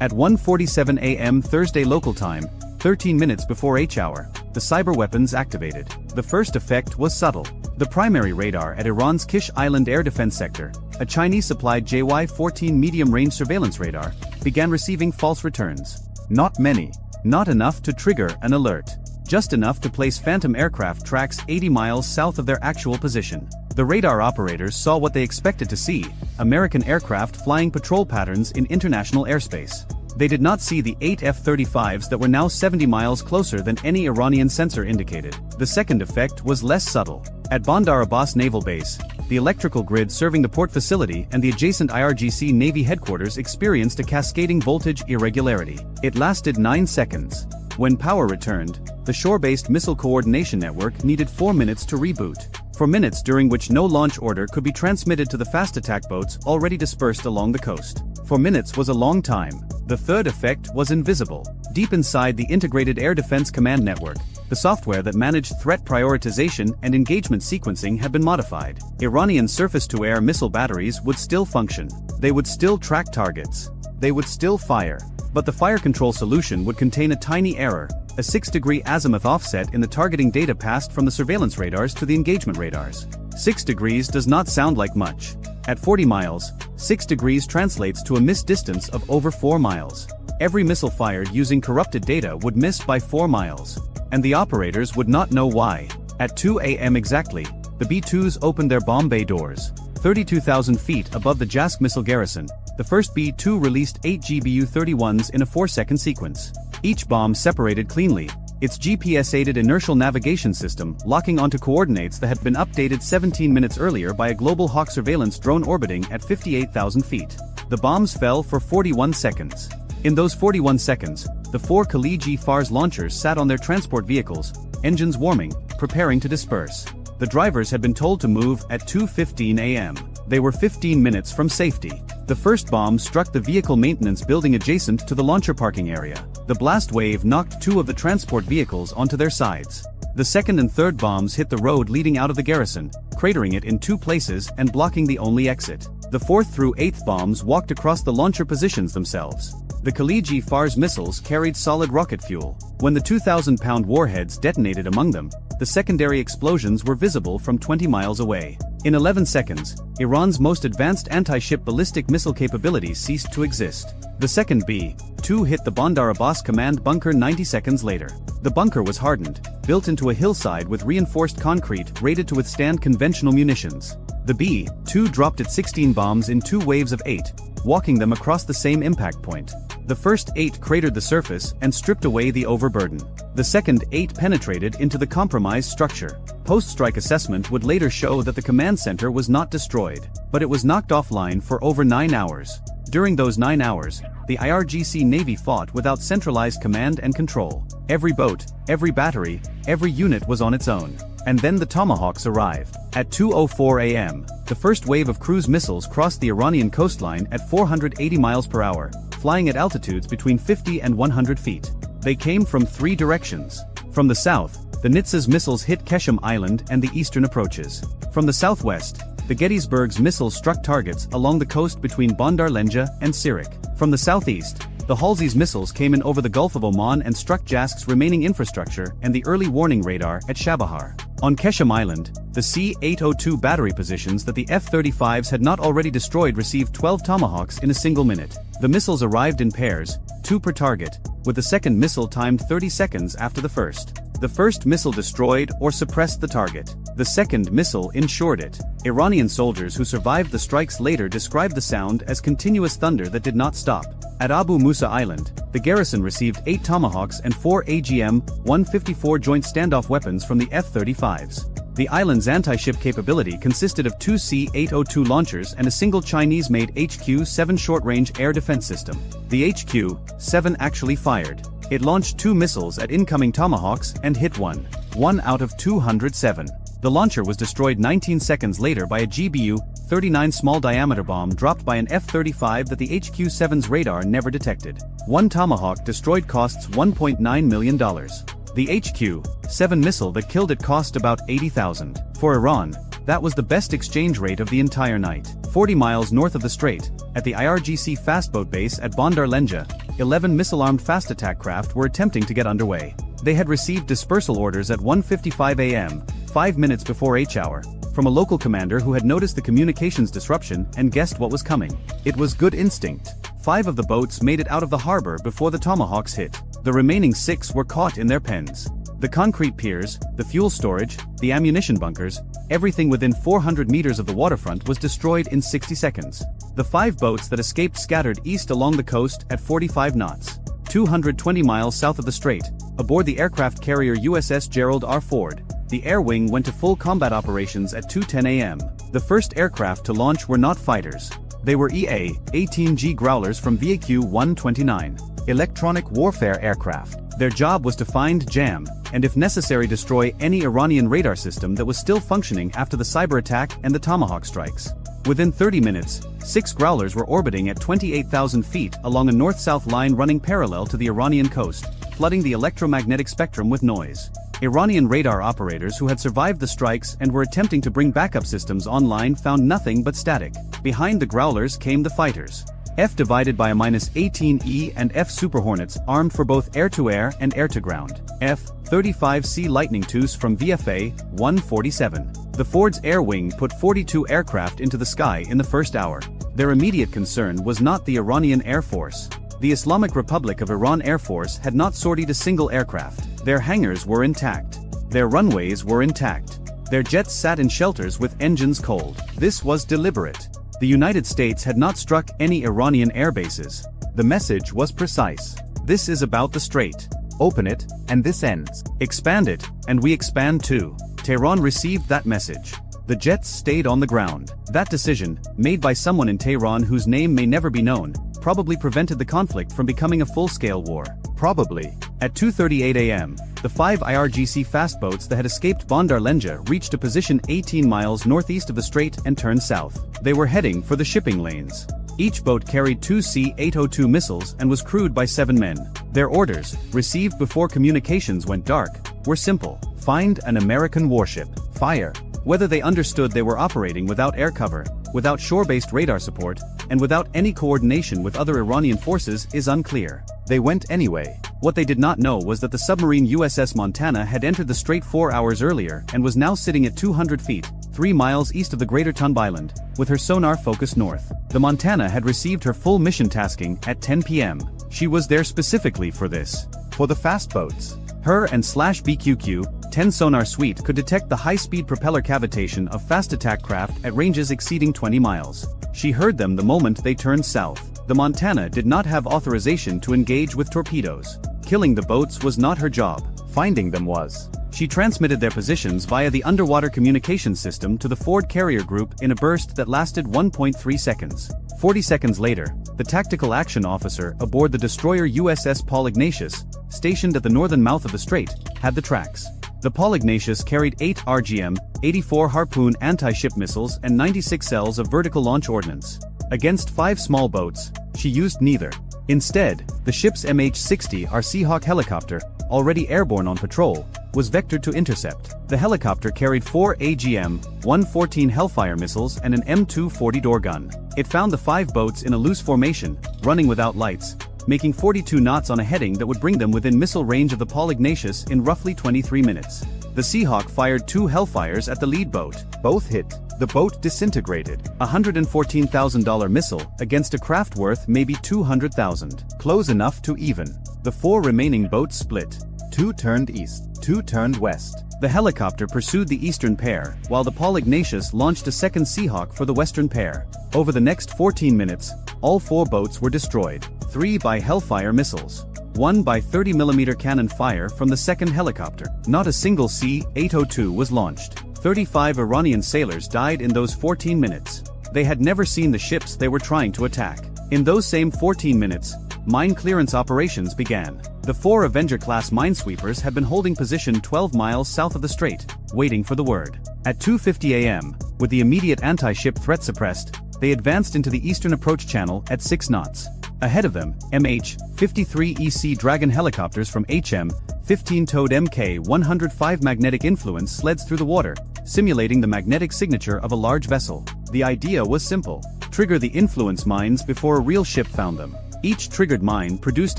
At 1:47 a.m. Thursday local time, 13 minutes before H-hour, the cyber weapons activated. The first effect was subtle. The primary radar at Iran's Kish Island air defense sector, a Chinese-supplied JY-14 medium-range surveillance radar, began receiving false returns. Not many. Not enough to trigger an alert. Just enough to place Phantom aircraft tracks 80 miles south of their actual position. The radar operators saw what they expected to see: American aircraft flying patrol patterns in international airspace. They did not see the 8 F-35s that were now 70 miles closer than any Iranian sensor indicated. The second effect was less subtle. At Bandar Abbas Naval Base, the electrical grid serving the port facility and the adjacent IRGC Navy headquarters experienced a cascading voltage irregularity. It lasted 9 seconds. When power returned, the shore-based missile coordination network needed 4 minutes to reboot. 4 minutes during which no launch order could be transmitted to the fast attack boats already dispersed along the coast. 4 minutes was a long time. The third effect was invisible. Deep inside the Integrated Air Defense Command Network, the software that managed threat prioritization and engagement sequencing had been modified. Iranian surface-to-air missile batteries would still function. They would still track targets. They would still fire. But the fire control solution would contain a tiny error, a 6-degree azimuth offset in the targeting data passed from the surveillance radars to the engagement radars. 6 degrees does not sound like much. At 40 miles, 6 degrees translates to a missed distance of over 4 miles. Every missile fired using corrupted data would miss by 4 miles. And the operators would not know why. At 2 a.m. exactly, the B-2s opened their bomb bay doors. 32,000 feet above the Jask missile garrison, the first B-2 released 8 GBU-31s in a 4-second sequence. Each bomb separated cleanly, its GPS-aided inertial navigation system locking onto coordinates that had been updated 17 minutes earlier by a Global Hawk surveillance drone orbiting at 58,000 feet. The bombs fell for 41 seconds. In those 41 seconds, the 4 Khaliji Fars launchers sat on their transport vehicles, engines warming, preparing to disperse. The drivers had been told to move at 2:15 a.m. They were 15 minutes from safety. The first bomb struck the vehicle maintenance building adjacent to the launcher parking area. The blast wave knocked 2 of the transport vehicles onto their sides. The second and third bombs hit the road leading out of the garrison, cratering it in 2 places and blocking the only exit. The 4th through 8th bombs walked across the launcher positions themselves. The Khaliji Fars missiles carried solid rocket fuel. When the 2,000-pound warheads detonated among them, the secondary explosions were visible from 20 miles away. In 11 seconds, Iran's most advanced anti-ship ballistic missile capabilities ceased to exist. The second B-2 hit the Bandar Abbas command bunker 90 seconds later. The bunker was hardened, built into a hillside with reinforced concrete rated to withstand conventional munitions. The B-2 dropped its 16 bombs in 2 waves of 8, walking them across the same impact point. The first 8 cratered the surface and stripped away the overburden. The second 8 penetrated into the compromised structure. Post-strike assessment would later show that the command center was not destroyed, but it was knocked offline for over 9 hours. During those 9 hours, the IRGC Navy fought without centralized command and control. Every boat, every battery, every unit was on its own. And then the Tomahawks arrived. At 2:04 a.m., the first wave of cruise missiles crossed the Iranian coastline at 480 miles per hour, flying at altitudes between 50 and 100 feet. They came from 3 directions. From the south, the Nitsa's missiles hit Keshim Island and the eastern approaches. From the southwest, the Gettysburg's missiles struck targets along the coast between Bandar Lenja and Sirik. From the southeast, the Halsey's missiles came in over the Gulf of Oman and struck Jask's remaining infrastructure and the early warning radar at Shabahar. On Keshim Island, the C-802 battery positions that the F-35s had not already destroyed received 12 Tomahawks in a single minute. The missiles arrived in pairs, 2 per target, with the second missile timed 30 seconds after the first. The first missile destroyed or suppressed the target. The second missile ensured it. Iranian soldiers who survived the strikes later described the sound as continuous thunder that did not stop. At Abu Musa Island, the garrison received 8 Tomahawks and 4 AGM-154 joint standoff weapons from the F-35s. The island's anti-ship capability consisted of 2 C-802 launchers and a single Chinese-made HQ-7 short-range air defense system. The HQ-7 actually fired. It launched 2 missiles at incoming Tomahawks and hit one out of 207. The launcher was destroyed 19 seconds later by a GBU-39 small-diameter bomb dropped by an F-35 that the HQ-7's radar never detected. 1 Tomahawk destroyed costs $1.9 million. The HQ-7 missile that killed it cost about $80,000. For Iran, that was the best exchange rate of the entire night. 40 miles north of the strait, at the IRGC fastboat base at Bandar Lenja, 11 missile-armed fast attack craft were attempting to get underway. They had received dispersal orders at 1:55 a.m., 5 minutes before H-hour, from a local commander who had noticed the communications disruption and guessed what was coming. It was good instinct. 5 of the boats made it out of the harbor before the Tomahawks hit. The remaining 6 were caught in their pens. The concrete piers, the fuel storage, the ammunition bunkers, everything within 400 meters of the waterfront was destroyed in 60 seconds. The 5 boats that escaped scattered east along the coast at 45 knots, 220 miles south of the strait, aboard the aircraft carrier USS Gerald R. Ford. The air wing went to full combat operations at 2:10 a.m. The first aircraft to launch were not fighters. They were EA-18G Growlers from VAQ-129, electronic warfare aircraft. Their job was to find, jam, and if necessary destroy any Iranian radar system that was still functioning after the cyber attack and the Tomahawk strikes. Within 30 minutes, 6 Growlers were orbiting at 28,000 feet along a north-south line running parallel to the Iranian coast, flooding the electromagnetic spectrum with noise. Iranian radar operators who had survived the strikes and were attempting to bring backup systems online found nothing but static. Behind the Growlers came the fighters. F divided by a -18E and F Super Hornets armed for both air-to-air and air-to-ground. F-35C Lightning IIs from VFA-147. The Ford's air wing put 42 aircraft into the sky in the first hour. Their immediate concern was not the Iranian Air Force. The Islamic Republic of Iran Air Force had not sortied a single aircraft. Their hangars were intact. Their runways were intact. Their jets sat in shelters with engines cold. This was deliberate. The United States had not struck any Iranian air bases. The message was precise. This is about the strait. Open it, and this ends. Expand it, and we expand too. Tehran received that message. The jets stayed on the ground. That decision, made by someone in Tehran whose name may never be known, probably prevented the conflict from becoming a full-scale war. Probably. At 2:38 a.m., the 5 IRGC fastboats that had escaped Bandar Lenja reached a position 18 miles northeast of the strait and turned south. They were heading for the shipping lanes. Each boat carried 2 C-802 missiles and was crewed by 7 men. Their orders, received before communications went dark, were simple. Find an American warship. Fire. Whether they understood they were operating without air cover, without shore-based radar support, and without any coordination with other Iranian forces is unclear. They went anyway. What they did not know was that the submarine USS Montana had entered the strait 4 hours earlier and was now sitting at 200 feet, 3 miles east of the Greater Tunb Island, with her sonar focused north. The Montana had received her full mission tasking at 10 p.m. She was there specifically for this. For the fastboats. Her and /BQQ-10 sonar suite could detect the high-speed propeller cavitation of fast attack craft at ranges exceeding 20 miles. She heard them the moment they turned south. The Montana did not have authorization to engage with torpedoes. Killing the boats was not her job. Finding them was. She transmitted their positions via the underwater communication system to the Ford carrier group in a burst that lasted 1.3 seconds. 40 seconds later, the tactical action officer aboard the destroyer USS Paul Ignatius, stationed at the northern mouth of the strait, had the tracks. The Paul Ignatius carried 8 RGM-84 Harpoon anti-ship missiles and 96 cells of vertical launch ordnance. Against 5 small boats, she used neither. Instead, the ship's MH-60R Seahawk helicopter, already airborne on patrol, was vectored to intercept. The helicopter carried 4 AGM-114 Hellfire missiles and an M240 door gun. It found the 5 boats in a loose formation, running without lights, making 42 knots on a heading that would bring them within missile range of the Paul Ignatius in roughly 23 minutes. The Seahawk fired 2 Hellfires at the lead boat. Both hit. The boat disintegrated. A $114,000 missile against a craft worth maybe $200,000. Close enough to even. The 4 remaining boats split. 2 turned east, 2 turned west. The helicopter pursued the eastern pair, while the Paul Ignatius launched a second Seahawk for the western pair. Over the next 14 minutes, all 4 boats were destroyed. 3 by Hellfire missiles. 1 by 30mm cannon fire from the second helicopter. Not a single C-802 was launched. 35 Iranian sailors died in those 14 minutes. They had never seen the ships they were trying to attack. In those same 14 minutes, mine clearance operations began. The 4 Avenger-class minesweepers had been holding position 12 miles south of the strait, waiting for the word. At 2:50 a.m., with the immediate anti-ship threat suppressed, they advanced into the eastern approach channel at 6 knots. Ahead of them, MH-53EC Dragon helicopters from HM-15 towed Mk-105 magnetic influence sleds through the water, simulating the magnetic signature of a large vessel. The idea was simple: trigger the influence mines before a real ship found them. Each triggered mine produced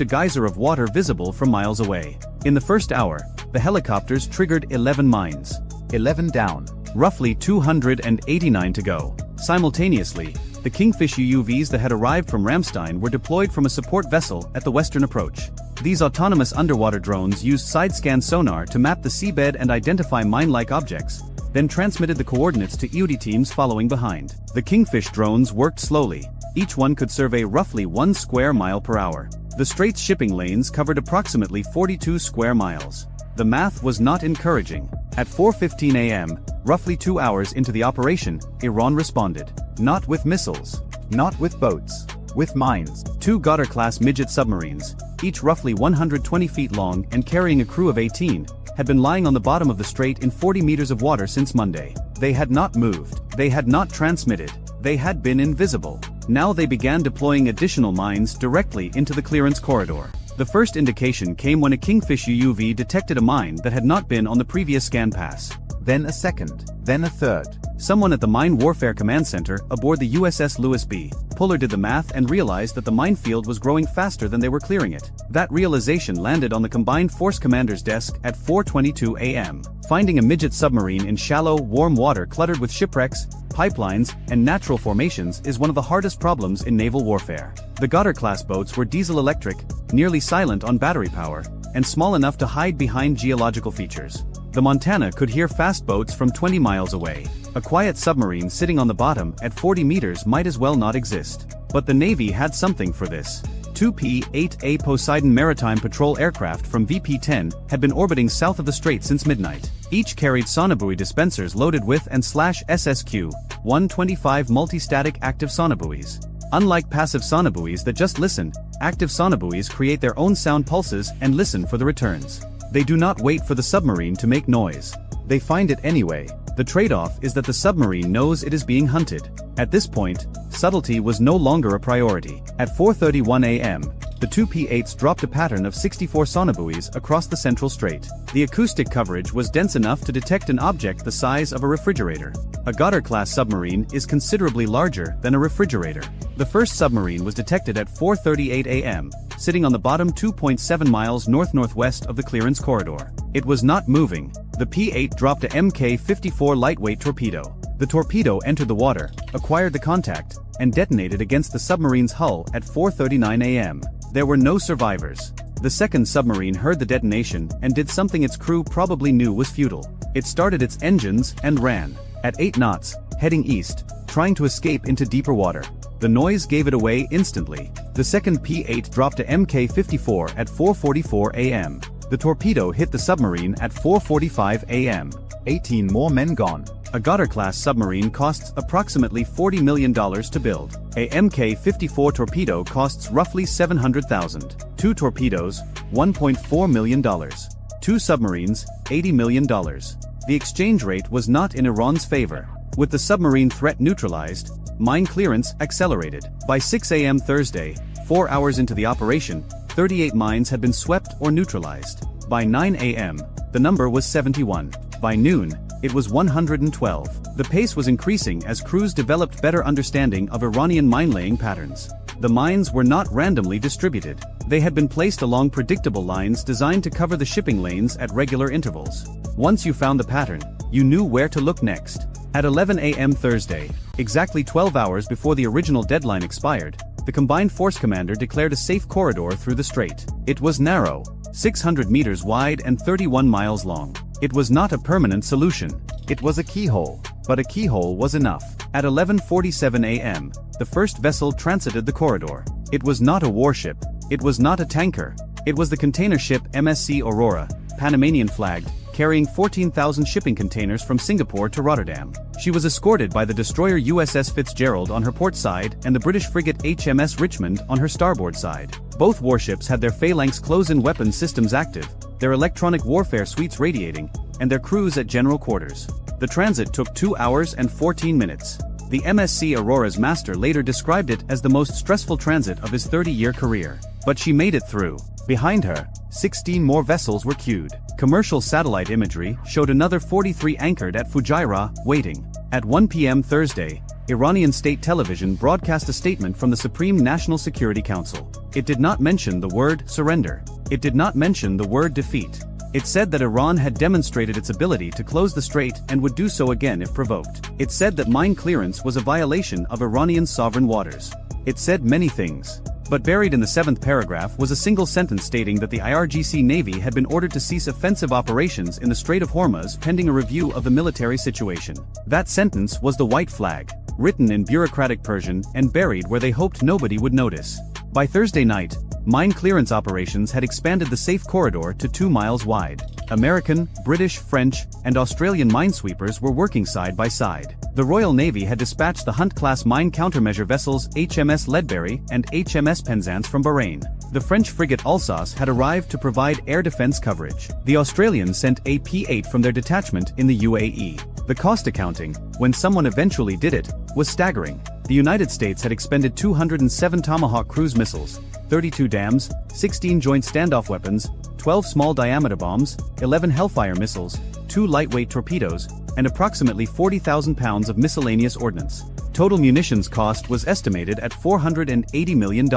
a geyser of water visible from miles away. In the first hour, the helicopters triggered 11 mines. 11 down. Roughly 289 to go. Simultaneously, the Kingfish UUVs that had arrived from Ramstein were deployed from a support vessel at the western approach. These autonomous underwater drones used side-scan sonar to map the seabed and identify mine-like objects, then transmitted the coordinates to EOD teams following behind. The Kingfish drones worked slowly. Each one could survey roughly 1 square mile per hour. The strait's shipping lanes covered approximately 42 square miles. The math was not encouraging. At 4:15 a.m., roughly 2 hours into the operation, Iran responded. Not with missiles. Not with boats. With mines. 2 Goddard-class midget submarines, each roughly 120 feet long and carrying a crew of 18, had been lying on the bottom of the strait in 40 meters of water since Monday. They had not moved. They had not transmitted. They had been invisible. Now they began deploying additional mines directly into the clearance corridor. The first indication came when a Kingfish UUV detected a mine that had not been on the previous scan pass. Then a second. Then a third. Someone at the Mine Warfare Command Center aboard the USS Lewis B. Puller did the math and realized that the minefield was growing faster than they were clearing it. That realization landed on the Combined Force Commander's desk at 4:22 a.m. Finding a midget submarine in shallow, warm water cluttered with shipwrecks, pipelines, and natural formations is one of the hardest problems in naval warfare. The Goddard-class boats were diesel-electric, nearly silent on battery power, and small enough to hide behind geological features. The Montana could hear fast boats from 20 miles away. A quiet submarine sitting on the bottom at 40 meters might as well not exist. But the Navy had something for this. 2 P-8A Poseidon maritime patrol aircraft from VP-10 had been orbiting south of the strait since midnight. Each carried sonobuoy dispensers loaded with and /SSQ-125 multi-static active sonobuoys. Unlike passive sonobuoys that just listen, active sonobuoys create their own sound pulses and listen for the returns. They do not wait for the submarine to make noise. They find it anyway. The trade-off is that the submarine knows it is being hunted. At this point, subtlety was no longer a priority. At 4:31 a.m., the 2 P-8s dropped a pattern of 64 sonobuoys across the central strait. The acoustic coverage was dense enough to detect an object the size of a refrigerator. A Goddard-class submarine is considerably larger than a refrigerator. The first submarine was detected at 4:38 a.m., sitting on the bottom 2.7 miles north-northwest of the clearance corridor. It was not moving. The P-8 dropped a Mk-54 lightweight torpedo. The torpedo entered the water, acquired the contact, and detonated against the submarine's hull at 4:39 a.m. There were no survivors. The second submarine heard the detonation and did something its crew probably knew was futile. It started its engines and ran. At 8 knots, heading east, trying to escape into deeper water. The noise gave it away instantly. The second P-8 dropped a Mk-54 at 4:44 a.m. The torpedo hit the submarine at 4:45 a.m. 18 more men gone. A Goddard-class submarine costs approximately $40 million to build. A Mk-54 torpedo costs roughly $700,000. 2 torpedoes, $1.4 million. 2 submarines, $80 million. The exchange rate was not in Iran's favor. With the submarine threat neutralized, mine clearance accelerated. By 6 a.m. Thursday, 4 hours into the operation, 38 mines had been swept or neutralized. By 9 a.m., the number was 71. By noon, it was 112. The pace was increasing as crews developed better understanding of Iranian mine-laying patterns. The mines were not randomly distributed. They had been placed along predictable lines designed to cover the shipping lanes at regular intervals. Once you found the pattern, you knew where to look next. At 11 a.m. Thursday, exactly 12 hours before the original deadline expired, the Combined Force Commander declared a safe corridor through the strait. It was narrow, 600 meters wide and 31 miles long. It was not a permanent solution. It was a keyhole. But a keyhole was enough. At 11:47 a.m., the first vessel transited the corridor. It was not a warship. It was not a tanker. It was the container ship MSC Aurora, Panamanian flagged, carrying 14,000 shipping containers from Singapore to Rotterdam. She was escorted by the destroyer USS Fitzgerald on her port side and the British frigate HMS Richmond on her starboard side. Both warships had their phalanx close-in weapon systems active, their electronic warfare suites radiating, and their crews at general quarters. The transit took 2 hours and 14 minutes. The MSC Aurora's master later described it as the most stressful transit of his 30-year career. But she made it through. Behind her, 16 more vessels were queued. Commercial satellite imagery showed another 43 anchored at Fujairah, waiting. At 1 p.m. Thursday, Iranian state television broadcast a statement from the Supreme National Security Council. It did not mention the word surrender. It did not mention the word defeat. It said that Iran had demonstrated its ability to close the strait and would do so again if provoked. It said that mine clearance was a violation of Iranian sovereign waters. It said many things. But buried in the 7th paragraph was a single sentence stating that the IRGC Navy had been ordered to cease offensive operations in the Strait of Hormuz pending a review of the military situation. That sentence was the white flag, written in bureaucratic Persian and buried where they hoped nobody would notice. By Thursday night, mine clearance operations had expanded the safe corridor to 2 miles wide. American, British, French, and Australian minesweepers were working side by side. The Royal Navy had dispatched the Hunt-class mine countermeasure vessels HMS Ledbury and HMS Penzance from Bahrain. The French frigate Alsace had arrived to provide air defense coverage. The Australians sent a P-8 from their detachment in the UAE. The cost accounting, when someone eventually did it, was staggering. The United States had expended 207 Tomahawk cruise missiles, 32 dams, 16 joint standoff weapons, 12 small diameter bombs, 11 Hellfire missiles, 2 lightweight torpedoes, and approximately 40,000 pounds of miscellaneous ordnance. Total munitions cost was estimated at $480 million.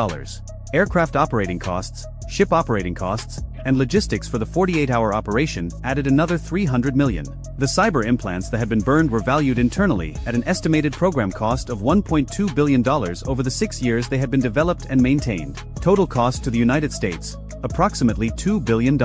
Aircraft operating costs, ship operating costs, and logistics for the 48-hour operation added another $300 million. The cyber implants that had been burned were valued internally at an estimated program cost of $1.2 billion over the 6 years they had been developed and maintained. Total cost to the United States, approximately $2 billion.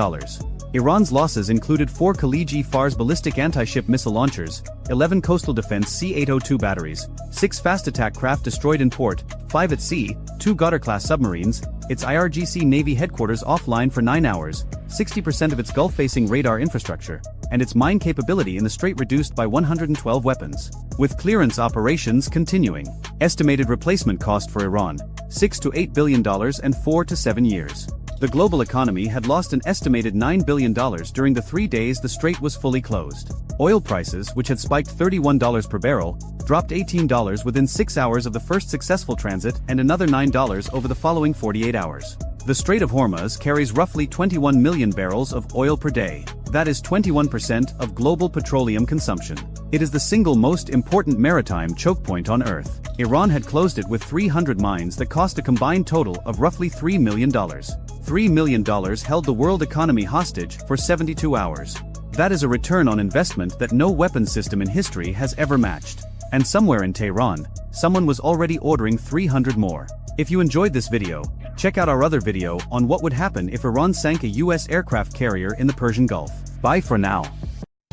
Iran's losses included 4 Khaliji Fars ballistic anti-ship missile launchers, 11 coastal defense C-802 batteries, 6 fast attack craft destroyed in port, 5 at sea, 2 Goddard-class submarines, its IRGC Navy headquarters offline for 9 hours, 60% of its Gulf-facing radar infrastructure, and its mine capability in the strait reduced by 112 weapons. With clearance operations continuing. Estimated replacement cost for Iran, $6 to $8 billion and 4 to 7 years. The global economy had lost an estimated $9 billion during the 3 days the strait was fully closed. Oil prices, which had spiked $31 per barrel, dropped $18 within 6 hours of the first successful transit and another $9 over the following 48 hours. The Strait of Hormuz carries roughly 21 million barrels of oil per day. That is 21% of global petroleum consumption. It is the single most important maritime choke point on Earth. Iran had closed it with 300 mines that cost a combined total of roughly $3 million. $3 million held the world economy hostage for 72 hours. That is a return on investment that no weapons system in history has ever matched. And somewhere in Tehran, someone was already ordering 300 more. If you enjoyed this video, check out our other video on what would happen if Iran sank a US aircraft carrier in the Persian Gulf. Bye for now.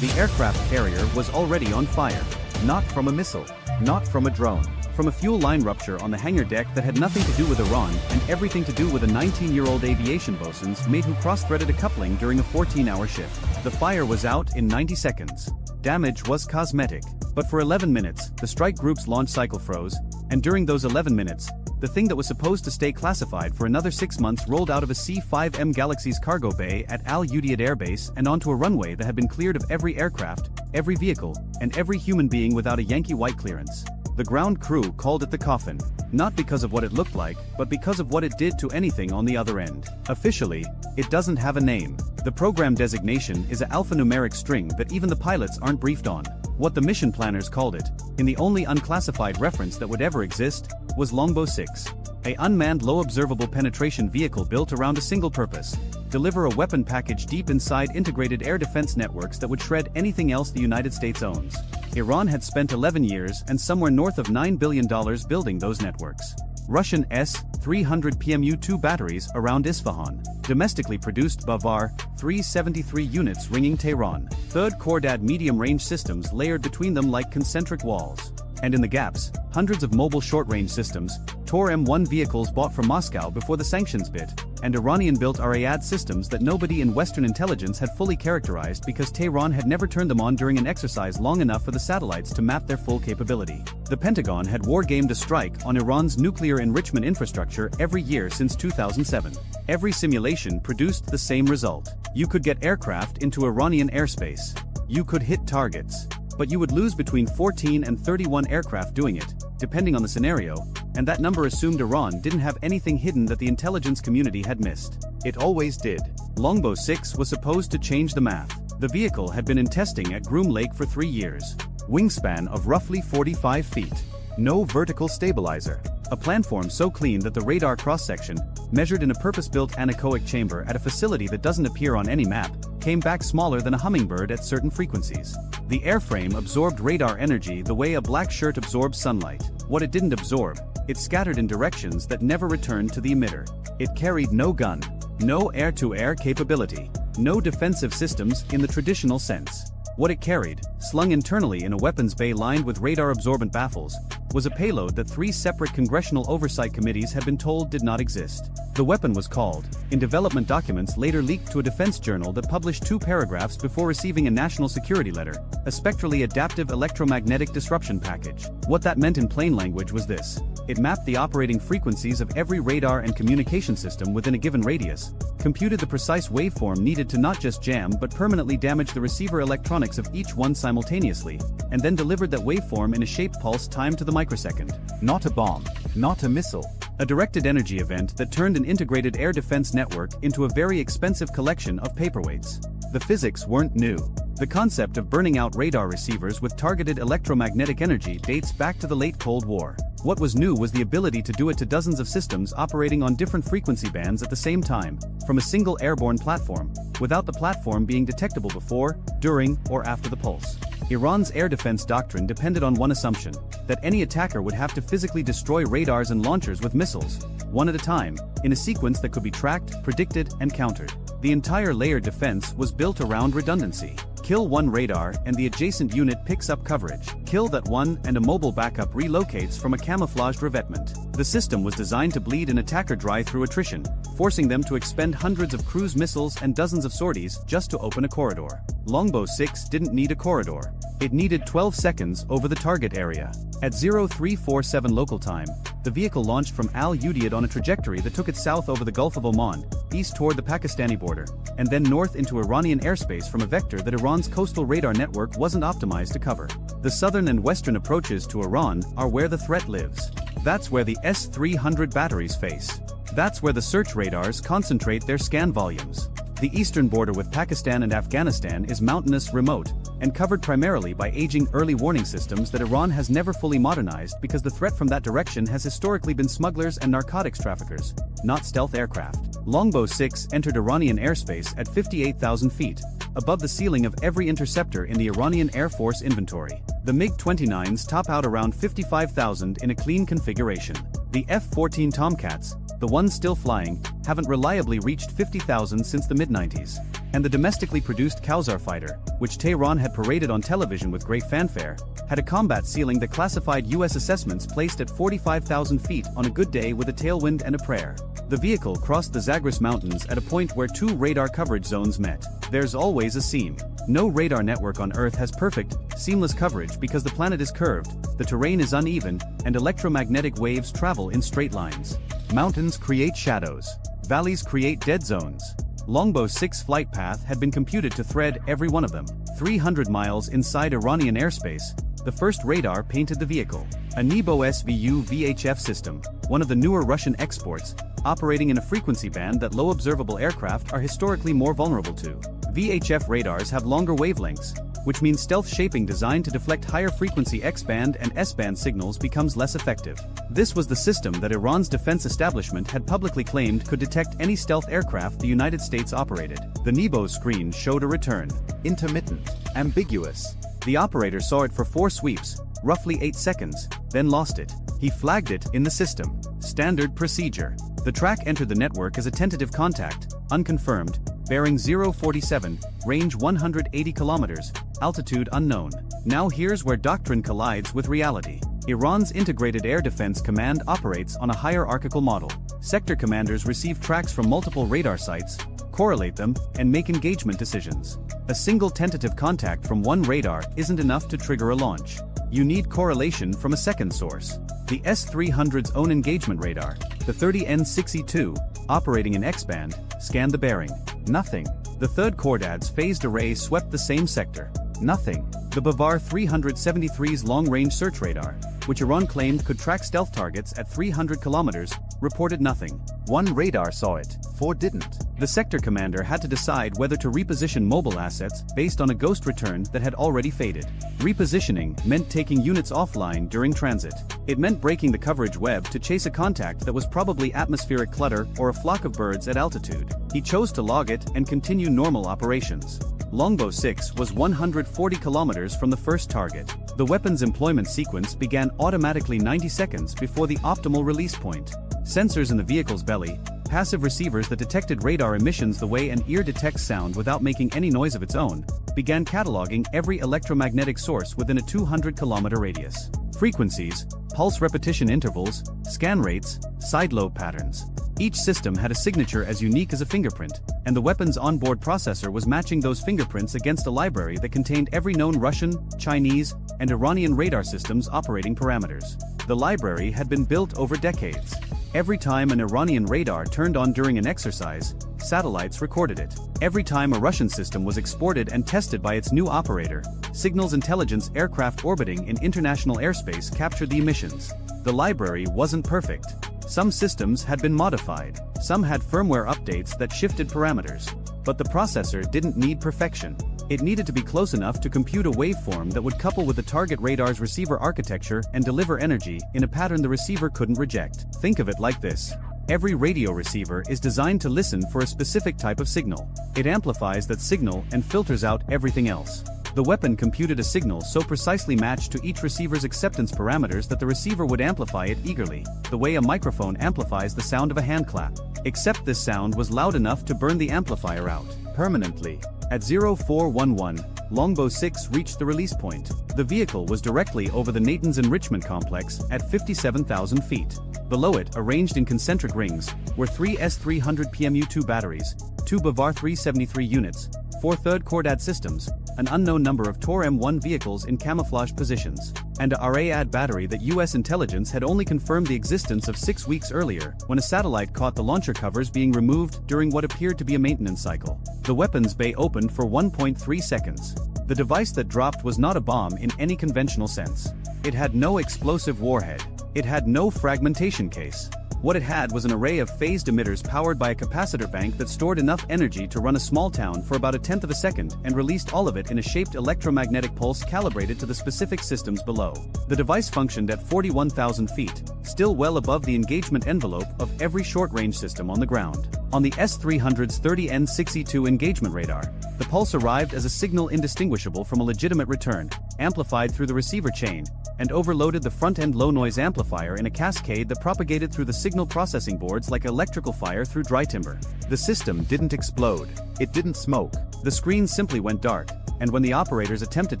The aircraft carrier was already on fire. Not from a missile. Not from a drone. From a fuel line rupture on the hangar deck that had nothing to do with Iran and everything to do with a 19-year-old aviation bosun's mate who cross-threaded a coupling during a 14-hour shift. The fire was out in 90 seconds. Damage was cosmetic. But for 11 minutes, the strike group's launch cycle froze, and during those 11 minutes, the thing that was supposed to stay classified for another 6 months rolled out of a C-5M Galaxy's cargo bay at Al Udeid Air Base and onto a runway that had been cleared of every aircraft, every vehicle, and every human being without a Yankee White clearance. The ground crew called it the coffin, not because of what it looked like, but because of what it did to anything on the other end. Officially, it doesn't have a name. The program designation is an alphanumeric string that even the pilots aren't briefed on. What the mission planners called it, in the only unclassified reference that would ever exist, was Longbow 6. A unmanned low observable penetration vehicle built around a single purpose: deliver a weapon package deep inside integrated air defense networks that would shred anything else the United States owns. Iran had spent 11 years and somewhere north of $9 billion building those networks. Russian S-300 PMU-2 batteries around Isfahan. Domestically produced Bavar 373 units ringing Tehran. Third Khordad medium-range systems layered between them like concentric walls. And in the gaps, hundreds of mobile short-range systems, Tor M1 vehicles bought from Moscow before the sanctions bit, and Iranian-built Arayad systems that nobody in Western intelligence had fully characterized because Tehran had never turned them on during an exercise long enough for the satellites to map their full capability. The Pentagon had wargamed a strike on Iran's nuclear enrichment infrastructure every year since 2007. Every simulation produced the same result. You could get aircraft into Iranian airspace. You could hit targets. But you would lose between 14 and 31 aircraft doing it, depending on the scenario, and that number assumed Iran didn't have anything hidden that the intelligence community had missed. It always did. Longbow 6 was supposed to change the math. The vehicle had been in testing at Groom Lake for 3 years. Wingspan of roughly 45 feet. No vertical stabilizer. A planform so clean that the radar cross-section, measured in a purpose-built anechoic chamber at a facility that doesn't appear on any map, came back smaller than a hummingbird at certain frequencies. The airframe absorbed radar energy the way a black shirt absorbs sunlight. What it didn't absorb, it scattered in directions that never returned to the emitter. It carried no gun, no air-to-air capability, no defensive systems in the traditional sense. What it carried, slung internally in a weapons bay lined with radar-absorbent baffles, was a payload that 3 separate congressional oversight committees had been told did not exist. The weapon was called, in development documents later leaked to a defense journal that published 2 paragraphs before receiving a national security letter, a spectrally adaptive electromagnetic disruption package. What that meant in plain language was this: it mapped the operating frequencies of every radar and communication system within a given radius, computed the precise waveform needed to not just jam but permanently damage the receiver electronics of each one simultaneously, and then delivered that waveform in a shape pulse timed to the microsecond. Not a bomb, not a missile. A directed energy event that turned an integrated air defense network into a very expensive collection of paperweights. The physics weren't new. The concept of burning out radar receivers with targeted electromagnetic energy dates back to the late Cold War. What was new was the ability to do it to dozens of systems operating on different frequency bands at the same time, from a single airborne platform, without the platform being detectable before, during, or after the pulse. Iran's air defense doctrine depended on one assumption: that any attacker would have to physically destroy radars and launchers with missiles, one at a time, in a sequence that could be tracked, predicted, and countered. The entire layered defense was built around redundancy. Kill one radar and the adjacent unit picks up coverage. Kill that one and a mobile backup relocates from a camouflaged revetment. The system was designed to bleed an attacker dry through attrition, forcing them to expend hundreds of cruise missiles and dozens of sorties just to open a corridor. Longbow 6 didn't need a corridor. It needed 12 seconds over the target area. At 0347 local time, the vehicle launched from Al Udeid on a trajectory that took it south over the Gulf of Oman, east toward the Pakistani border, and then north into Iranian airspace from a vector that Iran's coastal radar network wasn't optimized to cover. The southern and western approaches to Iran are where the threat lives. That's where the S-300 batteries face. That's where the search radars concentrate their scan volumes. The eastern border with Pakistan and Afghanistan is mountainous, remote, and covered primarily by aging early warning systems that Iran has never fully modernized because the threat from that direction has historically been smugglers and narcotics traffickers, not stealth aircraft. Longbow 6 entered Iranian airspace at 58,000 feet, above the ceiling of every interceptor in the Iranian Air Force inventory. The MiG-29s top out around 55,000 in a clean configuration. The F-14 Tomcats, the ones still flying, haven't reliably reached 50,000 since the mid-90s. And the domestically produced Kausar fighter, which Tehran had paraded on television with great fanfare, had a combat ceiling that classified U.S. assessments placed at 45,000 feet on a good day with a tailwind and a prayer. The vehicle crossed the Zagros Mountains at a point where 2 radar coverage zones met. There's always a seam. No radar network on Earth has perfect, seamless coverage because the planet is curved, the terrain is uneven, and electromagnetic waves travel in straight lines. Mountains create shadows. Valleys create dead zones. Longbow 6 flight path had been computed to thread every one of them. 300 miles inside Iranian airspace, the first radar painted the vehicle. A Nebo SVU VHF system, one of the newer Russian exports, operating in a frequency band that low observable aircraft are historically more vulnerable to. VHF radars have longer wavelengths, which means stealth shaping designed to deflect higher frequency X-band and S-band signals becomes less effective. This was the system that Iran's defense establishment had publicly claimed could detect any stealth aircraft the United States operated. The Nebo screen showed a return. Intermittent. Ambiguous. The operator saw it for 4 sweeps, roughly 8 seconds, then lost it. He flagged it in the system. Standard procedure. The track entered the network as a tentative contact, unconfirmed, bearing 047, range 180 kilometers, altitude unknown. Now here's where doctrine collides with reality. Iran's Integrated Air Defense Command operates on a hierarchical model. Sector commanders receive tracks from multiple radar sites, correlate them, and make engagement decisions. A single tentative contact from one radar isn't enough to trigger a launch. You need correlation from a second source. The S-300's own engagement radar, the 30N62, operating in X-band, scanned the bearing. Nothing. The third Cordad's phased array swept the same sector. Nothing. The Bavar 373's long-range search radar, which Iran claimed could track stealth targets at 300 kilometers, reported nothing. 1 radar saw it, 4 didn't. The sector commander had to decide whether to reposition mobile assets based on a ghost return that had already faded. Repositioning meant taking units offline during transit. It meant breaking the coverage web to chase a contact that was probably atmospheric clutter or a flock of birds at altitude. He chose to log it and continue normal operations. Longbow 6 was 140 kilometers from the first target. The weapon's employment sequence began automatically 90 seconds before the optimal release point. Sensors in the vehicle's belly, passive receivers that detected radar emissions the way an ear detects sound without making any noise of its own, began cataloging every electromagnetic source within a 200-kilometer radius. Frequencies, pulse repetition intervals, scan rates, side lobe patterns. Each system had a signature as unique as a fingerprint, and the weapon's onboard processor was matching those fingerprints against a library that contained every known Russian, Chinese, and Iranian radar system's operating parameters. The library had been built over decades. Every time an Iranian radar turned on during an exercise, satellites recorded it. Every time a Russian system was exported and tested by its new operator, signals intelligence aircraft orbiting in international airspace captured the emissions. The library wasn't perfect. Some systems had been modified, some had firmware updates that shifted parameters. But the processor didn't need perfection. It needed to be close enough to compute a waveform that would couple with the target radar's receiver architecture and deliver energy in a pattern the receiver couldn't reject. Think of it like this. Every radio receiver is designed to listen for a specific type of signal. It amplifies that signal and filters out everything else. The weapon computed a signal so precisely matched to each receiver's acceptance parameters that the receiver would amplify it eagerly, the way a microphone amplifies the sound of a hand clap. Except this sound was loud enough to burn the amplifier out permanently. At 0411, Longbow 6 reached the release point. The vehicle was directly over the Natanz enrichment complex at 57,000 feet. Below it, arranged in concentric rings, were 3 S-300 PMU-2 batteries, 2 Bavar 373 units, 4 third Cordad systems, an unknown number of Tor M1 vehicles in camouflage positions, and a RAAD battery that U.S. intelligence had only confirmed the existence of 6 weeks earlier, when a satellite caught the launcher covers being removed during what appeared to be a maintenance cycle. The weapons bay opened for 1.3 seconds. The device that dropped was not a bomb in any conventional sense. It had no explosive warhead. It had no fragmentation case. What it had was an array of phased emitters powered by a capacitor bank that stored enough energy to run a small town for about 1/10 of a second and released all of it in a shaped electromagnetic pulse calibrated to the specific systems below. The device functioned at 41,000 feet, still well above the engagement envelope of every short-range system on the ground. On the S-300's 30N62 engagement radar, the pulse arrived as a signal indistinguishable from a legitimate return, amplified through the receiver chain, and overloaded the front-end low-noise amplifier in a cascade that propagated through the signal processing boards like electrical fire through dry timber. The system didn't explode. It didn't smoke. The screen simply went dark, and when the operators attempted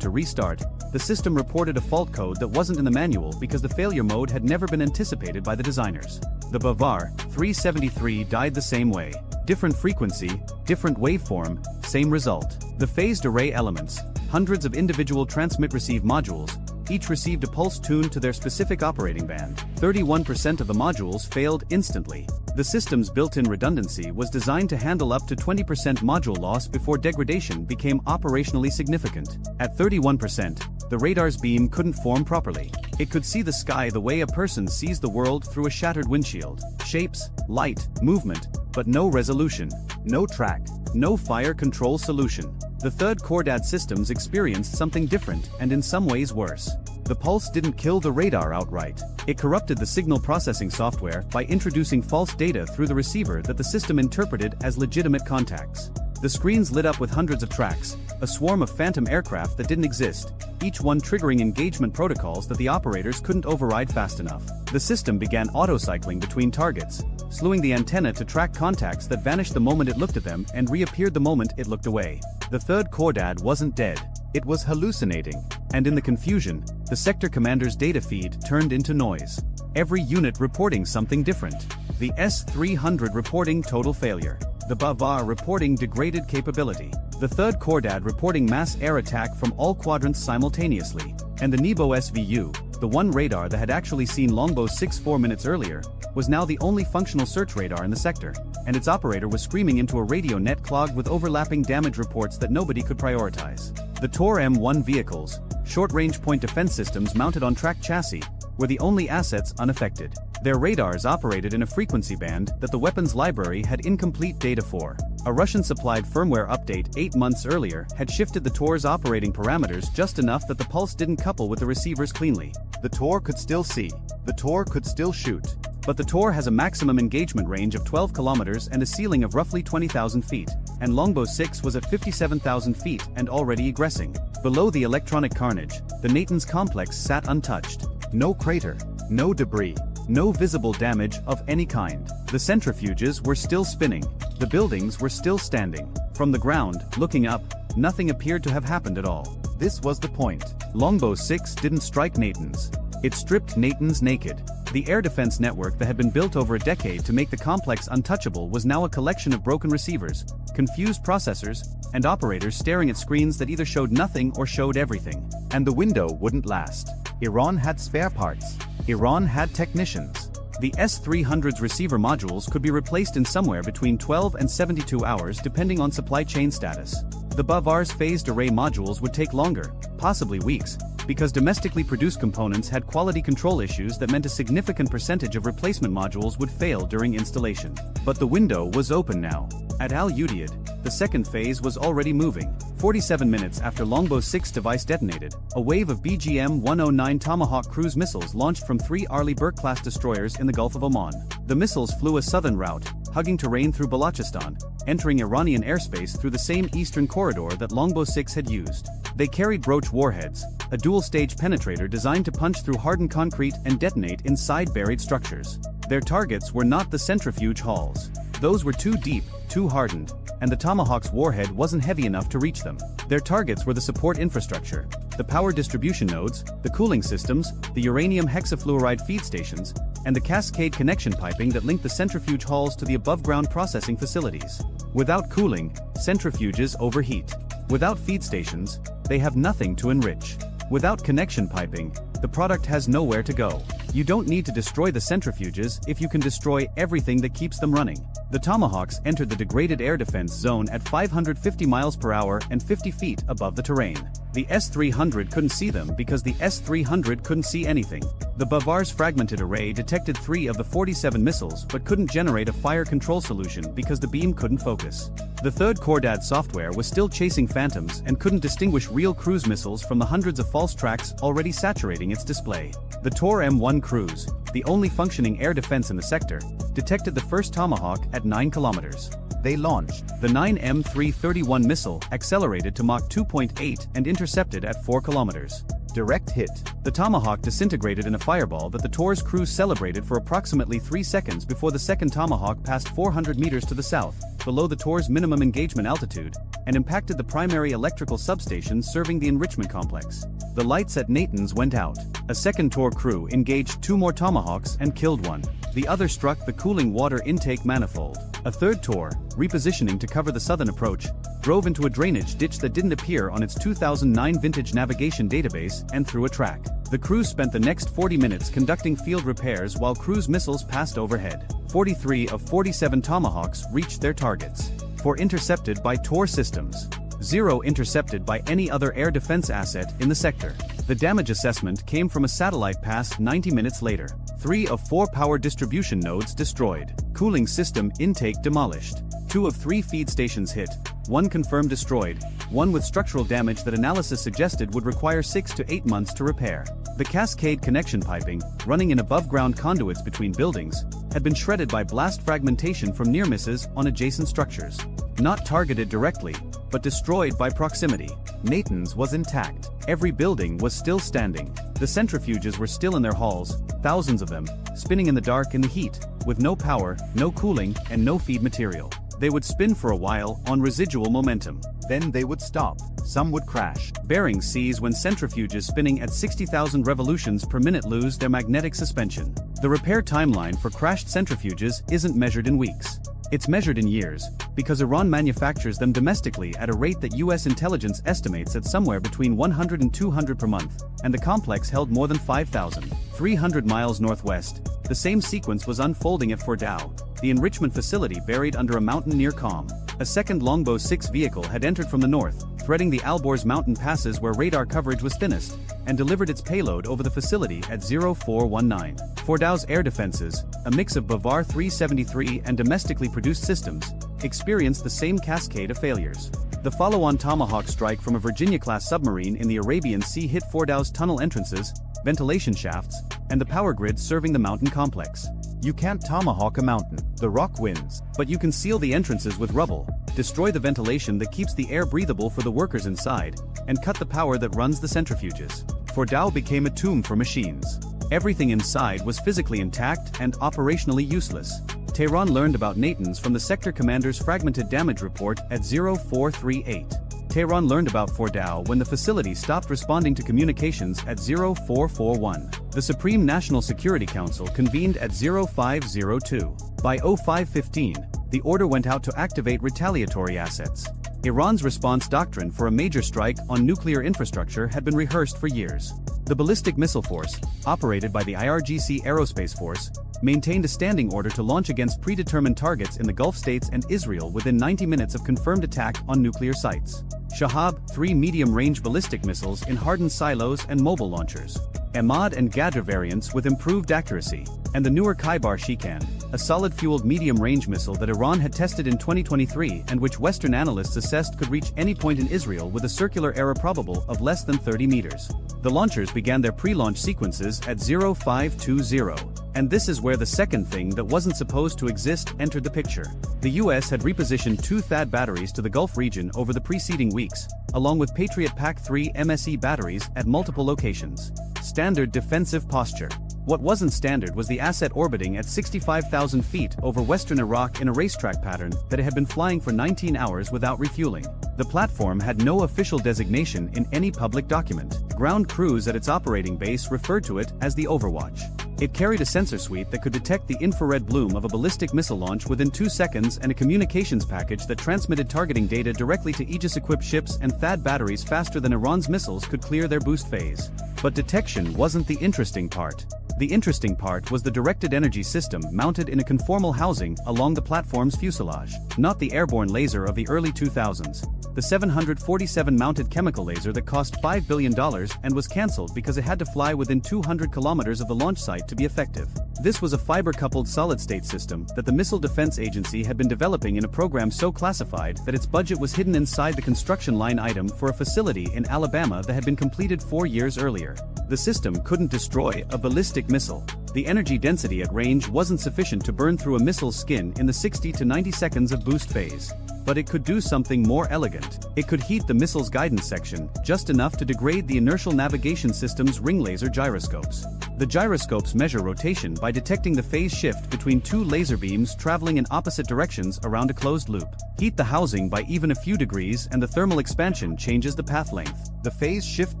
to restart, the system reported a fault code that wasn't in the manual because the failure mode had never been anticipated by the designers. The Bavar 373 died the same way. Different frequency, different waveform, same result. The phased array elements, hundreds of individual transmit-receive modules, each received a pulse tuned to their specific operating band. 31% of the modules failed instantly. The system's built-in redundancy was designed to handle up to 20% module loss before degradation became operationally significant. At 31%, the radar's beam couldn't form properly. It could see the sky the way a person sees the world through a shattered windshield. Shapes, light, movement, but no resolution, no track, no fire control solution. The third Chordad systems experienced something different and in some ways worse. The pulse didn't kill the radar outright. It corrupted the signal processing software by introducing false data through the receiver that the system interpreted as legitimate contacts. The screens lit up with hundreds of tracks, a swarm of phantom aircraft that didn't exist, each one triggering engagement protocols that the operators couldn't override fast enough. The system began auto-cycling between targets, slewing the antenna to track contacts that vanished the moment it looked at them and reappeared the moment it looked away. The third Chordad wasn't dead. It was hallucinating. And in the confusion, the sector commander's data feed turned into noise. Every unit reporting something different. The S-300 reporting total failure. The Bavar reporting degraded capability. The third Chordad reporting mass air attack from all quadrants simultaneously. And the Nebo SVU, the one radar that had actually seen Longbow 6 4 minutes earlier, was now the only functional search radar in the sector, and its operator was screaming into a radio net clogged with overlapping damage reports that nobody could prioritize. The Tor M1 vehicles, short-range point defense systems mounted on tracked chassis, were the only assets unaffected. Their radars operated in a frequency band that the weapons library had incomplete data for. A Russian-supplied firmware update 8 months earlier had shifted the Tor's operating parameters just enough that the pulse didn't couple with the receivers cleanly. The Tor could still see. The Tor could still shoot. But the Tor has a maximum engagement range of 12 kilometers and a ceiling of roughly 20,000 feet, and Longbow 6 was at 57,000 feet and already egressing. Below the electronic carnage, the Natan's complex sat untouched. No crater, no debris, no visible damage of any kind. The centrifuges were still spinning. The buildings were still standing. From the ground, looking up, nothing appeared to have happened at all. This was the point. Longbow 6 didn't strike Natan's. It stripped Natan's naked. The air defense network that had been built over a decade to make the complex untouchable was now a collection of broken receivers, confused processors, and operators staring at screens that either showed nothing or showed everything. And the window wouldn't last. Iran had spare parts. Iran had technicians. The S-300's receiver modules could be replaced in somewhere between 12 and 72 hours depending on supply chain status. The Bavar's phased array modules would take longer, possibly weeks, because domestically produced components had quality control issues that meant a significant percentage of replacement modules would fail during installation. But the window was open now. At Al Udeid, the second phase was already moving. 47 minutes after Longbow 6 device detonated, a wave of BGM-109 Tomahawk cruise missiles launched from 3 Arleigh Burke-class destroyers in the Gulf of Oman. The missiles flew a southern route, hugging terrain through Balochistan, entering Iranian airspace through the same eastern corridor that Longbow 6 had used. They carried Broach warheads, a dual-stage penetrator designed to punch through hardened concrete and detonate inside buried structures. Their targets were not the centrifuge halls. Those were too deep, too hardened, and the Tomahawk's warhead wasn't heavy enough to reach them. Their targets were the support infrastructure, the power distribution nodes, the cooling systems, the uranium hexafluoride feed stations, and the cascade connection piping that linked the centrifuge halls to the above-ground processing facilities. Without cooling, centrifuges overheat. Without feed stations, they have nothing to enrich. Without connection piping, the product has nowhere to go. You don't need to destroy the centrifuges if you can destroy everything that keeps them running. The Tomahawks entered the degraded air defense zone at 550 miles per hour and 50 feet above the terrain. The S-300 couldn't see them because the S-300 couldn't see anything. The Bavar's fragmented array detected 3 of the 47 missiles but couldn't generate a fire control solution because the beam couldn't focus. The third Chordad software was still chasing phantoms and couldn't distinguish real cruise missiles from the hundreds of false tracks already saturating its display. The Tor M1 cruise, the only functioning air defense in the sector, detected the first Tomahawk at 9 kilometers. They launched. The 9M331 missile accelerated to Mach 2.8 and intercepted at 4 kilometers. Direct hit. The Tomahawk disintegrated in a fireball that the Tor's crew celebrated for approximately 3 seconds before the second Tomahawk passed 400 meters to the south, below the Tor's minimum engagement altitude, and impacted the primary electrical substation serving the enrichment complex. The lights at Natan's went out. A second Tor crew engaged 2 more Tomahawks and killed one. The other struck the cooling water intake manifold. A third Tor, repositioning to cover the southern approach, drove into a drainage ditch that didn't appear on its 2009 vintage navigation database and through a track. The crew spent the next 40 minutes conducting field repairs while cruise missiles passed overhead. 43 of 47 Tomahawks reached their targets. 4 intercepted by Tor systems. 0 intercepted by any other air defense asset in the sector. The damage assessment came from a satellite pass 90 minutes later. 3 of 4 power distribution nodes destroyed. Cooling system intake demolished. 2 of 3 feed stations hit. 1 confirmed destroyed. 1 with structural damage that analysis suggested would require 6 to 8 months to repair. The cascade connection piping, running in above-ground conduits between buildings, had been shredded by blast fragmentation from near misses on adjacent structures. Not targeted directly, but destroyed by proximity. Natanz was intact. Every building was still standing. The centrifuges were still in their halls, thousands of them, spinning in the dark in the heat, with no power, no cooling, and no feed material. They would spin for a while on residual momentum. Then they would stop. Some would crash. Bearings seize when centrifuges spinning at 60,000 revolutions per minute lose their magnetic suspension. The repair timeline for crashed centrifuges isn't measured in weeks. It's measured in years, because Iran manufactures them domestically at a rate that US intelligence estimates at somewhere between 100 and 200 per month, and the complex held more than 5,300 miles northwest. The same sequence was unfolding at Fordow, the enrichment facility buried under a mountain near Qom. A second Longbow 6 vehicle had entered from the north, threading the Alborz mountain passes where radar coverage was thinnest, and delivered its payload over the facility at 0419. Fordow's air defenses, a mix of Bavar 373 and domestically produced systems, experienced the same cascade of failures. The follow-on Tomahawk strike from a Virginia-class submarine in the Arabian Sea hit Fordow's tunnel entrances, ventilation shafts, and the power grid serving the mountain complex. You can't tomahawk a mountain. The rock wins. But you can seal the entrances with rubble, destroy the ventilation that keeps the air breathable for the workers inside, and cut the power that runs the centrifuges. Fordow became a tomb for machines. Everything inside was physically intact and operationally useless. Tehran learned about Natanz from the sector commander's fragmented damage report at 0438. Tehran learned about Fordow when the facility stopped responding to communications at 0441. The Supreme National Security Council convened at 0502. By 0515, the order went out to activate retaliatory assets. Iran's response doctrine for a major strike on nuclear infrastructure had been rehearsed for years. The Ballistic Missile Force, operated by the IRGC Aerospace Force, maintained a standing order to launch against predetermined targets in the Gulf states and Israel within 90 minutes of confirmed attack on nuclear sites. Shahab, 3 medium-range ballistic missiles in hardened silos and mobile launchers. Ahmad and Gadr variants with improved accuracy. And the newer Khaibar Shikan, a solid-fueled medium-range missile that Iran had tested in 2023 and which Western analysts assessed could reach any point in Israel with a circular error probable of less than 30 meters. The launchers began their pre-launch sequences at 0520. And this is where the second thing that wasn't supposed to exist entered the picture. The US had repositioned 2 THAAD batteries to the Gulf region over the preceding weeks, along with Patriot PAC-3 MSE batteries at multiple locations. Standard defensive posture. What wasn't standard was the asset orbiting at 65,000 feet over western Iraq in a racetrack pattern that it had been flying for 19 hours without refueling. The platform had no official designation in any public document. Ground crews at its operating base referred to it as the Overwatch. It carried a sensor suite that could detect the infrared bloom of a ballistic missile launch within 2 seconds and a communications package that transmitted targeting data directly to Aegis-equipped ships and THAAD batteries faster than Iran's missiles could clear their boost phase. But detection wasn't the interesting part. The interesting part was the directed energy system mounted in a conformal housing along the platform's fuselage, not the airborne laser of the early 2000s. The 747 mounted chemical laser that cost $5 billion and was cancelled because it had to fly within 200 kilometers of the launch site to be effective. This was a fiber-coupled solid-state system that the Missile Defense Agency had been developing in a program so classified that its budget was hidden inside the construction line item for a facility in Alabama that had been completed 4 years earlier. The system couldn't destroy a ballistic missile. The energy density at range wasn't sufficient to burn through a missile's skin in the 60 to 90 seconds of boost phase. But it could do something more elegant. It could heat the missile's guidance section just enough to degrade the inertial navigation system's ring laser gyroscopes. The gyroscopes measure rotation by detecting the phase shift between 2 laser beams traveling in opposite directions around a closed loop. Heat the housing by even a few degrees and the thermal expansion changes the path length. The phase shift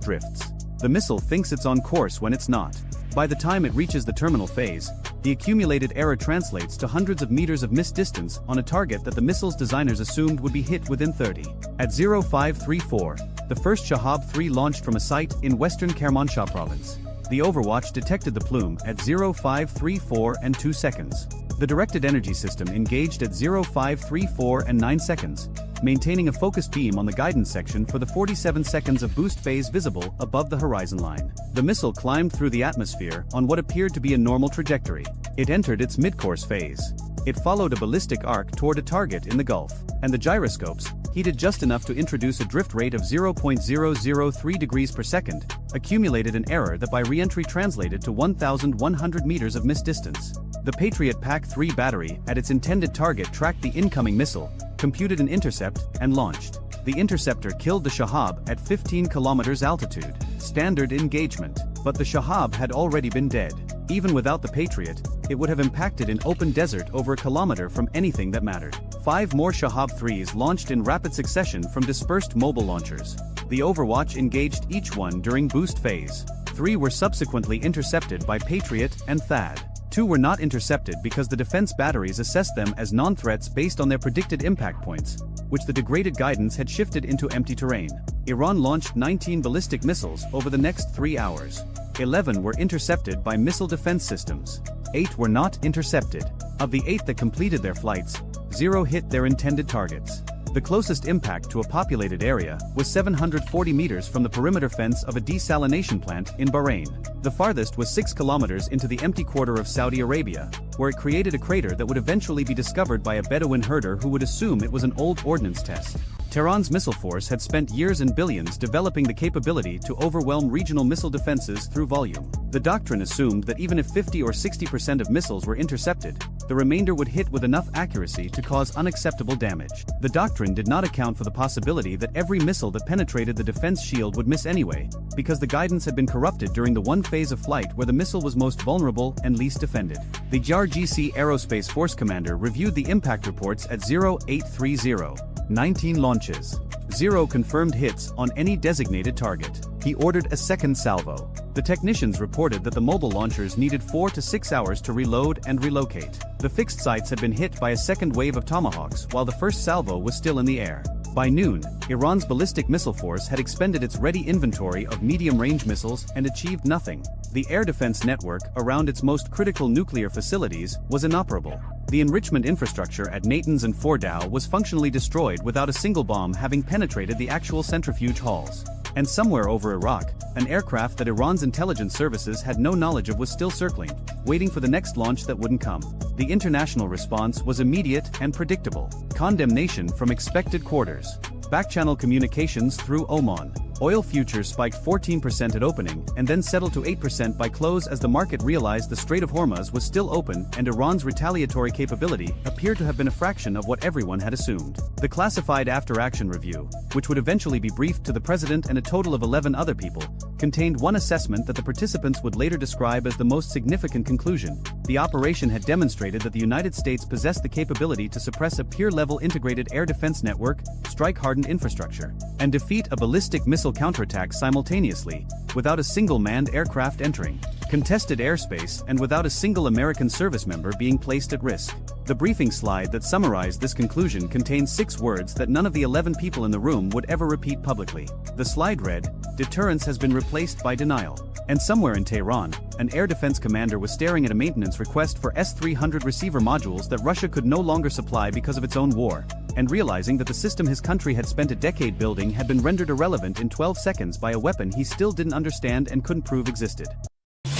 drifts. The missile thinks it's on course when it's not. By the time it reaches the terminal phase, the accumulated error translates to hundreds of meters of missed distance on a target that the missile's designers assumed would be hit within 30. At 0534, the first Shahab-3 launched from a site in western Kermanshah province. The Overwatch detected the plume at 0534 and 2 seconds. The directed energy system engaged at 0534 and 9 seconds, maintaining a focused beam on the guidance section for the 47 seconds of boost phase visible above the horizon line. The missile climbed through the atmosphere on what appeared to be a normal trajectory. It entered its mid-course phase. It followed a ballistic arc toward a target in the Gulf, and the gyroscopes, heated just enough to introduce a drift rate of 0.003 degrees per second, accumulated an error that by re-entry translated to 1,100 meters of missed distance. The Patriot PAC-3 battery at its intended target tracked the incoming missile, computed an intercept, and launched. The interceptor killed the Shahab at 15 kilometers altitude. Standard engagement. But the Shahab had already been dead. Even without the Patriot, it would have impacted in open desert over a kilometer from anything that mattered. 5 more Shahab 3s launched in rapid succession from dispersed mobile launchers. The Overwatch engaged each one during boost phase. 3 were subsequently intercepted by Patriot and THAAD. 2 were not intercepted because the defense batteries assessed them as non-threats based on their predicted impact points, which the degraded guidance had shifted into empty terrain. Iran launched 19 ballistic missiles over the next 3 hours. 11 were intercepted by missile defense systems. 8 were not intercepted. Of the 8 that completed their flights, 0 hit their intended targets. The closest impact to a populated area was 740 meters from the perimeter fence of a desalination plant in Bahrain. The farthest was 6 kilometers into the empty quarter of Saudi Arabia, where it created a crater that would eventually be discovered by a Bedouin herder who would assume it was an old ordnance test. Tehran's missile force had spent years and billions developing the capability to overwhelm regional missile defenses through volume. The doctrine assumed that even if 50 or 60% of missiles were intercepted, the remainder would hit with enough accuracy to cause unacceptable damage. The doctrine did not account for the possibility that every missile that penetrated the defense shield would miss anyway, because the guidance had been corrupted during the one phase of flight where the missile was most vulnerable and least defended. The JAR-GC Aerospace Force Commander reviewed the impact reports at 0830. 19 launches. 0 confirmed hits on any designated target. He ordered a second salvo. The technicians reported that the mobile launchers needed 4 to 6 hours to reload and relocate. The fixed sites had been hit by a second wave of Tomahawks while the first salvo was still in the air. By noon, Iran's ballistic missile force had expended its ready inventory of medium-range missiles and achieved nothing. The air defense network around its most critical nuclear facilities was inoperable. The enrichment infrastructure at Natanz and Fordow was functionally destroyed without a single bomb having penetrated the actual centrifuge halls. And somewhere over Iraq, an aircraft that Iran's intelligence services had no knowledge of was still circling, waiting for the next launch that wouldn't come. The international response was immediate and predictable. Condemnation from expected quarters. Back-channel communications through Oman. Oil futures spiked 14% at opening and then settled to 8% by close as the market realized the Strait of Hormuz was still open and Iran's retaliatory capability appeared to have been a fraction of what everyone had assumed. The classified after-action review, which would eventually be briefed to the president and a total of 11 other people, contained one assessment that the participants would later describe as the most significant conclusion. The operation had demonstrated that the United States possessed the capability to suppress a peer-level integrated air defense network, strike-hardened infrastructure, and defeat a ballistic missile counterattack simultaneously, without a single manned aircraft entering contested airspace and without a single American service member being placed at risk. The briefing slide that summarized this conclusion contained 6 words that none of the 11 people in the room would ever repeat publicly. The slide read, "Deterrence has been replaced by denial." And somewhere in Tehran, an air defense commander was staring at a maintenance request for S-300 receiver modules that Russia could no longer supply because of its own war, and realizing that the system his country had spent a decade building had been rendered irrelevant in 12 seconds by a weapon he still didn't understand and couldn't prove existed.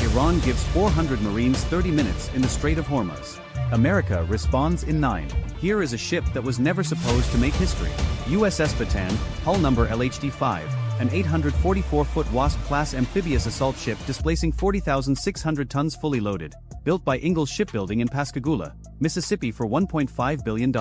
Iran gives 400 Marines 30 minutes in the Strait of Hormuz. America responds in 9. Here is a ship that was never supposed to make history. USS Bataan, hull number LHD-5, an 844-foot Wasp-class amphibious assault ship displacing 40,600 tons fully loaded, built by Ingalls Shipbuilding in Pascagoula, Mississippi for $1.5 billion.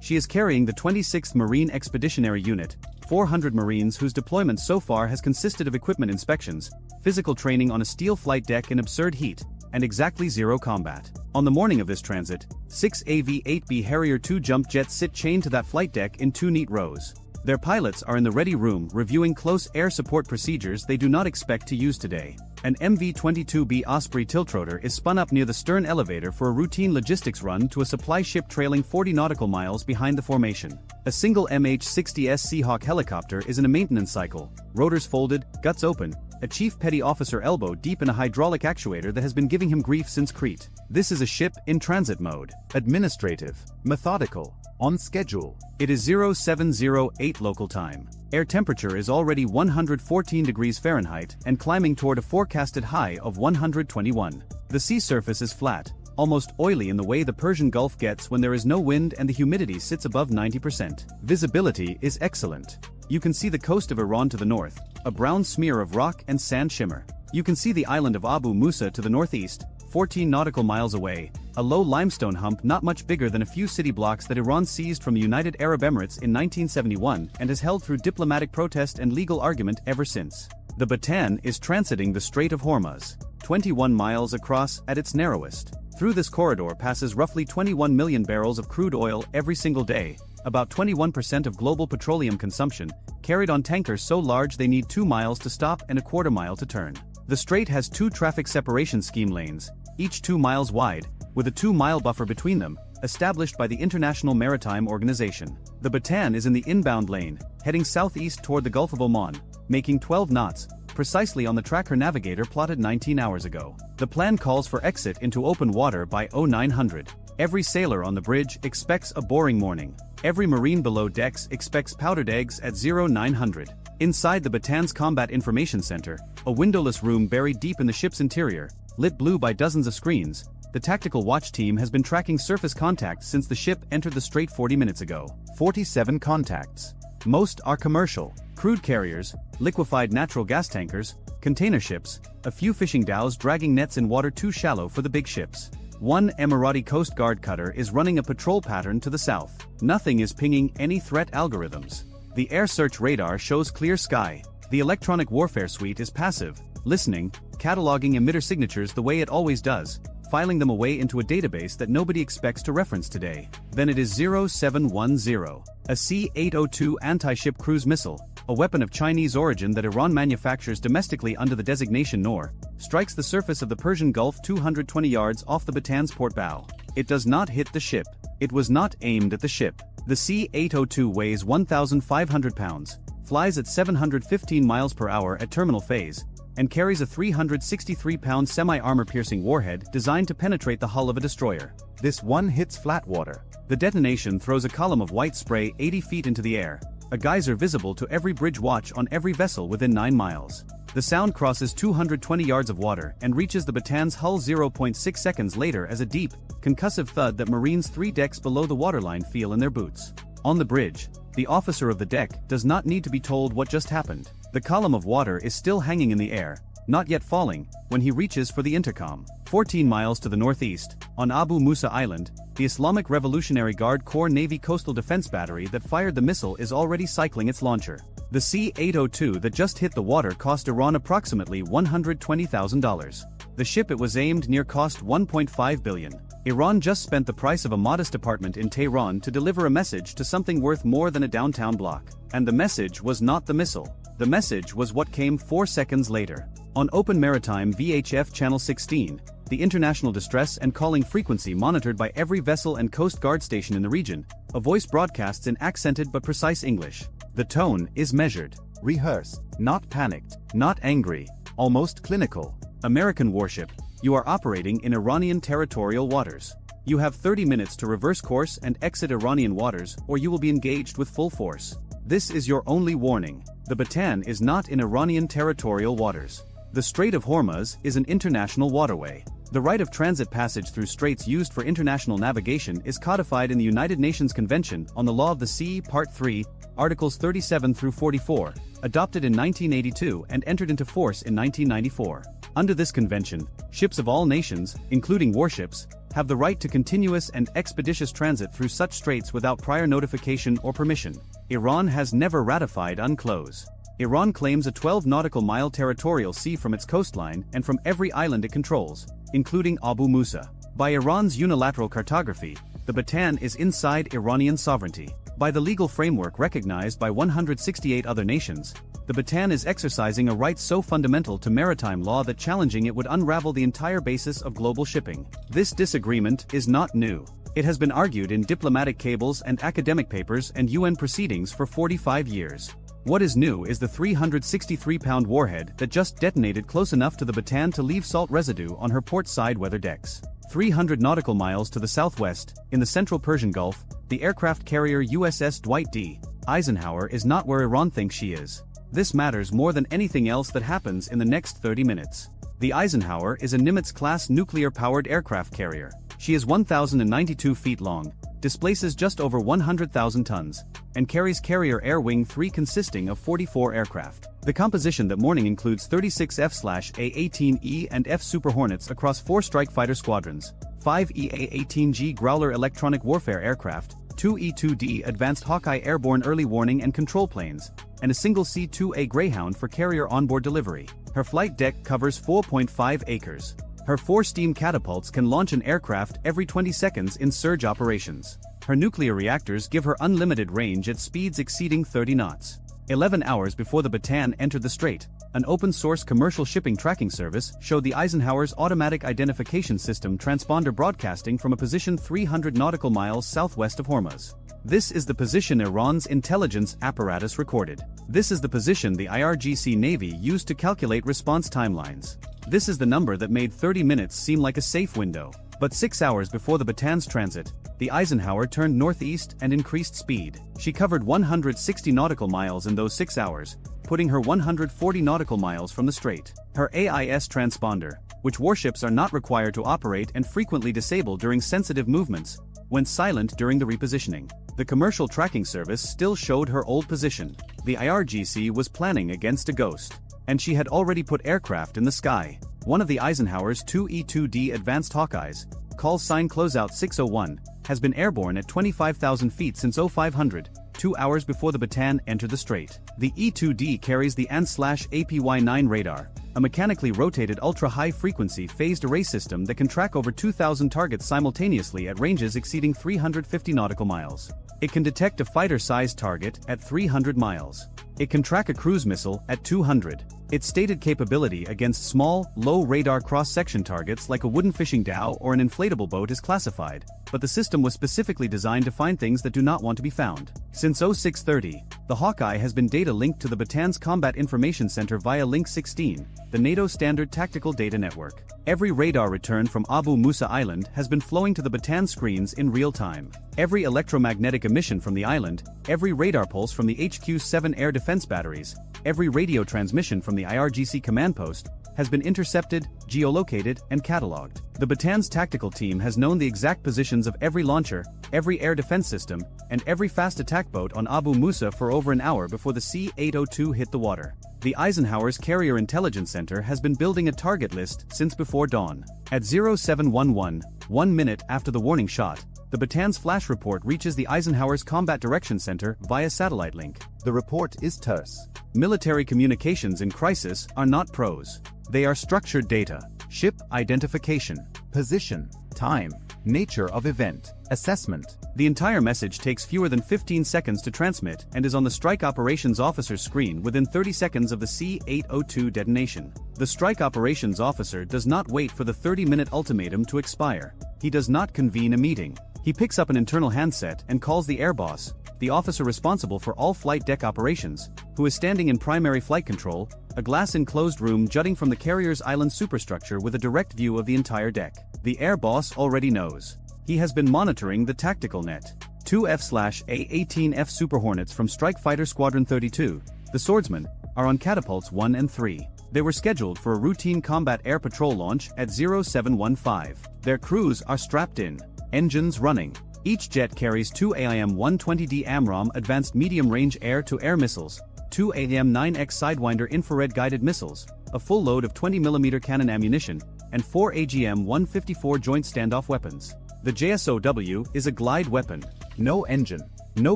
She is carrying the 26th Marine Expeditionary Unit, 400 Marines whose deployment so far has consisted of equipment inspections, physical training on a steel flight deck in absurd heat, and exactly 0 combat. On the morning of this transit, 6 AV-8B Harrier II jump jets sit chained to that flight deck in 2 neat rows. Their pilots are in the ready room reviewing close air support procedures they do not expect to use today. An MV-22B Osprey tiltrotor is spun up near the stern elevator for a routine logistics run to a supply ship trailing 40 nautical miles behind the formation. A single MH-60S Seahawk helicopter is in a maintenance cycle, rotors folded, guts open, a chief petty officer elbow deep in a hydraulic actuator that has been giving him grief since Crete. This is a ship in transit mode. Administrative. Methodical. On schedule. It is 0708 local time. Air temperature is already 114 degrees Fahrenheit and climbing toward a forecasted high of 121. The sea surface is flat, almost oily in the way the Persian Gulf gets when there is no wind and the humidity sits above 90%. Visibility is excellent. You can see the coast of Iran to the north, a brown smear of rock and sand shimmer. You can see the island of Abu Musa to the northeast, 14 nautical miles away, a low limestone hump not much bigger than a few city blocks that Iran seized from the United Arab Emirates in 1971 and has held through diplomatic protest and legal argument ever since. The Bataan is transiting the Strait of Hormuz, 21 miles across at its narrowest. Through this corridor passes roughly 21 million barrels of crude oil every single day, about 21% of global petroleum consumption, carried on tankers so large they need 2 miles to stop and a quarter mile to turn. The strait has 2 traffic separation scheme lanes, each 2 miles wide, with a 2-mile buffer between them, established by the International Maritime Organization. The Bataan is in the inbound lane, heading southeast toward the Gulf of Oman, making 12 knots, precisely on the track her navigator plotted 19 hours ago. The plan calls for exit into open water by 0900. Every sailor on the bridge expects a boring morning. Every marine below decks expects powdered eggs at 0900. Inside the Bataan's Combat Information Center, a windowless room buried deep in the ship's interior, lit blue by dozens of screens, the tactical watch team has been tracking surface contacts since the ship entered the strait 40 minutes ago. 47 contacts. Most are commercial, crude carriers, liquefied natural gas tankers, container ships, a few fishing dhows dragging nets in water too shallow for the big ships. One Emirati Coast Guard cutter is running a patrol pattern to the south. Nothing is pinging any threat algorithms. The air search radar shows clear sky. The electronic warfare suite is passive, listening, cataloging emitter signatures the way it always does, filing them away into a database that nobody expects to reference today. Then it is 0710, a C-802 anti-ship cruise missile, a weapon of Chinese origin that Iran manufactures domestically under the designation Noor, strikes the surface of the Persian Gulf 220 yards off the Bataan's port bow. It does not hit the ship. It was not aimed at the ship. The C-802 weighs 1,500 pounds, flies at 715 miles per hour at terminal phase, and carries a 363-pound semi-armor-piercing warhead designed to penetrate the hull of a destroyer. This one hits flat water. The detonation throws a column of white spray 80 feet into the air, a geyser visible to every bridge watch on every vessel within 9 miles. The sound crosses 220 yards of water and reaches the Bataan's hull 0.6 seconds later as a deep, concussive thud that Marines 3 decks below the waterline feel in their boots. On the bridge, the officer of the deck does not need to be told what just happened. The column of water is still hanging in the air, not yet falling, when he reaches for the intercom. 14 miles to the northeast, on Abu Musa Island, the Islamic Revolutionary Guard Corps Navy Coastal Defense Battery that fired the missile is already cycling its launcher. The C-802 that just hit the water cost Iran approximately $120,000. The ship it was aimed near cost $1.5 billion. Iran just spent the price of a modest apartment in Tehran to deliver a message to something worth more than a downtown block. And the message was not the missile. The message was what came 4 seconds later. On Open Maritime VHF Channel 16, the international distress and calling frequency monitored by every vessel and Coast Guard station in the region, a voice broadcasts in accented but precise English. The tone is measured, rehearsed, not panicked, not angry, almost clinical. American warship, you are operating in Iranian territorial waters. You have 30 minutes to reverse course and exit Iranian waters, or you will be engaged with full force. This is your only warning. The Bataan is not in Iranian territorial waters. The Strait of Hormuz is an international waterway. The right of transit passage through straits used for international navigation is codified in the United Nations Convention on the Law of the Sea, Part 3, Articles 37 through 44, adopted in 1982 and entered into force in 1994. Under this convention, ships of all nations, including warships, have the right to continuous and expeditious transit through such straits without prior notification or permission. Iran has never ratified UNCLOS. Iran claims a 12 nautical mile territorial sea from its coastline and from every island it controls, including Abu Musa. By Iran's unilateral cartography, the Bataan is inside Iranian sovereignty. By the legal framework recognized by 168 other nations, the Bataan is exercising a right so fundamental to maritime law that challenging it would unravel the entire basis of global shipping. This disagreement is not new. It has been argued in diplomatic cables and academic papers and UN proceedings for 45 years. What is new is the 363-pound warhead that just detonated close enough to the Bataan to leave salt residue on her port side weather decks. 300 nautical miles to the southwest, in the central Persian Gulf, the aircraft carrier USS Dwight D. Eisenhower is not where Iran thinks she is. This matters more than anything else that happens in the next 30 minutes. The Eisenhower is a Nimitz-class nuclear-powered aircraft carrier. She is 1,092 feet long, displaces just over 100,000 tons, and carries Carrier Air Wing 3 consisting of 44 aircraft. The composition that morning includes 36 F/A-18E and F Super Hornets across 4 strike fighter squadrons, 5 EA-18G Growler electronic warfare aircraft, 2 E-2D Advanced Hawkeye airborne early warning and control planes, and a single C-2A Greyhound for carrier onboard delivery. Her flight deck covers 4.5 acres. Her 4 steam catapults can launch an aircraft every 20 seconds in surge operations. Her nuclear reactors give her unlimited range at speeds exceeding 30 knots. 11 hours before the Bataan entered the strait, an open-source commercial shipping tracking service showed the Eisenhower's automatic identification system transponder broadcasting from a position 300 nautical miles southwest of Hormuz. This is the position Iran's intelligence apparatus recorded. This is the position the IRGC Navy used to calculate response timelines. This is the number that made 30 minutes seem like a safe window. But 6 hours before the Bataan's transit, the Eisenhower turned northeast and increased speed. She covered 160 nautical miles in those 6 hours, putting her 140 nautical miles from the strait. Her AIS transponder, which warships are not required to operate and frequently disable during sensitive movements, went silent during the repositioning. The commercial tracking service still showed her old position. The IRGC was planning against a ghost. And she had already put aircraft in the sky. One of the Eisenhower's 2 E-2D Advanced Hawkeyes, call sign Closeout 601, has been airborne at 25,000 feet since 0500, 2 hours before the Bataan entered the strait. The E-2D carries the AN/APY-9 radar, a mechanically rotated ultra-high-frequency phased array system that can track over 2,000 targets simultaneously at ranges exceeding 350 nautical miles. It can detect a fighter-sized target at 300 miles. It can track a cruise missile at 200. Its stated capability against small, low-radar cross-section targets like a wooden fishing dhow or an inflatable boat is classified, but the system was specifically designed to find things that do not want to be found. Since 0630, the Hawkeye has been data linked to the Bataan's Combat Information Center via Link 16, the NATO Standard Tactical Data Network. Every radar return from Abu Musa Island has been flowing to the Bataan screens in real time. Every electromagnetic emission from the island, every radar pulse from the HQ-7 air defense batteries, every radio transmission from the IRGC command post, has been intercepted, geolocated, and catalogued. The Bataan's tactical team has known the exact positions of every launcher, every air defense system, and every fast attack boat on Abu Musa for over an hour before the C-802 hit the water. The Eisenhower's Carrier Intelligence Center has been building a target list since before dawn. At 0711, 1 minute after the warning shot, the Bataan's flash report reaches the Eisenhower's Combat Direction Center via satellite link. The report is terse. Military communications in crisis are not prose. They are structured data. Ship identification, position, time, nature of event, assessment. The entire message takes fewer than 15 seconds to transmit and is on the Strike Operations Officer's screen within 30 seconds of the C-802 detonation. The Strike Operations Officer does not wait for the 30-minute ultimatum to expire. He does not convene a meeting. He picks up an internal handset and calls the air boss, the officer responsible for all flight deck operations, who is standing in primary flight control, a glass-enclosed room jutting from the carrier's island superstructure with a direct view of the entire deck. The air boss already knows. He has been monitoring the tactical net. 2 F/A-18F Super Hornets from Strike Fighter Squadron 32, the Swordsman, are on catapults 1 and 3. They were scheduled for a routine combat air patrol launch at 0715. Their crews are strapped in. Engines running. Each jet carries 2 AIM-120D AMRAAM advanced medium-range air-to-air missiles, 2 AIM-9X Sidewinder infrared-guided missiles, a full load of 20mm cannon ammunition, and 4 AGM-154 joint standoff weapons. The JSOW is a glide weapon. No engine. No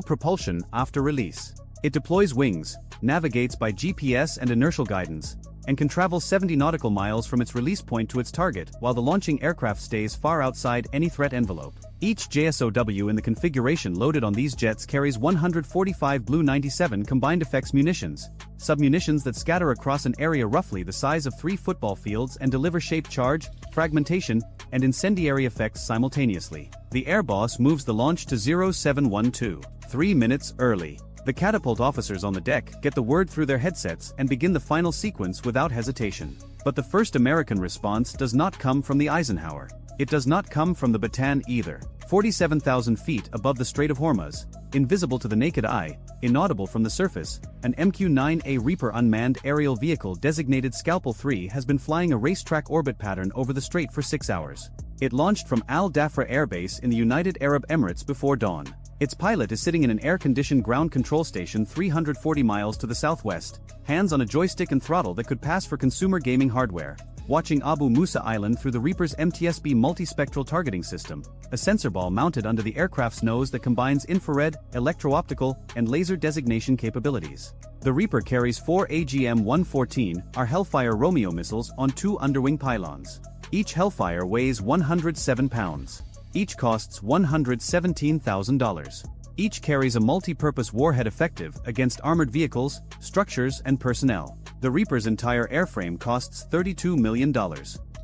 propulsion after release. It deploys wings, navigates by GPS and inertial guidance, and can travel 70 nautical miles from its release point to its target while the launching aircraft stays far outside any threat envelope. Each JSOW in the configuration loaded on these jets carries 145 Blue 97 combined effects munitions, submunitions that scatter across an area roughly the size of 3 football fields and deliver shaped charge, fragmentation, and incendiary effects simultaneously. The air boss moves the launch to 0712, 3 minutes early. The catapult officers on the deck get the word through their headsets and begin the final sequence without hesitation. But the first American response does not come from the Eisenhower. It does not come from the Bataan either. 47,000 feet above the Strait of Hormuz, invisible to the naked eye, inaudible from the surface, an MQ-9A Reaper unmanned aerial vehicle designated Scalpel 3 has been flying a racetrack orbit pattern over the strait for 6 hours. It launched from Al Dhafra Air Base in the United Arab Emirates before dawn. Its pilot is sitting in an air-conditioned ground control station 340 miles to the southwest, hands on a joystick and throttle that could pass for consumer gaming hardware, watching Abu Musa Island through the Reaper's MTSB multispectral targeting system, a sensor ball mounted under the aircraft's nose that combines infrared, electro-optical, and laser designation capabilities. The Reaper carries 4 AGM-114, our Hellfire Romeo missiles on 2 underwing pylons. Each Hellfire weighs 107 pounds. Each costs $117,000. Each carries a multi-purpose warhead effective against armored vehicles, structures, and personnel. The Reaper's entire airframe costs $32 million.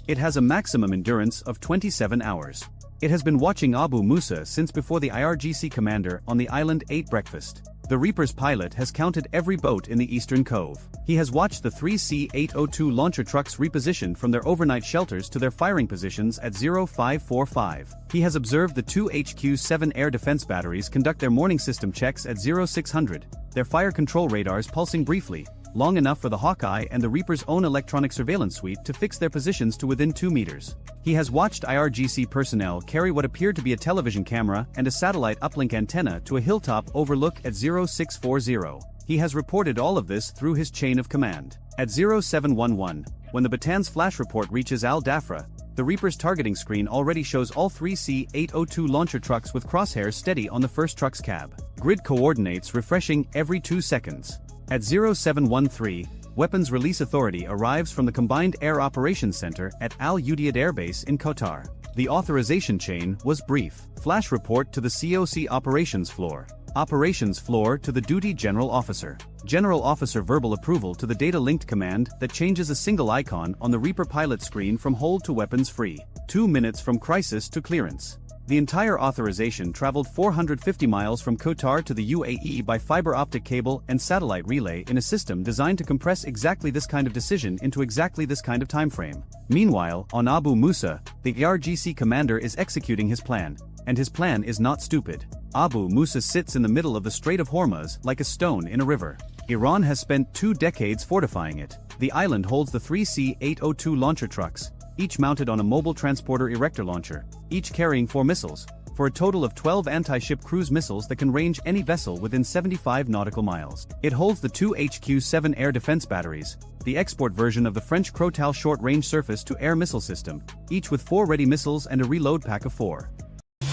It has a maximum endurance of 27 hours. It has been watching Abu Musa since before the IRGC commander on the island ate breakfast. The Reaper's pilot has counted every boat in the Eastern Cove. He has watched the 3 C-802 launcher trucks repositioned from their overnight shelters to their firing positions at 0545. He has observed the 2 HQ-7 air defense batteries conduct their morning system checks at 0600, their fire control radars pulsing briefly, long enough for the Hawkeye and the Reaper's own electronic surveillance suite to fix their positions to within 2 meters. He has watched IRGC personnel carry what appeared to be a television camera and a satellite uplink antenna to a hilltop overlook at 0640. He has reported all of this through his chain of command. At 0711, when the Bataan's flash report reaches Al Dhafra, the Reaper's targeting screen already shows all 3 C-802 launcher trucks with crosshairs steady on the first truck's cab. Grid coordinates refreshing every 2 seconds. At 0713, Weapons Release Authority arrives from the Combined Air Operations Center at Al Udeid Air Base in Qatar. The authorization chain was brief. Flash report to the COC operations floor. Operations floor to the duty general officer. General officer verbal approval to the data-linked command that changes a single icon on the Reaper pilot screen from hold to weapons free. 2 minutes from crisis to clearance. The entire authorization traveled 450 miles from Qatar to the UAE by fiber optic cable and satellite relay in a system designed to compress exactly this kind of decision into exactly this kind of time frame. Meanwhile, on Abu Musa, the ARGC commander is executing his plan, and his plan is not stupid. Abu Musa sits in the middle of the Strait of Hormuz like a stone in a river. Iran has spent 2 decades fortifying it. The island holds the 3 C-802 launcher trucks, each mounted on a mobile transporter erector launcher, each carrying 4 missiles, for a total of 12 anti-ship cruise missiles that can range any vessel within 75 nautical miles. It holds the 2 HQ-7 air defense batteries, the export version of the French Crotal short-range surface-to-air missile system, each with 4 ready missiles and a reload pack of 4.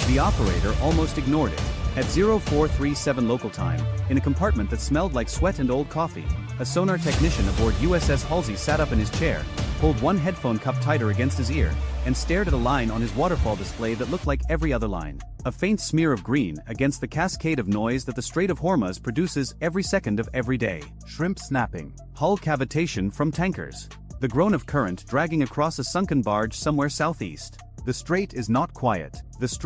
The operator almost ignored it. At 0437 local time, in a compartment that smelled like sweat and old coffee, a sonar technician aboard USS Halsey sat up in his chair, pulled one headphone cup tighter against his ear, and stared at a line on his waterfall display that looked like every other line. A faint smear of green against the cascade of noise that the Strait of Hormuz produces every second of every day. Shrimp snapping. Hull cavitation from tankers. The groan of current dragging across a sunken barge somewhere southeast. The strait is not quiet.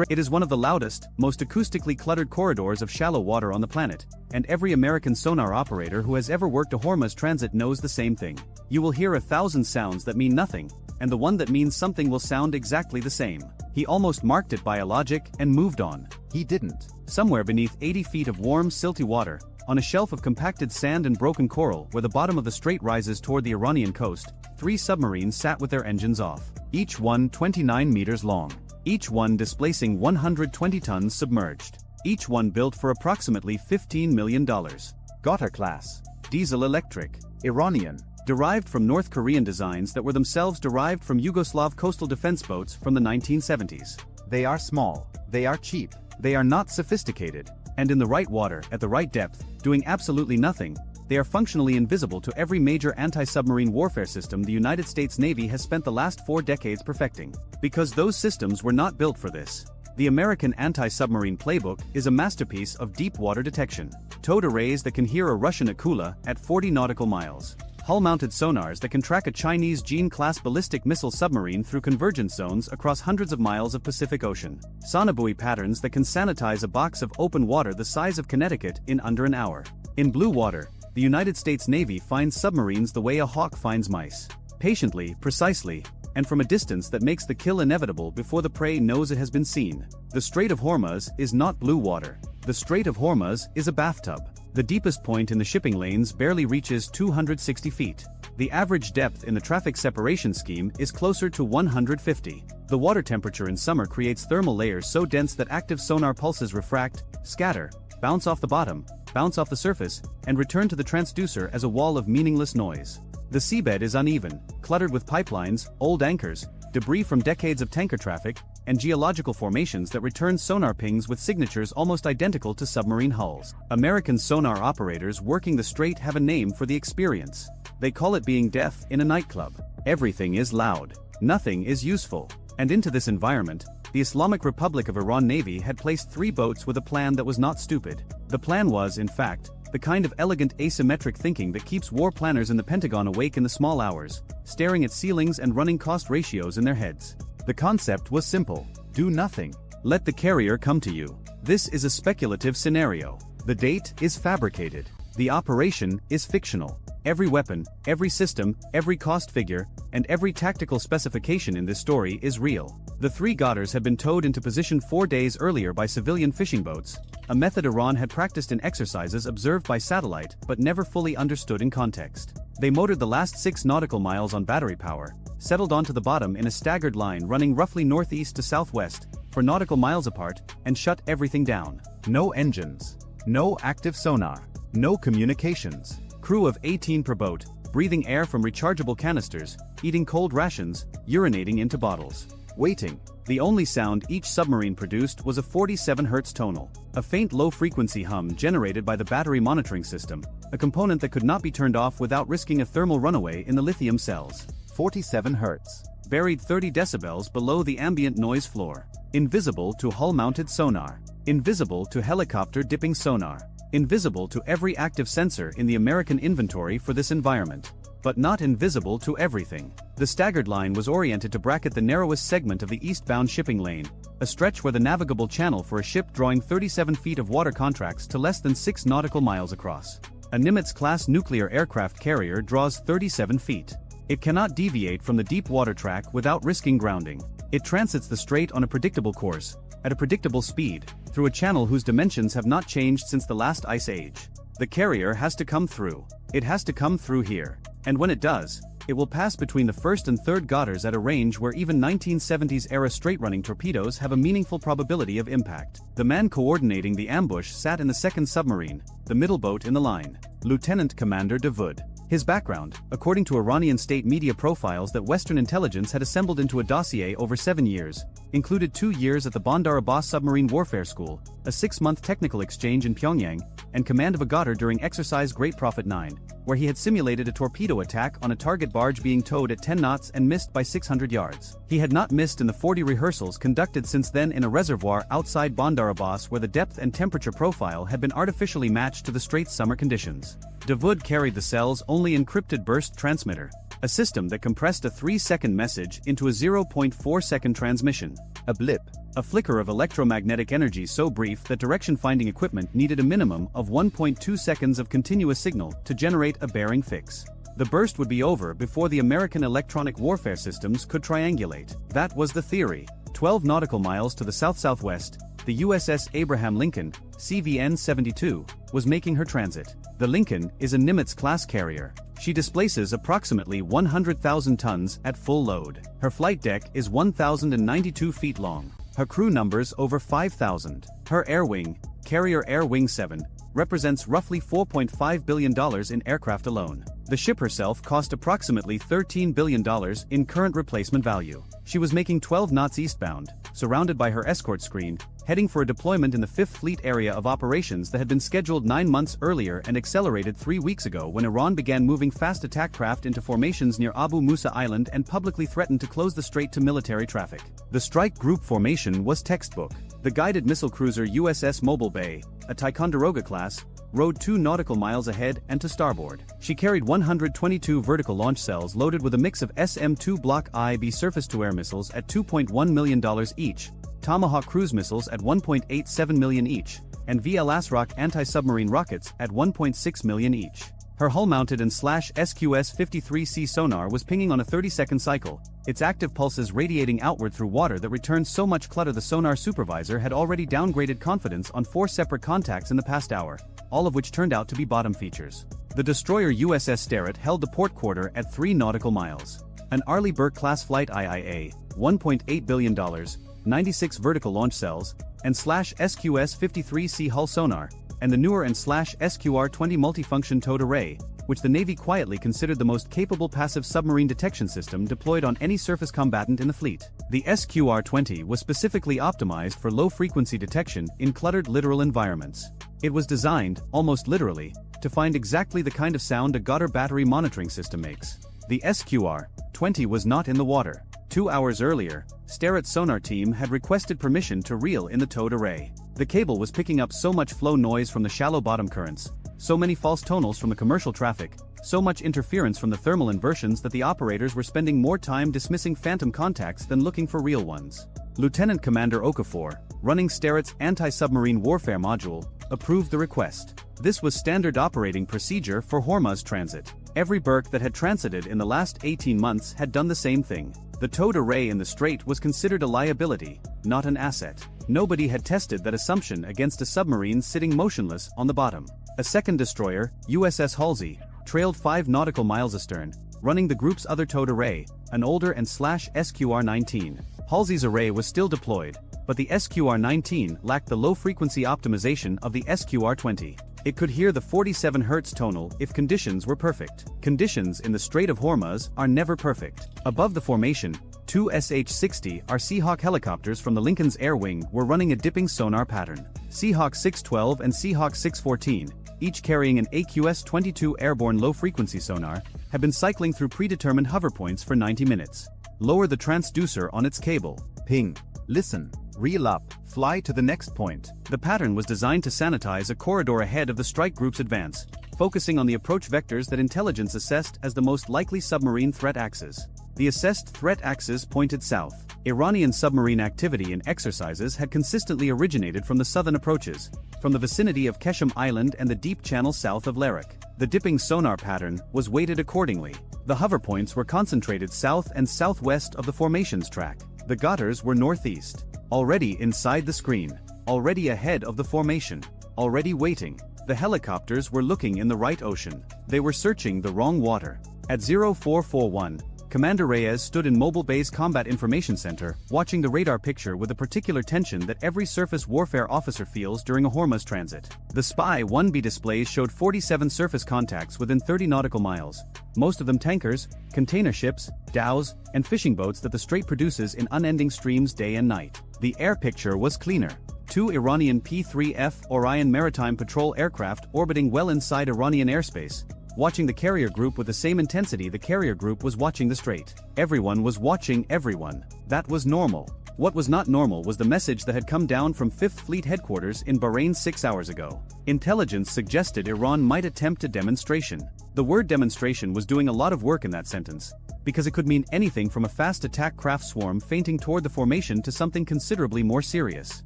It is one of the loudest, most acoustically cluttered corridors of shallow water on the planet, and every American sonar operator who has ever worked a Hormuz transit knows the same thing. You will hear 1,000 sounds that mean nothing, and the one that means something will sound exactly the same. He almost marked it by a logic and moved on. He didn't. Somewhere beneath 80 feet of warm, silty water, on a shelf of compacted sand and broken coral where the bottom of the strait rises toward the Iranian coast, 3 submarines sat with their engines off. Each one 29 meters long. Each one displacing 120 tons submerged. Each one built for approximately $15 million. Gotha class. Diesel-electric. Iranian. Derived from North Korean designs that were themselves derived from Yugoslav coastal defense boats from the 1970s. They are small. They are cheap. They are not sophisticated. And in the right water, at the right depth, doing absolutely nothing, they are functionally invisible to every major anti-submarine warfare system the United States Navy has spent the last 4 decades perfecting. Because those systems were not built for this. The American anti-submarine playbook is a masterpiece of deep water detection. Towed arrays that can hear a Russian Akula at 40 nautical miles. hull-mounted sonars that can track a Chinese Jean-class ballistic missile submarine through convergent zones across hundreds of miles of Pacific Ocean. Sonobuoy patterns that can sanitize a box of open water the size of Connecticut in under an hour. In blue water, the United States Navy finds submarines the way a hawk finds mice. Patiently, precisely, and from a distance that makes the kill inevitable before the prey knows it has been seen. The Strait of Hormuz is not blue water. The Strait of Hormuz is a bathtub. The deepest point in the shipping lanes barely reaches 260 feet. The average depth in the traffic separation scheme is closer to 150. The water temperature in summer creates thermal layers so dense that active sonar pulses refract, scatter, bounce off the bottom, bounce off the surface, and return to the transducer as a wall of meaningless noise. The seabed is uneven, cluttered with pipelines, old anchors, debris from decades of tanker traffic, and geological formations that return sonar pings with signatures almost identical to submarine hulls. American sonar operators working the strait have a name for the experience. They call it being deaf in a nightclub. Everything is loud. Nothing is useful. And into this environment, the Islamic Republic of Iran Navy had placed 3 boats with a plan that was not stupid. The plan was, in fact, the kind of elegant asymmetric thinking that keeps war planners in the Pentagon awake in the small hours, staring at ceilings and running cost ratios in their heads. The concept was simple. Do nothing. Let the carrier come to you. This is a speculative scenario. The date is fabricated. The operation is fictional. Every weapon, every system, every cost figure, and every tactical specification in this story is real. The 3 Godders had been towed into position 4 days earlier by civilian fishing boats, a method Iran had practiced in exercises observed by satellite but never fully understood in context. They motored the last 6 nautical miles on battery power, settled onto the bottom in a staggered line running roughly northeast to southwest, 4 nautical miles apart, and shut everything down. No engines. No active sonar. No communications. Crew of 18 per boat, breathing air from rechargeable canisters, eating cold rations, urinating into bottles. Waiting. The only sound each submarine produced was a 47 Hz tonal, a faint low-frequency hum generated by the battery monitoring system, a component that could not be turned off without risking a thermal runaway in the lithium cells. 47 Hz. Buried 30 decibels below the ambient noise floor. Invisible to hull-mounted sonar. Invisible to helicopter dipping sonar. Invisible to every active sensor in the American inventory for this environment. But not invisible to everything. The staggered line was oriented to bracket the narrowest segment of the eastbound shipping lane, a stretch where the navigable channel for a ship drawing 37 feet of water contracts to less than 6 nautical miles across. A Nimitz-class nuclear aircraft carrier draws 37 feet. It cannot deviate from the deep water track without risking grounding. It transits the strait on a predictable course, at a predictable speed, through a channel whose dimensions have not changed since the last ice age. The carrier has to come through. It has to come through here. And when it does, it will pass between the 1st and 3rd Godders at a range where even 1970s-era straight-running torpedoes have a meaningful probability of impact. The man coordinating the ambush sat in the 2nd submarine, the middle boat in the line, Lieutenant Commander Davoud. His background, according to Iranian state media profiles that Western intelligence had assembled into a dossier over 7 years, included 2 years at the Bandar Abbas Submarine Warfare School, a 6-month technical exchange in Pyongyang, and command of a Godder during Exercise Great Prophet 9, where he had simulated a torpedo attack on a target barge being towed at 10 knots and missed by 600 yards. He had not missed in the 40 rehearsals conducted since then in a reservoir outside Bandar Abbas where the depth and temperature profile had been artificially matched to the strait's summer conditions. Davoud carried the cell's only encrypted burst transmitter, a system that compressed a 3-second message into a 0.4-second transmission. A blip, a flicker of electromagnetic energy so brief that direction-finding equipment needed a minimum of 1.2 seconds of continuous signal to generate a bearing fix. The burst would be over before the American electronic warfare systems could triangulate. That was the theory. 12 nautical miles to the south-southwest, the USS Abraham Lincoln, CVN-72, was making her transit. The Lincoln is a Nimitz-class carrier. She displaces approximately 100,000 tons at full load. Her flight deck is 1,092 feet long. Her crew numbers over 5,000. Her air wing, Carrier Air Wing 7, represents roughly $4.5 billion in aircraft alone. The ship herself cost approximately $13 billion in current replacement value. She was making 12 knots eastbound, surrounded by her escort screen, heading for a deployment in the 5th Fleet area of operations that had been scheduled 9 months earlier and accelerated 3 weeks ago when Iran began moving fast attack craft into formations near Abu Musa Island and publicly threatened to close the strait to military traffic. The strike group formation was textbook. The guided missile cruiser USS Mobile Bay, a Ticonderoga class, rode 2 nautical miles ahead and to starboard. She carried 122 vertical launch cells loaded with a mix of SM-2 Block IB surface-to-air missiles at $2.1 million each, Tomahawk cruise missiles at $1.87 million each, and VLASROC anti-submarine rockets at $1.6 million each. Her hull-mounted and SQS-53C sonar was pinging on a 30-second cycle, its active pulses radiating outward through water that returned so much clutter the sonar supervisor had already downgraded confidence on 4 separate contacts in the past hour, all of which turned out to be bottom features. The destroyer USS Strait held the port quarter at 3 nautical miles. An Arleigh Burke-class flight IIA, $1.8 billion, 96 vertical launch cells, and SQS-53C hull sonar, and the newer and SQR-20 multifunction towed array, which the Navy quietly considered the most capable passive submarine detection system deployed on any surface combatant in the fleet. The SQR-20 was specifically optimized for low-frequency detection in cluttered littoral environments. It was designed, almost literally, to find exactly the kind of sound a Goddard battery monitoring system makes. The SQR-20 was not in the water. 2 hours earlier, Strait's sonar team had requested permission to reel in the towed array. The cable was picking up so much flow noise from the shallow bottom currents, so many false tonals from the commercial traffic, so much interference from the thermal inversions that the operators were spending more time dismissing phantom contacts than looking for real ones. Lieutenant Commander Okafor, running Strait's anti-submarine warfare module, approved the request. This was standard operating procedure for Hormuz transit. Every berk that had transited in the last 18 months had done the same thing. The towed array in the Strait was considered a liability, not an asset. Nobody had tested that assumption against a submarine sitting motionless on the bottom. A second destroyer, USS Halsey, trailed 5 nautical miles astern, running the group's other towed array, an older and SQR-19. Halsey's array was still deployed, but the SQR-19 lacked the low-frequency optimization of the SQR-20. It could hear the 47 Hz tonal if conditions were perfect. Conditions in the Strait of Hormuz are never perfect. Above the formation, 2 SH-60 Seahawk helicopters from the Lincoln's Air Wing were running a dipping sonar pattern. Seahawk 612 and Seahawk 614, each carrying an AQS-22 airborne low-frequency sonar, had been cycling through predetermined hover points for 90 minutes. Lower the transducer on its cable. Ping. Listen. Reel up. Fly to the next point. The pattern was designed to sanitize a corridor ahead of the strike group's advance, focusing on the approach vectors that intelligence assessed as the most likely submarine threat axes. The assessed threat axis pointed south. Iranian submarine activity in exercises had consistently originated from the southern approaches, from the vicinity of Keshem Island and the deep channel south of Larak. The dipping sonar pattern was weighted accordingly. The hover points were concentrated south and southwest of the formations track. The gutters were northeast. Already inside the screen. Already ahead of the formation. Already waiting. The helicopters were looking in the right ocean. They were searching the wrong water. At 0441, Commander Reyes stood in Mobile Bay's Combat Information Center, watching the radar picture with the particular tension that every surface warfare officer feels during a Hormuz transit. The Spy 1B displays showed 47 surface contacts within 30 nautical miles, most of them tankers, container ships, dhows, and fishing boats that the Strait produces in unending streams day and night. The air picture was cleaner. 2 Iranian P-3F Orion maritime patrol aircraft orbiting well inside Iranian airspace, watching the carrier group with the same intensity the carrier group was watching the Strait. Everyone was watching everyone. That was normal. What was not normal was the message that had come down from 5th Fleet headquarters in Bahrain 6 hours ago. Intelligence suggested Iran might attempt a demonstration. The word demonstration was doing a lot of work in that sentence, because it could mean anything from a fast attack craft swarm feinting toward the formation to something considerably more serious.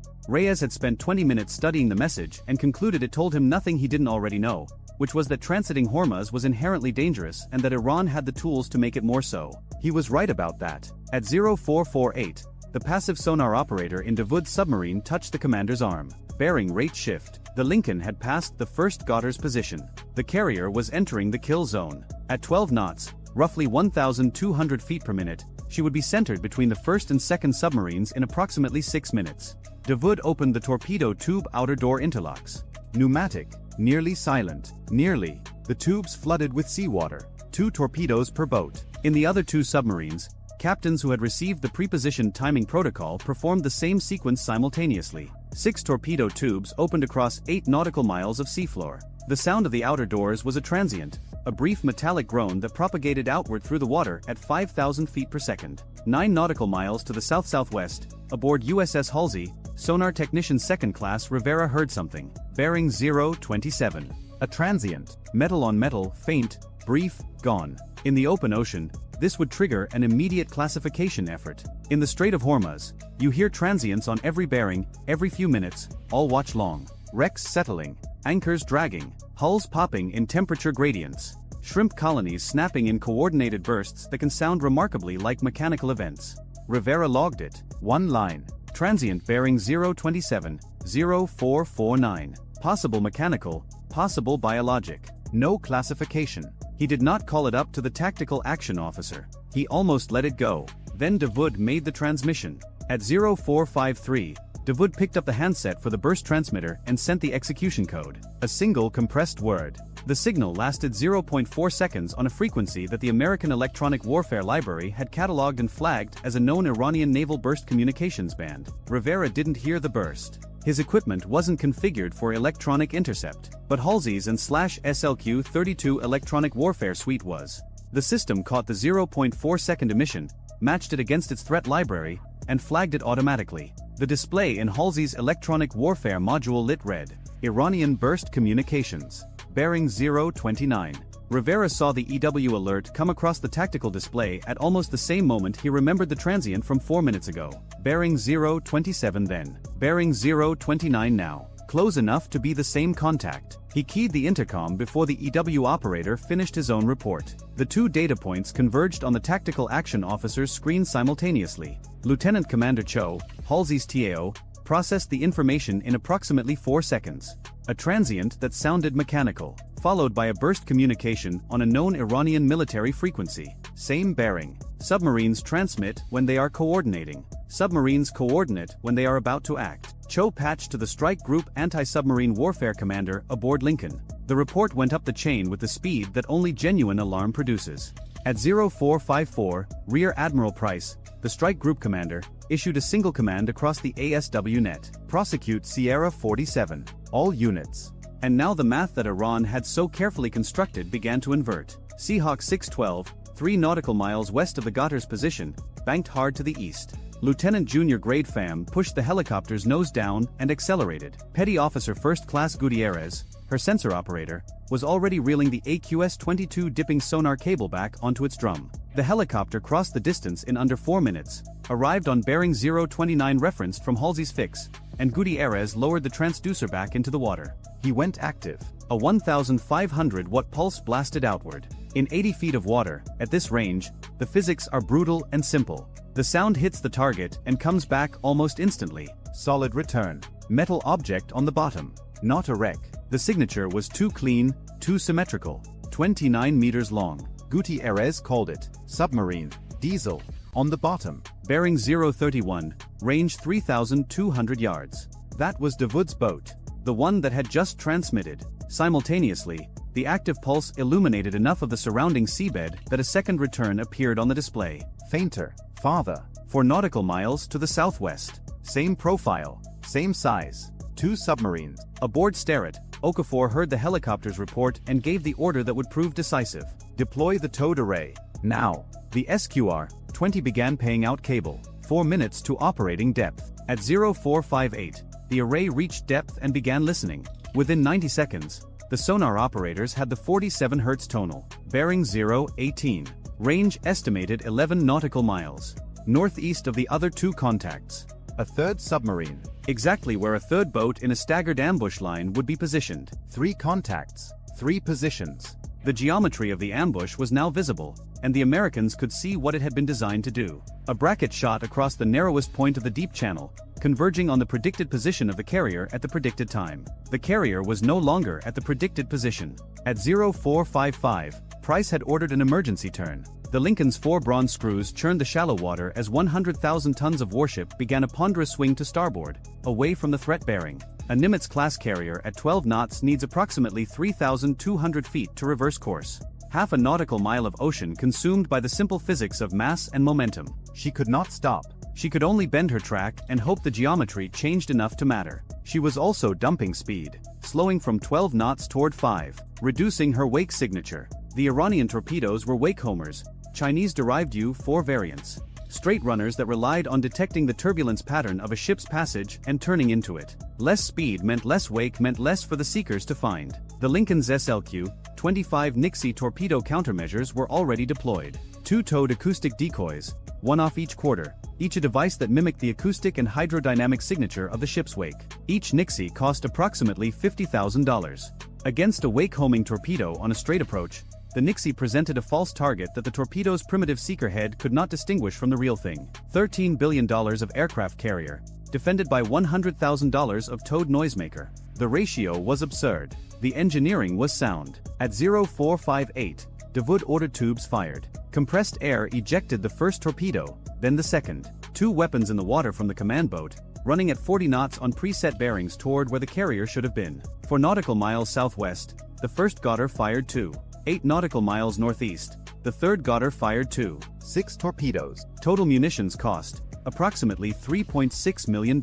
Reyes had spent 20 minutes studying the message and concluded it told him nothing he didn't already know, which was that transiting Hormuz was inherently dangerous and that Iran had the tools to make it more so. He was right about that. At 0448, the passive sonar operator in Dawood's submarine touched the commander's arm. Bearing rate shift. The Lincoln had passed the first Goddard's position. The carrier was entering the kill zone. At 12 knots, roughly 1,200 feet per minute, she would be centered between the first and second submarines in approximately 6 minutes. Dawood opened the torpedo tube outer door interlocks. Pneumatic. Nearly silent. Nearly. The tubes flooded with seawater. 2 torpedoes per boat. In the other 2 submarines, captains who had received the prepositioned timing protocol performed the same sequence simultaneously. 6 torpedo tubes opened across 8 nautical miles of seafloor. The sound of the outer doors was a transient, a brief metallic groan that propagated outward through the water at 5,000 feet per second. 9 nautical miles to the south-southwest, aboard USS Halsey, Sonar Technician Second Class Rivera heard something. Bearing 027. A transient. Metal on metal, faint, brief, gone. In the open ocean, this would trigger an immediate classification effort. In the Strait of Hormuz, you hear transients on every bearing, every few minutes, all watch long. Wrecks settling, anchors dragging, hulls popping in temperature gradients. Shrimp colonies snapping in coordinated bursts that can sound remarkably like mechanical events. Rivera logged it. One line. Transient bearing 027, 0449. Possible mechanical, possible biologic. No classification. He did not call it up to the tactical action officer. He almost let it go. Then Davoud made the transmission. At 0453, Davoud picked up the handset for the burst transmitter and sent the execution code. A single compressed word. The signal lasted 0.4 seconds on a frequency that the American Electronic Warfare Library had catalogued and flagged as a known Iranian naval burst communications band. Rivera didn't hear the burst. His equipment wasn't configured for electronic intercept, but Halsey's and /SLQ-32 electronic warfare suite was. The system caught the 0.4 second emission, matched it against its threat library, and flagged it automatically. The display in Halsey's electronic warfare module lit red. Iranian burst communications. Bearing 029. Rivera saw the EW alert come across the tactical display at almost the same moment he remembered the transient from 4 minutes ago. Bearing 027 then. Bearing 029 now. Close enough to be the same contact. He keyed the intercom before the EW operator finished his own report. The two data points converged on the tactical action officer's screen simultaneously. Lieutenant Commander Cho, Halsey's TAO, processed the information in approximately 4 seconds. A transient that sounded mechanical, followed by a burst communication on a known Iranian military frequency. Same bearing. Submarines transmit when they are coordinating. Submarines coordinate when they are about to act. Cho patched to the Strike Group Anti-Submarine Warfare Commander aboard Lincoln. The report went up the chain with the speed that only genuine alarm produces. At 0454, Rear Admiral Price, the Strike Group Commander, issued a single command across the ASW net. Prosecute Sierra 47. All units. And now the math that Iran had so carefully constructed began to invert. Seahawk 612, 3 nautical miles west of the Ghottar's position, banked hard to the east. Lieutenant Junior Grade Pham pushed the helicopter's nose down and accelerated. Petty Officer First Class Gutierrez, her sensor operator, was already reeling the AQS-22 dipping sonar cable back onto its drum. The helicopter crossed the distance in under 4 minutes, arrived on bearing 029 referenced from Halsey's fix, and Gutierrez lowered the transducer back into the water. He went active. A 1,500-watt pulse blasted outward. In 80 feet of water, at this range, the physics are brutal and simple. The sound hits the target and comes back almost instantly. Solid return. Metal object on the bottom. Not a wreck. The signature was too clean, too symmetrical. 29 meters long. Gutierrez called it submarine, diesel. On the bottom. Bearing 031, range 3,200 yards. That was Davoud's boat. The one that had just transmitted. Simultaneously, the active pulse illuminated enough of the surrounding seabed that a second return appeared on the display. Fainter, farther, 4 nautical miles to the southwest. Same profile, same size. 2 submarines. Aboard Sterret, Okafor heard the helicopter's report and gave the order that would prove decisive. Deploy the towed array. Now. The SQR-20 began paying out cable. 4 minutes to operating depth. At 0458, the array reached depth and began listening. Within 90 seconds, the sonar operators had the 47 Hz tonal. Bearing 018. Range estimated 11 nautical miles. Northeast of the other 2 contacts. A third submarine. Exactly where a third boat in a staggered ambush line would be positioned. 3 contacts. 3 positions. The geometry of the ambush was now visible, and the Americans could see what it had been designed to do. A bracket shot across the narrowest point of the deep channel, converging on the predicted position of the carrier at the predicted time. The carrier was no longer at the predicted position. At 0455, Price had ordered an emergency turn. The Lincoln's 4 bronze screws churned the shallow water as 100,000 tons of warship began a ponderous swing to starboard, away from the threat bearing. A Nimitz-class carrier at 12 knots needs approximately 3,200 feet to reverse course. Half a nautical mile of ocean consumed by the simple physics of mass and momentum. She could not stop. She could only bend her track and hope the geometry changed enough to matter. She was also dumping speed, slowing from 12 knots toward 5, reducing her wake signature. The Iranian torpedoes were wake homers, Chinese-derived U-4 variants. straight runners that relied on detecting the turbulence pattern of a ship's passage and turning into it. Less speed meant less wake meant less for the seekers to find. The Lincoln's SLQ-25 Nixie torpedo countermeasures were already deployed. Two-towed acoustic decoys, one off each quarter, each a device that mimicked the acoustic and hydrodynamic signature of the ship's wake. Each Nixie cost approximately $50,000. Against a wake-homing torpedo on a straight approach, the Nixie presented a false target that the torpedo's primitive seeker head could not distinguish from the real thing. $13 billion of aircraft carrier, defended by $100,000 of towed noisemaker. The ratio was absurd. The engineering was sound. At 0458, Dawood ordered tubes fired. Compressed air ejected the first torpedo, then the second. Two weapons in the water from the command boat, running at 40 knots on preset bearings toward where the carrier should have been. 4 nautical miles southwest, the first gunner fired 2. 8 nautical miles northeast, the third gunner fired 2. 6 torpedoes. Total munitions cost approximately $3.6 million.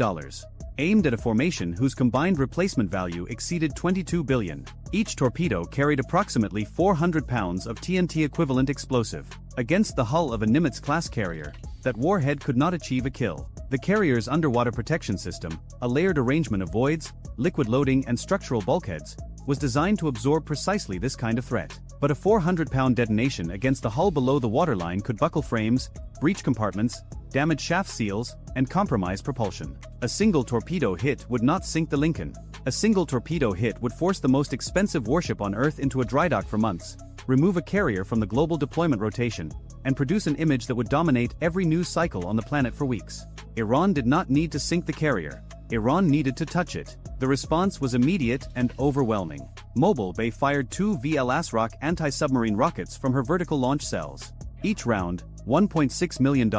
Aimed at a formation whose combined replacement value exceeded $22 billion. Each torpedo carried approximately 400 pounds of TNT equivalent explosive. Against the hull of a Nimitz-class carrier, that warhead could not achieve a kill. The carrier's underwater protection system, a layered arrangement of voids, liquid loading and structural bulkheads, was designed to absorb precisely this kind of threat. But a 400-pound detonation against the hull below the waterline could buckle frames, breach compartments, damage shaft seals, and compromise propulsion. A single torpedo hit would not sink the Lincoln. A single torpedo hit would force the most expensive warship on Earth into a dry dock for months, remove a carrier from the global deployment rotation, and produce an image that would dominate every news cycle on the planet for weeks. Iran did not need to sink the carrier. Iran needed to touch it. The response was immediate and overwhelming. Mobile Bay fired 2 VL ASROC anti-submarine rockets from her vertical launch cells. Each round, $1.6 million,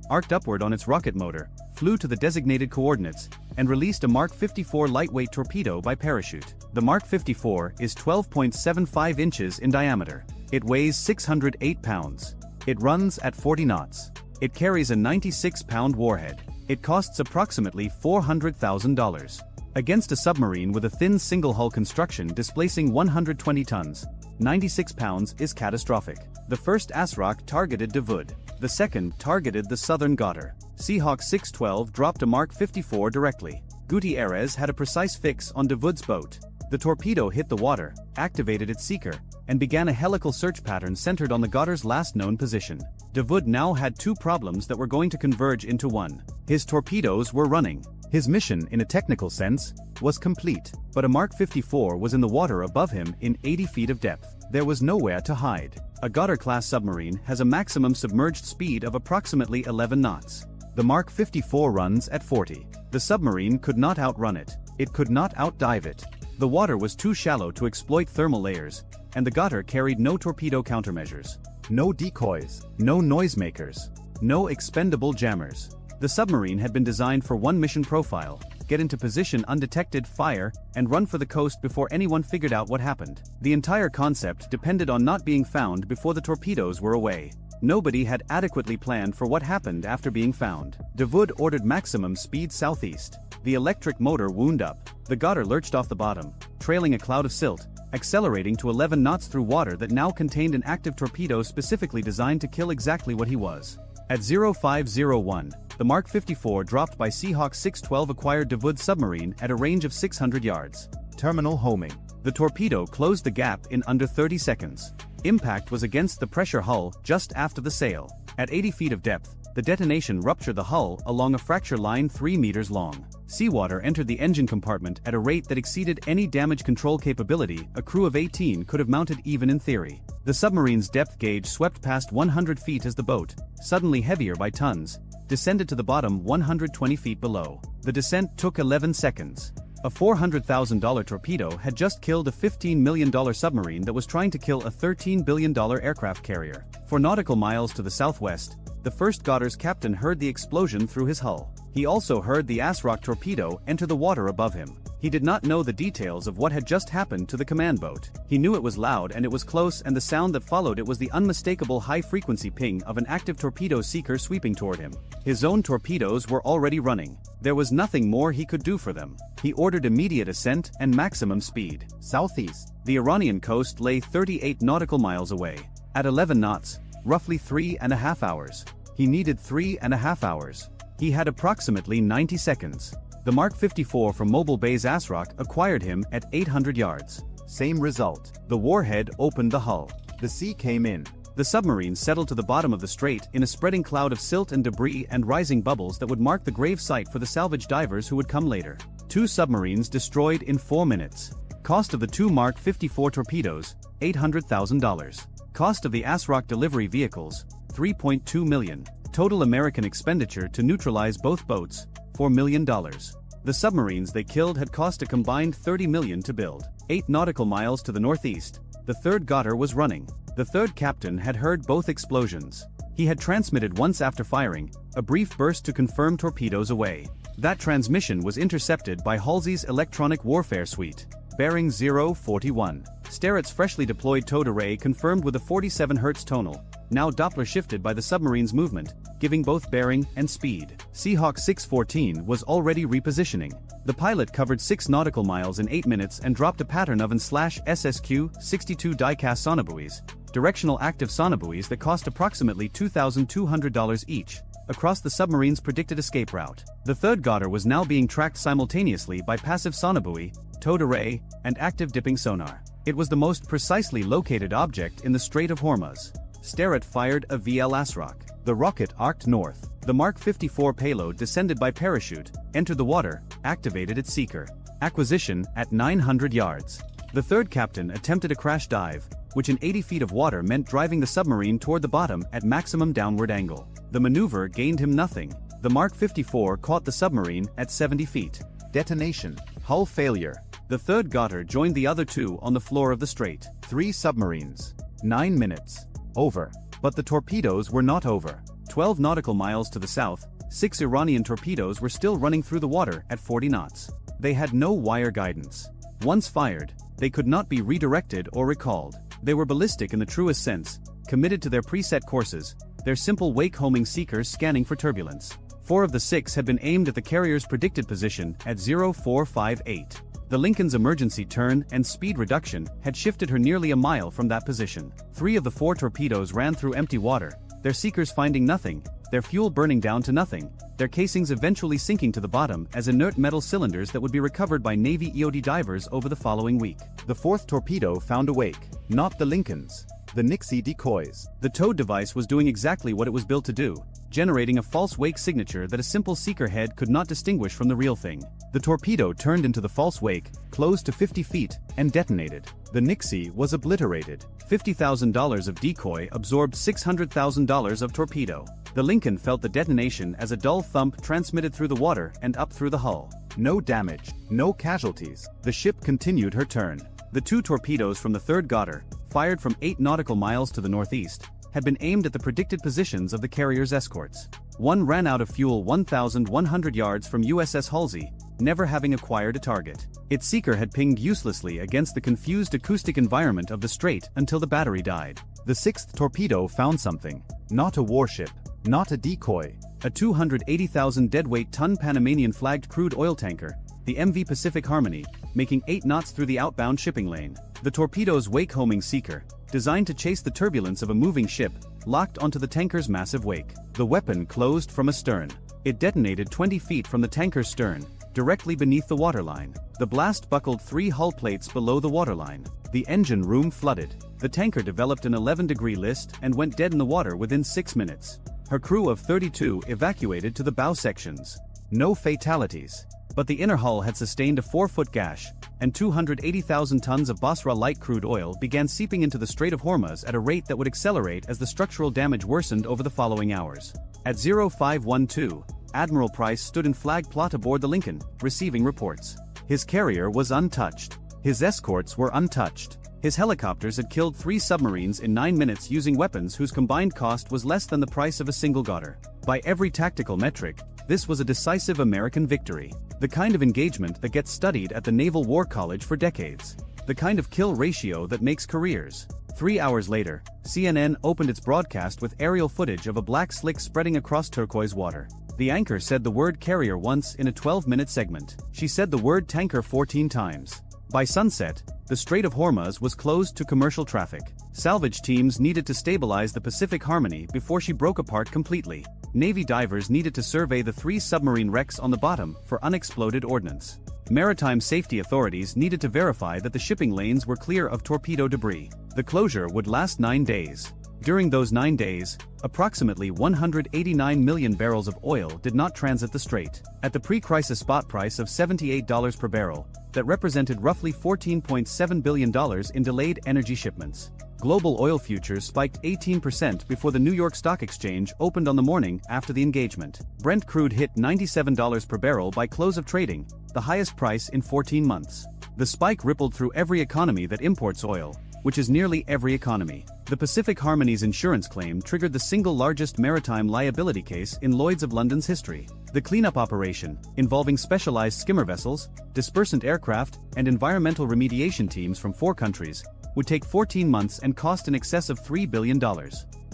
arced upward on its rocket motor, flew to the designated coordinates, and released a Mark 54 lightweight torpedo by parachute. The Mark 54 is 12.75 inches in diameter. It weighs 608 pounds. It runs at 40 knots. It carries a 96-pound warhead. It costs approximately $400,000. Against a submarine with a thin single-hull construction displacing 120 tons, 96 pounds is catastrophic. The first ASROC targeted Dawood. The second targeted the southern Ghautar. Seahawk 612 dropped a Mark 54 directly. Gutierrez had a precise fix on Dawood's boat. The torpedo hit the water, activated its seeker, and began a helical search pattern centered on the Ghautar's last known position. Dawood now had 2 problems that were going to converge into one. His torpedoes were running. His mission, in a technical sense, was complete, but a Mark 54 was in the water above him in 80 feet of depth. There was nowhere to hide. A Ghautar-class submarine has a maximum submerged speed of approximately 11 knots. The Mark 54 runs at 40. The submarine could not outrun it. It could not outdive it. The water was too shallow to exploit thermal layers, and the Ghautar carried no torpedo countermeasures. No decoys. No noisemakers. No expendable jammers. The submarine had been designed for one mission profile: get into position undetected, fire, and run for the coast before anyone figured out what happened. The entire concept depended on not being found before the torpedoes were away. Nobody had adequately planned for what happened after being found. Dawood ordered maximum speed southeast. The electric motor wound up. The Ghautar lurched off the bottom, trailing a cloud of silt, accelerating to 11 knots through water that now contained an active torpedo specifically designed to kill exactly what he was. At 0501, the Mark 54 dropped by Seahawk 612 acquired Dawood submarine at a range of 600 yards. Terminal homing. The torpedo closed the gap in under 30 seconds. Impact was against the pressure hull just aft of the sail. At 80 feet of depth, the detonation ruptured the hull along a fracture line 3 meters long. Seawater entered the engine compartment at a rate that exceeded any damage control capability a crew of 18 could have mounted even in theory. The submarine's depth gauge swept past 100 feet as the boat, suddenly heavier by tons, descended to the bottom 120 feet below. The descent took 11 seconds. A $400,000 torpedo had just killed a $15 million submarine that was trying to kill a $13 billion aircraft carrier. 4 nautical miles to the southwest, the first Ghautar's captain heard the explosion through his hull. He also heard the ASROC torpedo enter the water above him. He did not know the details of what had just happened to the command boat. He knew it was loud and it was close, and the sound that followed it was the unmistakable high-frequency ping of an active torpedo seeker sweeping toward him. His own torpedoes were already running. There was nothing more he could do for them. He ordered immediate ascent and maximum speed. Southeast. The Iranian coast lay 38 nautical miles away. At 11 knots, roughly 3.5 hours. He needed 3.5 hours. He had approximately 90 seconds. The Mark 54 from Mobile Bay's ASROC acquired him at 800 yards. Same result. The warhead opened the hull. The sea came in. The submarine settled to the bottom of the strait in a spreading cloud of silt and debris and rising bubbles that would mark the grave site for the salvage divers who would come later. 2 submarines destroyed in 4 minutes. Cost of the 2 Mark 54 torpedoes, $800,000. Cost of the ASROC delivery vehicles, $3.2 million. Total American expenditure to neutralize both boats, $4 million. The submarines they killed had cost a combined $30 million to build. 8 nautical miles to the northeast, the third Goddard was running. The third captain had heard both explosions. He had transmitted once after firing, a brief burst to confirm torpedoes away. That transmission was intercepted by Halsey's electronic warfare suite. Bearing 041. Sterrett's freshly deployed towed array confirmed with a 47 Hz tonal, now Doppler shifted by the submarine's movement, giving both bearing and speed. Seahawk 614 was already repositioning. The pilot covered 6 nautical miles in 8 minutes and dropped a pattern of /SSQ 62 die-cast sonobuoys, directional active sonobuoys that cost approximately $2,200 each, across the submarine's predicted escape route. The third Goddard was now being tracked simultaneously by passive sonobuoy, towed array, and active dipping sonar. It was the most precisely located object in the Strait of Hormuz. Sterrett fired a VL ASROC. The rocket arced north. The Mark 54 payload descended by parachute, entered the water, activated its seeker. Acquisition at 900 yards. The third captain attempted a crash dive, which in 80 feet of water meant driving the submarine toward the bottom at maximum downward angle. The maneuver gained him nothing. The Mark 54 caught the submarine at 70 feet. Detonation. Hull failure. The third Goddard joined the other 2 on the floor of the strait. 3 submarines. 9 minutes. Over. But the torpedoes were not over. 12 nautical miles to the south, 6 Iranian torpedoes were still running through the water at 40 knots. They had no wire guidance. Once fired, they could not be redirected or recalled. They were ballistic in the truest sense, committed to their preset courses, their simple wake-homing seekers scanning for turbulence. 4 of the 6 had been aimed at the carrier's predicted position at 0458. The Lincoln's emergency turn and speed reduction had shifted her nearly a mile from that position. 3 of the 4 torpedoes ran through empty water, their seekers finding nothing, their fuel burning down to nothing, their casings eventually sinking to the bottom as inert metal cylinders that would be recovered by Navy EOD divers over the following week. The 4th torpedo found a wake, not the Lincoln's. The Nixie decoys. The towed device was doing exactly what it was built to do, generating a false wake signature that a simple seeker head could not distinguish from the real thing. The torpedo turned into the false wake, closed to 50 feet, and detonated. The Nixie was obliterated. $50,000 of decoy absorbed $600,000 of torpedo. The Lincoln felt the detonation as a dull thump transmitted through the water and up through the hull. No damage, no casualties. The ship continued her turn. The 2 torpedoes from the third Goddard, fired from 8 nautical miles to the northeast, had been aimed at the predicted positions of the carrier's escorts. One ran out of fuel 1,100 yards from USS Halsey, never having acquired a target. Its seeker had pinged uselessly against the confused acoustic environment of the strait until the battery died. The 6th torpedo found something. Not a warship, not a decoy. A 280,000 deadweight ton Panamanian flagged crude oil tanker, the MV Pacific Harmony, making 8 knots through the outbound shipping lane. The torpedo's wake-homing seeker, designed to chase the turbulence of a moving ship, locked onto the tanker's massive wake. The weapon closed from astern. It detonated 20 feet from the tanker's stern, directly beneath the waterline. The blast buckled 3 hull plates below the waterline. The engine room flooded. The tanker developed an 11-degree list and went dead in the water within 6 minutes. Her crew of 32 evacuated to the bow sections. No fatalities. But the inner hull had sustained a 4-foot gash, and 280,000 tons of Basra light crude oil began seeping into the Strait of Hormuz at a rate that would accelerate as the structural damage worsened over the following hours. At 0512, Admiral Price stood in flag plot aboard the Lincoln, receiving reports. His carrier was untouched. His escorts were untouched. His helicopters had killed 3 submarines in 9 minutes using weapons whose combined cost was less than the price of a single Goddard. By every tactical metric, this was a decisive American victory. The kind of engagement that gets studied at the Naval War College for decades. The kind of kill ratio that makes careers. 3 hours later, CNN opened its broadcast with aerial footage of a black slick spreading across turquoise water. The anchor said the word carrier once in a 12-minute segment. She said the word tanker 14 times. By sunset, the Strait of Hormuz was closed to commercial traffic. Salvage teams needed to stabilize the Pacific Harmony before she broke apart completely. Navy divers needed to survey the 3 submarine wrecks on the bottom for unexploded ordnance. Maritime safety authorities needed to verify that the shipping lanes were clear of torpedo debris. The closure would last 9 days. During those 9 days, approximately 189 million barrels of oil did not transit the strait. At the pre-crisis spot price of $78 per barrel, that represented roughly $14.7 billion in delayed energy shipments. Global oil futures spiked 18% before the New York Stock Exchange opened on the morning after the engagement. Brent crude hit $97 per barrel by close of trading, the highest price in 14 months. The spike rippled through every economy that imports oil, which is nearly every economy. The Pacific Harmony's insurance claim triggered the single largest maritime liability case in Lloyd's of London's history. The cleanup operation, involving specialized skimmer vessels, dispersant aircraft, and environmental remediation teams from 4 countries, would take 14 months and cost in excess of $3 billion.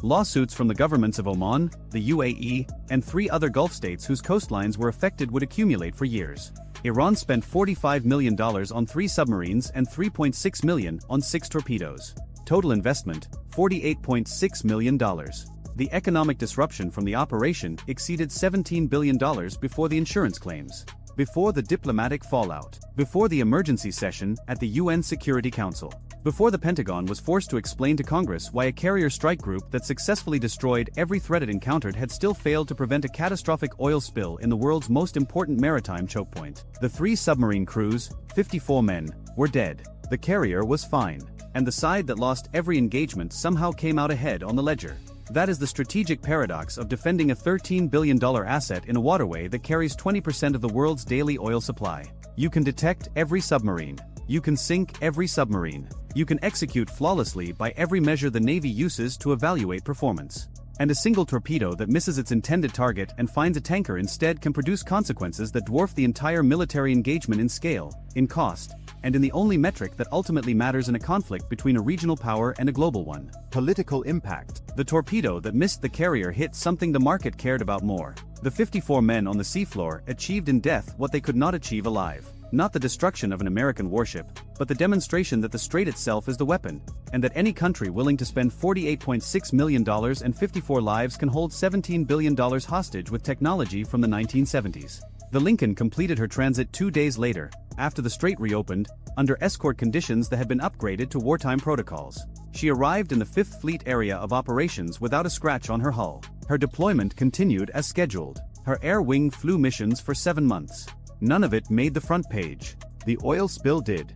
Lawsuits from the governments of Oman, the UAE, and 3 other Gulf states whose coastlines were affected would accumulate for years. Iran spent $45 million on 3 submarines and $3.6 million on 6 torpedoes. Total investment, $48.6 million. The economic disruption from the operation exceeded $17 billion before the insurance claims. Before the diplomatic fallout. Before the emergency session at the UN Security Council. Before the Pentagon was forced to explain to Congress why a carrier strike group that successfully destroyed every threat it encountered had still failed to prevent a catastrophic oil spill in the world's most important maritime choke point. The 3 submarine crews, 54 men, were dead. The carrier was fine. And the side that lost every engagement somehow came out ahead on the ledger. That is the strategic paradox of defending a $13 billion asset in a waterway that carries 20% of the world's daily oil supply. You can detect every submarine. You can sink every submarine. You can execute flawlessly by every measure the Navy uses to evaluate performance. And a single torpedo that misses its intended target and finds a tanker instead can produce consequences that dwarf the entire military engagement in scale, in cost, and in the only metric that ultimately matters in a conflict between a regional power and a global one: political impact. The torpedo that missed the carrier hit something the market cared about more. The 54 men on the seafloor achieved in death what they could not achieve alive. Not the destruction of an American warship, but the demonstration that the strait itself is the weapon, and that any country willing to spend $48.6 million and 54 lives can hold $17 billion hostage with technology from the 1970s. The Lincoln completed her transit 2 days later, after the strait reopened, under escort conditions that had been upgraded to wartime protocols. She arrived in the 5th Fleet area of operations without a scratch on her hull. Her deployment continued as scheduled. Her air wing flew missions for 7 months. None of it made the front page. The oil spill did.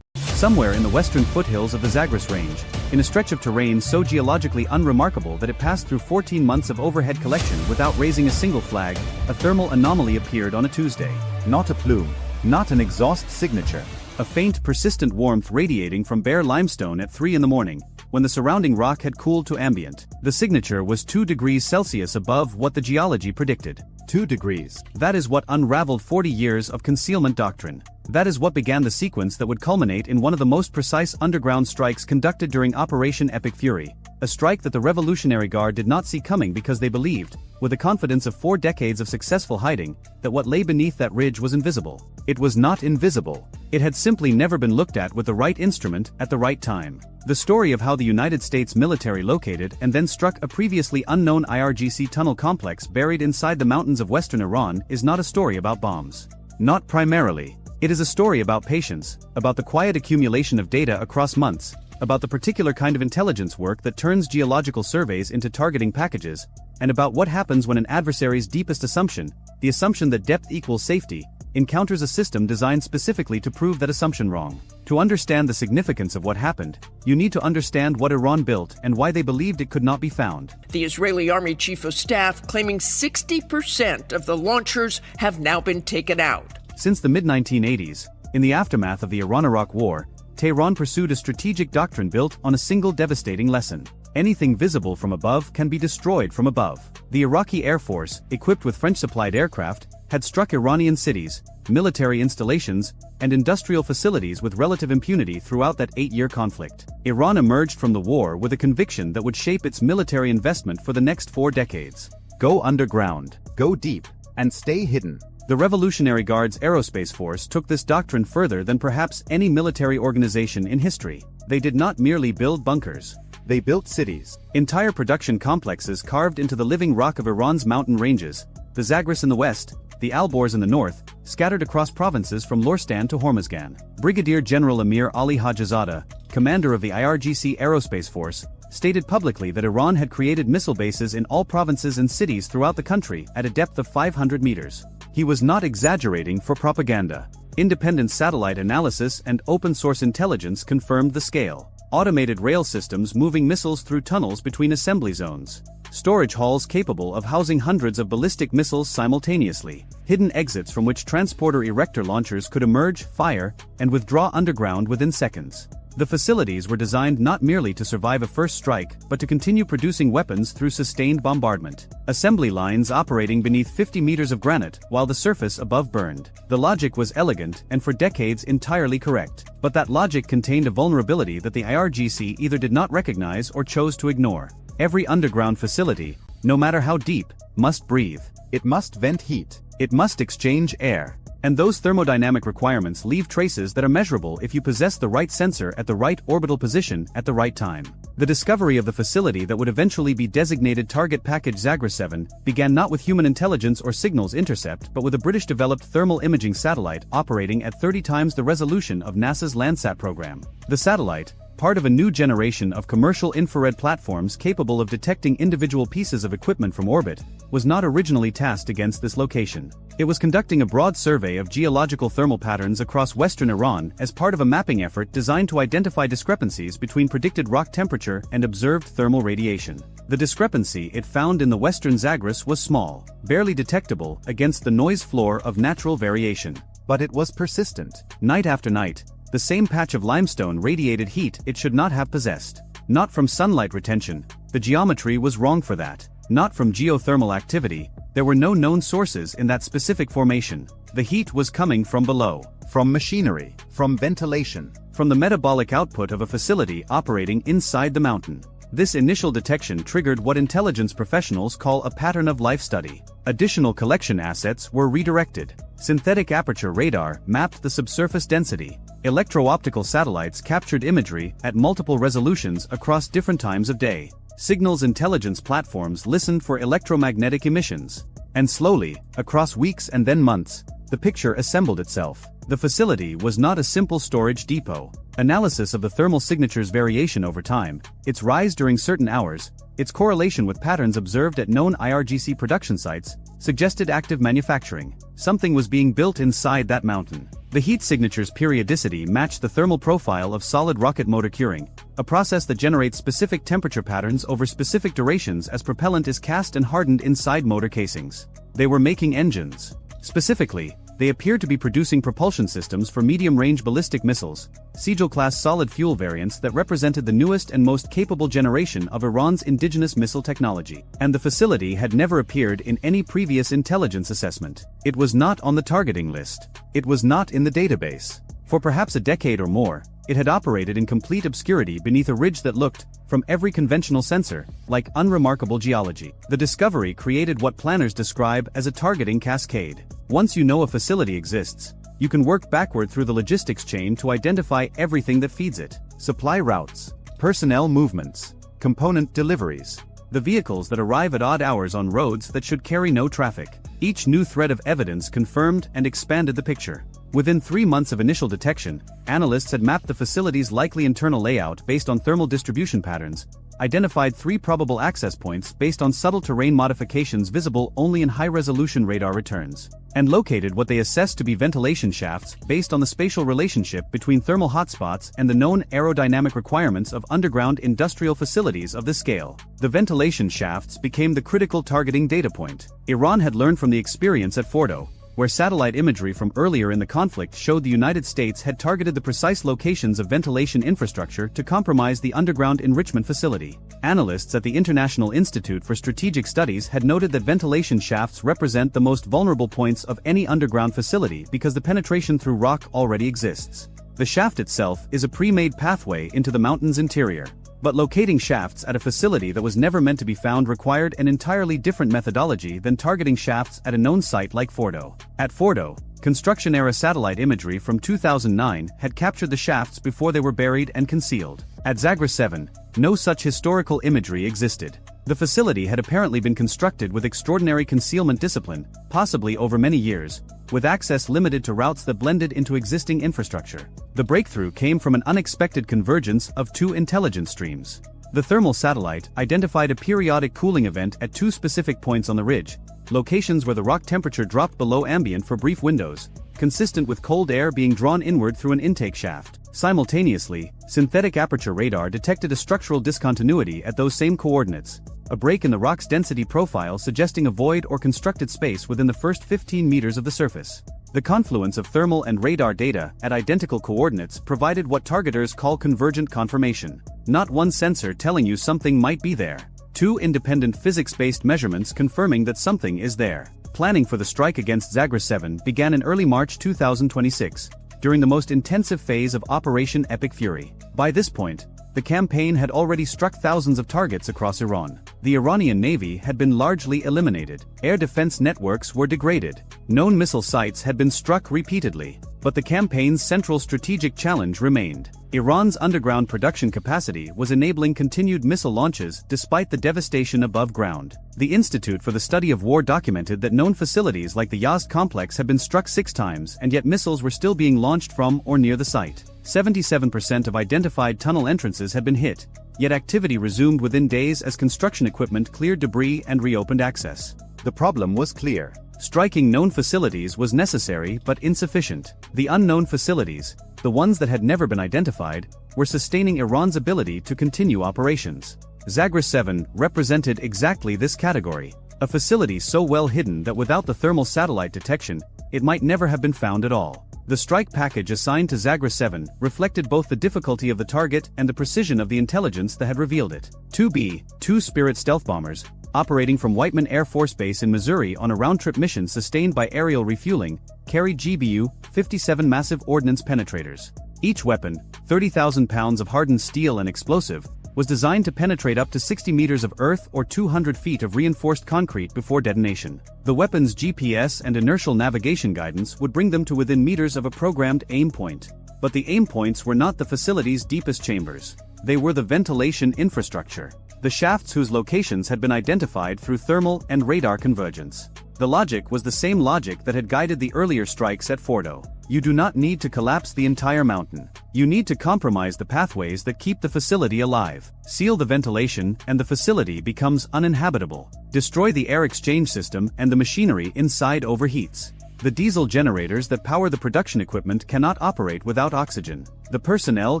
Somewhere in the western foothills of the Zagros Range, in a stretch of terrain so geologically unremarkable that it passed through 14 months of overhead collection without raising a single flag, a thermal anomaly appeared on a Tuesday. Not a plume. Not an exhaust signature. A faint, persistent warmth radiating from bare limestone at 3 in the morning, when the surrounding rock had cooled to ambient. The signature was 2 degrees Celsius above what the geology predicted. 2 degrees. That is what unraveled 40 years of concealment doctrine. That is what began the sequence that would culminate in one of the most precise underground strikes conducted during Operation Epic Fury. A strike that the Revolutionary Guard did not see coming because they believed, with the confidence of 4 decades of successful hiding, that what lay beneath that ridge was invisible. It was not invisible. It had simply never been looked at with the right instrument at the right time. The story of how the United States military located and then struck a previously unknown IRGC tunnel complex buried inside the mountains of western Iran is not a story about bombs. Not primarily. It is a story about patience, about the quiet accumulation of data across months, about the particular kind of intelligence work that turns geological surveys into targeting packages, and about what happens when an adversary's deepest assumption, the assumption that depth equals safety, encounters a system designed specifically to prove that assumption wrong. To understand the significance of what happened, you need to understand what Iran built and why they believed it could not be found. The Israeli Army Chief of Staff claiming 60% of the launchers have now been taken out. Since the mid-1980s, in the aftermath of the Iran-Iraq War, Tehran pursued a strategic doctrine built on a single devastating lesson. Anything visible from above can be destroyed from above. The Iraqi Air Force, equipped with French-supplied aircraft, had struck Iranian cities, military installations, and industrial facilities with relative impunity throughout that 8-year conflict. Iran emerged from the war with a conviction that would shape its military investment for the next 4 decades. Go underground, go deep, and stay hidden. The Revolutionary Guard's Aerospace Force took this doctrine further than perhaps any military organization in history. They did not merely build bunkers. They built cities. Entire production complexes carved into the living rock of Iran's mountain ranges, the Zagros in the west, the Alborz in the north, scattered across provinces from Lorestan to Hormuzgan. Brigadier General Amir Ali Hajizadeh, commander of the IRGC Aerospace Force, stated publicly that Iran had created missile bases in all provinces and cities throughout the country at a depth of 500 meters. He was not exaggerating for propaganda. Independent satellite analysis and open-source intelligence confirmed the scale. Automated rail systems moving missiles through tunnels between assembly zones. Storage halls capable of housing hundreds of ballistic missiles simultaneously. Hidden exits from which transporter erector launchers could emerge, fire, and withdraw underground within seconds. The facilities were designed not merely to survive a first strike, but to continue producing weapons through sustained bombardment. Assembly lines operating beneath 50 meters of granite, while the surface above burned. The logic was elegant and for decades entirely correct. But that logic contained a vulnerability that the IRGC either did not recognize or chose to ignore. Every underground facility, no matter how deep, must breathe. It must vent heat. It must exchange air. And those thermodynamic requirements leave traces that are measurable if you possess the right sensor at the right orbital position at the right time. The discovery of the facility that would eventually be designated Target Package Zagros 7 began not with human intelligence or signals intercept but with a British-developed thermal imaging satellite operating at 30 times the resolution of NASA's Landsat program. The satellite, part of a new generation of commercial infrared platforms capable of detecting individual pieces of equipment from orbit, was not originally tasked against this location. It was conducting a broad survey of geological thermal patterns across western Iran as part of a mapping effort designed to identify discrepancies between predicted rock temperature and observed thermal radiation. The discrepancy it found in the western Zagros was small, barely detectable against the noise floor of natural variation. But it was persistent. Night after night, the same patch of limestone radiated heat it should not have possessed. Not from sunlight retention, the geometry was wrong for that. Not from geothermal activity, there were no known sources in that specific formation. The heat was coming from below. From machinery. From ventilation. From the metabolic output of a facility operating inside the mountain. This initial detection triggered what intelligence professionals call a pattern of life study. Additional collection assets were redirected. Synthetic aperture radar mapped the subsurface density. Electro-optical satellites captured imagery at multiple resolutions across different times of day. Signals intelligence platforms listened for electromagnetic emissions. And slowly, across weeks and then months, the picture assembled itself. The facility was not a simple storage depot. Analysis of the thermal signature's variation over time, its rise during certain hours, its correlation with patterns observed at known IRGC production sites, suggested active manufacturing. Something was being built inside that mountain. The heat signature's periodicity matched the thermal profile of solid rocket motor curing, a process that generates specific temperature patterns over specific durations as propellant is cast and hardened inside motor casings. They were making engines. Specifically, they appeared to be producing propulsion systems for medium-range ballistic missiles, Sigil-class solid fuel variants that represented the newest and most capable generation of Iran's indigenous missile technology. And the facility had never appeared in any previous intelligence assessment. It was not on the targeting list. It was not in the database. For perhaps a decade or more, it had operated in complete obscurity beneath a ridge that looked, from every conventional sensor, like unremarkable geology. The discovery created what planners describe as a targeting cascade. Once you know a facility exists, you can work backward through the logistics chain to identify everything that feeds it. Supply routes, personnel movements, component deliveries, the vehicles that arrive at odd hours on roads that should carry no traffic. Each new thread of evidence confirmed and expanded the picture. Within 3 months of initial detection, analysts had mapped the facility's likely internal layout based on thermal distribution patterns, identified 3 probable access points based on subtle terrain modifications visible only in high-resolution radar returns, and located what they assessed to be ventilation shafts based on the spatial relationship between thermal hotspots and the known aerodynamic requirements of underground industrial facilities of this scale. The ventilation shafts became the critical targeting data point. Iran had learned from the experience at Fordo, where satellite imagery from earlier in the conflict showed the United States had targeted the precise locations of ventilation infrastructure to compromise the underground enrichment facility. Analysts at the International Institute for Strategic Studies had noted that ventilation shafts represent the most vulnerable points of any underground facility because the penetration through rock already exists. The shaft itself is a pre-made pathway into the mountain's interior. But locating shafts at a facility that was never meant to be found required an entirely different methodology than targeting shafts at a known site like Fordo. At Fordo, construction-era satellite imagery from 2009 had captured the shafts before they were buried and concealed. At Zagra 7, no such historical imagery existed. The facility had apparently been constructed with extraordinary concealment discipline, possibly over many years, with access limited to routes that blended into existing infrastructure. The breakthrough came from an unexpected convergence of two intelligence streams. The thermal satellite identified a periodic cooling event at two specific points on the ridge, locations where the rock temperature dropped below ambient for brief windows, consistent with cold air being drawn inward through an intake shaft. Simultaneously, synthetic aperture radar detected a structural discontinuity at those same coordinates, a break in the rock's density profile suggesting a void or constructed space within the first 15 meters of the surface. The confluence of thermal and radar data at identical coordinates provided what targeters call convergent confirmation. Not one sensor telling you something might be there. Two independent physics-based measurements confirming that something is there. Planning for the strike against Zagra 7 began in early March 2026, during the most intensive phase of Operation Epic Fury. By this point, the campaign had already struck thousands of targets across Iran. The Iranian Navy had been largely eliminated. Air defense networks were degraded. Known missile sites had been struck repeatedly. But the campaign's central strategic challenge remained. Iran's underground production capacity was enabling continued missile launches despite the devastation above ground. The Institute for the Study of War documented that known facilities like the Yazd complex had been struck 6 times, and yet missiles were still being launched from or near the site. 77% of identified tunnel entrances had been hit, yet activity resumed within days as construction equipment cleared debris and reopened access. The problem was clear. Striking known facilities was necessary but insufficient. The unknown facilities, the ones that had never been identified, were sustaining Iran's ability to continue operations. Zagra 7 represented exactly this category, a facility so well hidden that without the thermal satellite detection, it might never have been found at all. The strike package assigned to Zagra 7 reflected both the difficulty of the target and the precision of the intelligence that had revealed it. 2 Spirit stealth bombers, operating from Whiteman Air Force Base in Missouri on a round-trip mission sustained by aerial refueling, carried GBU-57 massive ordnance penetrators. Each weapon, 30,000 pounds of hardened steel and explosive, was designed to penetrate up to 60 meters of earth or 200 feet of reinforced concrete before detonation. The weapon's GPS and inertial navigation guidance would bring them to within meters of a programmed aim point. But the aim points were not the facility's deepest chambers. They were the ventilation infrastructure. The shafts whose locations had been identified through thermal and radar convergence. The logic was the same logic that had guided the earlier strikes at Fordo. You do not need to collapse the entire mountain. You need to compromise the pathways that keep the facility alive. Seal the ventilation and the facility becomes uninhabitable. Destroy the air exchange system and the machinery inside overheats. The diesel generators that power the production equipment cannot operate without oxygen. The personnel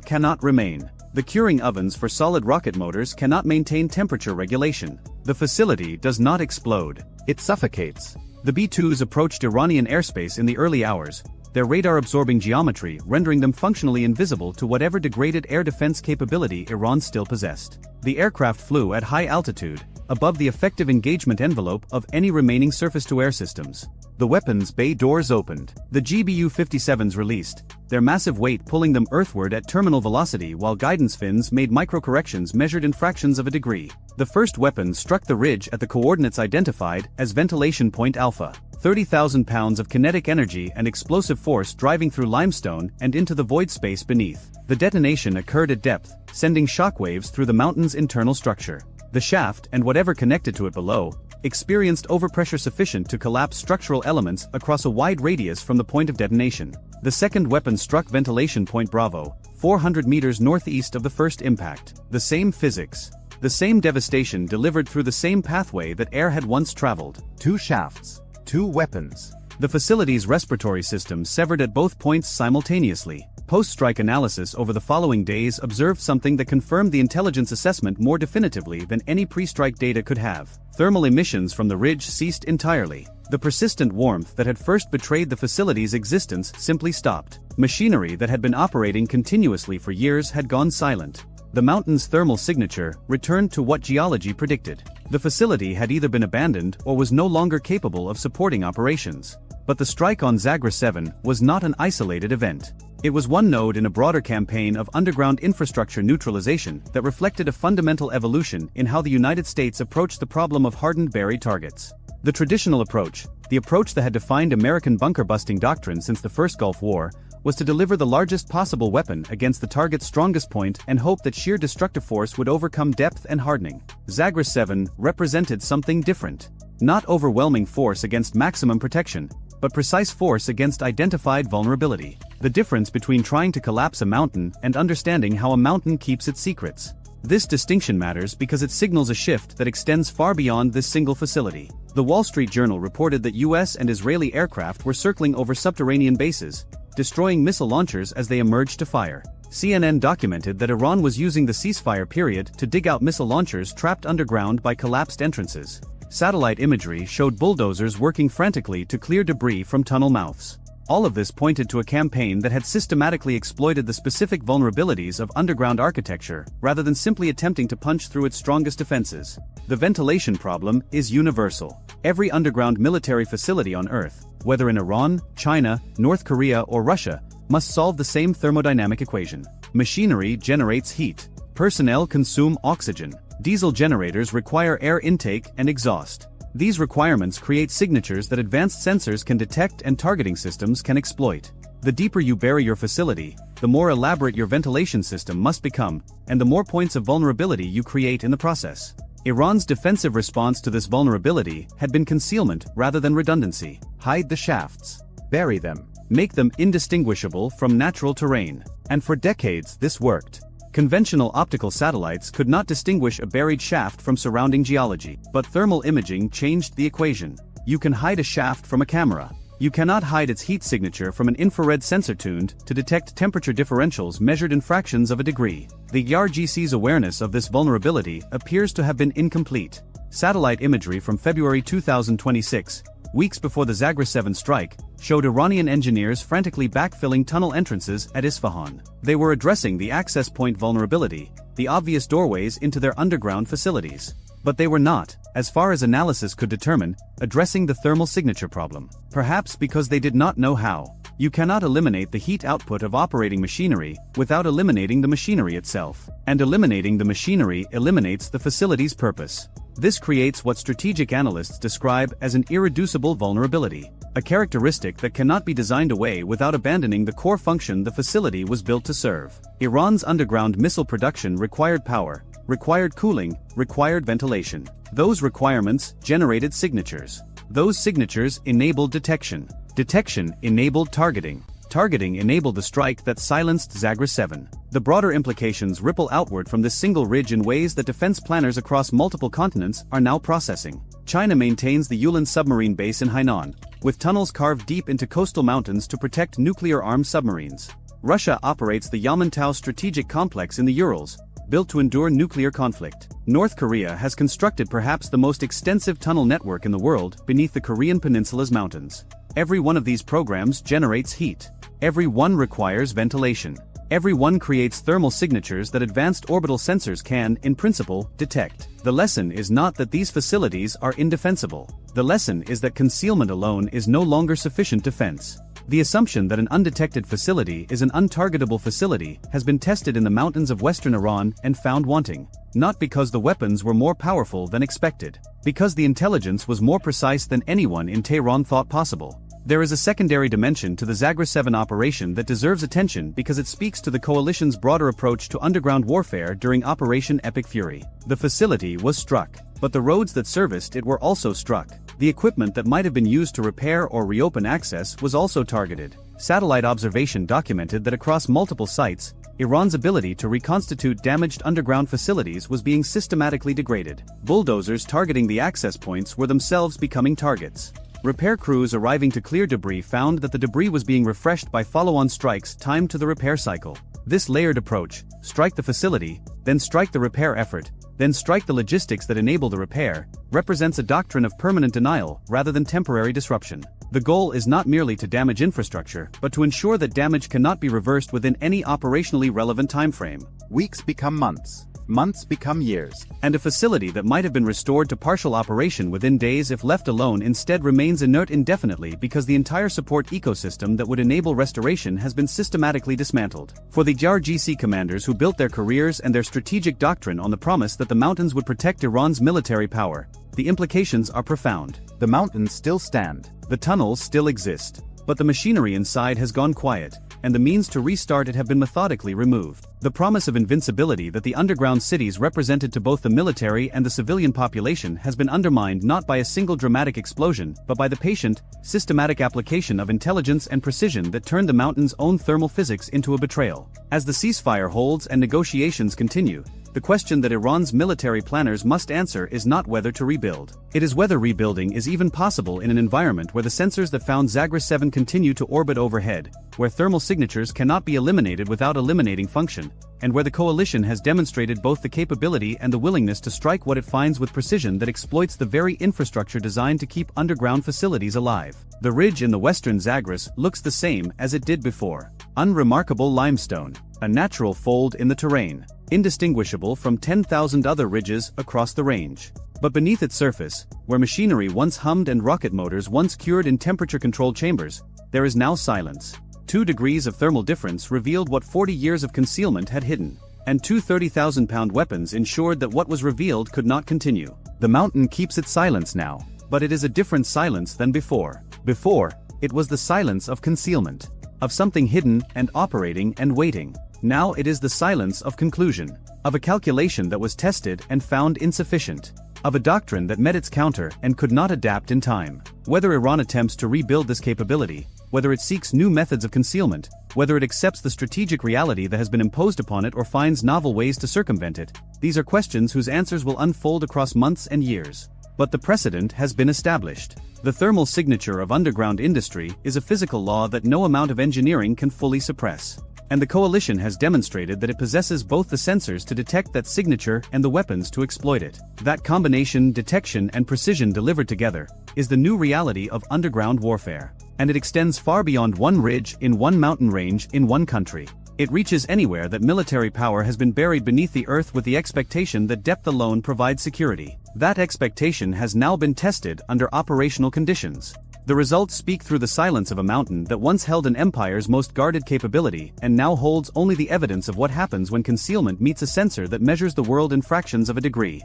cannot remain. The curing ovens for solid rocket motors cannot maintain temperature regulation. The facility does not explode. It suffocates. The B-2s approached Iranian airspace in the early hours, their radar-absorbing geometry rendering them functionally invisible to whatever degraded air defense capability Iran still possessed. The aircraft flew at high altitude, above the effective engagement envelope of any remaining surface-to-air systems. The weapons bay doors opened. The GBU-57s released, their massive weight pulling them earthward at terminal velocity while guidance fins made micro-corrections measured in fractions of a degree. The first weapon struck the ridge at the coordinates identified as ventilation point alpha. 30,000 pounds of kinetic energy and explosive force driving through limestone and into the void space beneath. The detonation occurred at depth, sending shockwaves through the mountain's internal structure. The shaft and whatever connected to it below experienced overpressure sufficient to collapse structural elements across a wide radius from the point of detonation. The second weapon struck ventilation point Bravo, 400 meters northeast of the first impact. The same physics. The same devastation delivered through the same pathway that air had once traveled. 2 shafts. 2 weapons. The facility's respiratory system severed at both points simultaneously. Post-strike analysis over the following days observed something that confirmed the intelligence assessment more definitively than any pre-strike data could have. Thermal emissions from the ridge ceased entirely. The persistent warmth that had first betrayed the facility's existence simply stopped. Machinery that had been operating continuously for years had gone silent. The mountain's thermal signature returned to what geology predicted. The facility had either been abandoned or was no longer capable of supporting operations. But the strike on Zagreb 7 was not an isolated event. It was one node in a broader campaign of underground infrastructure neutralization that reflected a fundamental evolution in how the United States approached the problem of hardened buried targets. The traditional approach, the approach that had defined American bunker-busting doctrine since the First Gulf War, was to deliver the largest possible weapon against the target's strongest point and hope that sheer destructive force would overcome depth and hardening. Zagreb 7 represented something different. Not overwhelming force against maximum protection, but precise force against identified vulnerability. The difference between trying to collapse a mountain and understanding how a mountain keeps its secrets. This distinction matters because it signals a shift that extends far beyond this single facility. The Wall Street Journal reported that US and Israeli aircraft were circling over subterranean bases, destroying missile launchers as they emerged to fire. CNN documented that Iran was using the ceasefire period to dig out missile launchers trapped underground by collapsed entrances. Satellite imagery showed bulldozers working frantically to clear debris from tunnel mouths. All of this pointed to a campaign that had systematically exploited the specific vulnerabilities of underground architecture, rather than simply attempting to punch through its strongest defenses. The ventilation problem is universal. Every underground military facility on Earth, whether in Iran, China, North Korea, or Russia, must solve the same thermodynamic equation. Machinery generates heat. Personnel consume oxygen. Diesel generators require air intake and exhaust. These requirements create signatures that advanced sensors can detect and targeting systems can exploit. The deeper you bury your facility, the more elaborate your ventilation system must become, and the more points of vulnerability you create in the process. Iran's defensive response to this vulnerability had been concealment rather than redundancy. Hide the shafts. Bury them. Make them indistinguishable from natural terrain. And for decades this worked. Conventional optical satellites could not distinguish a buried shaft from surrounding geology, but thermal imaging changed the equation. You can hide a shaft from a camera. You cannot hide its heat signature from an infrared sensor tuned to detect temperature differentials measured in fractions of a degree. The IRGC's awareness of this vulnerability appears to have been incomplete. Satellite imagery from February 2026, weeks before the Zagreb 7 strike, showed Iranian engineers frantically backfilling tunnel entrances at Isfahan. They were addressing the access point vulnerability, the obvious doorways into their underground facilities. But they were not, as far as analysis could determine, addressing the thermal signature problem. Perhaps because they did not know how. You cannot eliminate the heat output of operating machinery without eliminating the machinery itself. And eliminating the machinery eliminates the facility's purpose. This creates what strategic analysts describe as an irreducible vulnerability, a characteristic that cannot be designed away without abandoning the core function the facility was built to serve. Iran's underground missile production required power, required cooling, required ventilation. Those requirements generated signatures. Those signatures enabled detection. Detection enabled targeting. Targeting enabled the strike that silenced Zagreb 7. The broader implications ripple outward from this single ridge in ways that defense planners across multiple continents are now processing. China maintains the Yulin submarine base in Hainan, with tunnels carved deep into coastal mountains to protect nuclear-armed submarines. Russia operates the Yamantau strategic complex in the Urals, built to endure nuclear conflict. North Korea has constructed perhaps the most extensive tunnel network in the world beneath the Korean Peninsula's mountains. Every one of these programs generates heat. Every one requires ventilation. Every one creates thermal signatures that advanced orbital sensors can, in principle, detect. The lesson is not that these facilities are indefensible. The lesson is that concealment alone is no longer sufficient defense. The assumption that an undetected facility is an untargetable facility has been tested in the mountains of western Iran and found wanting. Not because the weapons were more powerful than expected. Because the intelligence was more precise than anyone in Tehran thought possible. There is a secondary dimension to the Zagreb 7 operation that deserves attention because it speaks to the coalition's broader approach to underground warfare during Operation Epic Fury. The facility was struck, but the roads that serviced it were also struck. The equipment that might have been used to repair or reopen access was also targeted. Satellite observation documented that across multiple sites, Iran's ability to reconstitute damaged underground facilities was being systematically degraded. Bulldozers targeting the access points were themselves becoming targets. Repair crews arriving to clear debris found that the debris was being refreshed by follow-on strikes timed to the repair cycle. This layered approach, strike the facility, then strike the repair effort, then strike the logistics that enable the repair, represents a doctrine of permanent denial rather than temporary disruption. The goal is not merely to damage infrastructure, but to ensure that damage cannot be reversed within any operationally relevant timeframe. Weeks become months. Months become years. And a facility that might have been restored to partial operation within days if left alone instead remains inert indefinitely because the entire support ecosystem that would enable restoration has been systematically dismantled. For the JRGC commanders who built their careers and their strategic doctrine on the promise that the mountains would protect Iran's military power, the implications are profound. The mountains still stand. The tunnels still exist. But the machinery inside has gone quiet, and the means to restart it have been methodically removed. The promise of invincibility that the underground cities represented to both the military and the civilian population has been undermined not by a single dramatic explosion, but by the patient, systematic application of intelligence and precision that turned the mountain's own thermal physics into a betrayal. As the ceasefire holds and negotiations continue, the question that Iran's military planners must answer is not whether to rebuild. It is whether rebuilding is even possible in an environment where the sensors that found Zagros 7 continue to orbit overhead, where thermal signatures cannot be eliminated without eliminating function, and where the coalition has demonstrated both the capability and the willingness to strike what it finds with precision that exploits the very infrastructure designed to keep underground facilities alive. The ridge in the western Zagros looks the same as it did before. Unremarkable limestone, a natural fold in the terrain, indistinguishable from 10,000 other ridges across the range. But beneath its surface, where machinery once hummed and rocket motors once cured in temperature-controlled chambers, there is now silence. 2 degrees of thermal difference revealed what 40 years of concealment had hidden, and 2 30,000-pound weapons ensured that what was revealed could not continue. The mountain keeps its silence now, but it is a different silence than before. Before, it was the silence of concealment, of something hidden and operating and waiting. Now it is the silence of conclusion, of a calculation that was tested and found insufficient, of a doctrine that met its counter and could not adapt in time. Whether Iran attempts to rebuild this capability, whether it seeks new methods of concealment, whether it accepts the strategic reality that has been imposed upon it or finds novel ways to circumvent it, these are questions whose answers will unfold across months and years. But the precedent has been established. The thermal signature of underground industry is a physical law that no amount of engineering can fully suppress. And the coalition has demonstrated that it possesses both the sensors to detect that signature and the weapons to exploit it. That combination, detection and precision delivered together, is the new reality of underground warfare. And it extends far beyond one ridge in one mountain range in one country. It reaches anywhere that military power has been buried beneath the earth with the expectation that depth alone provides security. That expectation has now been tested under operational conditions. The results speak through the silence of a mountain that once held an empire's most guarded capability and now holds only the evidence of what happens when concealment meets a sensor that measures the world in fractions of a degree.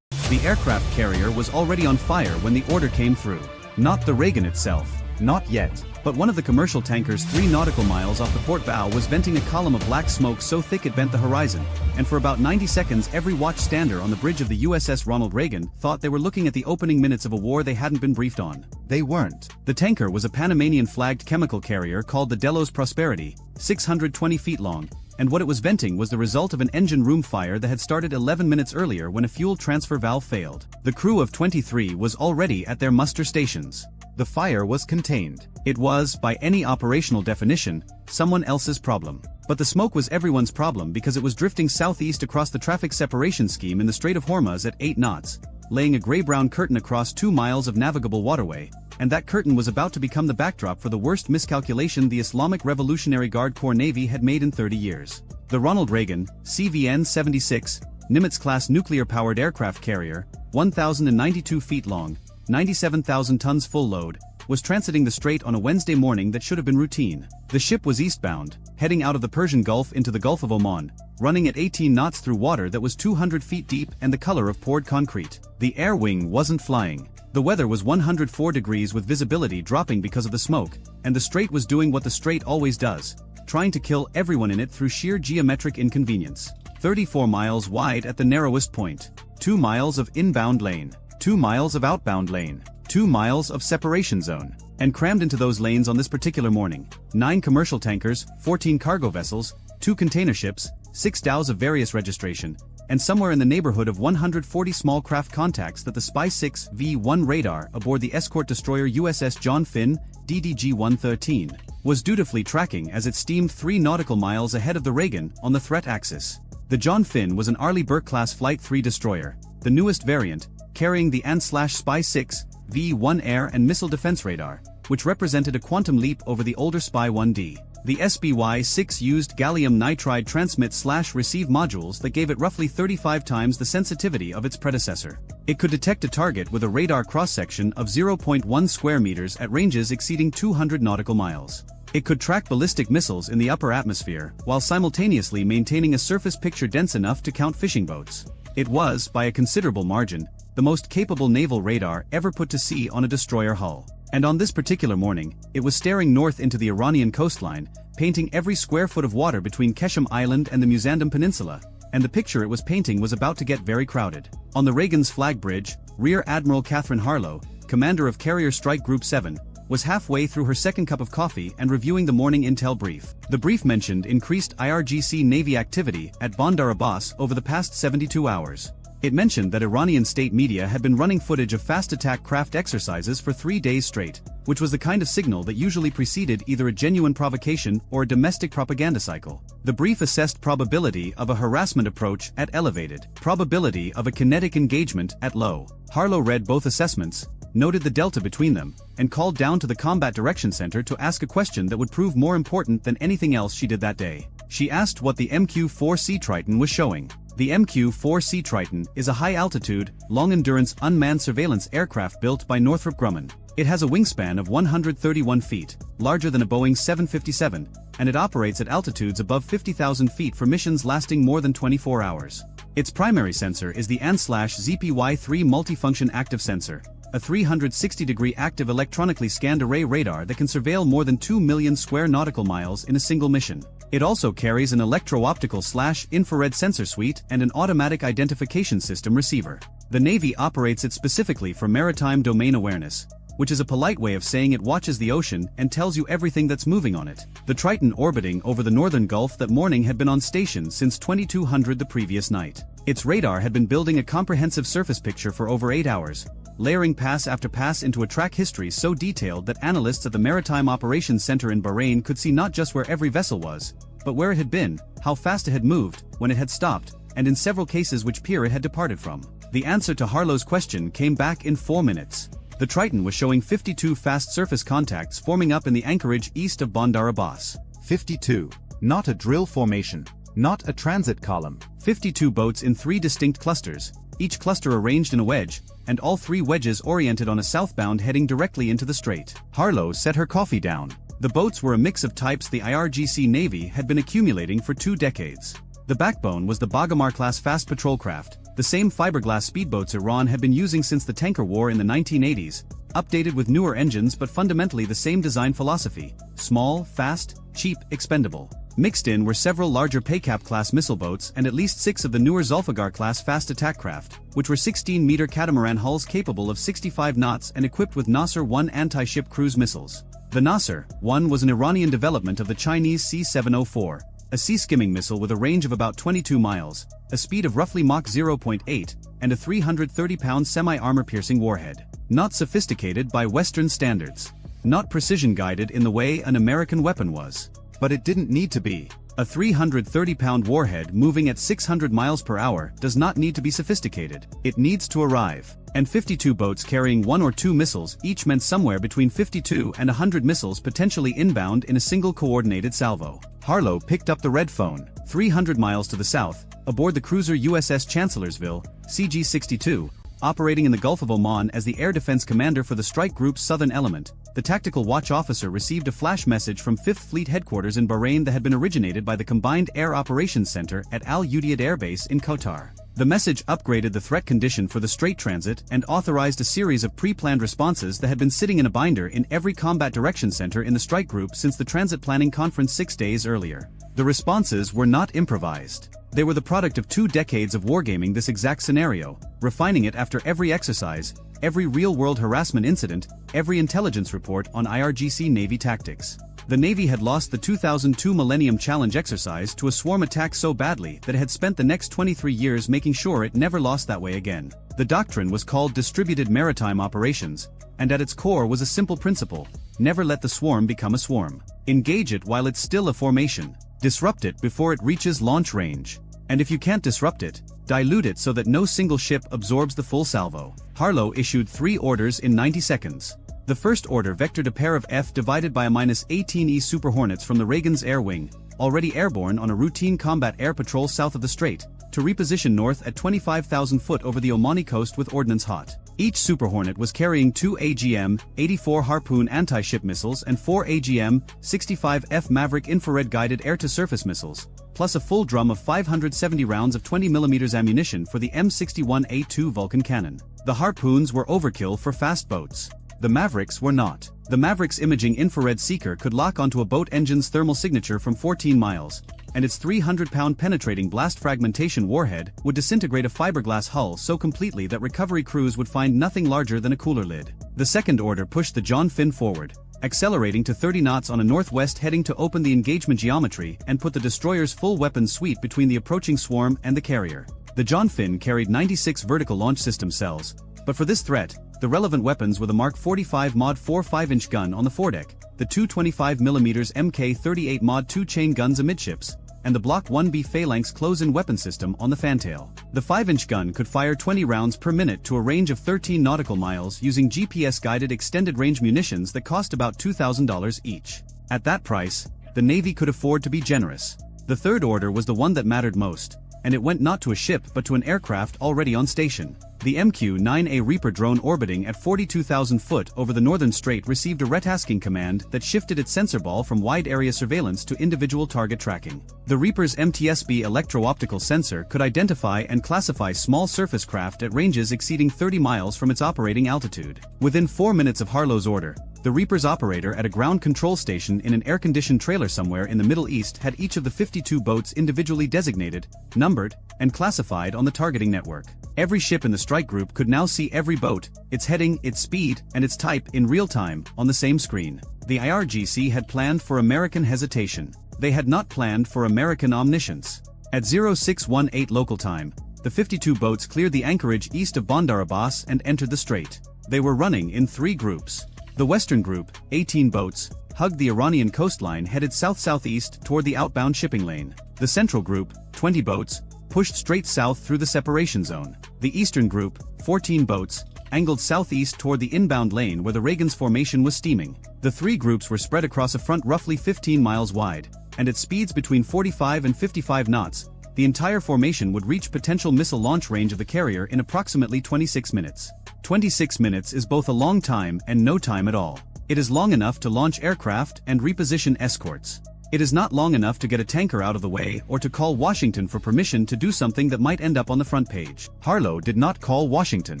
The aircraft carrier was already on fire when the order came through. Not the Reagan itself. Not yet. But one of the commercial tankers 3 nautical miles off the port bow was venting a column of black smoke so thick it bent the horizon, and for about 90 seconds every watchstander on the bridge of the USS Ronald Reagan thought they were looking at the opening minutes of a war they hadn't been briefed on. They weren't. The tanker was a Panamanian-flagged chemical carrier called the Delos Prosperity, 620 feet long, and what it was venting was the result of an engine room fire that had started 11 minutes earlier when a fuel transfer valve failed. The crew of 23 was already at their muster stations. The fire was contained. It was, by any operational definition, someone else's problem. But the smoke was everyone's problem because it was drifting southeast across the traffic separation scheme in the Strait of Hormuz at 8 knots, laying a gray-brown curtain across 2 miles of navigable waterway, and that curtain was about to become the backdrop for the worst miscalculation the Islamic Revolutionary Guard Corps Navy had made in 30 years. The Ronald Reagan, CVN-76, Nimitz-class nuclear-powered aircraft carrier, 1,092 feet long, 97,000 tons full load, was transiting the strait on a Wednesday morning that should have been routine. The ship was eastbound, heading out of the Persian Gulf into the Gulf of Oman, running at 18 knots through water that was 200 feet deep and the color of poured concrete. The air wing wasn't flying. The weather was 104 degrees with visibility dropping because of the smoke, and the strait was doing what the strait always does, trying to kill everyone in it through sheer geometric inconvenience. 34 miles wide at the narrowest point. 2 miles of inbound lane. 2 miles of outbound lane, 2 miles of separation zone, and crammed into those lanes on this particular morning, 9 commercial tankers, 14 cargo vessels, 2 container ships, 6 dhows of various registration, and somewhere in the neighborhood of 140 small craft contacts that the Spy-6 V-1 radar aboard the escort destroyer USS John Finn, DDG-113, was dutifully tracking as it steamed 3 nautical miles ahead of the Reagan on the threat axis. The John Finn was an Arleigh Burke-class Flight 3 destroyer, the newest variant, carrying the AN/Spy-6 V-1 air and missile defense radar, which represented a quantum leap over the older SPY-1D. The SPY-6 used gallium nitride transmit/receive modules that gave it roughly 35 times the sensitivity of its predecessor. It could detect a target with a radar cross-section of 0.1 square meters at ranges exceeding 200 nautical miles. It could track ballistic missiles in the upper atmosphere, while simultaneously maintaining a surface picture dense enough to count fishing boats. It was, by a considerable margin, the most capable naval radar ever put to sea on a destroyer hull. And on this particular morning, it was staring north into the Iranian coastline, painting every square foot of water between Keshem Island and the Musandam Peninsula, and the picture it was painting was about to get very crowded. On the Reagan's flag bridge, Rear Admiral Catherine Harlow, commander of Carrier Strike Group 7, was halfway through her second cup of coffee and reviewing the morning intel brief. The brief mentioned increased IRGC Navy activity at Bandar Abbas over the past 72 hours. It mentioned that Iranian state media had been running footage of fast attack craft exercises for 3 days straight, which was the kind of signal that usually preceded either a genuine provocation or a domestic propaganda cycle. The brief assessed probability of a harassment approach at elevated, probability of a kinetic engagement at low. Harlow read both assessments, noted the delta between them, and called down to the Combat Direction Center to ask a question that would prove more important than anything else she did that day. She asked what the MQ-4C Triton was showing. The MQ-4C Triton is a high-altitude, long-endurance unmanned surveillance aircraft built by Northrop Grumman. It has a wingspan of 131 feet, larger than a Boeing 757, and it operates at altitudes above 50,000 feet for missions lasting more than 24 hours. Its primary sensor is the AN/ZPY-3 multifunction active sensor, a 360-degree active electronically scanned array radar that can surveil more than 2 million square nautical miles in a single mission. It also carries an electro-optical/infrared sensor suite and an automatic identification system receiver. The Navy operates it specifically for maritime domain awareness, which is a polite way of saying it watches the ocean and tells you everything that's moving on it. The Triton orbiting over the northern Gulf that morning had been on station since 2200 the previous night. Its radar had been building a comprehensive surface picture for over 8 hours, layering pass after pass into a track history so detailed that analysts at the Maritime Operations Center in Bahrain could see not just where every vessel was, but where it had been, how fast it had moved, when it had stopped, and in several cases which pier it had departed from. The answer to Harlow's question came back in 4 minutes. The Triton was showing 52 fast surface contacts forming up in the anchorage east of Bandar Abbas. 52. Not a drill formation. Not a transit column. 52 boats in 3 distinct clusters, each cluster arranged in a wedge, and all 3 wedges oriented on a southbound heading directly into the strait. Harlow set her coffee down. The boats were a mix of types the IRGC Navy had been accumulating for 2 decades. The backbone was the Bagamar-class fast patrol craft, the same fiberglass speedboats Iran had been using since the tanker war in the 1980s, updated with newer engines but fundamentally the same design philosophy: small, fast, cheap, expendable. Mixed in were several larger Paycap-class missile boats and at least 6 of the newer Zulfigar-class fast attack craft, which were 16-meter catamaran hulls capable of 65 knots and equipped with Nasser-1 anti-ship cruise missiles. The Nasser-1 was an Iranian development of the Chinese C-704, a sea-skimming missile with a range of about 22 miles, a speed of roughly Mach 0.8, and a 330-pound semi-armor-piercing warhead. Not sophisticated by Western standards. Not precision-guided in the way an American weapon was. But it didn't need to be. A 330-pound warhead moving at 600 miles per hour does not need to be sophisticated. It needs to arrive. And 52 boats carrying 1 or 2 missiles each meant somewhere between 52 and 100 missiles potentially inbound in a single coordinated salvo. Harlow picked up the red phone. 300 miles to the south, aboard the cruiser USS Chancellorsville, CG-62, operating in the Gulf of Oman as the air defense commander for the strike group's southern element, the tactical watch officer received a flash message from 5th Fleet headquarters in Bahrain that had been originated by the Combined Air Operations Center at Al Udeid Air Base in Qatar. The message upgraded the threat condition for the Strait transit and authorized a series of pre-planned responses that had been sitting in a binder in every Combat Direction Center in the strike group since the Transit Planning Conference 6 days earlier. The responses were not improvised. They were the product of 2 decades of wargaming this exact scenario, refining it after every exercise, every real-world harassment incident, every intelligence report on IRGC Navy tactics. The Navy had lost the 2002 Millennium Challenge exercise to a swarm attack so badly that it had spent the next 23 years making sure it never lost that way again. The doctrine was called Distributed Maritime Operations, and at its core was a simple principle: never let the swarm become a swarm. Engage it while it's still a formation. Disrupt it before it reaches launch range. And if you can't disrupt it, dilute it so that no single ship absorbs the full salvo. Harlow issued 3 orders in 90 seconds. The first order vectored a pair of F divided by a -18E Super Hornets from the Reagan's Air Wing, already airborne on a routine combat air patrol south of the strait, to reposition north at 25,000 foot over the Omani coast with ordnance hot. Each Super Hornet was carrying 2 AGM-84 Harpoon anti-ship missiles and 4 AGM-65F Maverick infrared-guided air-to-surface missiles, plus a full drum of 570 rounds of 20mm ammunition for the M61A2 Vulcan cannon. The Harpoons were overkill for fast boats. The Mavericks were not. The Maverick's imaging infrared seeker could lock onto a boat engine's thermal signature from 14 miles, and its 300-pound penetrating blast fragmentation warhead would disintegrate a fiberglass hull so completely that recovery crews would find nothing larger than a cooler lid. The second order pushed the John Finn forward, accelerating to 30 knots on a northwest heading to open the engagement geometry and put the destroyer's full weapons suite between the approaching swarm and the carrier. The John Finn carried 96 vertical launch system cells, but for this threat, the relevant weapons were the Mark 45 Mod 4 5-inch gun on the foredeck, the two 25mm Mk38 Mod 2 chain guns amidships, and the Block 1B Phalanx close-in weapon system on the fantail. The 5-inch gun could fire 20 rounds per minute to a range of 13 nautical miles using GPS-guided extended-range munitions that cost about $2,000 each. At that price, the Navy could afford to be generous. The third order was the one that mattered most, and it went not to a ship but to an aircraft already on station. The MQ-9A Reaper drone orbiting at 42,000 foot over the northern strait received a retasking command that shifted its sensor ball from wide-area surveillance to individual target tracking. The Reaper's MTSB electro-optical sensor could identify and classify small surface craft at ranges exceeding 30 miles from its operating altitude. Within 4 minutes of Harlow's order, the Reaper's operator at a ground control station in an air-conditioned trailer somewhere in the Middle East had each of the 52 boats individually designated, numbered, and classified on the targeting network. Every ship in the strike group could now see every boat, its heading, its speed, and its type in real time on the same screen. The IRGC had planned for American hesitation. They had not planned for American omniscience. At 0618 local time, the 52 boats cleared the anchorage east of Bandar Abbas and entered the strait. They were running in 3 groups. The western group, 18 boats, hugged the Iranian coastline headed south-southeast toward the outbound shipping lane. The central group, 20 boats, pushed straight south through the separation zone. The eastern group, 14 boats, angled southeast toward the inbound lane where the Reagan's formation was steaming. The 3 groups were spread across a front roughly 15 miles wide, and at speeds between 45 and 55 knots, the entire formation would reach potential missile launch range of the carrier in approximately 26 minutes. 26 minutes is both a long time and no time at all. It is long enough to launch aircraft and reposition escorts. It is not long enough to get a tanker out of the way or to call Washington for permission to do something that might end up on the front page. Harlow did not call Washington.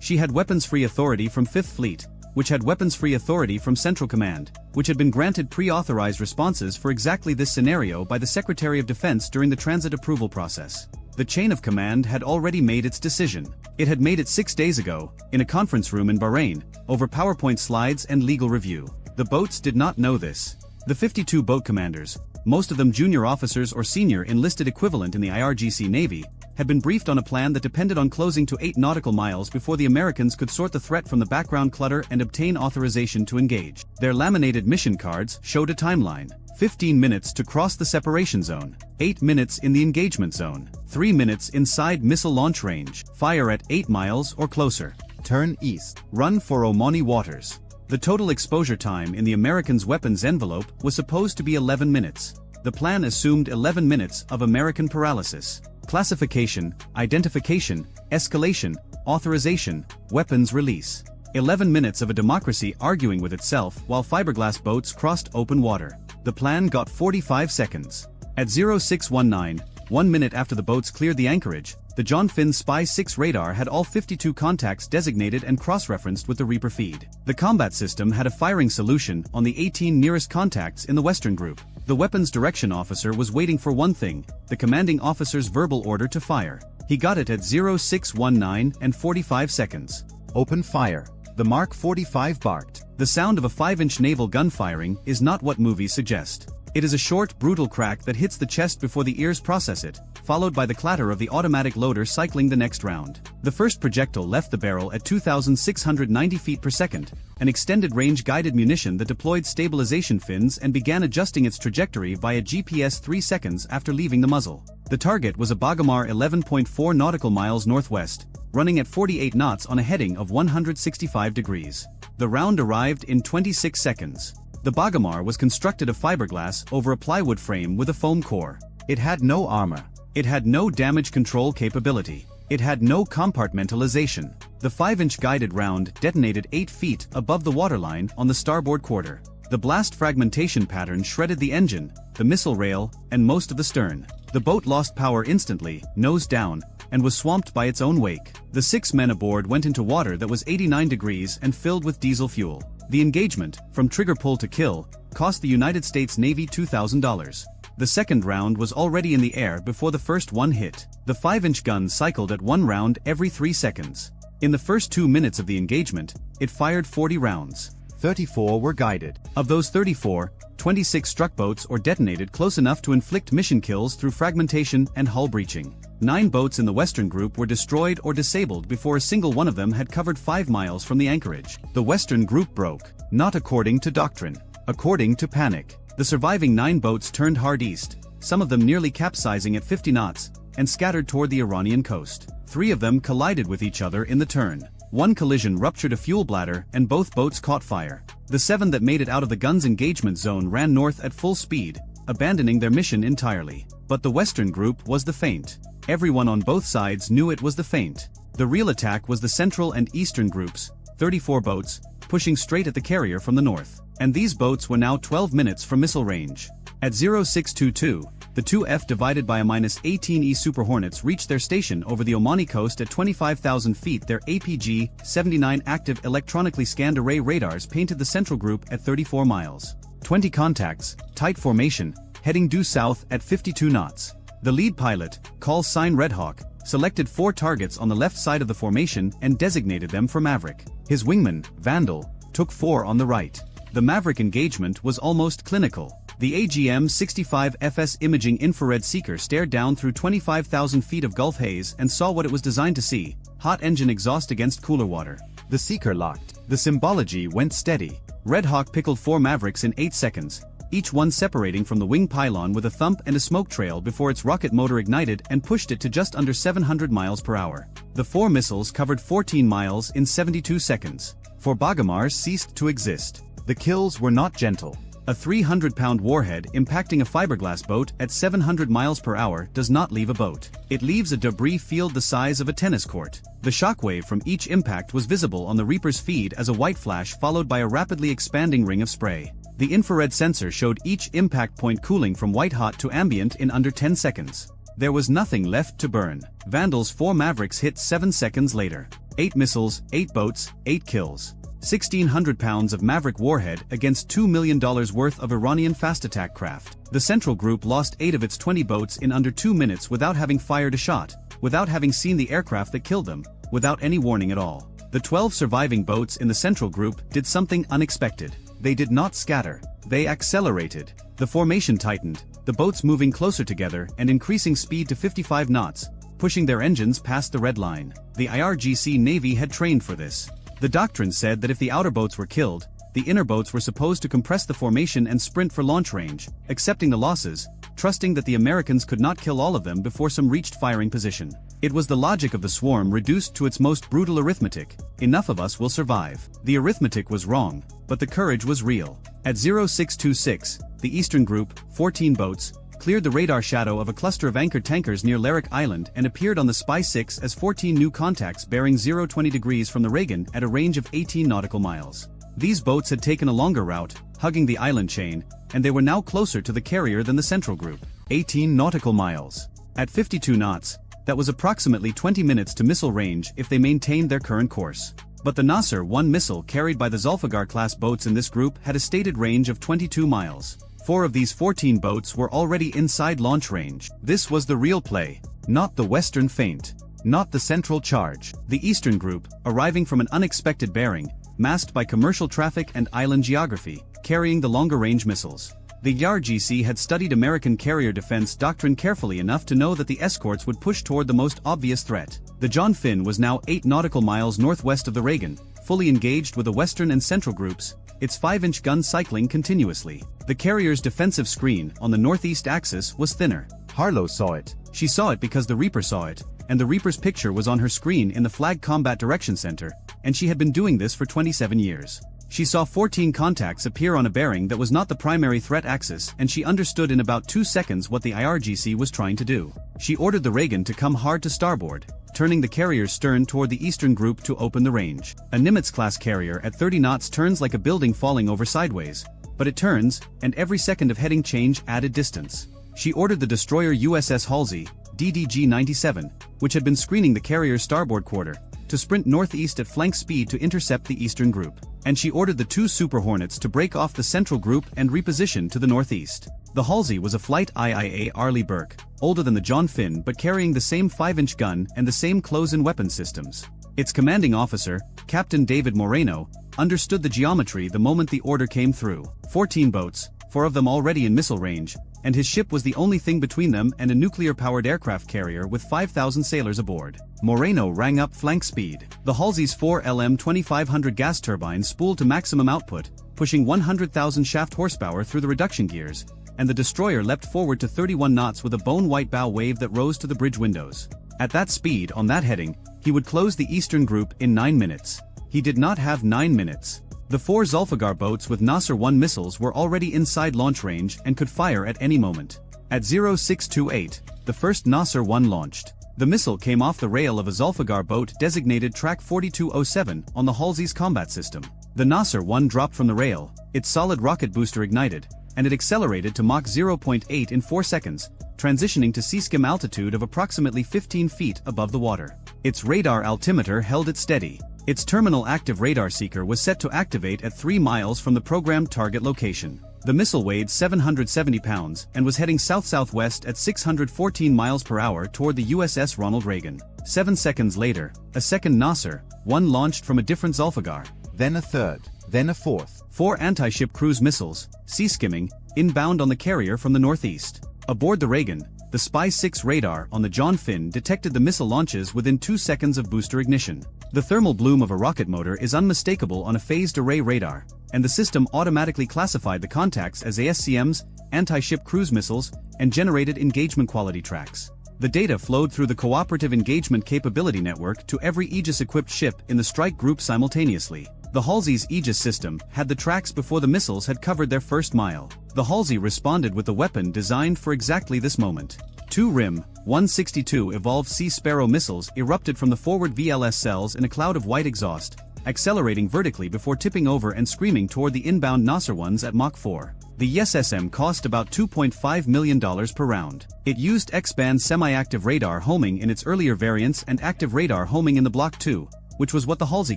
She had weapons-free authority from 5th Fleet, which had weapons-free authority from Central Command, which had been granted pre-authorized responses for exactly this scenario by the Secretary of Defense during the transit approval process. The chain of command had already made its decision. It had made it 6 days ago, in a conference room in Bahrain, over PowerPoint slides and legal review. The boats did not know this. The 52 boat commanders, most of them junior officers or senior enlisted equivalent in the IRGC Navy, had been briefed on a plan that depended on closing to 8 nautical miles before the Americans could sort the threat from the background clutter and obtain authorization to engage. Their laminated mission cards showed a timeline. 15 minutes to cross the separation zone, 8 minutes in the engagement zone, 3 minutes inside missile launch range, fire at 8 miles or closer, turn east, run for Omani waters. The total exposure time in the Americans' weapons envelope was supposed to be 11 minutes. The plan assumed 11 minutes of American paralysis. Classification, identification, escalation, authorization, weapons release. 11 minutes of a democracy arguing with itself while fiberglass boats crossed open water. The plan got 45 seconds. At 0619, 1 minute after the boats cleared the anchorage, the John Finn Spy 6 radar had all 52 contacts designated and cross-referenced with the Reaper feed. The combat system had a firing solution on the 18 nearest contacts in the western group. The weapons direction officer was waiting for one thing, the commanding officer's verbal order to fire. He got it at 0619 and 45 seconds. Open fire. The Mark 45 barked. The sound of a 5-inch naval gun firing is not what movies suggest. It is a short, brutal crack that hits the chest before the ears process it, followed by the clatter of the automatic loader cycling the next round. The first projectile left the barrel at 2,690 feet per second, an extended-range guided munition that deployed stabilization fins and began adjusting its trajectory via GPS 3 seconds after leaving the muzzle. The target was a Bagamar 11.4 nautical miles northwest, running at 48 knots on a heading of 165 degrees. The round arrived in 26 seconds. The Bagamar was constructed of fiberglass over a plywood frame with a foam core. It had no armor. It had no damage control capability. It had no compartmentalization. The 5-inch guided round detonated 8 feet above the waterline on the starboard quarter. The blast fragmentation pattern shredded the engine, the missile rail, and most of the stern. The boat lost power instantly, nose down, and was swamped by its own wake. The 6 men aboard went into water that was 89 degrees and filled with diesel fuel. The engagement, from trigger pull to kill, cost the United States Navy $2,000. The second round was already in the air before the first one hit. The 5-inch gun cycled at 1 round every 3 seconds. In the first 2 minutes of the engagement, it fired 40 rounds. 34 were guided. Of those 34, 26 struck boats or detonated close enough to inflict mission kills through fragmentation and hull breaching. 9 boats in the Western Group were destroyed or disabled before a single one of them had covered 5 miles from the anchorage. The Western Group broke, not according to doctrine, according to panic. The surviving 9 boats turned hard east, some of them nearly capsizing at 50 knots, and scattered toward the Iranian coast. 3 of them collided with each other in the turn. One collision ruptured a fuel bladder and both boats caught fire. The 7 that made it out of the gun's engagement zone ran north at full speed, abandoning their mission entirely. But the Western Group was the feint. Everyone on both sides knew it was the feint. The real attack was the Central and Eastern Groups, 34 boats, pushing straight at the carrier from the north. And these boats were now 12 minutes from missile range. At 0622, the 2F divided by a -18E Super Hornets reached their station over the Omani coast at 25,000 feet. Their APG-79 active electronically scanned array radars painted the Central Group at 34 miles. 20 contacts, tight formation, heading due south at 52 knots. The lead pilot, call sign Red Hawk, selected 4 targets on the left side of the formation and designated them for Maverick. His wingman, Vandal, took 4 on the right. The Maverick engagement was almost clinical. The AGM-65 FS imaging infrared seeker stared down through 25,000 feet of Gulf haze and saw what it was designed to see: hot engine exhaust against cooler water. The seeker locked. The symbology went steady. Red Hawk pickled 4 Mavericks in 8 seconds, each one separating from the wing pylon with a thump and a smoke trail before its rocket motor ignited and pushed it to just under 700 miles per hour. The 4 missiles covered 14 miles in 72 seconds. 4 Bagamars ceased to exist. The kills were not gentle. A 300-pound warhead impacting a fiberglass boat at 700 miles per hour does not leave a boat. It leaves a debris field the size of a tennis court. The shockwave from each impact was visible on the Reaper's feed as a white flash followed by a rapidly expanding ring of spray. The infrared sensor showed each impact point cooling from white-hot to ambient in under 10 seconds. There was nothing left to burn. Vandal's 4 Mavericks hit 7 seconds later. 8 missiles, 8 boats, 8 kills. 1,600 pounds of Maverick warhead against $2 million worth of Iranian fast attack craft. The Central Group lost 8 of its 20 boats in under 2 minutes without having fired a shot, without having seen the aircraft that killed them, without any warning at all. The 12 surviving boats in the Central Group did something unexpected. They did not scatter. They accelerated. The formation tightened, the boats moving closer together and increasing speed to 55 knots, pushing their engines past the red line. The IRGC Navy had trained for this. The doctrine said that if the outer boats were killed, the inner boats were supposed to compress the formation and sprint for launch range, accepting the losses, trusting that the Americans could not kill all of them before some reached firing position. It was the logic of the swarm reduced to its most brutal arithmetic: enough of us will survive. The arithmetic was wrong, but the courage was real. At 0626, the Eastern Group, 14 boats, cleared the radar shadow of a cluster of anchored tankers near Larak Island and appeared on the Spy 6 as 14 new contacts bearing 020 degrees from the Reagan at a range of 18 nautical miles. These boats had taken a longer route, hugging the island chain, and they were now closer to the carrier than the Central Group. 18 nautical miles. At 52 knots, that was approximately 20 minutes to missile range if they maintained their current course. But the Nasser 1 missile carried by the Zulfiqar-class boats in this group had a stated range of 22 miles. 4 of these 14 boats were already inside launch range. This was the real play, not the Western feint, not the central charge. The Eastern Group, arriving from an unexpected bearing, masked by commercial traffic and island geography, carrying the longer-range missiles. The IRGC had studied American carrier defense doctrine carefully enough to know that the escorts would push toward the most obvious threat. The John Finn was now 8 nautical miles northwest of the Reagan, fully engaged with the Western and Central Groups, its 5-inch gun cycling continuously. The carrier's defensive screen on the northeast axis was thinner. Harlow saw it. She saw it because the Reaper saw it, and the Reaper's picture was on her screen in the Flag Combat Direction Center, and she had been doing this for 27 years. She saw 14 contacts appear on a bearing that was not the primary threat axis, and she understood in about 2 seconds what the IRGC was trying to do. She ordered the Reagan to come hard to starboard, turning the carrier's stern toward the eastern group to open the range. A Nimitz-class carrier at 30 knots turns like a building falling over sideways, but it turns, and every second of heading change added distance. She ordered the destroyer USS Halsey, DDG-97, which had been screening the carrier's starboard quarter, to sprint northeast at flank speed to intercept the eastern group. And she ordered the 2 Super Hornets to break off the central group and reposition to the northeast. The Halsey was a flight IIA Arleigh Burke, older than the John Finn but carrying the same 5-inch gun and the same close-in weapon systems. Its commanding officer, Captain David Moreno, understood the geometry the moment the order came through. 14 boats, 4 of them already in missile range, and his ship was the only thing between them and a nuclear-powered aircraft carrier with 5,000 sailors aboard. Moreno rang up flank speed. The Halsey's 4 LM-2500 gas turbines spooled to maximum output, pushing 100,000 shaft horsepower through the reduction gears, and the destroyer leapt forward to 31 knots with a bone-white bow wave that rose to the bridge windows. At that speed, on that heading, he would close the eastern group in 9 minutes. He did not have 9 minutes. The 4 Zulfiqar boats with Nasser-1 missiles were already inside launch range and could fire at any moment. At 0628, the first Nasser-1 launched. The missile came off the rail of a Zulfiqar boat designated Track 4207 on the Halsey's combat system. The Nasser-1 dropped from the rail, its solid rocket booster ignited, and it accelerated to Mach 0.8 in 4 seconds, transitioning to sea-skim altitude of approximately 15 feet above the water. Its radar altimeter held it steady. Its terminal active radar seeker was set to activate at 3 miles from the programmed target location. The missile weighed 770 pounds and was heading south-southwest at 614 miles per hour toward the USS Ronald Reagan. 7 seconds later, a second Nasser-1 launched from a different Zulfiqar. Then a third, then a fourth. 4 anti-ship cruise missiles, sea-skimming, inbound on the carrier from the northeast. Aboard the Reagan, the Spy-6 radar on the John Finn detected the missile launches within 2 seconds of booster ignition. The thermal bloom of a rocket motor is unmistakable on a phased array radar, and the system automatically classified the contacts as ASCMs, anti-ship cruise missiles, and generated engagement quality tracks. The data flowed through the Cooperative Engagement Capability Network to every Aegis-equipped ship in the strike group simultaneously. The Halsey's Aegis system had the tracks before the missiles had covered their first mile. The Halsey responded with a weapon designed for exactly this moment. 2 RIM-162 evolved Sea Sparrow missiles erupted from the forward VLS cells in a cloud of white exhaust, accelerating vertically before tipping over and screaming toward the inbound Nasser-1s at Mach 4. The SSM cost about $2.5 million per round. It used X-band semi-active radar homing in its earlier variants and active radar homing in the Block 2, which was what the Halsey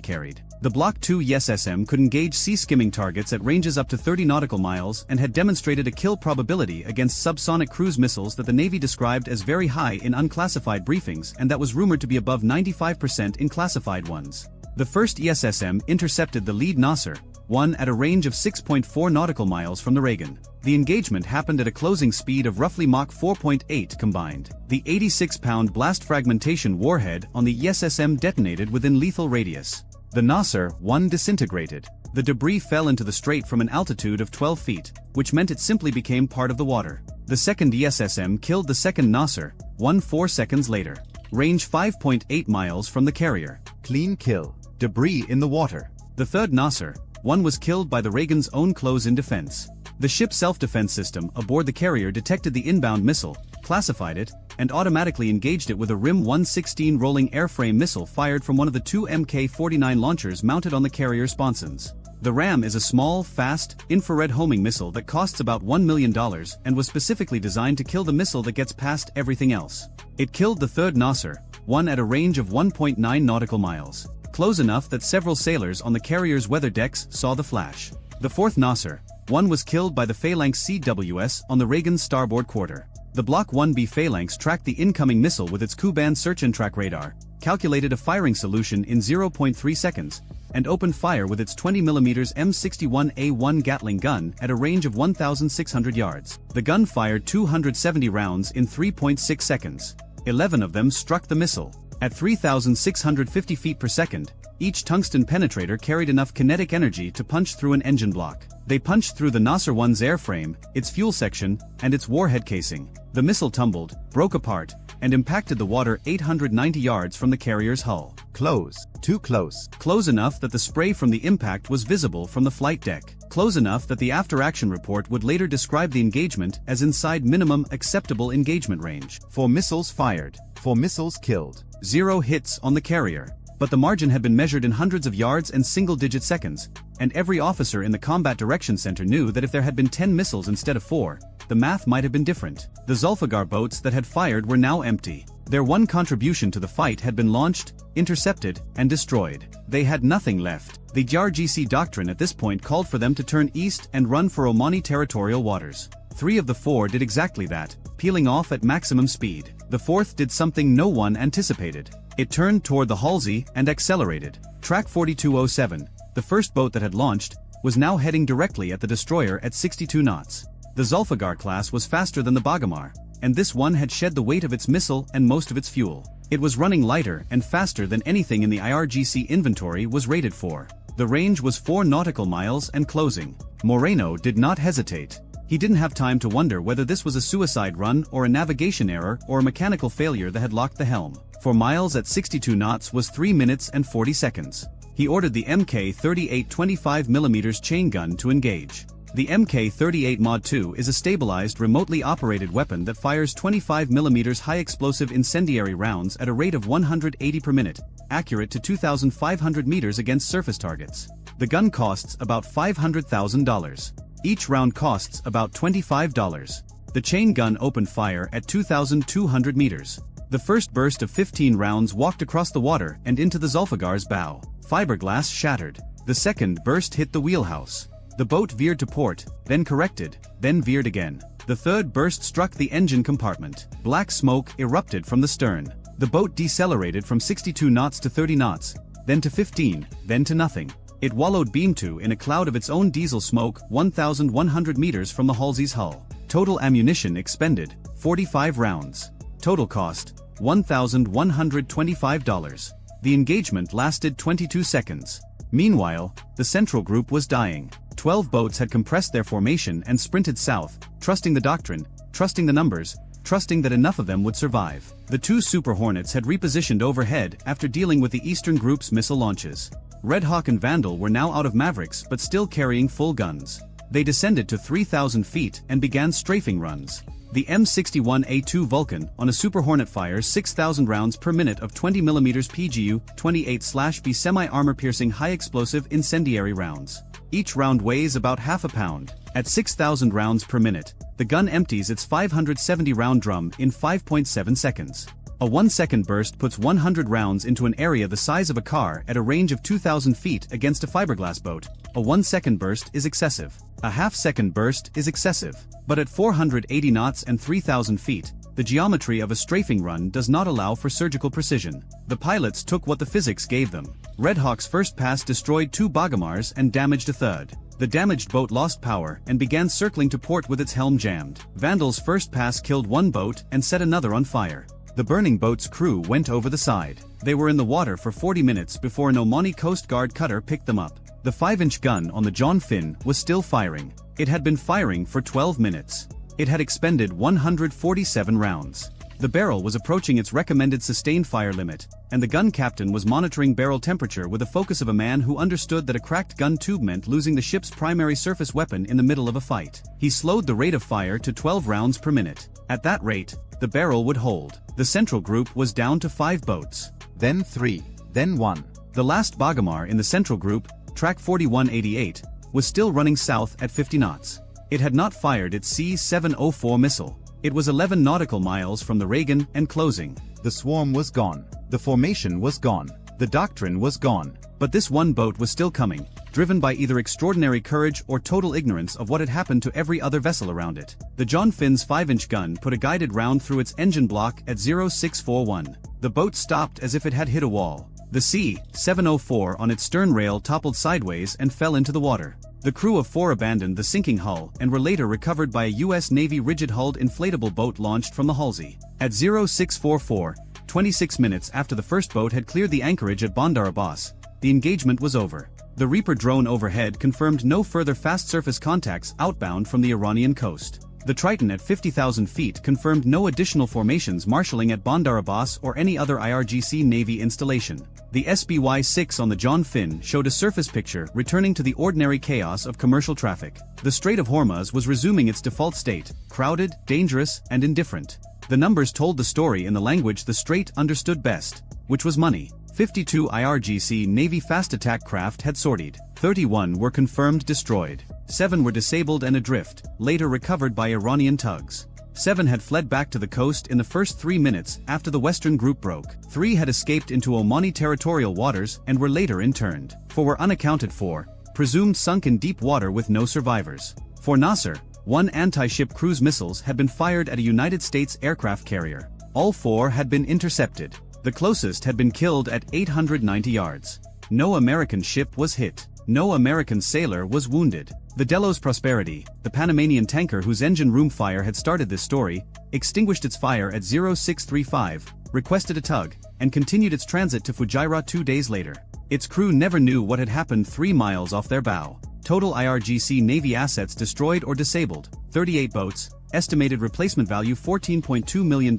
carried. The Block 2 SSM could engage sea-skimming targets at ranges up to 30 nautical miles and had demonstrated a kill probability against subsonic cruise missiles that the Navy described as very high in unclassified briefings and that was rumored to be above 95% in classified ones. The first SSM intercepted the lead Nasser-1 at a range of 6.4 nautical miles from the Reagan. The engagement happened at a closing speed of roughly Mach 4.8 combined. The 86-pound blast fragmentation warhead on the SSM detonated within lethal radius. The Nasser-1 disintegrated. The debris fell into the strait from an altitude of 12 feet, which meant it simply became part of the water. The second SSM killed the second Nasser-1 4 seconds later. Range 5.8 miles from the carrier. Clean kill. Debris in the water. The third Nasser-1 was killed by the Reagan's own close-in defense. The ship's self-defense system aboard the carrier detected the inbound missile, classified it, and automatically engaged it with a RIM-116 rolling airframe missile fired from one of the 2 Mk-49 launchers mounted on the carrier sponsons. The RAM is a small, fast, infrared homing missile that costs about $1 million and was specifically designed to kill the missile that gets past everything else. It killed the third Nasser-1 at a range of 1.9 nautical miles, close enough that several sailors on the carrier's weather decks saw the flash. The fourth Nasser-1 was killed by the Phalanx CWS on the Reagan's starboard quarter. The Block 1B Phalanx tracked the incoming missile with its Ku-band search and track radar, calculated a firing solution in 0.3 seconds, and opened fire with its 20mm M61A1 Gatling gun at a range of 1,600 yards. The gun fired 270 rounds in 3.6 seconds. 11 of them struck the missile. At 3,650 feet per second, each tungsten penetrator carried enough kinetic energy to punch through an engine block. They punched through the Nasser-1's airframe, its fuel section, and its warhead casing. The missile tumbled, broke apart, and impacted the water 890 yards from the carrier's hull. Close. Too close. Close enough that the spray from the impact was visible from the flight deck. Close enough that the after-action report would later describe the engagement as inside minimum acceptable engagement range. 4 missiles fired. 4 missiles killed. 0 hits on the carrier. But the margin had been measured in hundreds of yards and single-digit seconds, and every officer in the Combat Direction Center knew that if there had been 10 missiles instead of 4, the math might have been different. The Zulfiqar boats that had fired were now empty. Their one contribution to the fight had been launched, intercepted, and destroyed. They had nothing left. The JRGC doctrine at this point called for them to turn east and run for Omani territorial waters. 3 of the 4 did exactly that, peeling off at maximum speed. The 4th did something no one anticipated. It turned toward the Halsey and accelerated. Track 4207, the first boat that had launched, was now heading directly at the destroyer at 62 knots. The Zulfiqar class was faster than the Bagamar, and this one had shed the weight of its missile and most of its fuel. It was running lighter and faster than anything in the IRGC inventory was rated for. The range was 4 nautical miles and closing. Moreno did not hesitate. He didn't have time to wonder whether this was a suicide run or a navigation error or a mechanical failure that had locked the helm. 4 miles at 62 knots was 3 minutes and 40 seconds. He ordered the Mk-38 25mm chain gun to engage. The Mk-38 Mod 2 is a stabilized remotely operated weapon that fires 25mm high-explosive incendiary rounds at a rate of 180 per minute, accurate to 2,500 meters against surface targets. The gun costs about $500,000. Each round costs about $25. The chain gun opened fire at 2,200 meters. The first burst of 15 rounds walked across the water and into the Zulfiqar's bow. Fiberglass shattered. The second burst hit the wheelhouse. The boat veered to port, then corrected, then veered again. The third burst struck the engine compartment. Black smoke erupted from the stern. The boat decelerated from 62 knots to 30 knots, then to 15, then to nothing. It wallowed beam to in a cloud of its own diesel smoke 1,100 meters from the Halsey's hull. Total ammunition expended, 45 rounds. Total cost, $1,125. The engagement lasted 22 seconds. Meanwhile, the central group was dying. 12 boats had compressed their formation and sprinted south, trusting the doctrine, trusting the numbers, trusting that enough of them would survive. The 2 Super Hornets had repositioned overhead after dealing with the Eastern Group's missile launches. Red Hawk and Vandal were now out of Mavericks but still carrying full guns. They descended to 3,000 feet and began strafing runs. The M61A2 Vulcan on a Super Hornet fires 6,000 rounds per minute of 20mm PGU-28/B semi-armor-piercing high-explosive incendiary rounds. Each round weighs about half a pound. At 6,000 rounds per minute, the gun empties its 570-round drum in 5.7 seconds. A 1-second burst puts 100 rounds into an area the size of a car at a range of 2,000 feet against a fiberglass boat. A 1-second burst is excessive. A half-second burst is excessive. But at 480 knots and 3,000 feet, the geometry of a strafing run does not allow for surgical precision. The pilots took what the physics gave them. Red Hawk's first pass destroyed 2 Bagamars and damaged a third. The damaged boat lost power and began circling to port with its helm jammed. Vandal's first pass killed 1 boat and set another on fire. The burning boat's crew went over the side. They were in the water for 40 minutes before an Omani Coast Guard cutter picked them up. The 5-inch gun on the John Finn was still firing. It had been firing for 12 minutes. It had expended 147 rounds. The barrel was approaching its recommended sustained fire limit, and the gun captain was monitoring barrel temperature with the focus of a man who understood that a cracked gun tube meant losing the ship's primary surface weapon in the middle of a fight. He slowed the rate of fire to 12 rounds per minute. At that rate, the barrel would hold. The central group was down to 5 boats. Then 3, then 1. The last Bagamar in the central group, track 4188, was still running south at 50 knots. It had not fired its C-704 missile. It was 11 nautical miles from the Reagan and closing. The swarm was gone. The formation was gone. The doctrine was gone. But this one boat was still coming, driven by either extraordinary courage or total ignorance of what had happened to every other vessel around it. The John Finn's 5-inch gun put a guided round through its engine block at 0641. The boat stopped as if it had hit a wall. The C-704 on its stern rail toppled sideways and fell into the water. The crew of 4 abandoned the sinking hull and were later recovered by a U.S. Navy rigid-hulled inflatable boat launched from the Halsey. At 0644, 26 minutes after the first boat had cleared the anchorage at Bandar Abbas, the engagement was over. The Reaper drone overhead confirmed no further fast surface contacts outbound from the Iranian coast. The Triton at 50,000 feet confirmed no additional formations marshalling at Bandar Abbas or any other IRGC Navy installation. The SBY-6 on the John Finn showed a surface picture returning to the ordinary chaos of commercial traffic. The Strait of Hormuz was resuming its default state, crowded, dangerous, and indifferent. The numbers told the story in the language the Strait understood best, which was money. 52 IRGC Navy fast attack craft had sortied. 31 were confirmed destroyed. 7 were disabled and adrift, later recovered by Iranian tugs. 7 had fled back to the coast in the first 3 minutes after the Western group broke. 3 had escaped into Omani territorial waters and were later interned. 4 were unaccounted for, presumed sunk in deep water with no survivors. For Nasser, 1 anti-ship cruise missiles had been fired at a United States aircraft carrier. All 4 had been intercepted. The closest had been killed at 890 yards. No American ship was hit. No American sailor was wounded. The Delos Prosperity, the Panamanian tanker whose engine room fire had started this story, extinguished its fire at 0635, requested a tug, and continued its transit to Fujairah 2 days later. Its crew never knew what had happened 3 miles off their bow. Total IRGC Navy assets destroyed or disabled, 38 boats, estimated replacement value $14.2 million,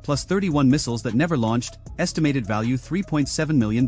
plus 31 missiles that never launched, estimated value $3.7 million.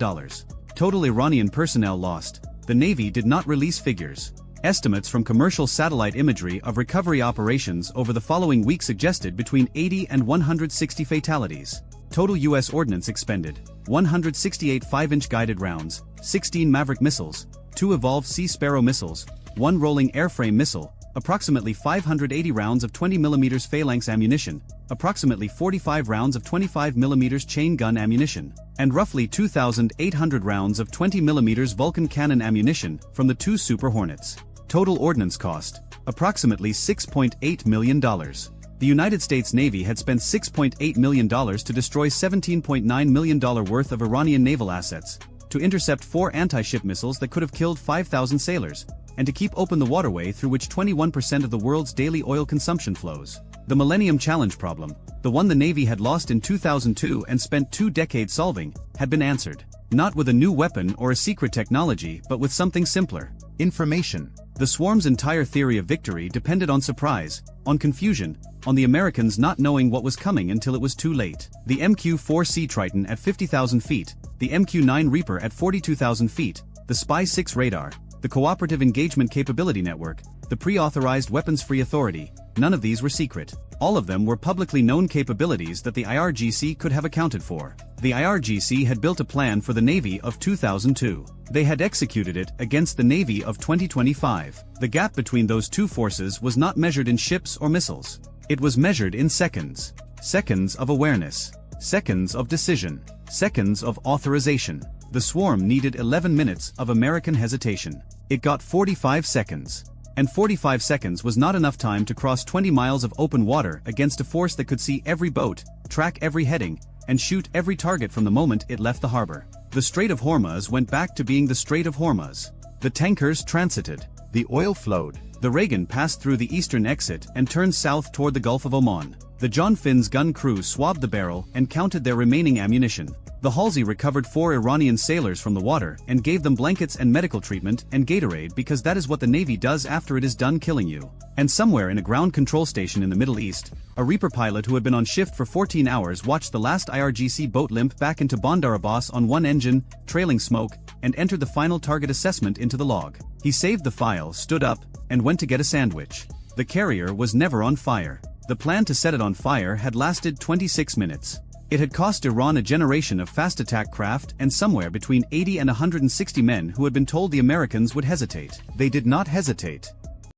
Total Iranian personnel lost. The Navy did not release figures. Estimates from commercial satellite imagery of recovery operations over the following week suggested between 80 and 160 fatalities. Total U.S. ordnance expended: 168 5-inch guided rounds, 16 Maverick missiles, 2 Evolved Sea Sparrow missiles, 1 rolling airframe missile, approximately 580 rounds of 20mm phalanx ammunition, approximately 45 rounds of 25mm chain gun ammunition, and roughly 2,800 rounds of 20mm Vulcan cannon ammunition from the 2 Super Hornets. Total ordnance cost: approximately $6.8 million. The United States Navy had spent $6.8 million to destroy $17.9 million worth of Iranian naval assets, to intercept 4 anti-ship missiles that could have killed 5,000 sailors, and to keep open the waterway through which 21% of the world's daily oil consumption flows. The Millennium Challenge problem, the one the Navy had lost in 2002 and spent 2 decades solving, had been answered. Not with a new weapon or a secret technology, but with something simpler: information. The swarm's entire theory of victory depended on surprise, on confusion, on the Americans not knowing what was coming until it was too late. The MQ-4C Triton at 50,000 feet, the MQ-9 Reaper at 42,000 feet, the Spy-6 radar, the Cooperative Engagement Capability Network, the Pre-Authorized Weapons-Free Authority, none of these were secret. All of them were publicly known capabilities that the IRGC could have accounted for. The IRGC had built a plan for the Navy of 2002. They had executed it against the Navy of 2025. The gap between those two forces was not measured in ships or missiles. It was measured in seconds. Seconds of awareness. Seconds of decision. Seconds of authorization. The swarm needed 11 minutes of American hesitation. It got 45 seconds. And 45 seconds was not enough time to cross 20 miles of open water against a force that could see every boat, track every heading, and shoot every target from the moment it left the harbor. The Strait of Hormuz went back to being the Strait of Hormuz. The tankers transited. The oil flowed. The Reagan passed through the eastern exit and turned south toward the Gulf of Oman. The John Finn's gun crew swabbed the barrel and counted their remaining ammunition. The Halsey recovered 4 Iranian sailors from the water and gave them blankets and medical treatment and Gatorade because that is what the Navy does after it is done killing you. And somewhere in a ground control station in the Middle East, a Reaper pilot who had been on shift for 14 hours watched the last IRGC boat limp back into Bandar Abbas on one engine, trailing smoke, and entered the final target assessment into the log. He saved the file, stood up, and went to get a sandwich. The carrier was never on fire. The plan to set it on fire had lasted 26 minutes. It had cost Iran a generation of fast attack craft and somewhere between 80 and 160 men who had been told the Americans would hesitate. They did not hesitate.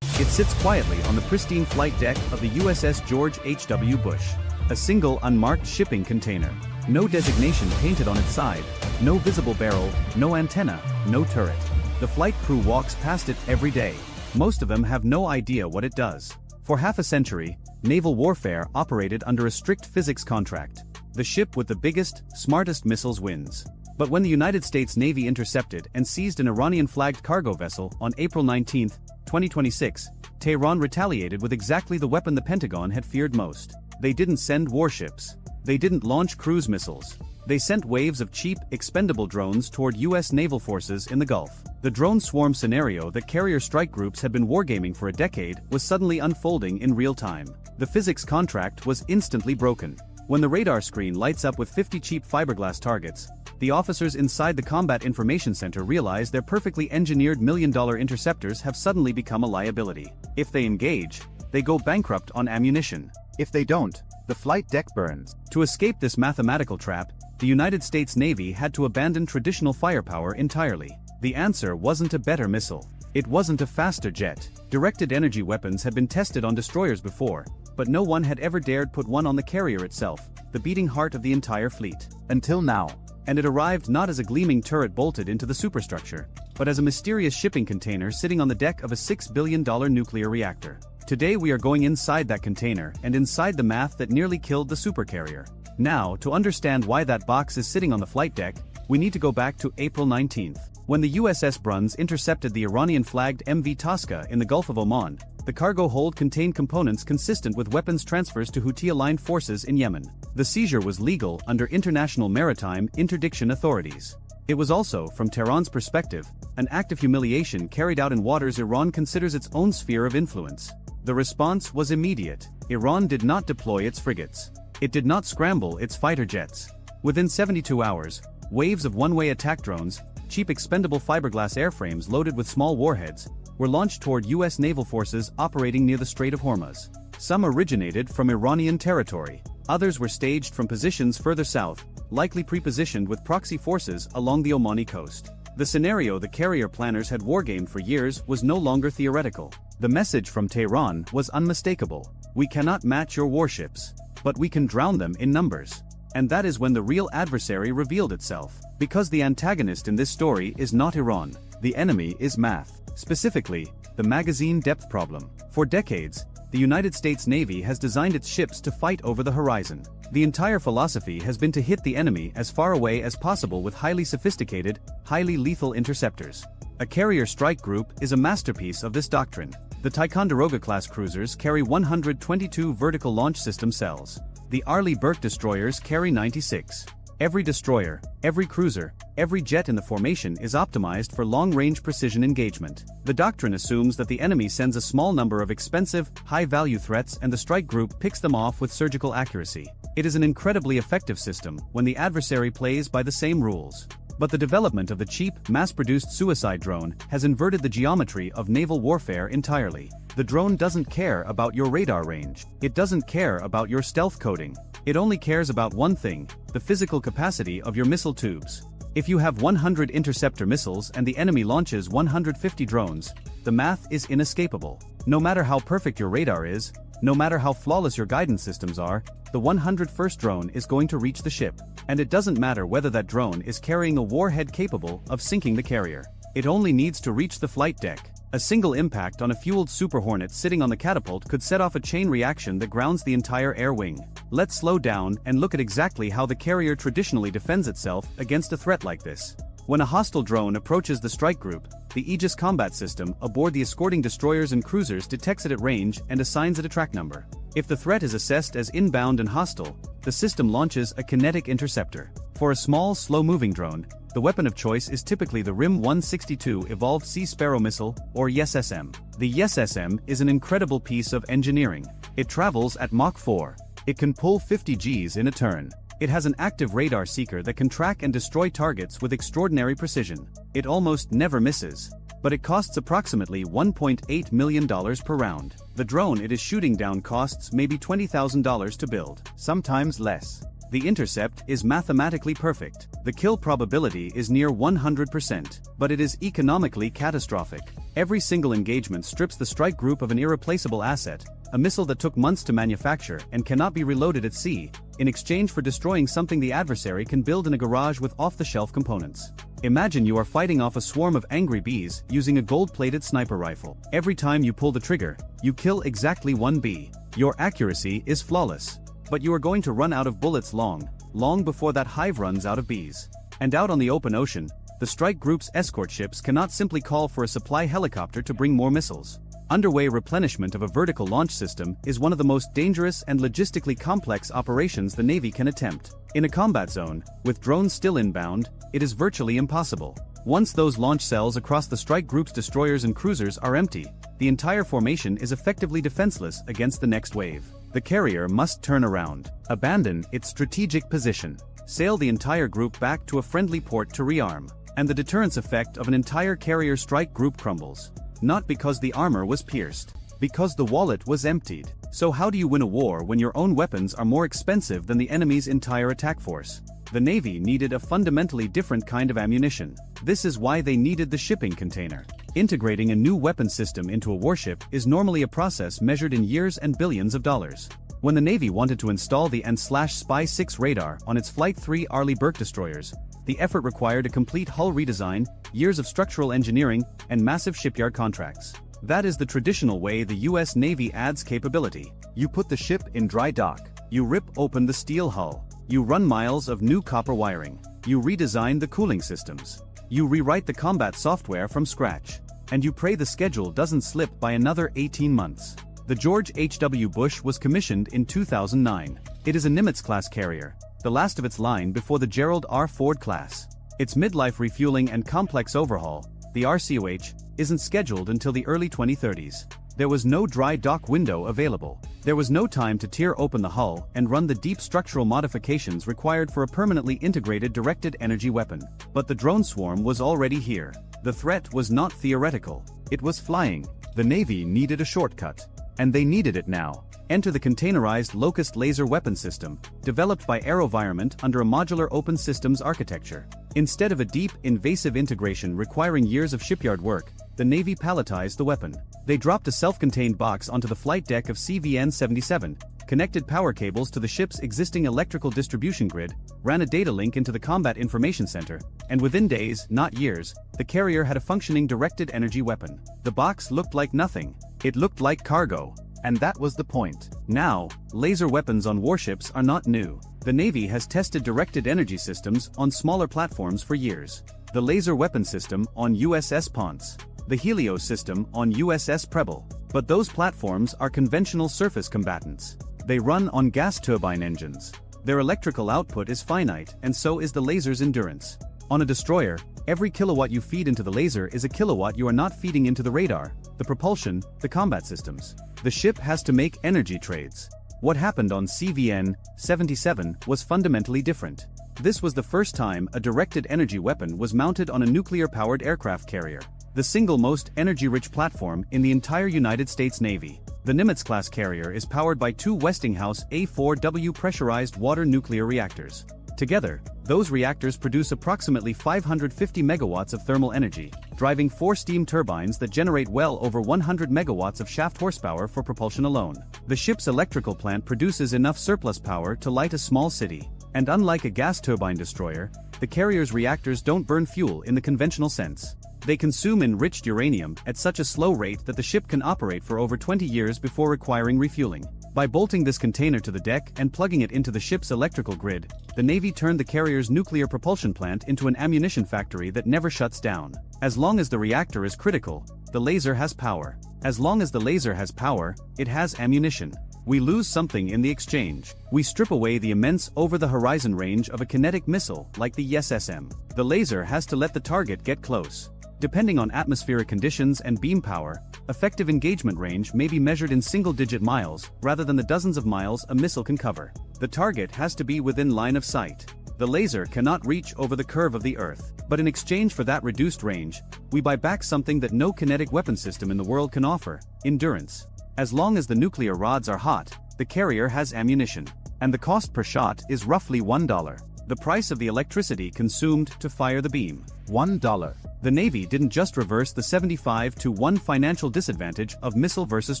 It sits quietly on the pristine flight deck of the USS George H.W. Bush. A single unmarked shipping container. No designation painted on its side, no visible barrel, no antenna, no turret. The flight crew walks past it every day. Most of them have no idea what it does. For half a century, naval warfare operated under a strict physics contract. The ship with the biggest, smartest missiles wins. But when the United States Navy intercepted and seized an Iranian-flagged cargo vessel on April 19, 2026, Tehran retaliated with exactly the weapon the Pentagon had feared most. They didn't send warships. They didn't launch cruise missiles. They sent waves of cheap, expendable drones toward U.S. naval forces in the Gulf. The drone swarm scenario that carrier strike groups had been wargaming for a decade was suddenly unfolding in real time. The physics contract was instantly broken. When the radar screen lights up with 50 cheap fiberglass targets, the officers inside the Combat Information Center realize their perfectly engineered million-dollar interceptors have suddenly become a liability. If they engage, they go bankrupt on ammunition. If they don't, the flight deck burns. To escape this mathematical trap, the United States Navy had to abandon traditional firepower entirely. The answer wasn't a better missile. It wasn't a faster jet. Directed energy weapons had been tested on destroyers before, but no one had ever dared put one on the carrier itself, the beating heart of the entire fleet. Until now. And it arrived not as a gleaming turret bolted into the superstructure, but as a mysterious shipping container sitting on the deck of a $6 billion nuclear reactor. Today we are going inside that container and inside the math that nearly killed the supercarrier. Now, to understand why that box is sitting on the flight deck, we need to go back to April 19th, when the USS Bruns intercepted the Iranian-flagged MV Tosca in the Gulf of Oman. The cargo hold contained components consistent with weapons transfers to Houthi-aligned forces in Yemen. The seizure was legal under international maritime interdiction authorities. It was also, from Tehran's perspective, an act of humiliation carried out in waters Iran considers its own sphere of influence. The response was immediate. Iran did not deploy its frigates. It did not scramble its fighter jets. Within 72 hours, waves of one-way attack drones, cheap expendable fiberglass airframes loaded with small warheads, were launched toward U.S. naval forces operating near the Strait of Hormuz. Some originated from Iranian territory. Others were staged from positions further south, likely pre-positioned with proxy forces along the Omani coast. The scenario the carrier planners had wargamed for years was no longer theoretical. The message from Tehran was unmistakable. We cannot match your warships, but we can drown them in numbers. And that is when the real adversary revealed itself. Because the antagonist in this story is not Iran, the enemy is math. Specifically, the magazine depth problem. For decades, the United States Navy has designed its ships to fight over the horizon. The entire philosophy has been to hit the enemy as far away as possible with highly sophisticated, highly lethal interceptors. A carrier strike group is a masterpiece of this doctrine. The Ticonderoga-class cruisers carry 122 vertical launch system cells. The Arleigh Burke destroyers carry 96. Every destroyer, every cruiser, every jet in the formation is optimized for long-range precision engagement. The doctrine assumes that the enemy sends a small number of expensive, high-value threats and the strike group picks them off with surgical accuracy. It is an incredibly effective system when the adversary plays by the same rules. But the development of the cheap, mass-produced suicide drone has inverted the geometry of naval warfare entirely. The drone doesn't care about your radar range. It doesn't care about your stealth coding. It only cares about one thing: the physical capacity of your missile tubes. If you have 100 interceptor missiles and the enemy launches 150 drones, the math is inescapable. No matter how perfect your radar is, no matter how flawless your guidance systems are, the 101st drone is going to reach the ship. And it doesn't matter whether that drone is carrying a warhead capable of sinking the carrier. It only needs to reach the flight deck. A single impact on a fueled Super Hornet sitting on the catapult could set off a chain reaction that grounds the entire air wing. Let's slow down and look at exactly how the carrier traditionally defends itself against a threat like this. When a hostile drone approaches the strike group, the Aegis combat system aboard the escorting destroyers and cruisers detects it at range and assigns it a track number. If the threat is assessed as inbound and hostile, the system launches a kinetic interceptor. For a small, slow-moving drone, the weapon of choice is typically the RIM-162 Evolved Sea Sparrow missile, or YES-SM. The YES-SM is an incredible piece of engineering. It travels at Mach 4. It can pull 50 Gs in a turn. It has an active radar seeker that can track and destroy targets with extraordinary precision. It almost never misses. But it costs approximately $1.8 million per round. The drone it is shooting down costs maybe $20,000 to build, sometimes less. The intercept is mathematically perfect. The kill probability is near 100%, but it is economically catastrophic. Every single engagement strips the strike group of an irreplaceable asset, a missile that took months to manufacture and cannot be reloaded at sea, in exchange for destroying something the adversary can build in a garage with off-the-shelf components. Imagine you are fighting off a swarm of angry bees using a gold-plated sniper rifle. Every time you pull the trigger, you kill exactly one bee. Your accuracy is flawless. But you are going to run out of bullets long before that hive runs out of bees. And out on the open ocean, the strike group's escort ships cannot simply call for a supply helicopter to bring more missiles. Underway replenishment of a vertical launch system is one of the most dangerous and logistically complex operations the Navy can attempt. In a combat zone, with drones still inbound, it is virtually impossible. Once those launch cells across the strike group's destroyers and cruisers are empty, the entire formation is effectively defenseless against the next wave. The carrier must turn around, abandon its strategic position, sail the entire group back to a friendly port to rearm, and the deterrence effect of an entire carrier strike group crumbles. Not because the armor was pierced, because the wallet was emptied. So how do you win a war when your own weapons are more expensive than the enemy's entire attack force? The Navy needed a fundamentally different kind of ammunition. This is why they needed the shipping container. Integrating a new weapon system into a warship is normally a process measured in years and billions of dollars. When the Navy wanted to install the Spy 6 radar on its Flight 3 Arleigh Burke destroyers, the effort required a complete hull redesign, years of structural engineering, and massive shipyard contracts. That is the traditional way the US Navy adds capability. You put the ship in dry dock, you rip open the steel hull, you run miles of new copper wiring, you redesign the cooling systems, you rewrite the combat software from scratch, and you pray the schedule doesn't slip by another 18 months. The George H.W. Bush was commissioned in 2009. It is a Nimitz-class carrier, the last of its line before the Gerald R. Ford class. Its midlife refueling and complex overhaul, the RCOH, isn't scheduled until the early 2030s. There was no dry dock window available. There was no time to tear open the hull and run the deep structural modifications required for a permanently integrated directed energy weapon. But the drone swarm was already here. The threat was not theoretical. It was flying. The Navy needed a shortcut. And they needed it now. Enter the containerized Locust laser weapon system, developed by AeroVironment under a modular open systems architecture. Instead of a deep, invasive integration requiring years of shipyard work, the Navy palletized the weapon. They dropped a self-contained box onto the flight deck of CVN-77, connected power cables to the ship's existing electrical distribution grid, ran a data link into the Combat Information Center, and within days, not years, the carrier had a functioning directed energy weapon. The box looked like nothing. It looked like cargo. And that was the point. Now, laser weapons on warships are not new. The Navy has tested directed energy systems on smaller platforms for years. The laser weapon system on USS Ponce. The Helios system on USS Preble. But those platforms are conventional surface combatants. They run on gas turbine engines. Their electrical output is finite, and so is the laser's endurance. On a destroyer, every kilowatt you feed into the laser is a kilowatt you are not feeding into the radar, the propulsion, the combat systems. The ship has to make energy trades. What happened on CVN-77 was fundamentally different. This was the first time a directed energy weapon was mounted on a nuclear-powered aircraft carrier, the single most energy-rich platform in the entire United States Navy. The Nimitz-class carrier is powered by two Westinghouse A4W pressurized water nuclear reactors. Together, those reactors produce approximately 550 megawatts of thermal energy, driving 4 steam turbines that generate well over 100 megawatts of shaft horsepower for propulsion alone. The ship's electrical plant produces enough surplus power to light a small city. And unlike a gas turbine destroyer, the carrier's reactors don't burn fuel in the conventional sense. They consume enriched uranium at such a slow rate that the ship can operate for over 20 years before requiring refueling. By bolting this container to the deck and plugging it into the ship's electrical grid, the Navy turned the carrier's nuclear propulsion plant into an ammunition factory that never shuts down. As long as the reactor is critical, the laser has power. As long as the laser has power, it has ammunition. We lose something in the exchange. We strip away the immense over-the-horizon range of a kinetic missile like the YSSM. The laser has to let the target get close. Depending on atmospheric conditions and beam power, effective engagement range may be measured in single-digit miles rather than the dozens of miles a missile can cover. The target has to be within line of sight. The laser cannot reach over the curve of the Earth. But in exchange for that reduced range, we buy back something that no kinetic weapon system in the world can offer: endurance. As long as the nuclear rods are hot, the carrier has ammunition. And the cost per shot is roughly $1. The price of the electricity consumed to fire the beam. $1. The Navy didn't just reverse the 75-1 financial disadvantage of missile versus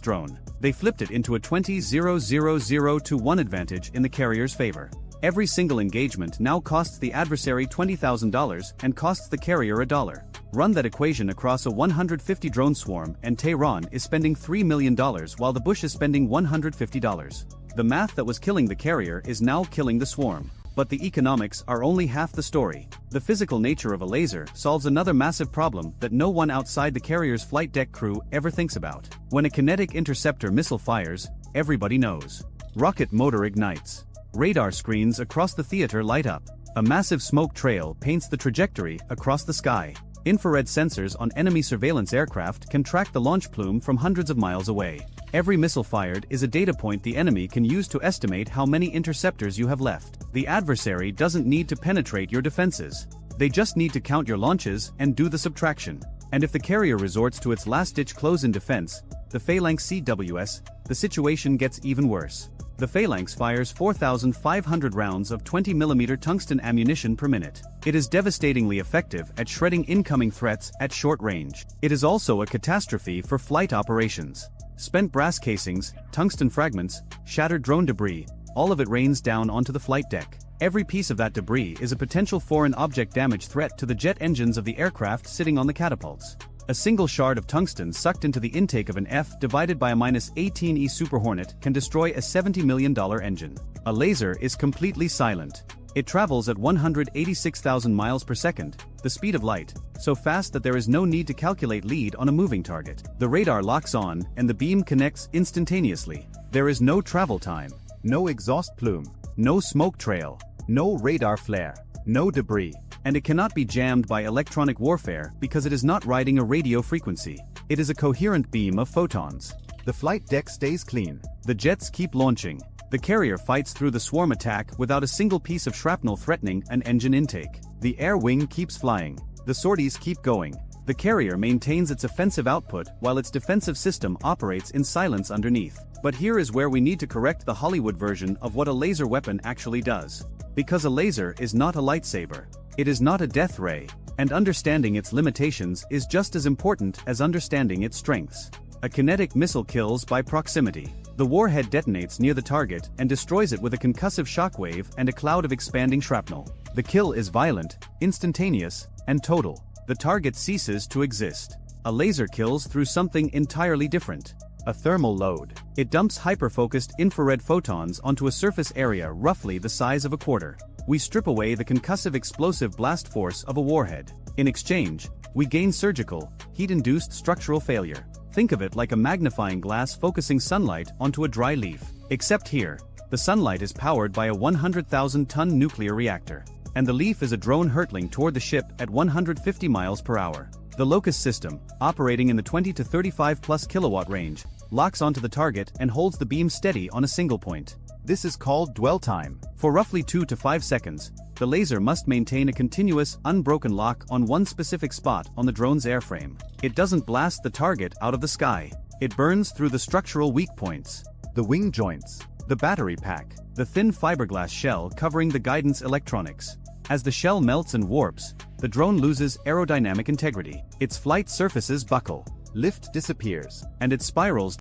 drone. They flipped it into a 20-0-0-0-1 advantage in the carrier's favor. Every single engagement now costs the adversary $20,000 and costs the carrier $1. Run that equation across a 150 drone swarm and Tehran is spending $3 million while the Bush is spending $150. The math that was killing the carrier is now killing the swarm. But the economics are only half the story. The physical nature of a laser solves another massive problem that no one outside the carrier's flight deck crew ever thinks about. When a kinetic interceptor missile fires, everybody knows. Rocket motor ignites. Radar screens across the theater light up. A massive smoke trail paints the trajectory across the sky. Infrared sensors on enemy surveillance aircraft can track the launch plume from hundreds of miles away. Every missile fired is a data point the enemy can use to estimate how many interceptors you have left. The adversary doesn't need to penetrate your defenses. They just need to count your launches and do the subtraction. And if the carrier resorts to its last-ditch close-in defense, the Phalanx CWS, the situation gets even worse. The Phalanx fires 4,500 rounds of 20mm tungsten ammunition per minute. It is devastatingly effective at shredding incoming threats at short range. It is also a catastrophe for flight operations. Spent brass casings, tungsten fragments, shattered drone debris, all of it rains down onto the flight deck. Every piece of that debris is a potential foreign object damage threat to the jet engines of the aircraft sitting on the catapults. A single shard of tungsten sucked into the intake of an F divided by a -18E Super Hornet can destroy a $70 million engine. A laser is completely silent. It travels at 186,000 miles per second, the speed of light, so fast that there is no need to calculate lead on a moving target. The radar locks on and the beam connects instantaneously. There is no travel time, No exhaust plume, no smoke trail, no radar flare, no debris. And it cannot be jammed by electronic warfare because it is not riding a radio frequency. It is a coherent beam of photons. the flight deck stays clean. The jets keep launching. The carrier fights through the swarm attack without a single piece of shrapnel threatening an engine intake. The air wing keeps flying. The sorties keep going. The carrier maintains its offensive output while its defensive system operates in silence underneath. But here is where we need to correct the Hollywood version of what a laser weapon actually does. Because a laser is not a lightsaber. It is not a death ray, and understanding its limitations is just as important as understanding its strengths. A kinetic missile kills by proximity. The warhead detonates near the target and destroys it with a concussive shockwave and a cloud of expanding shrapnel. The kill is violent, instantaneous, and total. The target ceases to exist. A laser kills through something entirely different. A thermal load. It dumps hyper-focused infrared photons onto a surface area roughly the size of a quarter. We strip away the concussive explosive blast force of a warhead. In exchange, we gain surgical, heat-induced structural failure. Think of it like a magnifying glass focusing sunlight onto a dry leaf. Except here, the sunlight is powered by a 100,000-ton nuclear reactor. And the leaf is a drone hurtling toward the ship at 150 miles per hour. The Locust system, operating in the 20 to 35 plus kilowatt range, locks onto the target and holds the beam steady on a single point. This is called dwell time. For roughly 2 to 5 seconds, the laser must maintain a continuous, unbroken lock on one specific spot on the drone's airframe. It doesn't blast the target out of the sky. It burns through the structural weak points. The wing joints. The battery pack. The thin fiberglass shell covering the guidance electronics. As the shell melts and warps, the drone loses aerodynamic integrity. Its flight surfaces buckle. Lift disappears. And it spirals